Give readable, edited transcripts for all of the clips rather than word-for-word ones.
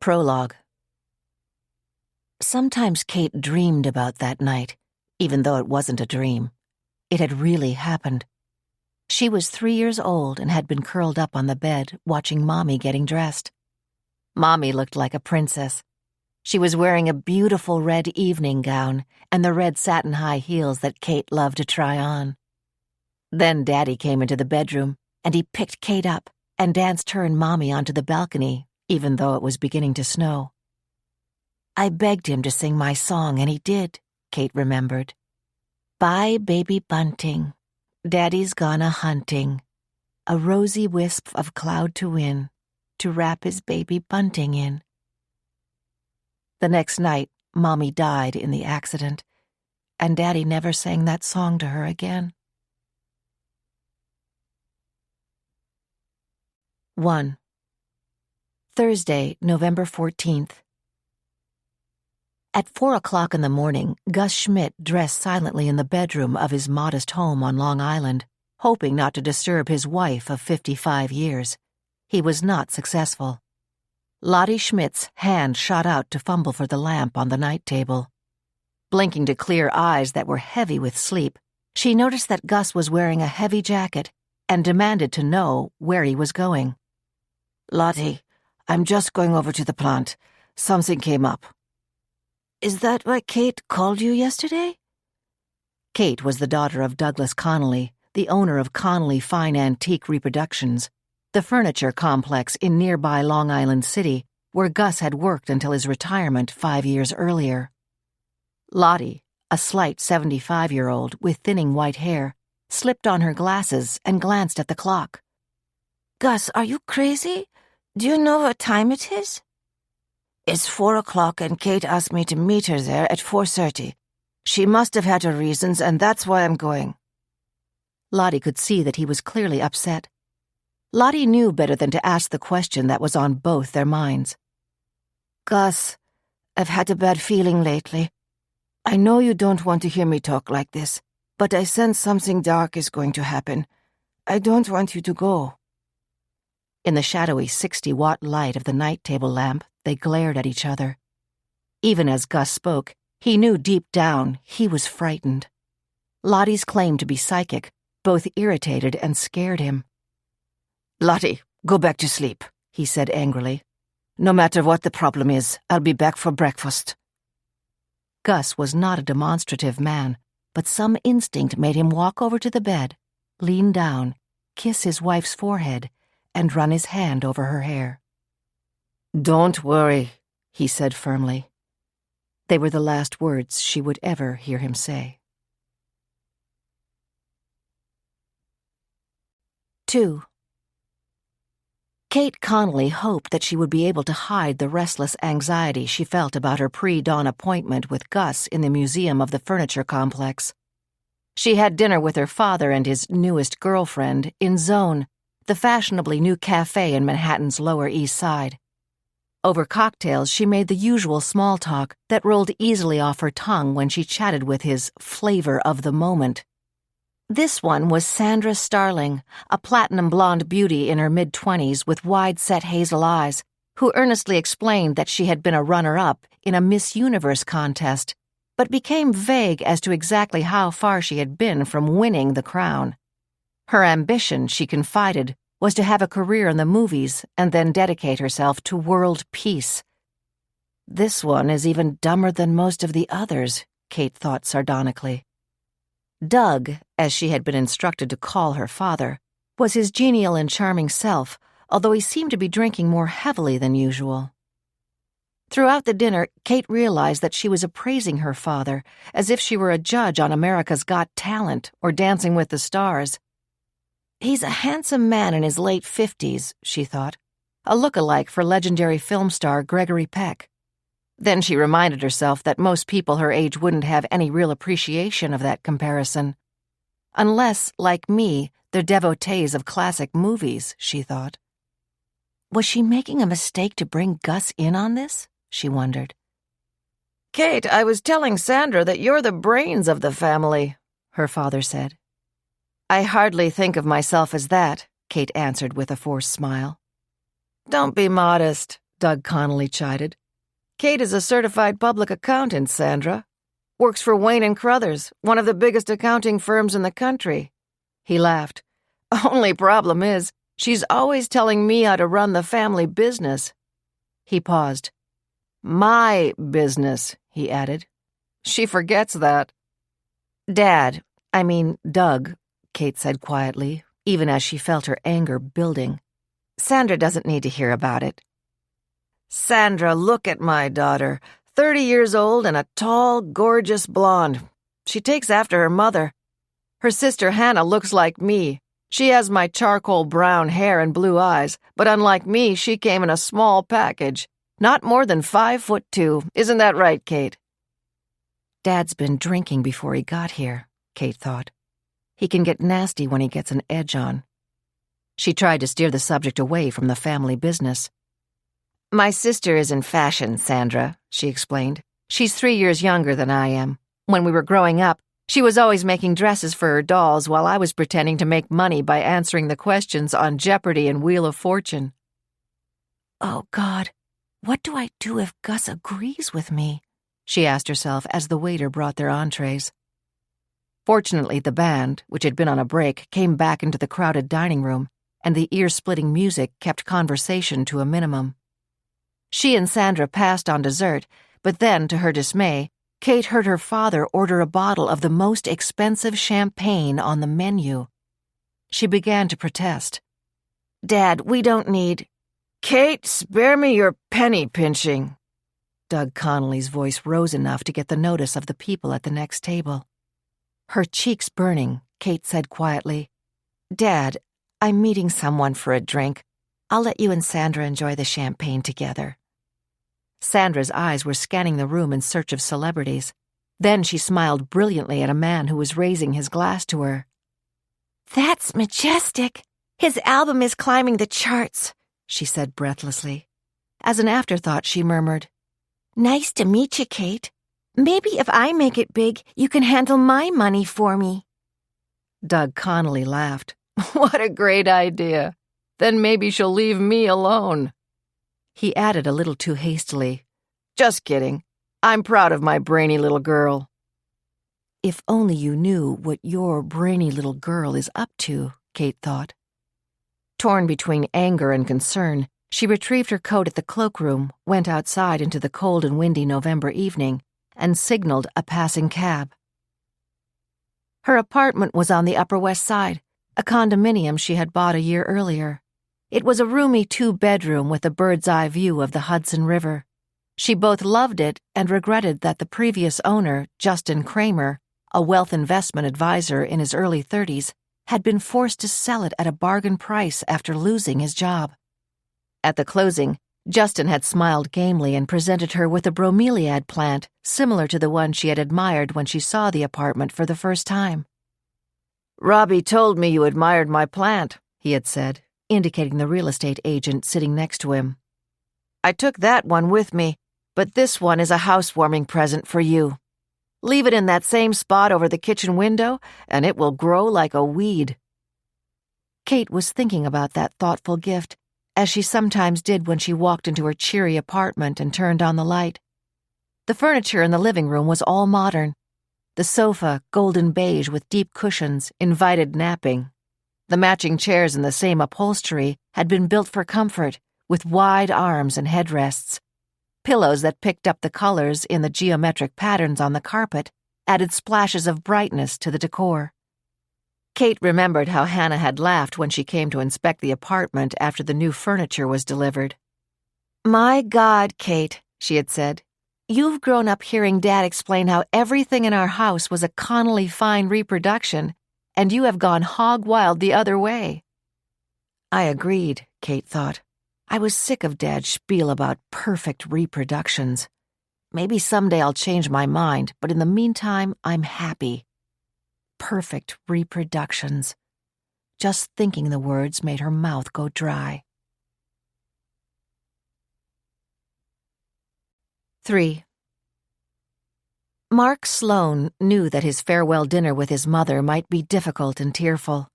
Prologue. Sometimes Kate dreamed about that night, even though it wasn't a dream. It had really happened. She was 3 years old and had been curled up on the bed, watching Mommy getting dressed. Mommy looked like a princess. She was wearing a beautiful red evening gown and the red satin high heels that Kate loved to try on. Then Daddy came into the bedroom, and he picked Kate up and danced her and Mommy onto the balcony, even though it was beginning to snow. I begged him to sing my song, and he did, Kate remembered. Bye, baby bunting. Daddy's gone a-hunting. A rosy wisp of cloud to win, to wrap his baby bunting in. The next night, Mommy died in the accident, and Daddy never sang that song to her again. 1. Thursday, November 14th. At 4 o'clock in the morning, Gus Schmidt dressed silently in the bedroom of his modest home on Long Island, hoping not to disturb his wife of 55 years. He was not successful. Lottie Schmidt's hand shot out to fumble for the lamp on the night table. Blinking to clear eyes that were heavy with sleep, she noticed that Gus was wearing a heavy jacket and demanded to know where he was going. Lottie, I'm just going over to the plant. Something came up. Is that why Kate called you yesterday? Kate was the daughter of Douglas Connolly, the owner of Connolly Fine Antique Reproductions, the furniture complex in nearby Long Island City, where Gus had worked until his retirement 5 years earlier. Lottie, a slight 75-year-old with thinning white hair, slipped on her glasses and glanced at the clock. Gus, are you crazy? Do you know what time it is? It's 4 o'clock and Kate asked me to meet her there at 4:30. She must have had her reasons, and that's why I'm going. Lottie could see that he was clearly upset. Lottie knew better than to ask the question that was on both their minds. Gus, I've had a bad feeling lately. I know you don't want to hear me talk like this, but I sense something dark is going to happen. I don't want you to go. In the shadowy 60-watt light of the night table lamp, they glared at each other. Even as Gus spoke, he knew deep down he was frightened. Lottie's claim to be psychic both irritated and scared him. Lottie, go back to sleep, he said angrily. No matter what the problem is, I'll be back for breakfast. Gus was not a demonstrative man, but some instinct made him walk over to the bed, lean down, kiss his wife's forehead, and run his hand over her hair. Don't worry, he said firmly. They were the last words she would ever hear him say. 2. Kate Connolly hoped that she would be able to hide the restless anxiety she felt about her pre-dawn appointment with Gus in the museum of the furniture complex. She had dinner with her father and his newest girlfriend in Zone, the fashionably new cafe in Manhattan's Lower East Side. Over cocktails, she made the usual small talk that rolled easily off her tongue when she chatted with his flavor of the moment. This one was Sandra Starling, a platinum blonde beauty in her mid-20s with wide-set hazel eyes, who earnestly explained that she had been a runner-up in a Miss Universe contest, but became vague as to exactly how far she had been from winning the crown. Her ambition, she confided, was to have a career in the movies and then dedicate herself to world peace. This one is even dumber than most of the others, Kate thought sardonically. Doug, as she had been instructed to call her father, was his genial and charming self, although he seemed to be drinking more heavily than usual. Throughout the dinner, Kate realized that she was appraising her father as if she were a judge on America's Got Talent or Dancing with the Stars. He's a handsome man in his late 50s, she thought, a look-alike for legendary film star Gregory Peck. Then she reminded herself that most people her age wouldn't have any real appreciation of that comparison. Unless, like me, they're devotees of classic movies, she thought. Was she making a mistake to bring Gus in on this? She wondered. Kate, I was telling Sandra that you're the brains of the family, her father said. I hardly think of myself as that, Kate answered with a forced smile. Don't be modest. Doug Connolly chided. "Kate is a certified public accountant, Sandra. Works for Wayne and Crothers, one of the biggest accounting firms in the country." He laughed. "Only problem is, she's always telling me how to run the family business." He paused. "My business," he added. "She forgets that." Doug," Kate said quietly, even as she felt her anger building. "Sandra doesn't need to hear about it." "Sandra, look at my daughter. 30 years old and a tall, gorgeous blonde. She takes after her mother. Her sister Hannah looks like me. She has my charcoal brown hair and blue eyes, but unlike me, she came in a small package. Not more than 5'2". Isn't that right, Kate?" Dad's been drinking before he got here, Kate thought. He can get nasty when he gets an edge on. She tried to steer the subject away from the family business. "My sister is in fashion, Sandra," she explained. "She's 3 years younger than I am. When we were growing up, she was always making dresses for her dolls while I was pretending to make money by answering the questions on Jeopardy and Wheel of Fortune." "Oh, God, what do I do if Gus agrees with me?" she asked herself as the waiter brought their entrees. Fortunately, the band, which had been on a break, came back into the crowded dining room, and the ear-splitting music kept conversation to a minimum. She and Sandra passed on dessert, but then, to her dismay, Kate heard her father order a bottle of the most expensive champagne on the menu. She began to protest. "Dad, we don't need—" "Kate, spare me your penny pinching." Doug Connolly's voice rose enough to get the notice of the people at the next table. Her cheeks burning, Kate said quietly, "Dad, I'm meeting someone for a drink. I'll let you and Sandra enjoy the champagne together." Sandra's eyes were scanning the room in search of celebrities. Then she smiled brilliantly at a man who was raising his glass to her. "That's majestic. His album is climbing the charts," she said breathlessly. As an afterthought, she murmured, "Nice to meet you, Kate. Maybe if I make it big, you can handle my money for me." Doug Connolly laughed. "What a great idea. Then maybe she'll leave me alone." He added a little too hastily, "Just kidding. I'm proud of my brainy little girl." If only you knew what your brainy little girl is up to, Kate thought. Torn between anger and concern, she retrieved her coat at the cloakroom, went outside into the cold and windy November evening, and signaled a passing cab. Her apartment was on the Upper West Side, a condominium she had bought a year earlier. It was a roomy 2-bedroom with a bird's-eye view of the Hudson River. She both loved it and regretted that the previous owner, Justin Kramer, a wealth investment advisor in his early 30s, had been forced to sell it at a bargain price after losing his job. At the closing, Justin had smiled gamely and presented her with a bromeliad plant similar to the one she had admired when she saw the apartment for the first time. "Robbie told me you admired my plant," he had said, indicating the real estate agent sitting next to him. "I took that one with me, but this one is a housewarming present for you. Leave it in that same spot over the kitchen window, and it will grow like a weed." Kate was thinking about that thoughtful gift, as she sometimes did when she walked into her cheery apartment and turned on the light. The furniture in the living room was all modern. The sofa, golden beige with deep cushions, invited napping. The matching chairs in the same upholstery had been built for comfort, with wide arms and headrests. Pillows that picked up the colors in the geometric patterns on the carpet added splashes of brightness to the decor. Kate remembered how Hannah had laughed when she came to inspect the apartment after the new furniture was delivered. "My God, Kate," she had said, "you've grown up hearing Dad explain how everything in our house was a Connolly fine reproduction, and you have gone hog wild the other way." I agreed, Kate thought. I was sick of Dad's spiel about perfect reproductions. Maybe someday I'll change my mind, but in the meantime, I'm happy. Perfect reproductions. Just thinking the words made her mouth go dry. 3. Mark Sloane knew that his farewell dinner with his mother might be difficult and tearful.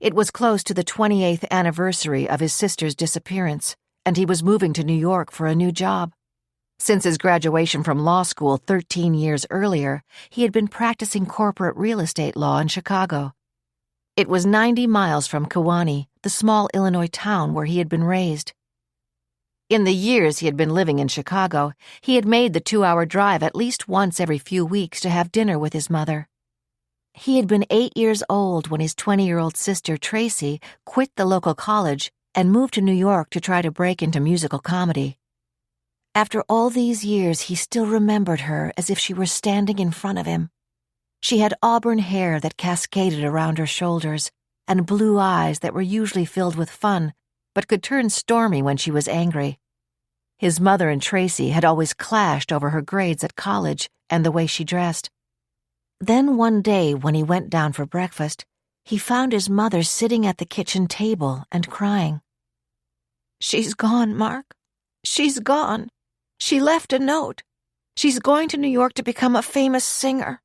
It was close to the 28th anniversary of his sister's disappearance, and he was moving to New York for a new job. Since his graduation from law school 13 years earlier, he had been practicing corporate real estate law in Chicago. It was 90 miles from Kewanee, the small Illinois town where he had been raised. In the years he had been living in Chicago, he had made the 2-hour drive at least once every few weeks to have dinner with his mother. He had been 8 years old when his 20-year-old sister, Tracy, quit the local college and moved to New York to try to break into musical comedy. After all these years, he still remembered her as if she were standing in front of him. She had auburn hair that cascaded around her shoulders and blue eyes that were usually filled with fun, but could turn stormy when she was angry. His mother and Tracy had always clashed over her grades at college and the way she dressed. Then one day, when he went down for breakfast, he found his mother sitting at the kitchen table and crying. "She's gone, Mark. She's gone. She left a note. She's going to New York to become a famous singer.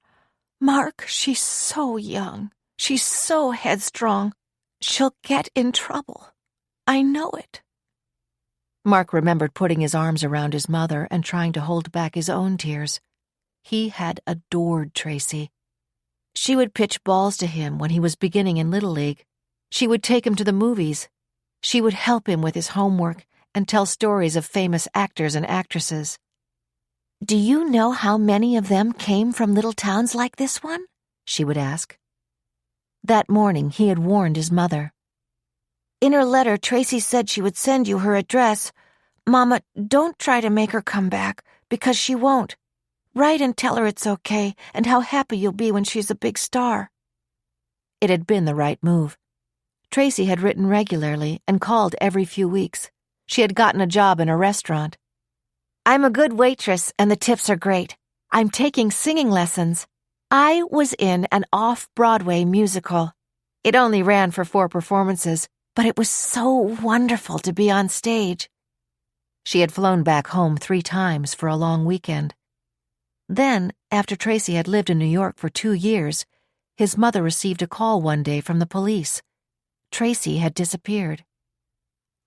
Mark, she's so young. She's so headstrong. She'll get in trouble. I know it." Mark remembered putting his arms around his mother and trying to hold back his own tears. He had adored Tracy. She would pitch balls to him when he was beginning in Little League. She would take him to the movies. She would help him with his homework and tell stories of famous actors and actresses. "Do you know how many of them came from little towns like this one?" she would ask. That morning he had warned his mother. "In her letter, Tracy said she would send you her address. Mama, don't try to make her come back, because she won't. Write and tell her it's okay and how happy you'll be when she's a big star." It had been the right move. Tracy had written regularly and called every few weeks. She had gotten a job in a restaurant. "I'm a good waitress and the tips are great. I'm taking singing lessons. I was in an off-Broadway musical. It only ran for 4 performances, but it was so wonderful to be on stage." She had flown back home 3 times for a long weekend. Then, after Tracy had lived in New York for 2 years, his mother received a call one day from the police. Tracy had disappeared.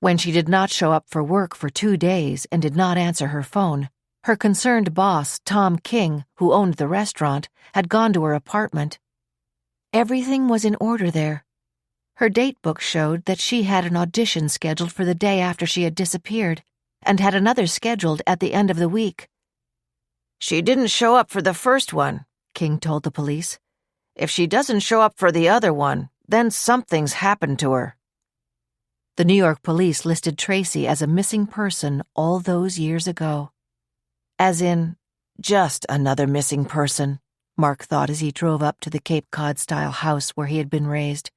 When she did not show up for work for 2 days and did not answer her phone, her concerned boss, Tom King, who owned the restaurant, had gone to her apartment. Everything was in order there. Her date book showed that she had an audition scheduled for the day after she had disappeared, and had another scheduled at the end of the week. "She didn't show up for the first one," King told the police. "If she doesn't show up for the other one, then something's happened to her." The New York police listed Tracy as a missing person all those years ago. As in, just another missing person, Mark thought as he drove up to the Cape Cod-style house where he had been raised.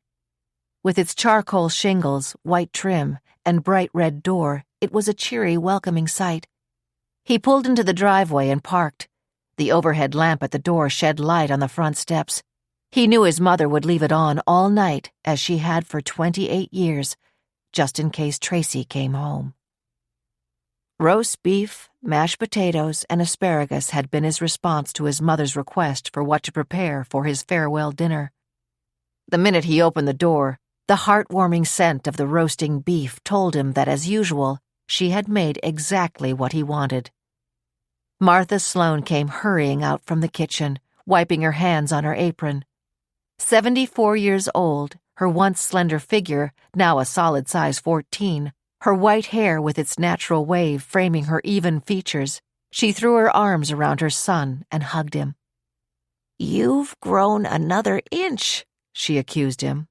With its charcoal shingles, white trim, and bright red door, it was a cheery, welcoming sight. He pulled into the driveway and parked. The overhead lamp at the door shed light on the front steps. He knew his mother would leave it on all night, as she had for 28 years, just in case Tracy came home. Roast beef, mashed potatoes, and asparagus had been his response to his mother's request for what to prepare for his farewell dinner. The minute he opened the door, the heartwarming scent of the roasting beef told him that, as usual, she had made exactly what he wanted. Martha Sloane came hurrying out from the kitchen, wiping her hands on her apron. 74 years old, her once slender figure, now a solid size 14, her white hair with its natural wave framing her even features, she threw her arms around her son and hugged him. "You've grown another inch," she accused him.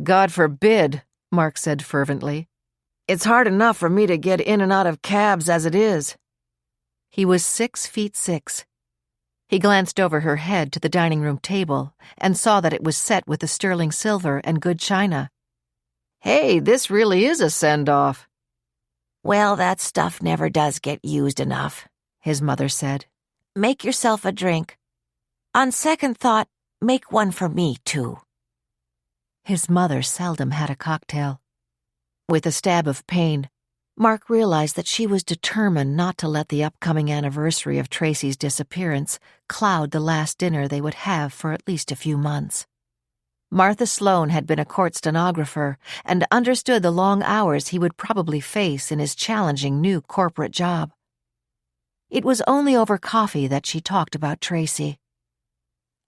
"God forbid," Mark said fervently. "It's hard enough for me to get in and out of cabs as it is." He was 6'6". He glanced over her head to the dining room table and saw that it was set with the sterling silver and good china. "Hey, this really is a send-off." "Well, that stuff never does get used enough," his mother said. "Make yourself a drink. On second thought, make one for me, too." His mother seldom had a cocktail. With a stab of pain, Mark realized that she was determined not to let the upcoming anniversary of Tracy's disappearance cloud the last dinner they would have for at least a few months. Martha Sloane had been a court stenographer and understood the long hours he would probably face in his challenging new corporate job. It was only over coffee that she talked about Tracy.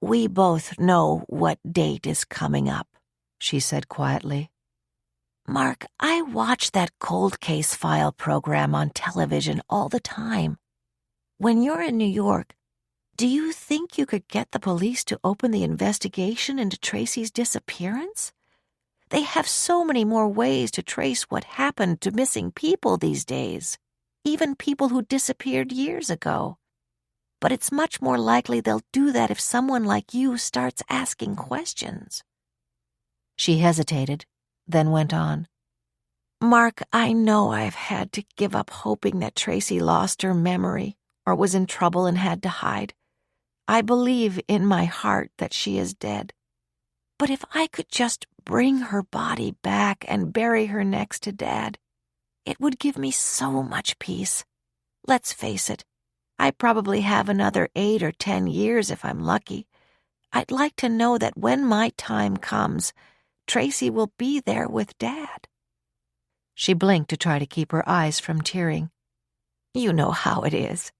"We both know what date is coming up," she said quietly. "Mark, I watch that cold case file program on television all the time. When you're in New York, do you think you could get the police to open the investigation into Tracy's disappearance? They have so many more ways to trace what happened to missing people these days, even people who disappeared years ago. But it's much more likely they'll do that if someone like you starts asking questions." She hesitated, then went on. "Mark, I know I've had to give up hoping that Tracy lost her memory or was in trouble and had to hide. I believe in my heart that she is dead. But if I could just bring her body back and bury her next to Dad, it would give me so much peace. Let's face it, I probably have another 8 or 10 years if I'm lucky. I'd like to know that when my time comes, Tracy will be there with Dad." She blinked to try to keep her eyes from tearing. "You know how it is.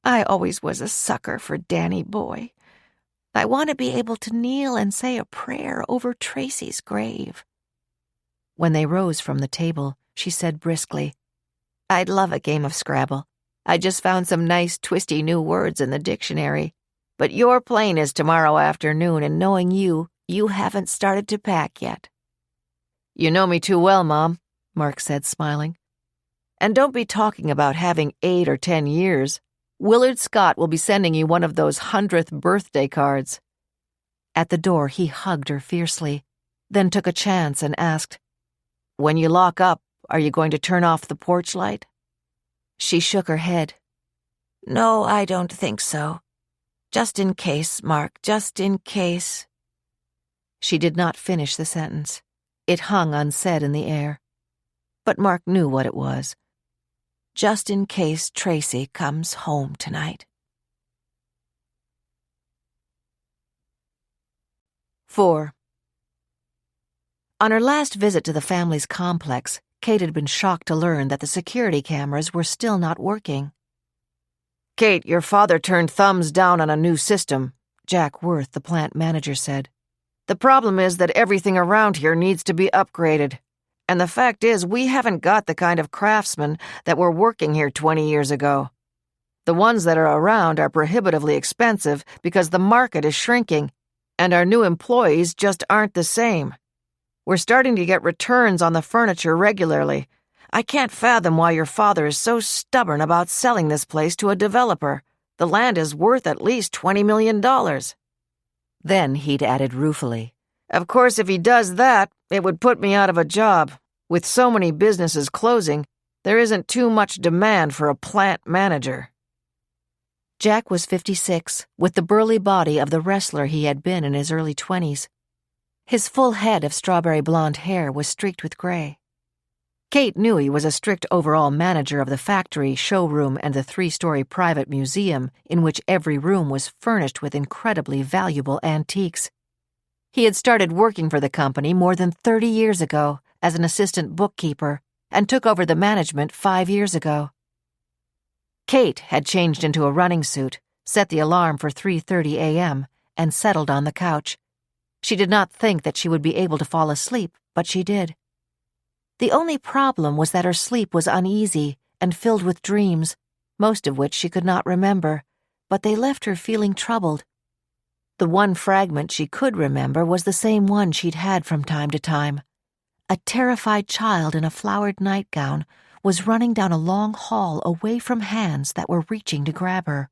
I always was a sucker for Danny Boy. I want to be able to kneel and say a prayer over Tracy's grave." When they rose from the table, she said briskly, "I'd love a game of Scrabble. I just found some nice twisty new words in the dictionary. But your plane is tomorrow afternoon, and knowing you haven't started to pack yet." "You know me too well, Mom," Mark said, smiling. "And don't be talking about having 8 or 10 years. Willard Scott will be sending you one of those 100th birthday cards." At the door, he hugged her fiercely, then took a chance and asked, "When you lock up, are you going to turn off the porch light?" She shook her head. "No, I don't think so. Just in case, Mark, just in case." She did not finish the sentence. It hung unsaid in the air. But Mark knew what it was. Just in case Tracy comes home tonight. 4. On her last visit to the family's complex, Kate had been shocked to learn that the security cameras were still not working. "Kate, your father turned thumbs down on a new system," Jack Worth, the plant manager, said. "The problem is that everything around here needs to be upgraded. And the fact is, we haven't got the kind of craftsmen that were working here 20 years ago. The ones that are around are prohibitively expensive because the market is shrinking, and our new employees just aren't the same. We're starting to get returns on the furniture regularly. I can't fathom why your father is so stubborn about selling this place to a developer. The land is worth at least $20 million. Then he'd added ruefully, "Of course, if he does that, it would put me out of a job. With so many businesses closing, there isn't too much demand for a plant manager." Jack was 56, with the burly body of the wrestler he had been in his early 20s. His full head of strawberry blonde hair was streaked with gray. Kate knew he was a strict overall manager of the factory, showroom, and the 3-story private museum in which every room was furnished with incredibly valuable antiques. He had started working for the company more than 30 years ago as an assistant bookkeeper and took over the management 5 years ago. Kate had changed into a running suit, set the alarm for 3:30 a.m., and settled on the couch. She did not think that she would be able to fall asleep, but she did. The only problem was that her sleep was uneasy and filled with dreams, most of which she could not remember, but they left her feeling troubled. The one fragment she could remember was the same one she'd had from time to time. A terrified child in a flowered nightgown was running down a long hall away from hands that were reaching to grab her.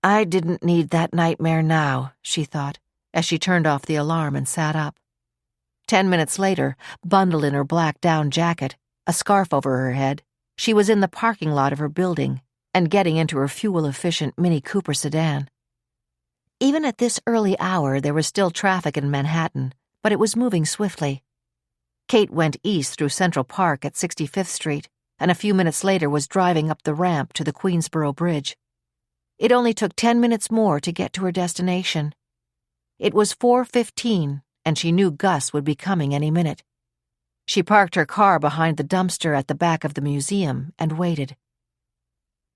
"I didn't need that nightmare now," she thought, as she turned off the alarm and sat up. 10 minutes later, bundled in her black down jacket, a scarf over her head, she was in the parking lot of her building and getting into her fuel-efficient Mini Cooper sedan. Even at this early hour, there was still traffic in Manhattan, but it was moving swiftly. Kate went east through Central Park at 65th Street, and a few minutes later was driving up the ramp to the Queensboro Bridge. It only took 10 minutes more to get to her destination. It was 4:15 and she knew Gus would be coming any minute. She parked her car behind the dumpster at the back of the museum and waited.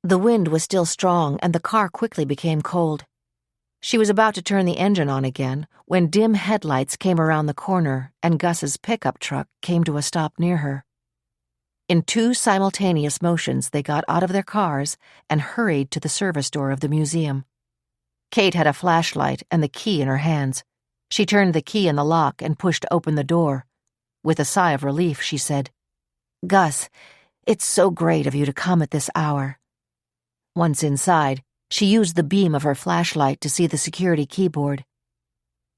The wind was still strong, and the car quickly became cold. She was about to turn the engine on again when dim headlights came around the corner and Gus's pickup truck came to a stop near her. In 2 simultaneous motions, they got out of their cars and hurried to the service door of the museum. Kate had a flashlight and the key in her hands. She turned the key in the lock and pushed open the door. With a sigh of relief, she said, "Gus, it's so great of you to come at this hour." Once inside, she used the beam of her flashlight to see the security keyboard.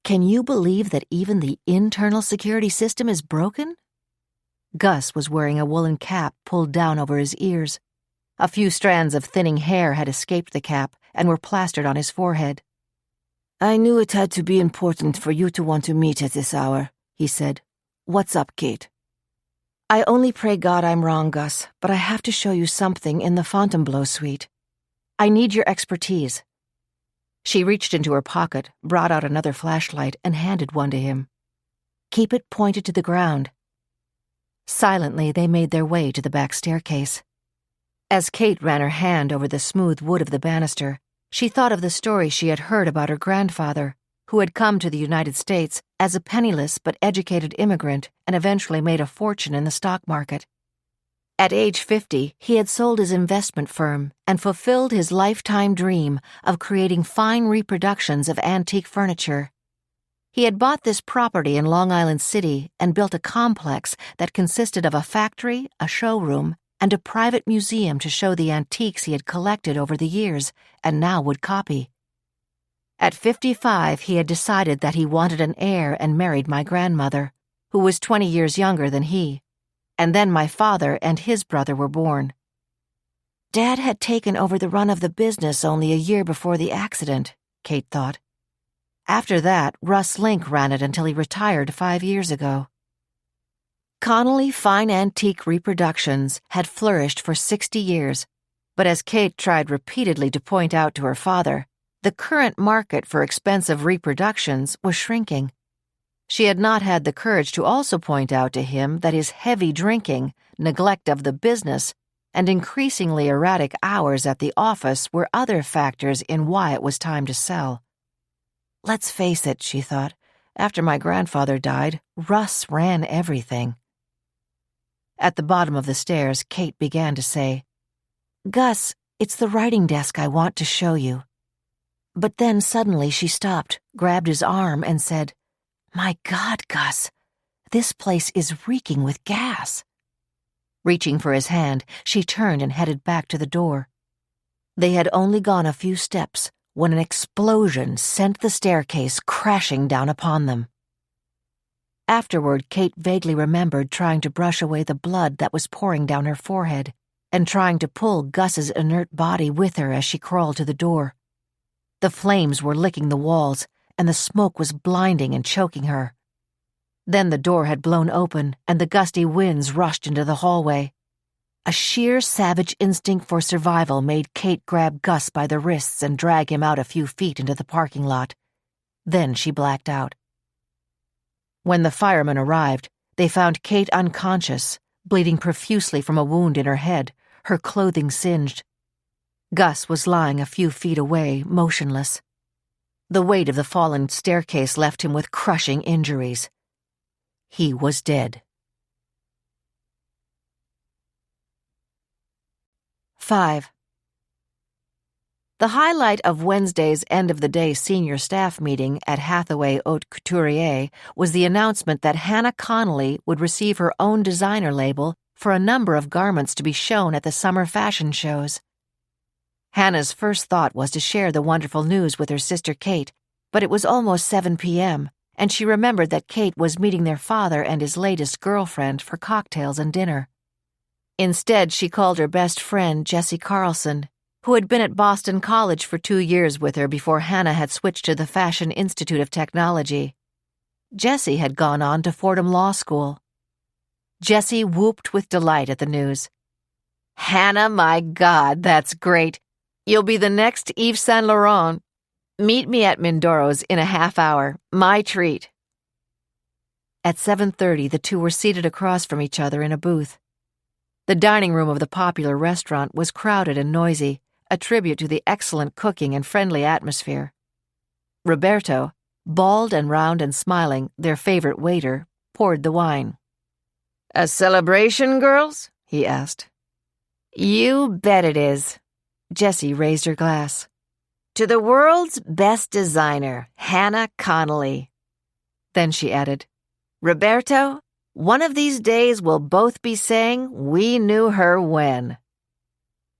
Can you believe that even the internal security system is broken? Gus was wearing a woolen cap pulled down over his ears. A few strands of thinning hair had escaped the cap and were plastered on his forehead. I knew it had to be important for you to want to meet at this hour, he said. What's up, Kate? I only pray God I'm wrong, Gus, but I have to show you something in the Fontainebleau suite. I need your expertise. She reached into her pocket, brought out another flashlight, and handed one to him. Keep it pointed to the ground. Silently, they made their way to the back staircase. As Kate ran her hand over the smooth wood of the banister, she thought of the story she had heard about her grandfather, who had come to the United States as a penniless but educated immigrant and eventually made a fortune in the stock market. At age 50, he had sold his investment firm and fulfilled his lifetime dream of creating fine reproductions of antique furniture. He had bought this property in Long Island City and built a complex that consisted of a factory, a showroom, and a private museum to show the antiques he had collected over the years and now would copy. At 55, he had decided that he wanted an heir and married my grandmother, who was 20 years younger than he. And then my father and his brother were born. Dad had taken over the run of the business only a year before the accident, Kate thought. After that, Russ Link ran it until he retired 5 years ago. Connolly Fine Antique Reproductions had flourished for 60 years, but as Kate tried repeatedly to point out to her father, the current market for expensive reproductions was shrinking. She had not had the courage to also point out to him that his heavy drinking, neglect of the business, and increasingly erratic hours at the office were other factors in why it was time to sell. Let's face it, she thought, after my grandfather died, Russ ran everything. At the bottom of the stairs, Kate began to say, Gus, it's the writing desk I want to show you. But then suddenly she stopped, grabbed his arm, and said, My God, Gus, this place is reeking with gas. Reaching for his hand, she turned and headed back to the door. They had only gone a few steps when an explosion sent the staircase crashing down upon them. Afterward, Kate vaguely remembered trying to brush away the blood that was pouring down her forehead and trying to pull Gus's inert body with her as she crawled to the door. The flames were licking the walls, and the smoke was blinding and choking her. Then the door had blown open, and the gusty winds rushed into the hallway. A sheer savage instinct for survival made Kate grab Gus by the wrists and drag him out a few feet into the parking lot. Then she blacked out. When the firemen arrived, they found Kate unconscious, bleeding profusely from a wound in her head, her clothing singed. Gus was lying a few feet away, motionless. The weight of the fallen staircase left him with crushing injuries. He was dead. 5. The highlight of Wednesday's end-of-the-day senior staff meeting at Hathaway Haute Couturier was the announcement that Hannah Connolly would receive her own designer label for a number of garments to be shown at the summer fashion shows. Hannah's first thought was to share the wonderful news with her sister Kate, but it was almost 7 p.m., and she remembered that Kate was meeting their father and his latest girlfriend for cocktails and dinner. Instead, she called her best friend, Jessie Carlson, who had been at Boston College for 2 years with her before Hannah had switched to the Fashion Institute of Technology. Jessie had gone on to Fordham Law School. Jessie whooped with delight at the news. Hannah, my God, that's great. You'll be the next Yves Saint Laurent. Meet me at Mindoro's in a half hour. My treat. At 7:30, the two were seated across from each other in a booth. The dining room of the popular restaurant was crowded and noisy, a tribute to the excellent cooking and friendly atmosphere. Roberto, bald and round and smiling, their favorite waiter, poured the wine. "A celebration, girls?" he asked. You bet it is. Jessie raised her glass. To the world's best designer, Hannah Connolly. Then she added, Roberto, one of these days we'll both be saying we knew her when.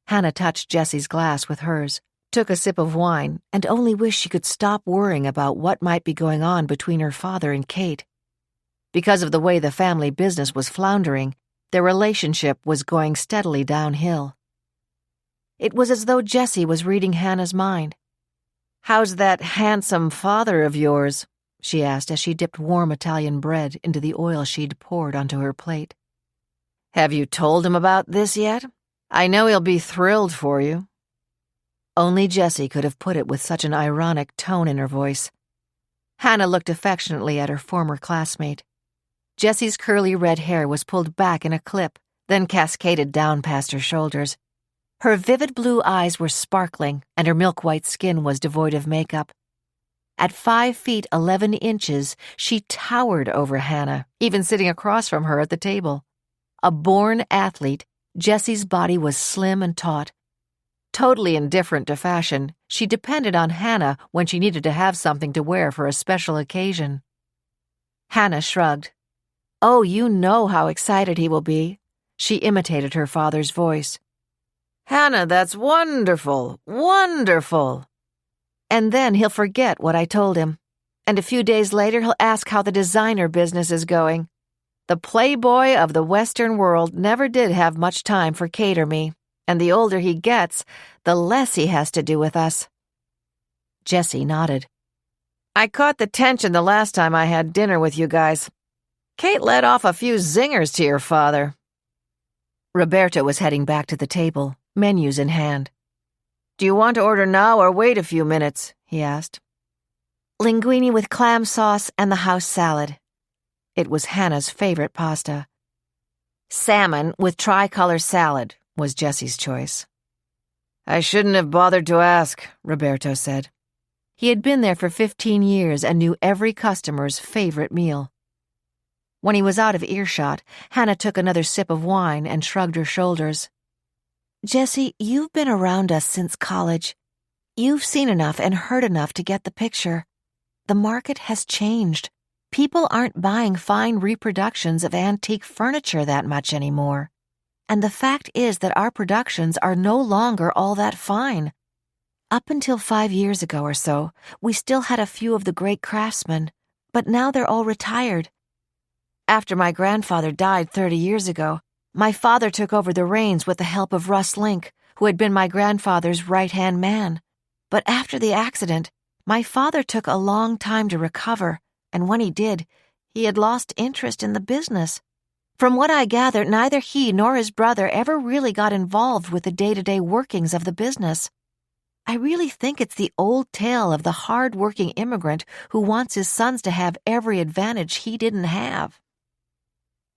Hannah touched Jessie's glass with hers, took a sip of wine, and only wished she could stop worrying about what might be going on between her father and Kate. Because of the way the family business was floundering, their relationship was going steadily downhill. It was as though Jessie was reading Hannah's mind. "How's that handsome father of yours?" she asked as she dipped warm Italian bread into the oil she'd poured onto her plate. "Have you told him about this yet? I know he'll be thrilled for you." Only Jessie could have put it with such an ironic tone in her voice. Hannah looked affectionately at her former classmate. Jessie's curly red hair was pulled back in a clip, then cascaded down past her shoulders. Her vivid blue eyes were sparkling, and her milk-white skin was devoid of makeup. At 5 feet 11 inches, she towered over Hannah, even sitting across from her at the table. A born athlete, Jessie's body was slim and taut. Totally indifferent to fashion, she depended on Hannah when she needed to have something to wear for a special occasion. Hannah shrugged. "Oh, you know how excited he will be." She imitated her father's voice. "Hannah, that's wonderful, wonderful." And then he'll forget what I told him. And a few days later he'll ask how the designer business is going. The playboy of the Western world never did have much time for Kate or me, and the older he gets, the less he has to do with us. Jessie nodded. "I caught the tension the last time I had dinner with you guys. Kate let off a few zingers to your father." Roberto was heading back to the table, menus in hand. "Do you want to order now or wait a few minutes?" he asked. Linguine with clam sauce and the house salad. It was Hannah's favorite pasta. Salmon with tricolor salad was Jessie's choice. "I shouldn't have bothered to ask," Roberto said. He had been there for 15 years and knew every customer's favorite meal. When he was out of earshot, Hannah took another sip of wine and shrugged her shoulders. Jessie, you've been around us since college. You've seen enough and heard enough to get the picture. The market has changed. People aren't buying fine reproductions of antique furniture that much anymore. And the fact is that our productions are no longer all that fine. Up until 5 years ago or so, we still had a few of the great craftsmen, but now they're all retired. After my grandfather died 30 years ago, my father took over the reins with the help of Russ Link, who had been my grandfather's right-hand man. But after the accident, my father took a long time to recover, and when he did, he had lost interest in the business. From what I gather, neither he nor his brother ever really got involved with the day-to-day workings of the business. I really think it's the old tale of the hard-working immigrant who wants his sons to have every advantage he didn't have.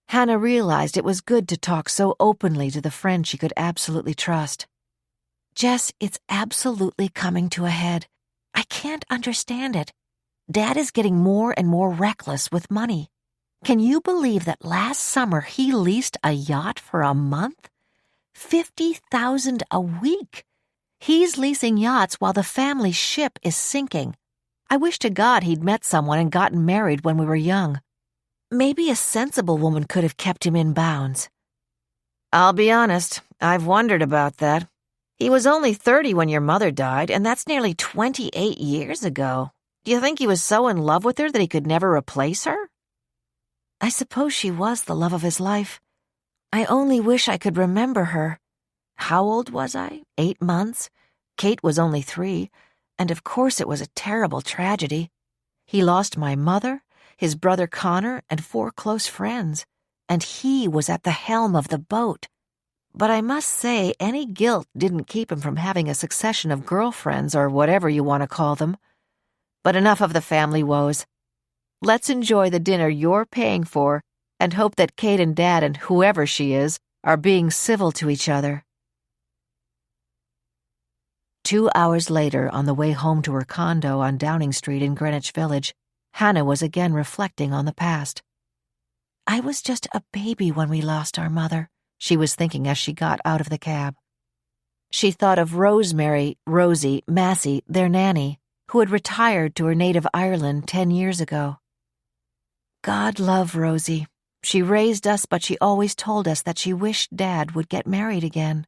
Hannah realized it was good to talk so openly to the friend she could absolutely trust. Jess, it's absolutely coming to a head. I can't understand it. Dad is getting more and more reckless with money. Can you believe that last summer he leased a yacht for a month? $50,000 a week. He's leasing yachts while the family ship is sinking. I wish to God he'd met someone and gotten married when we were young. Maybe a sensible woman could have kept him in bounds. I'll be honest, I've wondered about that. He was only 30 when your mother died, and that's nearly 28 years ago. Do you think he was so in love with her that he could never replace her? I suppose she was the love of his life. I only wish I could remember her. How old was I? 8 months? Kate was only 3, and of course it was a terrible tragedy. He lost my mother, his brother Connor, and 4 close friends, and he was at the helm of the boat. But I must say, any guilt didn't keep him from having a succession of girlfriends or whatever you want to call them. But enough of the family woes. Let's enjoy the dinner you're paying for and hope that Kate and Dad and whoever she is are being civil to each other." 2 hours later, on the way home to her condo on Downing Street in Greenwich Village, Hannah was again reflecting on the past. "I was just a baby when we lost our mother," she was thinking as she got out of the cab. She thought of Rosemary, Rosie, Massey, their nanny, who had retired to her native Ireland 10 years ago. "God love Rosie. She raised us, but she always told us that she wished Dad would get married again."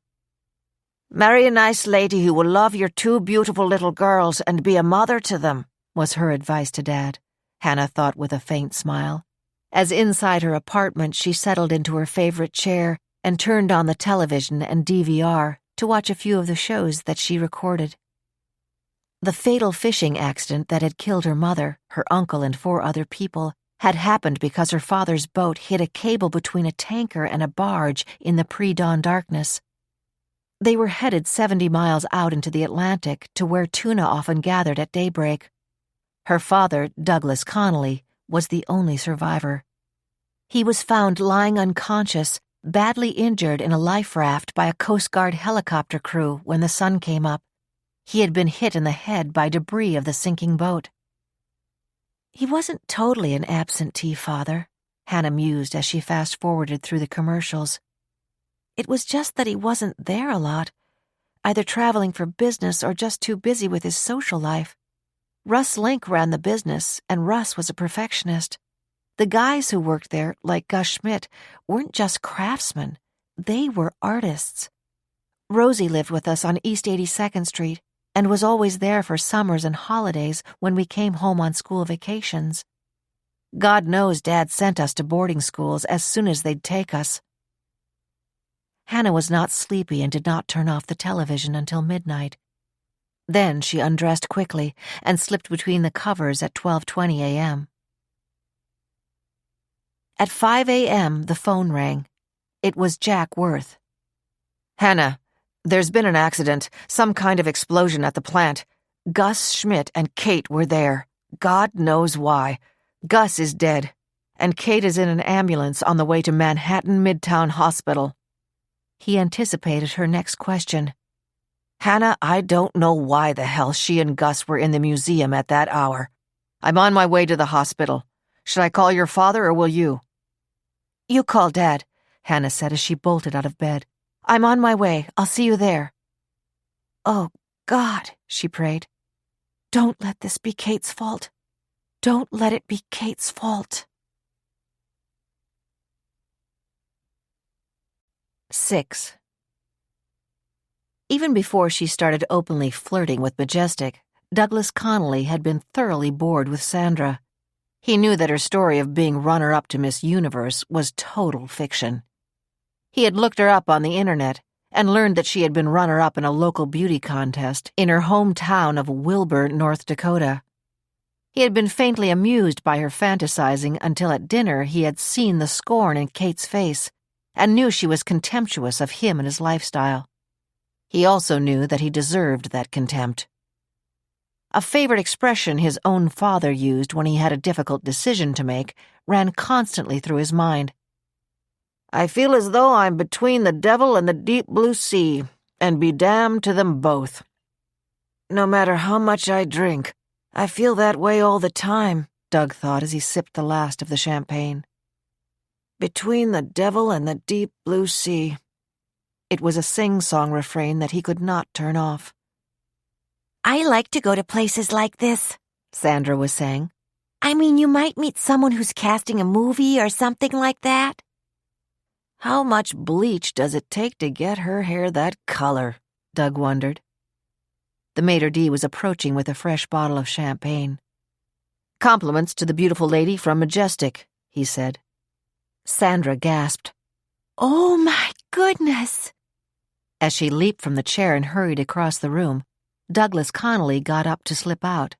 "Marry a nice lady who will love your 2 beautiful little girls and be a mother to them," was her advice to Dad, Hannah thought with a faint smile, as inside her apartment she settled into her favorite chair and turned on the television and DVR to watch a few of the shows that she recorded. The fatal fishing accident that had killed her mother, her uncle, and 4 other people had happened because her father's boat hit a cable between a tanker and a barge in the pre-dawn darkness. They were headed 70 miles out into the Atlantic to where tuna often gathered at daybreak. Her father, Douglas Connolly, was the only survivor. He was found lying unconscious, badly injured in a life raft by a Coast Guard helicopter crew when the sun came up. He had been hit in the head by debris of the sinking boat. "He wasn't totally an absentee father," Hannah mused as she fast-forwarded through the commercials. "It was just that he wasn't there a lot, either traveling for business or just too busy with his social life. Russ Link ran the business, and Russ was a perfectionist. The guys who worked there, like Gus Schmidt, weren't just craftsmen. They were artists. Rosie lived with us on East 82nd Street and was always there for summers and holidays when we came home on school vacations. God knows Dad sent us to boarding schools as soon as they'd take us." Hannah was not sleepy and did not turn off the television until midnight. Then she undressed quickly and slipped between the covers at 12:20 a.m. At 5 a.m., the phone rang. It was Jack Worth. "Hannah, there's been an accident, some kind of explosion at the plant. Gus Schmidt and Kate were there. God knows why. Gus is dead, and Kate is in an ambulance on the way to Manhattan Midtown Hospital." He anticipated her next question. "Hannah, I don't know why the hell she and Gus were in the museum at that hour. I'm on my way to the hospital. Should I call your father or will you?" "You call Dad," Hannah said as she bolted out of bed. "I'm on my way. I'll see you there." "Oh, God," she prayed. "Don't let this be Kate's fault. Don't let it be Kate's fault." 6. Even before she started openly flirting with Majestic, Douglas Connolly had been thoroughly bored with Sandra. He knew that her story of being runner-up to Miss Universe was total fiction. He had looked her up on the internet and learned that she had been runner-up in a local beauty contest in her hometown of Wilbur, North Dakota. He had been faintly amused by her fantasizing until at dinner he had seen the scorn in Kate's face and knew she was contemptuous of him and his lifestyle. He also knew that he deserved that contempt. A favorite expression his own father used when he had a difficult decision to make ran constantly through his mind. "I feel as though I'm between the devil and the deep blue sea, and be damned to them both. No matter how much I drink, I feel that way all the time," Doug thought as he sipped the last of the champagne. "Between the devil and the deep blue sea." It was a sing-song refrain that he could not turn off. "I like to go to places like this," Sandra was saying. "I mean, you might meet someone who's casting a movie or something like that." How much bleach does it take to get her hair that color? Doug wondered. The maitre d' was approaching with a fresh bottle of champagne. "Compliments to the beautiful lady from Majestic," he said. Sandra gasped. "Oh, my goodness!" As she leaped from the chair and hurried across the room, Douglas Connolly got up to slip out.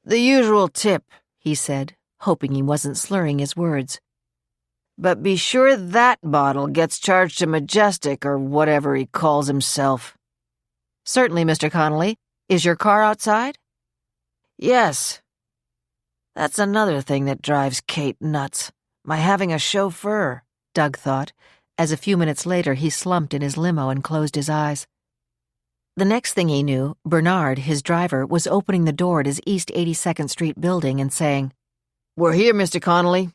"The usual tip," he said, hoping he wasn't slurring his words. "But be sure that bottle gets charged to Majestic or whatever he calls himself." "Certainly, Mr. Connolly. Is your car outside?" "Yes." That's another thing that drives Kate nuts. My having a chauffeur, Doug thought, as a few minutes later he slumped in his limo and closed his eyes. The next thing he knew, Bernard, his driver, was opening the door at his East 82nd Street building and saying, "We're here, Mr. Connolly."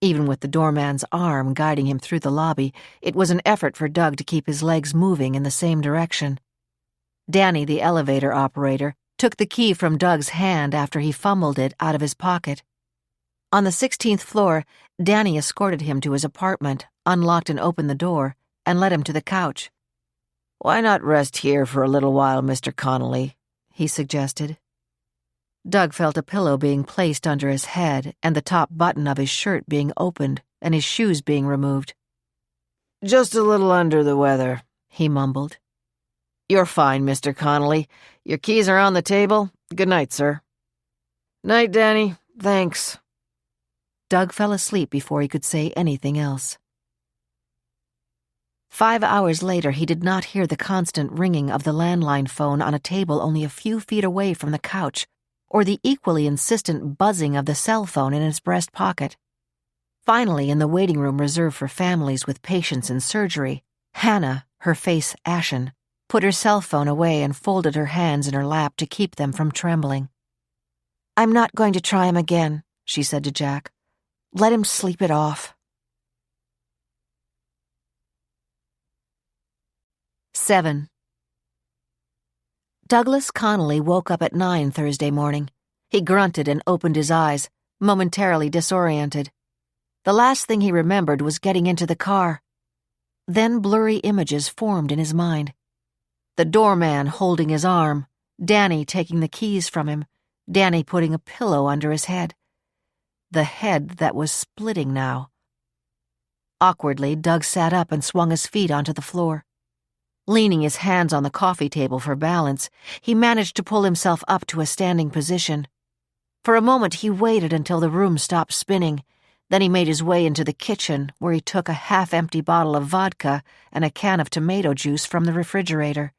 Even with the doorman's arm guiding him through the lobby, it was an effort for Doug to keep his legs moving in the same direction. Danny, the elevator operator, took the key from Doug's hand after he fumbled it out of his pocket. On the 16th floor, Danny escorted him to his apartment, unlocked and opened the door, and led him to the couch. "Why not rest here for a little while, Mr. Connolly?" he suggested. Doug felt a pillow being placed under his head and the top button of his shirt being opened and his shoes being removed. "Just a little under the weather," he mumbled. "You're fine, Mr. Connolly. Your keys are on the table. Good night, sir." "Night, Danny. Thanks." Doug fell asleep before he could say anything else. 5 hours later, he did not hear the constant ringing of the landline phone on a table only a few feet away from the couch, or the equally insistent buzzing of the cell phone in his breast pocket. Finally, in the waiting room reserved for families with patients in surgery, Hannah, her face ashen, put her cell phone away and folded her hands in her lap to keep them from trembling. "I'm not going to try him again," she said to Jack. "Let him sleep it off." 7. Douglas Connolly woke up at 9 Thursday morning. He grunted and opened his eyes, momentarily disoriented. The last thing he remembered was getting into the car. Then blurry images formed in his mind. The doorman holding his arm, Danny taking the keys from him, Danny putting a pillow under his head. The head that was splitting now. Awkwardly, Doug sat up and swung his feet onto the floor. Leaning his hands on the coffee table for balance, he managed to pull himself up to a standing position. For a moment he waited until the room stopped spinning. Then he made his way into the kitchen, where he took a half-empty bottle of vodka and a can of tomato juice from the refrigerator.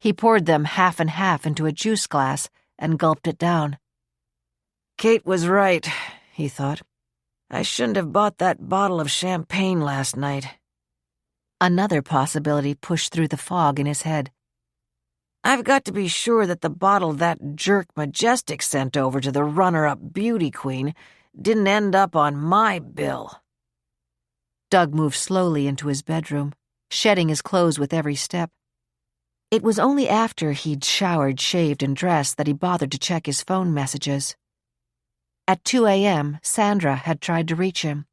He poured them half and half into a juice glass and gulped it down. "Kate was right," he thought. "I shouldn't have bought that bottle of champagne last night." Another possibility pushed through the fog in his head. "I've got to be sure that the bottle that jerk Majestic sent over to the runner-up beauty queen didn't end up on my bill." Doug moved slowly into his bedroom, shedding his clothes with every step. It was only after he'd showered, shaved, and dressed that he bothered to check his phone messages. At 2 a.m., Sandra had tried to reach him.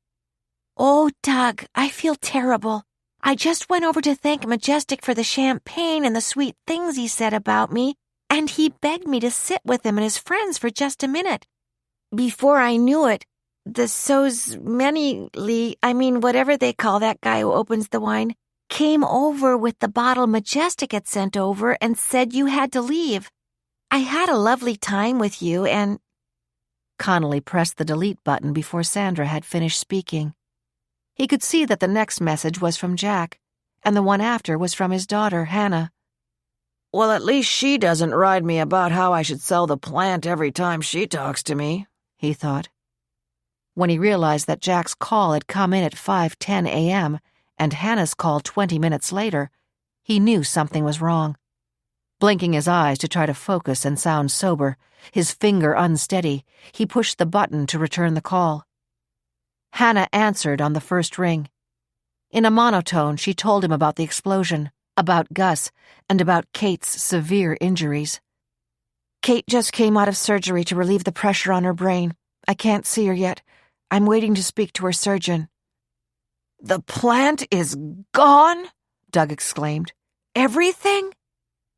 "Oh, Doug, I feel terrible. I just went over to thank Majestic for the champagne and the sweet things he said about me, and he begged me to sit with him and his friends for just a minute. Before I knew it, the whatever they call that guy who opens the wine, came over with the bottle Majestic had sent over and said you had to leave. I had a lovely time with you and—" Connolly pressed the delete button before Sandra had finished speaking. He could see that the next message was from Jack, and the one after was from his daughter, Hannah. "Well, at least she doesn't ride me about how I should sell the plant every time she talks to me," he thought. When he realized that Jack's call had come in at 5:10 a.m. and Hannah's call 20 minutes later, he knew something was wrong. Blinking his eyes to try to focus and sound sober, his finger unsteady, he pushed the button to return the call. Hannah answered on the first ring. In a monotone, she told him about the explosion, about Gus, and about Kate's severe injuries. "Kate just came out of surgery to relieve the pressure on her brain. I can't see her yet. I'm waiting to speak to her surgeon." "The plant is gone?" Doug exclaimed. "Everything?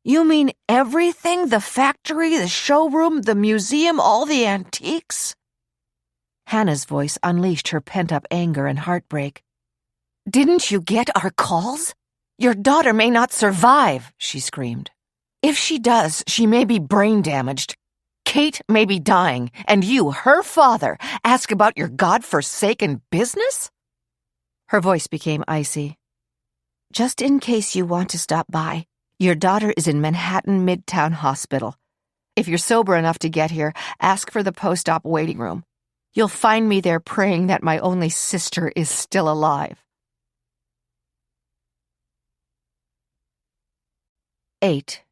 You mean everything? The factory, the showroom, the museum, all the antiques?" Hannah's voice unleashed her pent-up anger and heartbreak. "Didn't you get our calls? Your daughter may not survive," she screamed. "If she does, she may be brain damaged. Kate may be dying, and you, her father, ask about your God-forsaken business?" Her voice became icy. "Just in case you want to stop by, your daughter is in Manhattan Midtown Hospital. If you're sober enough to get here, ask for the post-op waiting room. You'll find me there praying that my only sister is still alive. 8.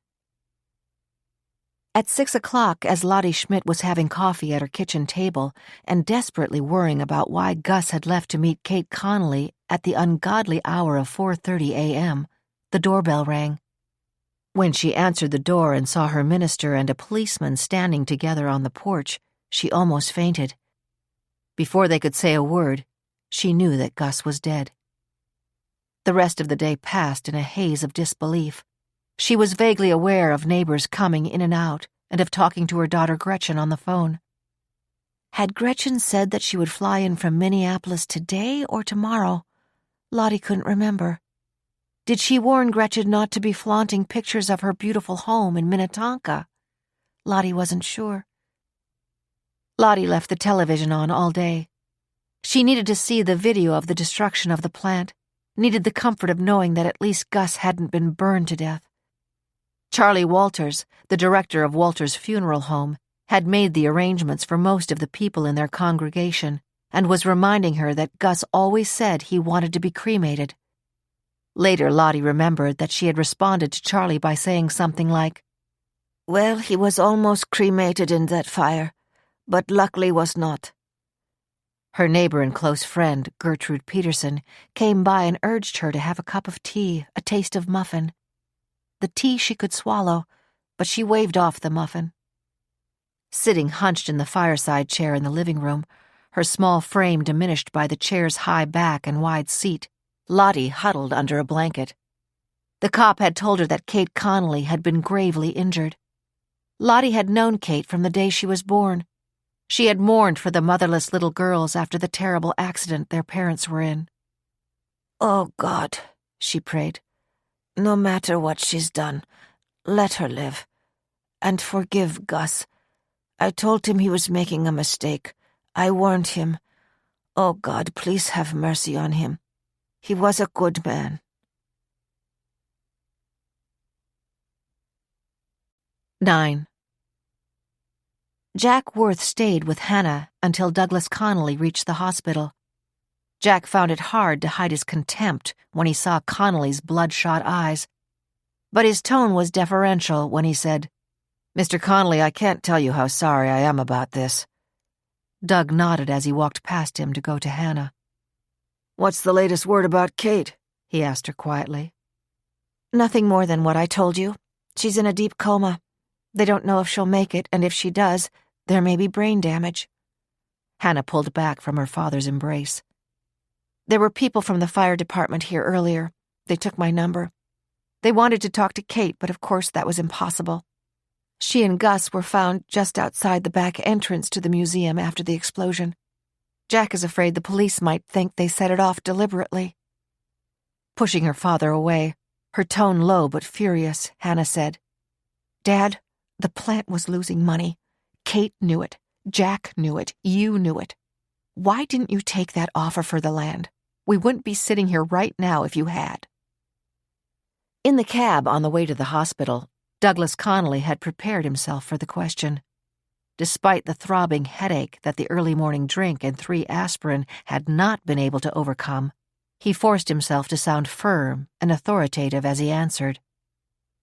At 6 o'clock, as Lottie Schmidt was having coffee at her kitchen table and desperately worrying about why Gus had left to meet Kate Connolly at the ungodly hour of 4:30 a.m., the doorbell rang. When she answered the door and saw her minister and a policeman standing together on the porch, she almost fainted. Before they could say a word, she knew that Gus was dead. The rest of the day passed in a haze of disbelief. She was vaguely aware of neighbors coming in and out and of talking to her daughter Gretchen on the phone. Had Gretchen said that she would fly in from Minneapolis today or tomorrow? Lottie couldn't remember. Did she warn Gretchen not to be flaunting pictures of her beautiful home in Minnetonka? Lottie wasn't sure. Lottie left the television on all day. She needed to see the video of the destruction of the plant, needed the comfort of knowing that at least Gus hadn't been burned to death. Charlie Walters, the director of Walters' funeral home, had made the arrangements for most of the people in their congregation and was reminding her that Gus always said he wanted to be cremated. Later, Lottie remembered that she had responded to Charlie by saying something like, "Well, he was almost cremated in that fire, but luckily was not." Her neighbor and close friend, Gertrude Peterson, came by and urged her to have a cup of tea, a taste of muffin. The tea she could swallow, but she waved off the muffin. Sitting hunched in the fireside chair in the living room, her small frame diminished by the chair's high back and wide seat, Lottie huddled under a blanket. The cop had told her that Kate Connolly had been gravely injured. Lottie had known Kate from the day she was born. She had mourned for the motherless little girls after the terrible accident their parents were in. "Oh, God," she prayed, "no matter what she's done, let her live. And forgive Gus. I told him he was making a mistake. I warned him. Oh, God, please have mercy on him. He was a good man." 9. Jack Worth stayed with Hannah until Douglas Connolly reached the hospital. Jack found it hard to hide his contempt when he saw Connolly's bloodshot eyes, but his tone was deferential when he said, "Mr. Connolly, I can't tell you how sorry I am about this." Doug nodded as he walked past him to go to Hannah. "What's the latest word about Kate?" he asked her quietly. "Nothing more than what I told you. She's in a deep coma. They don't know if she'll make it, and if she does, there may be brain damage." Hannah pulled back from her father's embrace. "There were people from the fire department here earlier. They took my number. They wanted to talk to Kate, but of course that was impossible. She and Gus were found just outside the back entrance to the museum after the explosion. Jack is afraid the police might think they set it off deliberately." Pushing her father away, her tone low but furious, Hannah said, "Dad, the plant was losing money. Kate knew it. Jack knew it. You knew it. Why didn't you take that offer for the land? We wouldn't be sitting here right now if you had." In the cab on the way to the hospital, Douglas Connolly had prepared himself for the question. Despite the throbbing headache that the early morning drink and 3 aspirin had not been able to overcome, he forced himself to sound firm and authoritative as he answered.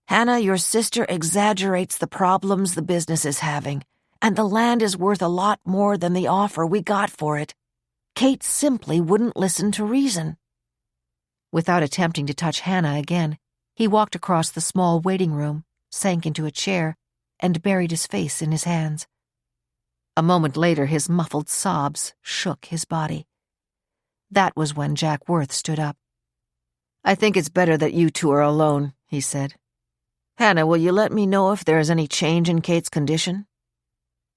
"Hannah, your sister exaggerates the problems the business is having, and the land is worth a lot more than the offer we got for it. Kate simply wouldn't listen to reason." Without attempting to touch Hannah again, he walked across the small waiting room, sank into a chair, and buried his face in his hands. A moment later, his muffled sobs shook his body. That was when Jack Worth stood up. "I think it's better that you two are alone," he said. "Hannah, will you let me know if there is any change in Kate's condition?"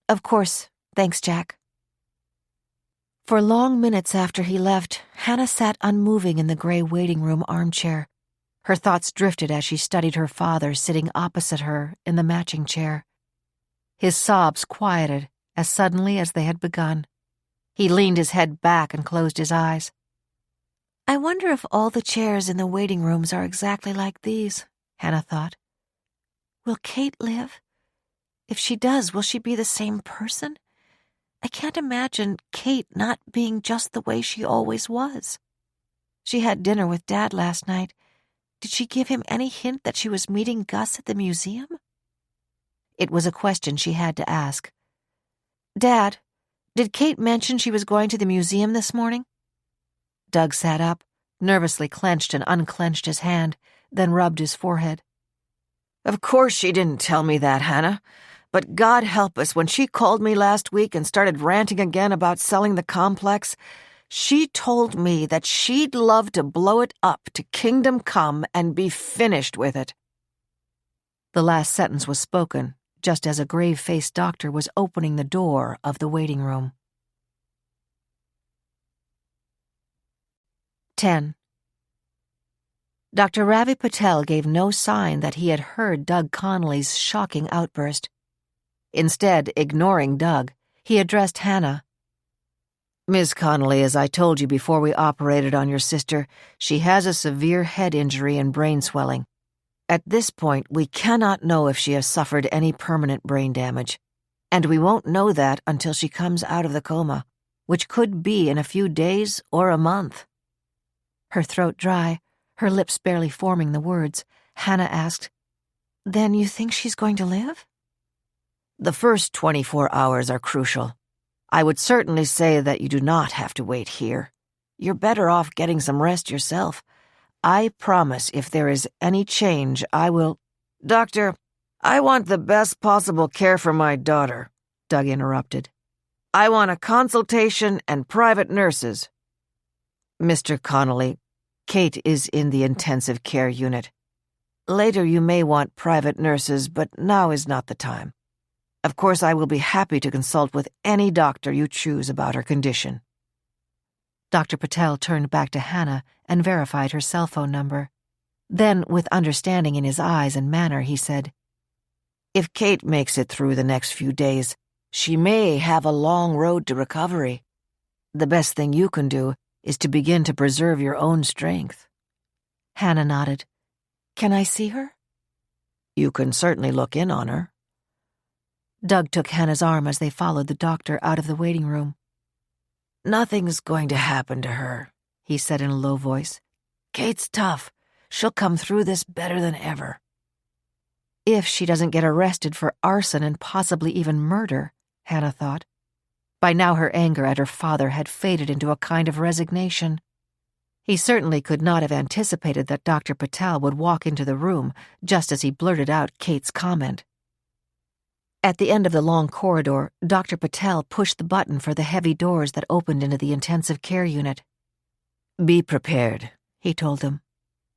"Of course. Thanks, Jack." For long minutes after he left, Hannah sat unmoving in the gray waiting room armchair. Her thoughts drifted as she studied her father sitting opposite her in the matching chair. His sobs quieted as suddenly as they had begun. He leaned his head back and closed his eyes. "I wonder if all the chairs in the waiting rooms are exactly like these," Hannah thought. "Will Kate live? If she does, will she be the same person? I can't imagine Kate not being just the way she always was. She had dinner with Dad last night. Did she give him any hint that she was meeting Gus at the museum? It was a question she had to ask. Dad, did Kate mention she was going to the museum this morning? Doug sat up, nervously clenched and unclenched his hand, then rubbed his forehead. Of course she didn't tell me that, Hannah. But God help us, when she called me last week and started ranting again about selling the complex, she told me that she'd love to blow it up to kingdom come and be finished with it. The last sentence was spoken just as a grave-faced doctor was opening the door of the waiting room. 10. Dr. Ravi Patel gave no sign that he had heard Doug Connolly's shocking outburst. Instead, ignoring Doug, he addressed Hannah. Miss Connolly, as I told you before we operated on your sister, she has a severe head injury and brain swelling. At this point, we cannot know if she has suffered any permanent brain damage, and we won't know that until she comes out of the coma, which could be in a few days or a month. Her throat dry, her lips barely forming the words, Hannah asked, Then you think she's going to live? The first 24 hours are crucial. I would certainly say that you do not have to wait here. You're better off getting some rest yourself. I promise if there is any change, I will— Doctor, I want the best possible care for my daughter, Doug interrupted. I want a consultation and private nurses. Mr. Connolly, Kate is in the intensive care unit. Later you may want private nurses, but now is not the time. Of course, I will be happy to consult with any doctor you choose about her condition. Dr. Patel turned back to Hannah and verified her cell phone number. Then, with understanding in his eyes and manner, he said, If Kate makes it through the next few days, she may have a long road to recovery. The best thing you can do is to begin to preserve your own strength. Hannah nodded. Can I see her? You can certainly look in on her. Doug took Hannah's arm as they followed the doctor out of the waiting room. Nothing's going to happen to her, he said in a low voice. Kate's tough. She'll come through this better than ever. If she doesn't get arrested for arson and possibly even murder, Hannah thought. By now her anger at her father had faded into a kind of resignation. He certainly could not have anticipated that Dr. Patel would walk into the room just as he blurted out Kate's comment. At the end of the long corridor, Dr. Patel pushed the button for the heavy doors that opened into the intensive care unit. Be prepared, he told them.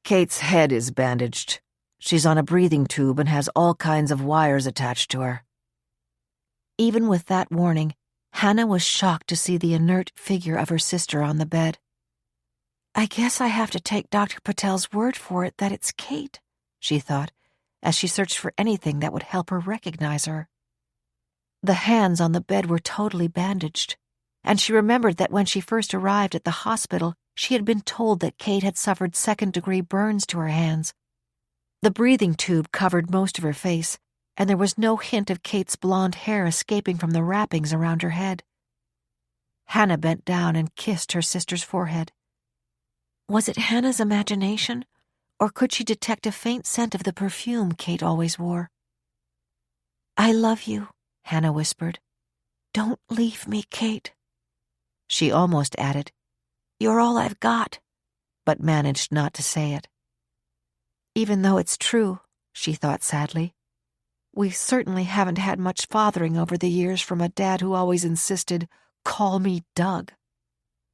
Kate's head is bandaged. She's on a breathing tube and has all kinds of wires attached to her. Even with that warning, Hannah was shocked to see the inert figure of her sister on the bed. I guess I have to take Dr. Patel's word for it that it's Kate, she thought, as she searched for anything that would help her recognize her. The hands on the bed were totally bandaged, and she remembered that when she first arrived at the hospital, she had been told that Kate had suffered second-degree burns to her hands. The breathing tube covered most of her face, and there was no hint of Kate's blonde hair escaping from the wrappings around her head. Hannah bent down and kissed her sister's forehead. Was it Hannah's imagination, or could she detect a faint scent of the perfume Kate always wore? I love you, Hannah whispered. Don't leave me, Kate. She almost added, You're all I've got, but managed not to say it. Even though it's true, she thought sadly, we certainly haven't had much fathering over the years from a dad who always insisted, call me Doug.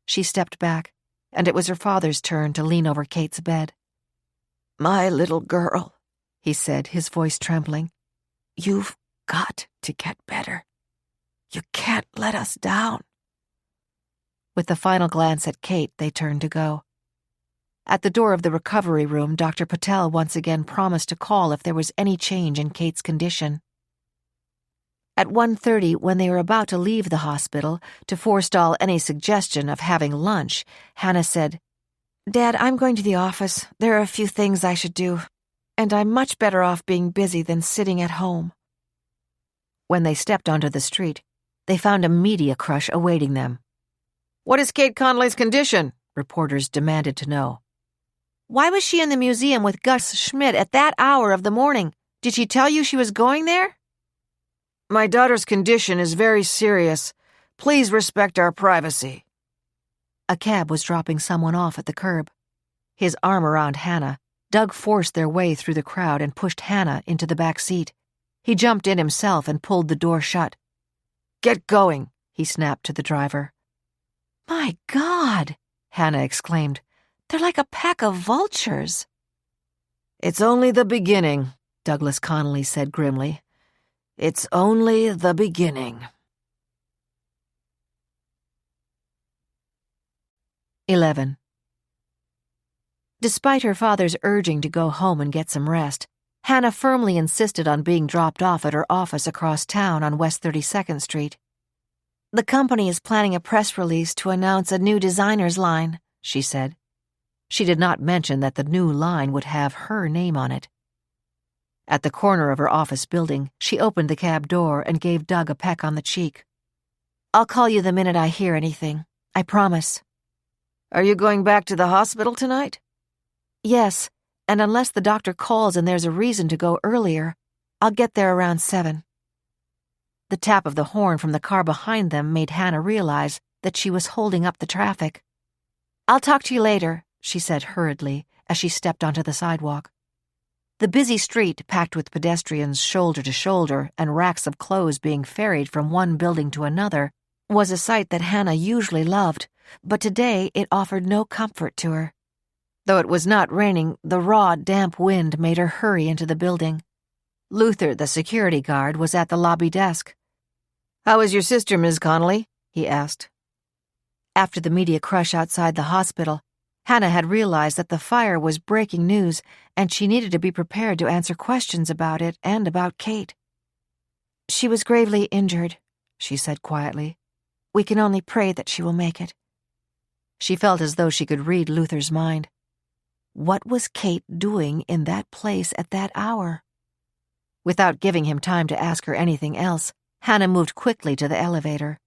She stepped back, and it was her father's turn to lean over Kate's bed. My little girl, he said, his voice trembling, you've got to get better. You can't let us down. With the final glance at Kate, they turned to go. At the door of the recovery room, Dr. Patel once again promised to call if there was any change in Kate's condition. At 1:30, when they were about to leave the hospital, to forestall any suggestion of having lunch, Hannah said, Dad, I'm going to the office. There are a few things I should do, and I'm much better off being busy than sitting at home. When they stepped onto the street, they found a media crush awaiting them. "What is Kate Connolly's condition?" reporters demanded to know. "Why was she in the museum with Gus Schmidt at that hour of the morning? Did she tell you she was going there?" "My daughter's condition is very serious. Please respect our privacy." A cab was dropping someone off at the curb. His arm around Hannah, Doug forced their way through the crowd and pushed Hannah into the back seat. He jumped in himself and pulled the door shut. "Get going," he snapped to the driver. "My God," Hannah exclaimed. "They're like a pack of vultures." "It's only the beginning," Douglas Connolly said grimly. "It's only the beginning." 11. Despite her father's urging to go home and get some rest, Hannah firmly insisted on being dropped off at her office across town on West 32nd Street. "The company is planning a press release to announce a new designer's line," she said. She did not mention that the new line would have her name on it. At the corner of her office building, she opened the cab door and gave Doug a peck on the cheek. "I'll call you the minute I hear anything. I promise." "Are you going back to the hospital tonight?" "Yes, and unless the doctor calls and there's a reason to go earlier, I'll get there around 7. The tap of the horn from the car behind them made Hannah realize that she was holding up the traffic. "I'll talk to you later," she said hurriedly as she stepped onto the sidewalk. The busy street, packed with pedestrians shoulder to shoulder and racks of clothes being ferried from one building to another, was a sight that Hannah usually loved, but today it offered no comfort to her. Though it was not raining, the raw, damp wind made her hurry into the building. Luther, the security guard, was at the lobby desk. "How is your sister, Ms. Connolly?" he asked. After the media crush outside the hospital, Hannah had realized that the fire was breaking news, and she needed to be prepared to answer questions about it and about Kate. "She was gravely injured," she said quietly. "We can only pray that she will make it." She felt as though she could read Luther's mind. What was Kate doing in that place at that hour? Without giving him time to ask her anything else, Hannah moved quickly to the elevator.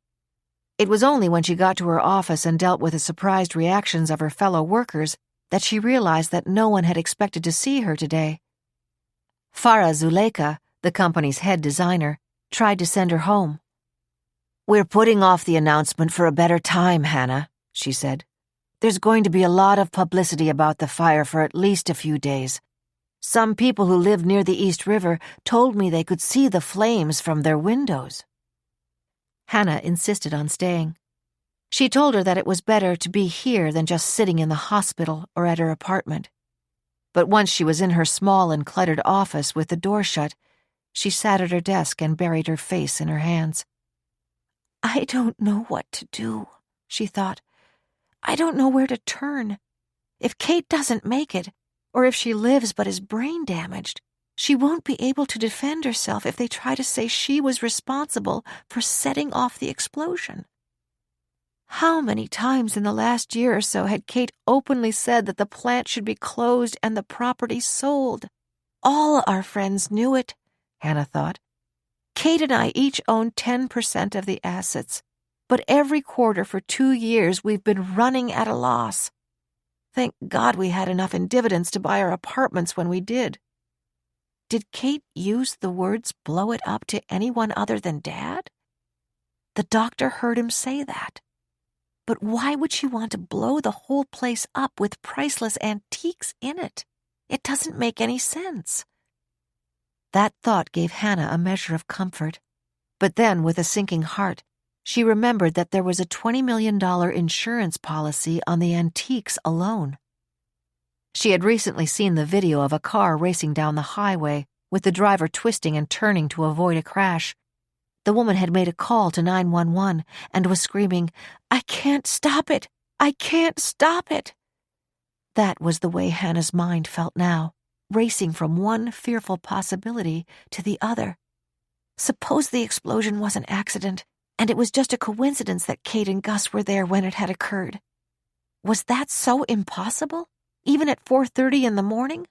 It was only when she got to her office and dealt with the surprised reactions of her fellow workers that she realized that no one had expected to see her today. Farah Zuleika, the company's head designer, tried to send her home. "We're putting off the announcement for a better time, Hannah," she said. "There's going to be a lot of publicity about the fire for at least a few days. Some people who live near the East River told me they could see the flames from their windows." Hannah insisted on staying. She told her that it was better to be here than just sitting in the hospital or at her apartment. But once she was in her small and cluttered office with the door shut, she sat at her desk and buried her face in her hands. "I don't know what to do," she thought. "I don't know where to turn. If Kate doesn't make it, or if she lives but is brain damaged, she won't be able to defend herself if they try to say she was responsible for setting off the explosion." How many times in the last year or so had Kate openly said that the plant should be closed and the property sold? All our friends knew it, Hannah thought. Kate and I each own 10% of the assets, but every quarter for 2 years we've been running at a loss. Thank God we had enough in dividends to buy our apartments when we did. Did Kate use the words "blow it up" to anyone other than Dad? The doctor heard him say that. But why would she want to blow the whole place up with priceless antiques in it? It doesn't make any sense. That thought gave Hannah a measure of comfort. But then, with a sinking heart, she remembered that there was a $20 million insurance policy on the antiques alone. She had recently seen the video of a car racing down the highway, with the driver twisting and turning to avoid a crash. The woman had made a call to 911 and was screaming, "I can't stop it! I can't stop it!" That was the way Hannah's mind felt now, racing from one fearful possibility to the other. Suppose the explosion was an accident, and it was just a coincidence that Kate and Gus were there when it had occurred. Was that so impossible, even at 4:30 in the morning?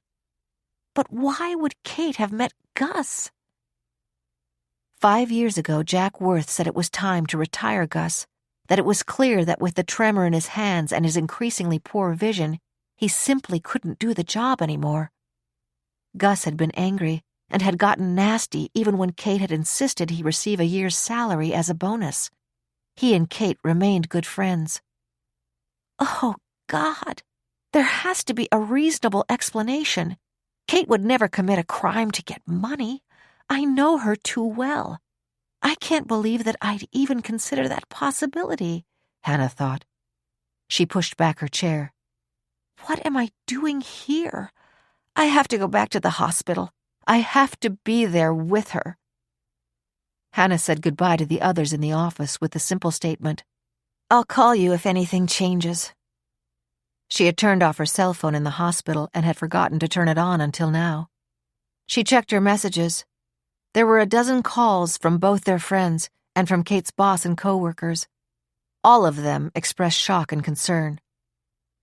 But why would Kate have met Gus? 5 years ago, Jack Worth said it was time to retire Gus, that it was clear that with the tremor in his hands and his increasingly poor vision, he simply couldn't do the job anymore. Gus had been angry and had gotten nasty even when Kate had insisted he receive a year's salary as a bonus. He and Kate remained good friends. Oh, God, there has to be a reasonable explanation. Kate would never commit a crime to get money. I know her too well. I can't believe that I'd even consider that possibility, Hannah thought. She pushed back her chair. What am I doing here? I have to go back to the hospital. I have to be there with her. Hannah said goodbye to the others in the office with the simple statement, "I'll call you if anything changes." She had turned off her cell phone in the hospital and had forgotten to turn it on until now. She checked her messages. There were a dozen calls from both their friends and from Kate's boss and co-workers. All of them expressed shock and concern.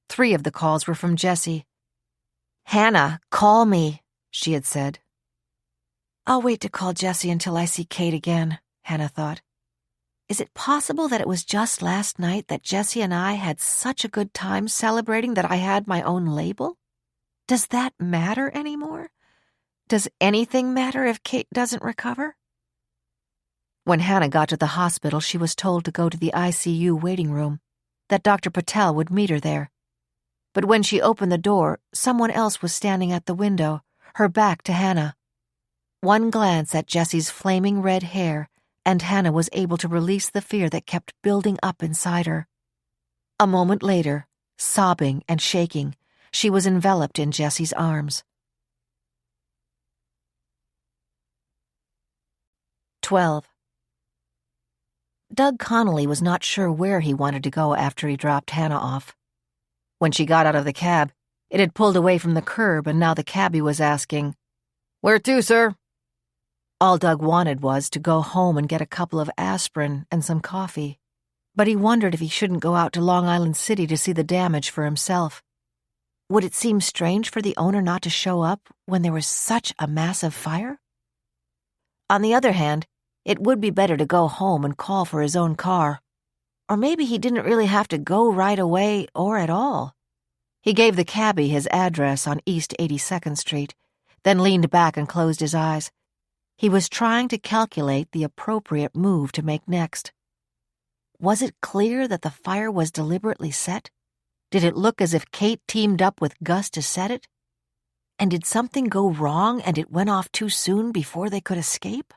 3 of the calls were from Jessie. "Hannah, call me," she had said. "I'll wait to call Jessie until I see Kate again," Hannah thought. Is it possible that it was just last night that Jessie and I had such a good time celebrating that I had my own label? Does that matter anymore? Does anything matter if Kate doesn't recover? When Hannah got to the hospital, she was told to go to the ICU waiting room, that Dr. Patel would meet her there. But when she opened the door, someone else was standing at the window, her back to Hannah. One glance at Jessie's flaming red hair, and Hannah was able to release the fear that kept building up inside her. A moment later, sobbing and shaking, she was enveloped in Jessie's arms. 12. Doug Connolly was not sure where he wanted to go after he dropped Hannah off. When she got out of the cab, it had pulled away from the curb, and now the cabbie was asking, "Where to, sir?" All Doug wanted was to go home and get a couple of aspirin and some coffee. But he wondered if he shouldn't go out to Long Island City to see the damage for himself. Would it seem strange for the owner not to show up when there was such a massive fire? On the other hand, it would be better to go home and call for his own car. Or maybe he didn't really have to go right away or at all. He gave the cabbie his address on East 82nd Street, then leaned back and closed his eyes. He was trying to calculate the appropriate move to make next. Was it clear that the fire was deliberately set? Did it look as if Kate teamed up with Gus to set it? And did something go wrong and it went off too soon before they could escape?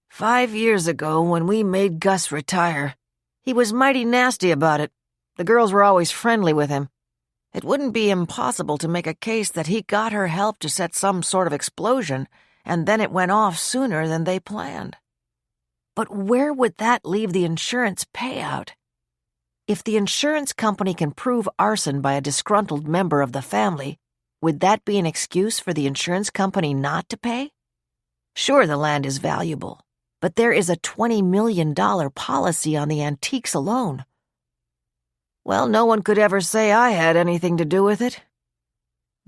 5 years ago, when we made Gus retire, he was mighty nasty about it. The girls were always friendly with him. It wouldn't be impossible to make a case that he got her help to set some sort of explosion, and then it went off sooner than they planned. But where would that leave the insurance payout? If the insurance company can prove arson by a disgruntled member of the family, would that be an excuse for the insurance company not to pay? Sure, the land is valuable, but there is a $20 million policy on the antiques alone. Well, no one could ever say I had anything to do with it.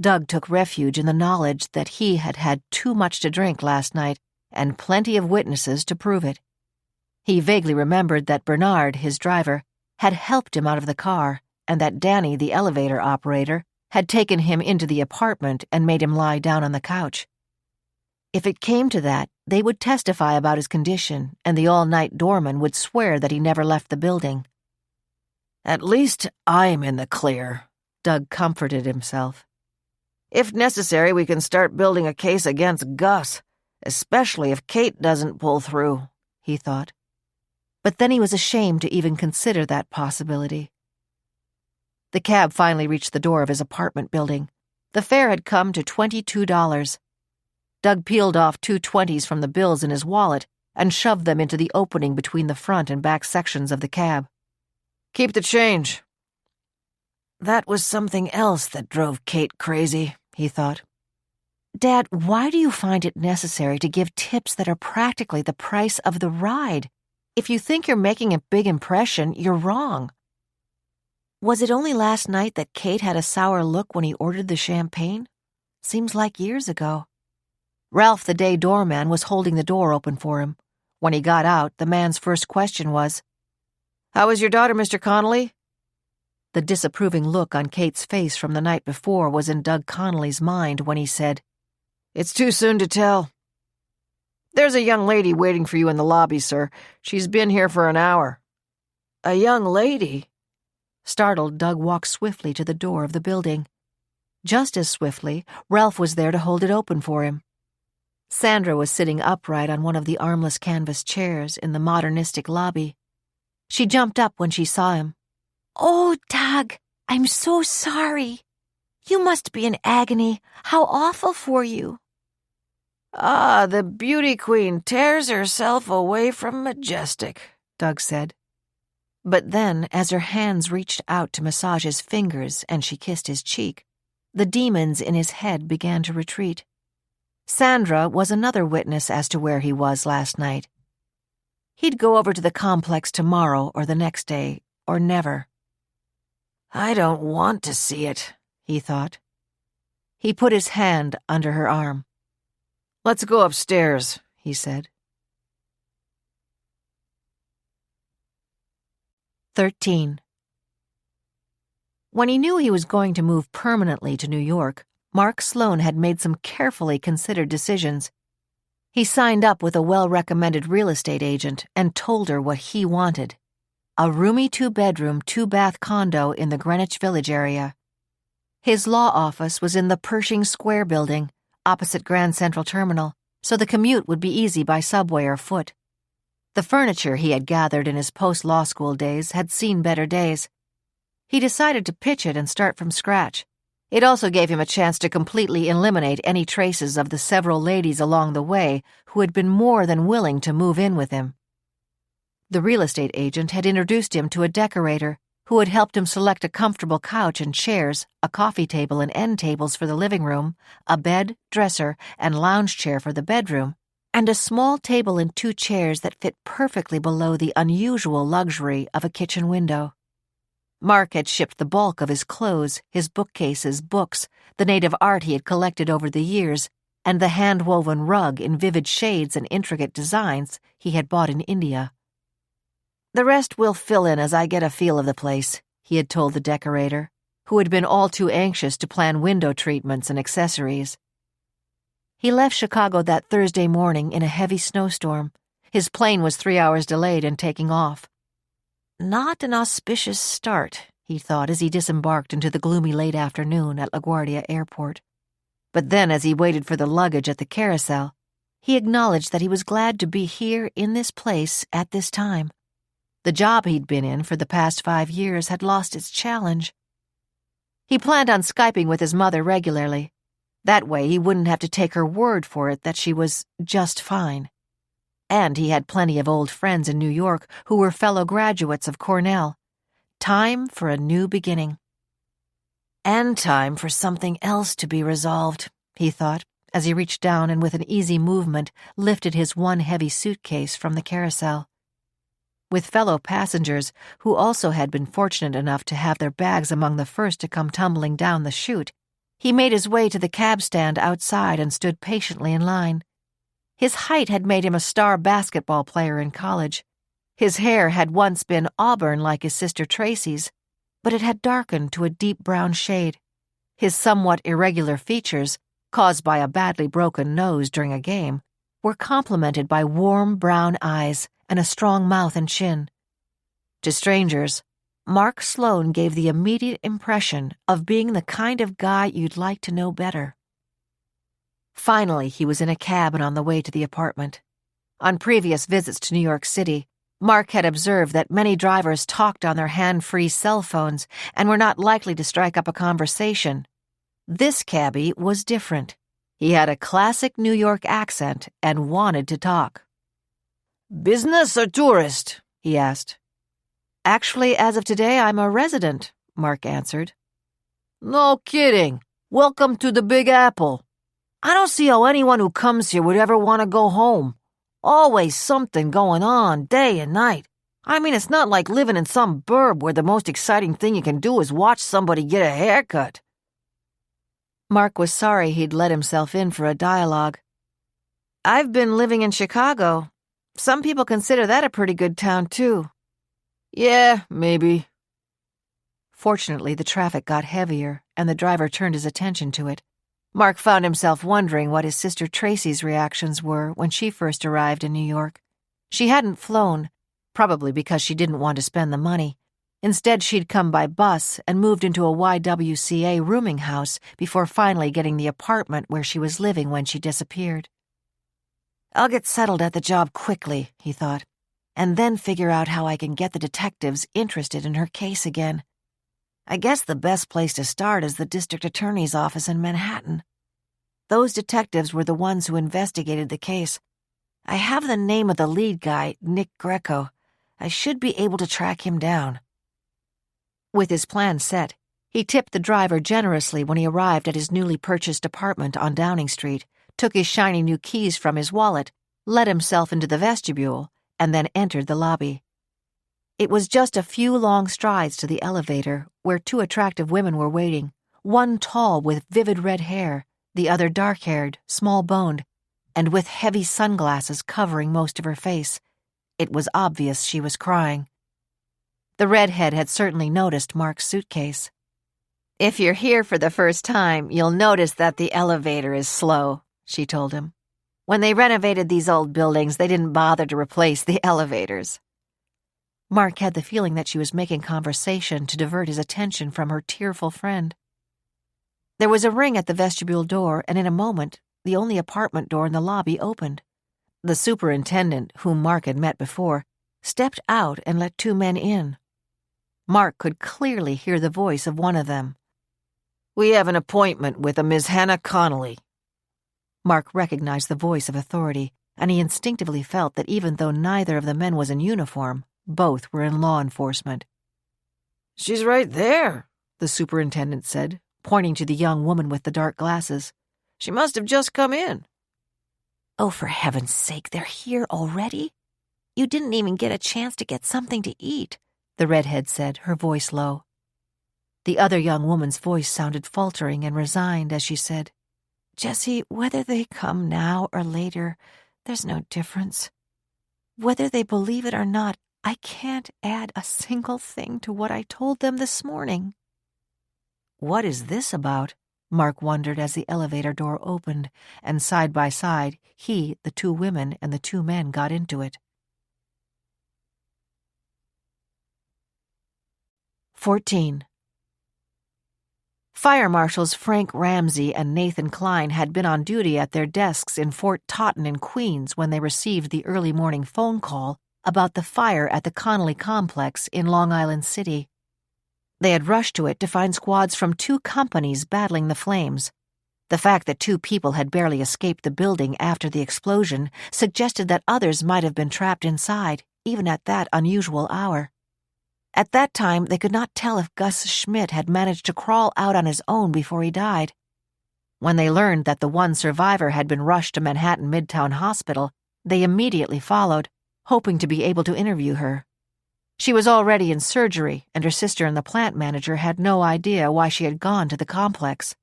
Doug took refuge in the knowledge that he had had too much to drink last night and plenty of witnesses to prove it. He vaguely remembered that Bernard, his driver, had helped him out of the car, and that Danny, the elevator operator, had taken him into the apartment and made him lie down on the couch. If it came to that, they would testify about his condition, and the all-night doorman would swear that he never left the building. At least I'm in the clear, Doug comforted himself. If necessary, we can start building a case against Gus, especially if Kate doesn't pull through, he thought. But then he was ashamed to even consider that possibility. The cab finally reached the door of his apartment building. The fare had come to $22. Doug peeled off 2 20s from the bills in his wallet and shoved them into the opening between the front and back sections of the cab. "Keep the change." That was something else that drove Kate crazy, he thought. Dad, why do you find it necessary to give tips that are practically the price of the ride? If you think you're making a big impression, you're wrong. Was it only last night that Kate had a sour look when he ordered the champagne? Seems like years ago. Ralph, the day doorman, was holding the door open for him. When he got out, the man's first question was, "How is your daughter, Mr. Connolly?" The disapproving look on Kate's face from the night before was in Doug Connolly's mind when he said, "It's too soon to tell." "There's a young lady waiting for you in the lobby, sir. She's been here for an hour." "A young lady?" Startled, Doug walked swiftly to the door of the building. Just as swiftly, Ralph was there to hold it open for him. Sandra was sitting upright on one of the armless canvas chairs in the modernistic lobby. She jumped up when she saw him. "Oh, Doug, I'm so sorry. You must be in agony. How awful for you." "Ah, the beauty queen tears herself away from Majestic," Doug said. But then, as her hands reached out to massage his fingers and she kissed his cheek, the demons in his head began to retreat. Sandra was another witness as to where he was last night. He'd go over to the complex tomorrow or the next day, or never. "I don't want to see it," he thought. He put his hand under her arm. "Let's go upstairs," he said. 13. When he knew he was going to move permanently to New York, Mark Sloan had made some carefully considered decisions. He signed up with a well-recommended real estate agent and told her what he wanted: a roomy 2-bedroom, 2-bath condo in the Greenwich Village area. His law office was in the Pershing Square building, opposite Grand Central Terminal, so the commute would be easy by subway or foot. The furniture he had gathered in his post-law school days had seen better days. He decided to pitch it and start from scratch. It also gave him a chance to completely eliminate any traces of the several ladies along the way who had been more than willing to move in with him. The real estate agent had introduced him to a decorator who had helped him select a comfortable couch and chairs, a coffee table and end tables for the living room, a bed, dresser, and lounge chair for the bedroom, and a small table and 2 chairs that fit perfectly below the unusual luxury of a kitchen window. Mark had shipped the bulk of his clothes, his bookcases, books, the native art he had collected over the years, and the hand-woven rug in vivid shades and intricate designs he had bought in India. "The rest will fill in as I get a feel of the place," he had told the decorator, who had been all too anxious to plan window treatments and accessories. He left Chicago that Thursday morning in a heavy snowstorm. His plane was 3 hours delayed in taking off. Not an auspicious start, he thought as he disembarked into the gloomy late afternoon at LaGuardia Airport. But then, as he waited for the luggage at the carousel, he acknowledged that he was glad to be here in this place at this time. The job he'd been in for the past 5 years had lost its challenge. He planned on Skyping with his mother regularly. That way he wouldn't have to take her word for it that she was just fine. And he had plenty of old friends in New York who were fellow graduates of Cornell. Time for a new beginning. And time for something else to be resolved, he thought, as he reached down and with an easy movement lifted his one heavy suitcase from the carousel. With fellow passengers who also had been fortunate enough to have their bags among the first to come tumbling down the chute, he made his way to the cab stand outside and stood patiently in line. His height had made him a star basketball player in college. His hair had once been auburn like his sister Tracy's, but it had darkened to a deep brown shade. His somewhat irregular features, caused by a badly broken nose during a game, were complemented by warm brown eyes and a strong mouth and chin. To strangers, Mark Sloan gave the immediate impression of being the kind of guy you'd like to know better. Finally, he was in a cab and on the way to the apartment. On previous visits to New York City, Mark had observed that many drivers talked on their hand-free cell phones and were not likely to strike up a conversation. This cabbie was different. He had a classic New York accent and wanted to talk. "Business or tourist?" he asked. "Actually, as of today, I'm a resident," Mark answered. "No kidding. Welcome to the Big Apple. I don't see how anyone who comes here would ever want to go home. Always something going on, day and night. I mean, it's not like living in some burb where the most exciting thing you can do is watch somebody get a haircut." Mark was sorry he'd let himself in for a dialogue. I've been living in Chicago. Some people consider that a pretty good town, too. Yeah, maybe. Fortunately, the traffic got heavier, and the driver turned his attention to it. Mark found himself wondering what his sister Tracy's reactions were when she first arrived in New York. She hadn't flown, probably because she didn't want to spend the money. Instead, she'd come by bus and moved into a YWCA rooming house before finally getting the apartment where she was living when she disappeared. I'll get settled at the job quickly, he thought, and then figure out how I can get the detectives interested in her case again. I guess the best place to start is the district attorney's office in Manhattan. Those detectives were the ones who investigated the case. I have the name of the lead guy, Nick Greco. I should be able to track him down. With his plan set, he tipped the driver generously when he arrived at his newly purchased apartment on Downing Street, took his shiny new keys from his wallet, let himself into the vestibule, and then entered the lobby. It was just a few long strides to the elevator, where two attractive women were waiting, one tall with vivid red hair, the other dark-haired, small-boned, and with heavy sunglasses covering most of her face. It was obvious she was crying. The redhead had certainly noticed Mark's suitcase. "If you're here for the first time, you'll notice that the elevator is slow," she told him. "When they renovated these old buildings, they didn't bother to replace the elevators." Mark had the feeling that she was making conversation to divert his attention from her tearful friend. There was a ring at the vestibule door, and in a moment, the only apartment door in the lobby opened. The superintendent, whom Mark had met before, stepped out and let two men in. Mark could clearly hear the voice of one of them. "We have an appointment with a Miss Hannah Connolly." Mark recognized the voice of authority, and he instinctively felt that even though neither of the men was in uniform, both were in law enforcement. "She's right there," the superintendent said, pointing to the young woman with the dark glasses. "She must have just come in." "Oh, for heaven's sake, they're here already? You didn't even get a chance to get something to eat," the redhead said, her voice low. The other young woman's voice sounded faltering and resigned as she said, "Jessie, whether they come now or later, there's no difference. Whether they believe it or not, I can't add a single thing to what I told them this morning." What is this about? Mark wondered as the elevator door opened, and side by side, he, the two women, and the two men got into it. 14. Fire Marshals Frank Ramsey and Nathan Klein had been on duty at their desks in Fort Totten in Queens when they received the early morning phone call about the fire at the Connolly complex in Long Island City. They had rushed to it to find squads from two companies battling the flames. The fact that two people had barely escaped the building after the explosion suggested that others might have been trapped inside, even at that unusual hour. At that time, they could not tell if Gus Schmidt had managed to crawl out on his own before he died. When they learned that the one survivor had been rushed to Manhattan Midtown Hospital, they immediately followed, hoping to be able to interview her. She was already in surgery, and her sister and the plant manager had no idea why she had gone to the complex.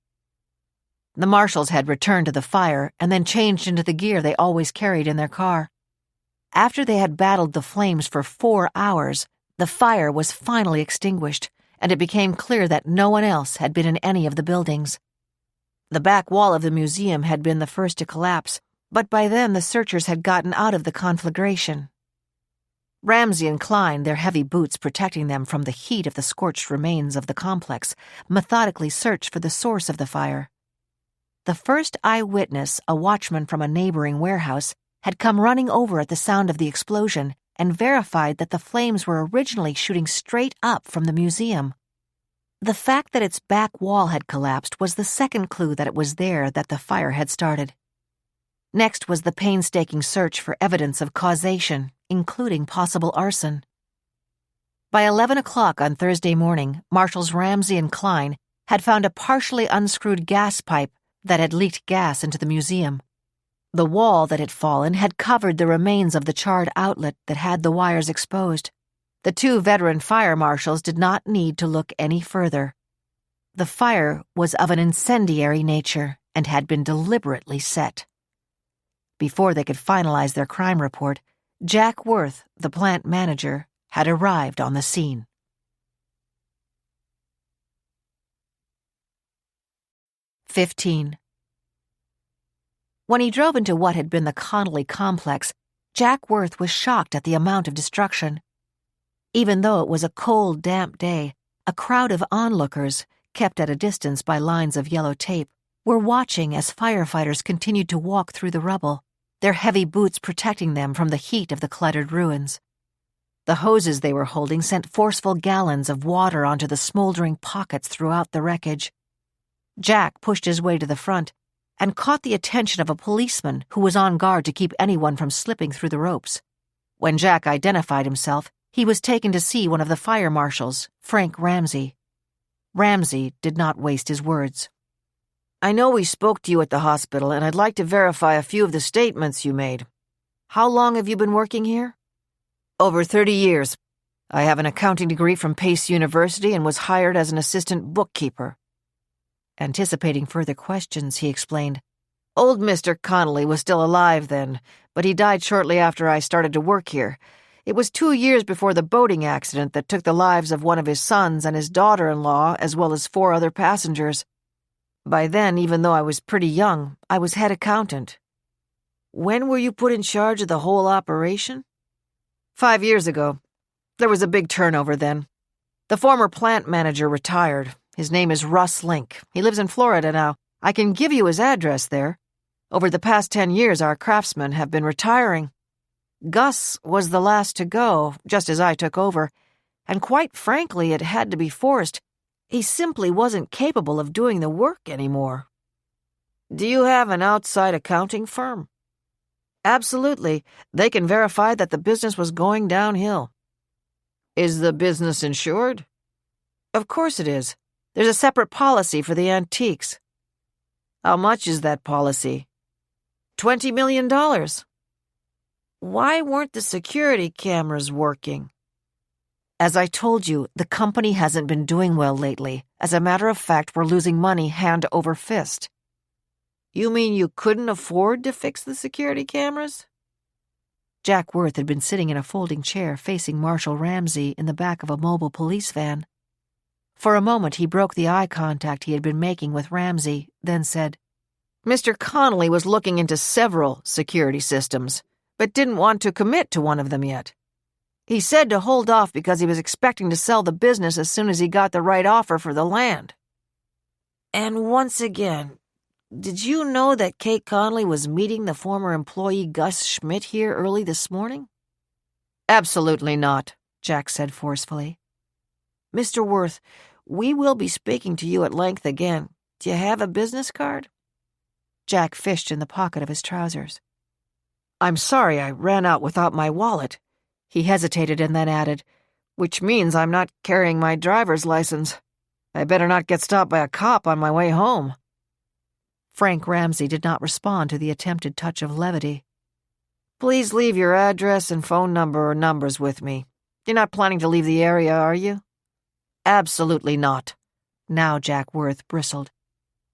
The marshals had returned to the fire and then changed into the gear they always carried in their car. After they had battled the flames for 4 hours, the fire was finally extinguished, and it became clear that no one else had been in any of the buildings. The back wall of the museum had been the first to collapse, but by then the searchers had gotten out of the conflagration. Ramsey and Klein, their heavy boots protecting them from the heat of the scorched remains of the complex, methodically searched for the source of the fire. The first eyewitness, a watchman from a neighboring warehouse, had come running over at the sound of the explosion and verified that the flames were originally shooting straight up from the museum. The fact that its back wall had collapsed was the second clue that it was there that the fire had started. Next was the painstaking search for evidence of causation, including possible arson. By 11 o'clock on Thursday morning, Marshals Ramsey and Klein had found a partially unscrewed gas pipe that had leaked gas into the museum. The wall that had fallen had covered the remains of the charred outlet that had the wires exposed. The two veteran fire marshals did not need to look any further. The fire was of an incendiary nature and had been deliberately set. Before they could finalize their crime report, Jack Worth, the plant manager, had arrived on the scene. "15. When he drove into what had been the Connolly complex, Jack Worth was shocked at the amount of destruction. Even though it was a cold, damp day, a crowd of onlookers, kept at a distance by lines of yellow tape, were watching as firefighters continued to walk through the rubble, their heavy boots protecting them from the heat of the cluttered ruins. The hoses they were holding sent forceful gallons of water onto the smoldering pockets throughout the wreckage. Jack pushed his way to the front and caught the attention of a policeman who was on guard to keep anyone from slipping through the ropes. When Jack identified himself, he was taken to see one of the fire marshals, Frank Ramsey. Ramsey did not waste his words. "I know we spoke to you at the hospital, and I'd like to verify a few of the statements you made. How long have you been working here?" "Over 30 years. I have an accounting degree from Pace University and was hired as an assistant bookkeeper." Anticipating further questions, he explained, "Old Mr. Connolly was still alive then, but he died shortly after I started to work here. It was 2 years before the boating accident that took the lives of one of his sons and his daughter-in-law, as well as 4 other passengers. By then, even though I was pretty young, I was head accountant." "When were you put in charge of the whole operation?" 5 years ago. There was a big turnover then. The former plant manager retired. His name is Russ Link. He lives in Florida now. I can give you his address there. Over the past 10 years, our craftsmen have been retiring. Gus was the last to go, just as I took over, and quite frankly, it had to be forced. He simply wasn't capable of doing the work anymore." "Do you have an outside accounting firm?" "Absolutely. They can verify that the business was going downhill." "Is the business insured?" "Of course it is. There's a separate policy for the antiques." "How much is that policy?" $20 million. "Why weren't the security cameras working?" "As I told you, the company hasn't been doing well lately. As a matter of fact, we're losing money hand over fist." "You mean you couldn't afford to fix the security cameras?" Jack Worth had been sitting in a folding chair facing Marshal Ramsey in the back of a mobile police van. For a moment he broke the eye contact he had been making with Ramsey, then said, "Mr. Connolly was looking into several security systems, but didn't want to commit to one of them yet. He said to hold off because he was expecting to sell the business as soon as he got the right offer for the land." "And once again, did you know that Kate Connolly was meeting the former employee Gus Schmidt here early this morning?" "Absolutely not," Jack said forcefully. "Mr. Worth, we will be speaking to you at length again. Do you have a business card?" Jack fished in the pocket of his trousers. "I'm sorry I ran out without my wallet." He hesitated and then added, "Which means I'm not carrying my driver's license. I better not get stopped by a cop on my way home." Frank Ramsey did not respond to the attempted touch of levity. "Please leave your address and phone number or numbers with me. You're not planning to leave the area, are you?" "Absolutely not." Now Jack Worth bristled.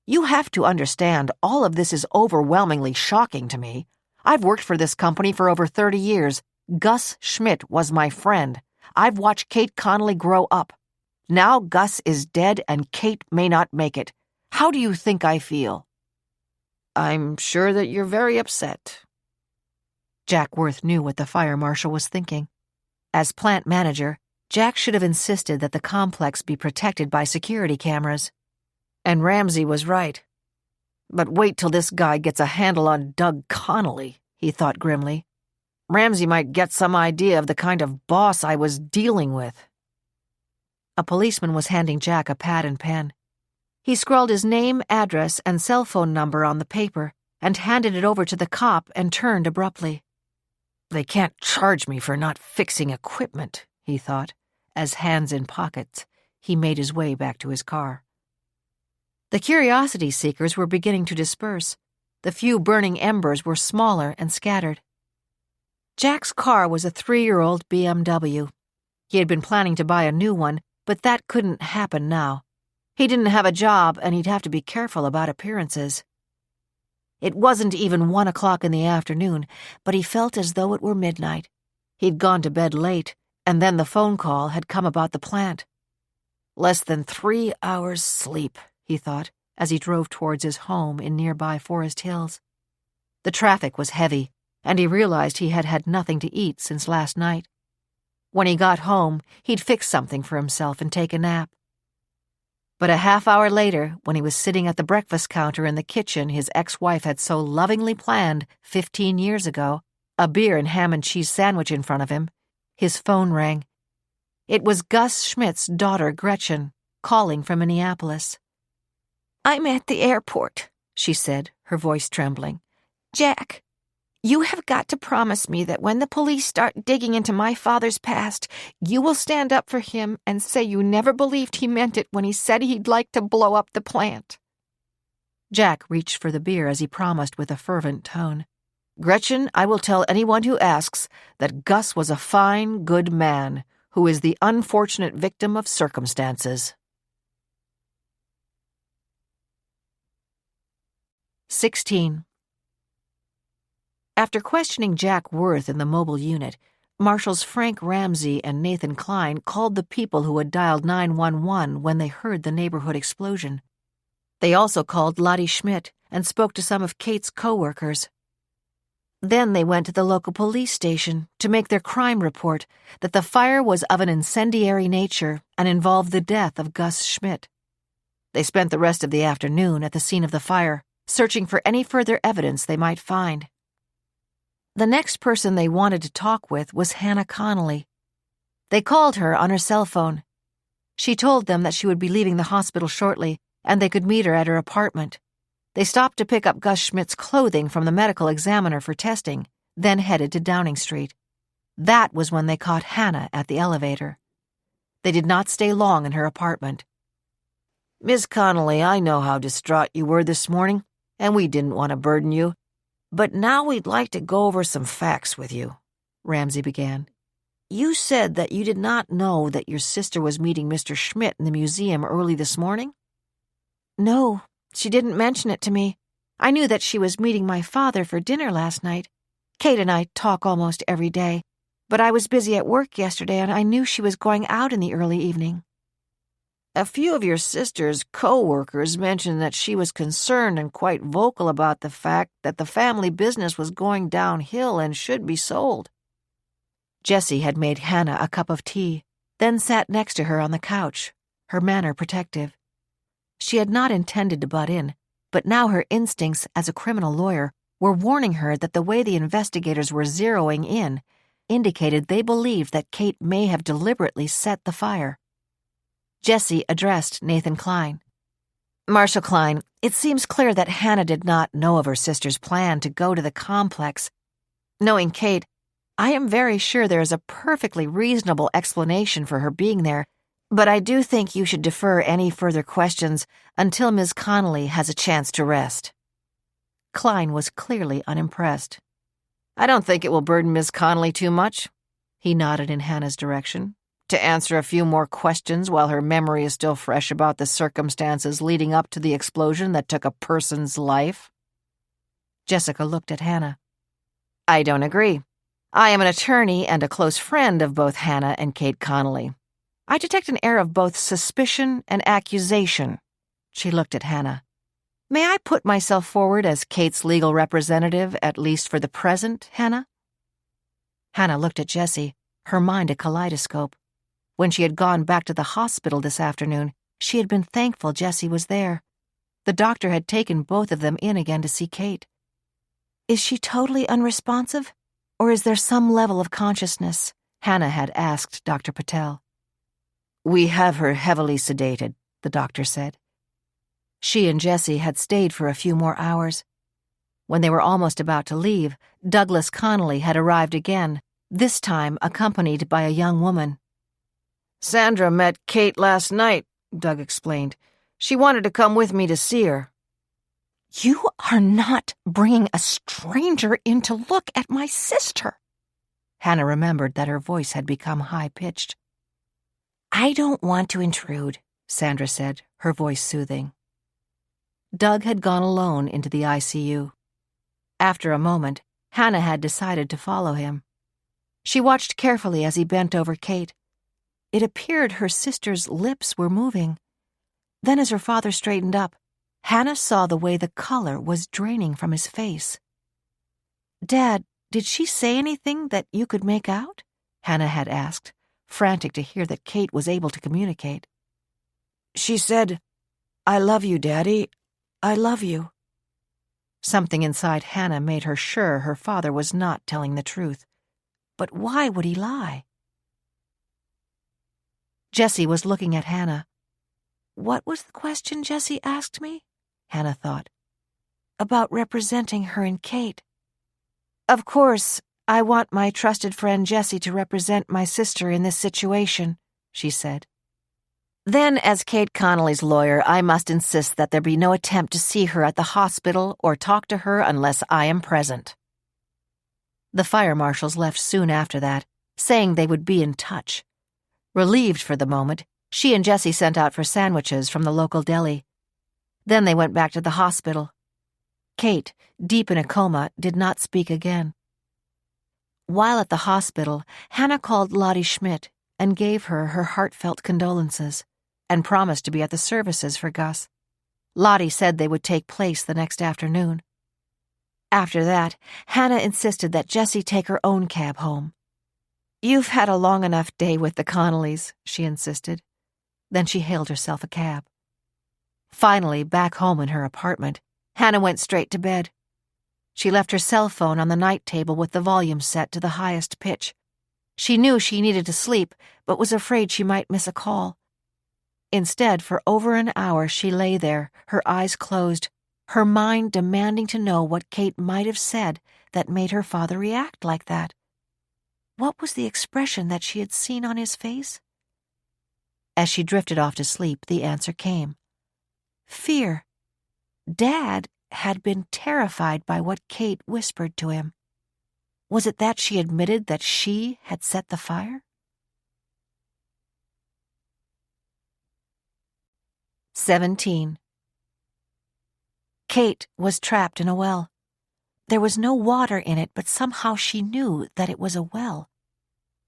"You have to understand, all of this is overwhelmingly shocking to me. I've worked for this company for over 30 years. Gus Schmidt was my friend. I've watched Kate Connolly grow up. Now Gus is dead and Kate may not make it. How do you think I feel?" "I'm sure that you're very upset." Jack Worth knew what the fire marshal was thinking. As plant manager, Jack should have insisted that the complex be protected by security cameras. And Ramsey was right. But wait till this guy gets a handle on Doug Connolly, he thought grimly. Ramsey might get some idea of the kind of boss I was dealing with. A policeman was handing Jack a pad and pen. He scrawled his name, address, and cell phone number on the paper and handed it over to the cop and turned abruptly. "They can't charge me for not fixing equipment," he thought, as hands in pockets, he made his way back to his car. The curiosity seekers were beginning to disperse. The few burning embers were smaller and scattered. Jack's car was a 3-year-old BMW. He had been planning to buy a new one, but that couldn't happen now. He didn't have a job, and he'd have to be careful about appearances. It wasn't even 1 o'clock in the afternoon, but he felt as though it were midnight. He'd gone to bed late, and then the phone call had come about the plant. Less than 3 hours' sleep, he thought, as he drove towards his home in nearby Forest Hills. The traffic was heavy, and he realized he had had nothing to eat since last night. When he got home, he'd fix something for himself and take a nap. But a half-hour later, when he was sitting at the breakfast counter in the kitchen his ex-wife had so lovingly planned 15 years ago, a beer and ham and cheese sandwich in front of him, his phone rang. It was Gus Schmidt's daughter, Gretchen, calling from Minneapolis. "I'm at the airport," she said, her voice trembling. "Jack, you have got to promise me that when the police start digging into my father's past, you will stand up for him and say you never believed he meant it when he said he'd like to blow up the plant." Jack reached for the beer as he promised with a fervent tone. "Gretchen, I will tell anyone who asks that Gus was a fine, good man who is the unfortunate victim of circumstances." 16. After questioning Jack Worth in the mobile unit, Marshals Frank Ramsey and Nathan Klein called the people who had dialed 911 when they heard the neighborhood explosion. They also called Lottie Schmidt and spoke to some of Kate's co-workers. Then they went to the local police station to make their crime report that the fire was of an incendiary nature and involved the death of Gus Schmidt. They spent the rest of the afternoon at the scene of the fire, searching for any further evidence they might find. The next person they wanted to talk with was Hannah Connolly. They called her on her cell phone. She told them that she would be leaving the hospital shortly, and they could meet her at her apartment. They stopped to pick up Gus Schmidt's clothing from the medical examiner for testing, then headed to Downing Street. That was when they caught Hannah at the elevator. They did not stay long in her apartment. "Miss Connolly, I know how distraught you were this morning, and we didn't want to burden you. But now we'd like to go over some facts with you," Ramsey began. "You said that you did not know that your sister was meeting Mr. Schmidt in the museum early this morning?" "No, she didn't mention it to me. I knew that she was meeting my father for dinner last night. Kate and I talk almost every day, but I was busy at work yesterday and I knew she was going out in the early evening." "A few of your sister's co-workers mentioned that she was concerned and quite vocal about the fact that the family business was going downhill and should be sold." Jessie had made Hannah a cup of tea, then sat next to her on the couch, her manner protective. She had not intended to butt in, but now her instincts as a criminal lawyer were warning her that the way the investigators were zeroing in indicated they believed that Kate may have deliberately set the fire. Jessie addressed Nathan Klein. "Marshal Klein, it seems clear that Hannah did not know of her sister's plan to go to the complex. Knowing Kate, I am very sure there is a perfectly reasonable explanation for her being there, but I do think you should defer any further questions until Ms. Connolly has a chance to rest." Klein was clearly unimpressed. "I don't think it will burden Ms. Connolly too much," he nodded in Hannah's direction, "to answer a few more questions while her memory is still fresh about the circumstances leading up to the explosion that took a person's life." Jessica looked at Hannah. "I don't agree. I am an attorney and a close friend of both Hannah and Kate Connolly. I detect an air of both suspicion and accusation." She looked at Hannah. "May I put myself forward as Kate's legal representative, at least for the present, Hannah?" Hannah looked at Jessie, her mind a kaleidoscope. When she had gone back to the hospital this afternoon, she had been thankful Jessie was there. The doctor had taken both of them in again to see Kate. "Is she totally unresponsive? Or is there some level of consciousness?" Hannah had asked Dr. Patel. "We have her heavily sedated," the doctor said. She and Jessie had stayed for a few more hours. When they were almost about to leave, Douglas Connolly had arrived again, this time accompanied by a young woman. "Sandra met Kate last night," Doug explained. "She wanted to come with me to see her." "You are not bringing a stranger in to look at my sister." Hannah remembered that her voice had become high-pitched. "I don't want to intrude," Sandra said, her voice soothing. Doug had gone alone into the ICU. After a moment, Hannah had decided to follow him. She watched carefully as he bent over Kate. It appeared her sister's lips were moving. Then as her father straightened up, Hannah saw the way the color was draining from his face. "Dad, did she say anything that you could make out?" Hannah had asked, frantic to hear that Kate was able to communicate. "She said, 'I love you, Daddy. I love you.'" Something inside Hannah made her sure her father was not telling the truth. But why would he lie? Jessie was looking at Hannah. "What was the question Jessie asked me?" Hannah thought. "About representing her and Kate." "Of course, I want my trusted friend Jessie to represent my sister in this situation," she said. "Then, as Kate Connolly's lawyer, I must insist that there be no attempt to see her at the hospital or talk to her unless I am present." The fire marshals left soon after that, saying they would be in touch. Relieved for the moment, she and Jessie sent out for sandwiches from the local deli. Then they went back to the hospital. Kate, deep in a coma, did not speak again. While at the hospital, Hannah called Lottie Schmidt and gave her heartfelt condolences, and promised to be at the services for Gus. Lottie said they would take place the next afternoon. After that, Hannah insisted that Jessie take her own cab home. "You've had a long enough day with the Connollys," she insisted. Then she hailed herself a cab. Finally, back home in her apartment, Hannah went straight to bed. She left her cell phone on the night table with the volume set to the highest pitch. She knew she needed to sleep, but was afraid she might miss a call. Instead, for over an hour she lay there, her eyes closed, her mind demanding to know what Kate might have said that made her father react like that. What was the expression that she had seen on his face? As she drifted off to sleep, the answer came. Fear. Dad had been terrified by what Kate whispered to him. Was it that she admitted that she had set the fire? 17. Kate was trapped in a well. There was no water in it, but somehow she knew that it was a well.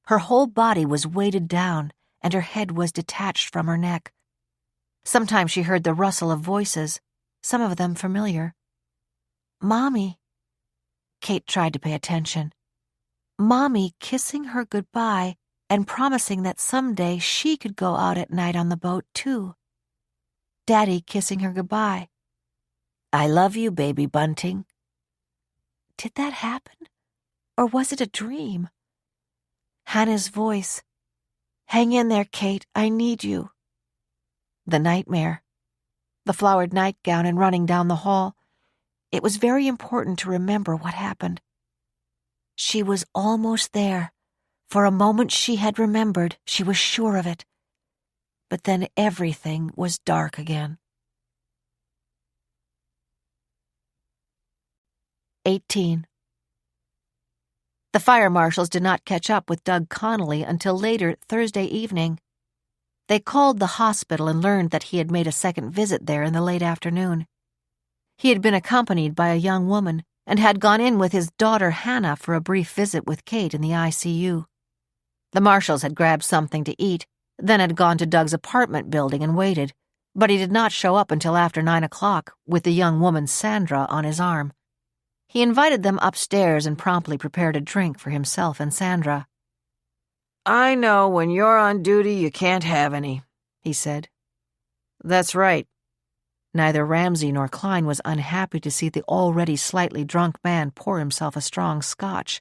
Her whole body was weighted down, and her head was detached from her neck. Sometimes she heard the rustle of voices, some of them familiar. "Mommy." Kate tried to pay attention. Mommy kissing her goodbye and promising that someday she could go out at night on the boat, too. Daddy kissing her goodbye. "I love you, baby bunting." Did that happen? Or was it a dream? Hannah's voice. "Hang in there, Kate. I need you." The nightmare. The flowered nightgown and running down the hall. It was very important to remember what happened. She was almost there. For a moment she had remembered, she was sure of it. But then everything was dark again. 18. The fire marshals did not catch up with Doug Connolly until later Thursday evening. They called the hospital and learned that he had made a second visit there in the late afternoon. He had been accompanied by a young woman and had gone in with his daughter Hannah for a brief visit with Kate in the ICU. The marshals had grabbed something to eat, then had gone to Doug's apartment building and waited, but he did not show up until after 9 o'clock with the young woman Sandra on his arm. He invited them upstairs and promptly prepared a drink for himself and Sandra. "I know when you're on duty you can't have any," he said. "That's right." Neither Ramsay nor Klein was unhappy to see the already slightly drunk man pour himself a strong scotch.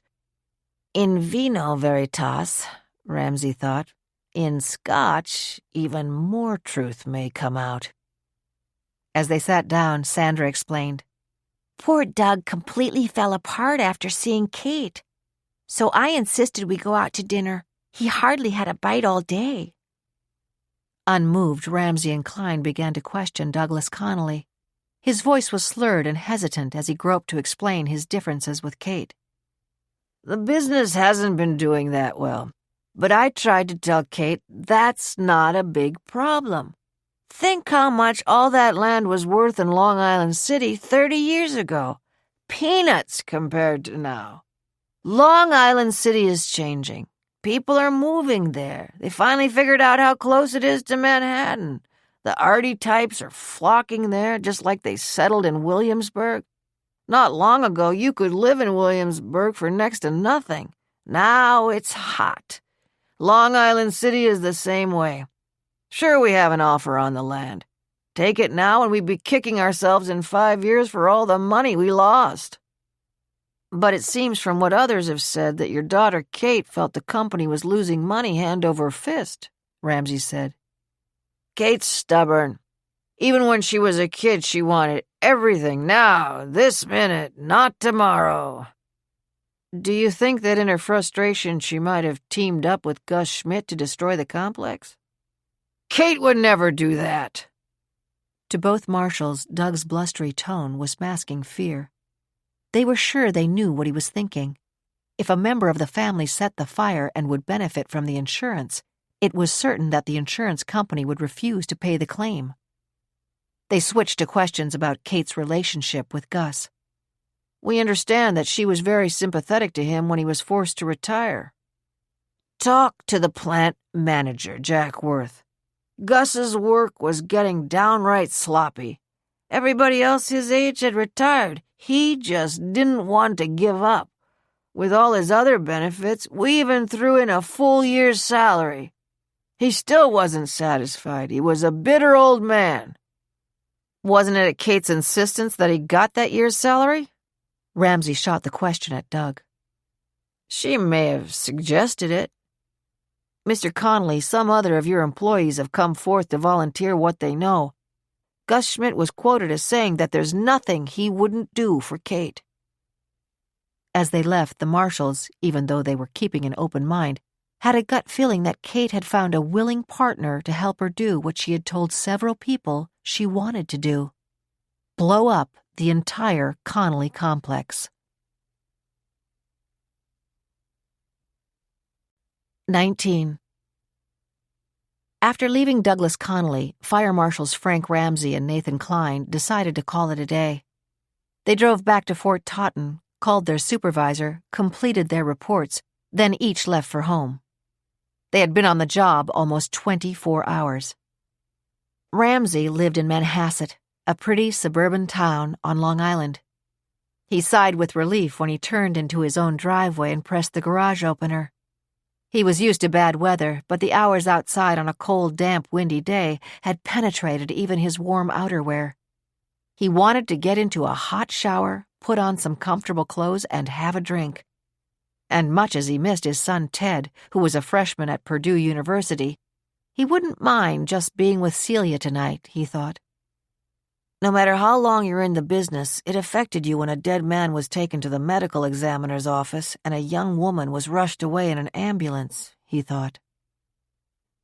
In vino veritas, Ramsay thought. In scotch, even more truth may come out. As they sat down, Sandra explained. "Poor Doug completely fell apart after seeing Kate. So I insisted we go out to dinner. He hardly had a bite all day." Unmoved, Ramsay and Klein began to question Douglas Connolly. His voice was slurred and hesitant as he groped to explain his differences with Kate. "The business hasn't been doing that well, but I tried to tell Kate that's not a big problem. Think how much all that land was worth in Long Island City 30 years ago. peanuts compared to now. Long Island City is changing. People are moving there. They finally figured out how close it is to Manhattan. The arty types are flocking there just like they settled in Williamsburg. Not long ago, you could live in Williamsburg for next to nothing. Now it's hot. Long Island City is the same way. Sure, we have an offer on the land. Take it now and we'd be kicking ourselves in 5 years for all the money we lost. But it seems from what others have said that your daughter Kate felt the company was losing money hand over fist, Ramsay said. Kate's stubborn. Even when she was a kid, she wanted everything now, this minute, not tomorrow. Do you think that in her frustration she might have teamed up with Gus Schmidt to destroy the complex? Kate would never do that. To both marshals, Doug's blustery tone was masking fear. They were sure they knew what he was thinking. If a member of the family set the fire and would benefit from the insurance, it was certain that the insurance company would refuse to pay the claim. They switched to questions about Kate's relationship with Gus. We understand that she was very sympathetic to him when he was forced to retire. Talk to the plant manager, Jack Worth. Gus's work was getting downright sloppy. Everybody else his age had retired. He just didn't want to give up. With all his other benefits, we even threw in a full year's salary. He still wasn't satisfied. He was a bitter old man. Wasn't it at Kate's insistence that he got that year's salary? Ramsay shot the question at Doug. She may have suggested it. Mr. Connolly, some other of your employees have come forth to volunteer what they know. Gus Schmidt was quoted as saying that there's nothing he wouldn't do for Kate. As they left, the marshals, even though they were keeping an open mind, had a gut feeling that Kate had found a willing partner to help her do what she had told several people she wanted to do: blow up the entire Connolly complex. 19. After leaving Douglas Connolly, Fire Marshals Frank Ramsay and Nathan Klein decided to call it a day. They drove back to Fort Totten, called their supervisor, completed their reports, then each left for home. They had been on the job almost 24 hours. Ramsay lived in Manhasset, a pretty suburban town on Long Island. He sighed with relief when he turned into his own driveway and pressed the garage opener. He was used to bad weather, but the hours outside on a cold, damp, windy day had penetrated even his warm outerwear. He wanted to get into a hot shower, put on some comfortable clothes, and have a drink. And much as he missed his son Ted, who was a freshman at Purdue University, he wouldn't mind just being with Celia tonight, he thought. No matter how long you're in the business, it affected you when a dead man was taken to the medical examiner's office and a young woman was rushed away in an ambulance, he thought.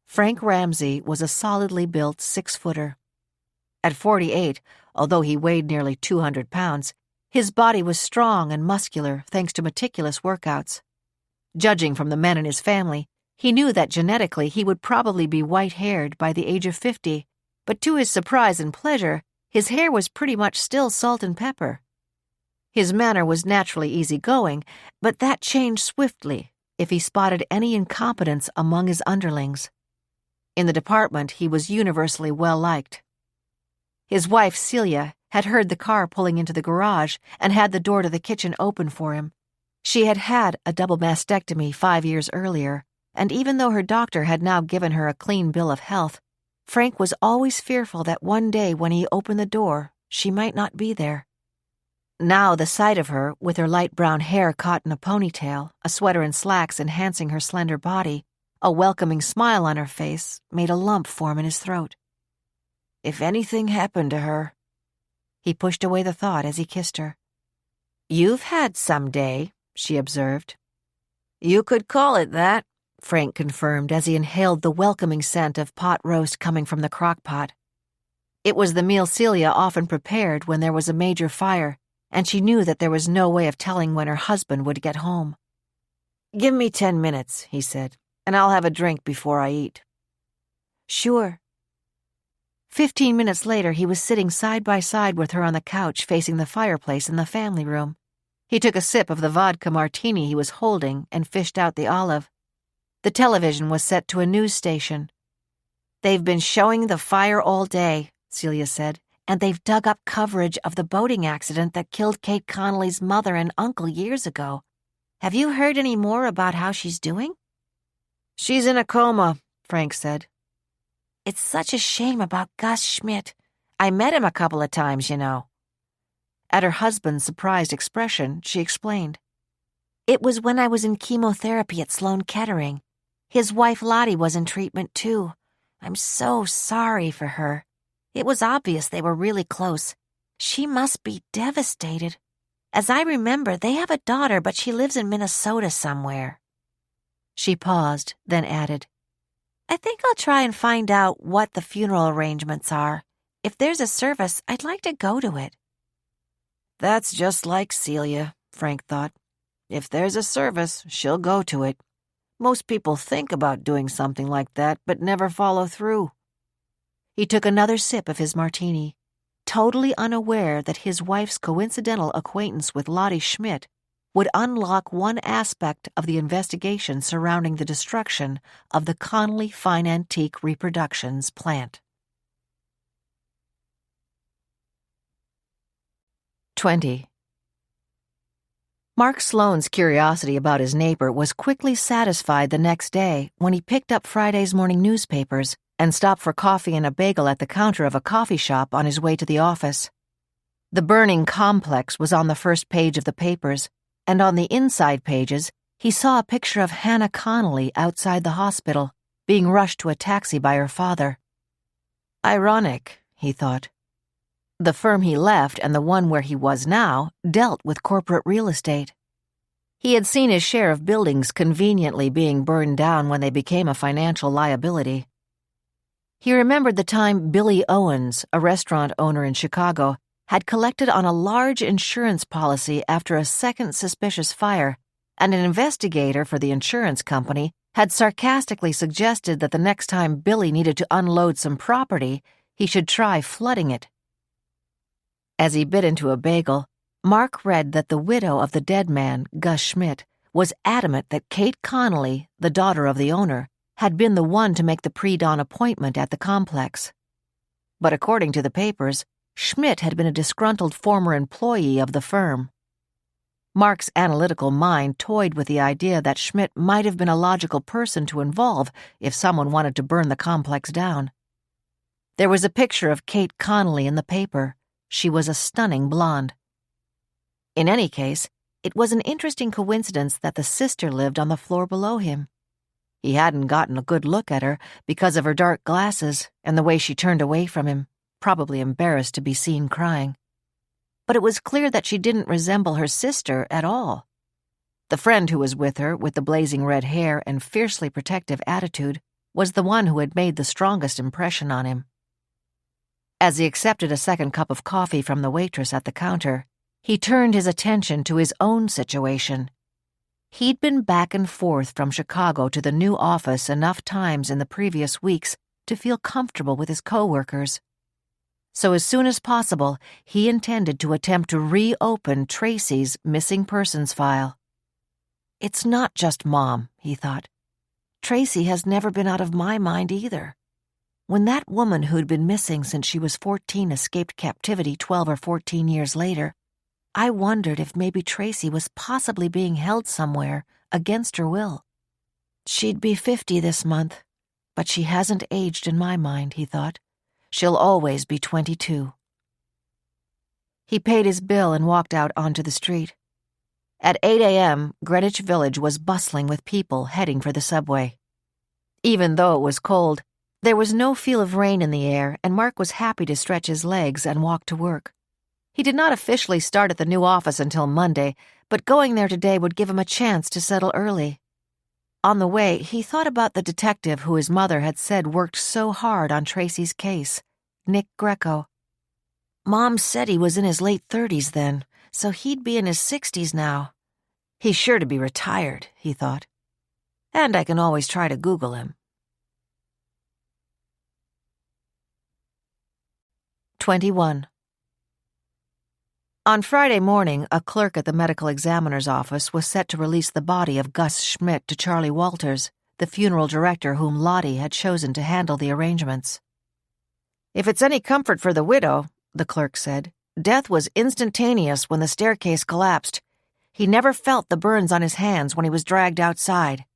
Frank Ramsay was a solidly built 6-footer. At 48, although he weighed nearly 200 pounds, his body was strong and muscular thanks to meticulous workouts. Judging from the men in his family, he knew that genetically he would probably be white-haired by the age of 50, but to his surprise and pleasure, his hair was pretty much still salt and pepper. His manner was naturally easygoing, but that changed swiftly if he spotted any incompetence among his underlings. In the department, he was universally well-liked. His wife, Celia, had heard the car pulling into the garage and had the door to the kitchen open for him. She had had a double mastectomy 5 years earlier, and even though her doctor had now given her a clean bill of health, Frank was always fearful that one day when he opened the door, she might not be there. Now the sight of her, with her light brown hair caught in a ponytail, a sweater and slacks enhancing her slender body, a welcoming smile on her face, made a lump form in his throat. If anything happened to her... He pushed away the thought as he kissed her. "You've had some day," she observed. "You could call it that," Frank confirmed as he inhaled the welcoming scent of pot roast coming from the crock-pot. It was the meal Celia often prepared when there was a major fire, and she knew that there was no way of telling when her husband would get home. "Give me 10 minutes," he said, "and I'll have a drink before I eat." "Sure." 15 minutes later, he was sitting side by side with her on the couch facing the fireplace in the family room. He took a sip of the vodka martini he was holding and fished out the olive. The television was set to a news station. "They've been showing the fire all day," Celia said, "and they've dug up coverage of the boating accident that killed Kate Connolly's mother and uncle years ago. Have you heard any more about how she's doing?" "She's in a coma," Frank said. "It's such a shame about Gus Schmidt. I met him a couple of times, you know." At her husband's surprised expression, she explained. "It was when I was in chemotherapy at Sloan Kettering. His wife Lottie was in treatment too. I'm so sorry for her. It was obvious they were really close. She must be devastated. As I remember, they have a daughter, but she lives in Minnesota somewhere." She paused, then added, "I think I'll try and find out what the funeral arrangements are. If there's a service, I'd like to go to it." That's just like Celia, Frank thought. If there's a service, she'll go to it. Most people think about doing something like that, but never follow through. He took another sip of his martini, totally unaware that his wife's coincidental acquaintance with Lottie Schmidt would unlock one aspect of the investigation surrounding the destruction of the Connolly Fine Antique Reproductions plant. 20. Mark Sloane's curiosity about his neighbor was quickly satisfied the next day when he picked up Friday's morning newspapers and stopped for coffee and a bagel at the counter of a coffee shop on his way to the office. The burning complex was on the first page of the papers, and on the inside pages, he saw a picture of Hannah Connolly outside the hospital, being rushed to a taxi by her father. Ironic, he thought. The firm he left and the one where he was now dealt with corporate real estate. He had seen his share of buildings conveniently being burned down when they became a financial liability. He remembered the time Billy Owens, a restaurant owner in Chicago, had collected on a large insurance policy after a second suspicious fire, and an investigator for the insurance company had sarcastically suggested that the next time Billy needed to unload some property, he should try flooding it. As he bit into a bagel, Mark read that the widow of the dead man, Gus Schmidt, was adamant that Kate Connolly, the daughter of the owner, had been the one to make the pre-dawn appointment at the complex. But according to the papers, Schmidt had been a disgruntled former employee of the firm. Mark's analytical mind toyed with the idea that Schmidt might have been a logical person to involve if someone wanted to burn the complex down. There was a picture of Kate Connolly in the paper. She was a stunning blonde. In any case, it was an interesting coincidence that the sister lived on the floor below him. He hadn't gotten a good look at her because of her dark glasses and the way she turned away from him, probably embarrassed to be seen crying. But it was clear that she didn't resemble her sister at all. The friend who was with her, with the blazing red hair and fiercely protective attitude, was the one who had made the strongest impression on him. As he accepted a second cup of coffee from the waitress at the counter, he turned his attention to his own situation. He'd been back and forth from Chicago to the new office enough times in the previous weeks to feel comfortable with his coworkers. So as soon as possible, he intended to attempt to reopen Tracy's missing persons file. It's not just Mom, he thought. Tracy has never been out of my mind either. When that woman who'd been missing since she was 14 escaped captivity 12 or 14 years later, I wondered if maybe Tracy was possibly being held somewhere against her will. She'd be 50 this month, but she hasn't aged in my mind, he thought. She'll always be 22. He paid his bill and walked out onto the street. At 8 a.m., Greenwich Village was bustling with people heading for the subway. Even though it was cold, there was no feel of rain in the air, and Mark was happy to stretch his legs and walk to work. He did not officially start at the new office until Monday, but going there today would give him a chance to settle early. On the way, he thought about the detective who his mother had said worked so hard on Tracy's case, Nick Greco. Mom said he was in his late 30s then, so he'd be in his 60s now. He's sure to be retired, he thought. And I can always try to Google him. 21. On Friday morning, a clerk at the medical examiner's office was set to release the body of Gus Schmidt to Charlie Walters, the funeral director whom Lottie had chosen to handle the arrangements. "If it's any comfort for the widow," the clerk said, "death was instantaneous when the staircase collapsed. He never felt the burns on his hands when he was dragged outside."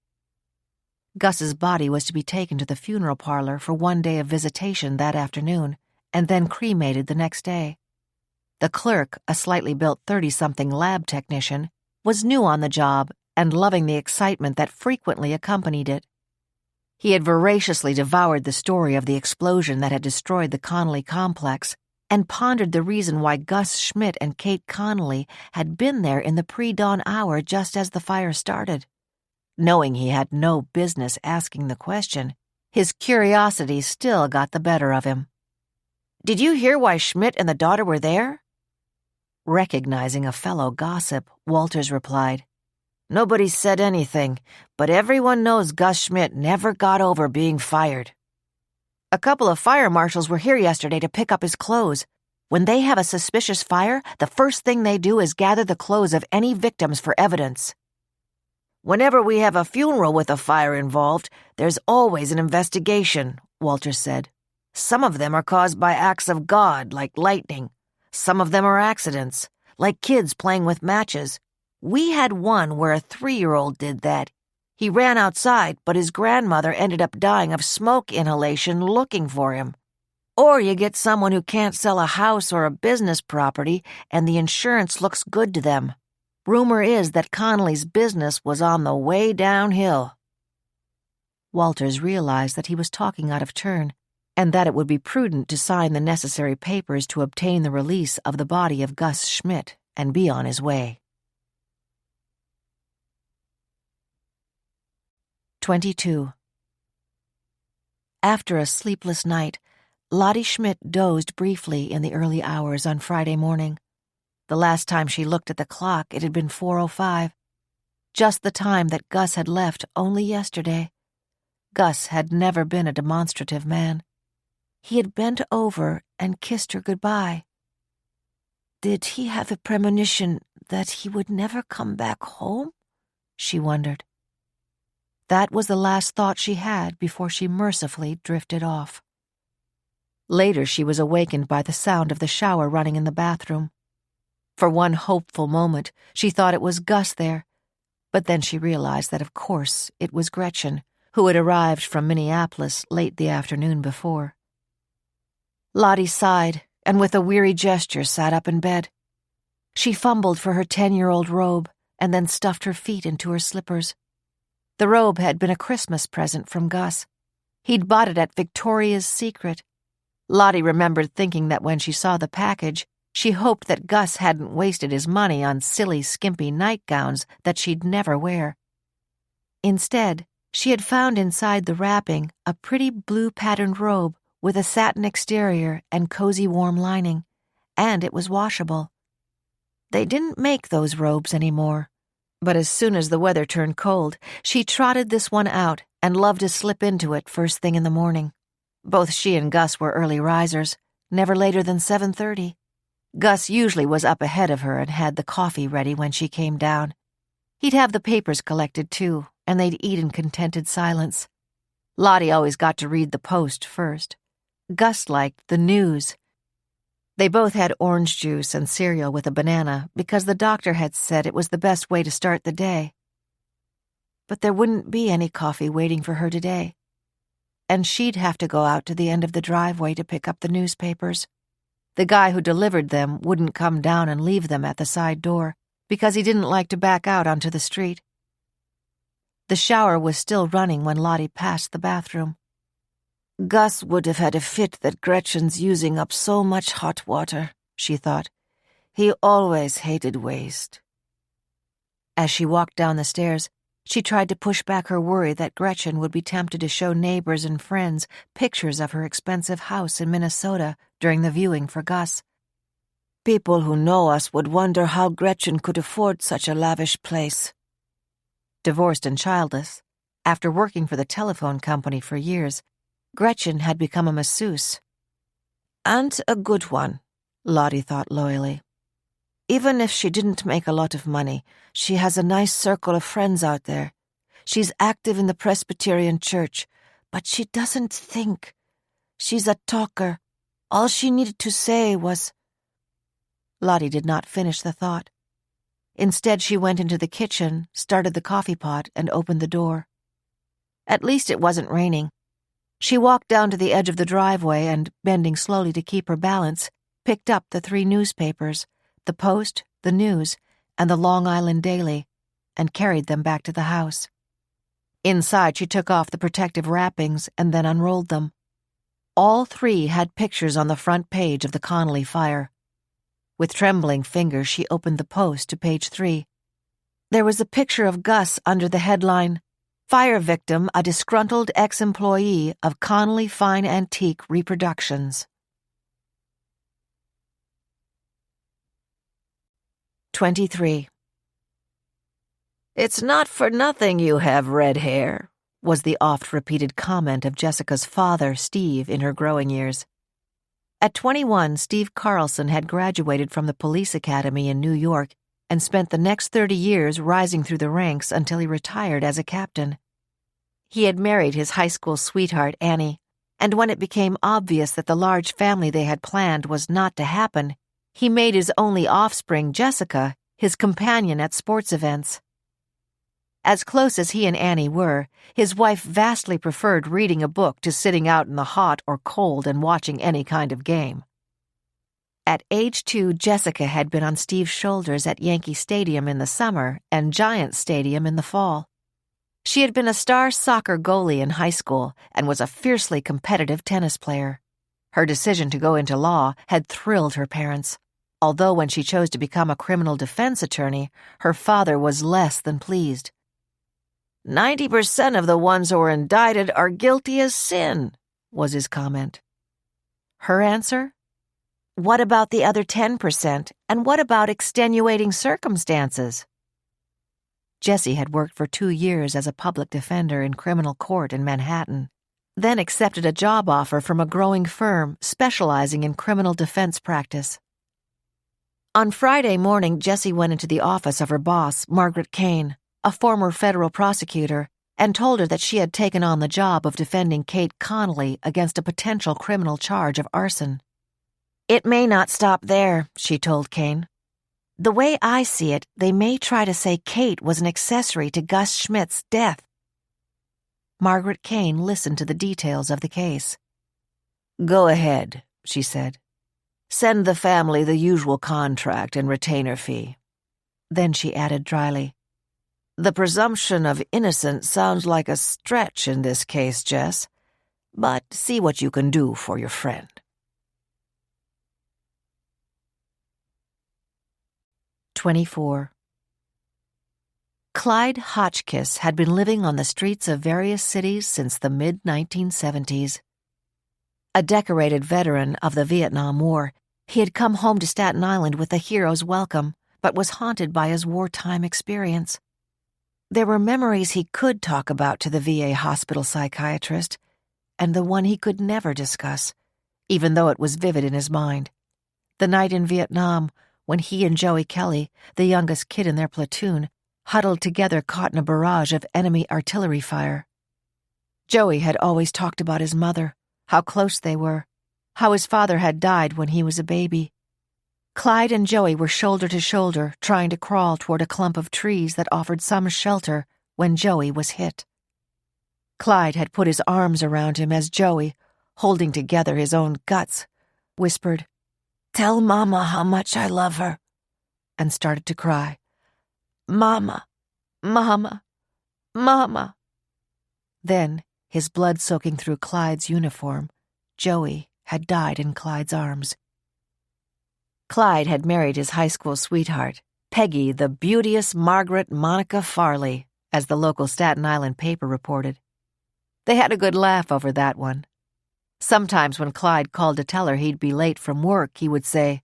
Gus's body was to be taken to the funeral parlor for 1 day of visitation that afternoon, and then cremated the next day. The clerk, a slightly built 30-something lab technician, was new on the job and loving the excitement that frequently accompanied it. He had voraciously devoured the story of the explosion that had destroyed the Connolly complex and pondered the reason why Gus Schmidt and Kate Connolly had been there in the pre-dawn hour just as the fire started. Knowing he had no business asking the question, his curiosity still got the better of him. "Did you hear why Schmidt and the daughter were there?" Recognizing a fellow gossip, Walters replied, "Nobody said anything, but everyone knows Gus Schmidt never got over being fired. A couple of fire marshals were here yesterday to pick up his clothes. When they have a suspicious fire, the first thing they do is gather the clothes of any victims for evidence. Whenever we have a funeral with a fire involved, there's always an investigation," Walters said. "Some of them are caused by acts of God, like lightning. Some of them are accidents, like kids playing with matches. We had one where a 3-year-old did that. He ran outside, but his grandmother ended up dying of smoke inhalation looking for him. Or you get someone who can't sell a house or a business property, and the insurance looks good to them. Rumor is that Connolly's business was on the way downhill." Walters realized that he was talking out of turn, and that it would be prudent to sign the necessary papers to obtain the release of the body of Gus Schmidt and be on his way. 22. After a sleepless night, Lottie Schmidt dozed briefly in the early hours on Friday morning. The last time she looked at the clock, it had been 4:05, just the time that Gus had left only yesterday. Gus had never been a demonstrative man. He had bent over and kissed her goodbye. Did he have a premonition that he would never come back home? She wondered. That was the last thought she had before she mercifully drifted off. Later she was awakened by the sound of the shower running in the bathroom. For one hopeful moment, she thought it was Gus there, but then she realized that of course it was Gretchen, who had arrived from Minneapolis late the afternoon before. Lottie sighed and with a weary gesture sat up in bed. She fumbled for her 10-year-old robe and then stuffed her feet into her slippers. The robe had been a Christmas present from Gus. He'd bought it at Victoria's Secret. Lottie remembered thinking that when she saw the package, she hoped that Gus hadn't wasted his money on silly, skimpy nightgowns that she'd never wear. Instead, she had found inside the wrapping a pretty blue-patterned robe with a satin exterior and cozy warm lining, and it was washable. They didn't make those robes anymore, but as soon as the weather turned cold, she trotted this one out and loved to slip into it first thing in the morning. Both she and Gus were early risers, never later than 7:30. Gus usually was up ahead of her and had the coffee ready when she came down. He'd have the papers collected, too, and they'd eat in contented silence. Lottie always got to read the Post first. Gus liked the news. They both had orange juice and cereal with a banana because the doctor had said it was the best way to start the day. But there wouldn't be any coffee waiting for her today, and she'd have to go out to the end of the driveway to pick up the newspapers. The guy who delivered them wouldn't come down and leave them at the side door because he didn't like to back out onto the street. The shower was still running when Lottie passed the bathroom. Gus would have had a fit that Gretchen's using up so much hot water, she thought. He always hated waste. As she walked down the stairs, she tried to push back her worry that Gretchen would be tempted to show neighbors and friends pictures of her expensive house in Minnesota during the viewing for Gus. People who know us would wonder how Gretchen could afford such a lavish place. Divorced and childless, after working for the telephone company for years, Gretchen had become a masseuse. And a good one, Lottie thought loyally. Even if she didn't make a lot of money, she has a nice circle of friends out there. She's active in the Presbyterian Church, but she doesn't think. She's a talker. All she needed to say was... Lottie did not finish the thought. Instead, she went into the kitchen, started the coffee pot, and opened the door. At least it wasn't raining. She walked down to the edge of the driveway and, bending slowly to keep her balance, picked up the 3 newspapers, the Post, the News, and the Long Island Daily, and carried them back to the house. Inside, she took off the protective wrappings and then unrolled them. All 3 had pictures on the front page of the Connolly fire. With trembling fingers, she opened the Post to page 3. There was a picture of Gus under the headline, "Fire Victim, a Disgruntled Ex-Employee of Connolly Fine Antique Reproductions." 23. "It's not for nothing you have red hair," was the oft-repeated comment of Jessica's father, Steve, in her growing years. At 21, Steve Carlson had graduated from the police academy in New York and spent the next 30 years rising through the ranks until he retired as a captain. He had married his high school sweetheart, Annie, and when it became obvious that the large family they had planned was not to happen, he made his only offspring, Jessica, his companion at sports events. As close as he and Annie were, his wife vastly preferred reading a book to sitting out in the hot or cold and watching any kind of game. At age 2, Jessica had been on Steve's shoulders at Yankee Stadium in the summer and Giants Stadium in the fall. She had been a star soccer goalie in high school and was a fiercely competitive tennis player. Her decision to go into law had thrilled her parents, although when she chose to become a criminal defense attorney, her father was less than pleased. 90% of the ones who are indicted are guilty as sin, was his comment. Her answer? What about the other 10%, and what about extenuating circumstances? Jessie had worked for 2 years as a public defender in criminal court in Manhattan, then accepted a job offer from a growing firm specializing in criminal defense practice. On Friday morning, Jessie went into the office of her boss, Margaret Kane, a former federal prosecutor, and told her that she had taken on the job of defending Kate Connolly against a potential criminal charge of arson. It may not stop there, she told Kane. The way I see it, they may try to say Kate was an accessory to Gus Schmidt's death. Margaret Kane listened to the details of the case. Go ahead, she said. Send the family the usual contract and retainer fee. Then she added dryly, The presumption of innocence sounds like a stretch in this case, Jess, but see what you can do for your friend. "24. Clyde Hotchkiss had been living on the streets of various cities since the mid-1970s. A decorated veteran of the Vietnam War, he had come home to Staten Island with a hero's welcome, but was haunted by his wartime experience. There were memories he could talk about to the VA hospital psychiatrist, and the one he could never discuss, even though it was vivid in his mind. The night in Vietnam, when he and Joey Kelly, the youngest kid in their platoon, huddled together caught in a barrage of enemy artillery fire. Joey had always talked about his mother, how close they were, how his father had died when he was a baby. Clyde and Joey were shoulder to shoulder, trying to crawl toward a clump of trees that offered some shelter when Joey was hit. Clyde had put his arms around him as Joey, holding together his own guts, whispered, "Tell Mama how much I love her," and started to cry. "Mama, Mama, Mama." Then, his blood soaking through Clyde's uniform, Joey had died in Clyde's arms. Clyde had married his high school sweetheart, Peggy the beauteous Margaret Monica Farley, as the local Staten Island paper reported. They had a good laugh over that one. Sometimes when Clyde called to tell her he'd be late from work, he would say,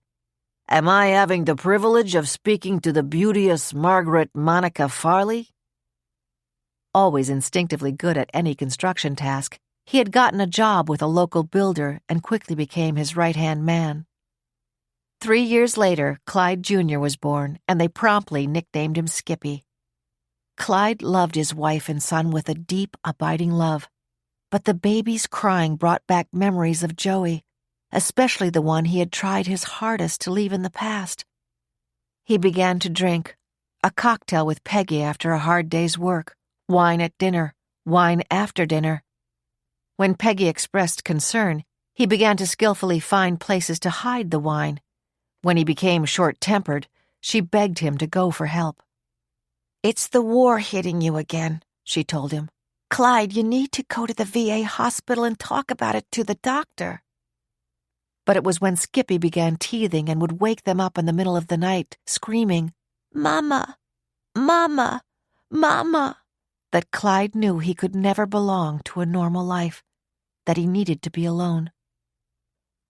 "Am I having the privilege of speaking to the beauteous Margaret Monica Farley?" Always instinctively good at any construction task, He had gotten a job with a local builder and quickly became his right-hand man. 3 years later, Clyde Jr. was born, and they promptly nicknamed him Skippy. Clyde loved his wife and son with a deep, abiding love, but the baby's crying brought back memories of Joey, especially the one he had tried his hardest to leave in the past. He began to drink, a cocktail with Peggy after a hard day's work, wine at dinner, wine after dinner. When Peggy expressed concern, he began to skillfully find places to hide the wine. When he became short-tempered, she begged him to go for help. "It's the war hitting you again," she told him. "Clyde, you need to go to the VA hospital and talk about it to the doctor." But it was when Skippy began teething and would wake them up in the middle of the night, screaming, "Mama! Mama! Mama!" that Clyde knew he could never belong to a normal life, that he needed to be alone.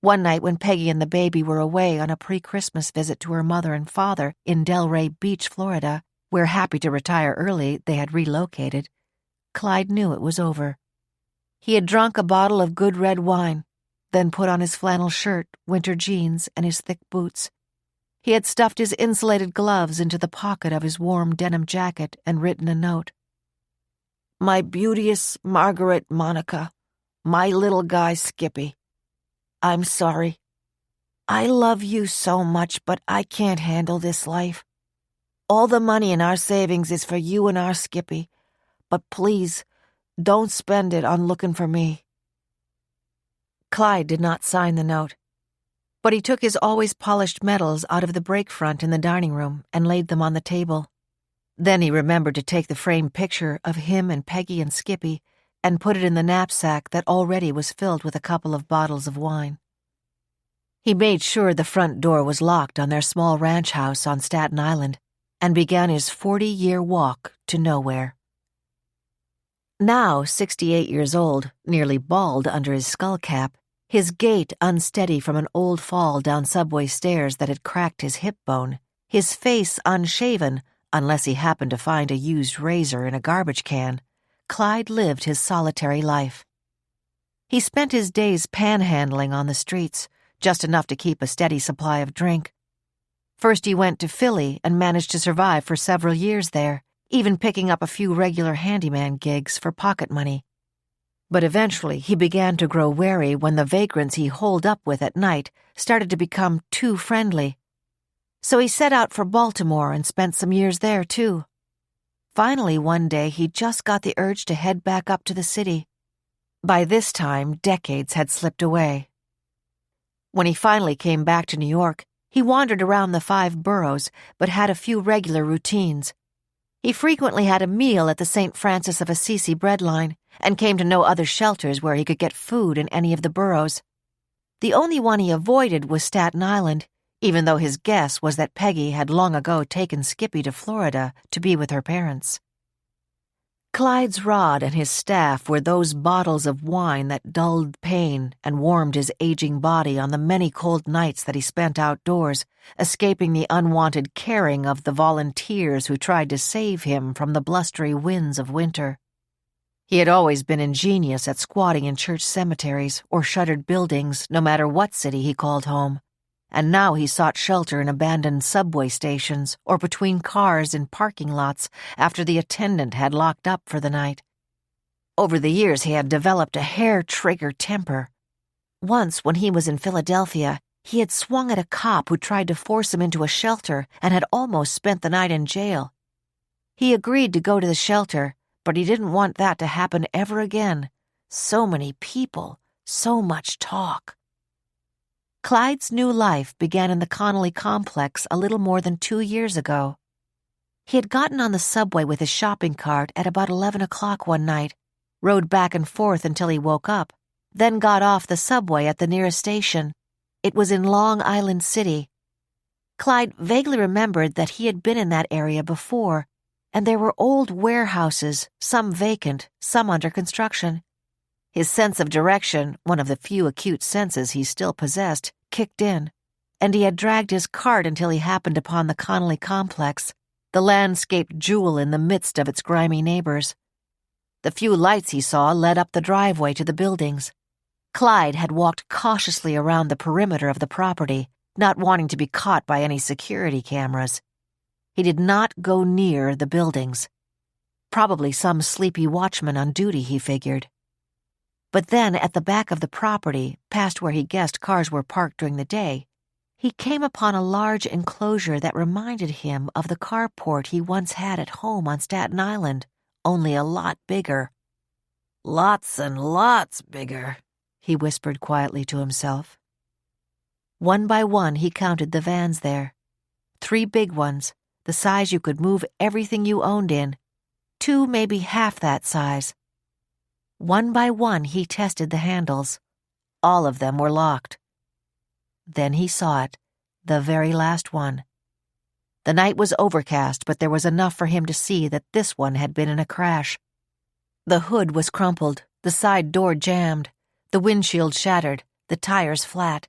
One night when Peggy and the baby were away on a pre-Christmas visit to her mother and father in Delray Beach, Florida, where, happy to retire early, they had relocated, Clyde knew it was over. He had drunk a bottle of good red wine, then put on his flannel shirt, winter jeans, and his thick boots. He had stuffed his insulated gloves into the pocket of his warm denim jacket and written a note. "My beauteous Margaret Monica, my little guy Skippy. I'm sorry. I love you so much, but I can't handle this life. All the money in our savings is for you and our Skippy, but please, don't spend it on looking for me." Clyde did not sign the note, but he took his always polished medals out of the break front in the dining room and laid them on the table. Then he remembered to take the framed picture of him and Peggy and Skippy and put it in the knapsack that already was filled with a couple of bottles of wine. He made sure the front door was locked on their small ranch house on Staten Island and began his 40-year walk to nowhere. Now 68 years old, nearly bald under his skull cap, his gait unsteady from an old fall down subway stairs that had cracked his hip bone, his face unshaven unless he happened to find a used razor in a garbage can, Clyde lived his solitary life. He spent his days panhandling on the streets, just enough to keep a steady supply of drink. First he went to Philly and managed to survive for several years there, even picking up a few regular handyman gigs for pocket money. But eventually he began to grow wary when the vagrants he holed up with at night started to become too friendly. So he set out for Baltimore and spent some years there too. Finally, one day, he just got the urge to head back up to the city. By this time, decades had slipped away. When he finally came back to New York, he wandered around the 5 boroughs, but had a few regular routines. He frequently had a meal at the St. Francis of Assisi bread line and came to no other shelters where he could get food in any of the boroughs. The only one he avoided was Staten Island, even though his guess was that Peggy had long ago taken Skippy to Florida to be with her parents. Clyde's rod and his staff were those bottles of wine that dulled pain and warmed his aging body on the many cold nights that he spent outdoors, escaping the unwanted caring of the volunteers who tried to save him from the blustery winds of winter. He had always been ingenious at squatting in church cemeteries or shuttered buildings, no matter what city he called home. And now he sought shelter in abandoned subway stations or between cars in parking lots after the attendant had locked up for the night. Over the years, he had developed a hair-trigger temper. Once, when he was in Philadelphia, he had swung at a cop who tried to force him into a shelter and had almost spent the night in jail. He agreed to go to the shelter, but he didn't want that to happen ever again. So many people, so much talk. Clyde's new life began in the Connolly complex a little more than 2 years ago. He had gotten on the subway with his shopping cart at about 11 o'clock one night, rode back and forth until he woke up, then got off the subway at the nearest station. It was in Long Island City. Clyde vaguely remembered that he had been in that area before, and there were old warehouses, some vacant, some under construction. His sense of direction, one of the few acute senses he still possessed, kicked in, and he had dragged his cart until he happened upon the Connolly complex, the landscaped jewel in the midst of its grimy neighbors. The few lights he saw led up the driveway to the buildings. Clyde had walked cautiously around the perimeter of the property, not wanting to be caught by any security cameras. He did not go near the buildings. Probably some sleepy watchman on duty, he figured. But then, at the back of the property, past where he guessed cars were parked during the day, he came upon a large enclosure that reminded him of the carport he once had at home on Staten Island, only a lot bigger. "Lots and lots bigger," he whispered quietly to himself. One by one he counted the vans there. 3 big ones, the size you could move everything you owned in. 2 maybe half that size. One by one he tested the handles. All of them were locked. Then he saw it, the very last one. The night was overcast, but there was enough for him to see that this one had been in a crash. The hood was crumpled, the side door jammed, the windshield shattered, the tires flat.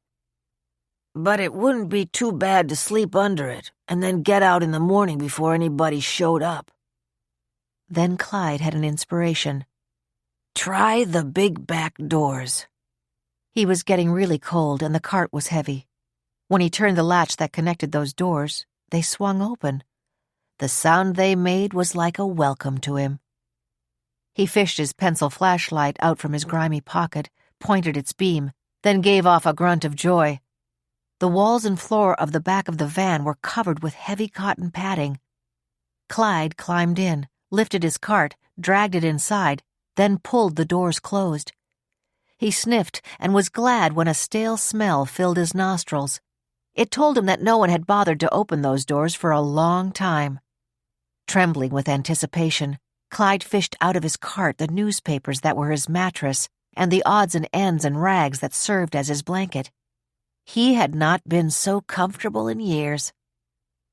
But it wouldn't be too bad to sleep under it and then get out in the morning before anybody showed up. Then Clyde had an inspiration. Try the big back doors. He was getting really cold and the cart was heavy. When he turned the latch that connected those doors, they swung open. The sound they made was like a welcome to him. He fished his pencil flashlight out from his grimy pocket, pointed its beam, then gave off a grunt of joy. The walls and floor of the back of the van were covered with heavy cotton padding. Clyde climbed in, lifted his cart, dragged it inside, then pulled the doors closed. He sniffed and was glad when a stale smell filled his nostrils. It told him that no one had bothered to open those doors for a long time. Trembling with anticipation, Clyde fished out of his cart the newspapers that were his mattress and the odds and ends and rags that served as his blanket. He had not been so comfortable in years.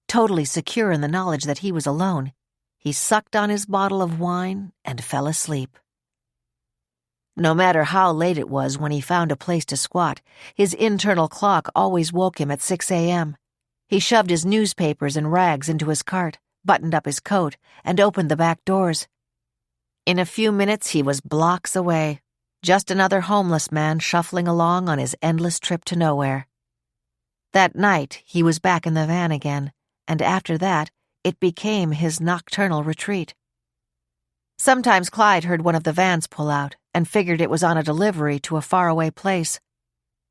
Totally secure in the knowledge that he was alone, he sucked on his bottle of wine and fell asleep. No matter how late it was when he found a place to squat, his internal clock always woke him at 6 a.m. He shoved his newspapers and rags into his cart, buttoned up his coat, and opened the back doors. In a few minutes he was blocks away, just another homeless man shuffling along on his endless trip to nowhere. That night he was back in the van again, and after that it became his nocturnal retreat. Sometimes Clyde heard one of the vans pull out and figured it was on a delivery to a faraway place.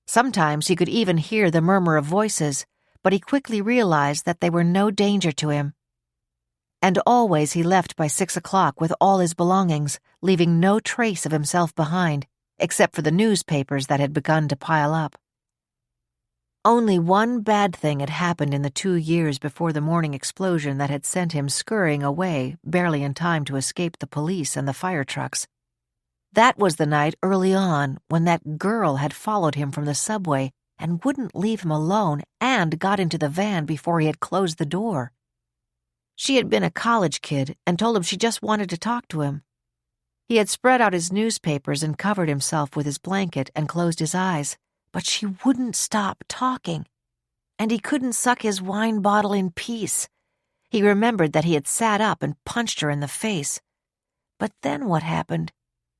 Sometimes he could even hear the murmur of voices, but he quickly realized that they were no danger to him. And always he left by 6 o'clock with all his belongings, leaving no trace of himself behind, except for the newspapers that had begun to pile up. Only one bad thing had happened in the 2 years before the morning explosion that had sent him scurrying away, barely in time to escape the police and the fire trucks. That was the night early on when that girl had followed him from the subway and wouldn't leave him alone and got into the van before he had closed the door. She had been a college kid and told him she just wanted to talk to him. He had spread out his newspapers and covered himself with his blanket and closed his eyes, but she wouldn't stop talking, and he couldn't suck his wine bottle in peace. He remembered that he had sat up and punched her in the face. But then what happened?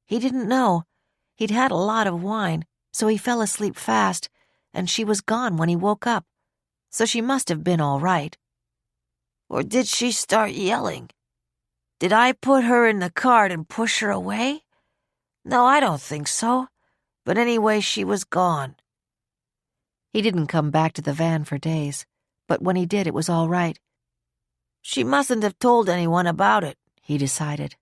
He didn't know. He'd had a lot of wine, so he fell asleep fast, and she was gone when he woke up, so she must have been all right. Or did she start yelling? Did I put her in the cart and push her away? No, I don't think so. But anyway, she was gone. He didn't come back to the van for days, but when he did, it was all right. She mustn't have told anyone about it, he decided.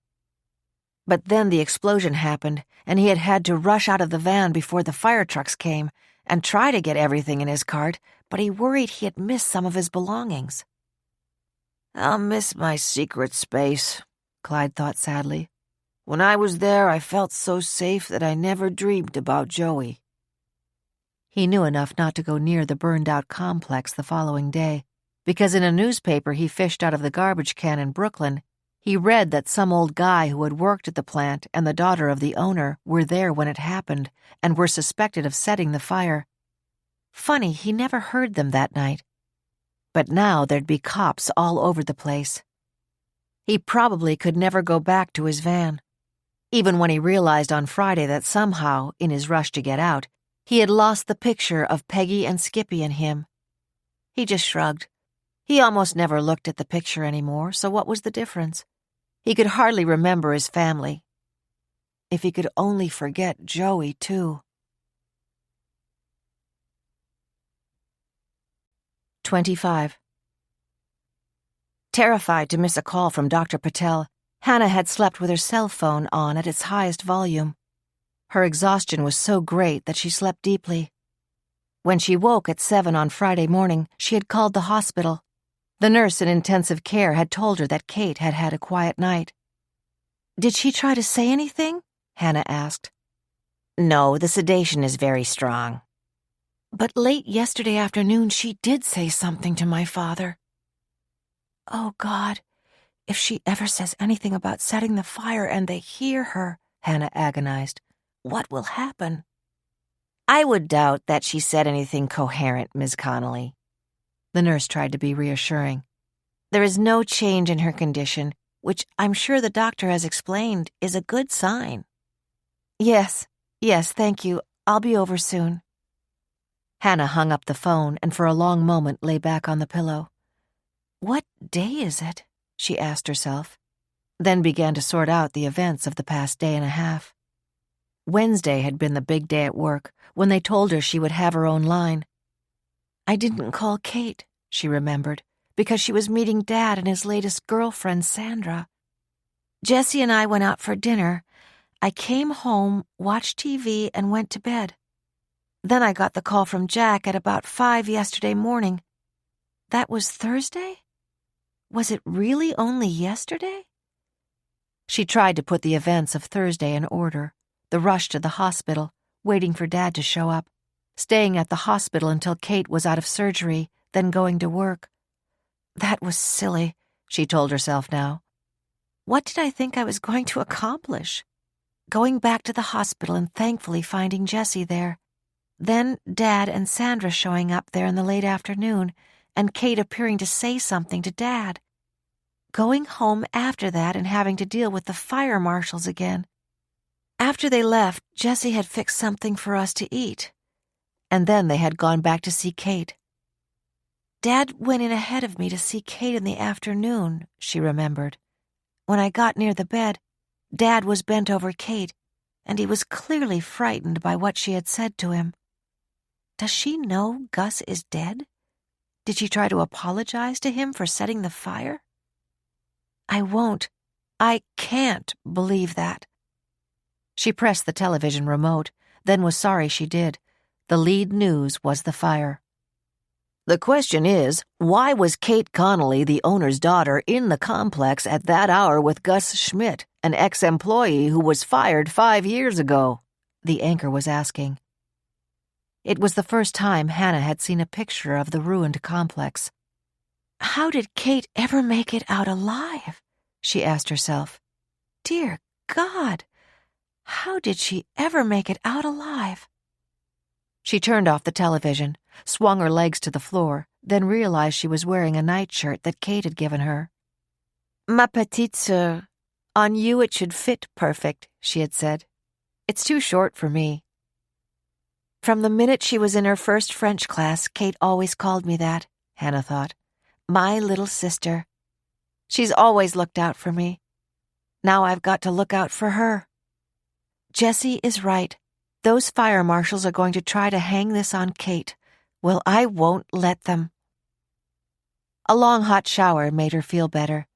But then the explosion happened, and he had had to rush out of the van before the fire trucks came and try to get everything in his cart, but he worried he had missed some of his belongings. I'll miss my secret space, Clyde thought sadly. When I was there, I felt so safe that I never dreamed about Joey. He knew enough not to go near the burned-out complex the following day, because in a newspaper he fished out of the garbage can in Brooklyn, he read that some old guy who had worked at the plant and the daughter of the owner were there when it happened and were suspected of setting the fire. Funny, he never heard them that night. But now there'd be cops all over the place. He probably could never go back to his van. even when he realized on Friday that somehow, in his rush to get out, he had lost the picture of Peggy and Skippy and him. He just shrugged. He almost never looked at the picture anymore, so what was the difference? He could hardly remember his family. If he could only forget Joey, too. 25. Terrified to miss a call from Dr. Patel, Hannah had slept with her cell phone on at its highest volume. Her exhaustion was so great that she slept deeply. When she woke at 7 on Friday morning, she had called the hospital. The nurse in intensive care had told her that Kate had had a quiet night. "Did she try to say anything?" Hannah asked. "No, the sedation is very strong." "But late yesterday afternoon she did say something to my father." "Oh, God, if she ever says anything about setting the fire and they hear her," Hannah agonized, "what will happen?" "I would doubt that she said anything coherent, Ms. Connolly." The nurse tried to be reassuring. "There is no change in her condition, which I'm sure the doctor has explained is a good sign." Yes, thank you. I'll be over soon." Hannah hung up the phone and for a long moment lay back on the pillow. What day is it? She asked herself, then began to sort out the events of the past day and a half. Wednesday had been the big day at work, when they told her she would have her own line. "I didn't call Kate," she remembered, because she was meeting Dad and his latest girlfriend, Sandra. "Jessie and I went out for dinner. I came home, watched TV, and went to bed. Then I got the call from Jack at about 5 yesterday morning. That was Thursday? Was it really only yesterday?" She tried to put the events of Thursday in order, the rush to the hospital, waiting for Dad to show up, staying at the hospital until Kate was out of surgery, then going to work. That was silly, she told herself now. What did I think I was going to accomplish? Going back to the hospital and thankfully finding Jessie there. Then Dad and Sandra showing up there in the late afternoon, and Kate appearing to say something to Dad. Going home after that and having to deal with the fire marshals again. After they left, Jessie had fixed something for us to eat. And then they had gone back to see Kate. Dad went in ahead of me to see Kate in the afternoon, she remembered. When I got near the bed, Dad was bent over Kate, and he was clearly frightened by what she had said to him. Does she know Gus is dead? Did she try to apologize to him for setting the fire? I can't believe that. She pressed the television remote, then was sorry she did. The lead news was the fire. The question is, why was Kate Connolly, the owner's daughter, in the complex at that hour with Gus Schmidt, an ex-employee who was fired 5 years ago? The anchor was asking. It was the first time Hannah had seen a picture of the ruined complex. How did Kate ever make it out alive? She asked herself. Dear God, how did she ever make it out alive? She turned off the television, swung her legs to the floor, then realized she was wearing a nightshirt that Kate had given her. Ma petite sœur, on you it should fit perfect, she had said. It's too short for me. From the minute she was in her first French class, Kate always called me that, Hannah thought. My little sister. She's always looked out for me. Now I've got to look out for her. Jessie is right. Those fire marshals are going to try to hang this on Kate. Well, I won't let them. A long hot shower made her feel better.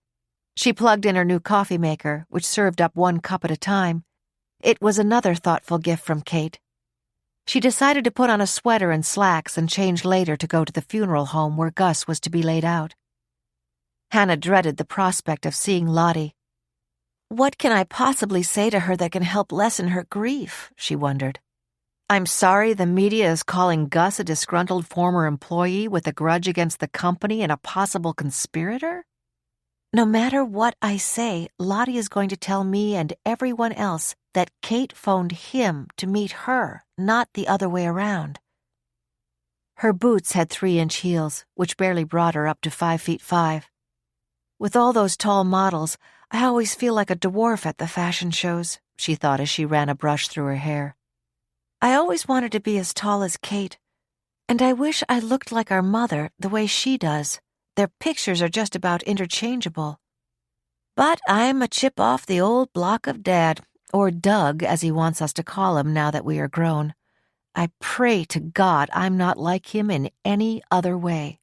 She plugged in her new coffee maker, which served up 1 cup at a time. It was another thoughtful gift from Kate. She decided to put on a sweater and slacks and change later to go to the funeral home where Gus was to be laid out. Hannah dreaded the prospect of seeing Lottie. What can I possibly say to her that can help lessen her grief, she wondered. I'm sorry the media is calling Gus a disgruntled former employee with a grudge against the company and a possible conspirator? No matter what I say, Lottie is going to tell me and everyone else that Kate phoned him to meet her, not the other way around. Her boots had 3-inch heels, which barely brought her up to 5'5". With all those tall models, I always feel like a dwarf at the fashion shows, she thought as she ran a brush through her hair. I always wanted to be as tall as Kate, and I wish I looked like our mother the way she does. Their pictures are just about interchangeable. But I'm a chip off the old block of Dad, or Doug, as he wants us to call him now that we are grown. I pray to God I'm not like him in any other way.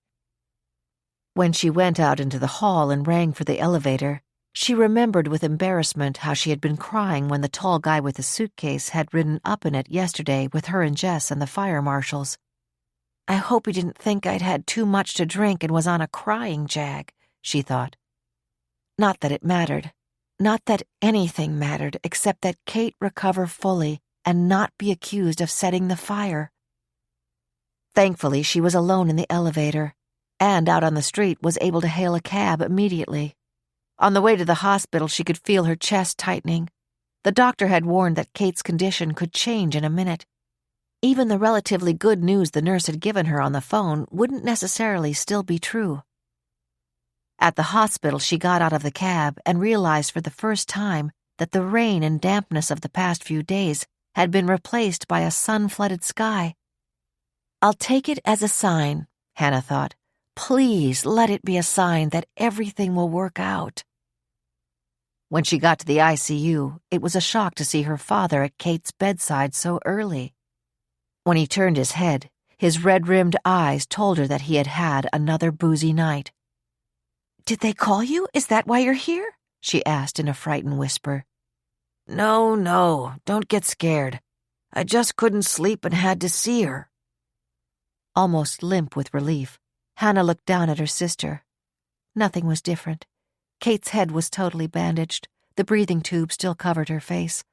When she went out into the hall and rang for the elevator, she remembered with embarrassment how she had been crying when the tall guy with the suitcase had ridden up in it yesterday with her and Jess and the fire marshals. I hope he didn't think I'd had too much to drink and was on a crying jag, she thought. Not that it mattered. Not that anything mattered except that Kate recover fully and not be accused of setting the fire. Thankfully, she was alone in the elevator, and out on the street was able to hail a cab immediately. On the way to the hospital, she could feel her chest tightening. The doctor had warned that Kate's condition could change in a minute. Even the relatively good news the nurse had given her on the phone wouldn't necessarily still be true. At the hospital, she got out of the cab and realized for the first time that the rain and dampness of the past few days had been replaced by a sun-flooded sky. I'll take it as a sign, Hannah thought. Please let it be a sign that everything will work out. When she got to the ICU, it was a shock to see her father at Kate's bedside so early. When he turned his head, his red-rimmed eyes told her that he had had another boozy night. "Did they call you? Is that why you're here?" she asked in a frightened whisper. No, don't get scared. I just couldn't sleep and had to see her." Almost limp with relief, Hannah looked down at her sister. Nothing was different. Kate's head was totally bandaged. The breathing tube still covered her face.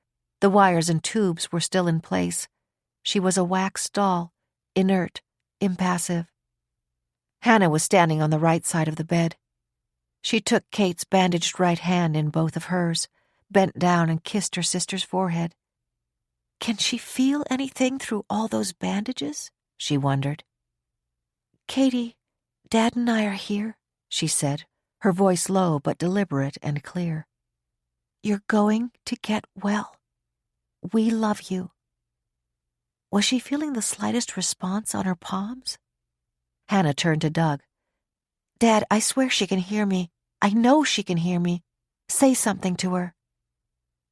The wires and tubes were still in place. She was a wax doll, inert, impassive. Hannah was standing on the right side of the bed. She took Kate's bandaged right hand in both of hers, bent down and kissed her sister's forehead. Can she feel anything through all those bandages? She wondered. "Katie, Dad and I are here," she said, her voice low but deliberate and clear. "You're going to get well. We love you." Was she feeling the slightest response on her palms? Hannah turned to Doug. "Dad, I swear she can hear me. I know she can hear me. Say something to her."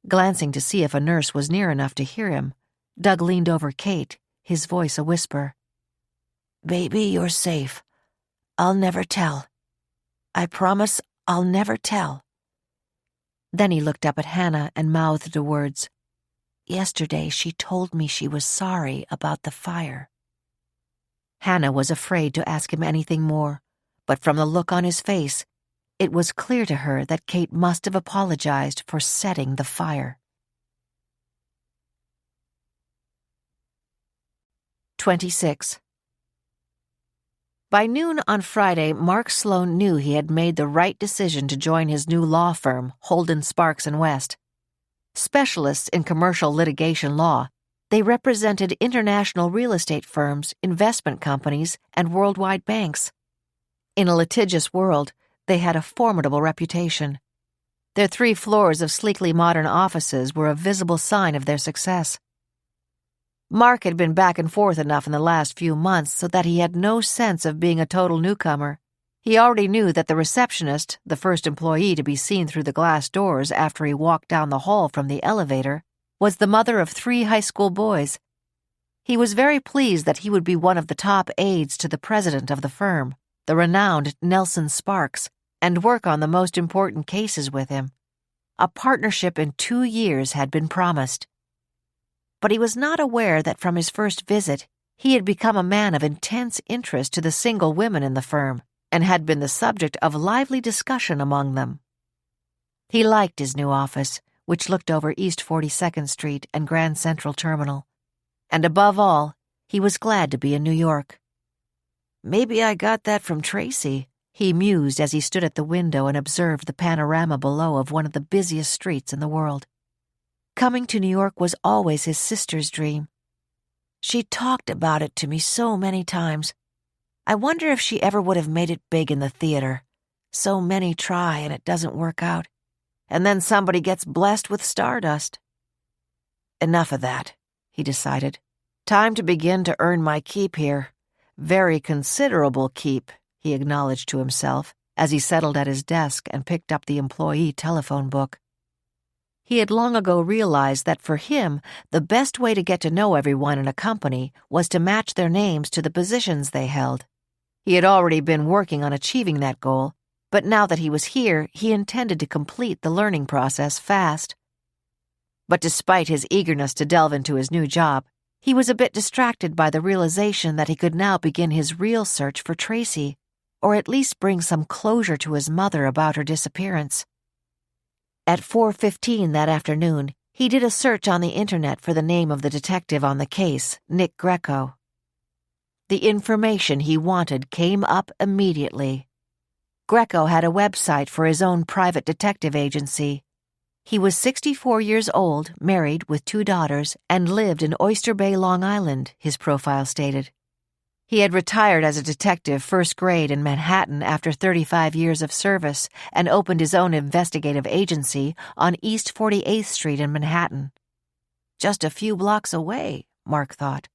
Glancing to see if a nurse was near enough to hear him, Doug leaned over Kate, his voice a whisper. "Baby, you're safe. I'll never tell. I promise I'll never tell." Then he looked up at Hannah and mouthed the words. "Yesterday she told me she was sorry about the fire." Hannah was afraid to ask him anything more, but from the look on his face, it was clear to her that Kate must have apologized for setting the fire. 26. By noon on Friday, Mark Sloan knew he had made the right decision to join his new law firm, Holden, Sparks & West. Specialists in commercial litigation law, they represented international real estate firms, investment companies, and worldwide banks. In a litigious world, they had a formidable reputation. Their 3 floors of sleekly modern offices were a visible sign of their success. Mark had been back and forth enough in the last few months so that he had no sense of being a total newcomer. He already knew that the receptionist, the first employee to be seen through the glass doors after he walked down the hall from the elevator, was the mother of 3 high school boys. He was very pleased that he would be one of the top aides to the president of the firm, the renowned Nelson Sparks, and work on the most important cases with him. A partnership in 2 years had been promised. But he was not aware that from his first visit, he had become a man of intense interest to the single women in the firm, and had been the subject of lively discussion among them. He liked his new office, which looked over East 42nd Street and Grand Central Terminal. And above all, he was glad to be in New York. "Maybe I got that from Tracy," he mused as he stood at the window and observed the panorama below of one of the busiest streets in the world. Coming to New York was always his sister's dream. She talked about it to me so many times. I wonder if she ever would have made it big in the theater. So many try and it doesn't work out. And then somebody gets blessed with stardust. Enough of that, he decided. Time to begin to earn my keep here. Very considerable keep, he acknowledged to himself as he settled at his desk and picked up the employee telephone book. He had long ago realized that for him, the best way to get to know everyone in a company was to match their names to the positions they held. He had already been working on achieving that goal, but now that he was here, he intended to complete the learning process fast. But despite his eagerness to delve into his new job, he was a bit distracted by the realization that he could now begin his real search for Tracy, or at least bring some closure to his mother about her disappearance. At 4:15 that afternoon, he did a search on the internet for the name of the detective on the case, Nick Greco. The information he wanted came up immediately. Greco had a website for his own private detective agency. He was 64 years old, married with 2 daughters, and lived in Oyster Bay, Long Island, his profile stated. He had retired as a detective first grade in Manhattan after 35 years of service and opened his own investigative agency on East 48th Street in Manhattan. Just a few blocks away, Mark thought.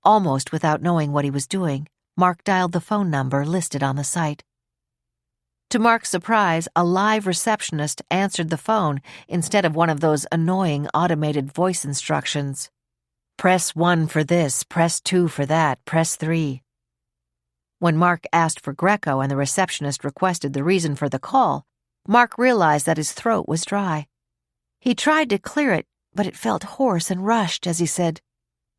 Almost without knowing what he was doing, Mark dialed the phone number listed on the site. To Mark's surprise, a live receptionist answered the phone instead of one of those annoying automated voice instructions. Press 1 for this, press 2 for that, press 3. When Mark asked for Greco and the receptionist requested the reason for the call, Mark realized that his throat was dry. He tried to clear it, but it felt hoarse and rushed as he said,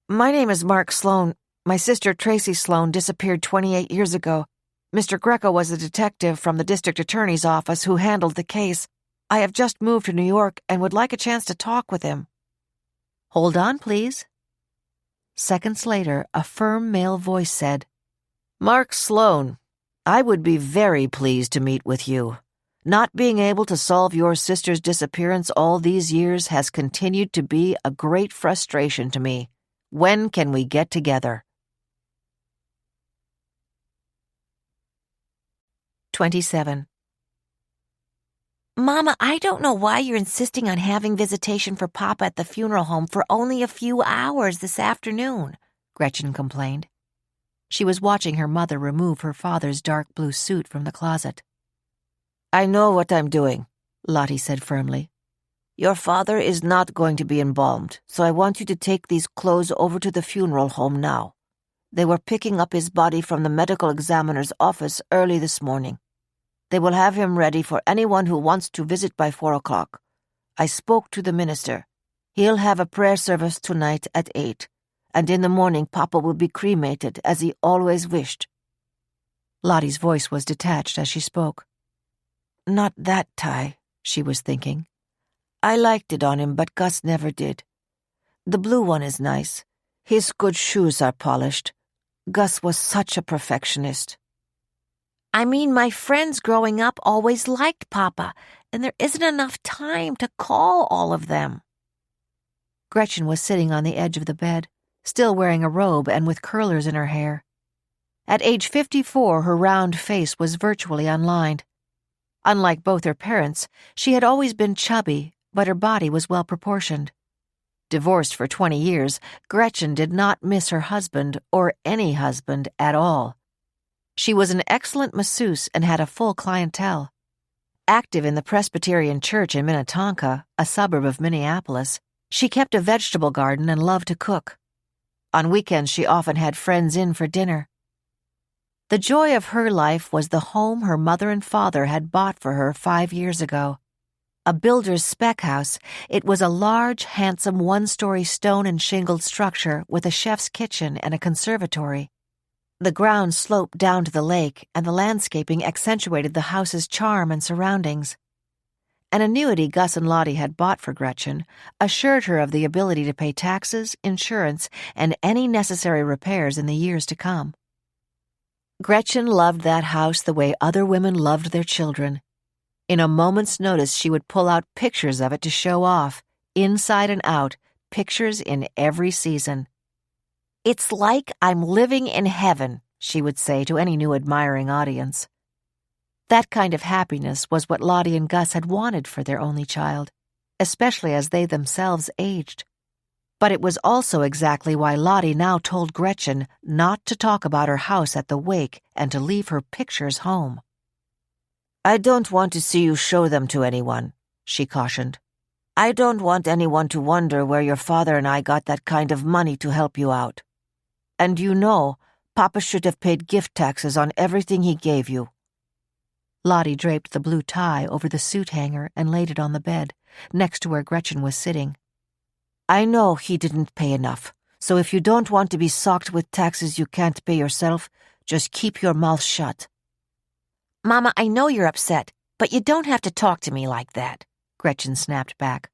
"My name is Mark Sloan. My sister Tracy Sloan disappeared 28 years ago. Mr. Greco was a detective from the district attorney's office who handled the case. I have just moved to New York and would like a chance to talk with him." "Hold on, please." Seconds later, a firm male voice said, "Mark Sloan, I would be very pleased to meet with you. Not being able to solve your sister's disappearance all these years has continued to be a great frustration to me. When can we get together?" 27. Mama, I don't know why you're insisting on having visitation for Papa at the funeral home for only a few hours this afternoon, Gretchen complained. She was watching her mother remove her father's dark blue suit from the closet. "I know what I'm doing," Lottie said firmly. "Your father is not going to be embalmed, so I want you to take these clothes over to the funeral home now. They were picking up his body from the medical examiner's office early this morning. They will have him ready for anyone who wants to visit by 4 o'clock. I spoke to the minister. He'll have a prayer service tonight at 8, and in the morning Papa will be cremated as he always wished." Lottie's voice was detached as she spoke. "Not that tie," she was thinking. "I liked it on him, but Gus never did. The blue one is nice. His good shoes are polished. Gus was such a perfectionist." I mean, my friends growing up always liked Papa, and there isn't enough time to call all of them. Gretchen was sitting on the edge of the bed, still wearing a robe and with curlers in her hair. At age 54, her round face was virtually unlined. Unlike both her parents, she had always been chubby, but her body was well proportioned. Divorced for 20 years, Gretchen did not miss her husband or any husband at all. She was an excellent masseuse and had a full clientele. Active in the Presbyterian Church in Minnetonka, a suburb of Minneapolis, she kept a vegetable garden and loved to cook. On weekends, she often had friends in for dinner. The joy of her life was the home her mother and father had bought for her 5 years ago. A builder's spec house, it was a large, handsome one-story stone and shingled structure with a chef's kitchen and a conservatory. The ground sloped down to the lake, and the landscaping accentuated the house's charm and surroundings. An annuity Gus and Lottie had bought for Gretchen assured her of the ability to pay taxes, insurance, and any necessary repairs in the years to come. Gretchen loved that house the way other women loved their children. In a moment's notice, she would pull out pictures of it to show off, inside and out, pictures in every season. "It's like I'm living in heaven," she would say to any new admiring audience. That kind of happiness was what Lottie and Gus had wanted for their only child, especially as they themselves aged. But it was also exactly why Lottie now told Gretchen not to talk about her house at the wake and to leave her pictures home. "I don't want to see you show them to anyone," she cautioned. "I don't want anyone to wonder where your father and I got that kind of money to help you out. And you know, Papa should have paid gift taxes on everything he gave you." Lottie draped the blue tie over the suit hanger and laid it on the bed, next to where Gretchen was sitting. "I know he didn't pay enough, so if you don't want to be socked with taxes you can't pay yourself, just keep your mouth shut." Mama, I know you're upset, but you don't have to talk to me like that, Gretchen snapped back.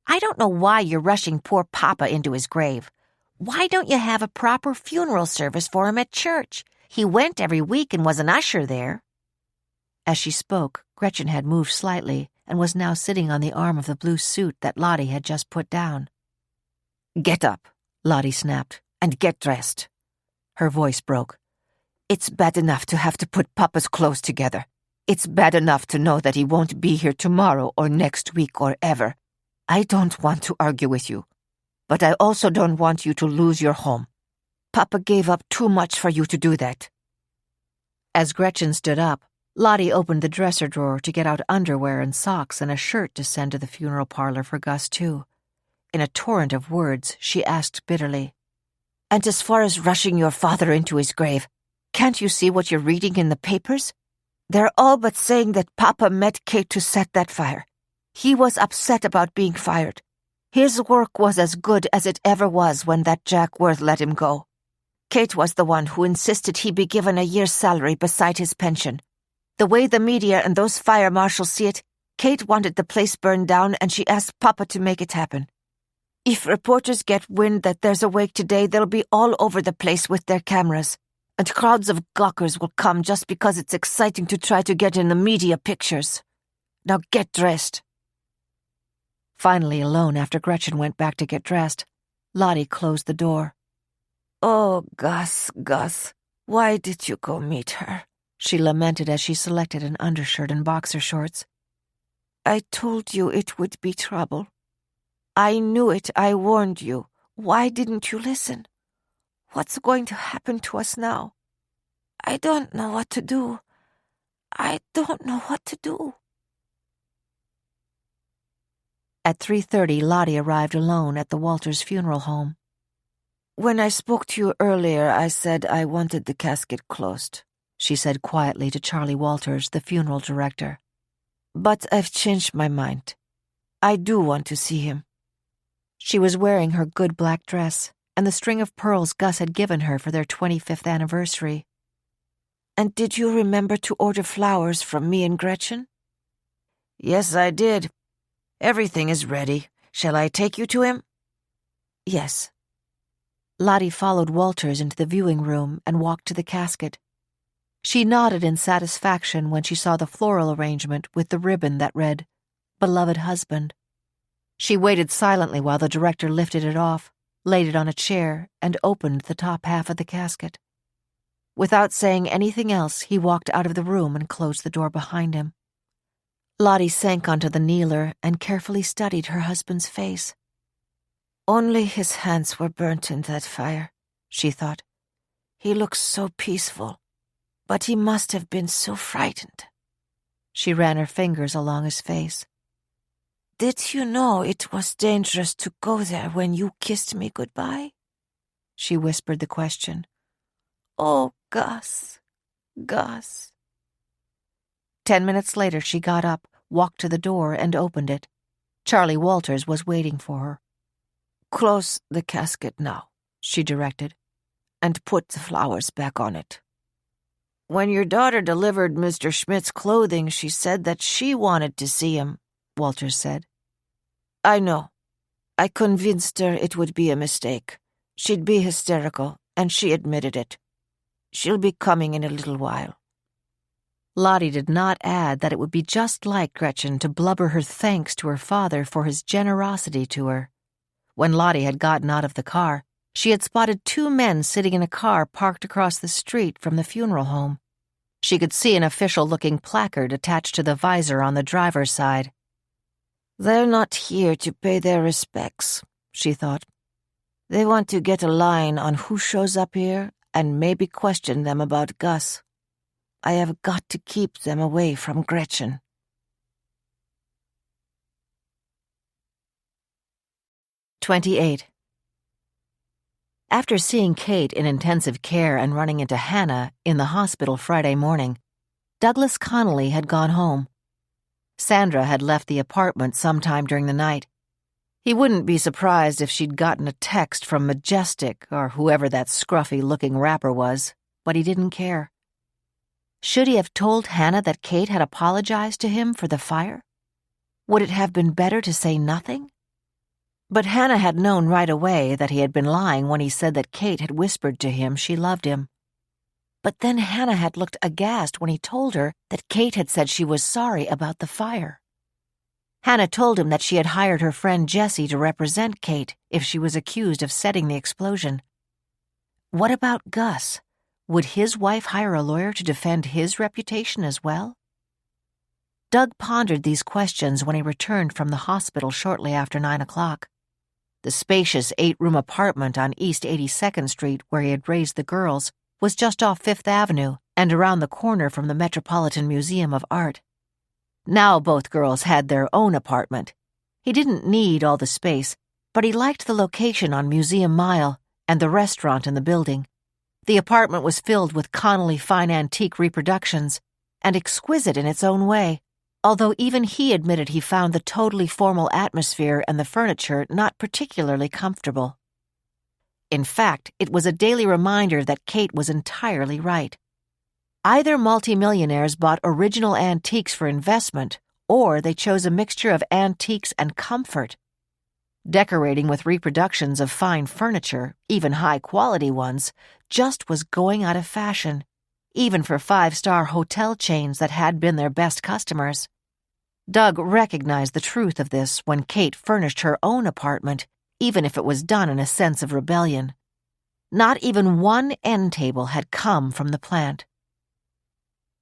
I don't know why you're rushing poor Papa into his grave. Why don't you have a proper funeral service for him at church? He went every week and was an usher there. As she spoke, Gretchen had moved slightly and was now sitting on the arm of the blue suit that Lottie had just put down. "Get up," Lottie snapped, "and get dressed." Her voice broke. "It's bad enough to have to put Papa's clothes together. It's bad enough to know that he won't be here tomorrow or next week or ever. I don't want to argue with you, but I also don't want you to lose your home. Papa gave up too much for you to do that." As Gretchen stood up, Lottie opened the dresser drawer to get out underwear and socks and a shirt to send to the funeral parlor for Gus, too. In a torrent of words, she asked bitterly, "And as far as rushing your father into his grave, can't you see what you're reading in the papers? They're all but saying that Papa met Kate to set that fire. He was upset about being fired. His work was as good as it ever was when that Jack Worth let him go. Kate was the one who insisted he be given a year's salary beside his pension. The way the media and those fire marshals see it, Kate wanted the place burned down and she asked Papa to make it happen. If reporters get wind that there's a wake today, they'll be all over the place with their cameras, and crowds of gawkers will come just because it's exciting to try to get in the media pictures. Now get dressed." Finally alone after Gretchen went back to get dressed, Lottie closed the door. "Oh, Gus, why did you go meet her?" she lamented as she selected an undershirt and boxer shorts. "I told you it would be trouble. I knew it, I warned you. Why didn't you listen? What's going to happen to us now? I don't know what to do. I don't know what to do." At 3:30, Lottie arrived alone at the Walters funeral home. "When I spoke to you earlier, I said I wanted the casket closed," she said quietly to Charlie Walters, the funeral director. "But I've changed my mind. I do want to see him." She was wearing her good black dress and the string of pearls Gus had given her for their 25th anniversary. "And did you remember to order flowers from me and Gretchen?" "Yes, I did. Everything is ready. Shall I take you to him?" "Yes." Lottie followed Walters into the viewing room and walked to the casket. She nodded in satisfaction when she saw the floral arrangement with the ribbon that read, "Beloved Husband." She waited silently while the director lifted it off, laid it on a chair, and opened the top half of the casket. Without saying anything else, he walked out of the room and closed the door behind him. Lottie sank onto the kneeler and carefully studied her husband's face. "Only his hands were burnt in that fire," she thought. "He looks so peaceful, but he must have been so frightened." She ran her fingers along his face. "Did you know it was dangerous to go there when you kissed me goodbye?" She whispered the question. "Oh, Gus. 10 minutes later, she got up, walked to the door, and opened it. Charlie Walters was waiting for her. "Close the casket now," she directed, "and put the flowers back on it." "When your daughter delivered Mr. Schmidt's clothing, she said that she wanted to see him," Walters said. "I know. I convinced her it would be a mistake. She'd be hysterical, and she admitted it. She'll be coming in a little while." Lottie did not add that it would be just like Gretchen to blubber her thanks to her father for his generosity to her. When Lottie had gotten out of the car, she had spotted 2 men sitting in a car parked across the street from the funeral home. She could see an official-looking placard attached to the visor on the driver's side. "They're not here to pay their respects," she thought. They want to get a line on who shows up here and maybe question them about Gus. I have got to keep them away from Gretchen. "28. After seeing Kate in intensive care and running into Hannah in the hospital Friday morning, Douglas Connolly had gone home. Sandra had left the apartment sometime during the night. He wouldn't be surprised if she'd gotten a text from Majestic or whoever that scruffy-looking rapper was, but he didn't care. Should he have told Hannah that Kate had apologized to him for the fire? Would it have been better to say nothing? But Hannah had known right away that he had been lying when he said that Kate had whispered to him she loved him. But then Hannah had looked aghast when he told her that Kate had said she was sorry about the fire. Hannah told him that she had hired her friend Jessie to represent Kate if she was accused of setting the explosion. What about Gus? Would his wife hire a lawyer to defend his reputation as well? Doug pondered these questions when he returned from the hospital shortly after 9 o'clock. The spacious 8-room apartment on East 82nd Street where he had raised the girls was just off Fifth Avenue and around the corner from the Metropolitan Museum of Art. Now both girls had their own apartment. He didn't need all the space, but he liked the location on Museum Mile and the restaurant in the building. The apartment was filled with Connolly fine antique reproductions and exquisite in its own way, although even he admitted he found the totally formal atmosphere and the furniture not particularly comfortable. In fact, it was a daily reminder that Kate was entirely right. Either multimillionaires bought original antiques for investment, or they chose a mixture of antiques and comfort. Decorating with reproductions of fine furniture, even high-quality ones, just was going out of fashion, even for 5-star hotel chains that had been their best customers. Doug recognized the truth of this when Kate furnished her own apartment, even if it was done in a sense of rebellion. Not even one end table had come from the plant.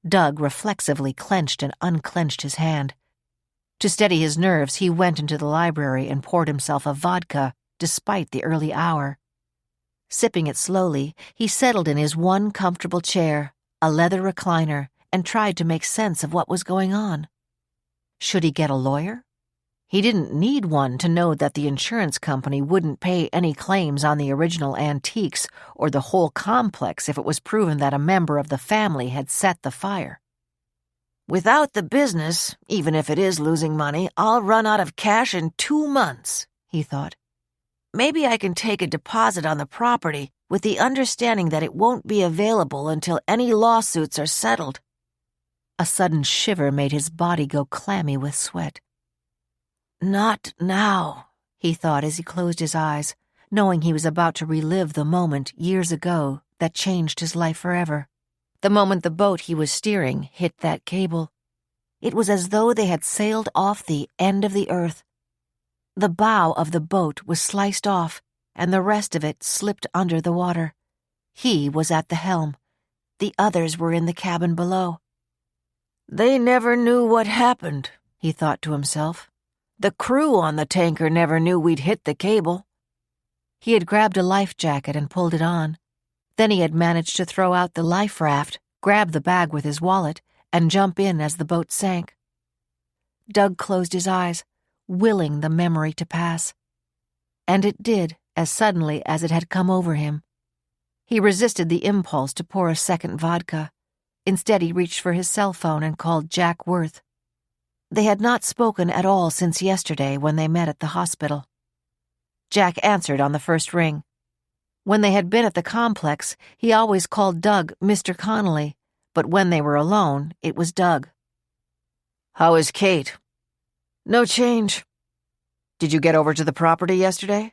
Doug reflexively clenched and unclenched his hand. To steady his nerves, he went into the library and poured himself a vodka, despite the early hour. Sipping it slowly, he settled in his one comfortable chair, a leather recliner, and tried to make sense of what was going on. Should he get a lawyer? He didn't need one to know that the insurance company wouldn't pay any claims on the original antiques or the whole complex if it was proven that a member of the family had set the fire. Without the business, even if it is losing money, I'll run out of cash in 2 months, he thought. Maybe I can take a deposit on the property with the understanding that it won't be available until any lawsuits are settled. A sudden shiver made his body go clammy with sweat. Not now, he thought as he closed his eyes, knowing he was about to relive the moment years ago that changed his life forever. The moment the boat he was steering hit that cable. It was as though they had sailed off the end of the earth. The bow of the boat was sliced off, and the rest of it slipped under the water. He was at the helm. The others were in the cabin below. They never knew what happened, he thought to himself. The crew on the tanker never knew we'd hit the cable. He had grabbed a life jacket and pulled it on. Then he had managed to throw out the life raft, grab the bag with his wallet, and jump in as the boat sank. Doug closed his eyes, willing the memory to pass. And it did as suddenly as it had come over him. He resisted the impulse to pour a second vodka. Instead, he reached for his cell phone and called Jack Worth. They had not spoken at all since yesterday when they met at the hospital. Jack answered on the first ring. When they had been at the complex, he always called Doug Mr. Connolly, but when they were alone, it was Doug. How is Kate? No change. Did you get over to the property yesterday?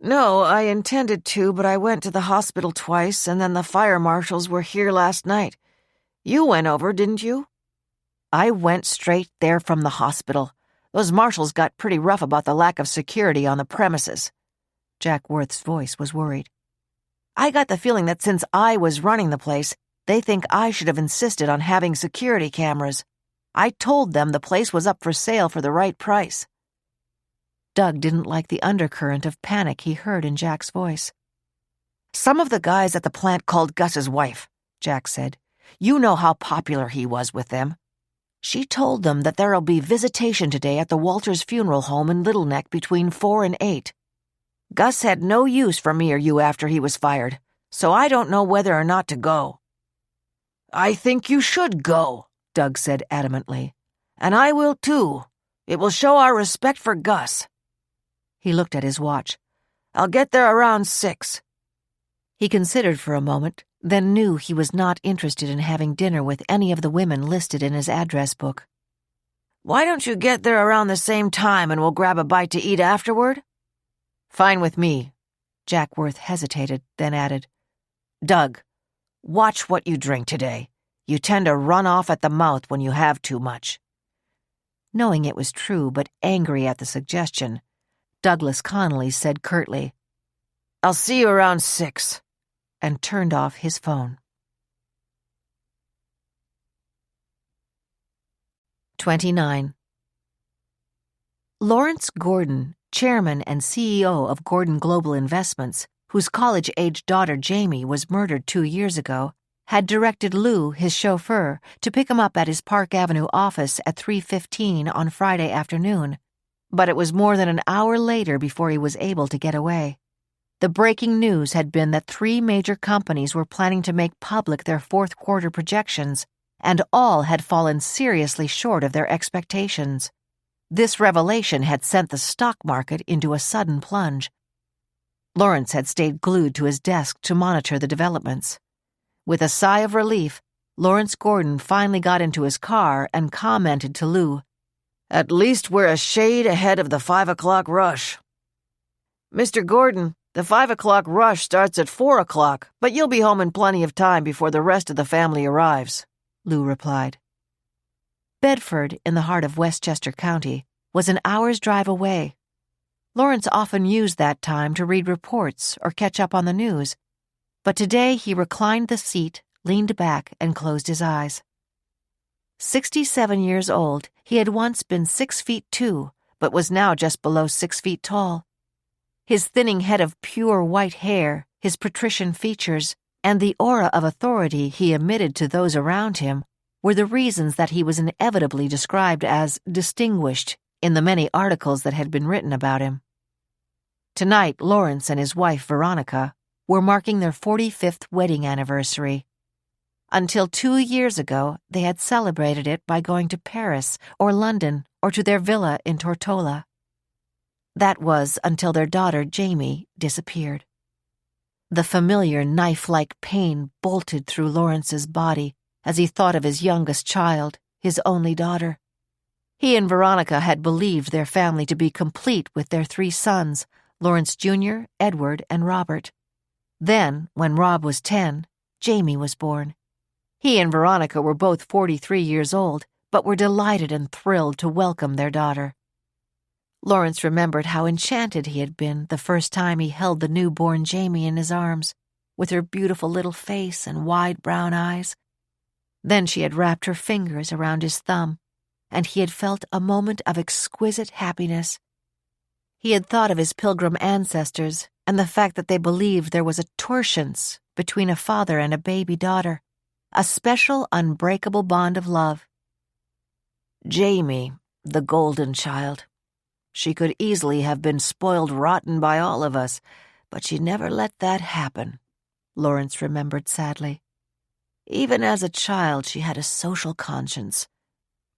No, I intended to, but I went to the hospital twice, and then the fire marshals were here last night. You went over, didn't you? I went straight there from the hospital. Those marshals got pretty rough about the lack of security on the premises. Jack Worth's voice was worried. I got the feeling that since I was running the place, they think I should have insisted on having security cameras. I told them the place was up for sale for the right price. Doug didn't like the undercurrent of panic he heard in Jack's voice. "Some of the guys at the plant called Gus's wife," Jack said. "You know how popular he was with them. She told them that there'll be visitation today at the Walters Funeral Home in Little Neck between 4 and 8. Gus had no use for me or you after he was fired, so I don't know whether or not to go." "I think you should go," Doug said adamantly. "And I will too. It will show our respect for Gus." He looked at his watch. "I'll get there around 6. He considered for a moment, then knew he was not interested in having dinner with any of the women listed in his address book. "Why don't you get there around the same time and we'll grab a bite to eat afterward?" "Fine with me." Jack Worth hesitated, then added, "Doug, watch what you drink today. You tend to run off at the mouth when you have too much." Knowing it was true but angry at the suggestion, Douglas Connolly said curtly, "I'll see you around 6. and turned off his phone. 29. Lawrence Gordon, chairman and CEO of Gordon Global Investments, whose college-age daughter Jamie was murdered 2 years ago, had directed Lou, his chauffeur, to pick him up at his Park Avenue office at 3:15 on Friday afternoon, but it was more than an hour later before he was able to get away. The breaking news had been that 3 major companies were planning to make public their fourth-quarter projections, and all had fallen seriously short of their expectations. This revelation had sent the stock market into a sudden plunge. Lawrence had stayed glued to his desk to monitor the developments. With a sigh of relief, Lawrence Gordon finally got into his car and commented to Lou, "At least we're a shade ahead of the 5 o'clock rush." "Mr. Gordon, the 5 o'clock rush starts at 4 o'clock, but you'll be home in plenty of time before the rest of the family arrives," Lou replied. Bedford, in the heart of Westchester County, was an hour's drive away. Lawrence often used that time to read reports or catch up on the news, but today he reclined the seat, leaned back, and closed his eyes. 67 years old, he had once been 6'2", but was now just below 6 feet tall. His thinning head of pure white hair, his patrician features, and the aura of authority he emitted to those around him were the reasons that he was inevitably described as distinguished in the many articles that had been written about him. Tonight, Lawrence and his wife, Veronica, were marking their 45th wedding anniversary. Until 2 years ago, they had celebrated it by going to Paris or London or to their villa in Tortola. That was until their daughter, Jamie, disappeared. The familiar knife-like pain bolted through Lawrence's body as he thought of his youngest child, his only daughter. He and Veronica had believed their family to be complete with their 3 sons, Lawrence Jr., Edward, and Robert. Then, when Rob was 10, Jamie was born. He and Veronica were both 43 years old, but were delighted and thrilled to welcome their daughter. Lawrence remembered how enchanted he had been the first time he held the newborn Jamie in his arms, with her beautiful little face and wide brown eyes. Then she had wrapped her fingers around his thumb, and he had felt a moment of exquisite happiness. He had thought of his Pilgrim ancestors and the fact that they believed there was a tortience between a father and a baby daughter, a special, unbreakable bond of love. Jamie, the golden child. She could easily have been spoiled rotten by all of us, but she never let that happen, Lawrence remembered sadly. Even as a child, she had a social conscience.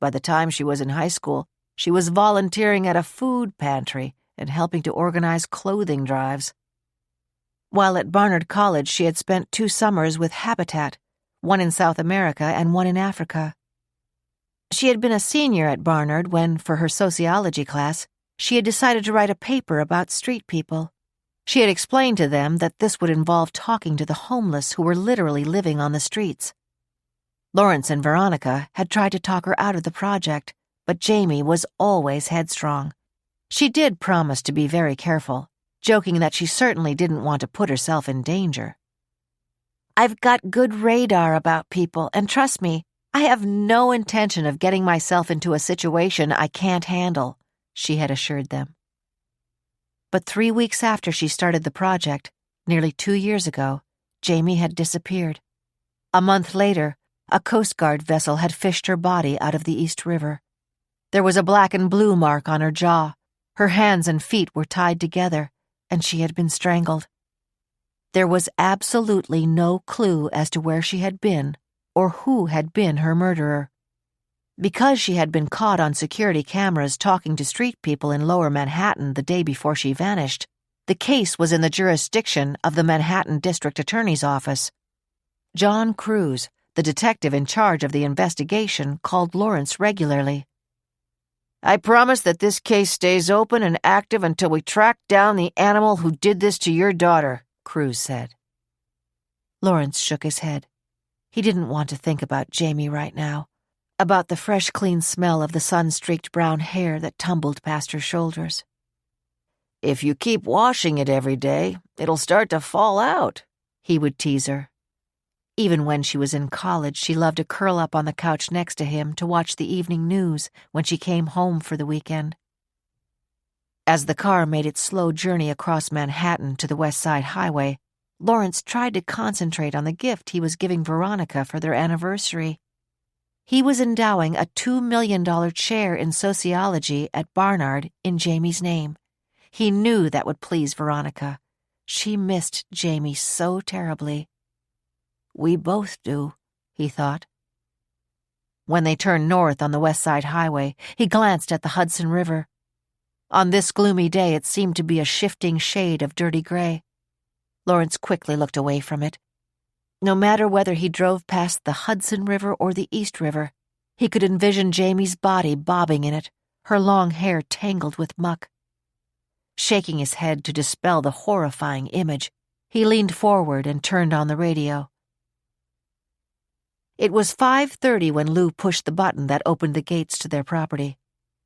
By the time she was in high school, she was volunteering at a food pantry and helping to organize clothing drives. While at Barnard College, she had spent 2 summers with Habitat, one in South America and one in Africa. She had been a senior at Barnard when, for her sociology class, she had decided to write a paper about street people. She had explained to them that this would involve talking to the homeless who were literally living on the streets. Lawrence and Veronica had tried to talk her out of the project, but Jamie was always headstrong. She did promise to be very careful, joking that she certainly didn't want to put herself in danger. "I've got good radar about people, and trust me, I have no intention of getting myself into a situation I can't handle," she had assured them. But 3 weeks after she started the project, nearly 2 years ago, Jamie had disappeared. A month later, a Coast Guard vessel had fished her body out of the East River. There was a black and blue mark on her jaw. Her hands and feet were tied together, and she had been strangled. There was absolutely no clue as to where she had been or who had been her murderer. Because she had been caught on security cameras talking to street people in Lower Manhattan the day before she vanished, the case was in the jurisdiction of the Manhattan District Attorney's Office. John Cruz, the detective in charge of the investigation, called Lawrence regularly. I promise that this case stays open and active until we track down the animal who did this to your daughter, Cruz said. Lawrence shook his head. He didn't want to think about Jamie right now, about the fresh, clean smell of the sun-streaked brown hair that tumbled past her shoulders. If you keep washing it every day, it'll start to fall out, he would tease her. Even when she was in college, she loved to curl up on the couch next to him to watch the evening news when she came home for the weekend. As the car made its slow journey across Manhattan to the West Side Highway, Lawrence tried to concentrate on the gift he was giving Veronica for their anniversary. He was endowing a $2 million chair in sociology at Barnard in Jamie's name. He knew that would please Veronica. She missed Jamie so terribly. We both do, he thought. When they turned north on the West Side Highway, he glanced at the Hudson River. On this gloomy day, it seemed to be a shifting shade of dirty gray. Lawrence quickly looked away from it. No matter whether he drove past the Hudson River or the East River, he could envision Jamie's body bobbing in it, her long hair tangled with muck. Shaking his head to dispel the horrifying image, he leaned forward and turned on the radio. It was 5:30 when Lou pushed the button that opened the gates to their property.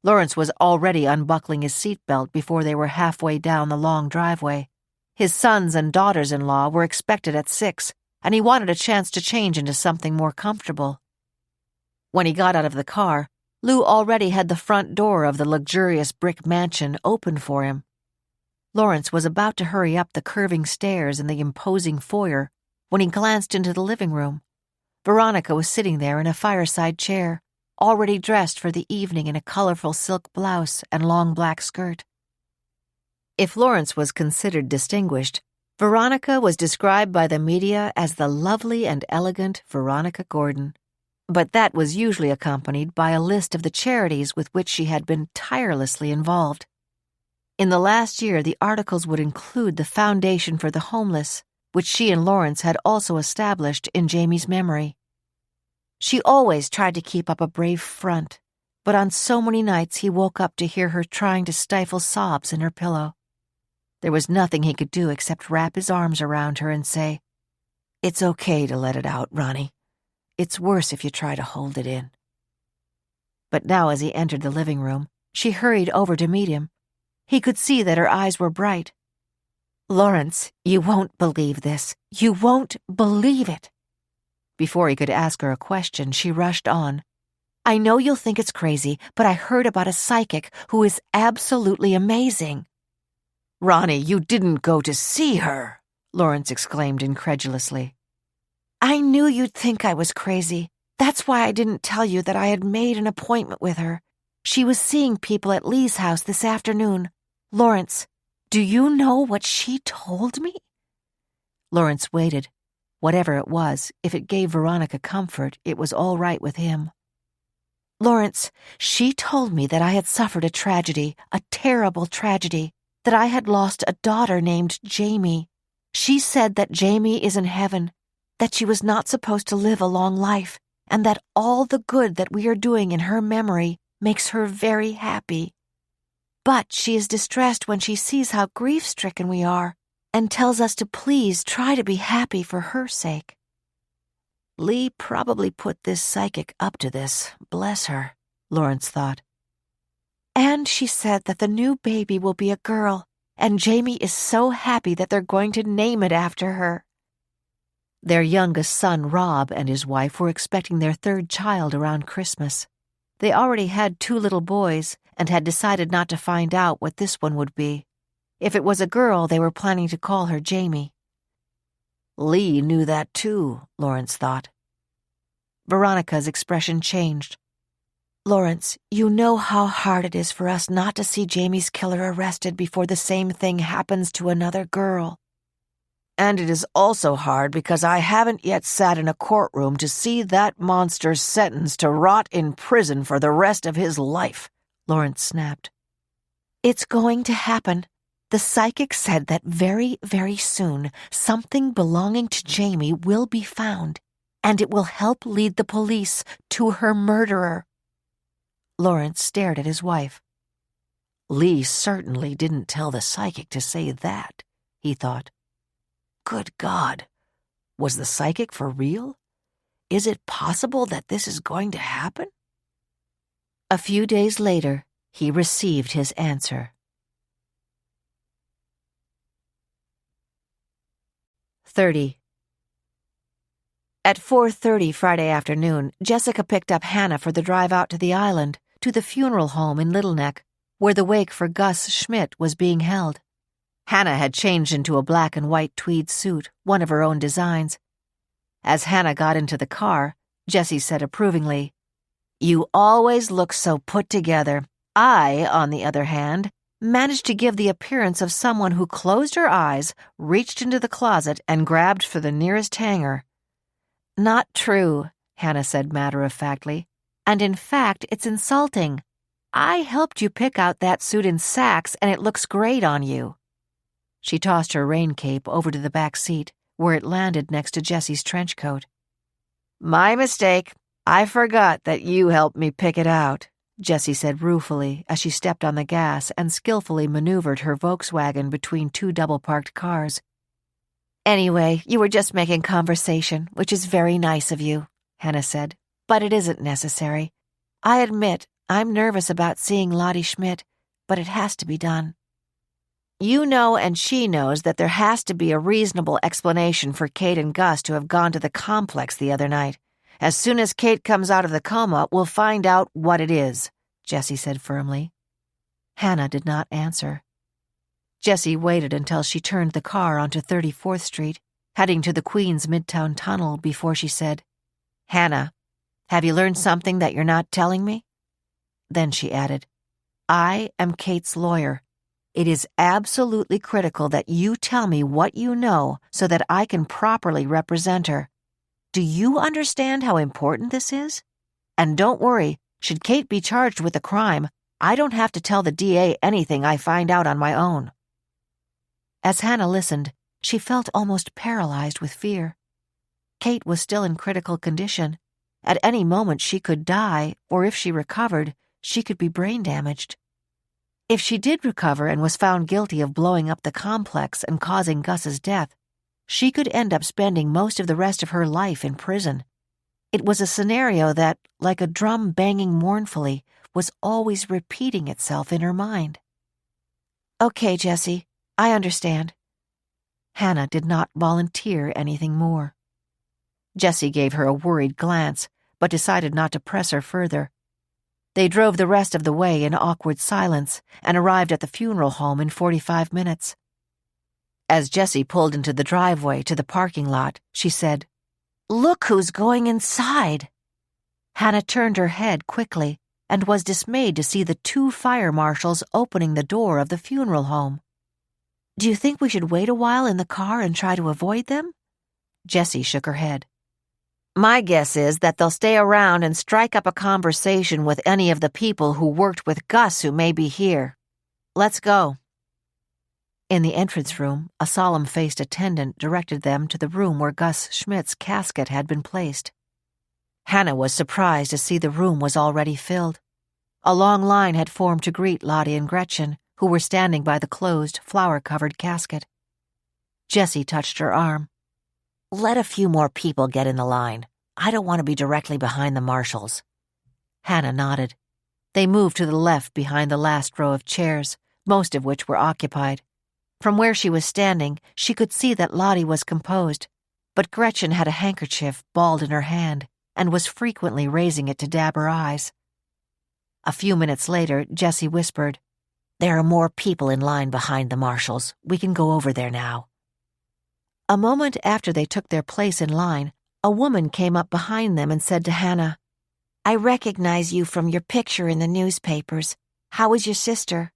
Lawrence was already unbuckling his seatbelt before they were halfway down the long driveway. His sons and daughters-in-law were expected at 6, and he wanted a chance to change into something more comfortable. When he got out of the car, Lou already had the front door of the luxurious brick mansion open for him. Lawrence was about to hurry up the curving stairs in the imposing foyer when he glanced into the living room. Veronica was sitting there in a fireside chair, already dressed for the evening in a colorful silk blouse and long black skirt. If Lawrence was considered distinguished, Veronica was described by the media as the lovely and elegant Veronica Gordon. But that was usually accompanied by a list of the charities with which she had been tirelessly involved. In the last year, the articles would include the Foundation for the Homeless, which she and Lawrence had also established in Jamie's memory. She always tried to keep up a brave front, but on so many nights he woke up to hear her trying to stifle sobs in her pillow. There was nothing he could do except wrap his arms around her and say, "It's okay to let it out, Ronnie. It's worse if you try to hold it in." But now as he entered the living room, she hurried over to meet him. He could see that her eyes were bright. "Lawrence, you won't believe this. You won't believe it." Before he could ask her a question, she rushed on. "I know you'll think it's crazy, but I heard about a psychic who is absolutely amazing." "Ronnie, you didn't go to see her," Lawrence exclaimed incredulously. I knew you'd think I was crazy. That's why I didn't tell you that I had made an appointment with her. She was seeing people at Lee's house this afternoon. Lawrence, do you know what she told me? Lawrence waited. Whatever it was, if it gave Veronica comfort, it was all right with him. Lawrence, she told me that I had suffered a tragedy, a terrible tragedy, that I had lost a daughter named Jamie. She said that Jamie is in heaven, that she was not supposed to live a long life, and that all the good that we are doing in her memory makes her very happy. But she is distressed when she sees how grief-stricken we are, and tells us to please try to be happy for her sake. Lee probably put this psychic up to this, bless her, Lawrence thought. And she said that the new baby will be a girl, and Jamie is so happy that they're going to name it after her. Their youngest son, Rob, and his wife were expecting their third child around Christmas. They already had 2 little boys and had decided not to find out what this one would be. If it was a girl, they were planning to call her Jamie. Lee knew that too, Lawrence thought. Veronica's expression changed. Lawrence, you know how hard it is for us not to see Jamie's killer arrested before the same thing happens to another girl. And it is also hard because I haven't yet sat in a courtroom to see that monster sentenced to rot in prison for the rest of his life, Lawrence snapped. It's going to happen. The psychic said that very, very soon something belonging to Jamie will be found, and it will help lead the police to her murderer. Lawrence stared at his wife. Lee certainly didn't tell the psychic to say that, he thought. Good God, was the psychic for real? Is it possible that this is going to happen? A few days later, he received his answer. 30. At 4:30 Friday afternoon, Jessica picked up Hannah for the drive out to the island, to the funeral home in Little Neck, where the wake for Gus Schmidt was being held. Hannah had changed into a black and white tweed suit, one of her own designs. As Hannah got into the car, Jessie said approvingly, "You always look so put together. I, on the other hand, managed to give the appearance of someone who closed her eyes, reached into the closet, and grabbed for the nearest hanger." Not true, Hannah said matter-of-factly. And in fact, it's insulting. I helped you pick out that suit in Saks, and it looks great on you. She tossed her rain cape over to the back seat, where it landed next to Jessie's trench coat. My mistake. I forgot that you helped me pick it out, Jessie said ruefully as she stepped on the gas and skillfully maneuvered her Volkswagen between two double-parked cars. Anyway, you were just making conversation, which is very nice of you, Hannah said, but it isn't necessary. I admit I'm nervous about seeing Lottie Schmidt, but it has to be done. You know and she knows that there has to be a reasonable explanation for Kate and Gus to have gone to the complex the other night. As soon as Kate comes out of the coma, we'll find out what it is, Jessie said firmly. Hannah did not answer. Jessie waited until she turned the car onto 34th Street, heading to the Queens Midtown Tunnel before she said, "Hannah, have you learned something that you're not telling me?" Then she added, "I am Kate's lawyer. It is absolutely critical that you tell me what you know so that I can properly represent her. Do you understand how important this is? And don't worry, should Kate be charged with a crime, I don't have to tell the DA anything I find out on my own." As Hannah listened, she felt almost paralyzed with fear. Kate was still in critical condition. At any moment she could die, or if she recovered, she could be brain damaged. If she did recover and was found guilty of blowing up the complex and causing Gus's death, she could end up spending most of the rest of her life in prison. It was a scenario that, like a drum banging mournfully, was always repeating itself in her mind. Okay, Jessie, I understand. Hannah did not volunteer anything more. Jessie gave her a worried glance, but decided not to press her further. They drove the rest of the way in awkward silence and arrived at the funeral home in 45 minutes. As Jessie pulled into the driveway to the parking lot, she said, "Look who's going inside." Hannah turned her head quickly and was dismayed to see the 2 fire marshals opening the door of the funeral home. "Do you think we should wait a while in the car and try to avoid them?" Jessie shook her head. "My guess is that they'll stay around and strike up a conversation with any of the people who worked with Gus who may be here. Let's go." In the entrance room, a solemn-faced attendant directed them to the room where Gus Schmidt's casket had been placed. Hannah was surprised to see the room was already filled. A long line had formed to greet Lottie and Gretchen, who were standing by the closed, flower-covered casket. Jessie touched her arm. "Let a few more people get in the line. I don't want to be directly behind the marshals." Hannah nodded. They moved to the left behind the last row of chairs, most of which were occupied. From where she was standing, she could see that Lottie was composed, but Gretchen had a handkerchief balled in her hand and was frequently raising it to dab her eyes. A few minutes later, Jessie whispered, There are more people in line behind the marshals. We can go over there now. A moment after they took their place in line, a woman came up behind them and said to Hannah, I recognize you from your picture in the newspapers. How is your sister?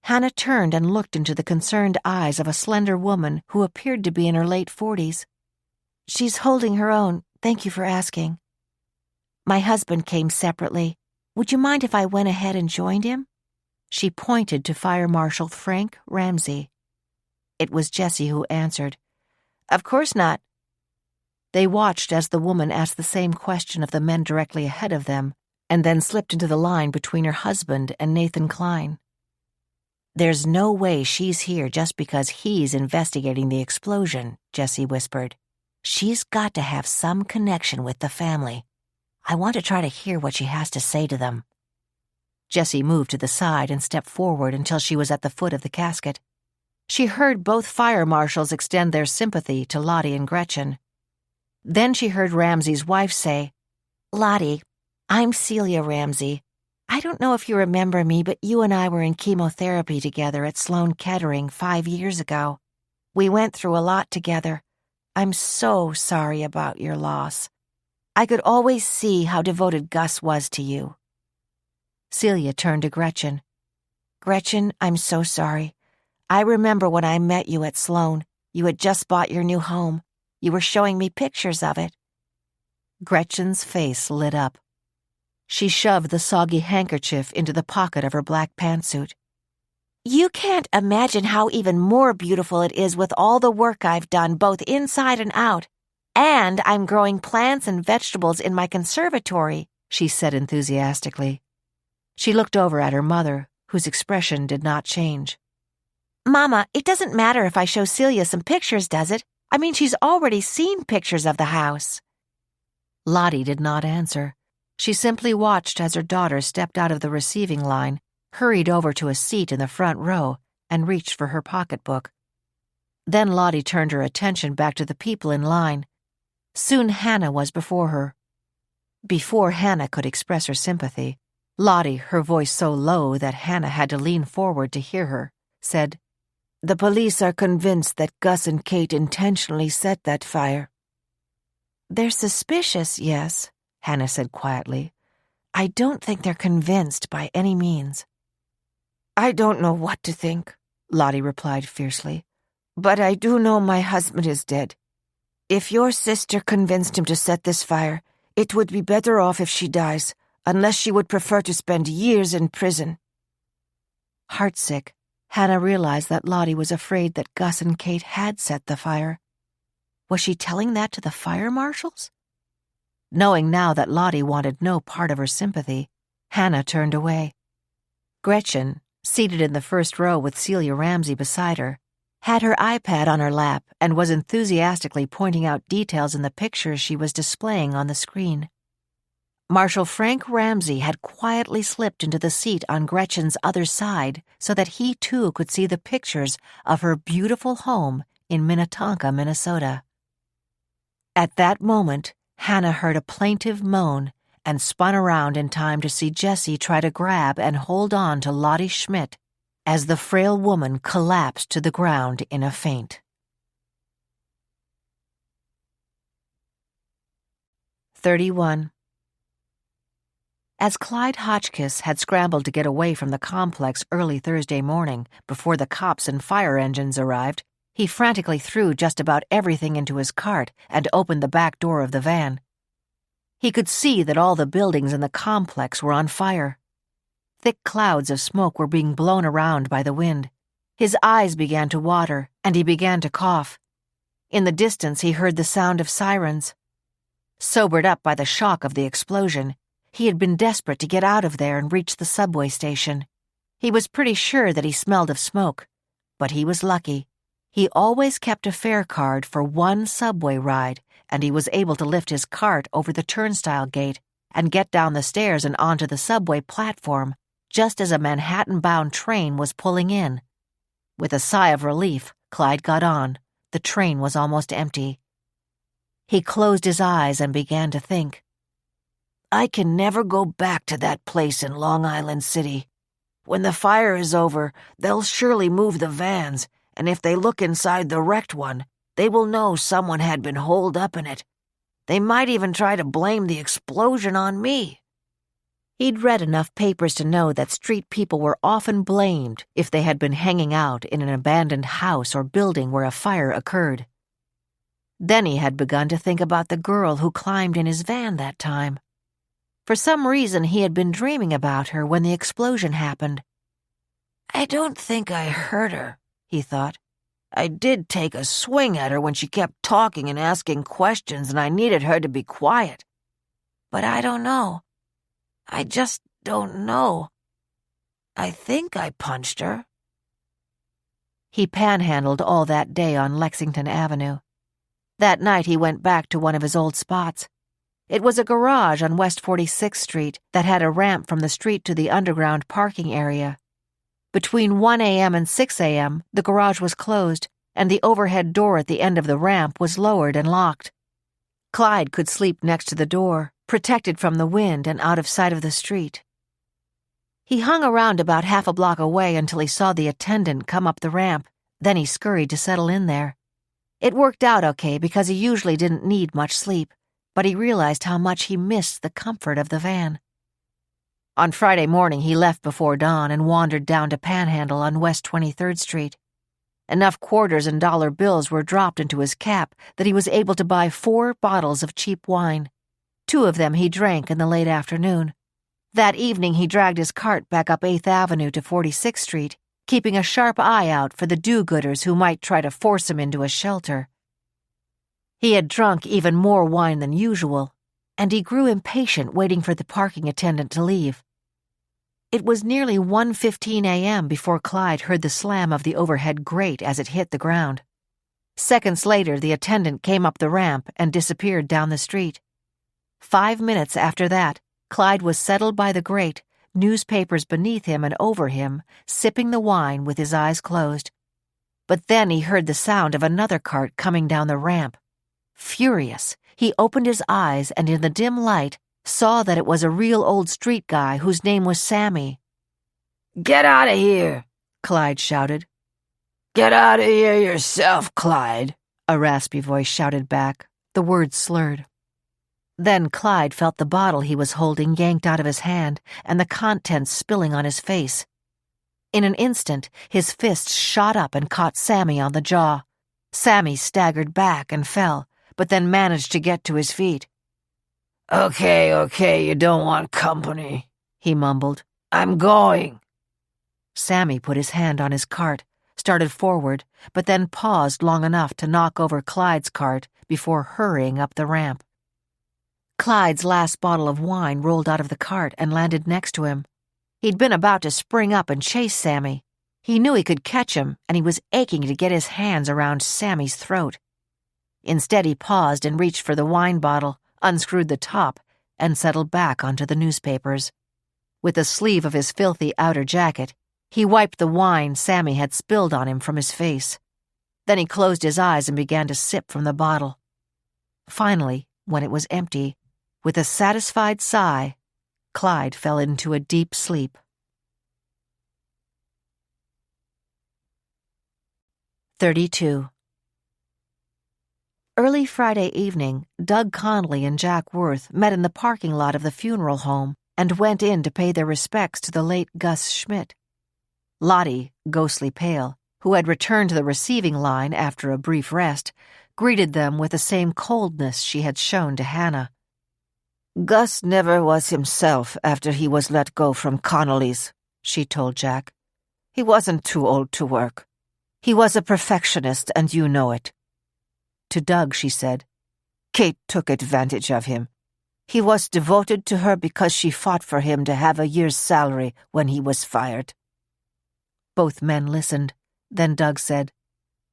Hannah turned and looked into the concerned eyes of a slender woman who appeared to be in her late 40s. She's holding her own. Thank you for asking. My husband came separately. Would you mind if I went ahead and joined him? She pointed to Fire Marshal Frank Ramsey. It was Jessie who answered, Of course not. They watched as the woman asked the same question of the men directly ahead of them, and then slipped into the line between her husband and Nathan Klein. There's no way she's here just because he's investigating the explosion, Jessie whispered. She's got to have some connection with the family. I want to try to hear what she has to say to them. Jessie moved to the side and stepped forward until she was at the foot of the casket. She heard both fire marshals extend their sympathy to Lottie and Gretchen. Then she heard Ramsey's wife say, Lottie, I'm Celia Ramsey. I don't know if you remember me, but you and I were in chemotherapy together at Sloan Kettering 5 years ago. We went through a lot together. I'm so sorry about your loss. I could always see how devoted Gus was to you. Celia turned to Gretchen. Gretchen, I'm so sorry. I remember when I met you at Sloan. You had just bought your new home. You were showing me pictures of it. Gretchen's face lit up. She shoved the soggy handkerchief into the pocket of her black pantsuit. You can't imagine how even more beautiful it is with all the work I've done, both inside and out. And I'm growing plants and vegetables in my conservatory, she said enthusiastically. She looked over at her mother, whose expression did not change. Mama, it doesn't matter if I show Celia some pictures, does it? I mean, she's already seen pictures of the house. Lottie did not answer. She simply watched as her daughter stepped out of the receiving line, hurried over to a seat in the front row, and reached for her pocketbook. Then Lottie turned her attention back to the people in line. Soon Hannah was before her. Before Hannah could express her sympathy, Lottie, her voice so low that Hannah had to lean forward to hear her, said, The police are convinced that Gus and Kate intentionally set that fire. They're suspicious, yes, Hannah said quietly. I don't think they're convinced by any means. I don't know what to think, Lottie replied fiercely. But I do know my husband is dead. If your sister convinced him to set this fire, it would be better off if she dies, unless she would prefer to spend years in prison. Heartsick, Hannah realized that Lottie was afraid that Gus and Kate had set the fire. Was she telling that to the fire marshals? Knowing now that Lottie wanted no part of her sympathy, Hannah turned away. Gretchen, seated in the first row with Celia Ramsey beside her, had her iPad on her lap and was enthusiastically pointing out details in the pictures she was displaying on the screen. Marshal Frank Ramsey had quietly slipped into the seat on Gretchen's other side so that he too could see the pictures of her beautiful home in Minnetonka, Minnesota. At that moment, Hannah heard a plaintive moan and spun around in time to see Jessie try to grab and hold on to Lottie Schmidt as the frail woman collapsed to the ground in a faint. 31. As Clyde Hotchkiss had scrambled to get away from the complex early Thursday morning before the cops and fire engines arrived, he frantically threw just about everything into his cart and opened the back door of the van. He could see that all the buildings in the complex were on fire. Thick clouds of smoke were being blown around by the wind. His eyes began to water, and he began to cough. In the distance, he heard the sound of sirens. Sobered up by the shock of the explosion, he had been desperate to get out of there and reach the subway station. He was pretty sure that he smelled of smoke, but he was lucky. He always kept a fare card for one subway ride, and he was able to lift his cart over the turnstile gate and get down the stairs and onto the subway platform just as a Manhattan-bound train was pulling in. With a sigh of relief, Clyde got on. The train was almost empty. He closed his eyes and began to think. I can never go back to that place in Long Island City. When the fire is over, they'll surely move the vans, and if they look inside the wrecked one, they will know someone had been holed up in it. They might even try to blame the explosion on me." He'd read enough papers to know that street people were often blamed if they had been hanging out in an abandoned house or building where a fire occurred. Then he had begun to think about the girl who climbed in his van that time. For some reason, he had been dreaming about her when the explosion happened. "I don't think I hurt her," he thought. "I did take a swing at her when she kept talking and asking questions and I needed her to be quiet. But I don't know. I just don't know. I think I punched her." He panhandled all that day on Lexington Avenue. That night he went back to one of his old spots. It was a garage on West 46th Street that had a ramp from the street to the underground parking area. Between 1 a.m. and 6 a.m., the garage was closed, and the overhead door at the end of the ramp was lowered and locked. Clyde could sleep next to the door, protected from the wind and out of sight of the street. He hung around about half a block away until he saw the attendant come up the ramp. Then he scurried to settle in there. It worked out okay because he usually didn't need much sleep, but he realized how much he missed the comfort of the van. On Friday morning, he left before dawn and wandered down to Panhandle on West 23rd Street. Enough quarters and dollar bills were dropped into his cap that he was able to buy 4 bottles of cheap wine. 2 of them he drank in the late afternoon. That evening he dragged his cart back up 8th Avenue to 46th Street, keeping a sharp eye out for the do-gooders who might try to force him into a shelter. He had drunk even more wine than usual, and he grew impatient waiting for the parking attendant to leave. It was nearly 1:15 a.m. before Clyde heard the slam of the overhead grate as it hit the ground. Seconds later, the attendant came up the ramp and disappeared down the street. 5 minutes after that, Clyde was settled by the grate, newspapers beneath him and over him, sipping the wine with his eyes closed. But then he heard the sound of another cart coming down the ramp. Furious, he opened his eyes and in the dim light saw that it was a real old street guy whose name was Sammy. "Get out of here," Clyde shouted. "Get out of here yourself, Clyde," a raspy voice shouted back, the words slurred. Then Clyde felt the bottle he was holding yanked out of his hand and the contents spilling on his face. In an instant, his fist shot up and caught Sammy on the jaw. Sammy staggered back and fell, but then managed to get to his feet. Okay, you don't want company," he mumbled. "I'm going." Sammy put his hand on his cart, started forward, but then paused long enough to knock over Clyde's cart before hurrying up the ramp. Clyde's last bottle of wine rolled out of the cart and landed next to him. He'd been about to spring up and chase Sammy. He knew he could catch him, and he was aching to get his hands around Sammy's throat. Instead, he paused and reached for the wine bottle, unscrewed the top, and settled back onto the newspapers. With the sleeve of his filthy outer jacket, he wiped the wine Sammy had spilled on him from his face. Then he closed his eyes and began to sip from the bottle. Finally, when it was empty, with a satisfied sigh, Clyde fell into a deep sleep. 32. Early Friday evening, Doug Connolly and Jack Worth met in the parking lot of the funeral home and went in to pay their respects to the late Gus Schmidt. Lottie, ghostly pale, who had returned to the receiving line after a brief rest, greeted them with the same coldness she had shown to Hannah. "Gus never was himself after he was let go from Connolly's," she told Jack. "He wasn't too old to work. He was a perfectionist, and you know it." To Doug, she said, "Kate took advantage of him. He was devoted to her because she fought for him to have a year's salary when he was fired." Both men listened. Then Doug said,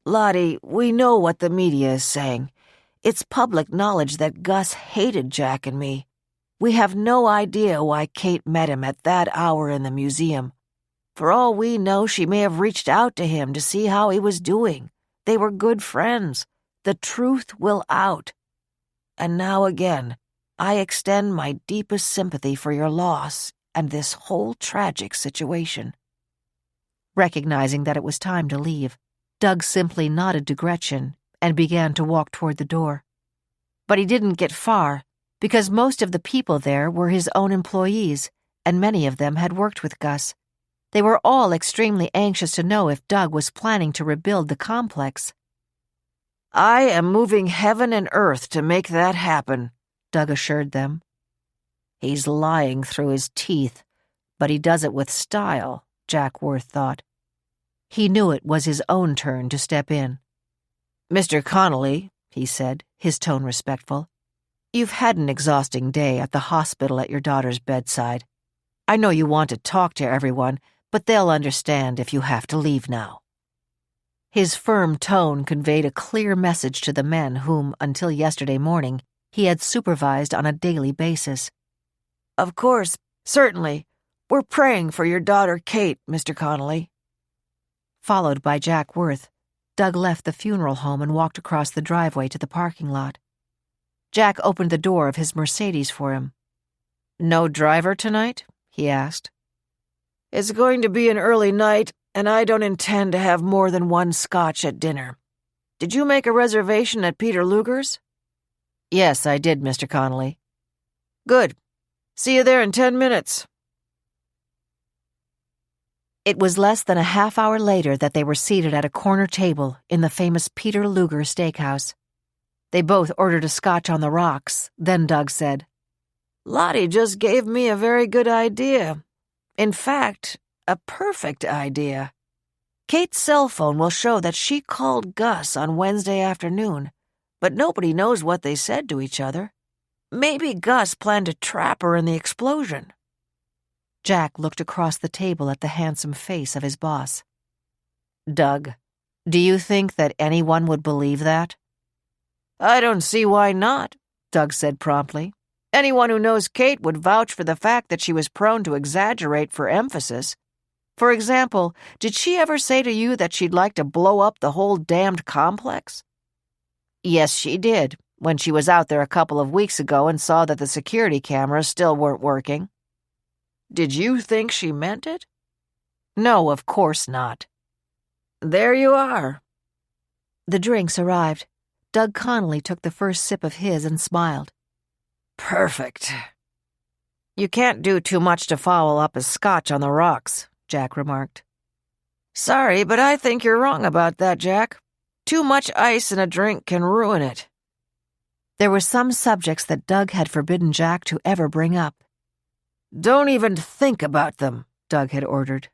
"Lottie, we know what the media is saying. It's public knowledge that Gus hated Jack and me. We have no idea why Kate met him at that hour in the museum. For all we know, she may have reached out to him to see how he was doing. They were good friends. The truth will out. And now again, I extend my deepest sympathy for your loss and this whole tragic situation. Recognizing that it was time to leave, Doug simply nodded to Gretchen and began to walk toward the door. But he didn't get far, because most of the people there were his own employees, and many of them had worked with Gus. They were all extremely anxious to know if Doug was planning to rebuild the complex. "I am moving heaven and earth to make that happen," Doug assured them. "He's lying through his teeth, but he does it with style," Jack Worth thought. He knew it was his own turn to step in. "Mr. Connolly," he said, his tone respectful, "you've had an exhausting day at the hospital at your daughter's bedside. I know you want to talk to everyone, but they'll understand if you have to leave now." His firm tone conveyed a clear message to the men whom, until yesterday morning, he had supervised on a daily basis. "Of course, certainly. We're praying for your daughter Kate, Mr. Connolly." Followed by Jack Worth, Doug left the funeral home and walked across the driveway to the parking lot. Jack opened the door of his Mercedes for him. "No driver tonight?" he asked. "It's going to be an early night, and I don't intend to have more than one scotch at dinner. Did you make a reservation at Peter Luger's?" "Yes, I did, Mr. Connolly." "Good. See you there in 10 minutes. It was less than a half hour later that they were seated at a corner table in the famous Peter Luger steakhouse. They both ordered a scotch on the rocks. Then Doug said, "Lottie just gave me a very good idea. In fact, a perfect idea. Kate's cell phone will show that she called Gus on Wednesday afternoon, but nobody knows what they said to each other. Maybe Gus planned to trap her in the explosion." Jack looked across the table at the handsome face of his boss. "Doug, do you think that anyone would believe that?" "I don't see why not," Doug said promptly. "Anyone who knows Kate would vouch for the fact that she was prone to exaggerate for emphasis. For example, did she ever say to you that she'd like to blow up the whole damned complex?" "Yes, she did, when she was out there a couple of weeks ago and saw that the security cameras still weren't working." "Did you think she meant it?" "No, of course not." "There you are." The drinks arrived. Doug Connolly took the first sip of his and smiled. "Perfect." "You can't do too much to foul up a scotch on the rocks," Jack remarked. "Sorry, but I think you're wrong about that, Jack. Too much ice in a drink can ruin it." There were some subjects that Doug had forbidden Jack to ever bring up. "Don't even think about them," Doug had ordered.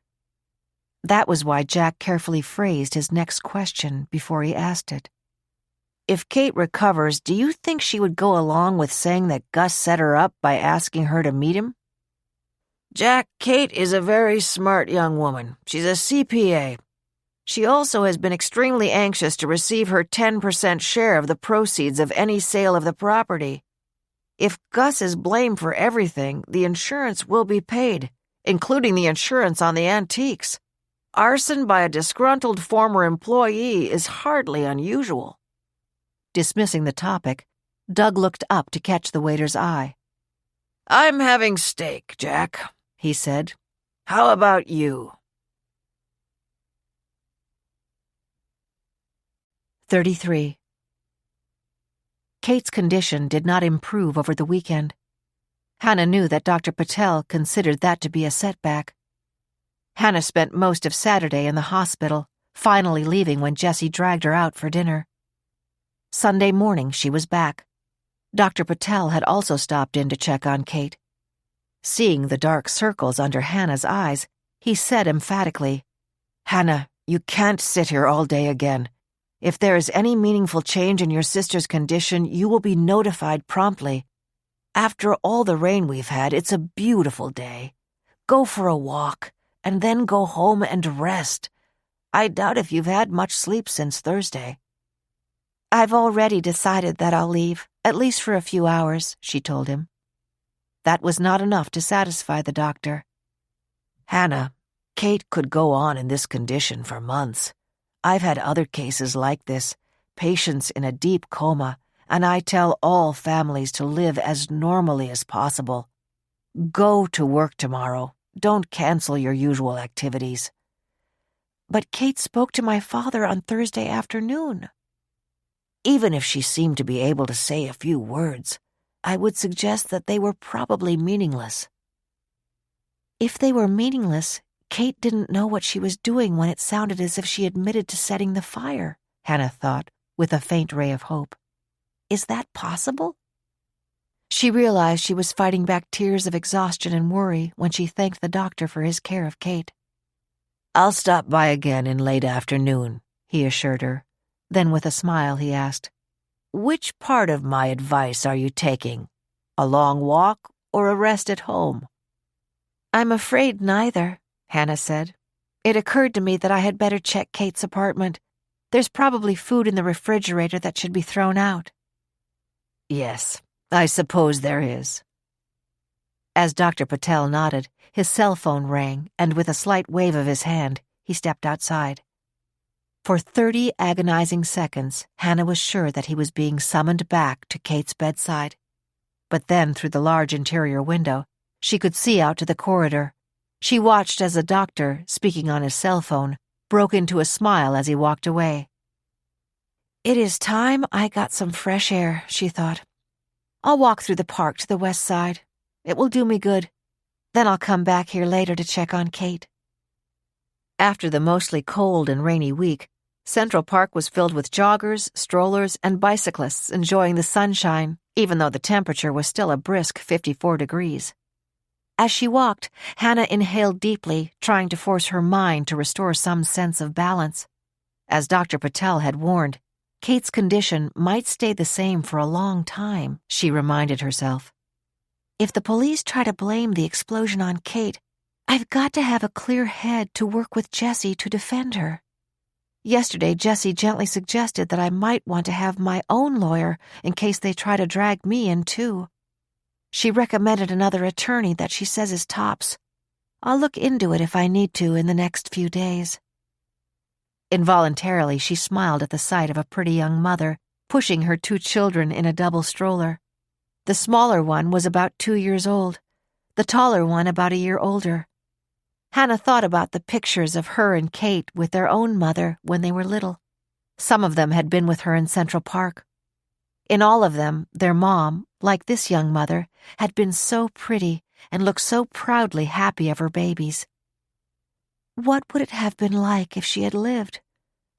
That was why Jack carefully phrased his next question before he asked it. "If Kate recovers, do you think she would go along with saying that Gus set her up by asking her to meet him?" "Jack, Kate is a very smart young woman. She's a CPA. She also has been extremely anxious to receive her 10% share of the proceeds of any sale of the property. If Gus is blamed for everything, the insurance will be paid, including the insurance on the antiques. Arson by a disgruntled former employee is hardly unusual." Dismissing the topic, Doug looked up to catch the waiter's eye. "I'm having steak, Jack," he said. "How about you?" 33. Kate's condition did not improve over the weekend. Hannah knew that Dr. Patel considered that to be a setback. Hannah spent most of Saturday in the hospital, finally leaving when Jessie dragged her out for dinner. Sunday morning she was back. Dr. Patel had also stopped in to check on Kate. Seeing the dark circles under Hannah's eyes, he said emphatically, "Hannah, you can't sit here all day again. If there is any meaningful change in your sister's condition, you will be notified promptly. After all the rain we've had, it's a beautiful day. Go for a walk, and then go home and rest. I doubt if you've had much sleep since Thursday." "I've already decided that I'll leave, at least for a few hours," she told him. That was not enough to satisfy the doctor. "Hannah, Kate could go on in this condition for months. I've had other cases like this, patients in a deep coma, and I tell all families to live as normally as possible. Go to work tomorrow. Don't cancel your usual activities. But Kate spoke to my father on Thursday afternoon. Even if she seemed to be able to say a few words, I would suggest that they were probably meaningless. If they were meaningless, Kate didn't know what she was doing when it sounded as if she admitted to setting the fire, Hannah thought, with a faint ray of hope. Is that possible? She realized she was fighting back tears of exhaustion and worry when she thanked the doctor for his care of Kate. I'll stop by again in late afternoon, he assured her. Then with a smile he asked, Which part of my advice are you taking? A long walk or a rest at home? I'm afraid neither, Hannah said. It occurred to me that I had better check Kate's apartment. There's probably food in the refrigerator that should be thrown out. Yes, I suppose there is. As Dr. Patel nodded, his cell phone rang, and with a slight wave of his hand, he stepped outside. For 30 agonizing seconds, Hannah was sure that he was being summoned back to Kate's bedside. But then, through the large interior window, she could see out to the corridor. She watched as the doctor, speaking on his cell phone, broke into a smile as he walked away. It is time I got some fresh air, she thought. I'll walk through the park to the west side. It will do me good. Then I'll come back here later to check on Kate. After the mostly cold and rainy week, Central Park was filled with joggers, strollers, and bicyclists enjoying the sunshine, even though the temperature was still a brisk 54 degrees. As she walked, Hannah inhaled deeply, trying to force her mind to restore some sense of balance. As Dr. Patel had warned, Kate's condition might stay the same for a long time, she reminded herself. If the police try to blame the explosion on Kate, I've got to have a clear head to work with Jessie to defend her. Yesterday, Jessie gently suggested that I might want to have my own lawyer in case they try to drag me in too. She recommended another attorney that she says is tops. I'll look into it if I need to in the next few days. Involuntarily, she smiled at the sight of a pretty young mother pushing her 2 children in a double stroller. The smaller one was about 2 years old, the taller one about a year older. Hannah thought about the pictures of her and Kate with their own mother when they were little. Some of them had been with her in Central Park. In all of them, their mom, like this young mother, had been so pretty and looked so proudly happy of her babies. What would it have been like if she had lived?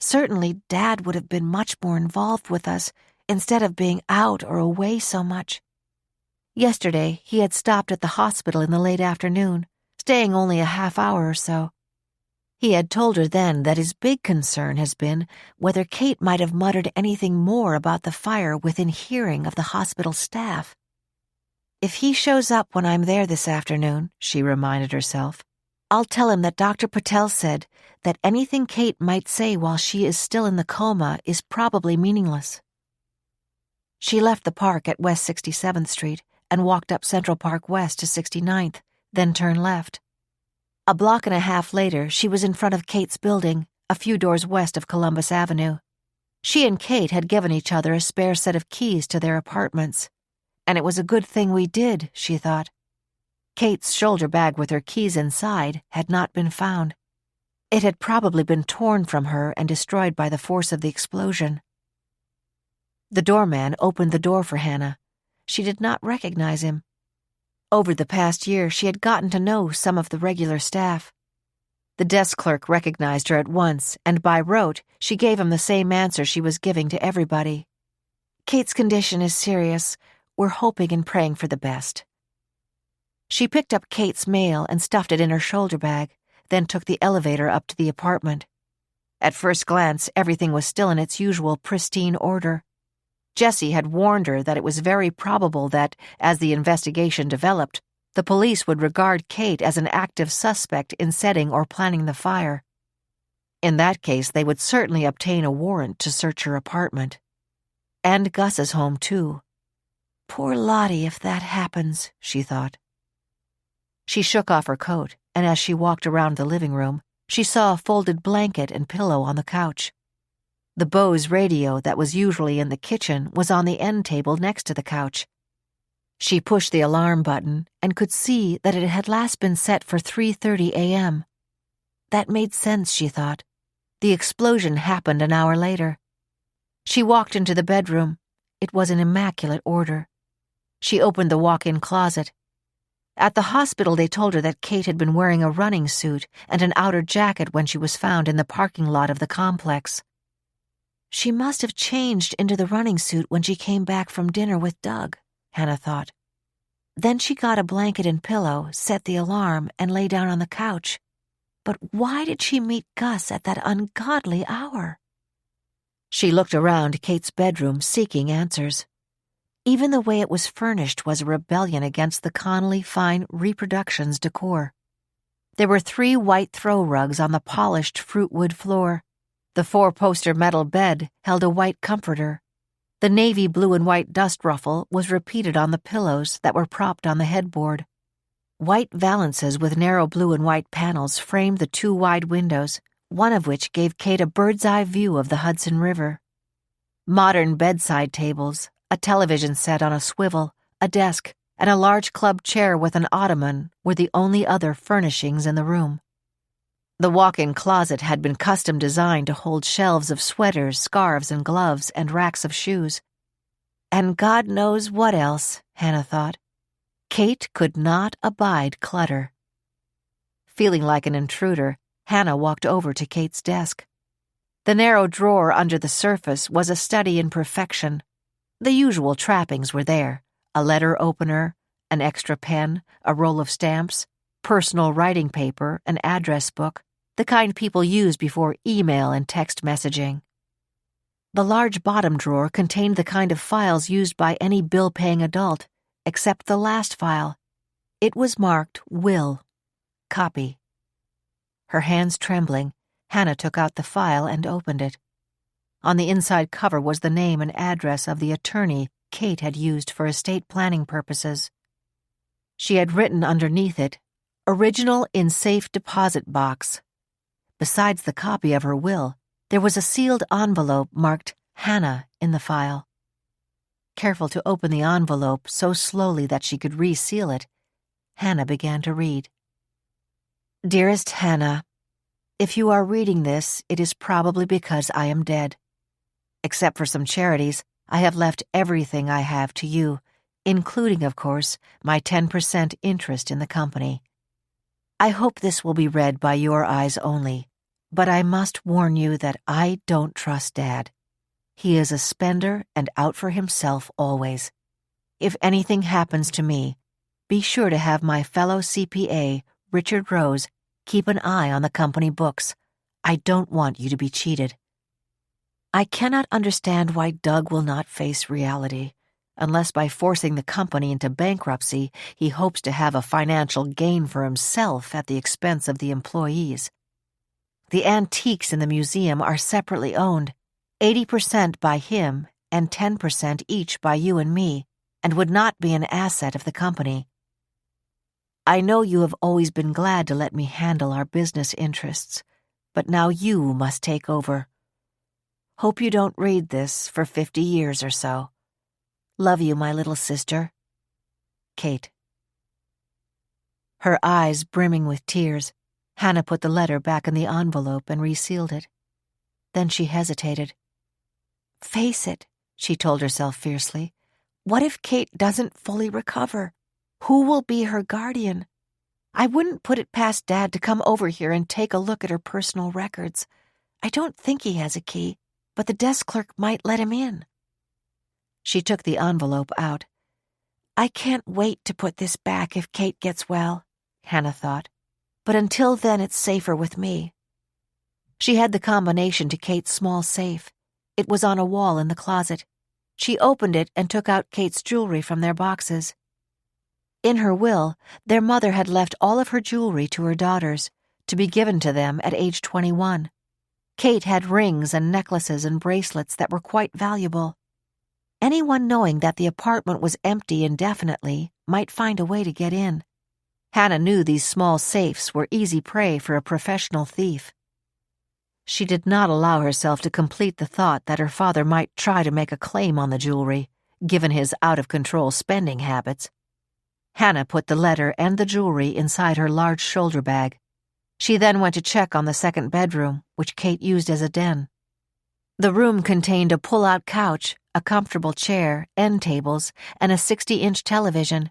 Certainly, Dad would have been much more involved with us instead of being out or away so much. Yesterday, he had stopped at the hospital in the late afternoon, staying only a half hour or so. He had told her then that his big concern has been whether Kate might have muttered anything more about the fire within hearing of the hospital staff. If he shows up when I'm there this afternoon, she reminded herself, I'll tell him that Dr. Patel said that anything Kate might say while she is still in the coma is probably meaningless. She left the park at West 67th Street and walked up Central Park West to 69th, then turned left. A block and a half later, she was in front of Kate's building, a few doors west of Columbus Avenue. She and Kate had given each other a spare set of keys to their apartments. And it was a good thing we did, she thought. Kate's shoulder bag with her keys inside had not been found. It had probably been torn from her and destroyed by the force of the explosion. The doorman opened the door for Hannah. She did not recognize him. Over the past year, she had gotten to know some of the regular staff. The desk clerk recognized her at once, and by rote, she gave him the same answer she was giving to everybody. Kate's condition is serious. We're hoping and praying for the best. She picked up Kate's mail and stuffed it in her shoulder bag, then took the elevator up to the apartment. At first glance, everything was still in its usual pristine order. Jessie had warned her that it was very probable that, as the investigation developed, the police would regard Kate as an active suspect in setting or planning the fire. In that case, they would certainly obtain a warrant to search her apartment. And Gus's home, too. Poor Lottie if that happens, she thought. She shook off her coat, and as she walked around the living room, she saw a folded blanket and pillow on the couch. The Bose radio that was usually in the kitchen was on the end table next to the couch. She pushed the alarm button and could see that it had last been set for 3:30 a.m. That made sense, she thought. The explosion happened an hour later. She walked into the bedroom. It was in immaculate order. She opened the walk-in closet. At the hospital, they told her that Kate had been wearing a running suit and an outer jacket when she was found in the parking lot of the complex. She must have changed into the running suit when she came back from dinner with Doug, Hannah thought. Then she got a blanket and pillow, set the alarm, and lay down on the couch. But why did she meet Gus at that ungodly hour? She looked around Kate's bedroom, seeking answers. Even the way it was furnished was a rebellion against the Connolly Fine Reproductions decor. There were 3 white throw rugs on the polished fruitwood floor. The 4-poster metal bed held a white comforter. The navy blue and white dust ruffle was repeated on the pillows that were propped on the headboard. White valances with narrow blue and white panels framed the 2 wide windows, one of which gave Kate a bird's-eye view of the Hudson River. Modern bedside tables, a television set on a swivel, a desk, and a large club chair with an ottoman were the only other furnishings in the room. The walk-in closet had been custom designed to hold shelves of sweaters, scarves, and gloves, and racks of shoes. And God knows what else, Hannah thought. Kate could not abide clutter. Feeling like an intruder, Hannah walked over to Kate's desk. The narrow drawer under the surface was a study in perfection. The usual trappings were there: a letter opener, an extra pen, a roll of stamps, personal writing paper, an address book, the kind people use before email and text messaging. The large bottom drawer contained the kind of files used by any bill-paying adult, except the last file. It was marked Will. Copy. Her hands trembling, Hannah took out the file and opened it. On the inside cover was the name and address of the attorney Kate had used for estate planning purposes. She had written underneath it, "Original in safe deposit box." Besides the copy of her will, there was a sealed envelope marked Hannah in the file. Careful to open the envelope so slowly that she could reseal it, Hannah began to read. Dearest Hannah, if you are reading this, it is probably because I am dead. Except for some charities, I have left everything I have to you, including, of course, my 10% interest in the company. I hope this will be read by your eyes only, but I must warn you that I don't trust Dad. He is a spender and out for himself always. If anything happens to me, be sure to have my fellow CPA, Richard Rose, keep an eye on the company books. I don't want you to be cheated. I cannot understand why Doug will not face reality, unless by forcing the company into bankruptcy, he hopes to have a financial gain for himself at the expense of the employees. The antiques in the museum are separately owned, 80% by him and 10% each by you and me, and would not be an asset of the company. I know you have always been glad to let me handle our business interests, but now you must take over. Hope you don't read this for 50 years or so. Love you, my little sister. Kate. Her eyes brimming with tears, Hannah put the letter back in the envelope and resealed it. Then she hesitated. Face it, she told herself fiercely. What if Kate doesn't fully recover? Who will be her guardian? I wouldn't put it past Dad to come over here and take a look at her personal records. I don't think he has a key, but the desk clerk might let him in. She took the envelope out. I can't wait to put this back if Kate gets well, Hannah thought. But until then, it's safer with me. She had the combination to Kate's small safe. It was on a wall in the closet. She opened it and took out Kate's jewelry from their boxes. In her will, their mother had left all of her jewelry to her daughters, to be given to them at age 21. Kate had rings and necklaces and bracelets that were quite valuable. Anyone knowing that the apartment was empty indefinitely might find a way to get in. Hannah knew these small safes were easy prey for a professional thief. She did not allow herself to complete the thought that her father might try to make a claim on the jewelry. given his out-of-control spending habits. Hannah put the letter and the jewelry inside her large shoulder bag. She then went to check on the second bedroom, which Kate used as a den. The room contained a pull-out couch, a comfortable chair, end tables, and a 60-inch television.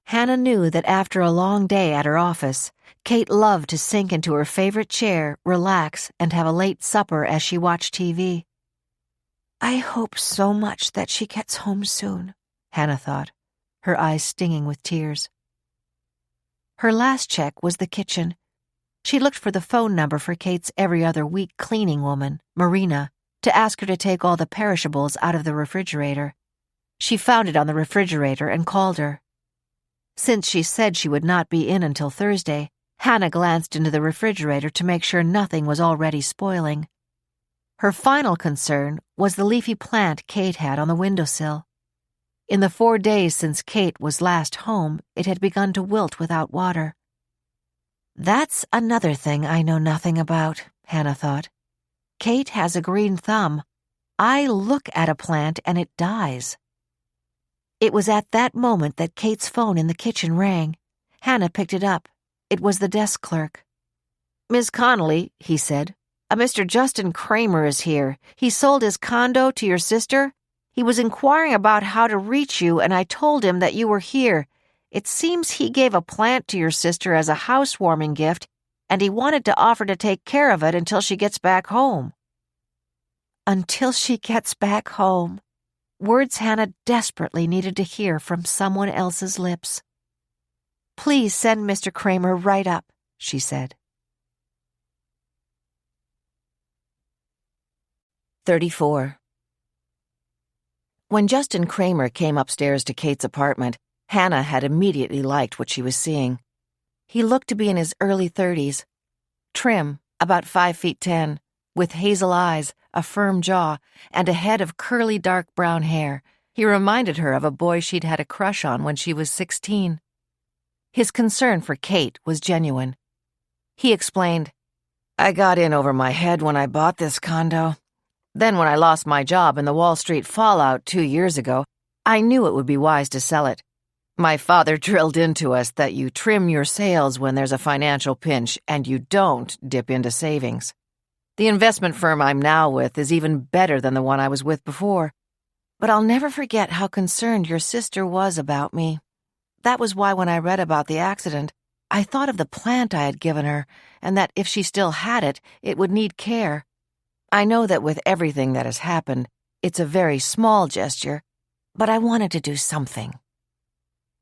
Hannah knew that after a long day at her office, Kate loved to sink into her favorite chair, relax, and have a late supper as she watched TV. I hope so much that she gets home soon, Hannah thought, her eyes stinging with tears. Her last check was the kitchen. She looked for the phone number for Kate's every other week cleaning woman, Marina, to ask her to take all the perishables out of the refrigerator. She found it on the refrigerator and called her. Since she said she would not be in until Thursday, Hannah glanced into the refrigerator to make sure nothing was already spoiling. Her final concern was the leafy plant Kate had on the windowsill. In the 4 days since Kate was last home, it had begun to wilt without water. That's another thing I know nothing about, Hannah thought. Kate has a green thumb. I look at a plant and it dies. It was at that moment that Kate's phone in the kitchen rang. Hannah picked it up. It was the desk clerk. "Miss Connolly," he said, "a Mr. Justin Kramer is here. He sold his condo to your sister. He was inquiring about how to reach you, and I told him that you were here. It seems he gave a plant to your sister as a housewarming gift, and he wanted to offer to take care of it until she gets back home." Until she gets back home. Words Hannah desperately needed to hear from someone else's lips. "Please send Mr. Kramer right up," she said. 34. When Justin Kramer came upstairs to Kate's apartment, Hannah had immediately liked what she was seeing. He looked to be in his early 30s, trim, about 5'10", with hazel eyes, a firm jaw, and a head of curly dark brown hair. He reminded her of a boy she'd had a crush on when she was 16. His concern for Kate was genuine. He explained, "I got in over my head when I bought this condo. Then when I lost my job in the Wall Street fallout 2 years ago, I knew it would be wise to sell it. My father drilled into us that you trim your sails when there's a financial pinch and you don't dip into savings. The investment firm I'm now with is even better than the one I was with before. But I'll never forget how concerned your sister was about me. That was why when I read about the accident, I thought of the plant I had given her, and that if she still had it, it would need care. I know that with everything that has happened, it's a very small gesture, but I wanted to do something."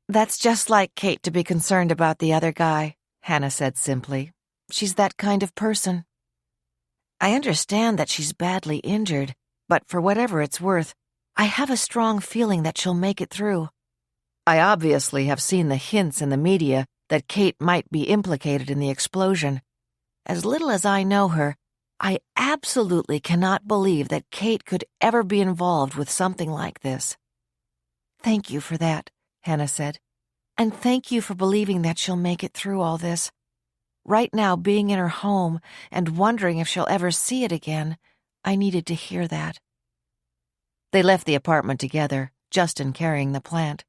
"That's just like Kate to be concerned about the other guy," Hannah said simply. "She's that kind of person." "I understand that she's badly injured, but for whatever it's worth, I have a strong feeling that she'll make it through. I obviously have seen the hints in the media that Kate might be implicated in the explosion. As little as I know her, I absolutely cannot believe that Kate could ever be involved with something like this." "Thank you for that," Hannah said. "And thank you for believing that she'll make it through all this. Right now, being in her home and wondering if she'll ever see it again, I needed to hear that." They left the apartment together, Justin carrying the plant.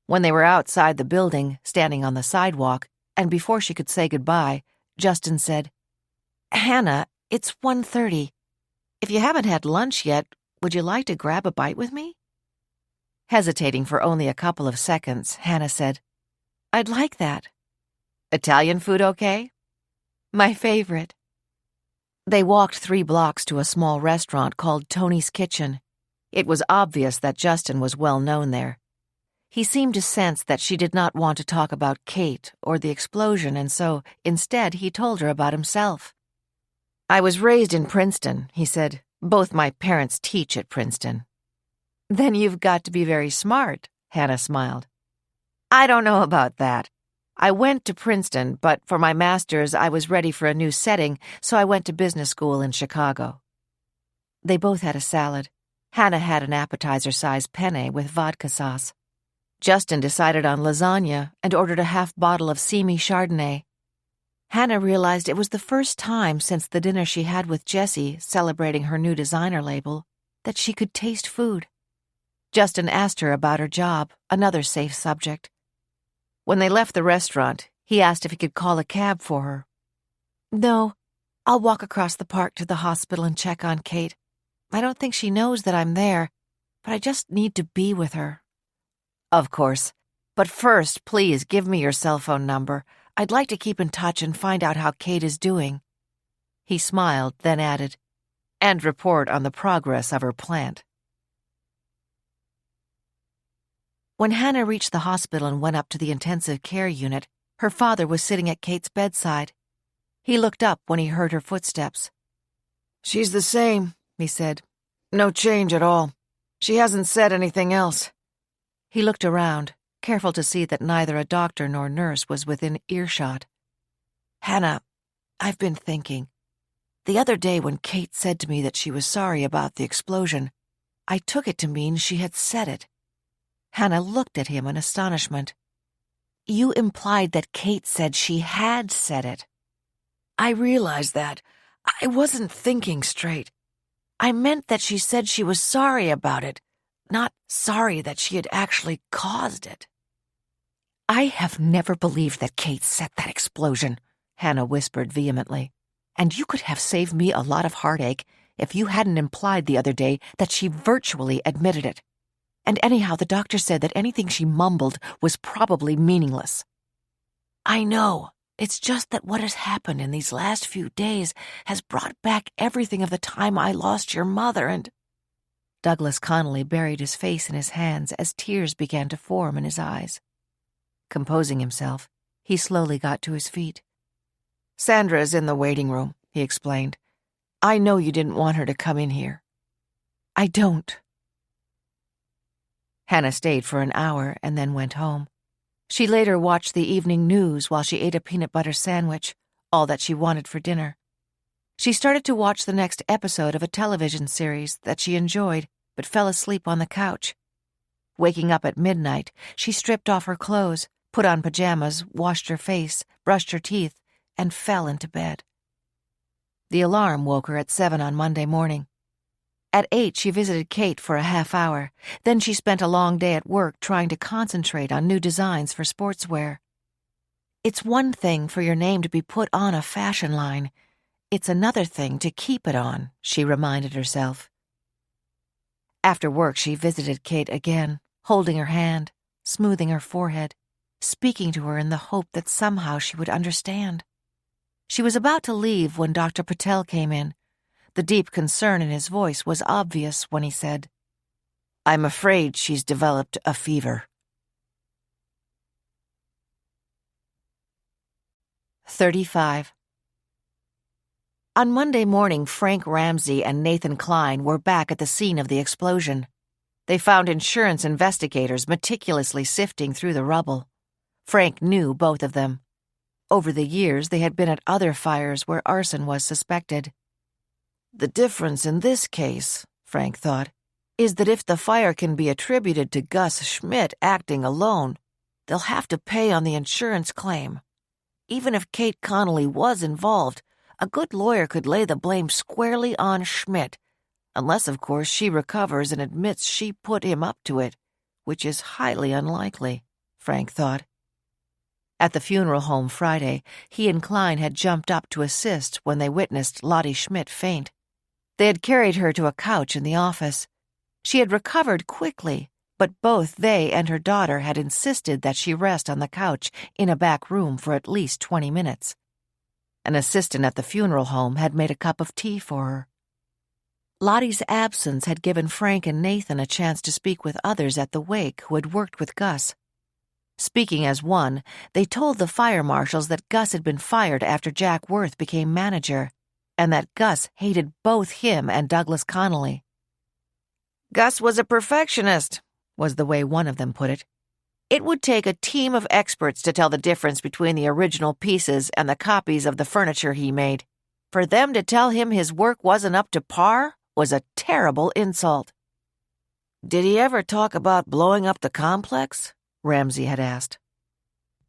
When they were outside the building, standing on the sidewalk, and before she could say goodbye, Justin said, "Hannah, it's 1:30. If you haven't had lunch yet, would you like to grab a bite with me?" Hesitating for only a couple of seconds, Hannah said, "I'd like that." "Italian food okay?" "My favorite." They walked 3 blocks to a small restaurant called Tony's Kitchen. It was obvious that Justin was well known there. He seemed to sense that she did not want to talk about Kate or the explosion, and so, instead, he told her about himself. "I was raised in Princeton," he said. "Both my parents teach at Princeton." "Then you've got to be very smart," Hannah smiled. "I don't know about that. I went to Princeton, but for my master's I was ready for a new setting, so I went to business school in Chicago." They both had a salad. Hannah had an appetizer-sized penne with vodka sauce. Justin decided on lasagna and ordered a half bottle of Simi Chardonnay. Hannah realized it was the first time since the dinner she had with Jessie celebrating her new designer label that she could taste food. Justin asked her about her job, another safe subject. When they left the restaurant, he asked if he could call a cab for her. "No, I'll walk across the park to the hospital and check on Kate. I don't think she knows that I'm there, but I just need to be with her." "Of course. But first, please give me your cell phone number. I'd like to keep in touch and find out how Kate is doing." He smiled, then added, "And report on the progress of her plant." When Hannah reached the hospital and went up to the intensive care unit, her father was sitting at Kate's bedside. He looked up when he heard her footsteps. "She's the same," he said. "No change at all. She hasn't said anything else." He looked around, careful to see that neither a doctor nor nurse was within earshot. "Hannah, I've been thinking. The other day when Kate said to me that she was sorry about the explosion, I took it to mean she had said it." Hannah looked at him in astonishment. "You implied that Kate said she had said it." "I realize that. I wasn't thinking straight. I meant that she said she was sorry about it, not sorry that she had actually caused it." "I have never believed that Kate set that explosion," Hannah whispered vehemently. "And you could have saved me a lot of heartache if you hadn't implied the other day that she virtually admitted it. And anyhow, the doctor said that anything she mumbled was probably meaningless." "I know. It's just that what has happened in these last few days has brought back everything of the time I lost your mother and—" Douglas Connolly buried his face in his hands as tears began to form in his eyes. Composing himself, he slowly got to his feet. "Sandra is in the waiting room," he explained. "I know you didn't want her to come in here." "I don't." Hannah stayed for an hour and then went home. She later watched the evening news while she ate a peanut butter sandwich, all that she wanted for dinner. She started to watch the next episode of a television series that she enjoyed, but fell asleep on the couch. Waking up at midnight, she stripped off her clothes, put on pajamas, washed her face, brushed her teeth, and fell into bed. The alarm woke her at 7 on Monday morning. At 8, she visited Kate for a half hour. Then she spent a long day at work trying to concentrate on new designs for sportswear. It's one thing for your name to be put on a fashion line. It's another thing to keep it on, she reminded herself. After work, she visited Kate again, holding her hand, smoothing her forehead, speaking to her in the hope that somehow she would understand. She was about to leave when Dr. Patel came in. The deep concern in his voice was obvious when he said, "I'm afraid she's developed a fever." 35. On Monday morning, Frank Ramsey and Nathan Klein were back at the scene of the explosion. They found insurance investigators meticulously sifting through the rubble. Frank knew both of them. Over the years, they had been at other fires where arson was suspected. The difference in this case, Frank thought, is that if the fire can be attributed to Gus Schmidt acting alone, they'll have to pay on the insurance claim. Even if Kate Connolly was involved, a good lawyer could lay the blame squarely on Schmidt, unless, of course, she recovers and admits she put him up to it, which is highly unlikely, Frank thought. At the funeral home Friday, he and Klein had jumped up to assist when they witnessed Lottie Schmidt faint. They had carried her to a couch in the office. She had recovered quickly, but both they and her daughter had insisted that she rest on the couch in a back room for at least 20 minutes. An assistant at the funeral home had made a cup of tea for her. Lottie's absence had given Frank and Nathan a chance to speak with others at the wake who had worked with Gus. Speaking as one, they told the fire marshals that Gus had been fired after Jack Worth became manager, and that Gus hated both him and Douglas Connolly. "Gus was a perfectionist," was the way one of them put it. "It would take a team of experts to tell the difference between the original pieces and the copies of the furniture he made. For them to tell him his work wasn't up to par was a terrible insult." "Did he ever talk about blowing up the complex?" Ramsey had asked.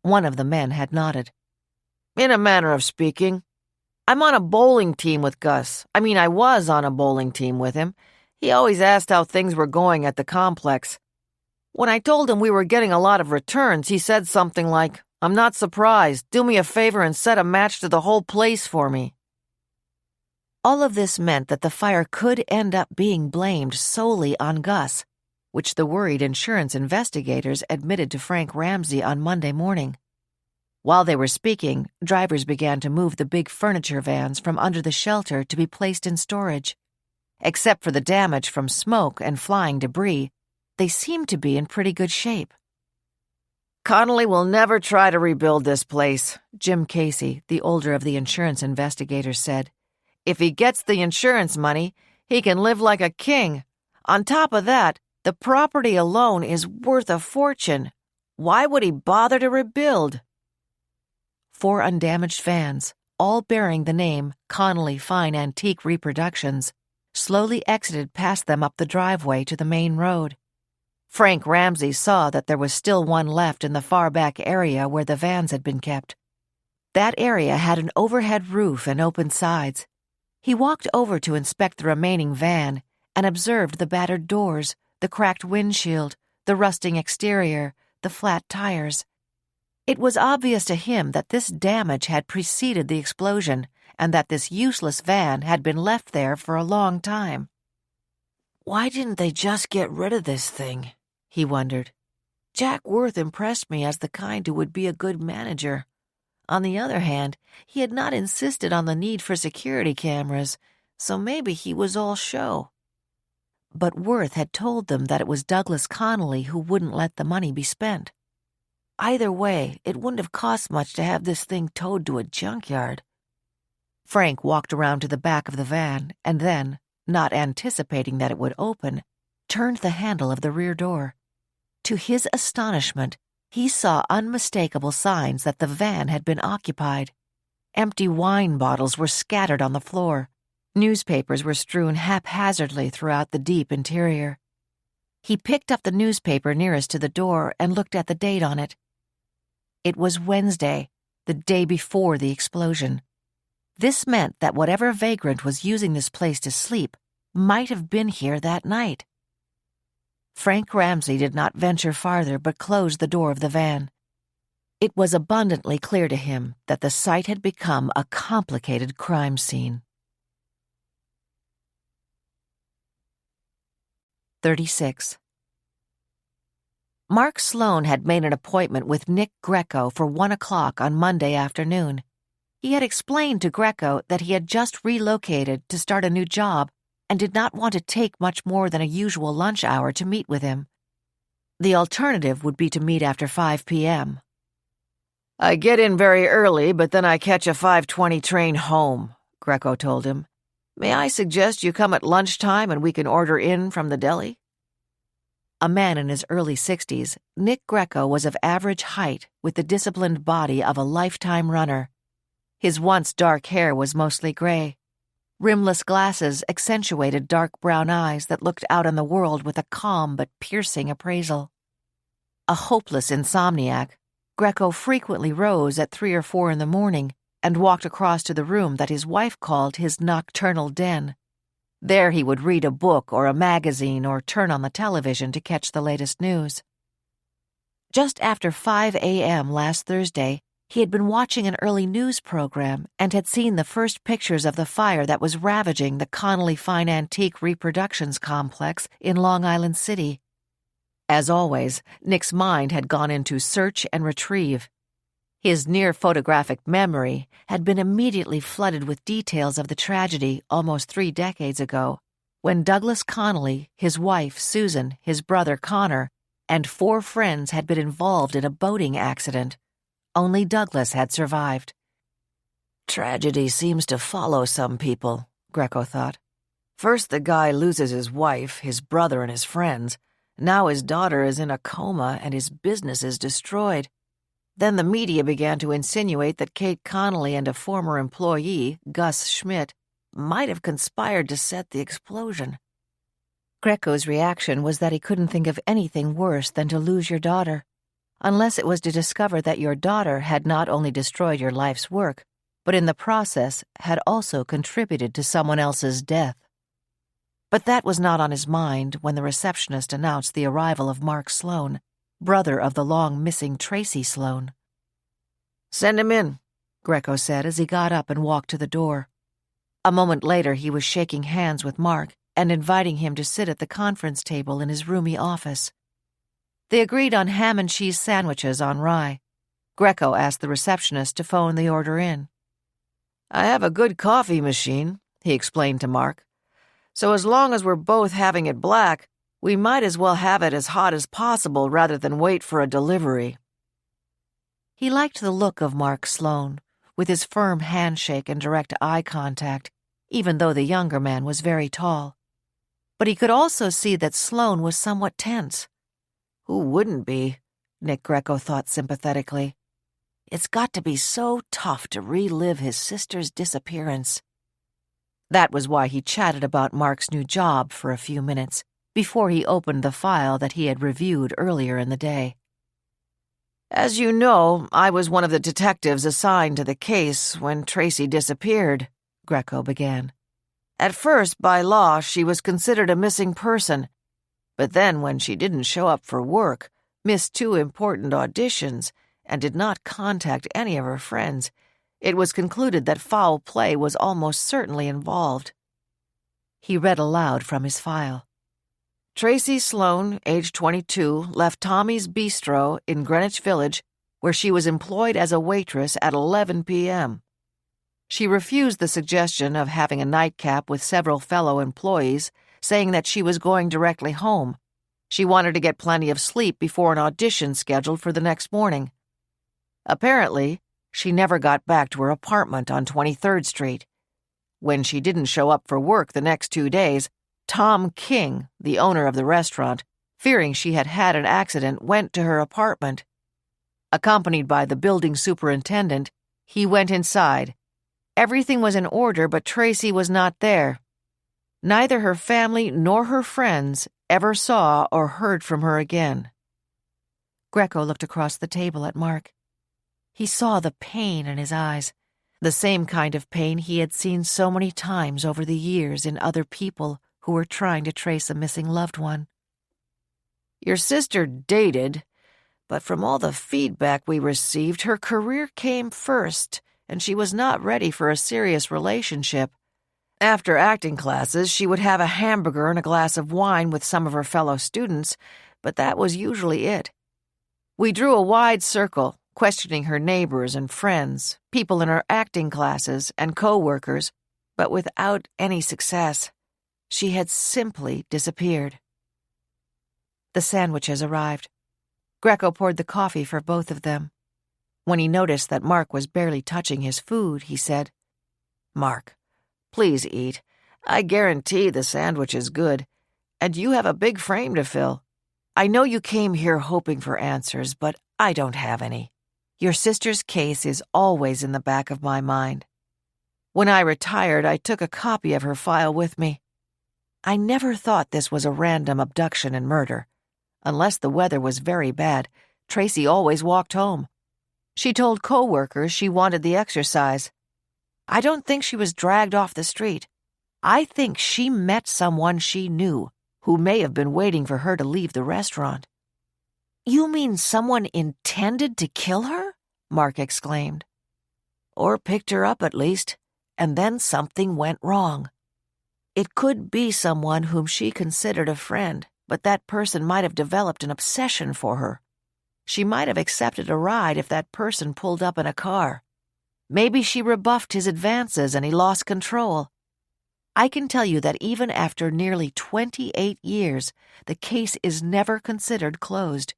One of the men had nodded. "In a manner of speaking. I'm on a bowling team with Gus. I was on a bowling team with him, He always asked how things were going at the complex. When I told him we were getting a lot of returns, he said something like, "I'm not surprised. Do me a favor and set a match to the whole place for me." All of this meant that the fire could end up being blamed solely on Gus, which the worried insurance investigators admitted to Frank Ramsey on Monday morning. While they were speaking, drivers began to move the big furniture vans from under the shelter to be placed in storage. Except for the damage from smoke and flying debris, they seemed to be in pretty good shape. "Connolly will never try to rebuild this place," Jim Casey, the older of the insurance investigators, said. "If he gets the insurance money, he can live like a king. On top of that, the property alone is worth a fortune. Why would he bother to rebuild?" 4 undamaged vans, all bearing the name Connolly Fine Antique Reproductions, slowly exited past them up the driveway to the main road. Frank Ramsey saw that there was still one left in the far back area where the vans had been kept. That area had an overhead roof and open sides. He walked over to inspect the remaining van and observed the battered doors, the cracked windshield, the rusting exterior, the flat tires. It was obvious to him that this damage had preceded the explosion and that this useless van had been left there for a long time. Why didn't they just get rid of this thing? He wondered. Jack Worth impressed me as the kind who would be a good manager. On the other hand, he had not insisted on the need for security cameras, so maybe he was all show. But Worth had told them that it was Douglas Connolly who wouldn't let the money be spent. Either way, it wouldn't have cost much to have this thing towed to a junkyard. Frank walked around to the back of the van and then, not anticipating that it would open, turned the handle of the rear door. To his astonishment, he saw unmistakable signs that the van had been occupied. Empty wine bottles were scattered on the floor. Newspapers were strewn haphazardly throughout the deep interior. He picked up the newspaper nearest to the door and looked at the date on it. It was Wednesday, the day before the explosion. This meant that whatever vagrant was using this place to sleep might have been here that night. Frank Ramsey did not venture farther but closed the door of the van. It was abundantly clear to him that the site had become a complicated crime scene. 36. Mark Sloan had made an appointment with Nick Greco for 1 o'clock on Monday afternoon. He had explained to Greco that he had just relocated to start a new job and did not want to take much more than a usual lunch hour to meet with him. The alternative would be to meet after 5 p.m. "I get in very early, but then I catch a 5:20 train home," Greco told him. "May I suggest you come at lunchtime and we can order in from the deli?" A man in his early 60s, Nick Greco was of average height with the disciplined body of a lifetime runner. His once dark hair was mostly gray. Rimless glasses accentuated dark brown eyes that looked out on the world with a calm but piercing appraisal. A hopeless insomniac, Greco frequently rose at 3 or 4 in the morning and walked across to the room that his wife called his nocturnal den. There he would read a book or a magazine or turn on the television to catch the latest news. Just after 5 a.m. last Thursday, he had been watching an early news program and had seen the first pictures of the fire that was ravaging the Connolly Fine Antique Reproductions complex in Long Island City. As always, Nick's mind had gone into search and retrieve. His near-photographic memory had been immediately flooded with details of the tragedy almost 3 decades ago, when Douglas Connolly, his wife Susan, his brother Connor, and 4 friends had been involved in a boating accident. Only Douglas had survived. Tragedy seems to follow some people, Greco thought. First the guy loses his wife, his brother, and his friends. Now his daughter is in a coma and his business is destroyed. Then the media began to insinuate that Kate Connolly and a former employee, Gus Schmidt, might have conspired to set the explosion. Greco's reaction was that he couldn't think of anything worse than to lose your daughter, unless it was to discover that your daughter had not only destroyed your life's work, but in the process had also contributed to someone else's death. But that was not on his mind when the receptionist announced the arrival of Mark Sloane, brother of the long-missing Tracy Sloane. "Send him in," Greco said as he got up and walked to the door. A moment later he was shaking hands with Mark and inviting him to sit at the conference table in his roomy office. They agreed on ham and cheese sandwiches on rye. Greco asked the receptionist to phone the order in. "I have a good coffee machine," he explained to Mark. "So as long as we're both having it black, we might as well have it as hot as possible rather than wait for a delivery." He liked the look of Mark Sloane, with his firm handshake and direct eye contact, even though the younger man was very tall. But he could also see that Sloane was somewhat tense. Who wouldn't be? Nick Greco thought sympathetically. It's got to be so tough to relive his sister's disappearance. That was why he chatted about Mark's new job for a few minutes before he opened the file that he had reviewed earlier in the day. "As you know, I was one of the detectives assigned to the case when Tracy disappeared," Greco began. "At first, by law, she was considered a missing person, but then when she didn't show up for work, missed 2 important auditions, and did not contact any of her friends, it was concluded that foul play was almost certainly involved." He read aloud from his file. "Tracy Sloane, age 22, left Tommy's Bistro in Greenwich Village, where she was employed as a waitress at 11 p.m. She refused the suggestion of having a nightcap with several fellow employees, saying that she was going directly home. She wanted to get plenty of sleep before an audition scheduled for the next morning. Apparently, she never got back to her apartment on 23rd Street. When she didn't show up for work the next 2 days, Tom King, the owner of the restaurant, fearing she had had an accident, went to her apartment. Accompanied by the building superintendent, he went inside. Everything was in order, but Tracy was not there. Neither her family nor her friends ever saw or heard from her again." Greco looked across the table at Mark. He saw the pain in his eyes, the same kind of pain he had seen so many times over the years in other people who were trying to trace a missing loved one. "Your sister dated, but from all the feedback we received, her career came first, and she was not ready for a serious relationship. After acting classes, she would have a hamburger and a glass of wine with some of her fellow students, but that was usually it. We drew a wide circle, questioning her neighbors and friends, people in her acting classes, and co-workers, but without any success. She had simply disappeared." The sandwiches arrived. Greco poured the coffee for both of them. When he noticed that Mark was barely touching his food, he said, "Mark, please eat. I guarantee the sandwich is good, and you have a big frame to fill. I know you came here hoping for answers, but I don't have any. Your sister's case is always in the back of my mind. When I retired, I took a copy of her file with me. I never thought this was a random abduction and murder. Unless the weather was very bad, Tracy always walked home. She told co-workers she wanted the exercise. I don't think she was dragged off the street. I think she met someone she knew who may have been waiting for her to leave the restaurant." "You mean someone intended to kill her?" Mark exclaimed. "Or picked her up at least, and then something went wrong. It could be someone whom she considered a friend, but that person might have developed an obsession for her. She might have accepted a ride if that person pulled up in a car. Maybe she rebuffed his advances and he lost control. I can tell you that even after nearly 28 years, the case is never considered closed.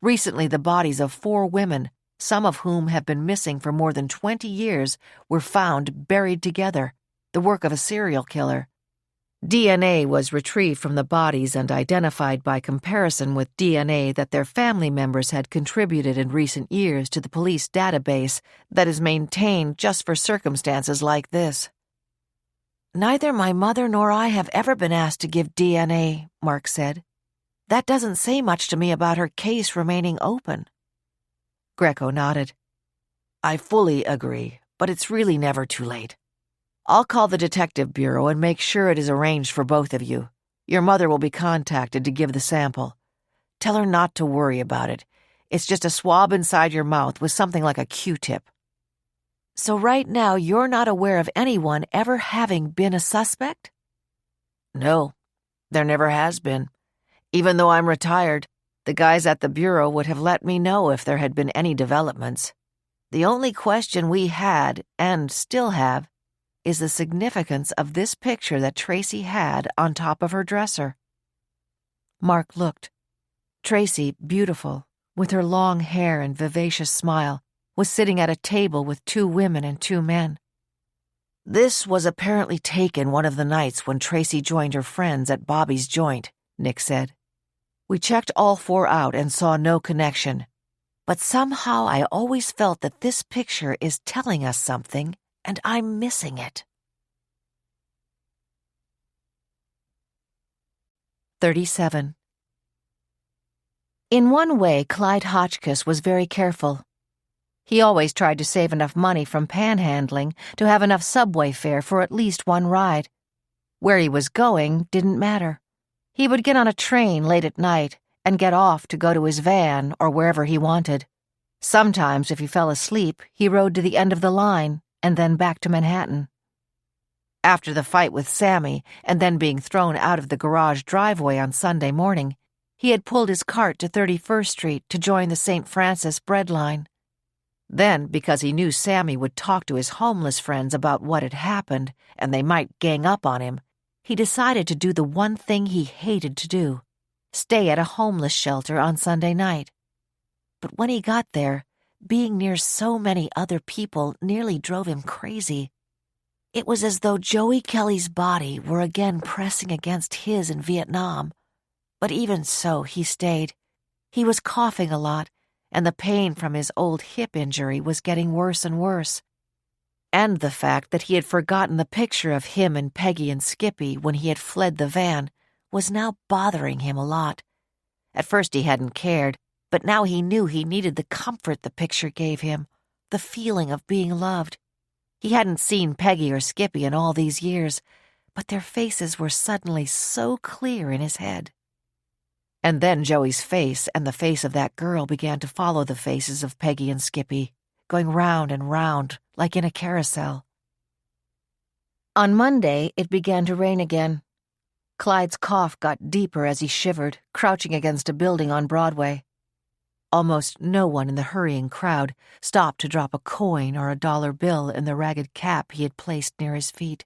Recently, the bodies of 4 women, some of whom have been missing for more than 20 years, were found buried together, the work of a serial killer. DNA was retrieved from the bodies and identified by comparison with DNA that their family members had contributed in recent years to the police database that is maintained just for circumstances like this." "Neither my mother nor I have ever been asked to give DNA," Mark said. "That doesn't say much to me about her case remaining open." Greco nodded. "I fully agree, but it's really never too late. I'll call the detective bureau and make sure it is arranged for both of you. Your mother will be contacted to give the sample. Tell her not to worry about it. It's just a swab inside your mouth with something like a Q-tip. So right now you're not aware of anyone ever having been a suspect? No, there never has been. Even though I'm retired, the guys at the bureau would have let me know if there had been any developments. The only question we had, and still have, is the significance of this picture that Tracy had on top of her dresser. Mark looked. Tracy, beautiful, with her long hair and vivacious smile, was sitting at a table with 2 women and 2 men. This was apparently taken one of the nights when Tracy joined her friends at Bobby's joint, Nick said. We checked all 4 out and saw no connection. But somehow I always felt that this picture is telling us something, and I'm missing it. 37. In one way, Clyde Hotchkiss was very careful. He always tried to save enough money from panhandling to have enough subway fare for at least one ride. Where he was going didn't matter. He would get on a train late at night and get off to go to his van or wherever he wanted. Sometimes, if he fell asleep, he rode to the end of the line and then back to Manhattan. After the fight with Sammy and then being thrown out of the garage driveway on Sunday morning, he had pulled his cart to 31st Street to join the St. Francis bread line. Then, because he knew Sammy would talk to his homeless friends about what had happened and they might gang up on him, he decided to do the one thing he hated to do: stay at a homeless shelter on Sunday night. But when he got there, being near so many other people nearly drove him crazy. It was as though Joey Kelly's body were again pressing against his in Vietnam. But even so, he stayed. He was coughing a lot, and the pain from his old hip injury was getting worse and worse. And the fact that he had forgotten the picture of him and Peggy and Skippy when he had fled the van was now bothering him a lot. At first he hadn't cared, but now he knew he needed the comfort the picture gave him, the feeling of being loved. He hadn't seen Peggy or Skippy in all these years, but their faces were suddenly so clear in his head. And then Joey's face and the face of that girl began to follow the faces of Peggy and Skippy, going round and round like in a carousel. On Monday, it began to rain again. Clyde's cough got deeper as he shivered, crouching against a building on Broadway. Almost no one in the hurrying crowd stopped to drop a coin or a dollar bill in the ragged cap he had placed near his feet.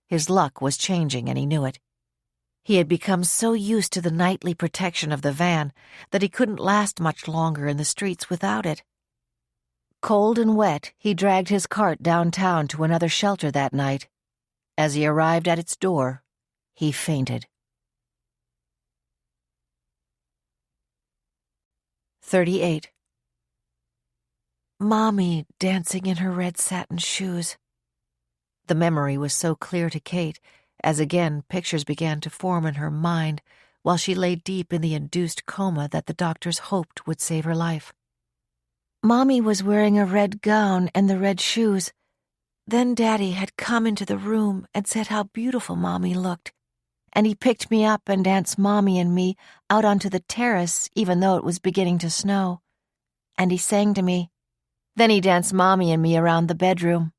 His luck was changing, and he knew it. He had become so used to the nightly protection of the van that he couldn't last much longer in the streets without it. Cold and wet, he dragged his cart downtown to another shelter that night. As he arrived at its door, he fainted. 38. Mommy dancing in her red satin shoes. The memory was so clear to Kate, as again pictures began to form in her mind while she lay deep in the induced coma that the doctors hoped would save her life. Mommy was wearing a red gown and the red shoes. Then Daddy had come into the room and said how beautiful Mommy looked, and he picked me up and danced Mommy and me out onto the terrace even though it was beginning to snow. And he sang to me. Then he danced Mommy and me around the bedroom.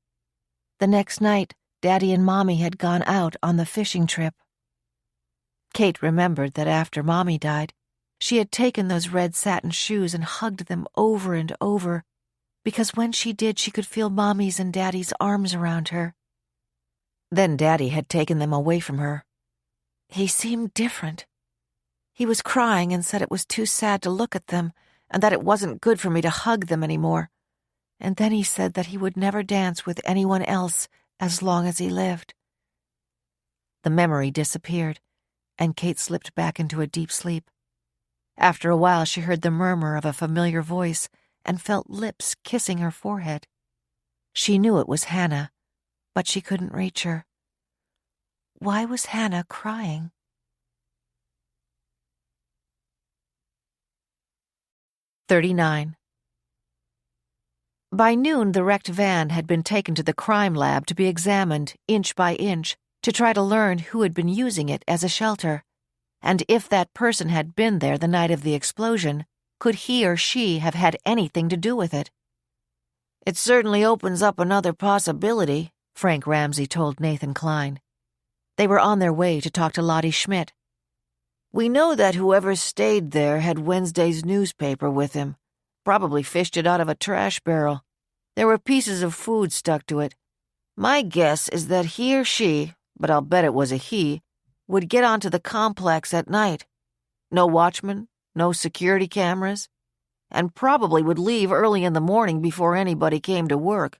The next night, Daddy and Mommy had gone out on the fishing trip. Kate remembered that after Mommy died, she had taken those red satin shoes and hugged them over and over, because when she did, she could feel Mommy's and Daddy's arms around her. Then Daddy had taken them away from her. He seemed different. He was crying and said it was too sad to look at them and that it wasn't good for me to hug them anymore. And then he said that he would never dance with anyone else as long as he lived. The memory disappeared, and Kate slipped back into a deep sleep. After a while, she heard the murmur of a familiar voice and felt lips kissing her forehead. She knew it was Hannah, but she couldn't reach her. Why was Hannah crying? 39. By noon, the wrecked van had been taken to the crime lab to be examined inch by inch to try to learn who had been using it as a shelter, and if that person had been there the night of the explosion, could he or she have had anything to do with it? It certainly opens up another possibility, Frank Ramsey told Nathan Klein. They were on their way to talk to Lottie Schmidt. We know that whoever stayed there had Wednesday's newspaper with him. Probably fished it out of a trash barrel. There were pieces of food stuck to it. My guess is that he or she, but I'll bet it was a he, would get onto the complex at night. No watchman, no security cameras, and probably would leave early in the morning before anybody came to work.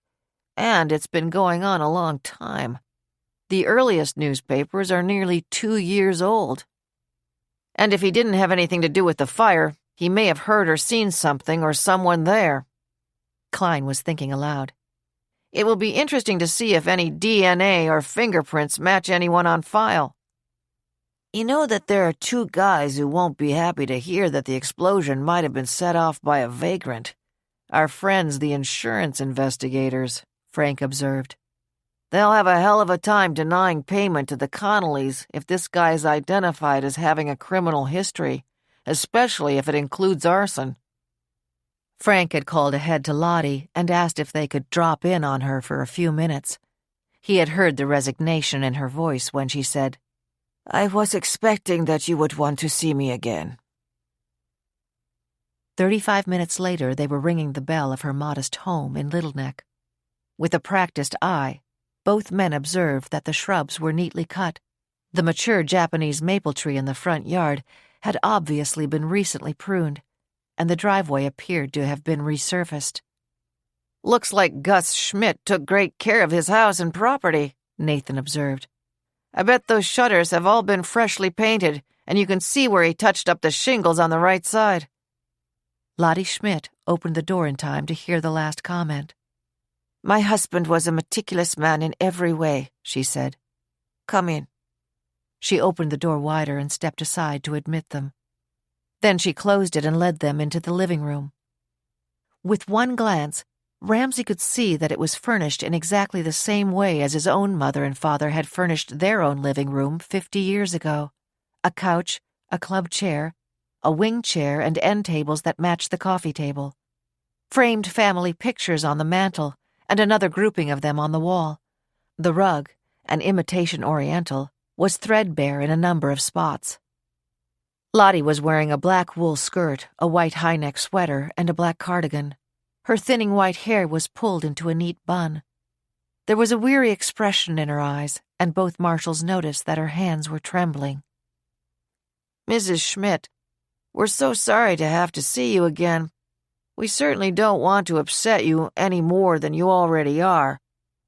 And it's been going on a long time. The earliest newspapers are nearly 2 years old. And if he didn't have anything to do with the fire, he may have heard or seen something or someone there. Klein was thinking aloud. It will be interesting to see if any DNA or fingerprints match anyone on file. You know that there are 2 guys who won't be happy to hear that the explosion might have been set off by a vagrant. Our friends, the insurance investigators, Frank observed. They'll have a hell of a time denying payment to the Connollys if this guy's identified as having a criminal history, especially if it includes arson. Frank had called ahead to Lottie and asked if they could drop in on her for a few minutes. He had heard the resignation in her voice when she said, I was expecting that you would want to see me again. 35 minutes later, they were ringing the bell of her modest home in Little Neck. With a practiced eye, both men observed that the shrubs were neatly cut. The mature Japanese maple tree in the front yard had obviously been recently pruned, and the driveway appeared to have been resurfaced. Looks like Gus Schmidt took great care of his house and property, Nathan observed. I bet those shutters have all been freshly painted, and you can see where he touched up the shingles on the right side. Lottie Schmidt opened the door in time to hear the last comment. My husband was a meticulous man in every way, she said. Come in. She opened the door wider and stepped aside to admit them. Then she closed it and led them into the living room. With one glance, Ramsey could see that it was furnished in exactly the same way as his own mother and father had furnished their own living room 50 years ago. A couch, a club chair, a wing chair, and end tables that matched the coffee table. Framed family pictures on the mantel, and another grouping of them on the wall. The rug, an imitation Oriental, was threadbare in a number of spots. Lottie was wearing a black wool skirt, a white high-neck sweater, and a black cardigan. Her thinning white hair was pulled into a neat bun. There was a weary expression in her eyes, and both marshals noticed that her hands were trembling. Mrs. Schmidt, we're so sorry to have to see you again. We certainly don't want to upset you any more than you already are,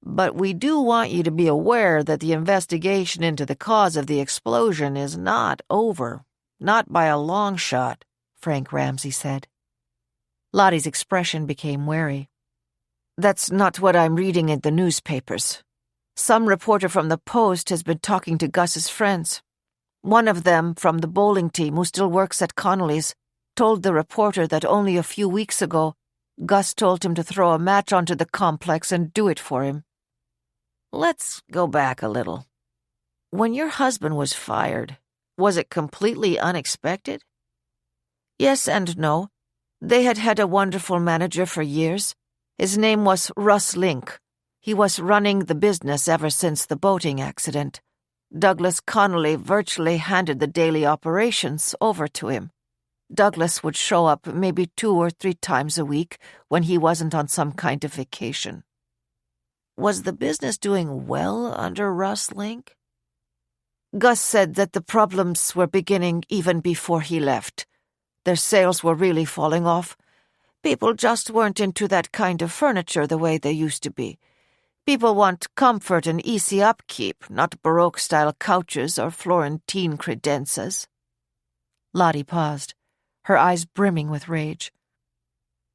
but we do want you to be aware that the investigation into the cause of the explosion is not over, not by a long shot, Frank Ramsey said. Lottie's expression became wary. That's not what I'm reading in the newspapers. Some reporter from the Post has been talking to Gus's friends. One of them, from the bowling team who still works at Connolly's, told the reporter that only a few weeks ago, Gus told him to throw a match onto the complex and do it for him. Let's go back a little. When your husband was fired, was it completely unexpected? Yes and no. They had had a wonderful manager for years. His name was Russ Link. He was running the business ever since the boating accident. Douglas Connolly virtually handed the daily operations over to him. Douglas would show up maybe 2 or 3 times a week when he wasn't on some kind of vacation. Was the business doing well under Russ Link? Gus said that the problems were beginning even before he left. Their sales were really falling off. People just weren't into that kind of furniture the way they used to be. People want comfort and easy upkeep, not Baroque-style couches or Florentine credenzas. Lottie paused, her eyes brimming with rage.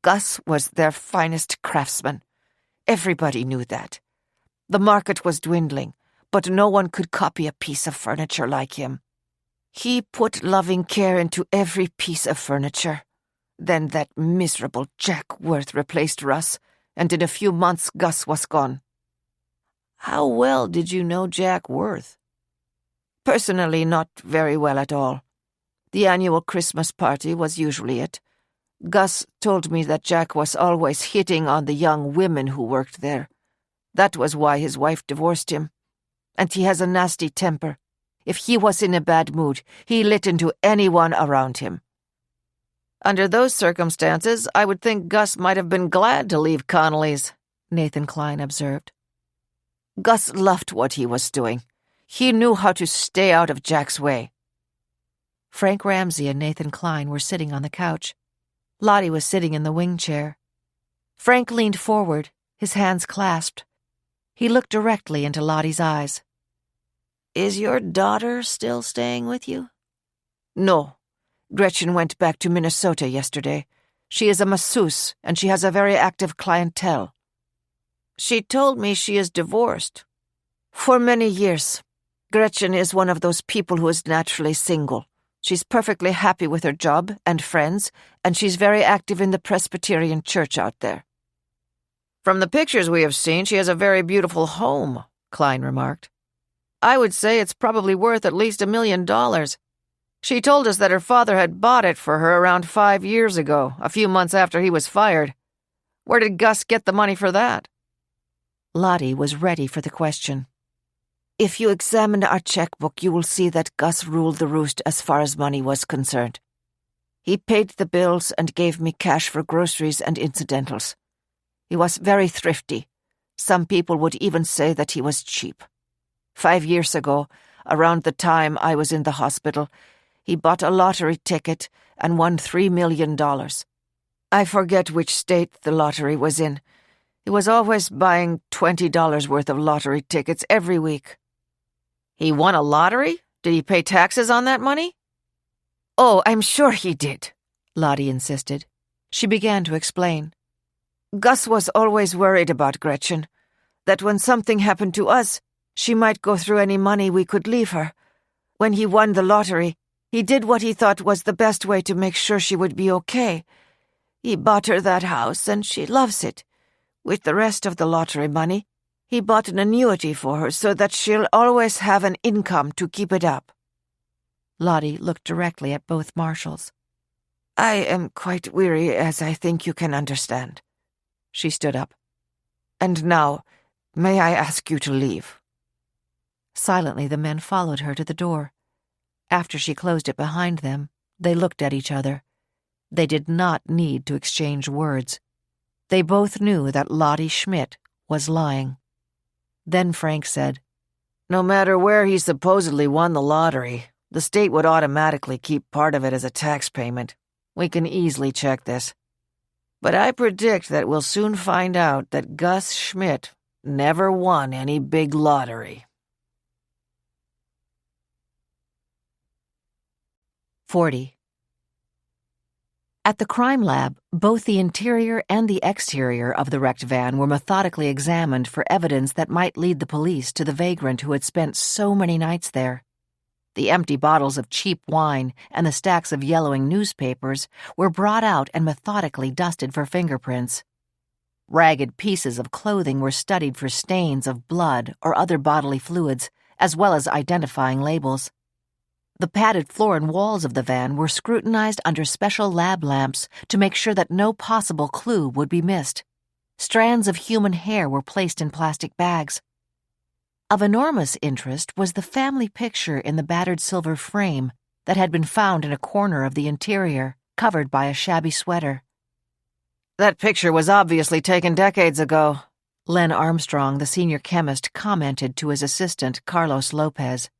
Gus was their finest craftsman. Everybody knew that. The market was dwindling, but no one could copy a piece of furniture like him. He put loving care into every piece of furniture. Then that miserable Jack Worth replaced Russ, and in a few months Gus was gone." "How well did you know Jack Worth?" "Personally, not very well at all. The annual Christmas party was usually it. Gus told me that Jack was always hitting on the young women who worked there. That was why his wife divorced him. And he has a nasty temper. If he was in a bad mood, he lit into anyone around him." "Under those circumstances, I would think Gus might have been glad to leave Connolly's," Nathan Klein observed. "Gus loved what he was doing. He knew how to stay out of Jack's way." Frank Ramsey and Nathan Klein were sitting on the couch. Lottie was sitting in the wing chair. Frank leaned forward, his hands clasped. He looked directly into Lottie's eyes. "Is your daughter still staying with you?" "No. Gretchen went back to Minnesota yesterday. She is a masseuse, and she has a very active clientele." "She told me she is divorced." "For many years. Gretchen is one of those people who is naturally single. She's perfectly happy with her job and friends, and she's very active in the Presbyterian church out there." "From the pictures we have seen, she has a very beautiful home," Klein remarked. "I would say it's probably worth at least $1 million. She told us that her father had bought it for her around 5 years ago, a few months after he was fired. Where did Gus get the money for that?" Lottie was ready for the question. "If you examine our checkbook, you will see that Gus ruled the roost as far as money was concerned. He paid the bills and gave me cash for groceries and incidentals. He was very thrifty. Some people would even say that he was cheap. 5 years ago, around the time I was in the hospital, he bought a lottery ticket and won $3 million. I forget which state the lottery was in. He was always buying $20 worth of lottery tickets every week." "He won a lottery? Did he pay taxes on that money?" "Oh, I'm sure he did," Lottie insisted. She began to explain. "Gus was always worried about Gretchen, that when something happened to us, she might go through any money we could leave her. When he won the lottery, he did what he thought was the best way to make sure she would be okay. He bought her that house, and she loves it. With the rest of the lottery money, he bought an annuity for her so that she'll always have an income to keep it up." Lottie looked directly at both marshals. "I am quite weary, as I think you can understand." She stood up. "And now, may I ask you to leave?" Silently, the men followed her to the door. After she closed it behind them, they looked at each other. They did not need to exchange words. They both knew that Lottie Schmidt was lying. Then Frank said, "No matter where he supposedly won the lottery, the state would automatically keep part of it as a tax payment. We can easily check this. But I predict that we'll soon find out that Gus Schmidt never won any big lottery." 40. At the crime lab, both the interior and the exterior of the wrecked van were methodically examined for evidence that might lead the police to the vagrant who had spent so many nights there. The empty bottles of cheap wine and the stacks of yellowing newspapers were brought out and methodically dusted for fingerprints. Ragged pieces of clothing were studied for stains of blood or other bodily fluids, as well as identifying labels. The padded floor and walls of the van were scrutinized under special lab lamps to make sure that no possible clue would be missed. Strands of human hair were placed in plastic bags. Of enormous interest was the family picture in the battered silver frame that had been found in a corner of the interior, covered by a shabby sweater. "That picture was obviously taken decades ago," Len Armstrong, the senior chemist, commented to his assistant, Carlos Lopez.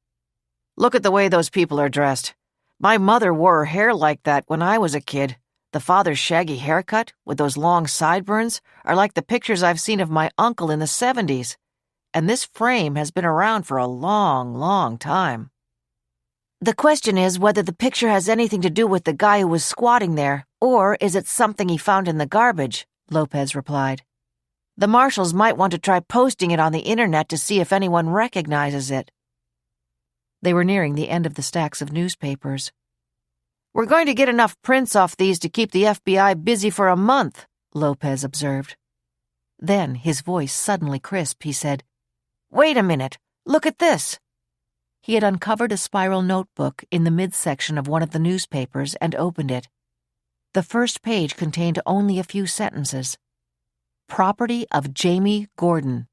"Look at the way those people are dressed. My mother wore her hair like that when I was a kid. The father's shaggy haircut, with those long sideburns, are like the pictures I've seen of my uncle in the 70s. And this frame has been around for a long, long time." The question is whether the picture has anything to do with the guy who was squatting there, or is it something he found in the garbage, Lopez replied. The marshals might want to try posting it on the internet to see if anyone recognizes it. They were nearing the end of the stacks of newspapers. "We're going to get enough prints off these to keep the FBI busy for a month," Lopez observed. Then, his voice suddenly crisp, he said, "Wait a minute! Look at this!" He had uncovered a spiral notebook in the midsection of one of the newspapers and opened it. The first page contained only a few sentences. "Property of Jamie Gordon.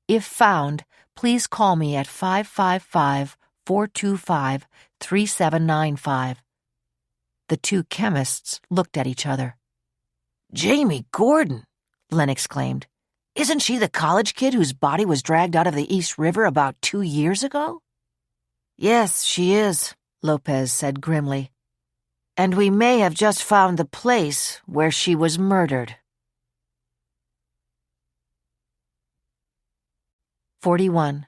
If found, please call me at 555-425-3795. The two chemists looked at each other. "Jamie Gordon!" Len exclaimed. "Isn't she the college kid whose body was dragged out of the East River about 2 years ago?" Yes, she is, Lopez said grimly. And we may have just found the place where she was murdered. 41.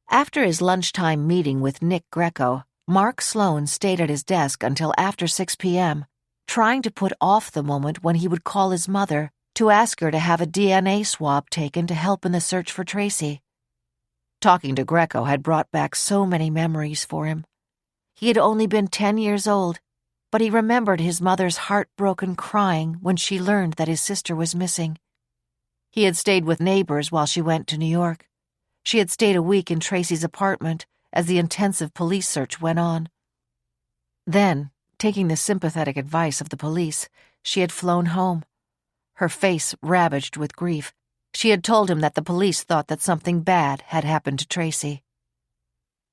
After his lunchtime meeting with Nick Greco, Mark Sloan stayed at his desk until after 6 p.m., trying to put off the moment when he would call his mother to ask her to have a DNA swab taken to help in the search for Tracy. Talking to Greco had brought back so many memories for him. He had only been 10 years old, but he remembered his mother's heartbroken crying when she learned that his sister was missing. He had stayed with neighbors while she went to New York. She had stayed a week in Tracy's apartment as the intensive police search went on. Then, taking the sympathetic advice of the police, she had flown home. Her face ravaged with grief, she had told him that the police thought that something bad had happened to Tracy.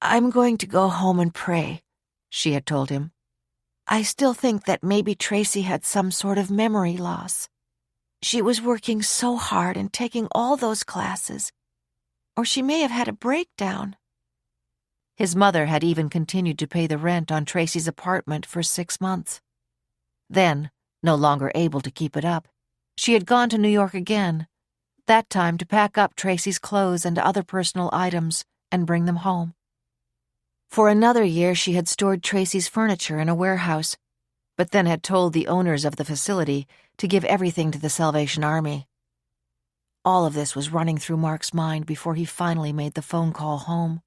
"I'm going to go home and pray," she had told him. "I still think that maybe Tracy had some sort of memory loss. She was working so hard and taking all those classes. Or she may have had a breakdown." His mother had even continued to pay the rent on Tracy's apartment for 6 months. Then, no longer able to keep it up, she had gone to New York again, that time to pack up Tracy's clothes and other personal items and bring them home. For another year she had stored Tracy's furniture in a warehouse, but then had told the owners of the facility to give everything to the Salvation Army. All of this was running through Mark's mind before he finally made the phone call home.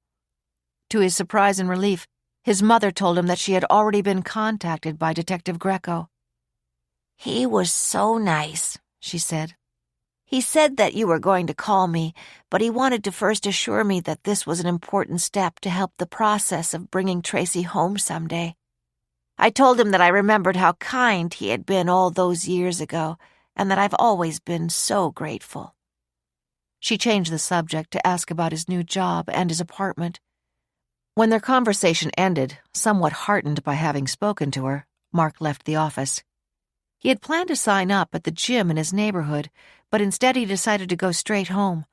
To his surprise and relief, his mother told him that she had already been contacted by Detective Greco. "He was so nice," she said. "He said that you were going to call me, but he wanted to first assure me that this was an important step to help the process of bringing Tracy home someday. I told him that I remembered how kind he had been all those years ago, and that I've always been so grateful." She changed the subject to ask about his new job and his apartment. When their conversation ended, somewhat heartened by having spoken to her, Mark left the office. He had planned to sign up at the gym in his neighborhood, but instead he decided to go straight home.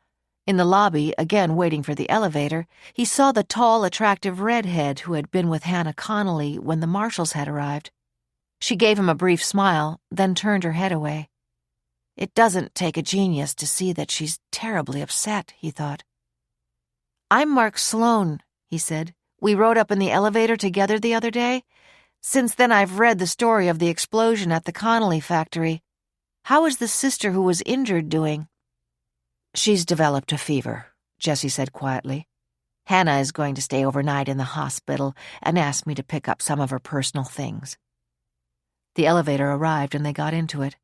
In the lobby, again waiting for the elevator, he saw the tall, attractive redhead who had been with Hannah Connolly when the marshals had arrived. She gave him a brief smile, then turned her head away. "It doesn't take a genius to see that she's terribly upset," he thought. "I'm Mark Sloan," he said. "We rode up in the elevator together the other day. Since then I've read the story of the explosion at the Connolly factory. How is the sister who was injured doing?" "She's developed a fever," Jessie said quietly. "Hannah is going to stay overnight in the hospital and asked me to pick up some of her personal things." The elevator arrived and they got into it.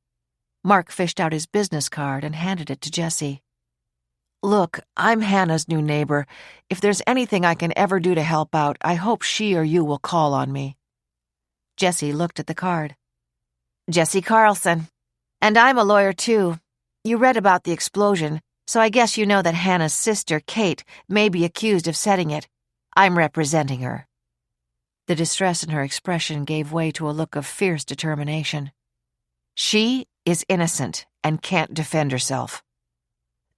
Mark fished out his business card and handed it to Jessie. "Look, I'm Hannah's new neighbor. If there's anything I can ever do to help out, I hope she or you will call on me." Jessie looked at the card. "Jessie Carlson. And I'm a lawyer, too. You read about the explosion, so I guess you know that Hannah's sister, Kate, may be accused of setting it. I'm representing her." The distress in her expression gave way to a look of fierce determination. "She is innocent and can't defend herself."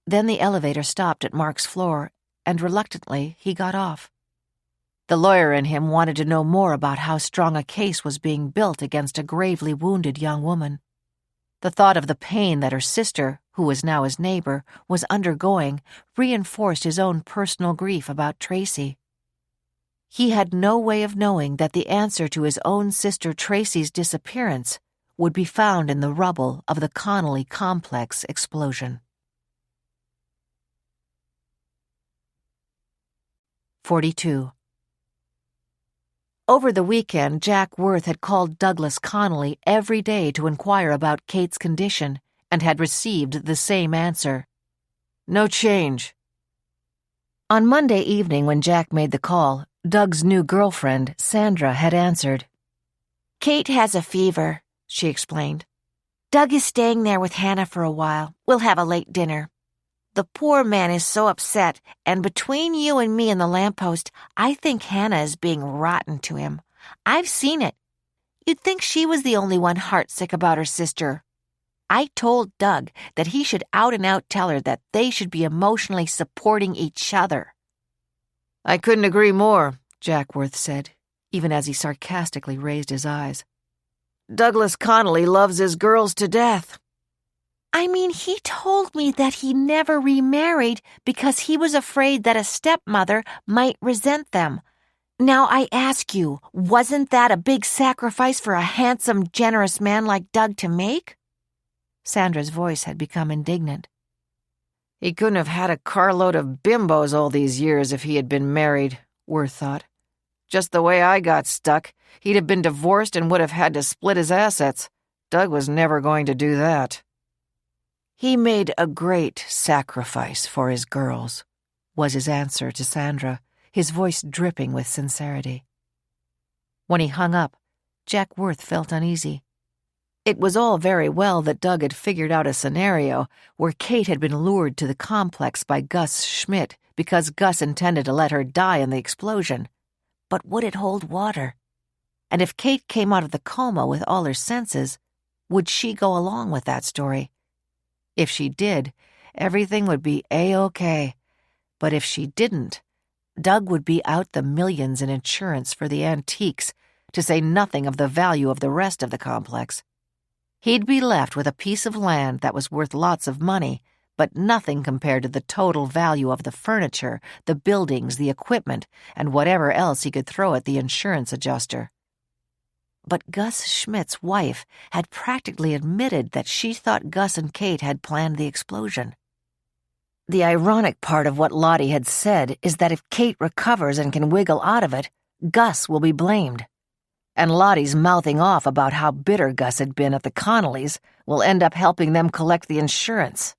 Then the elevator stopped at Mark's floor, and reluctantly he got off. The lawyer in him wanted to know more about how strong a case was being built against a gravely wounded young woman. The thought of the pain that her sister, who was now his neighbor, was undergoing reinforced his own personal grief about Tracy. He had no way of knowing that the answer to his own sister Tracy's disappearance would be found in the rubble of the Connolly complex explosion. 42. Over the weekend, Jack Worth had called Douglas Connolly every day to inquire about Kate's condition and had received the same answer. No change. On Monday evening, when Jack made the call, Doug's new girlfriend, Sandra, had answered. Kate has a fever, she explained. Doug is staying there with Hannah for a while. We'll have a late dinner. The poor man is so upset, and between you and me and the lamppost, I think Hannah is being rotten to him. I've seen it. You'd think she was the only one heartsick about her sister. I told Doug that he should out and out tell her that they should be emotionally supporting each other. I couldn't agree more, Jack Worth said, even as he sarcastically raised his eyes. Douglas Connolly loves his girls to death. I mean, he told me that he never remarried because he was afraid that a stepmother might resent them. Now I ask you, wasn't that a big sacrifice for a handsome, generous man like Doug to make? Sandra's voice had become indignant. He couldn't have had a carload of bimbos all these years if he had been married, Worth thought. Just the way I got stuck, he'd have been divorced and would have had to split his assets. Doug was never going to do that. He made a great sacrifice for his girls, was his answer to Sandra, his voice dripping with sincerity. When he hung up, Jack Worth felt uneasy. It was all very well that Doug had figured out a scenario where Kate had been lured to the complex by Gus Schmidt because Gus intended to let her die in the explosion. But would it hold water? And if Kate came out of the coma with all her senses, would she go along with that story? If she did, everything would be A-OK. But if she didn't, Doug would be out the millions in insurance for the antiques, to say nothing of the value of the rest of the complex. He'd be left with a piece of land that was worth lots of money, but nothing compared to the total value of the furniture, the buildings, the equipment, and whatever else he could throw at the insurance adjuster. But Gus Schmidt's wife had practically admitted that she thought Gus and Kate had planned the explosion. The ironic part of what Lottie had said is that if Kate recovers and can wiggle out of it, Gus will be blamed. And Lottie's mouthing off about how bitter Gus had been at the Connollys will end up helping them collect the insurance.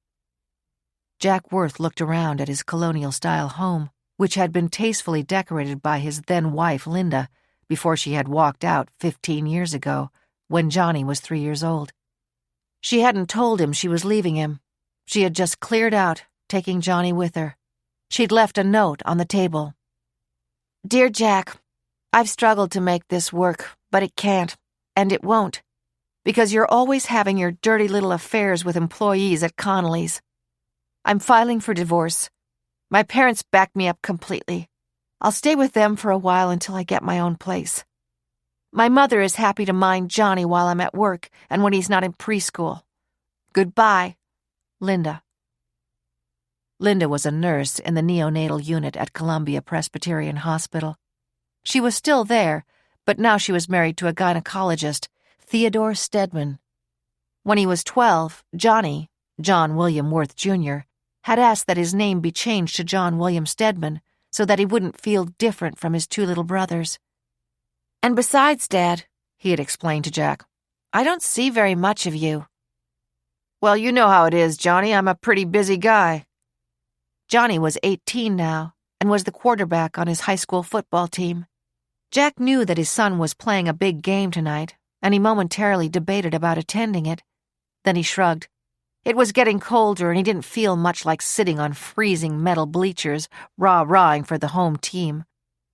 Jack Worth looked around at his colonial-style home, which had been tastefully decorated by his then-wife, Linda, before she had walked out 15 years ago, when Johnny was 3 years old. She hadn't told him she was leaving him. She had just cleared out, taking Johnny with her. She'd left a note on the table. Dear Jack, I've struggled to make this work, but it can't, and it won't, because you're always having your dirty little affairs with employees at Connolly's. I'm filing for divorce. My parents backed me up completely. I'll stay with them for a while until I get my own place. My mother is happy to mind Johnny while I'm at work and when he's not in preschool. Goodbye, Linda. Linda was a nurse in the neonatal unit at Columbia Presbyterian Hospital. She was still there, but now she was married to a gynecologist, Theodore Stedman. When he was 12, Johnny, John William Worth, Jr., had asked that his name be changed to John William Stedman so that he wouldn't feel different from his two little brothers. And besides, Dad, he had explained to Jack, I don't see very much of you. Well, you know how it is, Johnny. I'm a pretty busy guy. Johnny was 18 now and was the quarterback on his high school football team. Jack knew that his son was playing a big game tonight, and he momentarily debated about attending it. Then he shrugged. It was getting colder, and he didn't feel much like sitting on freezing metal bleachers, rah-rahing for the home team,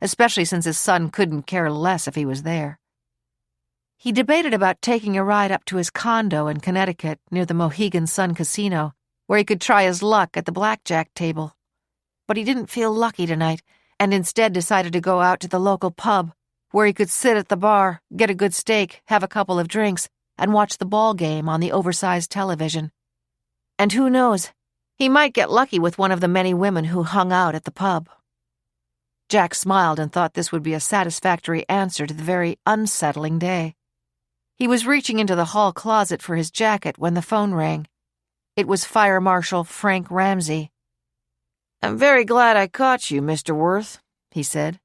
especially since his son couldn't care less if he was there. He debated about taking a ride up to his condo in Connecticut near the Mohegan Sun Casino, where he could try his luck at the blackjack table. But he didn't feel lucky tonight, and instead decided to go out to the local pub, where he could sit at the bar, get a good steak, have a couple of drinks, and watch the ball game on the oversized television. And who knows, he might get lucky with one of the many women who hung out at the pub. Jack smiled and thought this would be a satisfactory answer to the very unsettling day. He was reaching into the hall closet for his jacket when the phone rang. It was Fire Marshal Frank Ramsey. I'm very glad I caught you, Mr. Worth, he said.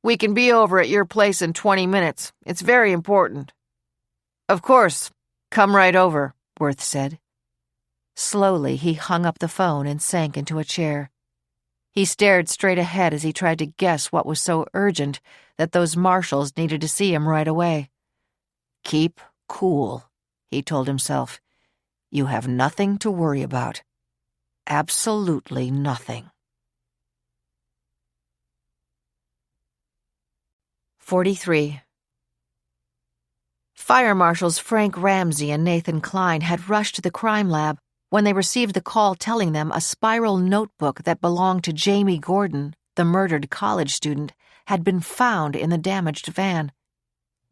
We can be over at your place in 20 minutes. It's very important. Of course. Come right over, Worth said. Slowly, he hung up the phone and sank into a chair. He stared straight ahead as he tried to guess what was so urgent that those marshals needed to see him right away. "Keep cool," he told himself. "You have nothing to worry about. Absolutely nothing." 43. Fire Marshals Frank Ramsey and Nathan Klein had rushed to the crime lab when they received the call telling them a spiral notebook that belonged to Jamie Gordon, the murdered college student, had been found in the damaged van.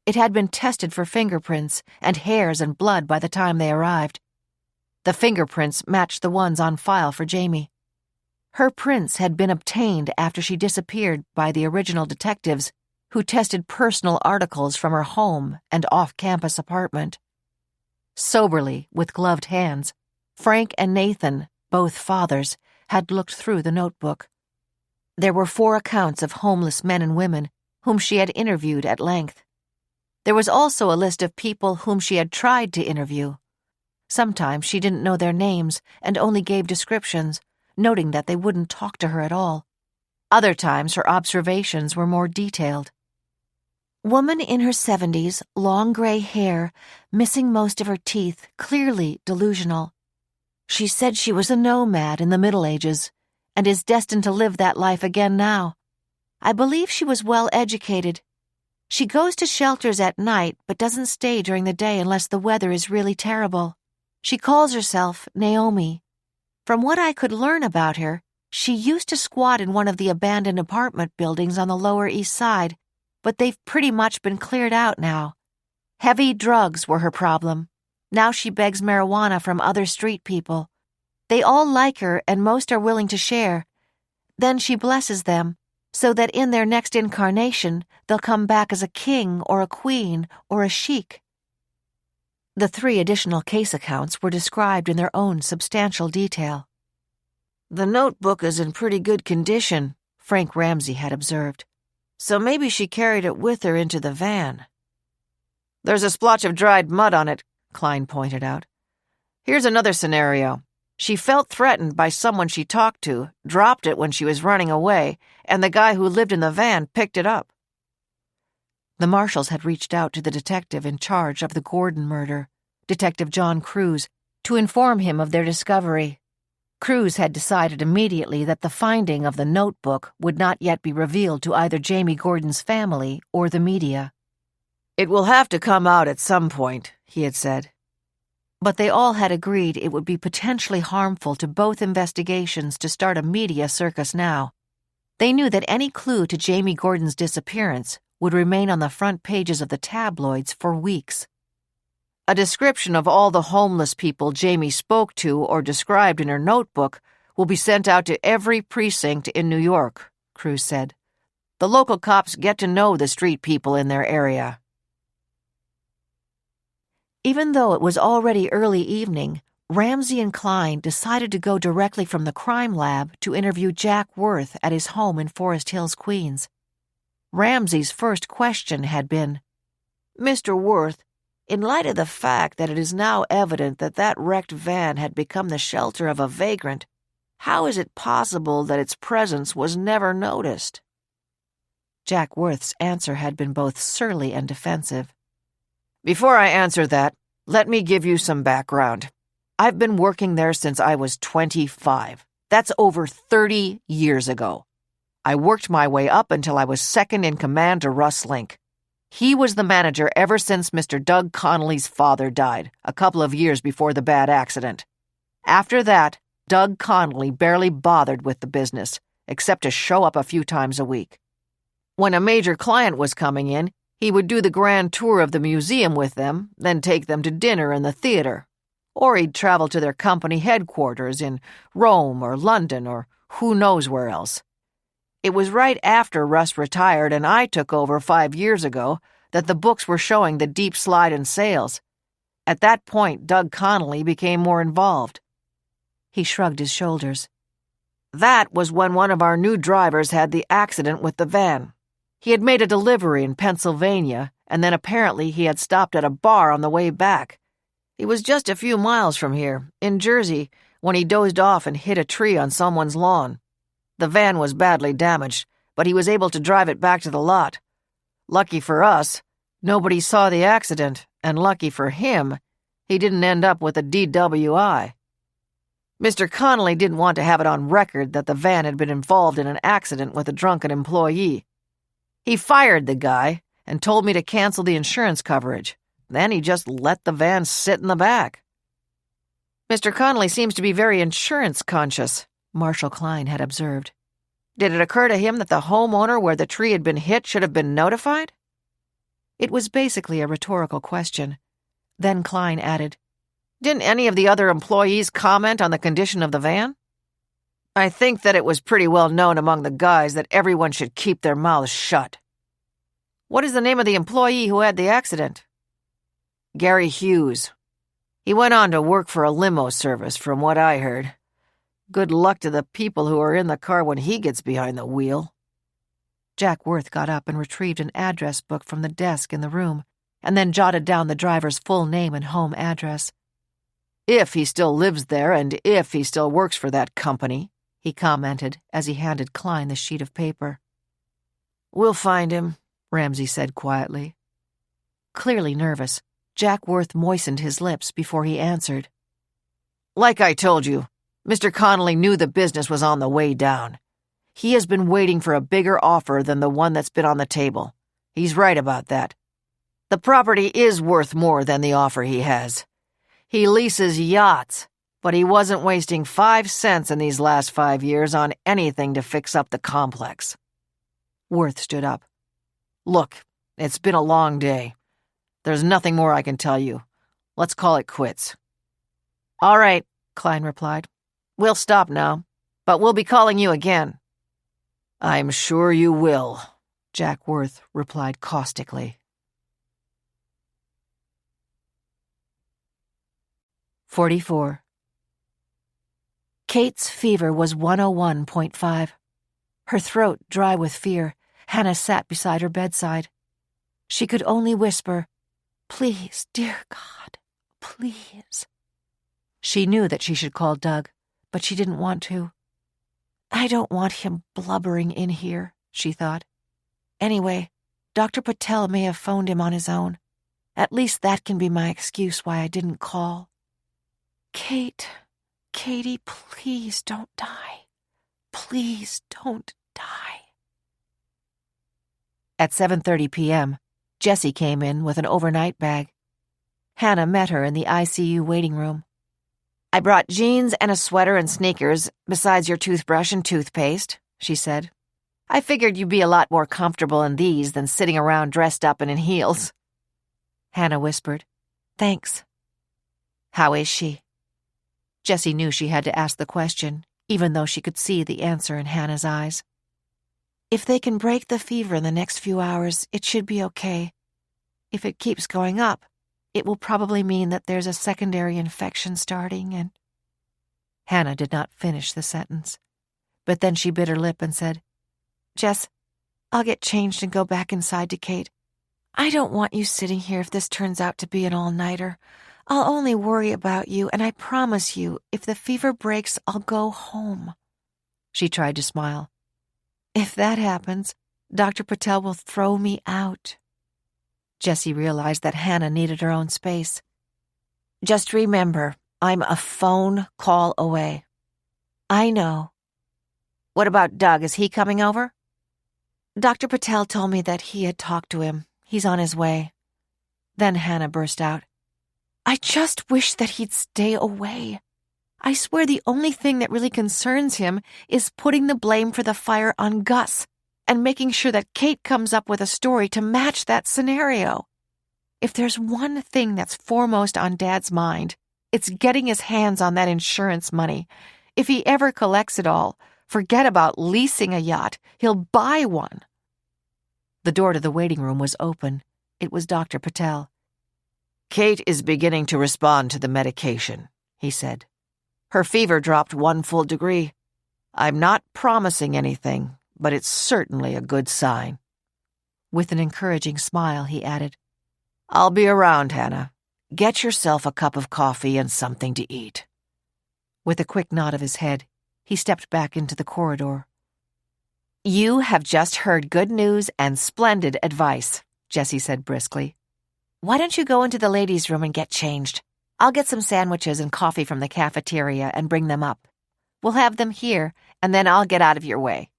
It had been tested for fingerprints and hairs and blood by the time they arrived. The fingerprints matched the ones on file for Jamie. Her prints had been obtained after she disappeared by the original detectives who tested personal articles from her home and off-campus apartment. Soberly, with gloved hands, Frank and Nathan, both fathers, had looked through the notebook. There were 4 accounts of homeless men and women whom she had interviewed at length. There was also a list of people whom she had tried to interview. Sometimes she didn't know their names and only gave descriptions, noting that they wouldn't talk to her at all. Other times her observations were more detailed. Woman in her 70s, long gray hair, missing most of her teeth, clearly delusional. She said she was a nomad in the Middle Ages and is destined to live that life again now. I believe she was well educated. She goes to shelters at night but doesn't stay during the day unless the weather is really terrible. She calls herself Naomi. From what I could learn about her, she used to squat in one of the abandoned apartment buildings on the Lower East Side, but they've pretty much been cleared out now. Heavy drugs were her problem. Now she begs marijuana from other street people. They all like her and most are willing to share. Then she blesses them, so that in their next incarnation they'll come back as a king or a queen or a sheik. The 3 additional case accounts were described in their own substantial detail. "The notebook is in pretty good condition," Frank Ramsey had observed. "So maybe she carried it with her into the van." "There's a splotch of dried mud on it," Klein pointed out. "Here's another scenario. She felt threatened by someone she talked to, dropped it when she was running away, and the guy who lived in the van picked it up." The marshals had reached out to the detective in charge of the Gordon murder, Detective John Cruz, to inform him of their discovery. Cruz had decided immediately that the finding of the notebook would not yet be revealed to either Jamie Gordon's family or the media. "It will have to come out at some point," he had said. But they all had agreed it would be potentially harmful to both investigations to start a media circus now. They knew that any clue to Jamie Gordon's disappearance would remain on the front pages of the tabloids for weeks. "A description of all the homeless people Jamie spoke to or described in her notebook will be sent out to every precinct in New York," Cruz said. "The local cops get to know the street people in their area." Even though it was already early evening, Ramsey and Klein decided to go directly from the crime lab to interview Jack Worth at his home in Forest Hills, Queens. Ramsey's first question had been, "Mr. Worth, in light of the fact that it is now evident that that wrecked van had become the shelter of a vagrant, how is it possible that its presence was never noticed?" Jack Worth's answer had been both surly and defensive. "Before I answer that, let me give you some background. I've been working there since I was 25. That's over 30 years ago. I worked my way up until I was second in command to Russ Link. He was the manager ever since Mr. Doug Connolly's father died, a couple of years before the bad accident. After that, Doug Connolly barely bothered with the business, except to show up a few times a week. When a major client was coming in, he would do the grand tour of the museum with them, then take them to dinner in the theater. Or he'd travel to their company headquarters in Rome or London or who knows where else. It was right after Russ retired and I took over 5 years ago that the books were showing the deep slide in sales. At that point, Doug Connolly became more involved." He shrugged his shoulders. "That was when one of our new drivers had the accident with the van. He had made a delivery in Pennsylvania, and then apparently he had stopped at a bar on the way back. He was just a few miles from here, in Jersey, when he dozed off and hit a tree on someone's lawn. The van was badly damaged, but he was able to drive it back to the lot. Lucky for us, nobody saw the accident, and lucky for him, he didn't end up with a DWI. Mr. Connolly didn't want to have it on record that the van had been involved in an accident with a drunken employee. He fired the guy and told me to cancel the insurance coverage. Then he just let the van sit in the back. Mr. Connolly seems to be very insurance conscious, Marshall Klein had observed. Did it occur to him that the homeowner where the tree had been hit should have been notified? It was basically a rhetorical question. Then Klein added, Didn't any of the other employees comment on the condition of the van? I think that it was pretty well known among the guys that everyone should keep their mouths shut. What is the name of the employee who had the accident? Gary Hughes. He went on to work for a limo service, from what I heard. Good luck to the people who are in the car when he gets behind the wheel. Jack Worth got up and retrieved an address book from the desk in the room, and then jotted down the driver's full name and home address. If he still lives there and if he still works for that company, he commented as he handed Klein the sheet of paper. We'll find him, Ramsey said quietly. Clearly nervous, Jack Worth moistened his lips before he answered. Like I told you, Mr. Connolly knew the business was on the way down. He has been waiting for a bigger offer than the one that's been on the table. He's right about that. The property is worth more than the offer he has. He leases yachts, but he wasn't wasting 5 cents in these last 5 years on anything to fix up the complex. Worth stood up. Look, it's been a long day. There's nothing more I can tell you. Let's call it quits. All right, Klein replied. We'll stop now, but we'll be calling you again. I'm sure you will, Jack Worth replied caustically. 44. Kate's fever was 101.5. Her throat dry with fear, Hannah sat beside her bedside. She could only whisper, Please, dear God, please. She knew that she should call Doug, but she didn't want to. I don't want him blubbering in here, she thought. Anyway, Dr. Patel may have phoned him on his own. At least that can be my excuse why I didn't call. Katie, please don't die. Please don't die. At 7:30 p.m., Jessie came in with an overnight bag. Hannah met her in the ICU waiting room. I brought jeans and a sweater and sneakers, besides your toothbrush and toothpaste, she said. I figured you'd be a lot more comfortable in these than sitting around dressed up and in heels. Hannah whispered, Thanks. How is she? Jessie knew she had to ask the question, even though she could see the answer in Hannah's eyes. If they can break the fever in the next few hours, it should be okay. If it keeps going up, it will probably mean that there's a secondary infection starting and... Hannah did not finish the sentence, but then she bit her lip and said, Jess, I'll get changed and go back inside to Kate. I don't want you sitting here if this turns out to be an all-nighter. I'll only worry about you, and I promise you, if the fever breaks, I'll go home. She tried to smile. If that happens, Dr. Patel will throw me out. Jessie realized that Hannah needed her own space. Just remember, I'm a phone call away. I know. What about Doug? Is he coming over? Dr. Patel told me that he had talked to him. He's on his way. Then Hannah burst out. I just wish that he'd stay away. I swear the only thing that really concerns him is putting the blame for the fire on Gus and making sure that Kate comes up with a story to match that scenario. If there's one thing that's foremost on Dad's mind, it's getting his hands on that insurance money. If he ever collects it all, forget about leasing a yacht. He'll buy one. The door to the waiting room was open. It was Dr. Patel. Kate is beginning to respond to the medication, he said. Her fever dropped 1 full degree. I'm not promising anything, but it's certainly a good sign. With an encouraging smile, he added, I'll be around, Hannah. Get yourself a cup of coffee and something to eat." With a quick nod of his head, he stepped back into the corridor. "You have just heard good news and splendid advice," Jessie said briskly. "Why don't you go into the ladies' room and get changed? I'll get some sandwiches and coffee from the cafeteria and bring them up. We'll have them here, and then I'll get out of your way."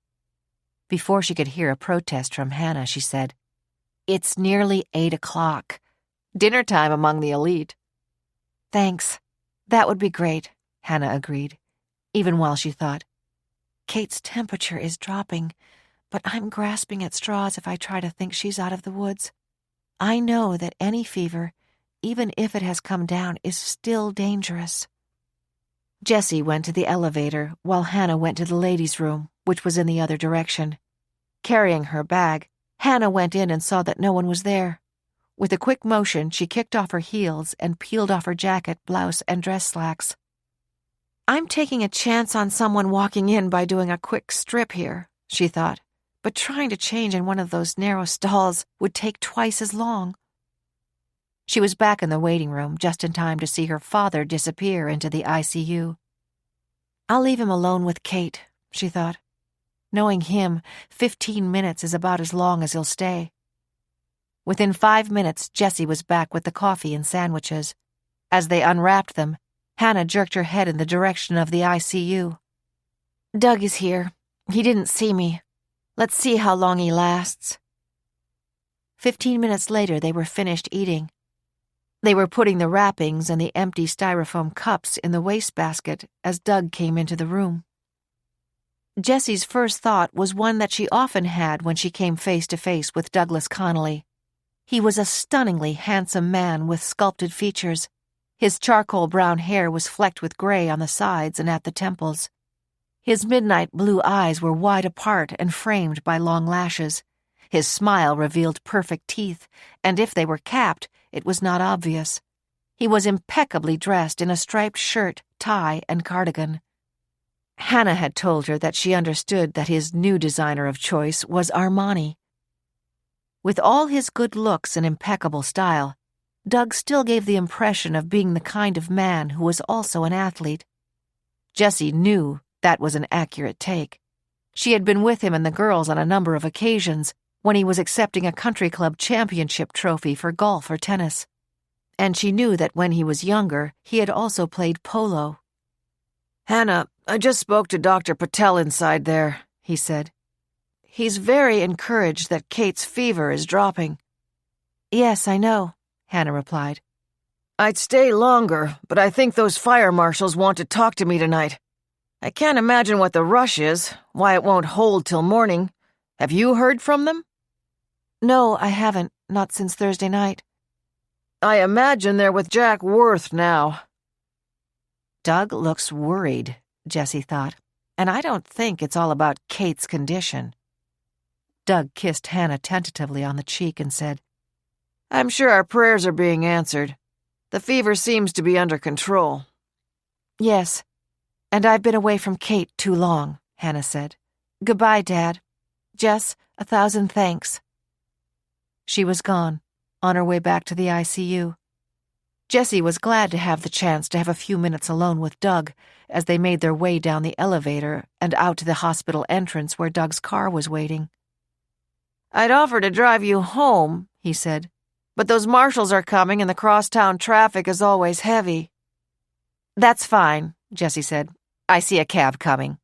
Before she could hear a protest from Hannah, she said, "It's nearly 8 o'clock. Dinner time among the elite." "Thanks. That would be great," Hannah agreed, even while she thought, "Kate's temperature is dropping, but I'm grasping at straws if I try to think she's out of the woods. I know that any fever, even if it has come down, is still dangerous." Jessie went to the elevator while Hannah went to the ladies' room, which was in the other direction. Carrying her bag, Hannah went in and saw that no one was there. With a quick motion, she kicked off her heels and peeled off her jacket, blouse, and dress slacks. "I'm taking a chance on someone walking in by doing a quick strip here," she thought, "but trying to change in one of those narrow stalls would take twice as long." She was back in the waiting room just in time to see her father disappear into the ICU. "I'll leave him alone with Kate," she thought. "Knowing him, 15 minutes is about as long as he'll stay." Within 5 minutes, Jessie was back with the coffee and sandwiches. As they unwrapped them, Hannah jerked her head in the direction of the ICU. "Doug is here. He didn't see me. Let's see how long he lasts." 15 minutes later, they were finished eating. They were putting the wrappings and the empty styrofoam cups in the wastebasket as Doug came into the room. Jessie's first thought was one that she often had when she came face to face with Douglas Connolly. He was a stunningly handsome man with sculpted features. His charcoal brown hair was flecked with gray on the sides and at the temples. His midnight blue eyes were wide apart and framed by long lashes. His smile revealed perfect teeth, and if they were capped, it was not obvious. He was impeccably dressed in a striped shirt, tie, and cardigan. Hannah had told her that she understood that his new designer of choice was Armani. With all his good looks and impeccable style, Doug still gave the impression of being the kind of man who was also an athlete. Jessie knew that was an accurate take. She had been with him and the girls on a number of occasions when he was accepting a country club championship trophy for golf or tennis. And she knew that when he was younger, he had also played polo. "Hannah, I just spoke to Dr. Patel inside there," he said. "He's very encouraged that Kate's fever is dropping." "Yes, I know," Hannah replied. "I'd stay longer, but I think those fire marshals want to talk to me tonight. I can't imagine what the rush is, why it won't hold till morning. Have you heard from them?" "No, I haven't, not since Thursday night." "I imagine they're with Jack Worth now." Doug looks worried, Jessie thought, and I don't think it's all about Kate's condition. Doug kissed Hannah tentatively on the cheek and said, "I'm sure our prayers are being answered. The fever seems to be under control." "Yes, and I've been away from Kate too long," Hannah said. "Goodbye, Dad. Jess, 1,000 thanks." She was gone, on her way back to the ICU. Jessie was glad to have the chance to have a few minutes alone with Doug as they made their way down the elevator and out to the hospital entrance where Doug's car was waiting. "I'd offer to drive you home," he said, "but those marshals are coming and the crosstown traffic is always heavy." "That's fine," Jessie said. "I see a cab coming."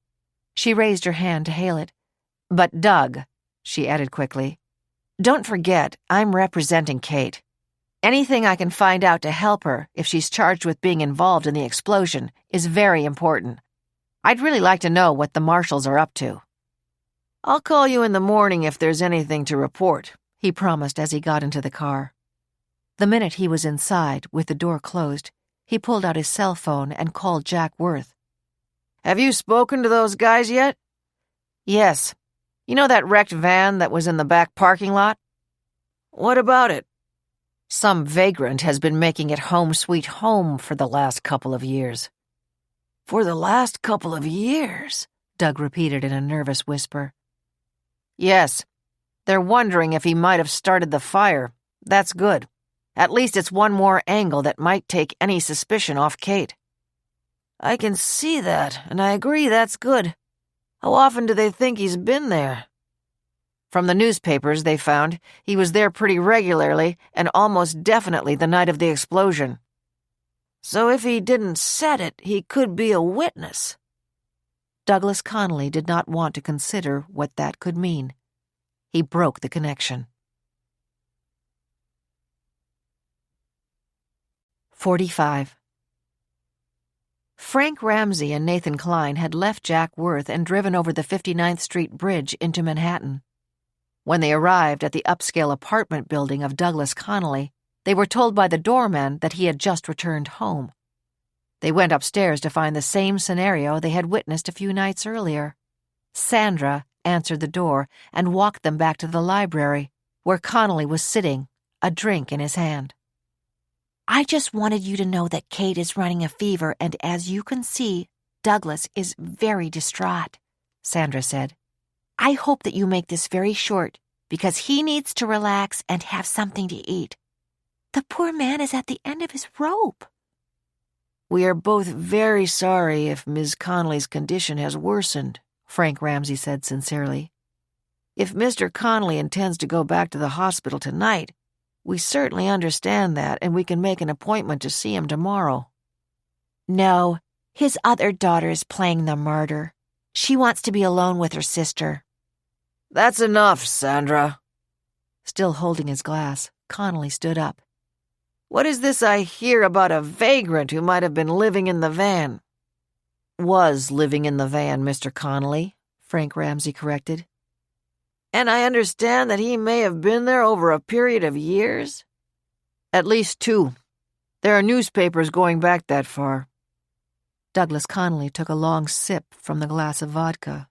She raised her hand to hail it. "But Doug," she added quickly, "don't forget I'm representing Kate. Anything I can find out to help her if she's charged with being involved in the explosion is very important. I'd really like to know what the marshals are up to." "I'll call you in the morning if there's anything to report," he promised as he got into the car. The minute he was inside, with the door closed, he pulled out his cell phone and called Jack Worth. "Have you spoken to those guys yet?" "Yes. You know that wrecked van that was in the back parking lot?" "What about it?" "Some vagrant has been making it home sweet home for the last couple of years." "For the last couple of years?" Doug repeated in a nervous whisper. "Yes. They're wondering if he might have started the fire. That's good. At least it's one more angle that might take any suspicion off Kate." "I can see that, and I agree that's good. How often do they think he's been there?" "From the newspapers, they found he was there pretty regularly and almost definitely the night of the explosion." "So if he didn't set it, he could be a witness." Douglas Connolly did not want to consider what that could mean. He broke the connection. 45. Frank Ramsey and Nathan Klein had left Jack Worth and driven over the 59th Street Bridge into Manhattan. When they arrived at the upscale apartment building of Douglas Connolly, they were told by the doorman that he had just returned home. They went upstairs to find the same scenario they had witnessed a few nights earlier. Sandra answered the door and walked them back to the library, where Connolly was sitting, a drink in his hand. "I just wanted you to know that Kate is running a fever, and as you can see, Douglas is very distraught," Sandra said. "I hope that you make this very short, because he needs to relax and have something to eat. The poor man is at the end of his rope." "We are both very sorry if Ms. Connolly's condition has worsened," Frank Ramsey said sincerely. "If Mr. Connolly intends to go back to the hospital tonight, we certainly understand that, and we can make an appointment to see him tomorrow." "No, his other daughter is playing the martyr. She wants to be alone with her sister." "That's enough, Sandra." Still holding his glass, Connolly stood up. "What is this I hear about a vagrant who might have been living in the van?" "Was living in the van, Mr. Connolly," Frank Ramsey corrected. "And I understand that he may have been there over a period of years?" "At least 2. There are newspapers going back that far." Douglas Connolly took a long sip from the glass of vodka.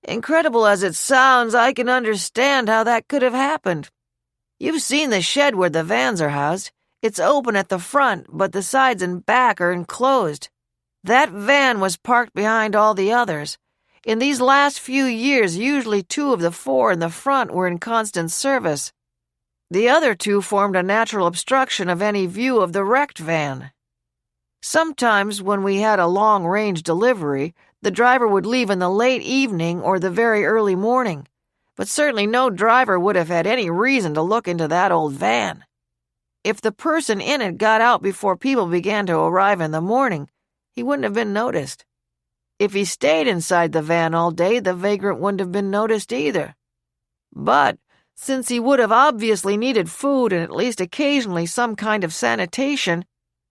"Incredible as it sounds, I can understand how that could have happened. You've seen the shed where the vans are housed. It's open at the front, but the sides and back are enclosed. That van was parked behind all the others. In these last few years, usually 2 of the 4 in the front were in constant service. The other 2 formed a natural obstruction of any view of the wrecked van. Sometimes when we had a long-range delivery, the driver would leave in the late evening or the very early morning, but certainly no driver would have had any reason to look into that old van. If the person in it got out before people began to arrive in the morning, he wouldn't have been noticed. If he stayed inside the van all day, the vagrant wouldn't have been noticed either. But since he would have obviously needed food and at least occasionally some kind of sanitation,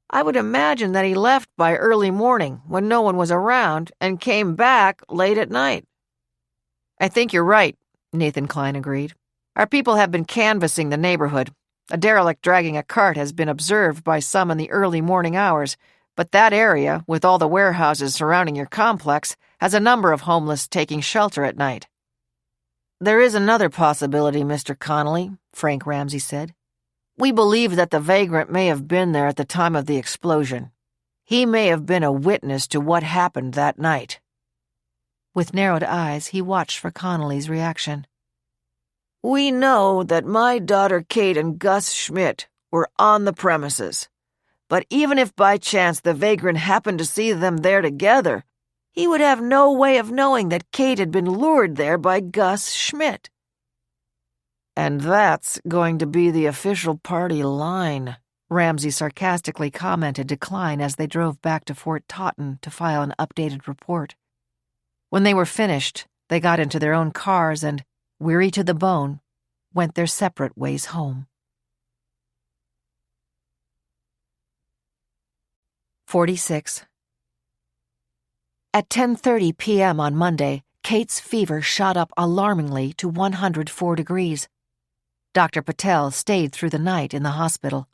I would imagine that he left by early morning when no one was around and came back late at night." "I think you're right," Nathan Klein agreed. "Our people have been canvassing the neighborhood. A derelict dragging a cart has been observed by some in the early morning hours, but that area, with all the warehouses surrounding your complex, has a number of homeless taking shelter at night." "There is another possibility, Mr. Connolly," Frank Ramsey said. "We believe that the vagrant may have been there at the time of the explosion. He may have been a witness to what happened that night." With narrowed eyes, he watched for Connolly's reaction. "We know that my daughter Kate and Gus Schmidt were on the premises. But even if by chance the vagrant happened to see them there together, he would have no way of knowing that Kate had been lured there by Gus Schmidt." "And that's going to be the official party line," Ramsey sarcastically commented to Klein as they drove back to Fort Totten to file an updated report. When they were finished, they got into their own cars and, weary to the bone, went their separate ways home. 46. At 10:30 p.m. on Monday, Kate's fever shot up alarmingly to 104 degrees. Dr. Patel stayed through the night in the hospital.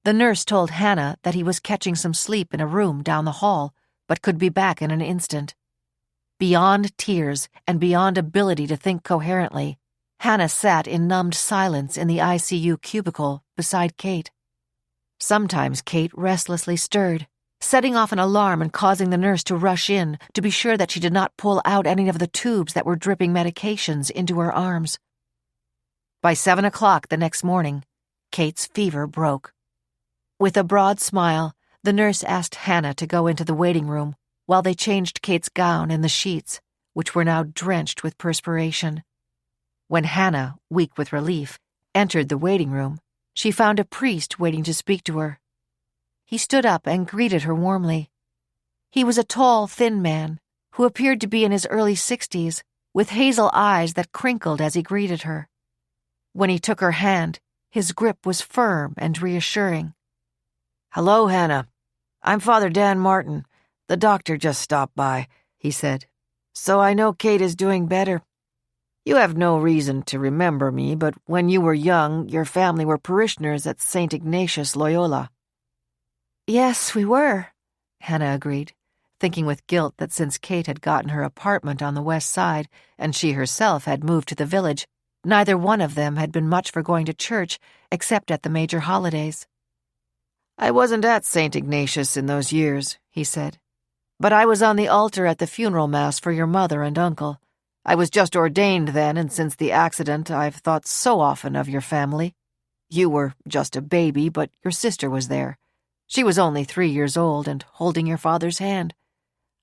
The nurse told Hannah that he was catching some sleep in a room down the hall, but could be back in an instant. Beyond tears and beyond ability to think coherently, Hannah sat in numbed silence in the ICU cubicle beside Kate. Sometimes Kate restlessly stirred, setting off an alarm and causing the nurse to rush in to be sure that she did not pull out any of the tubes that were dripping medications into her arms. By 7 o'clock the next morning, Kate's fever broke. With a broad smile, the nurse asked Hannah to go into the waiting room while they changed Kate's gown and the sheets, which were now drenched with perspiration. When Hannah, weak with relief, entered the waiting room, she found a priest waiting to speak to her. He stood up and greeted her warmly. He was a tall, thin man who appeared to be in his early 60s, with hazel eyes that crinkled as he greeted her. When he took her hand, his grip was firm and reassuring. "Hello, Hannah. I'm Father Dan Martin. The doctor just stopped by," he said. "So I know Kate is doing better. You have no reason to remember me, but when you were young, your family were parishioners at St. Ignatius Loyola." "Yes, we were," Hannah agreed, thinking with guilt that since Kate had gotten her apartment on the west side and she herself had moved to the village, neither one of them had been much for going to church except at the major holidays. "I wasn't at St. Ignatius in those years," he said, "but I was on the altar at the funeral mass for your mother and uncle. I was just ordained then, and since the accident, I've thought so often of your family. You were just a baby, but your sister was there. She was only 3 years old and holding your father's hand.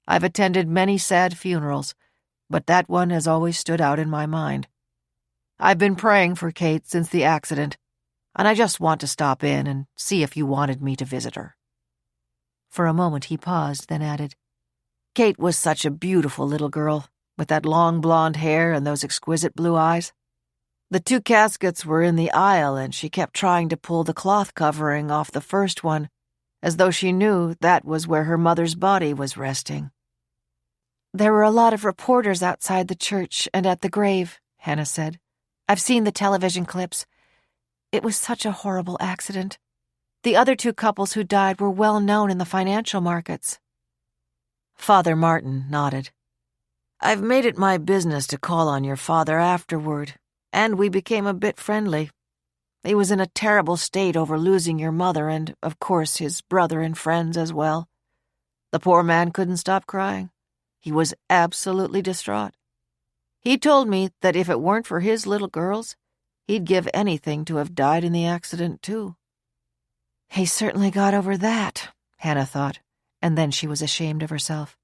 I've attended many sad funerals, but that one has always stood out in my mind. I've been praying for Kate since the accident, and I just want to stop in and see if you wanted me to visit her." For a moment he paused, then added, "Kate was such a beautiful little girl, with that long blonde hair and those exquisite blue eyes. The 2 caskets were in the aisle, and she kept trying to pull the cloth covering off the first one, as though she knew that was where her mother's body was resting." "There were a lot of reporters outside the church and at the grave," Hannah said. "I've seen the television clips. It was such a horrible accident. The other 2 couples who died were well known in the financial markets." Father Martin nodded. "I've made it my business to call on your father afterward, and we became a bit friendly. He was in a terrible state over losing your mother and, of course, his brother and friends as well. The poor man couldn't stop crying. He was absolutely distraught. He told me that if it weren't for his little girls, he'd give anything to have died in the accident, too." "He certainly got over that," Hannah thought, and then she was ashamed of herself.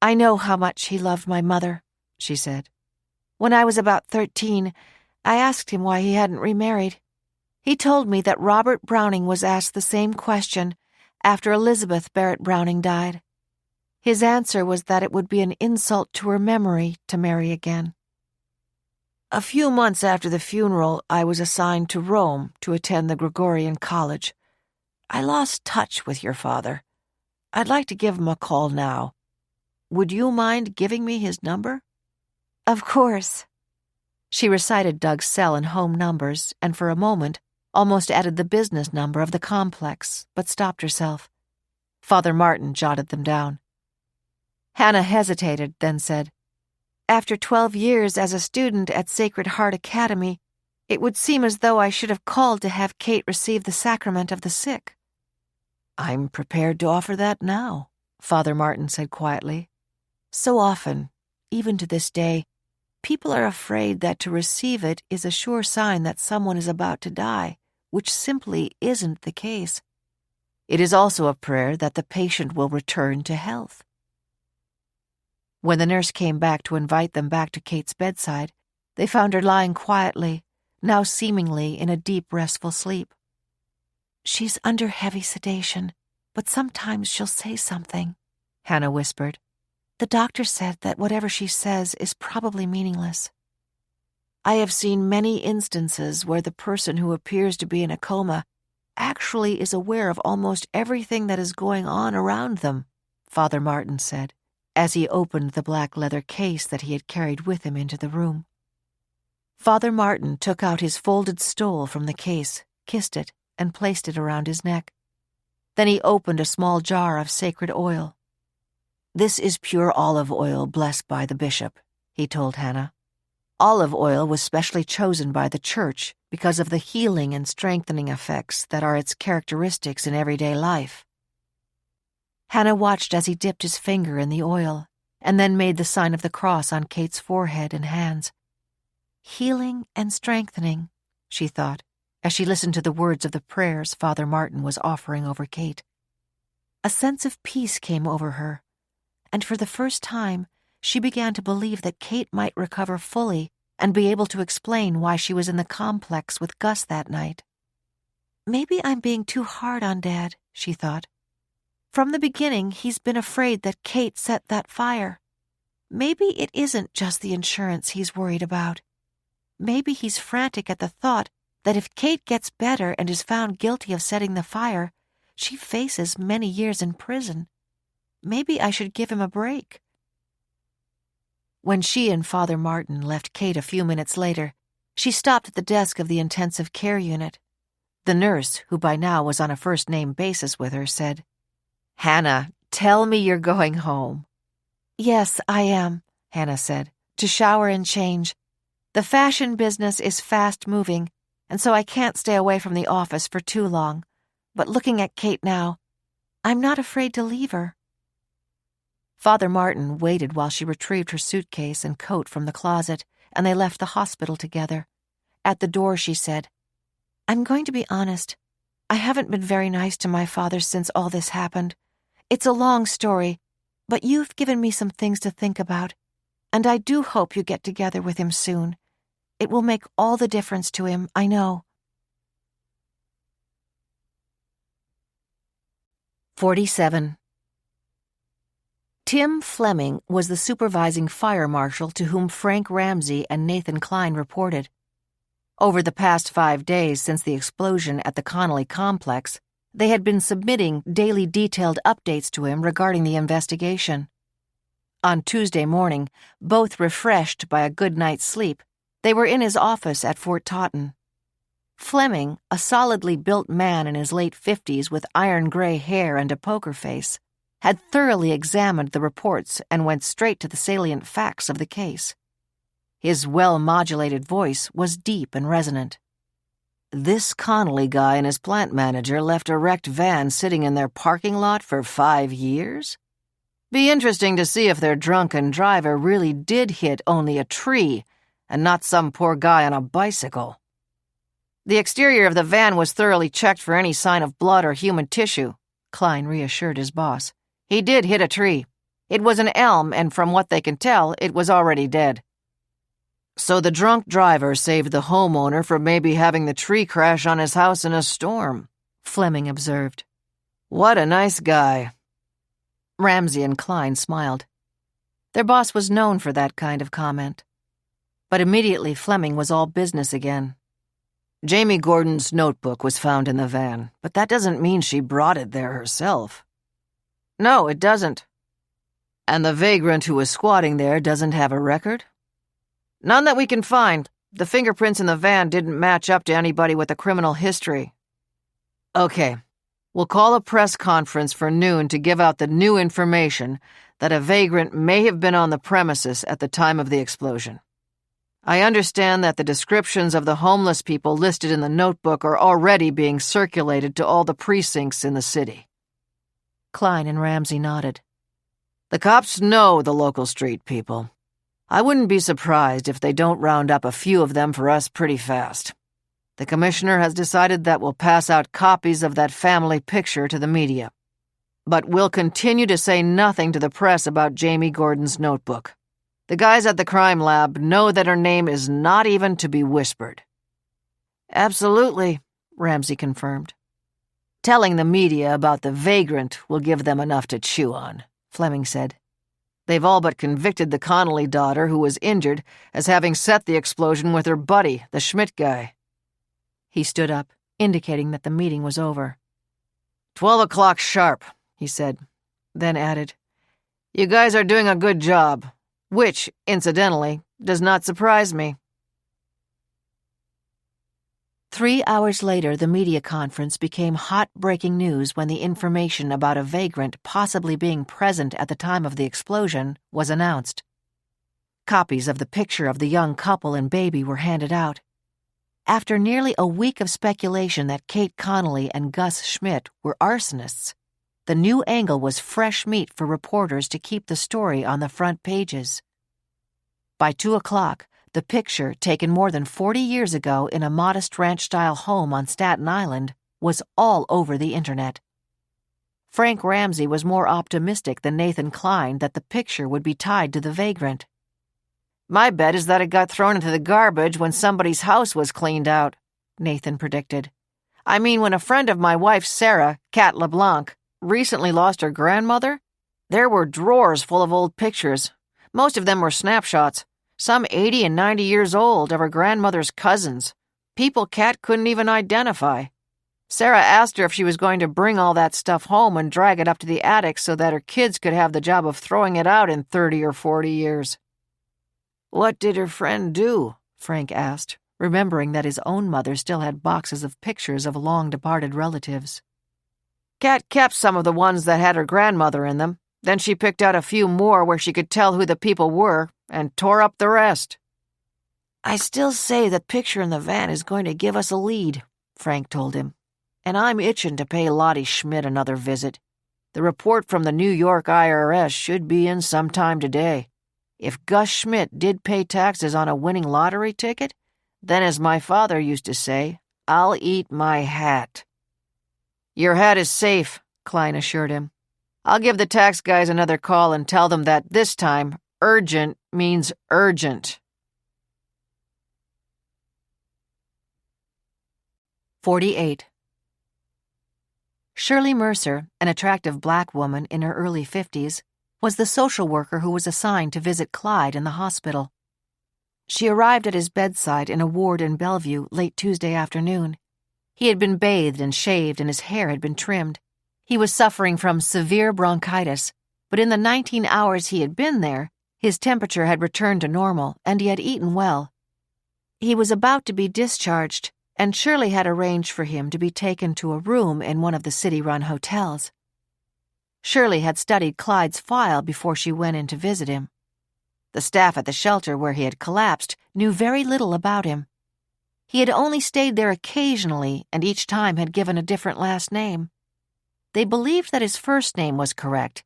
"I know how much he loved my mother," she said. "When I was about 13, I asked him why he hadn't remarried. He told me that Robert Browning was asked the same question after Elizabeth Barrett Browning died. His answer was that it would be an insult to her memory to marry again." A few months after the funeral, I was assigned to Rome to attend the Gregorian College. I lost touch with your father. I'd like to give him a call now. Would you mind giving me his number?" "Of course." She recited Doug's cell and home numbers and for a moment almost added the business number of the complex, but stopped herself. Father Martin jotted them down. Hannah hesitated, then said, "After 12 years as a student at Sacred Heart Academy, it would seem as though I should have called to have Kate receive the sacrament of the sick." "I'm prepared to offer that now," Father Martin said quietly. "So often, even to this day, people are afraid that to receive it is a sure sign that someone is about to die, which simply isn't the case. It is also a prayer that the patient will return to health." When the nurse came back to invite them back to Kate's bedside, they found her lying quietly, now seemingly in a deep, restful sleep. "She's under heavy sedation, but sometimes she'll say something," Hannah whispered. "The doctor said that whatever she says is probably meaningless." I have seen many instances where the person who appears to be in a coma actually is aware of almost everything that is going on around them," Father Martin said, as he opened the black leather case that he had carried with him into the room. Father Martin took out his folded stole from the case, kissed it, and placed it around his neck. Then he opened a small jar of sacred oil. "This is pure olive oil blessed by the bishop," he told Hannah. "Olive oil was specially chosen by the church because of the healing and strengthening effects that are its characteristics in everyday life." Hannah watched as he dipped his finger in the oil, and then made the sign of the cross on Kate's forehead and hands. "Healing and strengthening," she thought, as she listened to the words of the prayers Father Martin was offering over Kate. A sense of peace came over her, and for the first time, she began to believe that Kate might recover fully and be able to explain why she was in the complex with Gus that night. Maybe I'm being too hard on Dad, she thought. From the beginning, he's been afraid that Kate set that fire. Maybe it isn't just the insurance he's worried about. Maybe he's frantic at the thought that if Kate gets better and is found guilty of setting the fire, she faces many years in prison. Maybe I should give him a break. When she and Father Martin left Kate a few minutes later, she stopped at the desk of the intensive care unit. The nurse, who by now was on a first-name basis with her, said, "Hannah, tell me you're going home." "Yes, I am," Hannah said, "to shower and change. The fashion business is fast-moving, and so I can't stay away from the office for too long. But looking at Kate now, I'm not afraid to leave her." Father Martin waited while she retrieved her suitcase and coat from the closet, and they left the hospital together. At the door, she said, "I'm going to be honest. I haven't been very nice to my father since all this happened. It's a long story, but you've given me some things to think about, and I do hope you get together with him soon. It will make all the difference to him, I know." 47. Tim Fleming was the supervising fire marshal to whom Frank Ramsey and Nathan Klein reported. Over the past 5 days since the explosion at the Connolly complex, they had been submitting daily detailed updates to him regarding the investigation. On Tuesday morning, both refreshed by a good night's sleep, they were in his office at Fort Totten. Fleming, a solidly built man in his late 50s with iron-gray hair and a poker face, had thoroughly examined the reports and went straight to the salient facts of the case. His well-modulated voice was deep and resonant. "This Connolly guy and his plant manager left a wrecked van sitting in their parking lot for 5 years? Be interesting to see if their drunken driver really did hit only a tree and not some poor guy on a bicycle. The exterior of the van was thoroughly checked for any sign of blood or human tissue," Klein reassured his boss. "He did hit a tree. It was an elm, and from what they can tell, it was already dead." "So the drunk driver saved the homeowner from maybe having the tree crash on his house in a storm," Fleming observed. "What a nice guy." Ramsey and Klein smiled. Their boss was known for that kind of comment. But immediately Fleming was all business again. "Jamie Gordon's notebook was found in the van, but that doesn't mean she brought it there herself." "No, it doesn't." "And the vagrant who was squatting there doesn't have a record?" "None that we can find. The fingerprints in the van didn't match up to anybody with a criminal history." "Okay, we'll call a press conference for noon to give out the new information that a vagrant may have been on the premises at the time of the explosion. I understand that the descriptions of the homeless people listed in the notebook are already being circulated to all the precincts in the city." Klein and Ramsey nodded. "The cops know the local street people. I wouldn't be surprised if they don't round up a few of them for us pretty fast. The commissioner has decided that we'll pass out copies of that family picture to the media. But we'll continue to say nothing to the press about Jamie Gordon's notebook. The guys at the crime lab know that her name is not even to be whispered." "Absolutely," Ramsey confirmed. "Telling the media about the vagrant will give them enough to chew on," Fleming said. "They've all but convicted the Connolly daughter who was injured as having set the explosion with her buddy, the Schmidt guy." He stood up, indicating that the meeting was over. 12 o'clock sharp, he said, then added, "You guys are doing a good job. Which, incidentally, does not surprise me." 3 hours later, the media conference became hot-breaking news when the information about a vagrant possibly being present at the time of the explosion was announced. Copies of the picture of the young couple and baby were handed out. After nearly a week of speculation that Kate Connolly and Gus Schmidt were arsonists, the new angle was fresh meat for reporters to keep the story on the front pages. By 2 o'clock, The picture, taken more than 40 years ago in a modest ranch-style home on Staten Island, was all over the internet. Frank Ramsey was more optimistic than Nathan Klein that the picture would be tied to the vagrant. "My bet is that it got thrown into the garbage when somebody's house was cleaned out," Nathan predicted. "I mean, when a friend of my wife's, Sarah, Kat LeBlanc, recently lost her grandmother, there were drawers full of old pictures. Most of them were snapshots, some 80 and 90 years old, of her grandmother's cousins, people Kat couldn't even identify. Sarah asked her if she was going to bring all that stuff home and drag it up to the attic so that her kids could have the job of throwing it out in 30 or 40 years. "What did her friend do?" Frank asked, remembering that his own mother still had boxes of pictures of long-departed relatives. "Kat kept some of the ones that had her grandmother in them. Then she picked out a few more where she could tell who the people were and tore up the rest." "I still say that picture in the van is going to give us a lead," Frank told him. "And I'm itching to pay Lottie Schmidt another visit. The report from the New York IRS should be in sometime today. If Gus Schmidt did pay taxes on a winning lottery ticket, then, as my father used to say, I'll eat my hat." "Your hat is safe," Klein assured him. "I'll give the tax guys another call and tell them that this time, urgent means urgent." 48. Shirley Mercer, an attractive black woman in her early 50s, was the social worker who was assigned to visit Clyde in the hospital. She arrived at his bedside in a ward in Bellevue late Tuesday afternoon. He had been bathed and shaved and his hair had been trimmed. He was suffering from severe bronchitis, but in the 19 hours he had been there, his temperature had returned to normal and he had eaten well. He was about to be discharged, and Shirley had arranged for him to be taken to a room in one of the city-run hotels. Shirley had studied Clyde's file before she went in to visit him. The staff at the shelter where he had collapsed knew very little about him. He had only stayed there occasionally and each time had given a different last name. They believed that his first name was correct.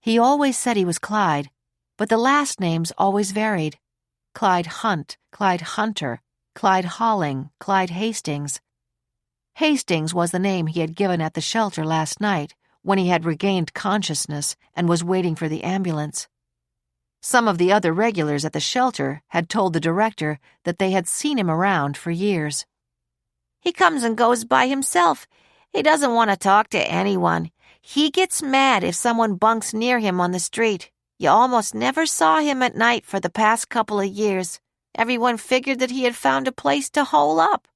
He always said he was Clyde, but the last names always varied. Clyde Hunt, Clyde Hunter, Clyde Holling, Clyde Hastings. Hastings was the name he had given at the shelter last night when he had regained consciousness and was waiting for the ambulance. Some of the other regulars at the shelter had told the director that they had seen him around for years. "He comes and goes by himself. He doesn't want to talk to anyone. He gets mad if someone bunks near him on the street. You almost never saw him at night for the past couple of years. Everyone figured that he had found a place to hole up."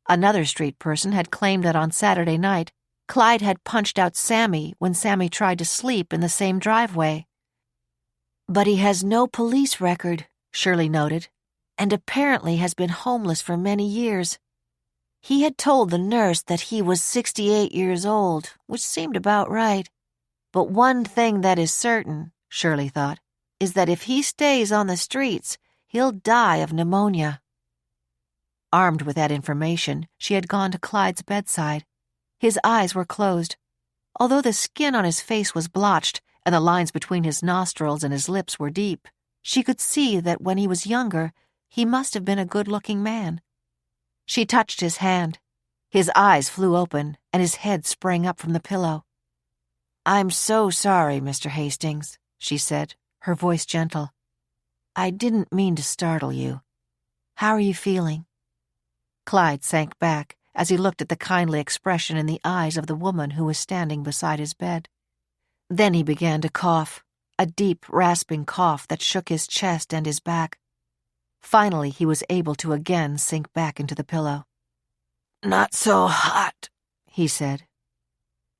Another street person had claimed that on Saturday night, Clyde had punched out Sammy when Sammy tried to sleep in the same driveway. "But he has no police record," Shirley noted, "and apparently has been homeless for many years. He had told the nurse that he was 68 years old, which seemed about right. But one thing that is certain," Shirley thought, "is that if he stays on the streets, he'll die of pneumonia." Armed with that information, she had gone to Clyde's bedside. His eyes were closed. Although the skin on his face was blotched and the lines between his nostrils and his lips were deep, she could see that when he was younger, he must have been a good-looking man. She touched his hand. His eyes flew open, and his head sprang up from the pillow. "I'm so sorry, Mr. Hastings," she said, her voice gentle. "I didn't mean to startle you. How are you feeling?" Clyde sank back as he looked at the kindly expression in the eyes of the woman who was standing beside his bed. Then he began to cough, a deep, rasping cough that shook his chest and his back. Finally, he was able to again sink back into the pillow. "Not so hot," he said.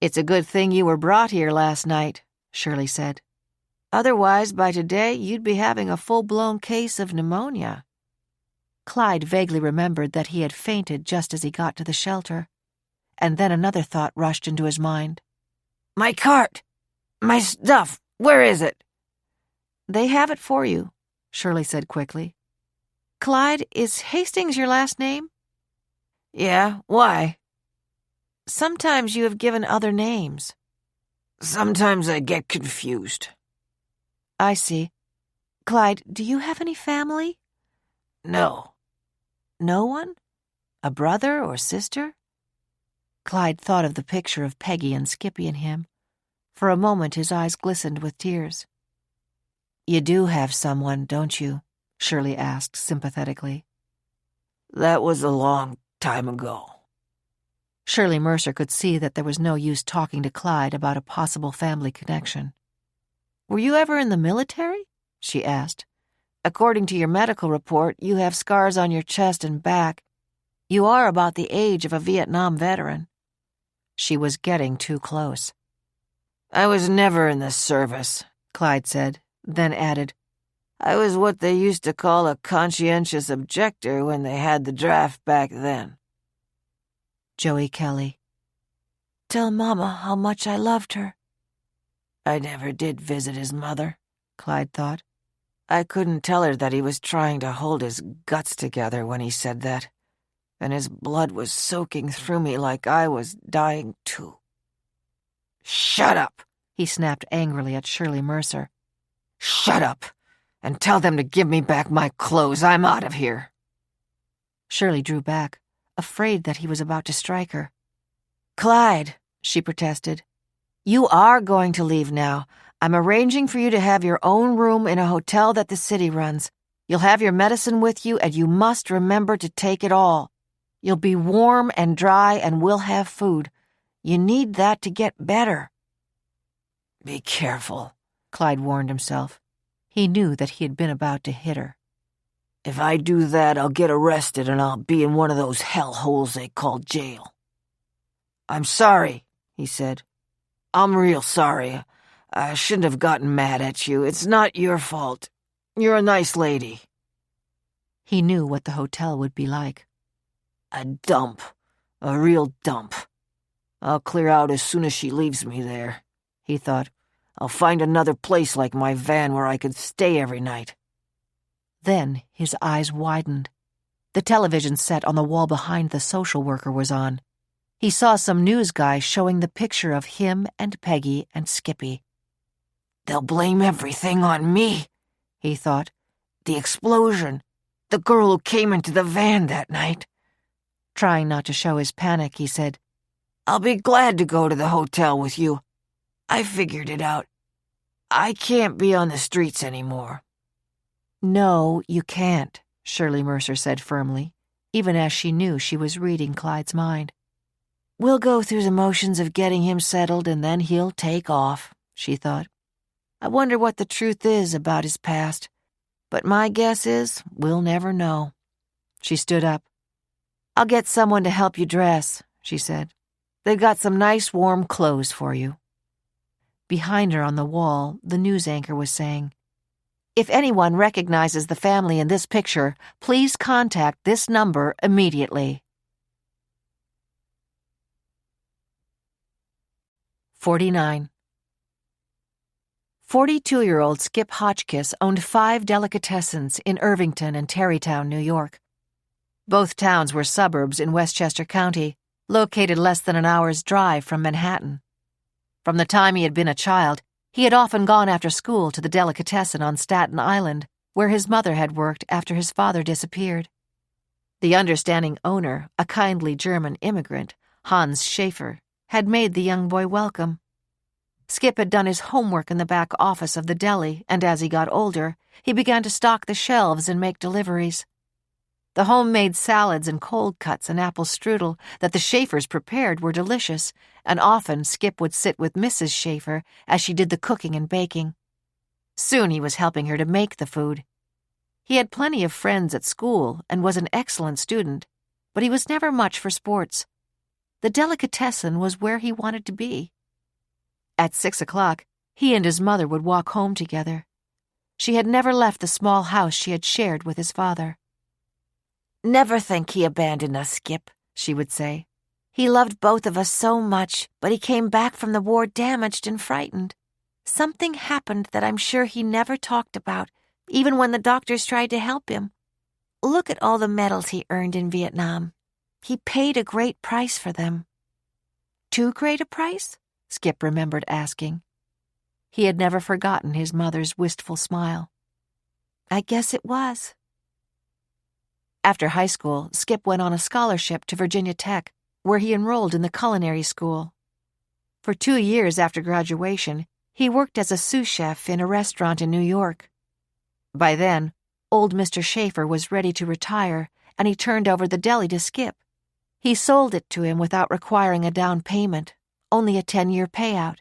"It's a good thing you were brought here last night," Shirley said. "Otherwise, by today, you'd be having a full-blown case of pneumonia." Clyde vaguely remembered that he had fainted just as he got to the shelter. And then another thought rushed into his mind. "My cart! My stuff! Where is it?" "They have it for you," Shirley said quickly. "Clyde, is Hastings your last name?" "Yeah, why?" "Sometimes you have given other names." "Sometimes I get confused." "I see. Clyde, do you have any family?" No. No one? A brother or sister? Clyde thought of the picture of Peggy and Skippy and him. For a moment his eyes glistened with tears. You do have someone, don't you? Shirley asked sympathetically. That was a long time ago. Shirley Mercer could see that there was no use talking to Clyde about a possible family connection. Were you ever in the military? She asked. According to your medical report, you have scars on your chest and back. You are about the age of a Vietnam veteran. She was getting too close. I was never in the service, Clyde said, then added, I was what they used to call a conscientious objector when they had the draft back then. Joey Kelly. Tell Mama how much I loved her. I never did visit his mother, Clyde thought. I couldn't tell her that he was trying to hold his guts together when he said that, and his blood was soaking through me like I was dying too. Shut up, he snapped angrily at Shirley Mercer. Shut up, and tell them to give me back my clothes. I'm out of here. Shirley drew back, afraid that he was about to strike her. Clyde, she protested. You are going to leave now. I'm arranging for you to have your own room in a hotel that the city runs. You'll have your medicine with you, and you must remember to take it all. You'll be warm and dry, and we'll have food. You need that to get better. Be careful, Clyde warned himself. He knew that he had been about to hit her. If I do that, I'll get arrested and I'll be in one of those hellholes they call jail. I'm sorry, he said. I'm real sorry. I shouldn't have gotten mad at you. It's not your fault. You're a nice lady. He knew what the hotel would be like. A dump. A real dump. I'll clear out as soon as she leaves me there, he thought. I'll find another place like my van where I could stay every night. Then his eyes widened. The television set on the wall behind the social worker was on. He saw some news guy showing the picture of him and Peggy and Skippy. They'll blame everything on me, he thought. The explosion. The girl who came into the van that night. Trying not to show his panic, he said, I'll be glad to go to the hotel with you. I figured it out. I can't be on the streets anymore. No, you can't, Shirley Mercer said firmly, even as she knew she was reading Clyde's mind. We'll go through the motions of getting him settled and then he'll take off, she thought. I wonder what the truth is about his past, but my guess is we'll never know. She stood up. I'll get someone to help you dress, she said. They've got some nice warm clothes for you. Behind her on the wall, the news anchor was saying, If anyone recognizes the family in this picture, please contact this number immediately. 49. 42-year-old Skip Hotchkiss owned 5 delicatessens in Irvington and Tarrytown, New York. Both towns were suburbs in Westchester County, located less than an hour's drive from Manhattan. From the time he had been a child, he had often gone after school to the delicatessen on Staten Island, where his mother had worked after his father disappeared. The understanding owner, a kindly German immigrant, Hans Schaefer, had made the young boy welcome. Skip had done his homework in the back office of the deli, and as he got older, he began to stock the shelves and make deliveries. The homemade salads and cold cuts and apple strudel that the Schaefers prepared were delicious, and often Skip would sit with Mrs. Schaefer as she did the cooking and baking. Soon he was helping her to make the food. He had plenty of friends at school and was an excellent student, but he was never much for sports. The delicatessen was where he wanted to be. At 6 o'clock, he and his mother would walk home together. She had never left the small house she had shared with his father. Never think he abandoned us, Skip, she would say. He loved both of us so much, but he came back from the war damaged and frightened. Something happened that I'm sure he never talked about, even when the doctors tried to help him. Look at all the medals he earned in Vietnam. He paid a great price for them. Too great a price? Skip remembered asking. He had never forgotten his mother's wistful smile. I guess it was. After high school, Skip went on a scholarship to Virginia Tech, where he enrolled in the culinary school. For 2 years after graduation, he worked as a sous chef in a restaurant in New York. By then, old Mr. Schaefer was ready to retire, and he turned over the deli to Skip. He sold it to him without requiring a down payment, only a 10-year payout.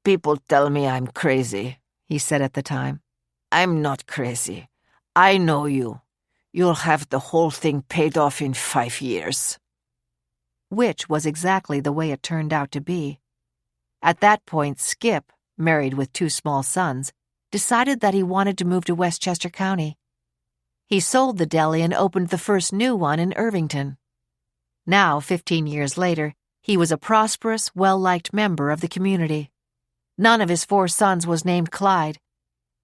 "People tell me I'm crazy," he said at the time. "I'm not crazy. I know you. You'll have the whole thing paid off in 5 years." Which was exactly the way it turned out to be. At that point, Skip, married with 2 small sons, decided that he wanted to move to Westchester County. He sold the deli and opened the first new one in Irvington. Now, 15 years later, he was a prosperous, well-liked member of the community. None of his 4 sons was named Clyde.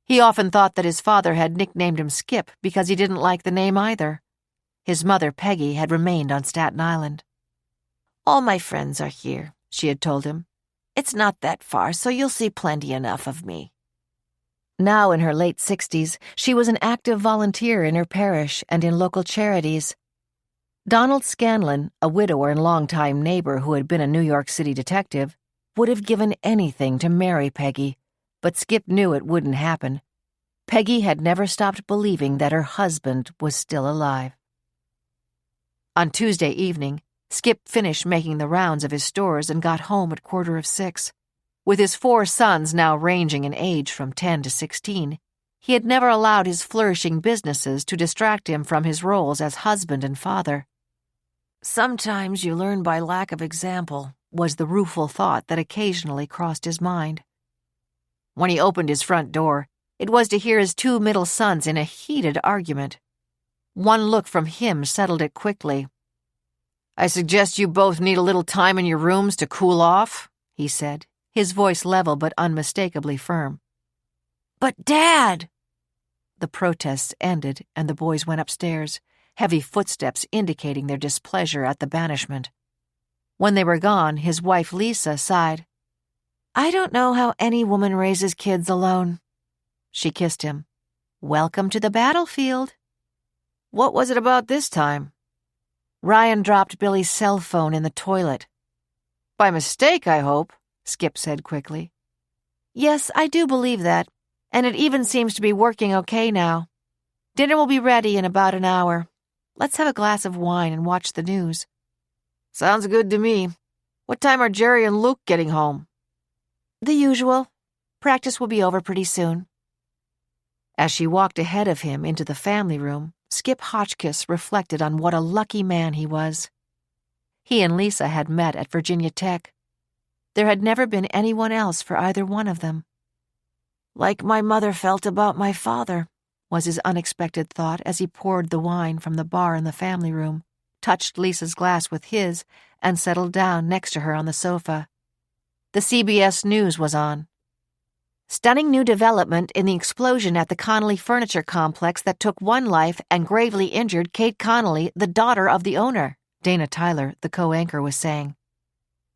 He often thought that his father had nicknamed him Skip because he didn't like the name either. His mother, Peggy, had remained on Staten Island. "All my friends are here," she had told him. "It's not that far, so you'll see plenty enough of me." Now in her late 60s, she was an active volunteer in her parish and in local charities. Donald Scanlon, a widower and longtime neighbor who had been a New York City detective, would have given anything to marry Peggy, but Skip knew it wouldn't happen. Peggy had never stopped believing that her husband was still alive. On Tuesday evening, Skip finished making the rounds of his stores and got home at 5:45. With his 4 sons now ranging in age from 10 to 16, he had never allowed his flourishing businesses to distract him from his roles as husband and father. "Sometimes you learn by lack of example," was the rueful thought that occasionally crossed his mind. When he opened his front door, it was to hear his 2 middle sons in a heated argument. One look from him settled it quickly. "I suggest you both need a little time in your rooms to cool off," he said, his voice level but unmistakably firm. "But, Dad!" The protests ended and the boys went upstairs, heavy footsteps indicating their displeasure at the banishment. When they were gone, his wife Lisa sighed. "I don't know how any woman raises kids alone." She kissed him. "Welcome to the battlefield." "What was it about this time?" "Ryan dropped Billy's cell phone in the toilet." "By mistake, I hope," Skip said quickly. "Yes, I do believe that, and it even seems to be working okay now. Dinner will be ready in about an hour. Let's have a glass of wine and watch the news." "Sounds good to me. What time are Jerry and Luke getting home?" "The usual. Practice will be over pretty soon." As she walked ahead of him into the family room, Skip Hotchkiss reflected on what a lucky man he was. He and Lisa had met at Virginia Tech. There had never been anyone else for either one of them. "Like my mother felt about my father," was his unexpected thought as he poured the wine from the bar in the family room, touched Lisa's glass with his, and settled down next to her on the sofa. The CBS News was on. Stunning new development in the explosion at the Connolly Furniture Complex that took one life and gravely injured Kate Connolly, the daughter of the owner, Dana Tyler, the co-anchor, was saying.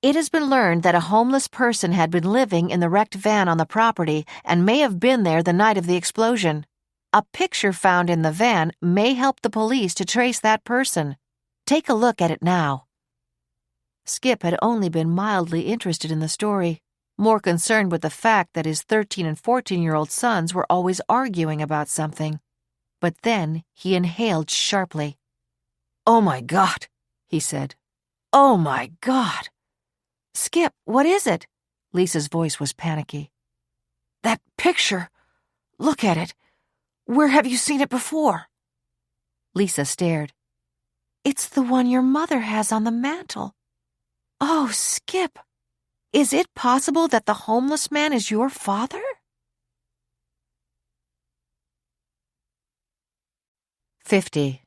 It has been learned that a homeless person had been living in the wrecked van on the property and may have been there the night of the explosion. A picture found in the van may help the police to trace that person. Take a look at it now. Skip had only been mildly interested in the story, more concerned with the fact that his 13 and 14-year-old sons were always arguing about something. But then he inhaled sharply. "Oh my God," he said. "Oh my God." "Skip, what is it?" Lisa's voice was panicky. "That picture. Look at it. Where have you seen it before?" Lisa stared. "It's the one your mother has on the mantel." "Oh, Skip, is it possible that the homeless man is your father?" 50.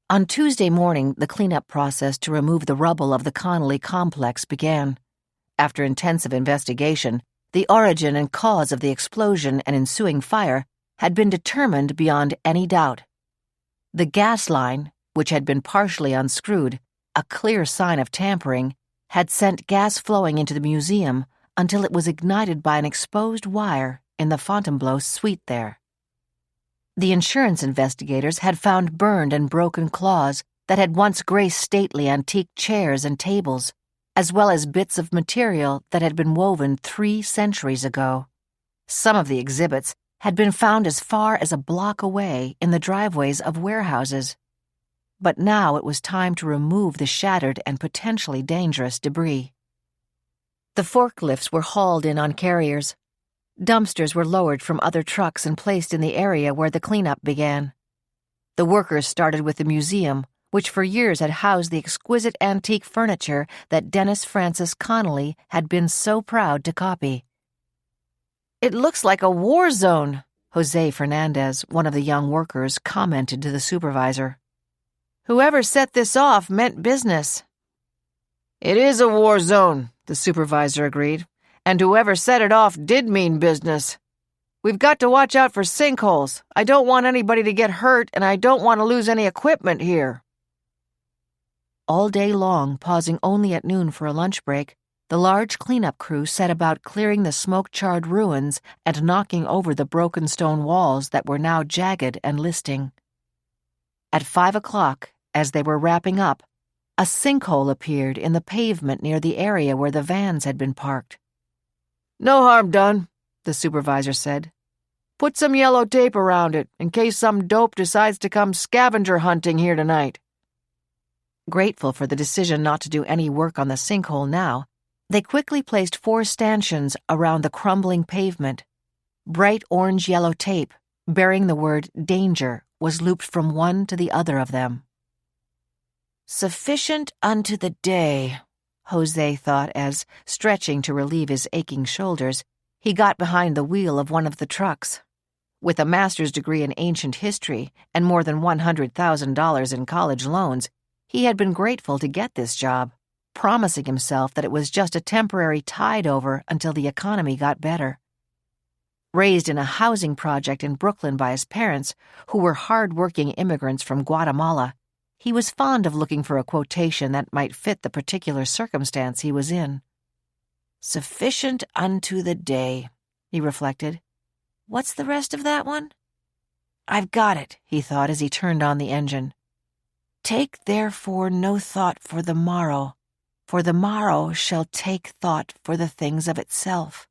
On Tuesday morning, the cleanup process to remove the rubble of the Connolly complex began. After intensive investigation, the origin and cause of the explosion and ensuing fire had been determined beyond any doubt. The gas line, which had been partially unscrewed, a clear sign of tampering, had sent gas flowing into the museum until it was ignited by an exposed wire in the Fontainebleau suite there. The insurance investigators had found burned and broken claws that had once graced stately antique chairs and tables, as well as bits of material that had been woven 3 centuries ago. Some of the exhibits had been found as far as a block away in the driveways of warehouses. But now it was time to remove the shattered and potentially dangerous debris. The forklifts were hauled in on carriers. Dumpsters were lowered from other trucks and placed in the area where the cleanup began. The workers started with the museum, which for years had housed the exquisite antique furniture that Dennis Francis Connolly had been so proud to copy. "It looks like a war zone," Jose Fernandez, one of the young workers, commented to the supervisor. "Whoever set this off meant business." "It is a war zone," the supervisor agreed, "and whoever set it off did mean business. We've got to watch out for sinkholes. I don't want anybody to get hurt, and I don't want to lose any equipment here." All day long, pausing only at noon for a lunch break, the large cleanup crew set about clearing the smoke-charred ruins and knocking over the broken stone walls that were now jagged and listing. At 5 o'clock, as they were wrapping up, a sinkhole appeared in the pavement near the area where the vans had been parked. "No harm done," the supervisor said. "Put some yellow tape around it in case some dope decides to come scavenger hunting here tonight." Grateful for the decision not to do any work on the sinkhole now, they quickly placed 4 stanchions around the crumbling pavement. Bright orange-yellow tape, bearing the word danger, was looped from one to the other of them. "Sufficient unto the day," Jose thought as, stretching to relieve his aching shoulders, he got behind the wheel of one of the trucks. With a master's degree in ancient history and more than $100,000 in college loans, he had been grateful to get this job, promising himself that it was just a temporary tide-over until the economy got better. Raised in a housing project in Brooklyn by his parents, who were hard-working immigrants from Guatemala, he was fond of looking for a quotation that might fit the particular circumstance he was in. "Sufficient unto the day," he reflected. "What's the rest of that one?" "I've got it," he thought as he turned on the engine. "Take therefore no thought for the morrow shall take thought for the things of itself.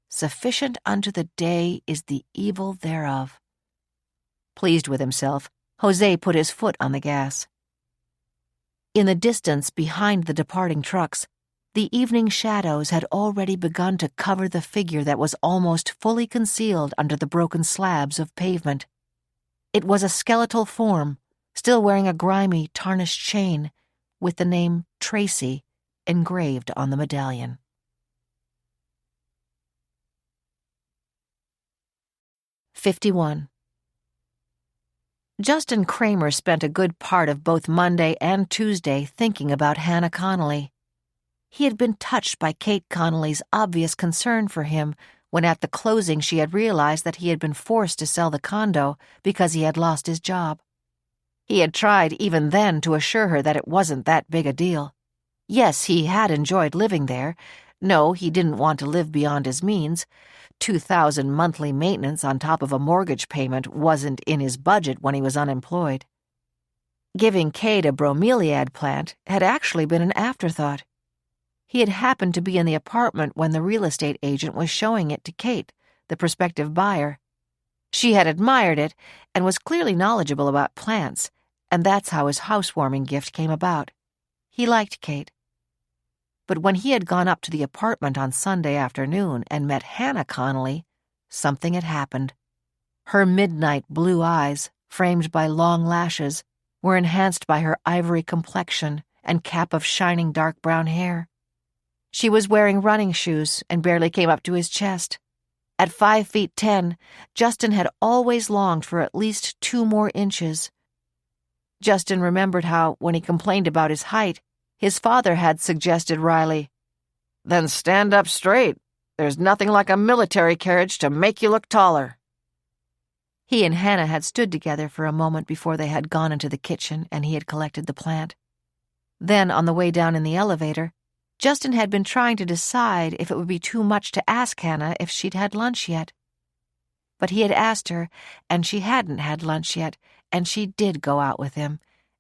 Sufficient unto the day is the evil thereof." Pleased with himself, Jose put his foot on the gas. In the distance behind the departing trucks, the evening shadows had already begun to cover the figure that was almost fully concealed under the broken slabs of pavement. It was a skeletal form, still wearing a grimy, tarnished chain, with the name Tracy engraved on the medallion. '51. Justin Kramer spent a good part of both Monday and Tuesday thinking about Hannah Connolly. He had been touched by Kate Connolly's obvious concern for him when at the closing she had realized that he had been forced to sell the condo because he had lost his job. He had tried even then to assure her that it wasn't that big a deal. Yes, he had enjoyed living there. No, he didn't want to live beyond his means. $2,000 monthly maintenance on top of a mortgage payment wasn't in his budget when he was unemployed. Giving Kate a bromeliad plant had actually been an afterthought. He had happened to be in the apartment when the real estate agent was showing it to Kate, the prospective buyer. She had admired it and was clearly knowledgeable about plants, and that's how his housewarming gift came about. He liked Kate. But when he had gone up to the apartment on Sunday afternoon and met Hannah Connolly, something had happened. Her midnight blue eyes, framed by long lashes, were enhanced by her ivory complexion and cap of shining dark brown hair. She was wearing running shoes and barely came up to his chest. At 5'10", Justin had always longed for at least 2 more inches. Justin remembered how, when he complained about his height, his father had suggested wryly, "Then stand up straight. There's nothing like a military carriage to make you look taller." He and Hannah had stood together for a moment before they had gone into the kitchen and he had collected the plant. Then, on the way down in the elevator, Justin had been trying to decide if it would be too much to ask Hannah if she'd had lunch yet. but he had asked her, and she hadn't had lunch yet, and she did go out with him,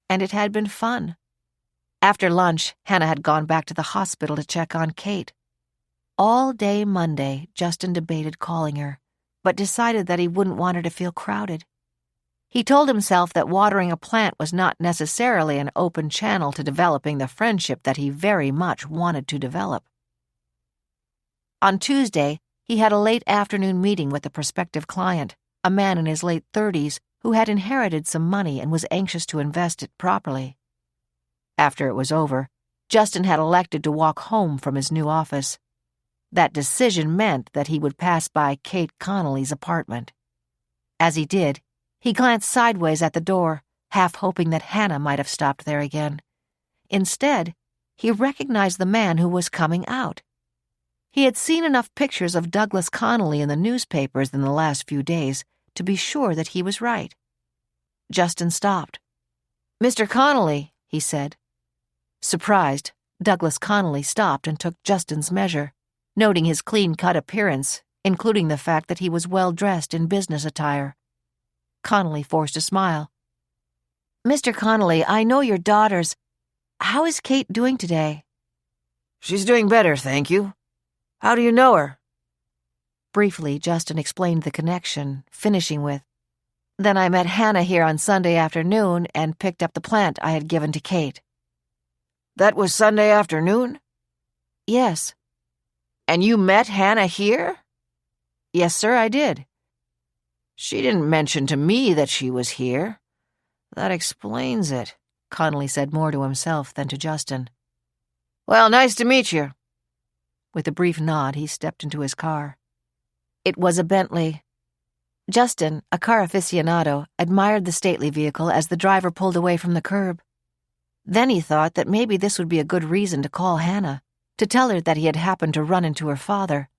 and it had been fun. After lunch, Hannah had gone back to the hospital to check on Kate. All day Monday, Justin debated calling her, but decided that he wouldn't want her to feel crowded. He told himself that watering a plant was not necessarily an open channel to developing the friendship that he very much wanted to develop. On Tuesday, he had a late afternoon meeting with a prospective client, a man in his late 30s who had inherited some money and was anxious to invest it properly. After it was over, Justin had elected to walk home from his new office. That decision meant that he would pass by Kate Connolly's apartment. As he did, he glanced sideways at the door, half hoping that Hannah might have stopped there again. Instead, he recognized the man who was coming out. He had seen enough pictures of Douglas Connolly in the newspapers in the last few days to be sure that he was right. Justin stopped. "Mr. Connolly," he said. Surprised, Douglas Connolly stopped and took Justin's measure, noting his clean-cut appearance, including the fact that he was well-dressed in business attire. Connolly forced a smile. "Mr. Connolly, I know your daughters. How is Kate doing today?" "She's doing better, thank you. How do you know her?" Briefly, Justin explained the connection, finishing with, "Then I met Hannah here on Sunday afternoon and picked up the plant I had given to Kate." "That was Sunday afternoon?" "Yes." "And you met Hannah here?" "Yes, sir, I did." "She didn't mention to me that she was here. That explains it," Connolly said more to himself than to Justin. "Well, nice to meet you." With a brief nod, he stepped into his car. It was a Bentley. Justin, a car aficionado, admired the stately vehicle as the driver pulled away from the curb. Then he thought that maybe this would be a good reason to call Hannah, to tell her that he had happened to run into her father.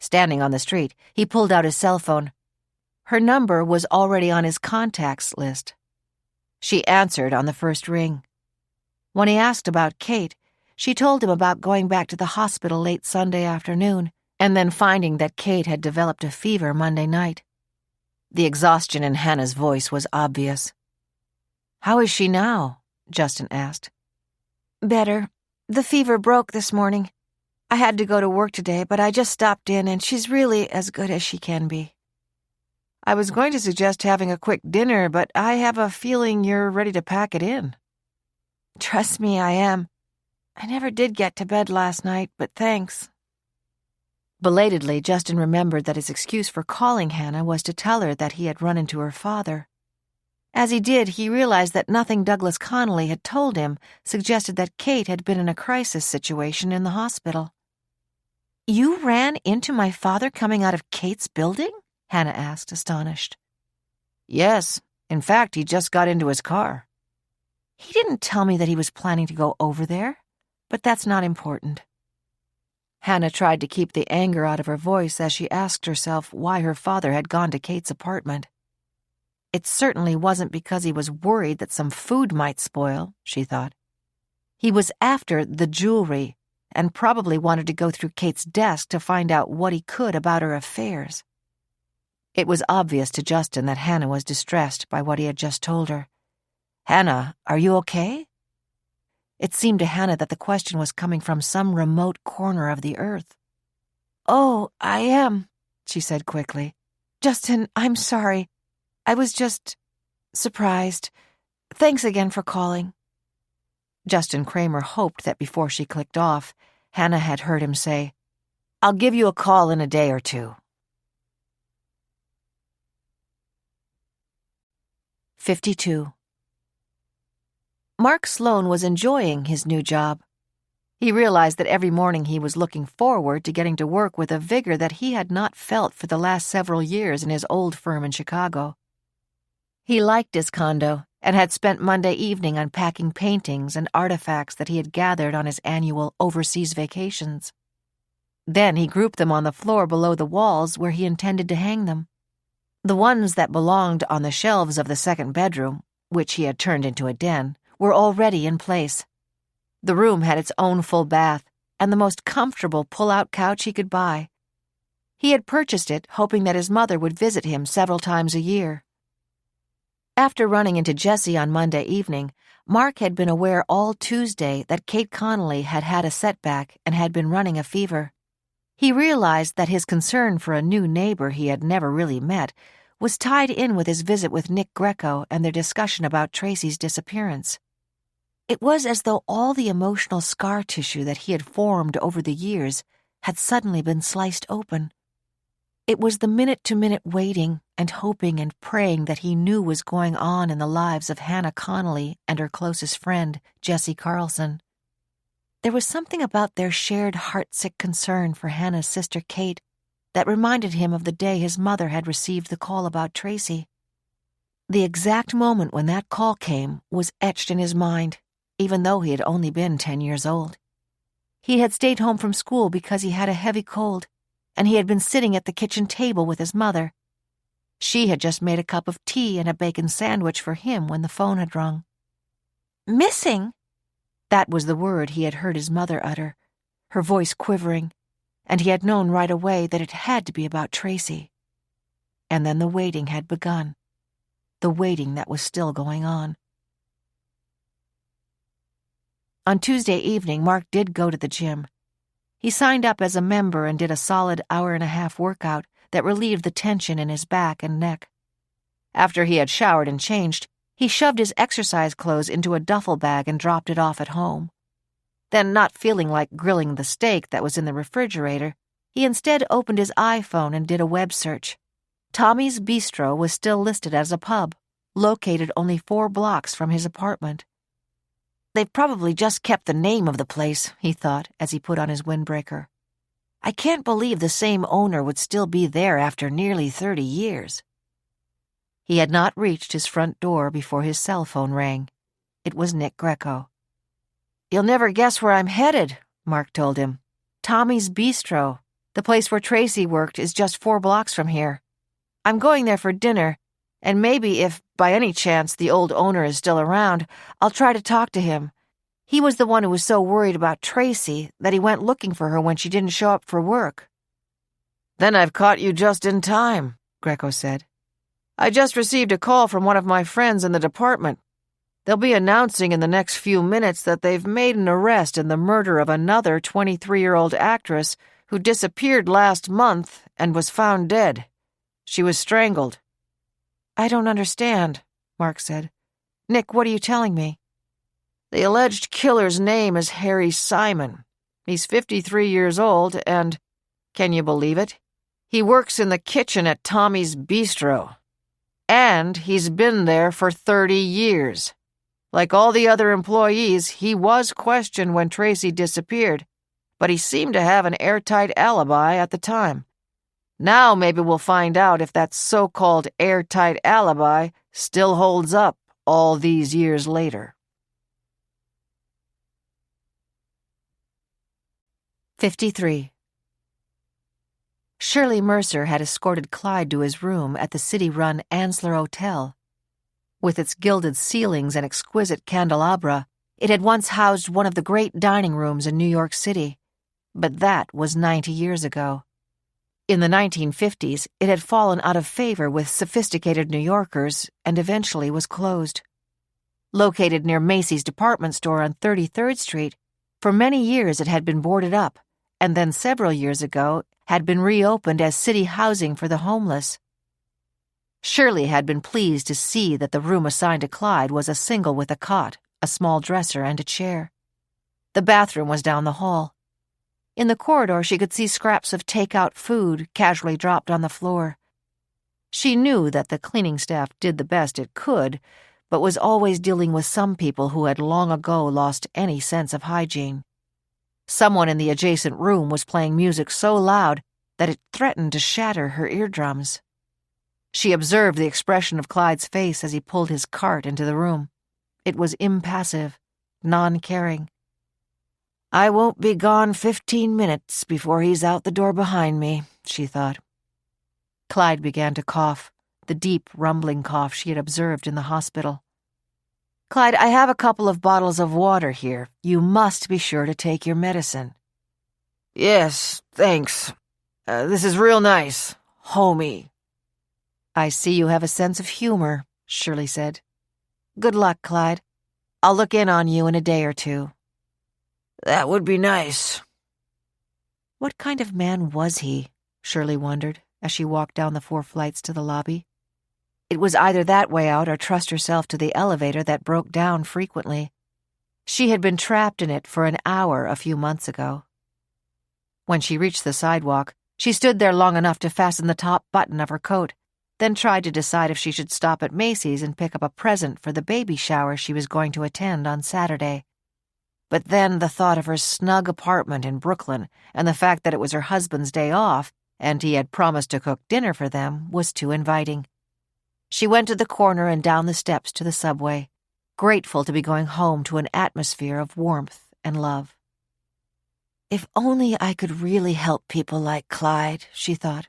Standing on the street, he pulled out his cell phone. Her number was already on his contacts list. She answered on the first ring. When he asked about Kate, she told him about going back to the hospital late Sunday afternoon and then finding that Kate had developed a fever Monday night. The exhaustion in Hannah's voice was obvious. "How is she now?" Justin asked. "Better. The fever broke this morning. I had to go to work today, but I just stopped in and she's really as good as she can be." "I was going to suggest having a quick dinner, but I have a feeling you're ready to pack it in." "Trust me, I am. I never did get to bed last night, but thanks." Belatedly, Justin remembered that his excuse for calling Hannah was to tell her that he had run into her father. As he did, he realized that nothing Douglas Connolly had told him suggested that Kate had been in a crisis situation in the hospital. "You ran into my father coming out of Kate's building?" Hannah asked, astonished. "Yes. In fact, he just got into his car." "He didn't tell me that he was planning to go over there, but that's not important." Hannah tried to keep the anger out of her voice as she asked herself why her father had gone to Kate's apartment. It certainly wasn't because he was worried that some food might spoil, she thought. He was after the jewelry and probably wanted to go through Kate's desk to find out what he could about her affairs. It was obvious to Justin that Hannah was distressed by what he had just told her. "Hannah, are you okay?" It seemed to Hannah that the question was coming from some remote corner of the earth. "Oh, I am," she said quickly. "Justin, I'm sorry. I was just surprised. Thanks again for calling." Justin Kramer hoped that before she clicked off, Hannah had heard him say, "I'll give you a call in a day or two." 52. Mark Sloan was enjoying his new job. He realized that every morning he was looking forward to getting to work with a vigor that he had not felt for the last several years in his old firm in Chicago. He liked his condo and had spent Monday evening unpacking paintings and artifacts that he had gathered on his annual overseas vacations. Then he grouped them on the floor below the walls where he intended to hang them. The ones that belonged on the shelves of the second bedroom, which he had turned into a den, were already in place. The room had its own full bath and the most comfortable pull-out couch he could buy. He had purchased it, hoping that his mother would visit him several times a year. After running into Jessie on Monday evening, Mark had been aware all Tuesday that Kate Connolly had had a setback and had been running a fever. He realized that his concern for a new neighbor he had never really met was tied in with his visit with Nick Greco and their discussion about Tracy's disappearance. It was as though all the emotional scar tissue that he had formed over the years had suddenly been sliced open. It was the minute-to-minute waiting and hoping and praying that he knew was going on in the lives of Hannah Connolly and her closest friend, Jessie Carlson. There was something about their shared heartsick concern for Hannah's sister Kate that reminded him of the day his mother had received the call about Tracy. The exact moment when that call came was etched in his mind, even though he had only been 10 years old. He had stayed home from school because he had a heavy cold, and he had been sitting at the kitchen table with his mother. She had just made a cup of tea and a bacon sandwich for him when the phone had rung. Missing? That was the word he had heard his mother utter, her voice quivering, and he had known right away that it had to be about Tracy. And then the waiting had begun, the waiting that was still going on. On Tuesday evening, Mark did go to the gym. He signed up as a member and did a solid hour-and-a-half workout that relieved the tension in his back and neck. After he had showered and changed, he shoved his exercise clothes into a duffel bag and dropped it off at home. Then, not feeling like grilling the steak that was in the refrigerator, he instead opened his iPhone and did a web search. Tommy's Bistro was still listed as a pub, located only 4 blocks from his apartment. They've probably just kept the name of the place, he thought as he put on his windbreaker. I can't believe the same owner would still be there after nearly 30 years. He had not reached his front door before his cell phone rang. It was Nick Greco. "You'll never guess where I'm headed," Mark told him. "Tommy's Bistro. The place where Tracy worked is just 4 blocks from here. I'm going there for dinner, and maybe if, by any chance, the old owner is still around, I'll try to talk to him. He was the one who was so worried about Tracy that he went looking for her when she didn't show up for work." "Then I've caught you just in time," Greco said. "I just received a call from one of my friends in the department. They'll be announcing in the next few minutes that they've made an arrest in the murder of another 23-year-old actress who disappeared last month and was found dead. She was strangled." "I don't understand," Mark said. "Nick, what are you telling me?" "The alleged killer's name is Harry Simon. He's 53 years old and, can you believe it? He works in the kitchen at Tommy's Bistro. And he's been there for 30 years. Like all the other employees, he was questioned when Tracy disappeared, but he seemed to have an airtight alibi at the time. Now maybe we'll find out if that so-called airtight alibi still holds up all these years later." 53. Shirley Mercer had escorted Clyde to his room at the city-run Ansler Hotel. With its gilded ceilings and exquisite candelabra, it had once housed one of the great dining rooms in New York City. But that was 90 years ago. In the 1950s, it had fallen out of favor with sophisticated New Yorkers and eventually was closed. Located near Macy's department store on 33rd Street, for many years it had been boarded up, and then several years ago had been reopened as city housing for the homeless. Shirley had been pleased to see that the room assigned to Clyde was a single with a cot, a small dresser, and a chair. The bathroom was down the hall. In the corridor, she could see scraps of take-out food casually dropped on the floor. She knew that the cleaning staff did the best it could, but was always dealing with some people who had long ago lost any sense of hygiene. Someone in the adjacent room was playing music so loud that it threatened to shatter her eardrums. She observed the expression of Clyde's face as he pulled his cart into the room. It was impassive, non-caring. "I won't be gone 15 minutes before he's out the door behind me," she thought. Clyde began to cough, the deep, rumbling cough she had observed in the hospital. "Clyde, I have a couple of bottles of water here. You must be sure to take your medicine." "Yes, thanks. This is real nice. Homey." "I see you have a sense of humor," Shirley said. "Good luck, Clyde. I'll look in on you in a day or two." "That would be nice." What kind of man was he? Shirley wondered as she walked down the 4 flights to the lobby. It was either that way out or trust herself to the elevator that broke down frequently. She had been trapped in it for an hour a few months ago. When she reached the sidewalk, she stood there long enough to fasten the top button of her coat, then tried to decide if she should stop at Macy's and pick up a present for the baby shower she was going to attend on Saturday. But then the thought of her snug apartment in Brooklyn and the fact that it was her husband's day off and he had promised to cook dinner for them was too inviting. She went to the corner and down the steps to the subway, grateful to be going home to an atmosphere of warmth and love. If only I could really help people like Clyde, she thought.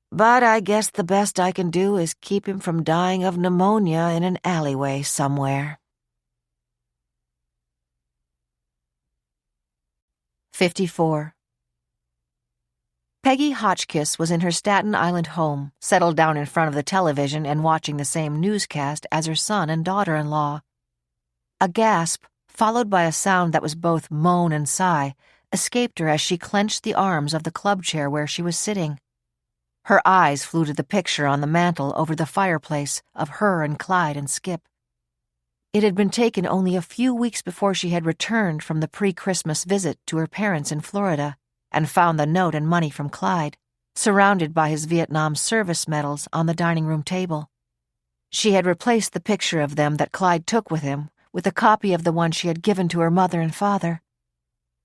But I guess the best I can do is keep him from dying of pneumonia in an alleyway somewhere. 54. Peggy Hotchkiss was in her Staten Island home, settled down in front of the television and watching the same newscast as her son and daughter-in-law. A gasp, followed by a sound that was both moan and sigh, escaped her as she clenched the arms of the club chair where she was sitting. Her eyes flew to the picture on the mantel over the fireplace of her and Clyde and Skip. It had been taken only a few weeks before she had returned from the pre-Christmas visit to her parents in Florida and found the note and money from Clyde, surrounded by his Vietnam service medals on the dining room table. She had replaced the picture of them that Clyde took with him with a copy of the one she had given to her mother and father.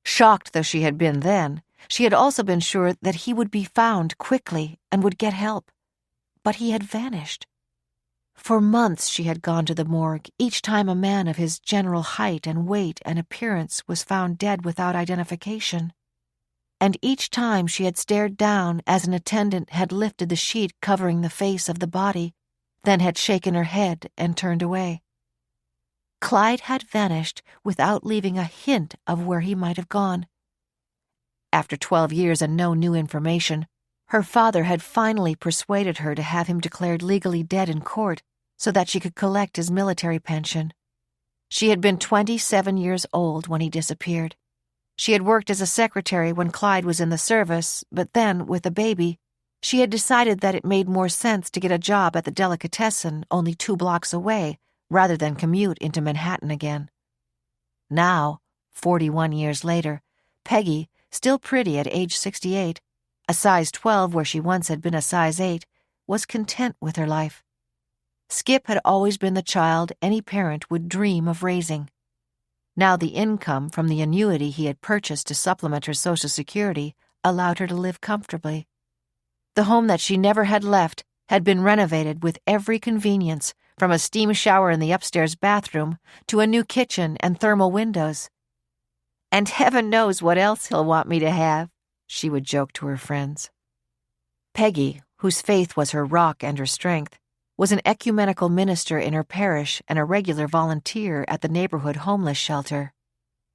Shocked though she had been then, she had also been sure that he would be found quickly and would get help. But he had vanished. For months she had gone to the morgue, each time a man of his general height and weight and appearance was found dead without identification. And each time she had stared down as an attendant had lifted the sheet covering the face of the body, then had shaken her head and turned away. Clyde had vanished without leaving a hint of where he might have gone. After 12 years and no new information, her father had finally persuaded her to have him declared legally dead in court so that she could collect his military pension. She had been 27 years old when he disappeared. She had worked as a secretary when Clyde was in the service, but then, with a baby, she had decided that it made more sense to get a job at the delicatessen only 2 blocks away rather than commute into Manhattan again. Now, 41 years later, Peggy, still pretty at age 68, a size 12 where she once had been a size 8, was content with her life. Skip had always been the child any parent would dream of raising. Now the income from the annuity he had purchased to supplement her Social Security allowed her to live comfortably. The home that she never had left had been renovated with every convenience, from a steam shower in the upstairs bathroom to a new kitchen and thermal windows. "And heaven knows what else he'll want me to have," she would joke to her friends. Peggy, whose faith was her rock and her strength, was an ecumenical minister in her parish and a regular volunteer at the neighborhood homeless shelter.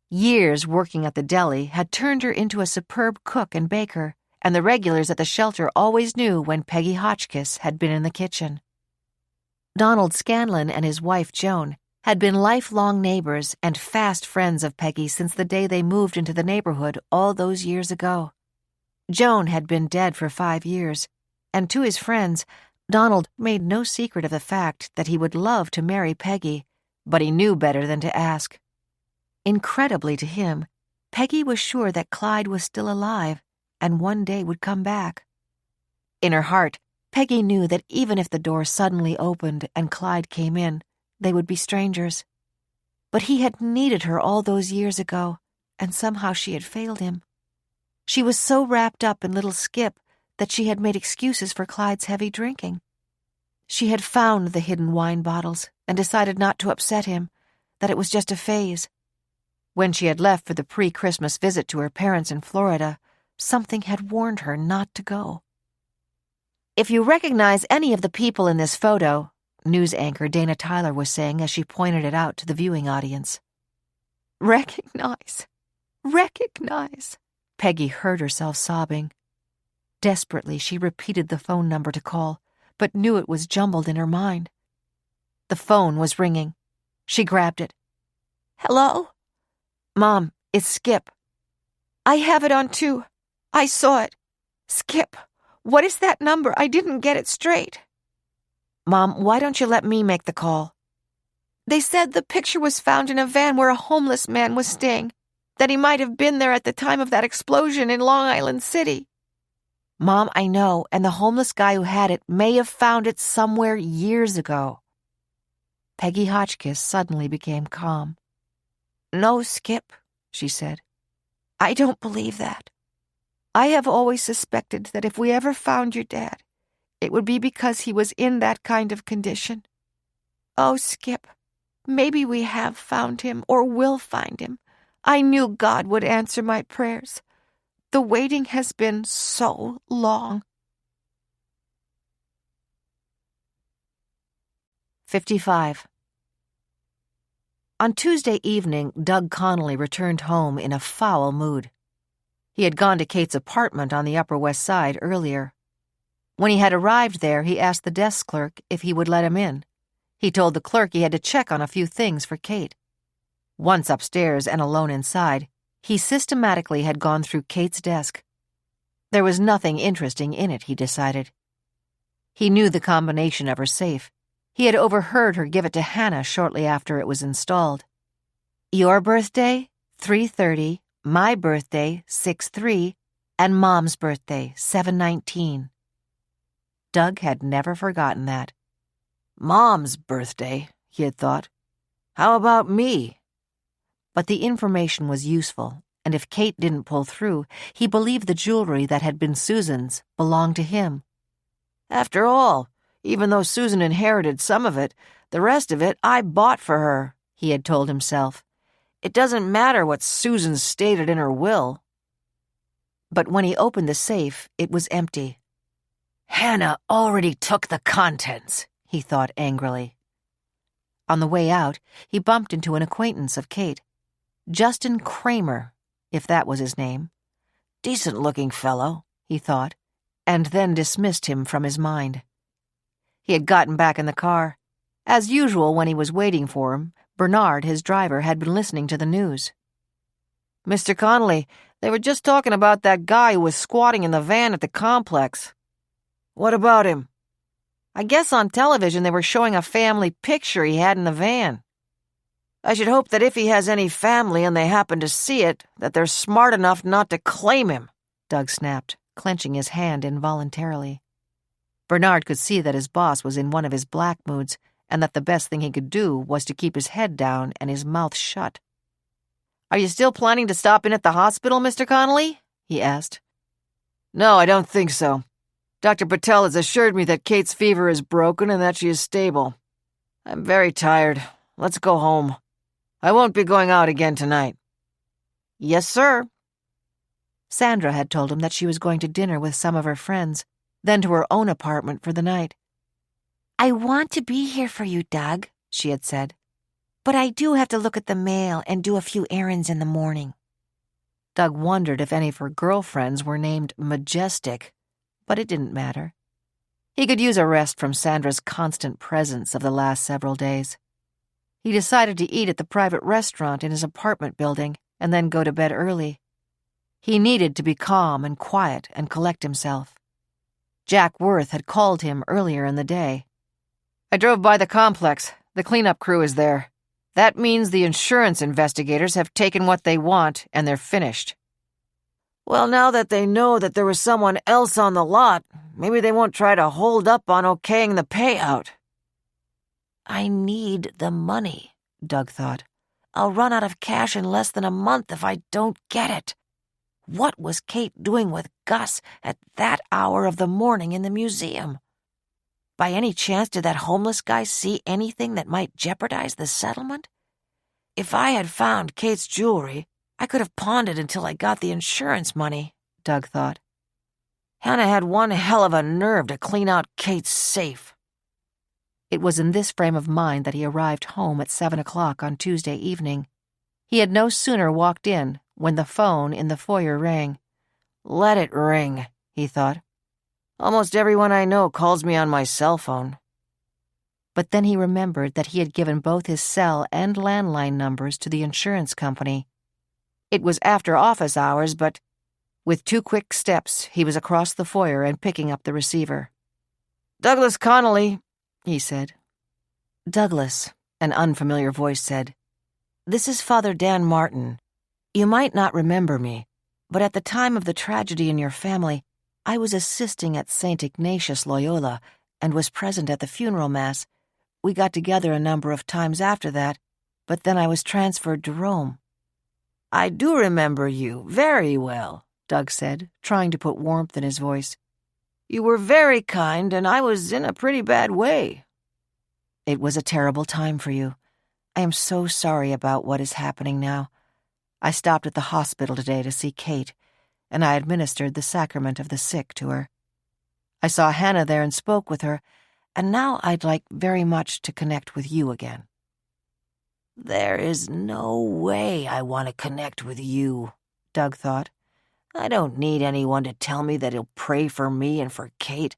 Years working at the deli had turned her into a superb cook and baker, and the regulars at the shelter always knew when Peggy Hotchkiss had been in the kitchen. Donald Scanlon and his wife Joan had been lifelong neighbors and fast friends of Peggy since the day they moved into the neighborhood all those years ago. Joan had been dead for 5 years, and to his friends, Donald made no secret of the fact that he would love to marry Peggy, but he knew better than to ask. Incredibly to him, Peggy was sure that Clyde was still alive and one day would come back. In her heart, Peggy knew that even if the door suddenly opened and Clyde came in, they would be strangers. But he had needed her all those years ago, and somehow she had failed him. She was so wrapped up in little Skip that she had made excuses for Clyde's heavy drinking. She had found the hidden wine bottles and decided not to upset him, that it was just a phase. When she had left for the pre-Christmas visit to her parents in Florida, something had warned her not to go. "If you recognize any of the people in this photo," news anchor Dana Tyler was saying as she pointed it out to the viewing audience. "Recognize, Peggy heard herself sobbing. Desperately, she repeated the phone number to call, but knew it was jumbled in her mind. The phone was ringing. She grabbed it. "Hello? Mom, it's Skip. I have it on too. I saw it. Skip, what is that number? I didn't get it straight." "Mom, why don't you let me make the call?" "They said the picture was found in a van where a homeless man was staying, that he might have been there at the time of that explosion in Long Island City." "Mom, I know, and the homeless guy who had it may have found it somewhere years ago." Peggy Hotchkiss suddenly became calm. "No, Skip," she said. "I don't believe that. I have always suspected that if we ever found your dad, it would be because he was in that kind of condition. Oh, Skip, maybe we have found him or will find him. I knew God would answer my prayers. The waiting has been so long." 55. On Tuesday evening, Doug Connolly returned home in a foul mood. He had gone to Kate's apartment on the Upper West Side earlier. When he had arrived there, he asked the desk clerk if he would let him in. He told the clerk he had to check on a few things for Kate. Once upstairs and alone inside, he systematically had gone through Kate's desk. There was nothing interesting in it, he decided. He knew the combination of her safe. He had overheard her give it to Hannah shortly after it was installed. Your birthday, 3:30, my birthday, 6:3, and Mom's birthday, 7:19. Doug had never forgotten that. Mom's birthday, he had thought. How about me? But the information was useful, and if Kate didn't pull through, he believed the jewelry that had been Susan's belonged to him. After all, even though Susan inherited some of it, the rest of it I bought for her, he had told himself. It doesn't matter what Susan stated in her will. But when he opened the safe, it was empty. Hannah already took the contents, he thought angrily. On the way out, he bumped into an acquaintance of Kate. Justin Kramer, if that was his name. Decent-looking fellow, he thought, and then dismissed him from his mind. He had gotten back in the car. As usual, when he was waiting for him, Bernard, his driver, had been listening to the news. "Mr. Connolly, they were just talking about that guy who was squatting in the van at the complex." "What about him?" "I guess on television they were showing a family picture he had in the van." "I should hope that if he has any family and they happen to see it, that they're smart enough not to claim him," Doug snapped, clenching his hand involuntarily. Bernard could see that his boss was in one of his black moods, and that the best thing he could do was to keep his head down and his mouth shut. "Are you still planning to stop in at the hospital, Mr. Connolly?" he asked. "No, I don't think so. Dr. Patel has assured me that Kate's fever is broken and that she is stable. I'm very tired. Let's go home. I won't be going out again tonight." "Yes, sir." Sandra had told him that she was going to dinner with some of her friends, then to her own apartment for the night. "I want to be here for you, Doug," she had said, "but I do have to look at the mail and do a few errands in the morning." Doug wondered if any of her girlfriends were named Majestic, but it didn't matter. He could use a rest from Sandra's constant presence of the last several days. He decided to eat at the private restaurant in his apartment building and then go to bed early. He needed to be calm and quiet and collect himself. Jack Worth had called him earlier in the day. "I drove by the complex. The cleanup crew is there. That means the insurance investigators have taken what they want and they're finished." "Well, now that they know that there was someone else on the lot, maybe they won't try to hold up on okaying the payout." I need the money, Doug thought. I'll run out of cash in less than a month if I don't get it. What was Kate doing with Gus at that hour of the morning in the museum? By any chance did that homeless guy see anything that might jeopardize the settlement? If I had found Kate's jewelry, I could have pawned it until I got the insurance money, Doug thought. Hannah had one hell of a nerve to clean out Kate's safe. It was in this frame of mind that he arrived home at 7 o'clock on Tuesday evening. He had no sooner walked in when the phone in the foyer rang. Let it ring, he thought. Almost everyone I know calls me on my cell phone." But then he remembered that he had given both his cell and landline numbers to the insurance company. It was after office hours, but with 2 quick steps, he was across the foyer and picking up the receiver. "Douglas Connolly," he said. "Douglas," an unfamiliar voice said. "This is Father Dan Martin. You might not remember me, but at the time of the tragedy in your family, I was assisting at St. Ignatius Loyola and was present at the funeral mass. We got together a number of times after that, but then I was transferred to Rome." "I do remember you very well," Doug said, trying to put warmth in his voice. "You were very kind, and I was in a pretty bad way." "It was a terrible time for you. I am so sorry about what is happening now. I stopped at the hospital today to see Kate, and I administered the sacrament of the sick to her. I saw Hannah there and spoke with her, and now I'd like very much to connect with you again." "There is no way I want to connect with you," Doug thought. "I don't need anyone to tell me that he'll pray for me and for Kate.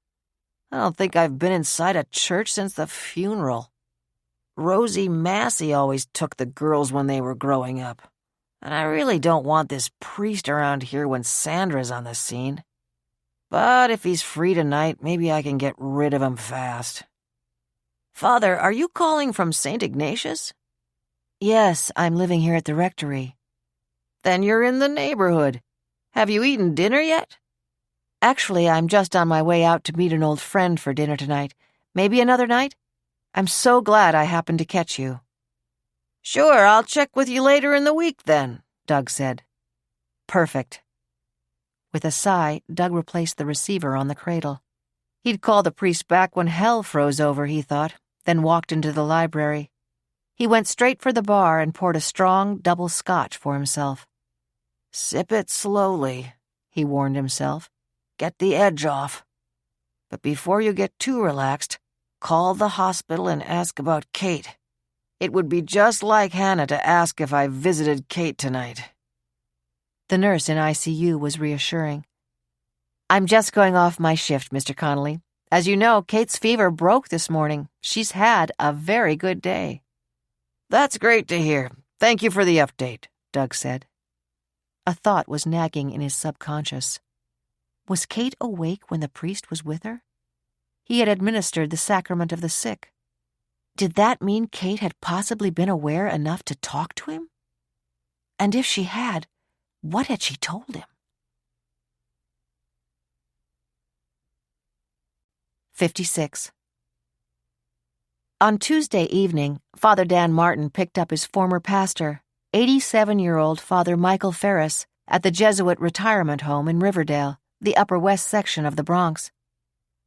I don't think I've been inside a church since the funeral. Rosie Massey always took the girls when they were growing up, and I really don't want this priest around here when Sandra's on the scene. But if he's free tonight, maybe I can get rid of him fast." "Father, are you calling from St. Ignatius?" "Yes, I'm living here at the rectory." "Then you're in the neighborhood. Have you eaten dinner yet?" "Actually, I'm just on my way out to meet an old friend for dinner tonight. Maybe another night? I'm so glad I happened to catch you." "Sure, I'll check with you later in the week then," Doug said. "Perfect." With a sigh, Doug replaced the receiver on the cradle. He'd call the priest back when hell froze over, he thought, then walked into the library. He went straight for the bar and poured a strong double scotch for himself. "Sip it slowly," he warned himself. "Get the edge off. But before you get too relaxed, call the hospital and ask about Kate. It would be just like Hannah to ask if I visited Kate tonight." The nurse in ICU was reassuring. "I'm just going off my shift, Mr. Connolly. As you know, Kate's fever broke this morning. She's had a very good day." "That's great to hear. Thank you for the update," Doug said. A thought was nagging in his subconscious. Was Kate awake when the priest was with her? He had administered the sacrament of the sick. Did that mean Kate had possibly been aware enough to talk to him? And if she had, what had she told him? 56. On Tuesday evening, Father Dan Martin picked up his former pastor, 87-year-old Father Michael Ferris, at the Jesuit retirement home in Riverdale, the Upper West section of the Bronx.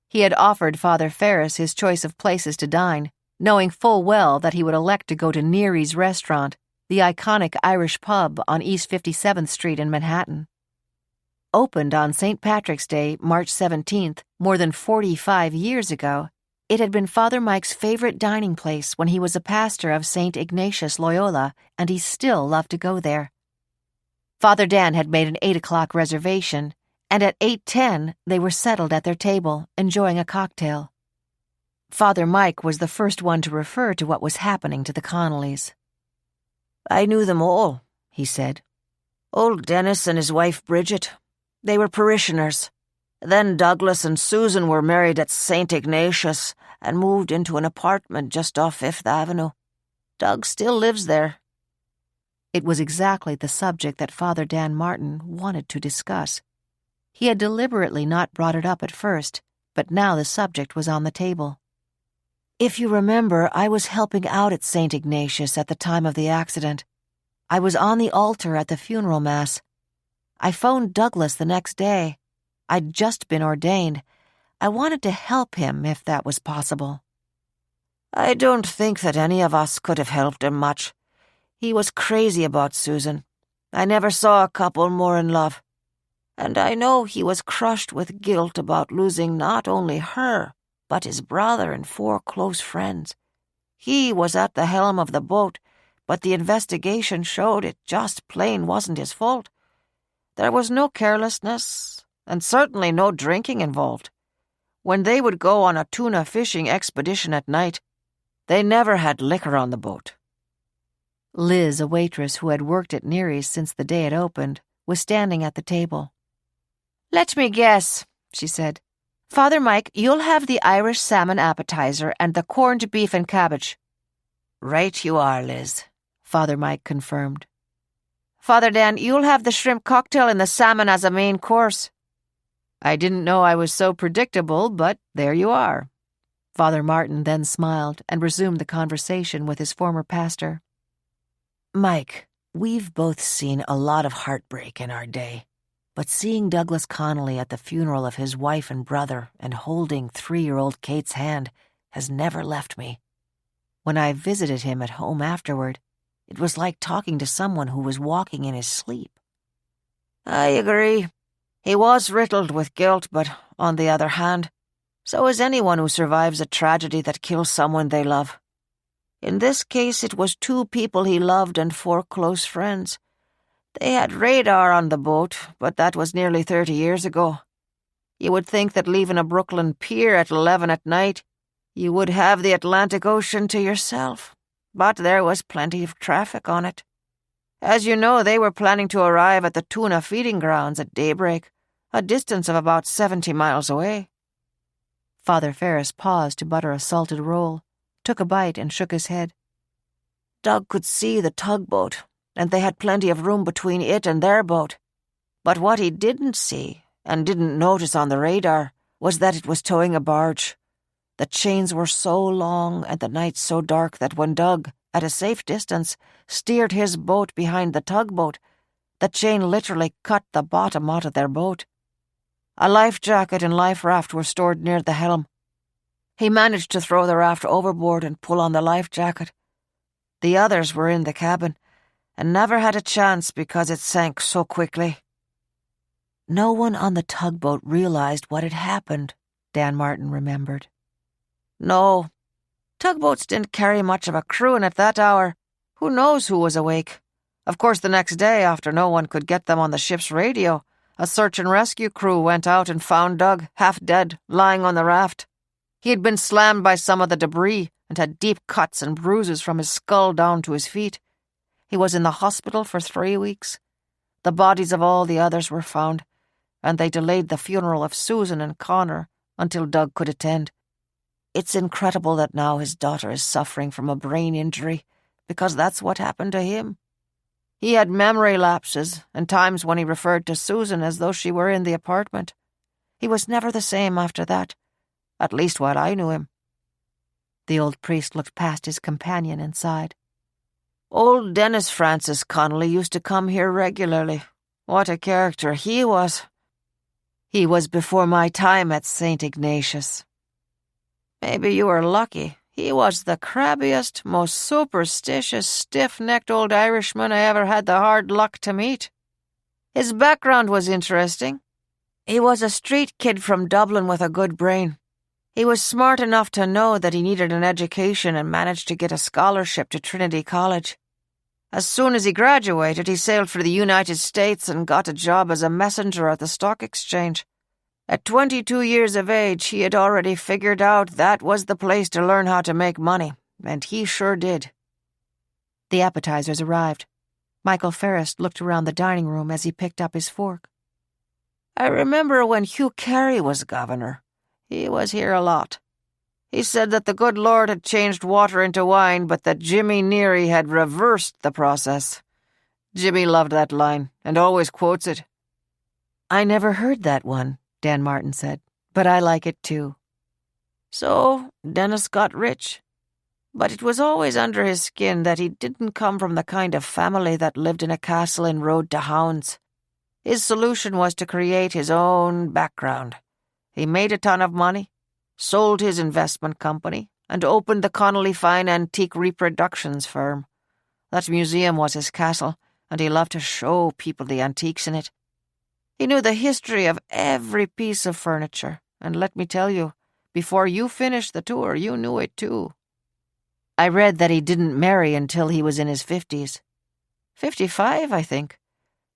He had offered Father Ferris his choice of places to dine, knowing full well that he would elect to go to Neary's Restaurant, the iconic Irish pub on East 57th Street in Manhattan. Opened on St. Patrick's Day, March 17th, more than 45 years ago, it had been Father Mike's favorite dining place when he was a pastor of St. Ignatius Loyola, and he still loved to go there. Father Dan had made an 8 o'clock reservation, and at 8:10 they were settled at their table, enjoying a cocktail. Father Mike was the first one to refer to what was happening to the Connollys. "I knew them all," he said. "Old Dennis and his wife Bridget. They were parishioners. Then Douglas and Susan were married at St. Ignatius and moved into an apartment just off Fifth Avenue. Doug still lives there." It was exactly the subject that Father Dan Martin wanted to discuss. He had deliberately not brought it up at first, but now the subject was on the table. "If you remember, I was helping out at St. Ignatius at the time of the accident. I was on the altar at the funeral mass. I phoned Douglas the next day. I'd just been ordained. I wanted to help him if that was possible." "I don't think that any of us could have helped him much. He was crazy about Susan. I never saw a couple more in love. And I know he was crushed with guilt about losing not only her, but his brother and 4 close friends. He was at the helm of the boat, but the investigation showed it just plain wasn't his fault. There was no carelessness, and certainly no drinking involved. when they would go on a tuna fishing expedition at night, they never had liquor on the boat." Liz, a waitress who had worked at Neary's since the day it opened, was standing at the table. "Let me guess," she said. "Father Mike, you'll have the Irish salmon appetizer and the corned beef and cabbage." "Right you are, Liz," Father Mike confirmed. "Father Dan, you'll have the shrimp cocktail and the salmon as a main course." "I didn't know I was so predictable, but there you are." Father Martin then smiled and resumed the conversation with his former pastor. "Mike, we've both seen a lot of heartbreak in our day, but seeing Douglas Connolly at the funeral of his wife and brother and holding 3-year-old Kate's hand has never left me. When I visited him at home afterward, it was like talking to someone who was walking in his sleep." "I agree. He was riddled with guilt, but on the other hand, so is anyone who survives a tragedy that kills someone they love. In this case, it was 2 people he loved and 4 close friends. They had radar on the boat, but that was nearly 30 years ago. You would think that leaving a Brooklyn pier at 11 at night, you would have the Atlantic Ocean to yourself, but there was plenty of traffic on it. As you know, they were planning to arrive at the tuna feeding grounds at daybreak, a distance of about 70 miles away." Father Ferris paused to butter a salted roll, took a bite and shook his head. "Doug could see the tugboat, and they had plenty of room between it and their boat. But what he didn't see, and didn't notice on the radar, was that it was towing a barge. The chains were so long and the night so dark that when Doug, at a safe distance, steered his boat behind the tugboat, the chain literally cut the bottom out of their boat. A life jacket and life raft were stored near the helm. He managed to throw the raft overboard and pull on the life jacket. The others were in the cabin, and never had a chance because it sank so quickly." "No one on the tugboat realized what had happened," Dan Martin remembered. "No. Tugboats didn't carry much of a crew, and at that hour, who knows who was awake? Of course, the next day, after no one could get them on the ship's radio, a search and rescue crew went out and found Doug, half dead, lying on the raft. He had been slammed by some of the debris and had deep cuts and bruises from his skull down to his feet. He was in the hospital for 3 weeks. The bodies of all the others were found, and they delayed the funeral of Susan and Connor until Doug could attend. It's incredible that now his daughter is suffering from a brain injury, because that's what happened to him. He had memory lapses and times when he referred to Susan as though she were in the apartment. He was never the same after that, at least while I knew him." The old priest looked past his companion and sighed. "Old Dennis Francis Connolly used to come here regularly. What a character he was. He was before my time at St. Ignatius. Maybe you were lucky. He was the crabbiest, most superstitious, stiff-necked old Irishman I ever had the hard luck to meet. His background was interesting. He was a street kid from Dublin with a good brain. He was smart enough to know that he needed an education and managed to get a scholarship to Trinity College. As soon as he graduated, he sailed for the United States and got a job as a messenger at the stock exchange. At 22 years of age, he had already figured out that was the place to learn how to make money, and he sure did." The appetizers arrived. Michael Ferris looked around the dining room as he picked up his fork. "I remember when Hugh Carey was governor. He was here a lot. He said that the good Lord had changed water into wine, but that Jimmy Neary had reversed the process. Jimmy loved that line, and always quotes it." "I never heard that one," Dan Martin said, "but I like it too." So Dennis got rich. But it was always under his skin that he didn't come from the kind of family that lived in a castle and rode to hounds. His solution was to create his own background. He made a ton of money, sold his investment company, and opened the Connolly Fine Antique Reproductions firm. That museum was his castle, and he loved to show people the antiques in it. He knew the history of every piece of furniture, and let me tell you, before you finished the tour, you knew it too. I read that he didn't marry until he was in his 50s. 55, I think.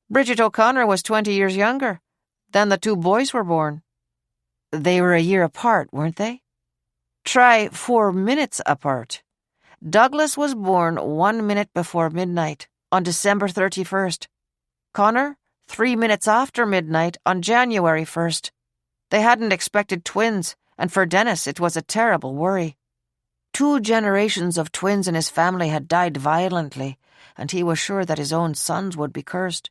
Bridget O'Connor was 20 years younger. Then the 2 boys were born. They were a year apart, weren't they? Try 4 minutes apart. Douglas was born 1 minute before midnight on December 31st. Connor, 3 minutes after midnight on January 1st. They hadn't expected twins, and for Dennis it was a terrible worry. 2 generations of twins in his family had died violently, and he was sure that his own sons would be cursed.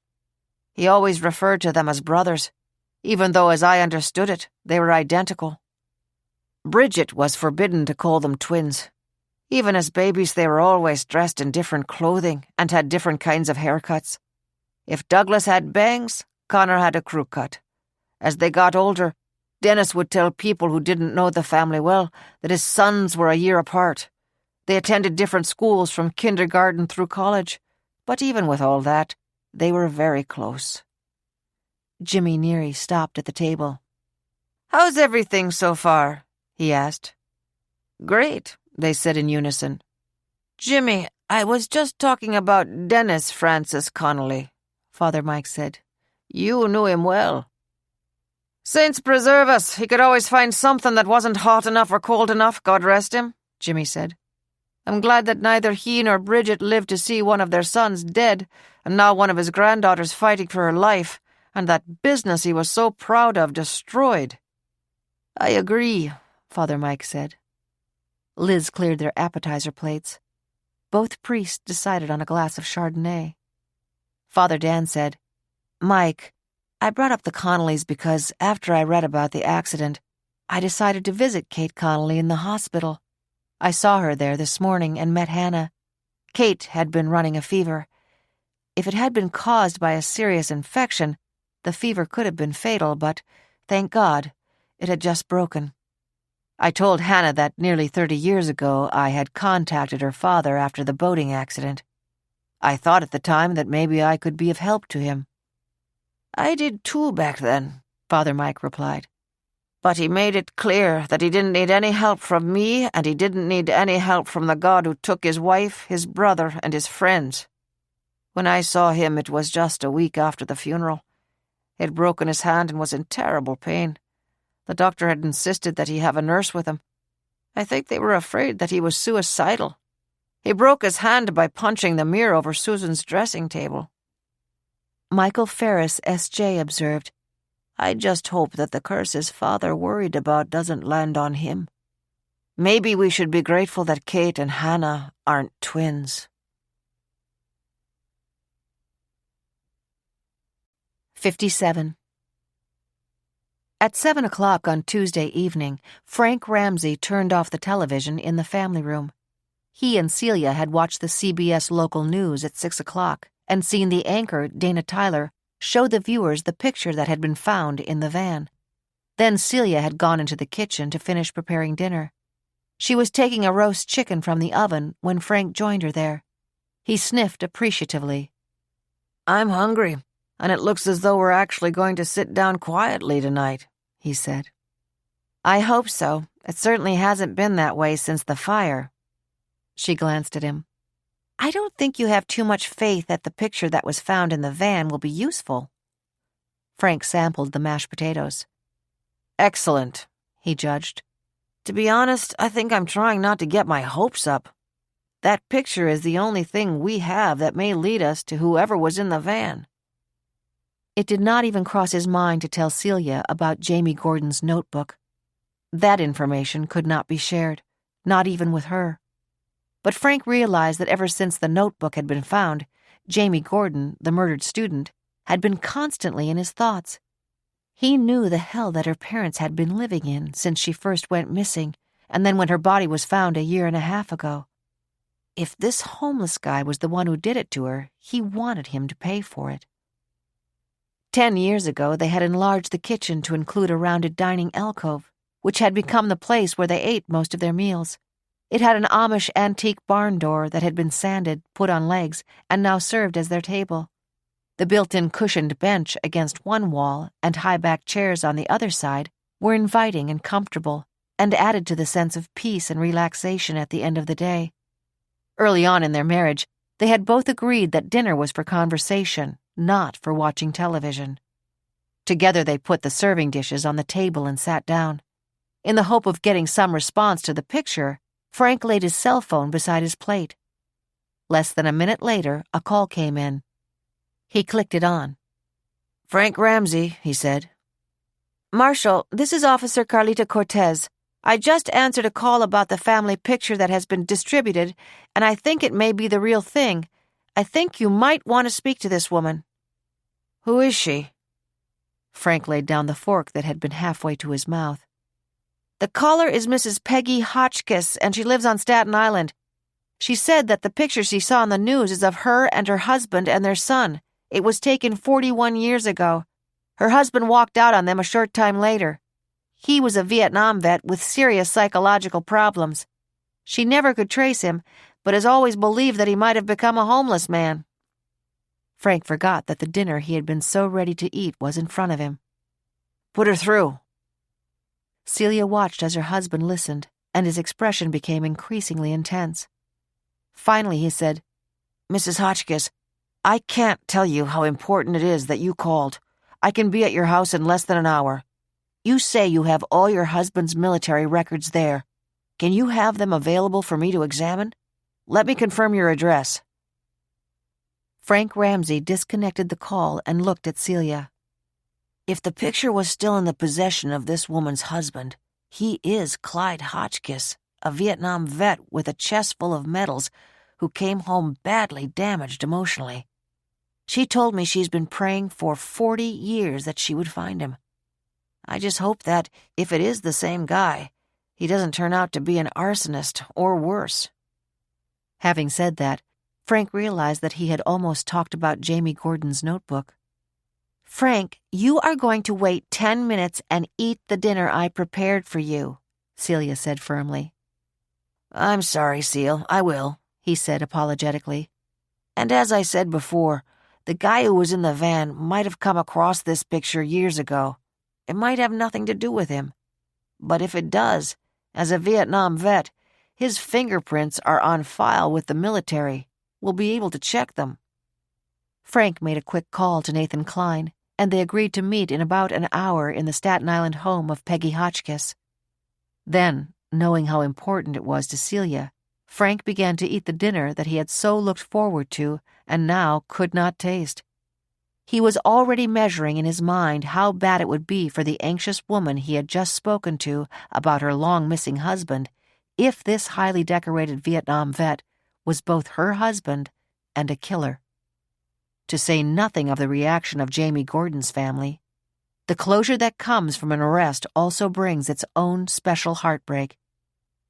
He always referred to them as brothers, even though, as I understood it, they were identical. Bridget was forbidden to call them twins. Even as babies, they were always dressed in different clothing and had different kinds of haircuts. If Douglas had bangs, Connor had a crew cut. As they got older, Dennis would tell people who didn't know the family well that his sons were a year apart. They attended different schools from kindergarten through college, but even with all that, they were very close. Jimmy Neary stopped at the table. "How's everything so far?" he asked. "Great," they said in unison. "Jimmy, I was just talking about Dennis Francis Connolly," Father Mike said. "You knew him well." "Saints preserve us, he could always find something that wasn't hot enough or cold enough, God rest him," Jimmy said. "I'm glad that neither he nor Bridget lived to see one of their sons dead, and now one of his granddaughters fighting for her life, and that business he was so proud of destroyed." "I agree," Father Mike said. Liz cleared their appetizer plates. Both priests decided on a glass of Chardonnay. Father Dan said, "Mike, I brought up the Connollys because after I read about the accident, I decided to visit Kate Connolly in the hospital. I saw her there this morning and met Hannah. Kate had been running a fever. If it had been caused by a serious infection, the fever could have been fatal, but, thank God, it had just broken. I told Hannah that nearly 30 years ago I had contacted her father after the boating accident. I thought at the time that maybe I could be of help to him." "I did too back then," Father Mike replied. "But he made it clear that he didn't need any help from me, and he didn't need any help from the God who took his wife, his brother, and his friends. When I saw him, it was just a week after the funeral. He had broken his hand and was in terrible pain. The doctor had insisted that he have a nurse with him. I think they were afraid that he was suicidal. He broke his hand by punching the mirror over Susan's dressing table." Michael Ferris, S.J., observed, "I just hope that the curse his father worried about doesn't land on him. Maybe we should be grateful that Kate and Hannah aren't twins." 57. At 7 o'clock on Tuesday evening, Frank Ramsey turned off the television in the family room. He and Celia had watched the CBS local news at 6 o'clock and seen the anchor, Dana Tyler, show the viewers the picture that had been found in the van. Then Celia had gone into the kitchen to finish preparing dinner. She was taking a roast chicken from the oven when Frank joined her there. He sniffed appreciatively. "I'm hungry, and it looks as though we're actually going to sit down quietly tonight," he said. "I hope so. It certainly hasn't been that way since the fire." She glanced at him. "I don't think you have too much faith that the picture that was found in the van will be useful." Frank sampled the mashed potatoes. "Excellent," he judged. "To be honest, I think I'm trying not to get my hopes up. That picture is the only thing we have that may lead us to whoever was in the van." It did not even cross his mind to tell Celia about Jamie Gordon's notebook. That information could not be shared, not even with her. But Frank realized that ever since the notebook had been found, Jamie Gordon, the murdered student, had been constantly in his thoughts. He knew the hell that her parents had been living in since she first went missing, and then when her body was found a year and a half ago. If this homeless guy was the one who did it to her, he wanted him to pay for it. 10 years ago, they had enlarged the kitchen to include a rounded dining alcove, which had become the place where they ate most of their meals. It had an Amish antique barn door that had been sanded, put on legs, and now served as their table. The built-in cushioned bench against one wall and high-backed chairs on the other side were inviting and comfortable, and added to the sense of peace and relaxation at the end of the day. Early on in their marriage, they had both agreed that dinner was for conversation, not for watching television. Together they put the serving dishes on the table and sat down. In the hope of getting some response to the picture, Frank laid his cell phone beside his plate. Less than a minute later, a call came in. He clicked it on. "Frank Ramsey," he said. "Marshal, this is Officer Carlita Cortez. I just answered a call about the family picture that has been distributed, and I think it may be the real thing. I think you might want to speak to this woman." "Who is she?" Frank laid down the fork that had been halfway to his mouth. "The caller is Mrs. Peggy Hotchkiss, and she lives on Staten Island. She said that the picture she saw on the news is of her and her husband and their son. It was taken 41 years ago. Her husband walked out on them a short time later. He was a Vietnam vet with serious psychological problems. She never could trace him, but has always believed that he might have become a homeless man." Frank forgot that the dinner he had been so ready to eat was in front of him. "Put her through." Celia watched as her husband listened, and his expression became increasingly intense. Finally he said, "Mrs. Hotchkiss, I can't tell you how important it is that you called. I can be at your house in less than an hour. You say you have all your husband's military records there. Can you have them available for me to examine? Let me confirm your address." Frank Ramsey disconnected the call and looked at Celia. "If the picture was still in the possession of this woman's husband, he is Clyde Hotchkiss, a Vietnam vet with a chest full of medals who came home badly damaged emotionally. She told me she's been praying for 40 years that she would find him. I just hope that, if it is the same guy, he doesn't turn out to be an arsonist or worse." Having said that, Frank realized that he had almost talked about Jamie Gordon's notebook. "Frank, you are going to wait 10 minutes and eat the dinner I prepared for you," Celia said firmly. "I'm sorry, Seal, I will," he said apologetically. "And as I said before, the guy who was in the van might have come across this picture years ago. It might have nothing to do with him. But if it does, as a Vietnam vet, his fingerprints are on file with the military. We'll be able to check them." Frank made a quick call to Nathan Klein, and they agreed to meet in about an hour in the Staten Island home of Peggy Hotchkiss. Then, knowing how important it was to Celia, Frank began to eat the dinner that he had so looked forward to and now could not taste. He was already measuring in his mind how bad it would be for the anxious woman he had just spoken to about her long-missing husband if this highly decorated Vietnam vet was both her husband and a killer. To say nothing of the reaction of Jamie Gordon's family, the closure that comes from an arrest also brings its own special heartbreak.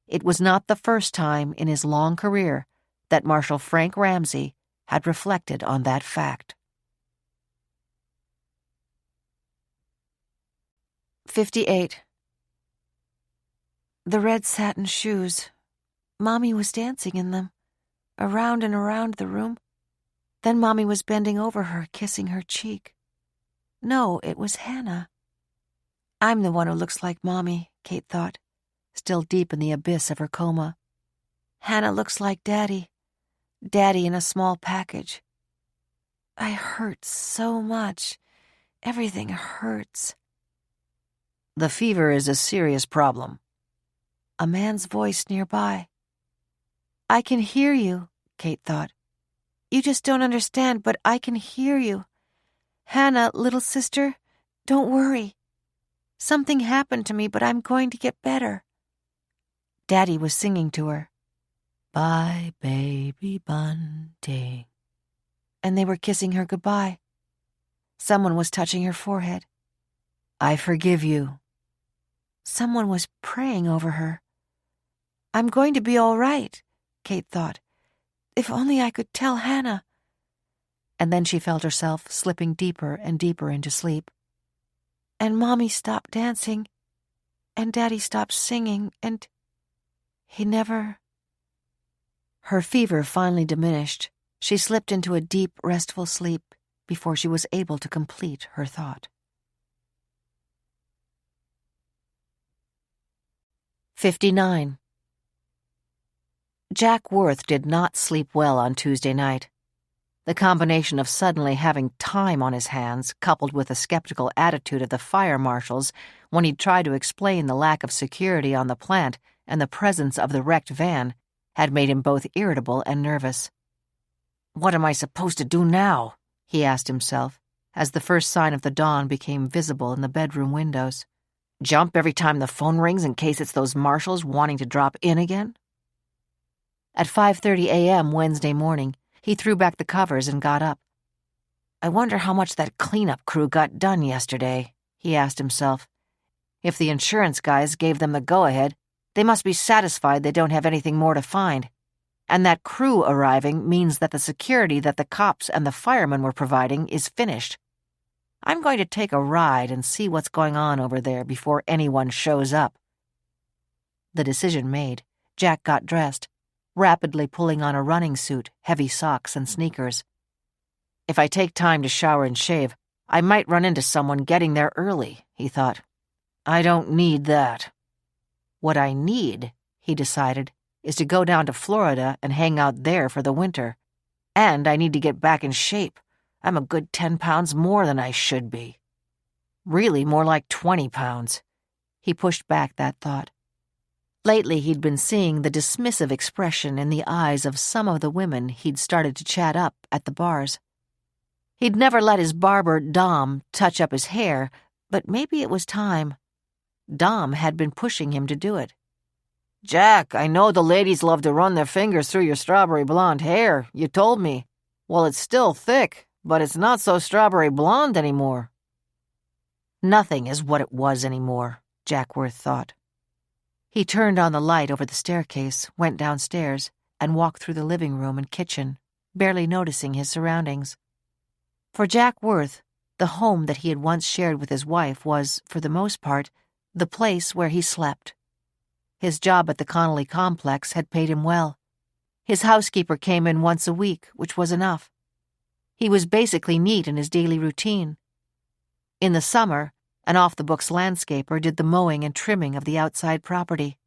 It was not the first time in his long career that Marshal Frank Ramsey had reflected on that fact. 58. The red satin shoes. Mommy was dancing in them, around and around the room. Then Mommy was bending over her, kissing her cheek. No, it was Hannah. I'm the one who looks like Mommy, Kate thought, still deep in the abyss of her coma. Hannah looks like Daddy. Daddy in a small package. I hurt so much. Everything hurts. "The fever is a serious problem." A man's voice nearby. I can hear you, Kate thought. You just don't understand, but I can hear you. Hannah, little sister, don't worry. Something happened to me, but I'm going to get better. Daddy was singing to her. Bye, baby bunting. And they were kissing her goodbye. Someone was touching her forehead. I forgive you. Someone was praying over her. I'm going to be all right, Kate thought. If only I could tell Hannah. And then she felt herself slipping deeper and deeper into sleep. And Mommy stopped dancing, and Daddy stopped singing, and he never... Her fever finally diminished. She slipped into a deep, restful sleep before she was able to complete her thought. 59. Jack Worth did not sleep well on Tuesday night. The combination of suddenly having time on his hands, coupled with the skeptical attitude of the fire marshals when he'd tried to explain the lack of security on the plant and the presence of the wrecked van, had made him both irritable and nervous. "What am I supposed to do now?" he asked himself, as the first sign of the dawn became visible in the bedroom windows. "Jump every time the phone rings in case it's those marshals wanting to drop in again?" At 5:30 a.m. Wednesday morning, he threw back the covers and got up. "I wonder how much that cleanup crew got done yesterday," he asked himself. "If the insurance guys gave them the go-ahead, they must be satisfied they don't have anything more to find. And that crew arriving means that the security that the cops and the firemen were providing is finished. I'm going to take a ride and see what's going on over there before anyone shows up." The decision made, Jack got dressed, rapidly pulling on a running suit, heavy socks, and sneakers. "If I take time to shower and shave, I might run into someone getting there early," he thought. "I don't need that. What I need," he decided, "is to go down to Florida and hang out there for the winter. And I need to get back in shape. I'm a good 10 pounds more than I should be. Really, more like 20 pounds. He pushed back that thought. Lately, he'd been seeing the dismissive expression in the eyes of some of the women he'd started to chat up at the bars. He'd never let his barber, Dom, touch up his hair, but maybe it was time. Dom had been pushing him to do it. "Jack, I know the ladies love to run their fingers through your strawberry blonde hair. You told me. Well, it's still thick, but it's not so strawberry blonde anymore." Nothing is what it was anymore, Jack Worth thought. He turned on the light over the staircase, went downstairs, and walked through the living room and kitchen, barely noticing his surroundings. For Jack Worth, the home that he had once shared with his wife was, for the most part, the place where he slept. His job at the Connolly complex had paid him well. His housekeeper came in once a week, which was enough. He was basically neat in his daily routine. In the summer, an off-the-books landscaper did the mowing and trimming of the outside property,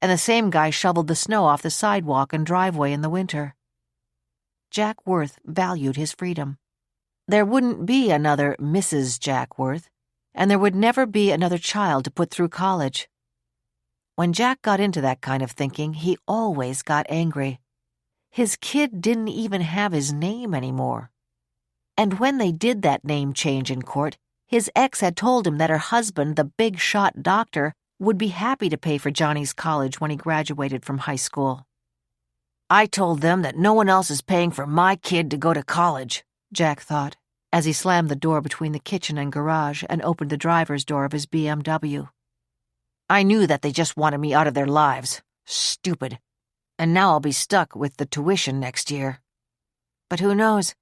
and the same guy shoveled the snow off the sidewalk and driveway in the winter. Jack Worth valued his freedom. There wouldn't be another Mrs. Jack Worth, and there would never be another child to put through college. When Jack got into that kind of thinking, he always got angry. His kid didn't even have his name anymore. And when they did that name change in court, his ex had told him that her husband, the big-shot doctor, would be happy to pay for Johnny's college when he graduated from high school. "I told them that no one else is paying for my kid to go to college," Jack thought, as he slammed the door between the kitchen and garage and opened the driver's door of his BMW. "I knew that they just wanted me out of their lives. Stupid. And now I'll be stuck with the tuition next year. But who knows?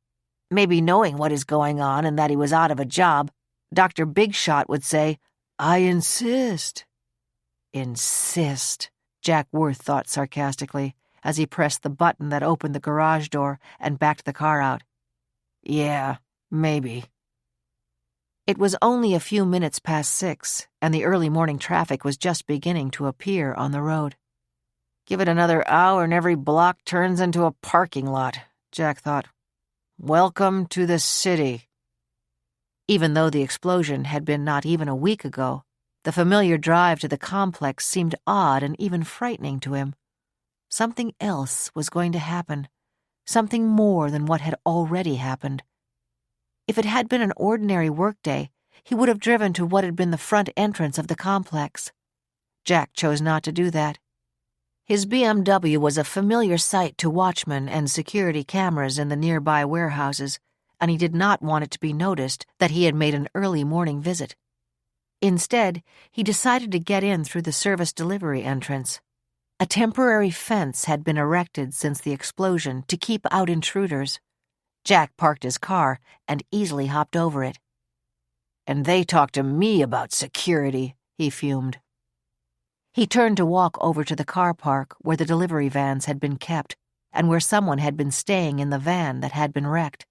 Maybe knowing what is going on and that he was out of a job, Dr. Big Shot would say, 'I insist.'" Insist, Jack Worth thought sarcastically, as he pressed the button that opened the garage door and backed the car out. "Yeah, maybe." It was only a few minutes past 6, and the early morning traffic was just beginning to appear on the road. Give it another hour and every block turns into a parking lot, Jack thought. Welcome to the city. Even though the explosion had been not even a week ago, the familiar drive to the complex seemed odd and even frightening to him. Something else was going to happen, something more than what had already happened. If it had been an ordinary workday, he would have driven to what had been the front entrance of the complex. Jack chose not to do that. His BMW was a familiar sight to watchmen and security cameras in the nearby warehouses, and he did not want it to be noticed that he had made an early morning visit. Instead, he decided to get in through the service delivery entrance. A temporary fence had been erected since the explosion to keep out intruders. Jack parked his car and easily hopped over it. "And they talk to me about security," he fumed. He turned to walk over to the car park where the delivery vans had been kept and where someone had been staying in the van that had been wrecked.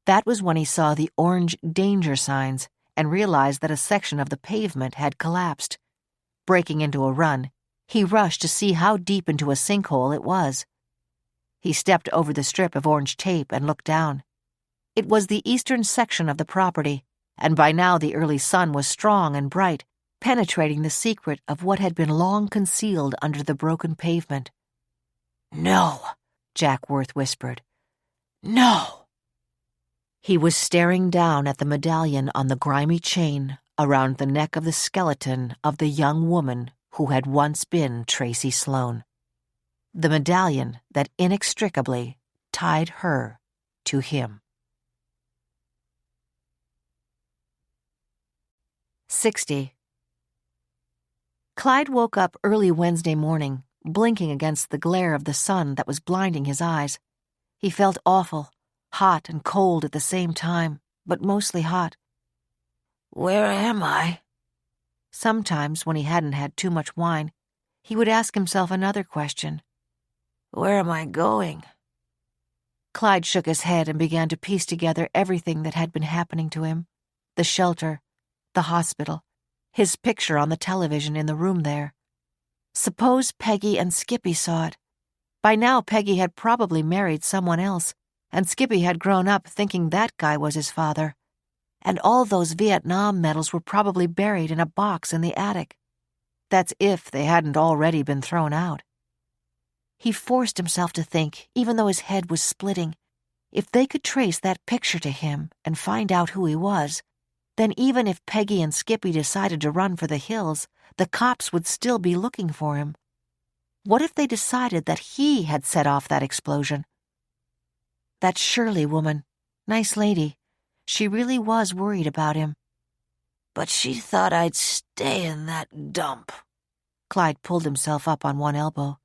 That was when he saw the orange danger signs and realized that a section of the pavement had collapsed. Breaking into a run, he rushed to see how deep into a sinkhole it was. He stepped over the strip of orange tape and looked down. It was the eastern section of the property, and by now the early sun was strong and bright, penetrating the secret of what had been long concealed under the broken pavement. "No," Jack Worth whispered. "No." He was staring down at the medallion on the grimy chain around the neck of the skeleton of the young woman who had once been Tracy Sloane. The medallion that inextricably tied her to him. 60. Clyde woke up early Wednesday morning, blinking against the glare of the sun that was blinding his eyes. He felt awful, hot and cold at the same time, but mostly hot. Where am I? Sometimes, when he hadn't had too much wine, he would ask himself another question. Where am I going? Clyde shook his head and began to piece together everything that had been happening to him. The shelter, the hospital, his picture on the television in the room there. Suppose Peggy and Skippy saw it. By now Peggy had probably married someone else, and Skippy had grown up thinking that guy was his father. And all those Vietnam medals were probably buried in a box in the attic. That's if they hadn't already been thrown out. He forced himself to think, even though his head was splitting, if they could trace that picture to him and find out who he was, then even if Peggy and Skippy decided to run for the hills, the cops would still be looking for him. What if they decided that he had set off that explosion? That Shirley woman, nice lady, she really was worried about him. But she thought I'd stay in that dump. Clyde pulled himself up on one elbow.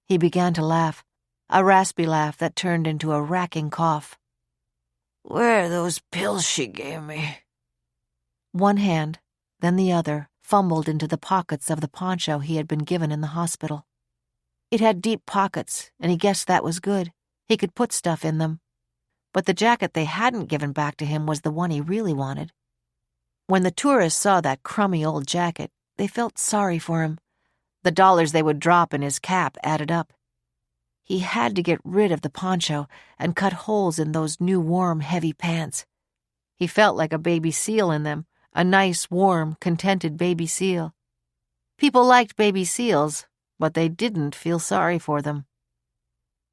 He began to laugh, a raspy laugh that turned into a racking cough. Where are those pills she gave me? One hand, then the other, fumbled into the pockets of the poncho he had been given in the hospital. It had deep pockets, and he guessed that was good. He could put stuff in them. But the jacket they hadn't given back to him was the one he really wanted. When the tourists saw that crummy old jacket, they felt sorry for him. The dollars they would drop in his cap added up. He had to get rid of the poncho and cut holes in those new warm, heavy pants. He felt like a baby seal in them, a nice, warm, contented baby seal. People liked baby seals, but they didn't feel sorry for them.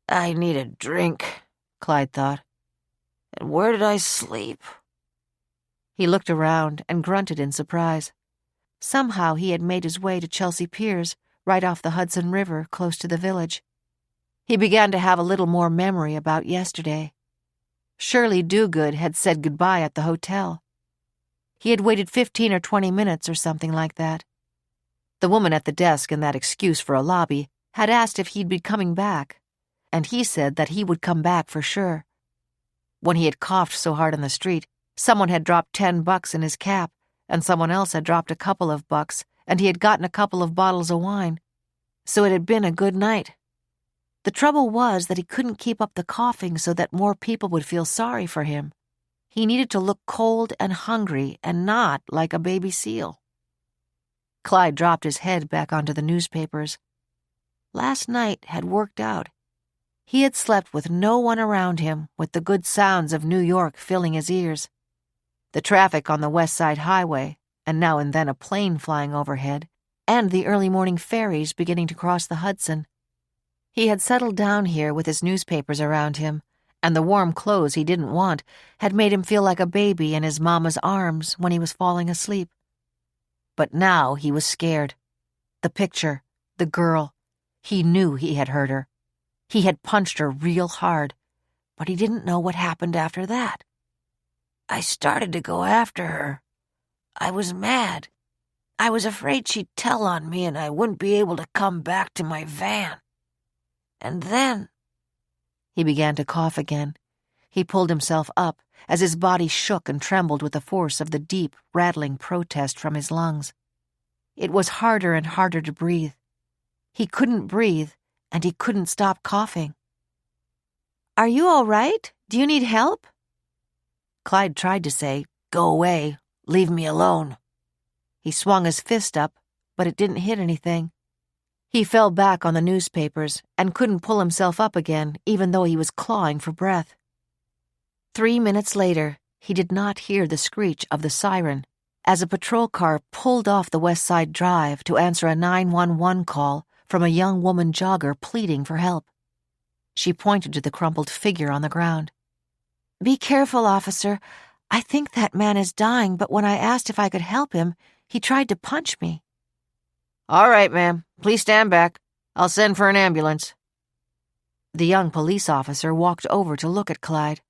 I need a drink, Clyde thought. And where did I sleep? He looked around and grunted in surprise. Somehow he had made his way to Chelsea Piers, right off the Hudson River, close to the village. He began to have a little more memory about yesterday. Shirley Dogood had said goodbye at the hotel. He had waited 15 or 20 minutes or something like that. The woman at the desk in that excuse for a lobby had asked if he'd be coming back, and he said that he would come back for sure. When he had coughed so hard on the street, someone had dropped $10 in his cap, and someone else had dropped a couple of bucks, and he had gotten a couple of bottles of wine. So it had been a good night. The trouble was that he couldn't keep up the coughing so that more people would feel sorry for him. He needed to look cold and hungry and not like a baby seal. Clyde dropped his head back onto the newspapers. Last night had worked out. He had slept with no one around him, with the good sounds of New York filling his ears. The traffic on the West Side Highway, and now and then a plane flying overhead, and the early morning ferries beginning to cross the Hudson. He had settled down here with his newspapers around him, and the warm clothes he didn't want had made him feel like a baby in his mama's arms when he was falling asleep. But now he was scared. The picture, the girl, he knew he had hurt her. He had punched her real hard, but he didn't know what happened after that. I started to go after her. I was mad. I was afraid she'd tell on me and I wouldn't be able to come back to my van. And then... He began to cough again. He pulled himself up as his body shook and trembled with the force of the deep, rattling protest from his lungs. It was harder and harder to breathe. He couldn't breathe, and he couldn't stop coughing. "Are you all right? Do you need help?" Clyde tried to say, "Go away, leave me alone." He swung his fist up, but it didn't hit anything. He fell back on the newspapers and couldn't pull himself up again, even though he was clawing for breath. 3 minutes later, he did not hear the screech of the siren as a patrol car pulled off the West Side Drive to answer a 911 call from a young woman jogger pleading for help. She pointed to the crumpled figure on the ground. "Be careful, officer. I think that man is dying, but when I asked if I could help him, he tried to punch me." "All right, ma'am. Please stand back. I'll send for an ambulance." The young police officer walked over to look at Clyde.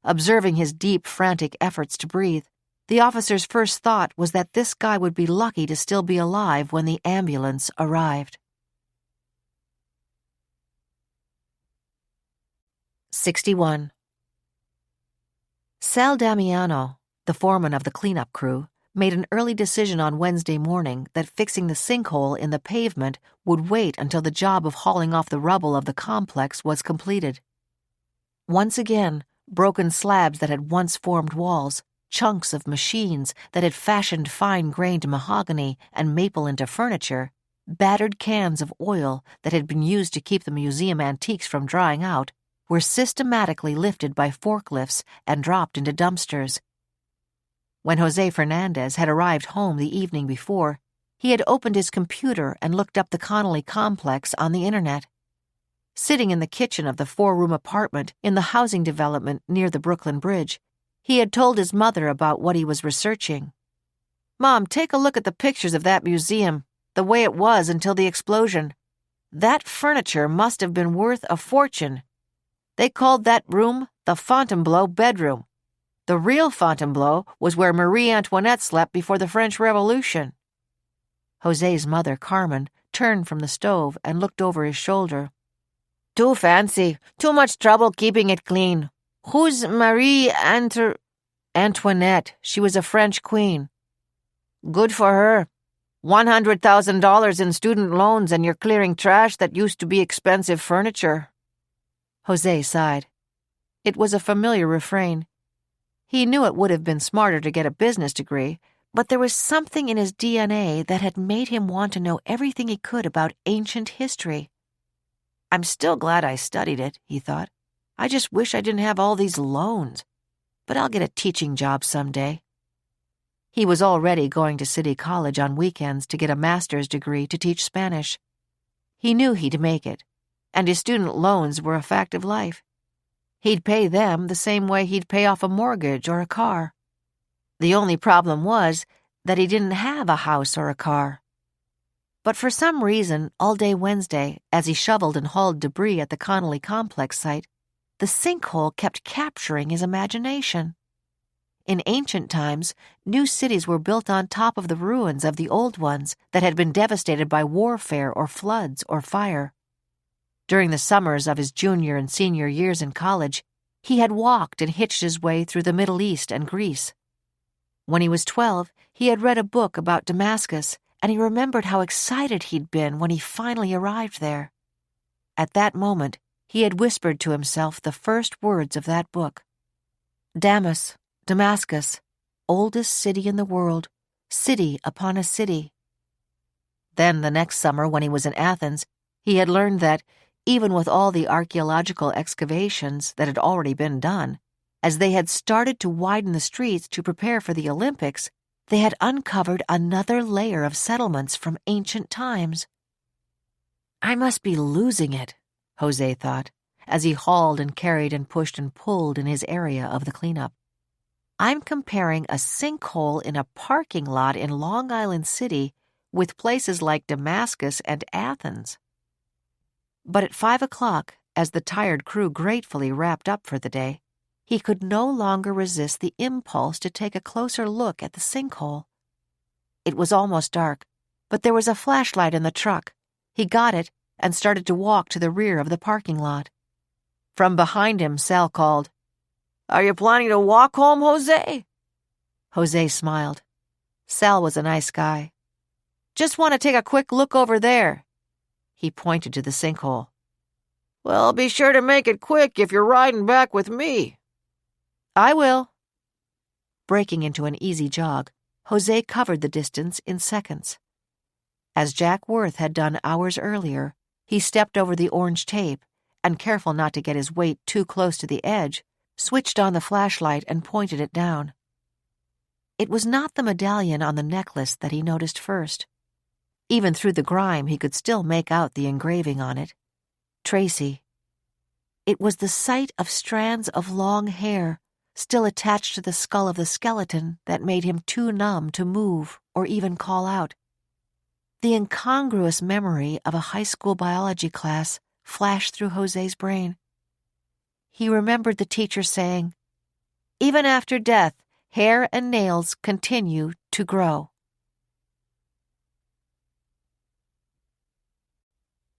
Observing his deep, frantic efforts to breathe, the officer's first thought was that this guy would be lucky to still be alive when the ambulance arrived. 61. Sal Damiano, the foreman of the cleanup crew, made an early decision on Wednesday morning that fixing the sinkhole in the pavement would wait until the job of hauling off the rubble of the complex was completed. Once again, broken slabs that had once formed walls, chunks of machines that had fashioned fine-grained mahogany and maple into furniture, battered cans of oil that had been used to keep the museum antiques from drying out, were systematically lifted by forklifts and dropped into dumpsters. When Jose Fernandez had arrived home the evening before, he had opened his computer and looked up the Connolly complex on the internet. Sitting in the kitchen of the 4-room apartment in the housing development near the Brooklyn Bridge, he had told his mother about what he was researching. "Mom, take a look at the pictures of that museum, the way it was until the explosion. That furniture must have been worth a fortune. They called that room the Fontainebleau bedroom. The real Fontainebleau was where Marie Antoinette slept before the French Revolution." Jose's mother, Carmen, turned from the stove and looked over his shoulder. "Too fancy. Too much trouble keeping it clean. Who's Marie Antoinette? She was a French queen." "Good for her. $100,000 in student loans and you're clearing trash that used to be expensive furniture." Jose sighed. It was a familiar refrain. He knew it would have been smarter to get a business degree, but there was something in his DNA that had made him want to know everything he could about ancient history. "I'm still glad I studied it," he thought. "I just wish I didn't have all these loans. But I'll get a teaching job someday." He was already going to City College on weekends to get a master's degree to teach Spanish. He knew he'd make it, and his student loans were a fact of life. He'd pay them the same way he'd pay off a mortgage or a car. The only problem was that he didn't have a house or a car. But for some reason, all day Wednesday, as he shoveled and hauled debris at the Connolly complex site, the sinkhole kept capturing his imagination. In ancient times, new cities were built on top of the ruins of the old ones that had been devastated by warfare or floods or fire. During the summers of his junior and senior years in college, he had walked and hitched his way through the Middle East and Greece. When he was 12, he had read a book about Damascus, and he remembered how excited he'd been when he finally arrived there. At that moment, he had whispered to himself the first words of that book. Damascus, oldest city in the world, city upon a city. Then the next summer when he was in Athens, he had learned that, even with all the archaeological excavations that had already been done, as they had started to widen the streets to prepare for the Olympics, they had uncovered another layer of settlements from ancient times. "I must be losing it," Jose thought, as he hauled and carried and pushed and pulled in his area of the cleanup. "I'm comparing a sinkhole in a parking lot in Long Island City with places like Damascus and Athens." But at 5 o'clock, as the tired crew gratefully wrapped up for the day, he could no longer resist the impulse to take a closer look at the sinkhole. It was almost dark, but there was a flashlight in the truck. He got it and started to walk to the rear of the parking lot. From behind him, Sal called, "Are you planning to walk home, Jose?" Jose smiled. Sal was a nice guy. "Just want to take a quick look over there." He pointed to the sinkhole. "Well, be sure to make it quick if you're riding back with me." "I will." Breaking into an easy jog, Jose covered the distance in seconds. As Jack Worth had done hours earlier, he stepped over the orange tape and, careful not to get his weight too close to the edge, switched on the flashlight and pointed it down. It was not the medallion on the necklace that he noticed first. Even through the grime, he could still make out the engraving on it. Tracy. It was the sight of strands of long hair still attached to the skull of the skeleton that made him too numb to move or even call out. The incongruous memory of a high school biology class flashed through Jose's brain. He remembered the teacher saying, "Even after death, hair and nails continue to grow."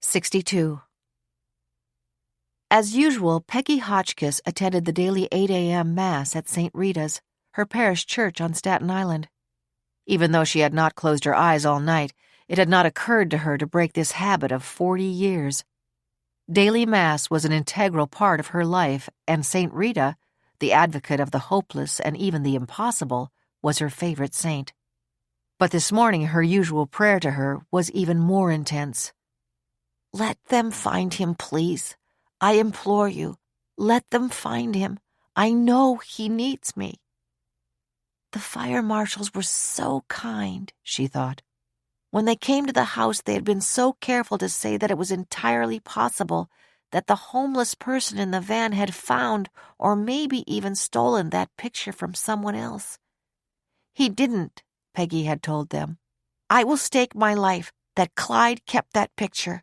62. As usual, Peggy Hotchkiss attended the daily 8 a.m. Mass at St. Rita's, her parish church on Staten Island. Even though she had not closed her eyes all night, it had not occurred to her to break this habit of 40 years. Daily Mass was an integral part of her life, and St. Rita, the advocate of the hopeless and even the impossible, was her favorite saint. But this morning her usual prayer to her was even more intense. "Let them find him, please. I implore you. Let them find him. I know he needs me." The fire marshals were so kind, she thought. When they came to the house, they had been so careful to say that it was entirely possible that the homeless person in the van had found or maybe even stolen that picture from someone else. "He didn't," Peggy had told them. "I will stake my life that Clyde kept that picture.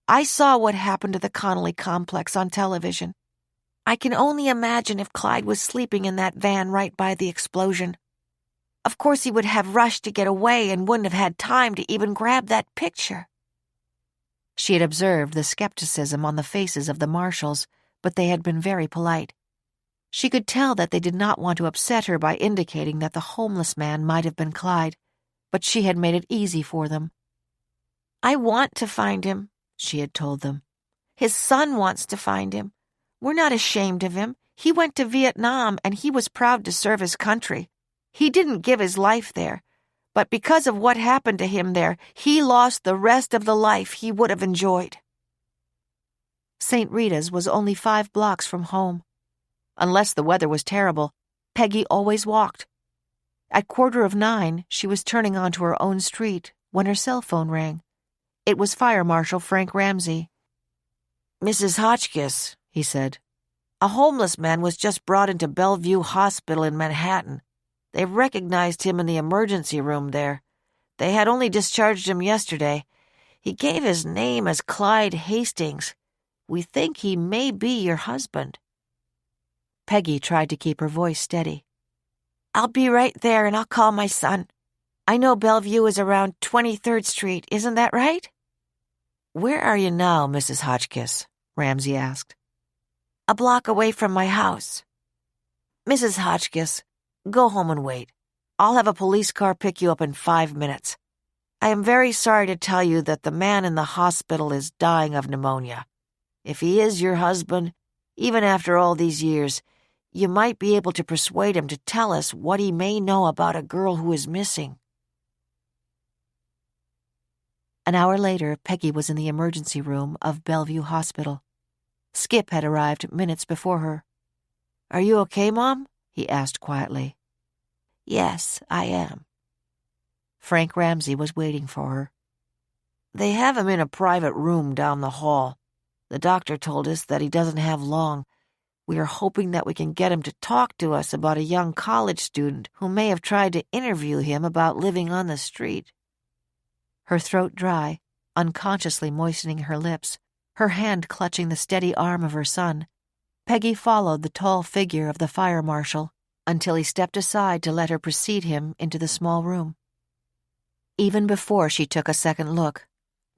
I saw what happened to the Connolly complex on television. I can only imagine if Clyde was sleeping in that van right by the explosion. Of course he would have rushed to get away and wouldn't have had time to even grab that picture." She had observed the skepticism on the faces of the marshals, but they had been very polite. She could tell that they did not want to upset her by indicating that the homeless man might have been Clyde, but she had made it easy for them. "I want to find him," she had told them. "His son wants to find him. We're not ashamed of him. He went to Vietnam, and he was proud to serve his country. He didn't give his life there, but because of what happened to him there, he lost the rest of the life he would have enjoyed." St. Rita's was only 5 blocks from home. Unless the weather was terrible, Peggy always walked. At 9:15, she was turning onto her own street when her cell phone rang. It was Fire Marshal Frank Ramsey. "Mrs. Hotchkiss," he said, "a homeless man was just brought into Bellevue Hospital in Manhattan. They recognized him in the emergency room there. They had only discharged him yesterday. He gave his name as Clyde Hastings. We think he may be your husband." Peggy tried to keep her voice steady. "I'll be right there and I'll call my son. I know Bellevue is around 23rd Street, isn't that right?" "Where are you now, Mrs. Hotchkiss?" Ramsey asked. "A block away from my house." "Mrs. Hotchkiss, go home and wait. I'll have a police car pick you up in 5 minutes. I am very sorry to tell you that the man in the hospital is dying of pneumonia. If he is your husband, even after all these years, you might be able to persuade him to tell us what he may know about a girl who is missing." An hour later, Peggy was in the emergency room of Bellevue Hospital. Skip had arrived minutes before her. "Are you okay, Mom?" he asked quietly. "Yes, I am." Frank Ramsey was waiting for her. "They have him in a private room down the hall. The doctor told us that he doesn't have long. We are hoping that we can get him to talk to us about a young college student who may have tried to interview him about living on the street." Her throat dry, unconsciously moistening her lips, her hand clutching the steady arm of her son, Peggy followed the tall figure of the fire marshal until he stepped aside to let her precede him into the small room. Even before she took a second look,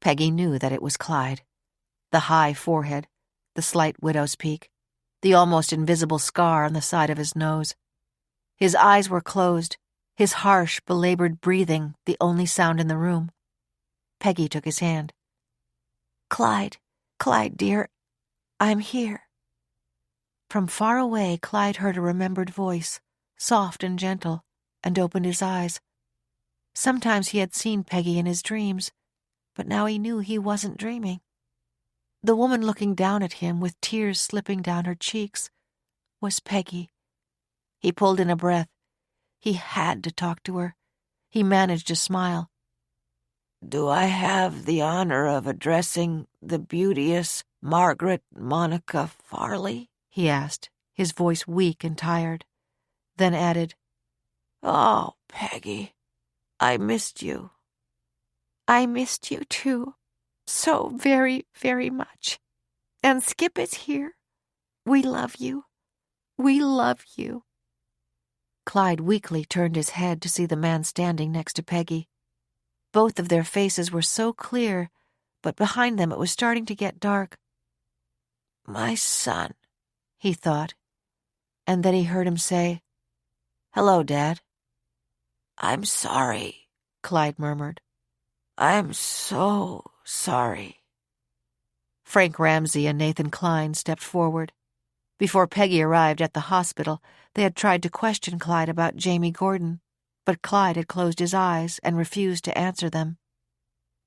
Peggy knew that it was Clyde. The high forehead, the slight widow's peak, the almost invisible scar on the side of his nose. His eyes were closed, his harsh, belabored breathing the only sound in the room. Peggy took his hand. Clyde, dear, I'm here." From far away, Clyde heard a remembered voice, soft and gentle, and opened his eyes. Sometimes he had seen Peggy in his dreams, but now he knew he wasn't dreaming. The woman looking down at him with tears slipping down her cheeks was Peggy. He pulled in a breath. He had to talk to her. He managed a smile. "Do I have the honor of addressing the beauteous Margaret Monica Farley?" he asked, his voice weak and tired. Then added, "Oh, Peggy, I missed you." "I missed you too, so very, very much. And Skip is here. We love you. We love you." Clyde weakly turned his head to see the man standing next to Peggy. Both of their faces were so clear, but behind them it was starting to get dark. "My son," he thought, and then he heard him say, "Hello, Dad." "I'm sorry," Clyde murmured. "I'm so sorry." Frank Ramsey and Nathan Klein stepped forward. Before Peggy arrived at the hospital, they had tried to question Clyde about Jamie Gordon, but Clyde had closed his eyes and refused to answer them.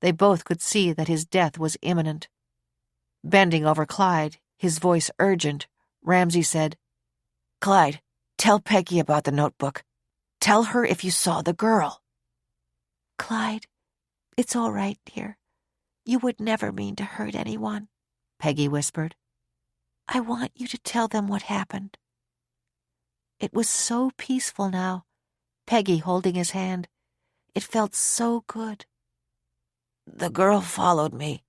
They both could see that his death was imminent. Bending over Clyde, his voice urgent, Ramsey said, "Clyde, tell Peggy about the notebook. Tell her if you saw the girl." "Clyde, it's all right, dear. You would never mean to hurt anyone," Peggy whispered. "I want you to tell them what happened." It was so peaceful now, Peggy holding his hand. It felt so good. "The girl followed me.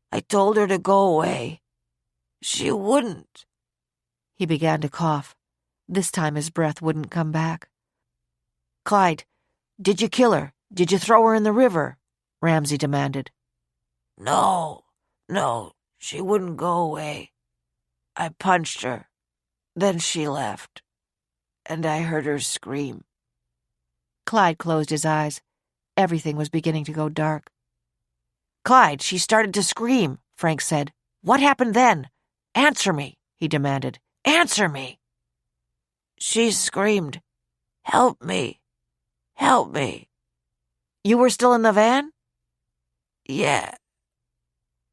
I told her to go away. She wouldn't." He began to cough. This time his breath wouldn't come back. "Clyde, did you kill her? Did you throw her in the river?" Ramsey demanded. No, she wouldn't go away. I punched her. Then she left. And I heard her scream." Clyde closed his eyes. Everything was beginning to go dark. "Clyde, she started to scream," Frank said. "What happened then? Answer me," he demanded. "Answer me." "She screamed, 'Help me, help me.'" "You were still in the van?" "Yeah."